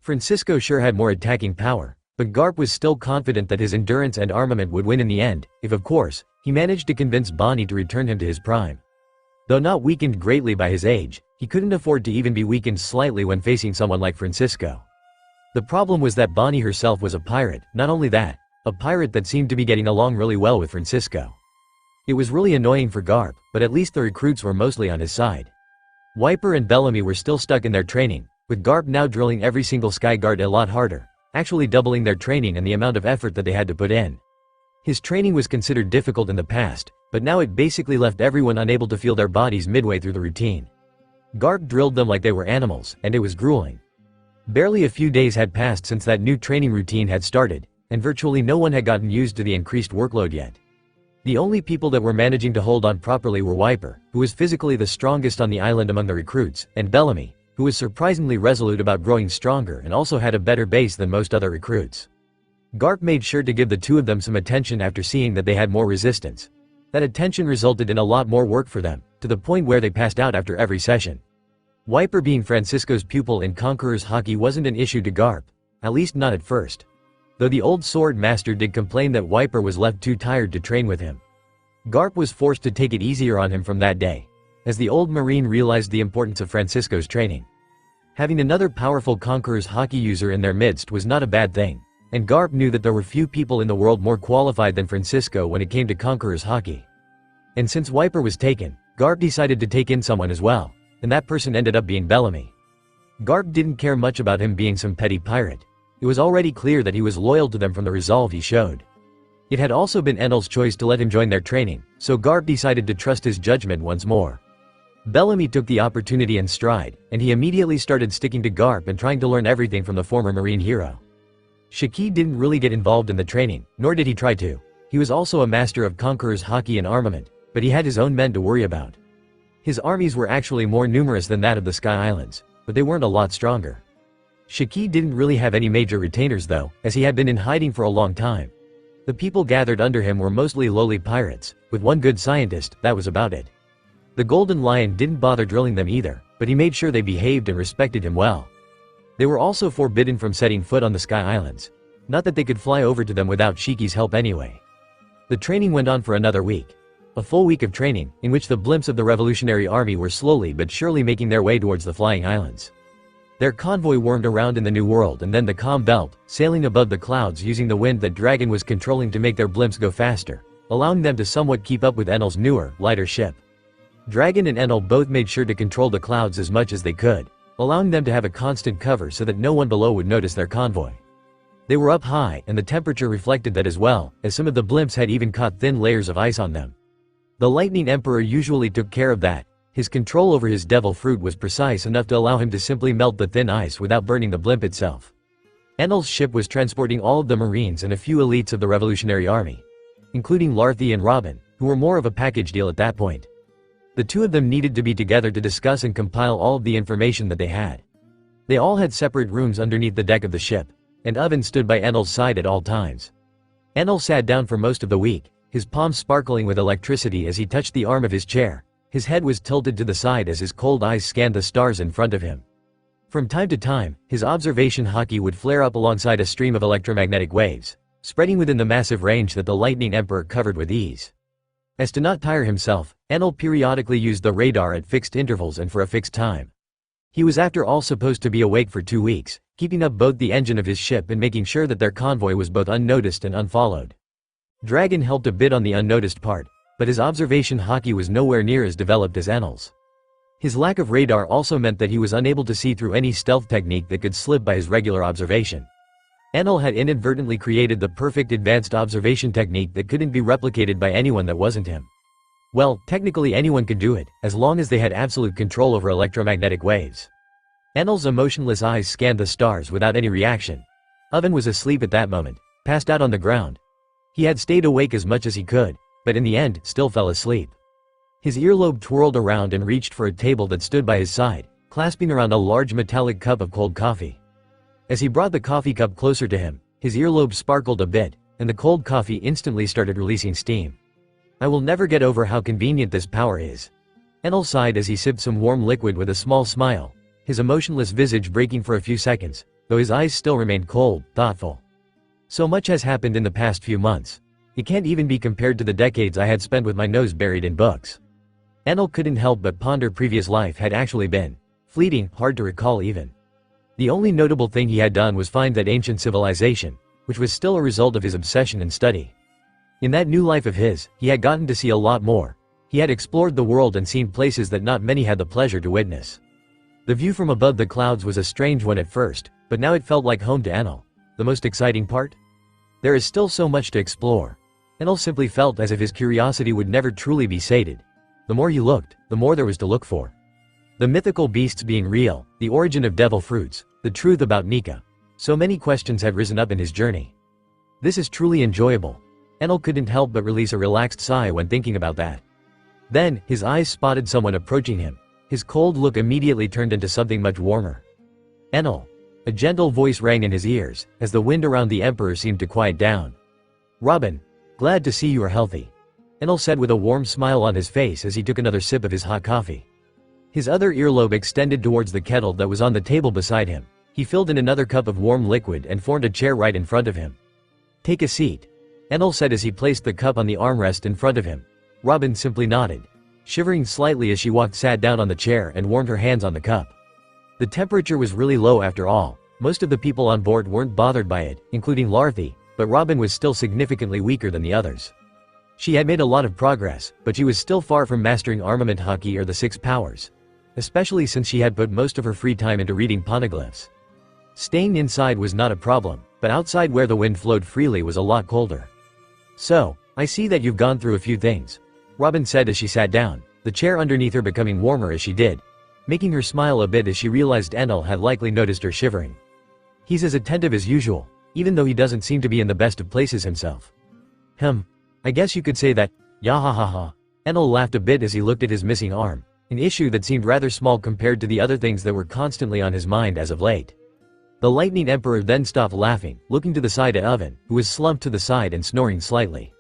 Francisco sure had more attacking power, but Garp was still confident that his endurance and armament would win in the end, if of course, he managed to convince Bonnie to return him to his prime. Though not weakened greatly by his age, he couldn't afford to even be weakened slightly when facing someone like Francisco. The problem was that Bonnie herself was a pirate, not only that, a pirate that seemed to be getting along really well with Francisco. It was really annoying for Garp, but at least the recruits were mostly on his side. Wiper and Bellamy were still stuck in their training, with Garp now drilling every single sky guard a lot harder, actually doubling their training and the amount of effort that they had to put in. His training was considered difficult in the past, but now it basically left everyone unable to feel their bodies midway through the routine. Garp drilled them like they were animals, and it was grueling. Barely a few days had passed since that new training routine had started, and virtually no one had gotten used to the increased workload yet. The only people that were managing to hold on properly were Wiper, who was physically the strongest on the island among the recruits, and Bellamy, who was surprisingly resolute about growing stronger and also had a better base than most other recruits. Garp made sure to give the two of them some attention after seeing that they had more resistance. That attention resulted in a lot more work for them, to the point where they passed out after every session. Wiper being Francisco's pupil in Conqueror's hockey wasn't an issue to Garp, at least not at first. Though the old sword master did complain that Wiper was left too tired to train with him. Garp was forced to take it easier on him from that day, as the old Marine realized the importance of Francisco's training. Having another powerful Conqueror's hockey user in their midst was not a bad thing, and Garp knew that there were few people in the world more qualified than Francisco when it came to Conqueror's hockey. And since Wiper was taken, Garp decided to take in someone as well, and that person ended up being Bellamy. Garp didn't care much about him being some petty pirate. It was already clear that he was loyal to them from the resolve he showed. It had also been Enal's choice to let him join their training, so Garp decided to trust his judgment once more. Bellamy took the opportunity in stride, and he immediately started sticking to Garp and trying to learn everything from the former Marine hero. Shiki didn't really get involved in the training, nor did he try to. He was also a master of Conqueror's hockey and armament, but he had his own men to worry about. His armies were actually more numerous than that of the Sky Islands, but they weren't a lot stronger. Shiki didn't really have any major retainers though, as he had been in hiding for a long time. The people gathered under him were mostly lowly pirates, with one good scientist, that was about it. The Golden Lion didn't bother drilling them either, but he made sure they behaved and respected him well. They were also forbidden from setting foot on the Sky Islands. Not that they could fly over to them without Shiki's help anyway. The training went on for another week. A full week of training, in which the blimps of the Revolutionary Army were slowly but surely making their way towards the Flying Islands. Their convoy wormed around in the New World and then the Calm Belt, sailing above the clouds using the wind that Dragon was controlling to make their blimps go faster, allowing them to somewhat keep up with Enal's newer, lighter ship. Dragon and Enal both made sure to control the clouds as much as they could, allowing them to have a constant cover so that no one below would notice their convoy. They were up high and the temperature reflected that as well, as some of the blimps had even caught thin layers of ice on them. The Lightning Emperor usually took care of that. His control over his devil fruit was precise enough to allow him to simply melt the thin ice without burning the blimp itself. Enal's ship was transporting all of the Marines and a few elites of the Revolutionary Army, including Larthy and Robin, who were more of a package deal at that point. The two of them needed to be together to discuss and compile all of the information that they had. They all had separate rooms underneath the deck of the ship, and Oven stood by Enal's side at all times. Enal sat down for most of the week, his palms sparkling with electricity as he touched the arm of his chair. His head was tilted to the side as his cold eyes scanned the stars in front of him. From time to time, his observation haki would flare up alongside a stream of electromagnetic waves, spreading within the massive range that the Lightning Emperor covered with ease. As to not tire himself, enal periodically used the radar at fixed intervals and for a fixed time. He was after all supposed to be awake for 2 weeks, keeping up both the engine of his ship and making sure that their convoy was both unnoticed and unfollowed. Dragon helped a bit on the unnoticed part, but his observation haki was nowhere near as developed as enal's. His lack of radar also meant that he was unable to see through any stealth technique that could slip by his regular observation. Enal had inadvertently created the perfect advanced observation technique that couldn't be replicated by anyone that wasn't him. Well, technically anyone could do it, as long as they had absolute control over electromagnetic waves. Enal's emotionless eyes scanned the stars without any reaction. Oven was asleep at that moment, passed out on the ground. He had stayed awake as much as he could, but in the end, still fell asleep. His earlobe twirled around and reached for a table that stood by his side, clasping around a large metallic cup of cold coffee. As he brought the coffee cup closer to him, his earlobe sparkled a bit, and the cold coffee instantly started releasing steam. I will never get over how convenient this power is. Enal sighed as he sipped some warm liquid with a small smile, his emotionless visage breaking for a few seconds, though his eyes still remained cold, thoughtful. So much has happened in the past few months. It can't even be compared to the decades I had spent with my nose buried in books. Enal couldn't help but ponder previous life had actually been fleeting, hard to recall even. The only notable thing he had done was find that ancient civilization, which was still a result of his obsession and study. In that new life of his, he had gotten to see a lot more. He had explored the world and seen places that not many had the pleasure to witness. The view from above the clouds was a strange one at first, but now it felt like home to Enal. The most exciting part? There is still so much to explore. Enal simply felt as if his curiosity would never truly be sated. The more he looked, the more there was to look for. The mythical beasts being real, the origin of devil fruits, the truth about Nika. So many questions had risen up in his journey. This is truly enjoyable. Enal couldn't help but release a relaxed sigh when thinking about that. Then, his eyes spotted someone approaching him. His cold look immediately turned into something much warmer. Enal. A gentle voice rang in his ears, as the wind around the Emperor seemed to quiet down. Robin. Glad to see you are healthy. Enal said with a warm smile on his face as he took another sip of his hot coffee. His other earlobe extended towards the kettle that was on the table beside him. He filled in another cup of warm liquid and formed a chair right in front of him. Take a seat. Enal said as he placed the cup on the armrest in front of him. Robin simply nodded. Shivering slightly as she sat down on the chair and warmed her hands on the cup. The temperature was really low after all. Most of the people on board weren't bothered by it, including Luffy, but Robin was still significantly weaker than the others. She had made a lot of progress, but she was still far from mastering armament haki or the 6 powers. Especially since she had put most of her free time into reading poneglyphs. Staying inside was not a problem, but outside where the wind flowed freely was a lot colder. So, I see that you've gone through a few things, Robin said as she sat down, the chair underneath her becoming warmer as she did, making her smile a bit as she realized Enal had likely noticed her shivering. He's as attentive as usual, even though he doesn't seem to be in the best of places himself. I guess you could say that, yahahaha. Enal laughed a bit as he looked at his missing arm, an issue that seemed rather small compared to the other things that were constantly on his mind as of late. The Lightning Emperor then stopped laughing, looking to the side at Oven, who was slumped to the side and snoring slightly.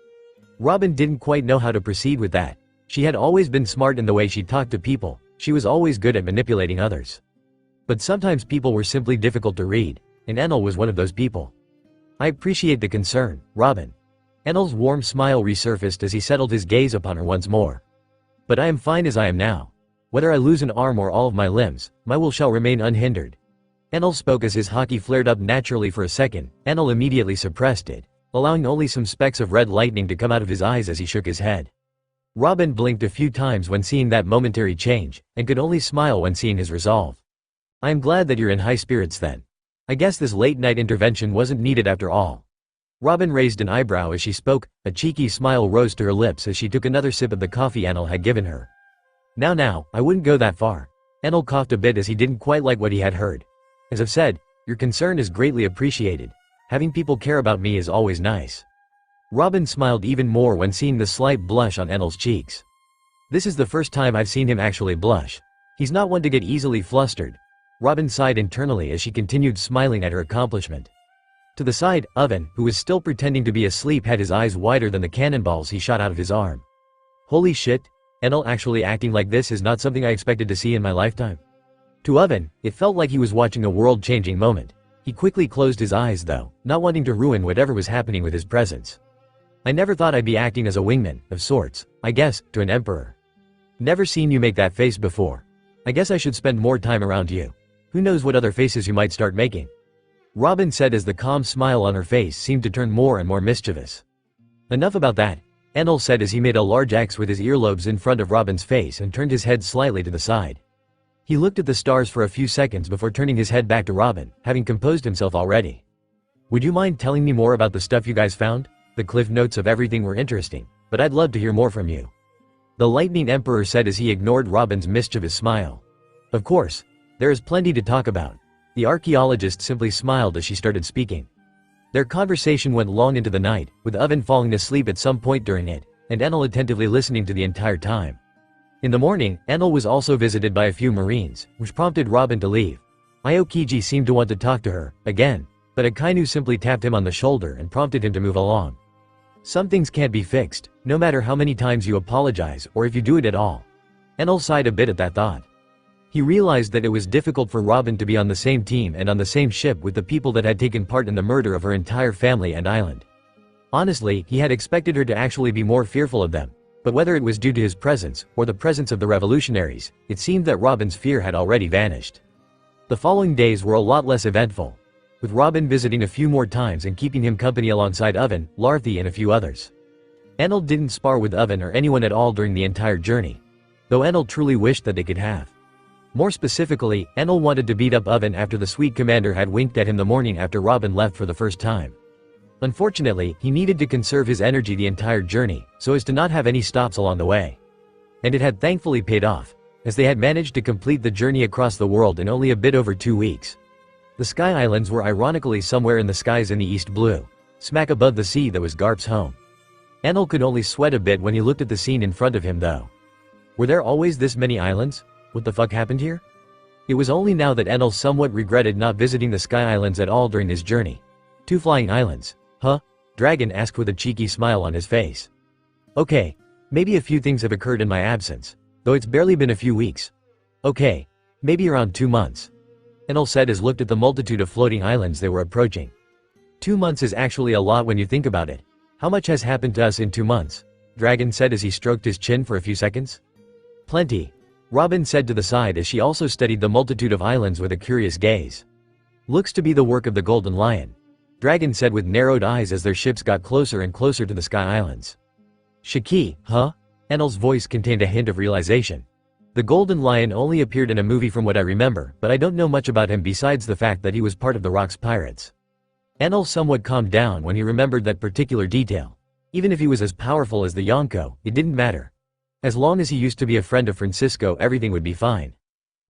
Robin didn't quite know how to proceed with that. She had always been smart in the way she talked to people, she was always good at manipulating others. But sometimes people were simply difficult to read, and Enal was one of those people. I appreciate the concern, Robin. Enal's warm smile resurfaced as he settled his gaze upon her once more. But I am fine as I am now. Whether I lose an arm or all of my limbs, my will shall remain unhindered. Enal spoke as his haki flared up naturally for a second. Enal immediately suppressed it, allowing only some specks of red lightning to come out of his eyes as he shook his head. Robin blinked a few times when seeing that momentary change, and could only smile when seeing his resolve. I am glad that you're in high spirits then. I guess this late-night intervention wasn't needed after all. Robin raised an eyebrow as she spoke, a cheeky smile rose to her lips as she took another sip of the coffee Enal had given her. Now, I wouldn't go that far. Enal coughed a bit as he didn't quite like what he had heard. As I've said, your concern is greatly appreciated. Having people care about me is always nice. Robin smiled even more when seeing the slight blush on Enal's cheeks. This is the first time I've seen him actually blush. He's not one to get easily flustered. Robin sighed internally as she continued smiling at her accomplishment. To the side, Oven, who was still pretending to be asleep, had his eyes wider than the cannonballs he shot out of his arm. Holy shit, Enal actually acting like this is not something I expected to see in my lifetime. To Oven, it felt like he was watching a world-changing moment. He quickly closed his eyes though, not wanting to ruin whatever was happening with his presence. I never thought I'd be acting as a wingman, of sorts, I guess, to an emperor. Never seen you make that face before. I guess I should spend more time around you. Who knows what other faces you might start making. Robin said as the calm smile on her face seemed to turn more and more mischievous. Enough about that, Enal said as he made a large X with his earlobes in front of Robin's face and turned his head slightly to the side. He looked at the stars for a few seconds before turning his head back to Robin, having composed himself already. Would you mind telling me more about the stuff you guys found? The cliff notes of everything were interesting, but I'd love to hear more from you. The Lightning Emperor said as he ignored Robin's mischievous smile. Of course, there is plenty to talk about. The archaeologist simply smiled as she started speaking. Their conversation went long into the night, with Oven falling asleep at some point during it, and Enal attentively listening to the entire time. In the morning, Enal was also visited by a few Marines, which prompted Robin to leave. Aokiji seemed to want to talk to her, again, but Akainu simply tapped him on the shoulder and prompted him to move along. Some things can't be fixed, no matter how many times you apologize or if you do it at all. Enal sighed a bit at that thought. He realized that it was difficult for Robin to be on the same team and on the same ship with the people that had taken part in the murder of her entire family and island. Honestly, he had expected her to actually be more fearful of them, but whether it was due to his presence or the presence of the revolutionaries, it seemed that Robin's fear had already vanished. The following days were a lot less eventful, with Robin visiting a few more times and keeping him company alongside Oven, Larthy and a few others. Enal didn't spar with Oven or anyone at all during the entire journey, though Enal truly wished that they could have. More specifically, Enal wanted to beat up Oven after the sweet commander had winked at him the morning after Robin left for the first time. Unfortunately, he needed to conserve his energy the entire journey, so as to not have any stops along the way. And it had thankfully paid off, as they had managed to complete the journey across the world in only a bit over 2 weeks. The Sky Islands were ironically somewhere in the skies in the East Blue, smack above the sea that was Garp's home. Enal could only sweat a bit when he looked at the scene in front of him though. Were there always this many islands? What the fuck happened here? It was only now that Enal somewhat regretted not visiting the Sky Islands at all during his journey. 2 flying islands, huh? Dragon asked with a cheeky smile on his face. Okay, maybe a few things have occurred in my absence, though it's barely been a few weeks. Okay, maybe around 2 months. Enal said as looked at the multitude of floating islands they were approaching. 2 months is actually a lot when you think about it. How much has happened to us in 2 months? Dragon said as he stroked his chin for a few seconds. Plenty, Robin said to the side as she also studied the multitude of islands with a curious gaze. Looks to be the work of the Golden Lion, Dragon said with narrowed eyes as their ships got closer and closer to the Sky Islands. Shiki, huh? Enal's voice contained a hint of realization. The Golden Lion only appeared in a movie from what I remember, but I don't know much about him besides the fact that he was part of the Rock's pirates. Enal somewhat calmed down when he remembered that particular detail. Even if he was as powerful as the Yonko, it didn't matter. As long as he used to be a friend of Francisco, everything would be fine.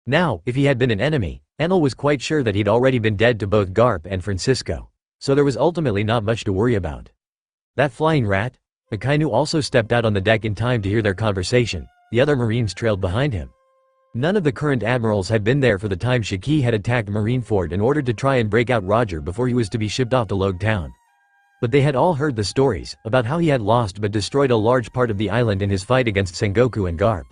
Now, if he had been an enemy, Enal was quite sure that he'd already been dead to both Garp and Francisco, so there was ultimately not much to worry about. That flying rat? Akainu also stepped out on the deck in time to hear their conversation. The other Marines trailed behind him. None of the current admirals had been there for the time Shiki had attacked Marineford in order to try and break out Roger before he was to be shipped off to Logue Town. But they had all heard the stories about how he had lost but destroyed a large part of the island in his fight against Sengoku and Garp.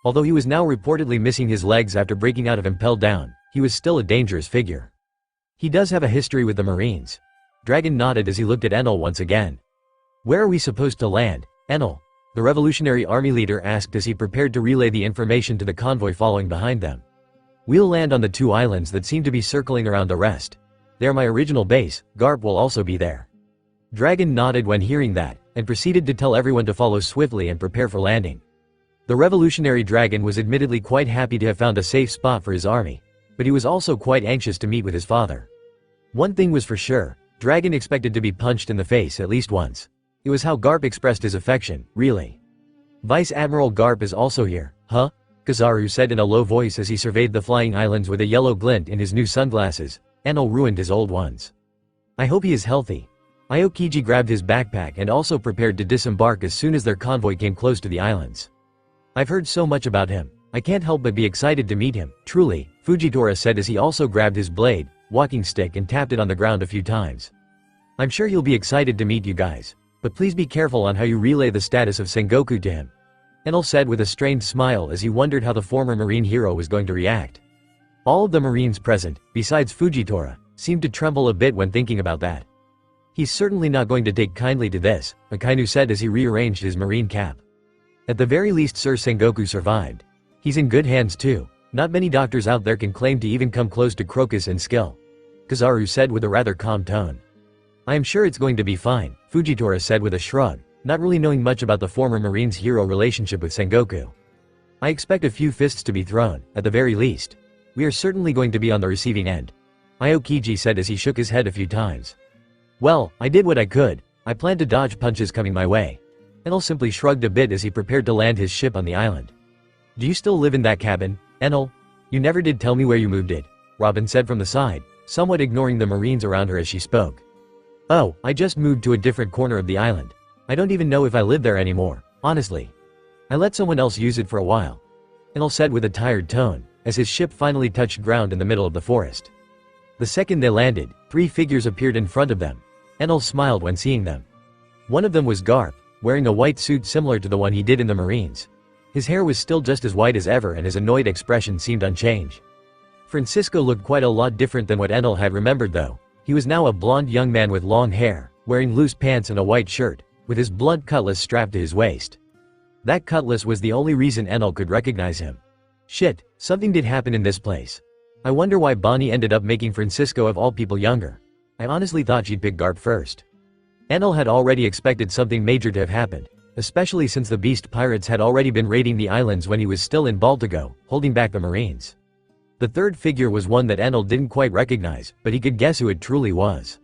Although he was now reportedly missing his legs after breaking out of Impel Down, he was still a dangerous figure. He does have a history with the Marines. Dragon nodded as he looked at Enal once again. Where are we supposed to land, Enal? The Revolutionary Army leader asked as he prepared to relay the information to the convoy following behind them. We'll land on the 2 islands that seem to be circling around the rest. They're my original base, Garp will also be there. Dragon nodded when hearing that, and proceeded to tell everyone to follow swiftly and prepare for landing. The Revolutionary Dragon was admittedly quite happy to have found a safe spot for his army, but he was also quite anxious to meet with his father. One thing was for sure, Dragon expected to be punched in the face at least once. It was how Garp expressed his affection, really. Vice Admiral Garp is also here, huh? Kizaru said in a low voice as he surveyed the flying islands with a yellow glint in his new sunglasses. Enal ruined his old ones. I hope he is healthy. Aokiji grabbed his backpack and also prepared to disembark as soon as their convoy came close to the islands. I've heard so much about him. I can't help but be excited to meet him, truly, Fujitora said as he also grabbed his blade, walking stick and tapped it on the ground a few times. I'm sure he'll be excited to meet you guys, but please be careful on how you relay the status of Sengoku to him," Enel said with a strained smile as he wondered how the former marine hero was going to react. All of the marines present, besides Fujitora, seemed to tremble a bit when thinking about that. "He's certainly not going to take kindly to this," Akainu said as he rearranged his marine cap. "At the very least Sir Sengoku survived. He's in good hands too. Not many doctors out there can claim to even come close to Crocus in skill," Kizaru said with a rather calm tone. "I am sure it's going to be fine," Fujitora said with a shrug, not really knowing much about the former marine's hero relationship with Sengoku. "I expect a few fists to be thrown, at the very least. We are certainly going to be on the receiving end," Aokiji said as he shook his head a few times. "Well, I did what I could. I planned to dodge punches coming my way." Enel simply shrugged a bit as he prepared to land his ship on the island. "Do you still live in that cabin, Enel? You never did tell me where you moved it," Robin said from the side, somewhat ignoring the marines around her as she spoke. "Oh, I just moved to a different corner of the island. I don't even know if I live there anymore, honestly. I let someone else use it for a while," Enel said with a tired tone, as his ship finally touched ground in the middle of the forest. The second they landed, 3 figures appeared in front of them. Enel smiled when seeing them. One of them was Garp, wearing a white suit similar to the one he did in the Marines. His hair was still just as white as ever and his annoyed expression seemed unchanged. Francisco looked quite a lot different than what Enel had remembered though. He was now a blonde young man with long hair, wearing loose pants and a white shirt, with his blunt cutlass strapped to his waist. That cutlass was the only reason Enel could recognize him. Shit, something did happen in this place. I wonder why Bonnie ended up making Francisco of all people younger. I honestly thought she'd pick Garp first. Enel had already expected something major to have happened, especially since the beast pirates had already been raiding the islands when he was still in Baltigo, holding back the Marines. The third figure was one that Enel didn't quite recognize, but he could guess who it truly was.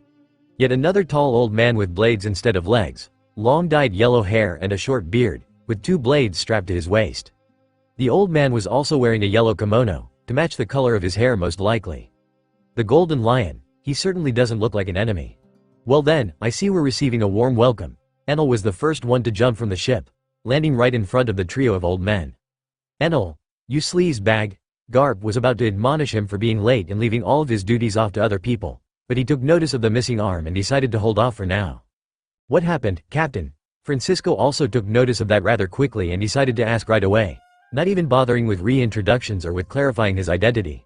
Yet another tall old man with blades instead of legs, long dyed yellow hair and a short beard, with 2 blades strapped to his waist. The old man was also wearing a yellow kimono, to match the color of his hair most likely. The Golden Lion, he certainly doesn't look like an enemy. Well then, I see we're receiving a warm welcome. Enel was the first one to jump from the ship, landing right in front of the trio of old men. "Enel, you sleaze bag." Garp was about to admonish him for being late and leaving all of his duties off to other people, but he took notice of the missing arm and decided to hold off for now. "What happened, Captain?" Francisco also took notice of that rather quickly and decided to ask right away, not even bothering with reintroductions or with clarifying his identity.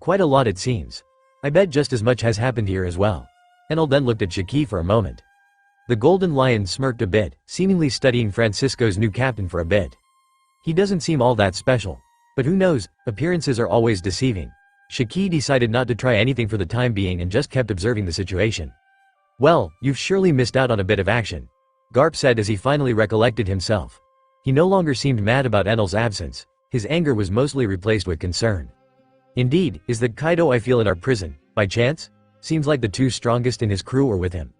"Quite a lot it seems. I bet just as much has happened here as well." Enel then looked at Shiki for a moment. The Golden Lion smirked a bit, seemingly studying Francisco's new captain for a bit. "He doesn't seem all that special. But who knows, appearances are always deceiving." Shiki decided not to try anything for the time being and just kept observing the situation. "Well, you've surely missed out on a bit of action," Garp said as he finally recollected himself. He no longer seemed mad about Enel's absence. His anger was mostly replaced with concern. "Indeed, is that Kaido I feel in our prison, by chance? Seems like the 2 strongest in his crew are with him."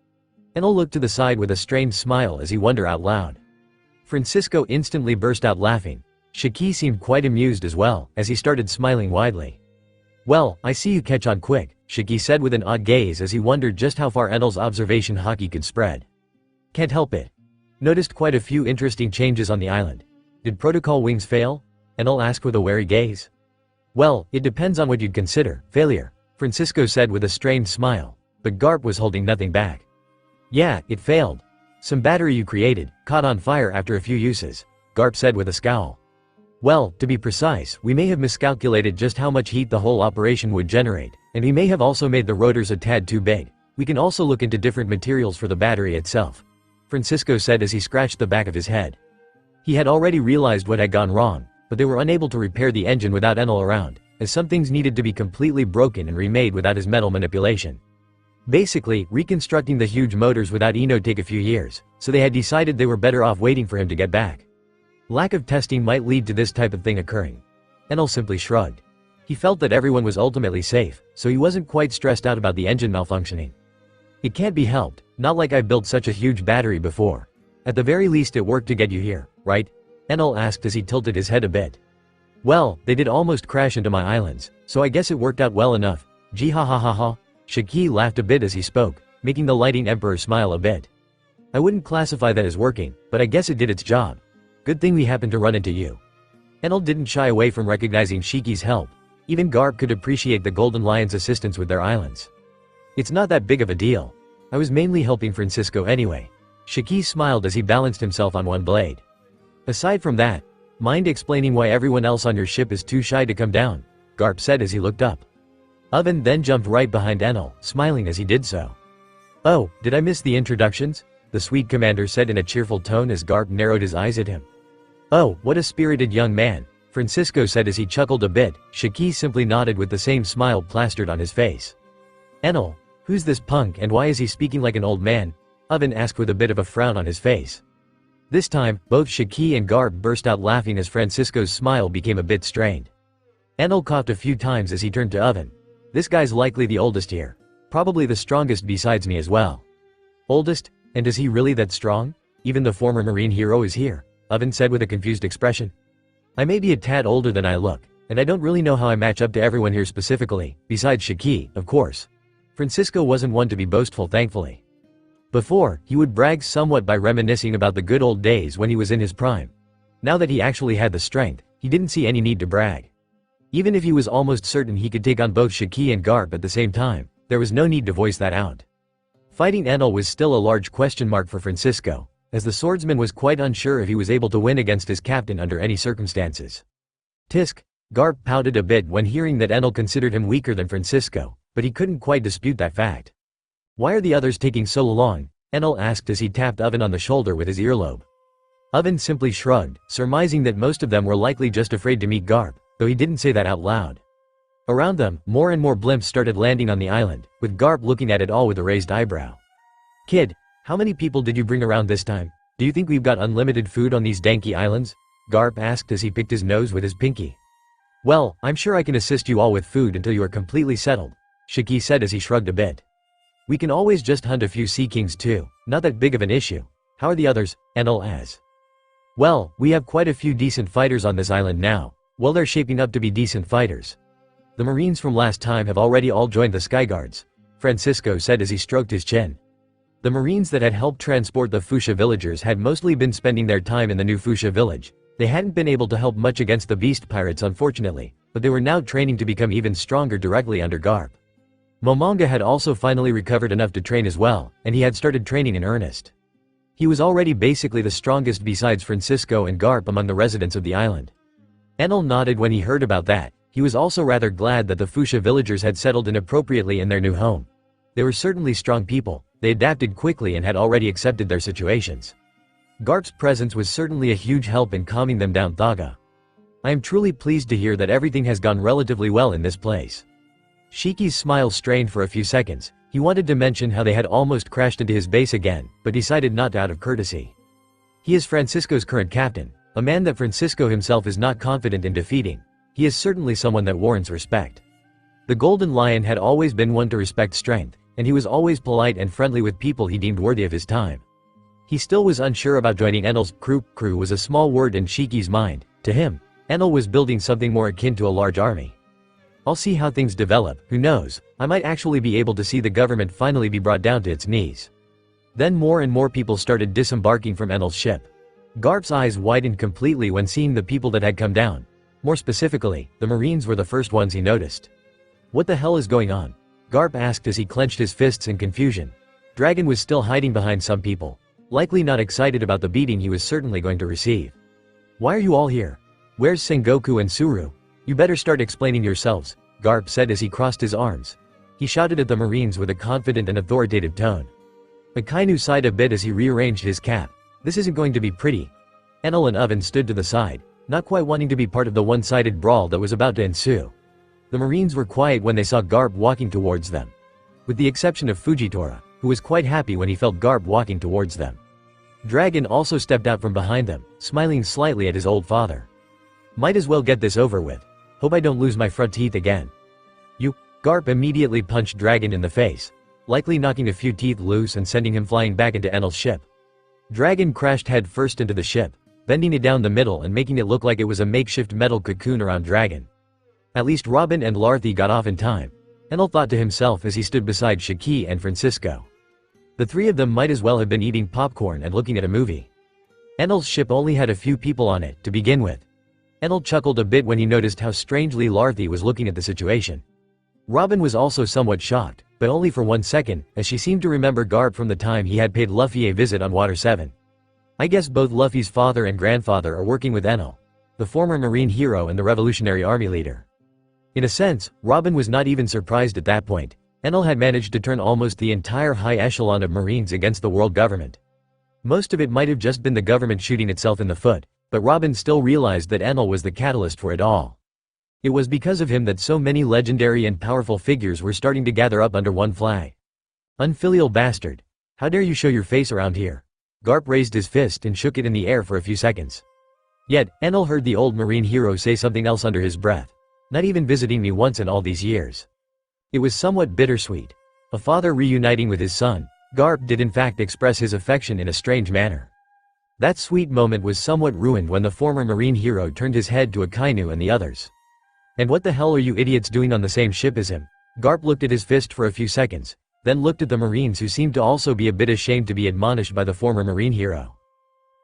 Enel looked to the side with a strained smile as he wondered out loud. Francisco instantly burst out laughing. Shiki seemed quite amused as well, as he started smiling widely. "Well, I see you catch on quick," Shiki said with an odd gaze as he wondered just how far Enel's observation haki could spread. "Can't help it. Noticed quite a few interesting changes on the island. Did protocol wings fail?" Enel asked with a wary gaze. "Well, it depends on what you'd consider failure," Francisco said with a strained smile, but Garp was holding nothing back. "Yeah, it failed. Some battery you created, caught on fire after a few uses," Garp said with a scowl. "Well, to be precise, we may have miscalculated just how much heat the whole operation would generate, and we may have also made the rotors a tad too big. We can also look into different materials for the battery itself," Francisco said as he scratched the back of his head. He had already realized what had gone wrong, but they were unable to repair the engine without Enel around, as some things needed to be completely broken and remade without his metal manipulation. Basically, reconstructing the huge motors without Ino take a few years, so they had decided they were better off waiting for him to get back. Lack of testing might lead to this type of thing occurring. Enel simply shrugged. He felt that everyone was ultimately safe, so he wasn't quite stressed out about the engine malfunctioning. "It can't be helped, not like I've built such a huge battery before. At the very least it worked to get you here, right?" Enel asked as he tilted his head a bit. "Well, they did almost crash into my islands, so I guess it worked out well enough. Gee ha ha ha ha." Shiki laughed a bit as he spoke, making the Lighting Emperor smile a bit. "I wouldn't classify that as working, but I guess it did its job. Good thing we happened to run into you." Enel didn't shy away from recognizing Shiki's help. Even Garp could appreciate the Golden Lion's assistance with their islands. "It's not that big of a deal. I was mainly helping Francisco anyway. Shiki smiled as he balanced himself on one blade. Aside from that, mind explaining why everyone else on your ship is too shy to come down? Garp said as he looked up. Oven then jumped right behind Enal, smiling as he did so. Oh, did I miss the introductions? The sweet commander said in a cheerful tone as Garp narrowed his eyes at him. Oh, what a spirited young man, Francisco said as he chuckled a bit. Shiki simply nodded with the same smile plastered on his face. Enal, who's this punk and why is he speaking like an old man? Oven asked with a bit of a frown on his face. This time, both Shiki and Garp burst out laughing as Francisco's smile became a bit strained. Enal coughed a few times as he turned to Oven. This guy's likely the oldest here. Probably the strongest besides me as well. Oldest? And is he really that strong? Even the former marine hero is here, Oven said with a confused expression. I may be a tad older than I look, and I don't really know how I match up to everyone here specifically, besides Shiki, of course. Francisco wasn't one to be boastful, thankfully. Before, he would brag somewhat by reminiscing about the good old days when he was in his prime. Now that he actually had the strength, he didn't see any need to brag. Even if he was almost certain he could take on both Shiki and Garp at the same time, there was no need to voice that out. Fighting Enal was still a large question mark for Francisco, as the swordsman was quite unsure if he was able to win against his captain under any circumstances. Tisk, Garp pouted a bit when hearing that Enal considered him weaker than Francisco, but he couldn't quite dispute that fact. Why are the others taking so long? Enal asked as he tapped Oven on the shoulder with his earlobe. Oven simply shrugged, surmising that most of them were likely just afraid to meet Garp, though he didn't say that out loud. Around them, more and more blimps started landing on the island, with Garp looking at it all with a raised eyebrow. Kid, how many people did you bring around this time? Do you think we've got unlimited food on these danky islands? Garp asked as he picked his nose with his pinky. Well, I'm sure I can assist you all with food until you are completely settled, Shiki said as he shrugged a bit. We can always just hunt a few sea kings too, not that big of an issue. How are the others? Enal asked. Well, we have quite a few decent fighters on this island now. Well, they're shaping up to be decent fighters. The Marines from last time have already all joined the Sky Guards, Francisco said as he stroked his chin. The Marines that had helped transport the Fuchsia villagers had mostly been spending their time in the new Fuchsia village. They hadn't been able to help much against the beast pirates unfortunately, but they were now training to become even stronger directly under Garp. Momonga had also finally recovered enough to train as well, and he had started training in earnest. He was already basically the strongest besides Francisco and Garp among the residents of the island. Enal nodded when he heard about that. He was also rather glad that the Fuchsia villagers had settled in appropriately in their new home. They were certainly strong people, they adapted quickly and had already accepted their situations. Garp's presence was certainly a huge help in calming them down. Thaga. I am truly pleased to hear that everything has gone relatively well in this place. Shiki's smile strained for a few seconds. He wanted to mention how they had almost crashed into his base again, but decided not to out of courtesy. He is Francisco's current captain, a man that Francisco himself is not confident in defeating. He is certainly someone that warrants respect. The Golden Lion had always been one to respect strength, and he was always polite and friendly with people he deemed worthy of his time. He still was unsure about joining Enal's crew. Crew was a small word in Shiki's mind. To him, Enal was building something more akin to a large army. I'll see how things develop, who knows, I might actually be able to see the government finally be brought down to its knees. Then more and more people started disembarking from Enal's ship. Garp's eyes widened completely when seeing the people that had come down. More specifically, the Marines were the first ones he noticed. What the hell is going on? Garp asked as he clenched his fists in confusion. Dragon was still hiding behind some people, likely not excited about the beating he was certainly going to receive. Why are you all here? Where's Sengoku and Suru? You better start explaining yourselves, Garp said as he crossed his arms. He shouted at the Marines with a confident and authoritative tone. Akainu sighed a bit as he rearranged his cap. This isn't going to be pretty. Enal and Oven stood to the side, not quite wanting to be part of the one-sided brawl that was about to ensue. The Marines were quiet when they saw Garp walking towards them. With the exception of Fujitora, who was quite happy when he felt Garp walking towards them. Dragon also stepped out from behind them, smiling slightly at his old father. Might as well get this over with. Hope I don't lose my front teeth again. You, Garp immediately punched Dragon in the face, likely knocking a few teeth loose and sending him flying back into Enal's ship. Dragon crashed headfirst into the ship, bending it down the middle and making it look like it was a makeshift metal cocoon around Dragon. At least Robin and Larthy got off in time, Enal thought to himself as he stood beside Shiki and Francisco. The three of them might as well have been eating popcorn and looking at a movie. Enal's ship only had a few people on it to begin with. Enal chuckled a bit when he noticed how strangely Larthy was looking at the situation. Robin was also somewhat shocked, but only for 1 second, as she seemed to remember Garp from the time he had paid Luffy a visit on Water 7. I guess both Luffy's father and grandfather are working with Enel, the former Marine hero and the Revolutionary Army leader. In a sense, Robin was not even surprised at that point. Enel had managed to turn almost the entire high echelon of Marines against the world government. Most of it might have just been the government shooting itself in the foot, but Robin still realized that Enel was the catalyst for it all. It was because of him that so many legendary and powerful figures were starting to gather up under one flag. Unfilial bastard. How dare you show your face around here? Garp raised his fist and shook it in the air for a few seconds. Yet, Enel heard the old Marine hero say something else under his breath. Not even visiting me once in all these years. It was somewhat bittersweet. A father reuniting with his son, Garp did in fact express his affection in a strange manner. That sweet moment was somewhat ruined when the former Marine hero turned his head to Akainu and the others. And what the hell are you idiots doing on the same ship as him? Garp looked at his fist for a few seconds, then looked at the Marines who seemed to also be a bit ashamed to be admonished by the former Marine hero.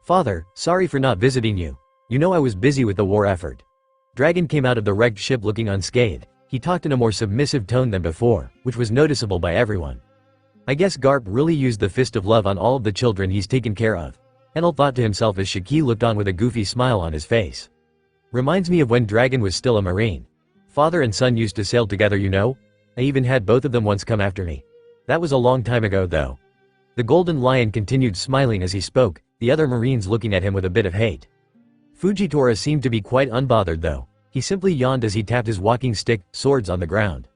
Father, sorry for not visiting you. You know I was busy with the war effort. Dragon came out of the wrecked ship looking unscathed. He talked in a more submissive tone than before, which was noticeable by everyone. I guess Garp really used the fist of love on all of the children he's taken care of. Enel thought to himself as Shiki looked on with a goofy smile on his face. Reminds me of when Dragon was still a Marine. Father and son used to sail together, you know? I even had both of them once come after me. That was a long time ago though. The Golden Lion continued smiling as he spoke, the other Marines looking at him with a bit of hate. Fujitora seemed to be quite unbothered though. He simply yawned as he tapped his walking stick, swords on the ground.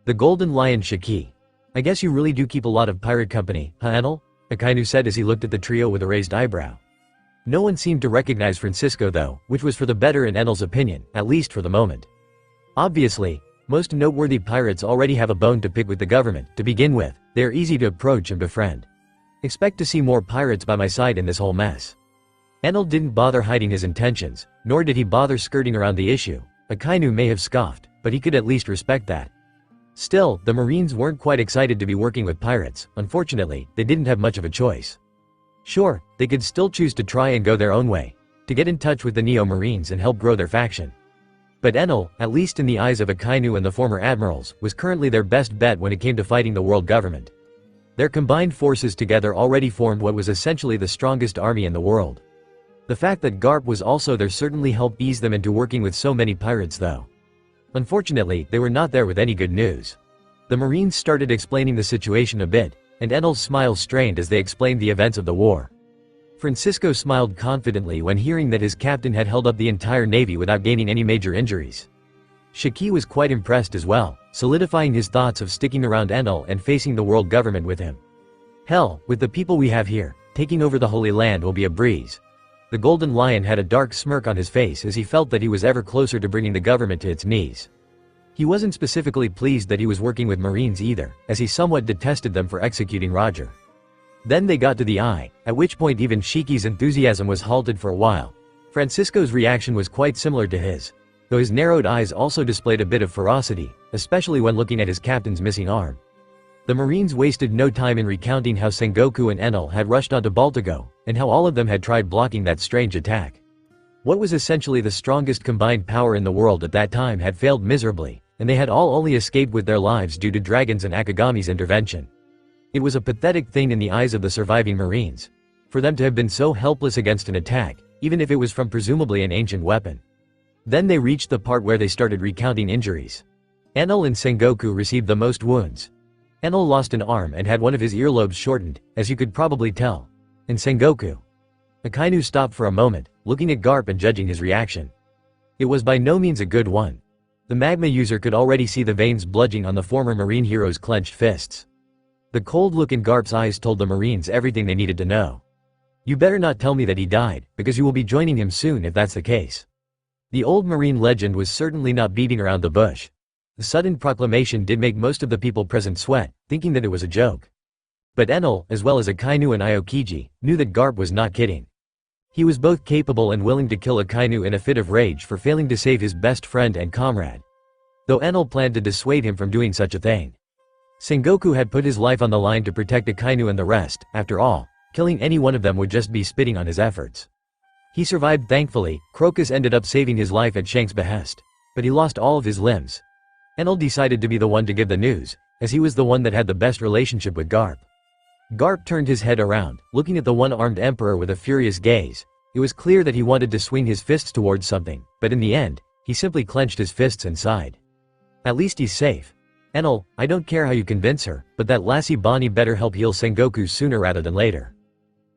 The Golden Lion Shiki. I guess you really do keep a lot of pirate company, huh Enel? Akainu said as he looked at the trio with a raised eyebrow. No one seemed to recognize Francisco though, which was for the better in Enel's opinion, at least for the moment. Obviously, most noteworthy pirates already have a bone to pick with the government. To begin with, they are easy to approach and befriend. Expect to see more pirates by my side in this whole mess. Enel didn't bother hiding his intentions, nor did he bother skirting around the issue. Akainu may have scoffed, but he could at least respect that. Still, the Marines weren't quite excited to be working with pirates. Unfortunately, they didn't have much of a choice. Sure, they could still choose to try and go their own way, to get in touch with the Neo Marines and help grow their faction. But Enel, at least in the eyes of Akainu and the former admirals, was currently their best bet when it came to fighting the world government. Their combined forces together already formed what was essentially the strongest army in the world. The fact that Garp was also there certainly helped ease them into working with so many pirates though. Unfortunately, they were not there with any good news. The Marines started explaining the situation a bit, and Enel's smile strained as they explained the events of the war. Francisco smiled confidently when hearing that his captain had held up the entire navy without gaining any major injuries. Shiki was quite impressed as well, solidifying his thoughts of sticking around Enel and facing the world government with him. Hell, with the people we have here, taking over the Holy Land will be a breeze. The Golden Lion had a dark smirk on his face as he felt that he was ever closer to bringing the government to its knees. He wasn't specifically pleased that he was working with Marines either, as he somewhat detested them for executing Roger. Then they got to the eye, at which point even Shiki's enthusiasm was halted for a while. Francisco's reaction was quite similar to his, though his narrowed eyes also displayed a bit of ferocity, especially when looking at his captain's missing arm. The Marines wasted no time in recounting how Sengoku and Enel had rushed onto Baltigo, and how all of them had tried blocking that strange attack. What was essentially the strongest combined power in the world at that time had failed miserably, and they had all only escaped with their lives due to Dragon's and Akagami's intervention. It was a pathetic thing in the eyes of the surviving Marines. For them to have been so helpless against an attack, even if it was from presumably an ancient weapon. Then they reached the part where they started recounting injuries. Enel and Sengoku received the most wounds. Enel lost an arm and had one of his earlobes shortened, as you could probably tell. And Sengoku. Akainu stopped for a moment, looking at Garp and judging his reaction. It was by no means a good one. The magma user could already see the veins bludging on the former Marine hero's clenched fists. The cold look in Garp's eyes told the Marines everything they needed to know. You better not tell me that he died, because you will be joining him soon if that's the case. The old Marine legend was certainly not beating around the bush. The sudden proclamation did make most of the people present sweat, thinking that it was a joke. But Enel, as well as Akainu and Aokiji, knew that Garp was not kidding. He was both capable and willing to kill Akainu in a fit of rage for failing to save his best friend and comrade. Though Enel planned to dissuade him from doing such a thing. Sengoku had put his life on the line to protect Akainu and the rest. After all, killing any one of them would just be spitting on his efforts. He survived thankfully. Crocus ended up saving his life at Shanks' behest. But he lost all of his limbs. Enel decided to be the one to give the news. as he was the one that had the best relationship with Garp. Garp turned his head around, looking at the one-armed emperor with a furious gaze. It was clear that he wanted to swing his fists towards something, but in the end, he simply clenched his fists and sighed. At least he's safe. Enel, I don't care how you convince her, but that lassie Bonnie better help heal Sengoku sooner rather than later.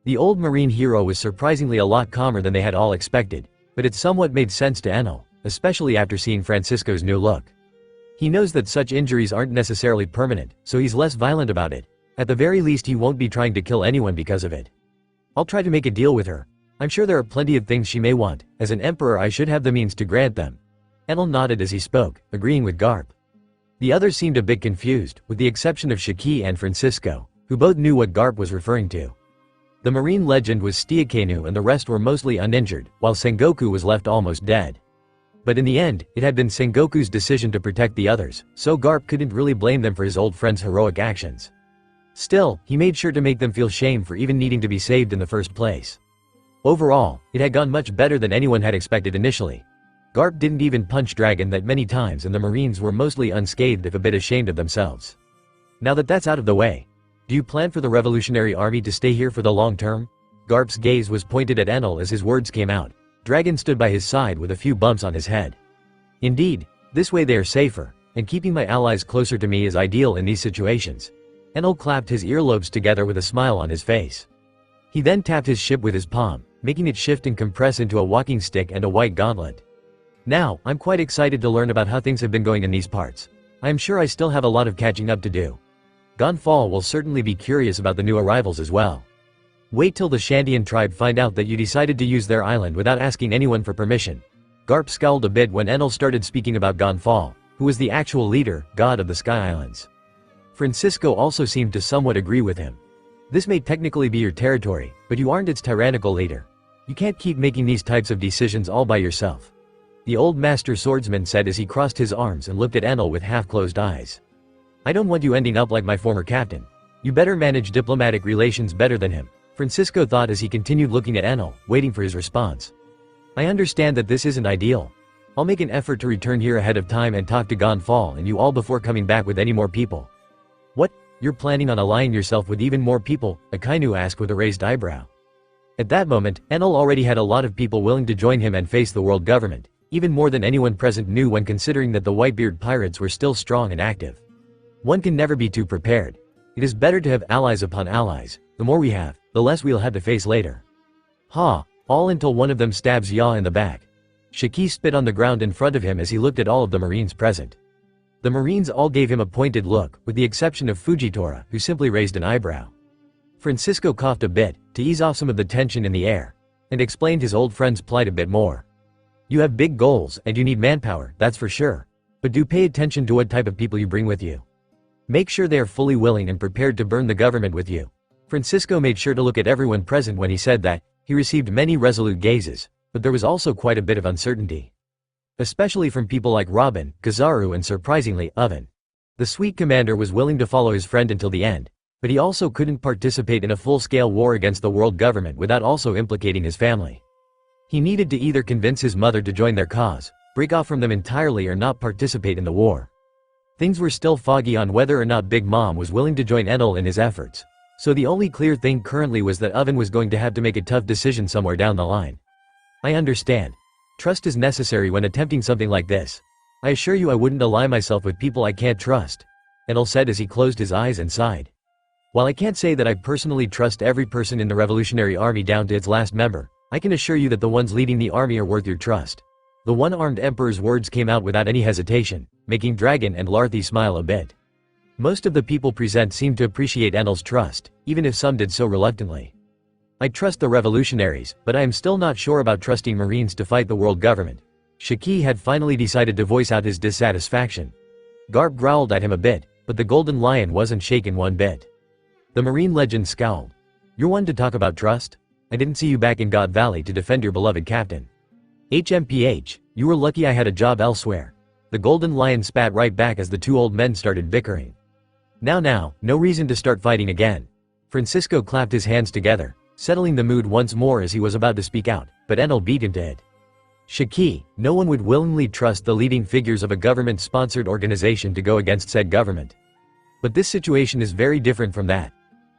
The old marine hero was surprisingly a lot calmer than they had all expected, but it somewhat made sense to Enel, especially after seeing Francisco's new look. He knows that such injuries aren't necessarily permanent, so he's less violent about it. At the very least he won't be trying to kill anyone because of it. I'll try to make a deal with her. I'm sure there are plenty of things she may want. As an emperor I should have the means to grant them. Enel nodded as he spoke, agreeing with Garp. The others seemed a bit confused, with the exception of Shiki and Francisco, who both knew what Garp was referring to. The marine legend was Stiakenu and the rest were mostly uninjured, while Sengoku was left almost dead. But in the end, it had been Sengoku's decision to protect the others, so Garp couldn't really blame them for his old friend's heroic actions. Still, he made sure to make them feel shame for even needing to be saved in the first place. Overall, it had gone much better than anyone had expected initially. Garp didn't even punch Dragon that many times and the Marines were mostly unscathed if a bit ashamed of themselves. Now that that's out of the way, do you plan for the Revolutionary Army to stay here for the long term? Garp's gaze was pointed at Enel as his words came out. Dragon stood by his side with a few bumps on his head. Indeed, this way they are safer, and keeping my allies closer to me is ideal in these situations. Enel clapped his earlobes together with a smile on his face. He then tapped his ship with his palm, making it shift and compress into a walking stick and a white gauntlet. Now, I'm quite excited to learn about how things have been going in these parts. I am sure I still have a lot of catching up to do. Gonfal will certainly be curious about the new arrivals as well. Wait till the Shandian tribe find out that you decided to use their island without asking anyone for permission. Garp scowled a bit when Enel started speaking about Gonfal, who was the actual leader, god of the Sky Islands. Francisco also seemed to somewhat agree with him. This may technically be your territory, but you aren't its tyrannical leader. You can't keep making these types of decisions all by yourself. The old master swordsman said as he crossed his arms and looked at Enel with half-closed eyes. I don't want you ending up like my former captain. You better manage diplomatic relations better than him, Francisco thought as he continued looking at Enel, waiting for his response. I understand that this isn't ideal. I'll make an effort to return here ahead of time and talk to Gonfal and you all before coming back with any more people. What? You're planning on allying yourself with even more people? Akainu asked with a raised eyebrow. At that moment, Enel already had a lot of people willing to join him and face the world government, even more than anyone present knew when considering that the Whitebeard pirates were still strong and active. One can never be too prepared. It is better to have allies upon allies. The more we have, the less we'll have to face later. Ha! All until one of them stabs Yaw in the back. Shiki spit on the ground in front of him as he looked at all of the Marines present. The Marines all gave him a pointed look, with the exception of Fujitora, who simply raised an eyebrow. Francisco coughed a bit, to ease off some of the tension in the air, and explained his old friend's plight a bit more. You have big goals, and you need manpower, that's for sure. But do pay attention to what type of people you bring with you. Make sure they are fully willing and prepared to burn the government with you. Francisco made sure to look at everyone present when he said that. He received many resolute gazes, but there was also quite a bit of uncertainty. Especially from people like Robin, Kizaru and surprisingly, Oven. The sweet commander was willing to follow his friend until the end, but he also couldn't participate in a full-scale war against the world government without also implicating his family. He needed to either convince his mother to join their cause, break off from them entirely or not participate in the war. Things were still foggy on whether or not Big Mom was willing to join Enel in his efforts, so the only clear thing currently was that Oven was going to have to make a tough decision somewhere down the line. I understand. Trust is necessary when attempting something like this. I assure you I wouldn't ally myself with people I can't trust, Enel said as he closed his eyes and sighed. While I can't say that I personally trust every person in the Revolutionary Army down to its last member, I can assure you that the ones leading the army are worth your trust. The one-armed emperor's words came out without any hesitation, making Dragon and Larthy smile a bit. Most of the people present seemed to appreciate Enel's trust, even if some did so reluctantly. I trust the revolutionaries, but I am still not sure about trusting Marines to fight the world government. Shiki had finally decided to voice out his dissatisfaction. Garp growled at him a bit, but the Golden Lion wasn't shaken one bit. The Marine legend scowled. You're one to talk about trust? I didn't see you back in God Valley to defend your beloved captain. HMPH, you were lucky I had a job elsewhere. The Golden Lion spat right back as the two old men started bickering. Now, no reason to start fighting again. Francisco clapped his hands together, settling the mood once more as he was about to speak out, but Enel beat him to it. Shiki, no one would willingly trust the leading figures of a government-sponsored organization to go against said government. But this situation is very different from that.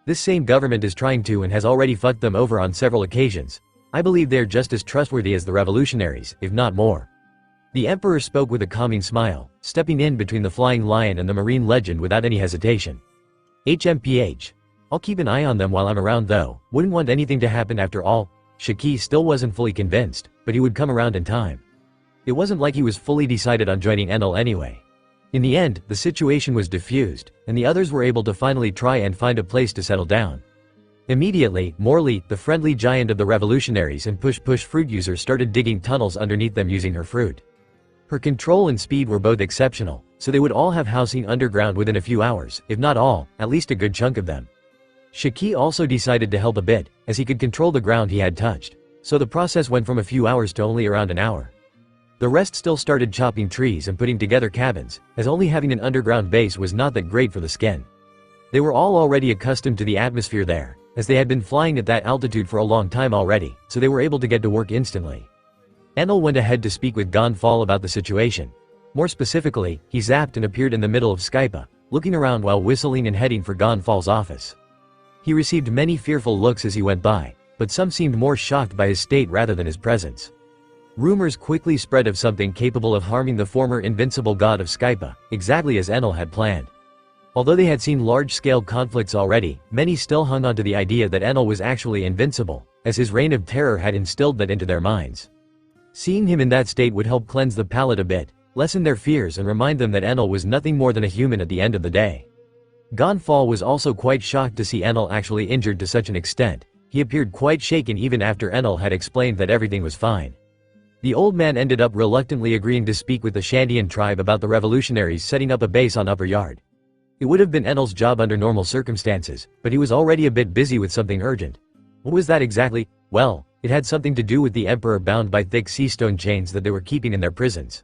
This same government is trying to and has already fucked them over on several occasions. I believe they are just as trustworthy as the revolutionaries, if not more. The emperor spoke with a calming smile, stepping in between the flying lion and the marine legend without any hesitation. HMPH. I'll keep an eye on them while I'm around though, wouldn't want anything to happen after all. Shiki still wasn't fully convinced, but he would come around in time. It wasn't like he was fully decided on joining Enel anyway. In the end, the situation was diffused, and the others were able to finally try and find a place to settle down. Immediately, Morley, the friendly giant of the revolutionaries and push fruit users, started digging tunnels underneath them using her fruit. Her control and speed were both exceptional, so they would all have housing underground within a few hours, if not all, at least a good chunk of them. Shiki also decided to help a bit, as he could control the ground he had touched, so the process went from a few hours to only around an hour. The rest still started chopping trees and putting together cabins, as only having an underground base was not that great for the skin. They were all already accustomed to the atmosphere there, as they had been flying at that altitude for a long time already, so they were able to get to work instantly. Enel went ahead to speak with Gonfall about the situation. More specifically, he zapped and appeared in the middle of Skypa, looking around while whistling and heading for Gonfall's office. He received many fearful looks as he went by, but some seemed more shocked by his state rather than his presence. Rumors quickly spread of something capable of harming the former invincible god of Skypa, exactly as Enel had planned. Although they had seen large-scale conflicts already, many still hung on to the idea that Enel was actually invincible, as his reign of terror had instilled that into their minds. Seeing him in that state would help cleanse the palate a bit, lessen their fears and remind them that Enel was nothing more than a human at the end of the day. Gonfall was also quite shocked to see Enel actually injured to such an extent. He appeared quite shaken even after Enel had explained that everything was fine. The old man ended up reluctantly agreeing to speak with the Shandian tribe about the revolutionaries setting up a base on Upper Yard. It would have been Enel's job under normal circumstances, but he was already a bit busy with something urgent. What was that exactly? Well, it had something to do with the emperor bound by thick sea stone chains that they were keeping in their prisons.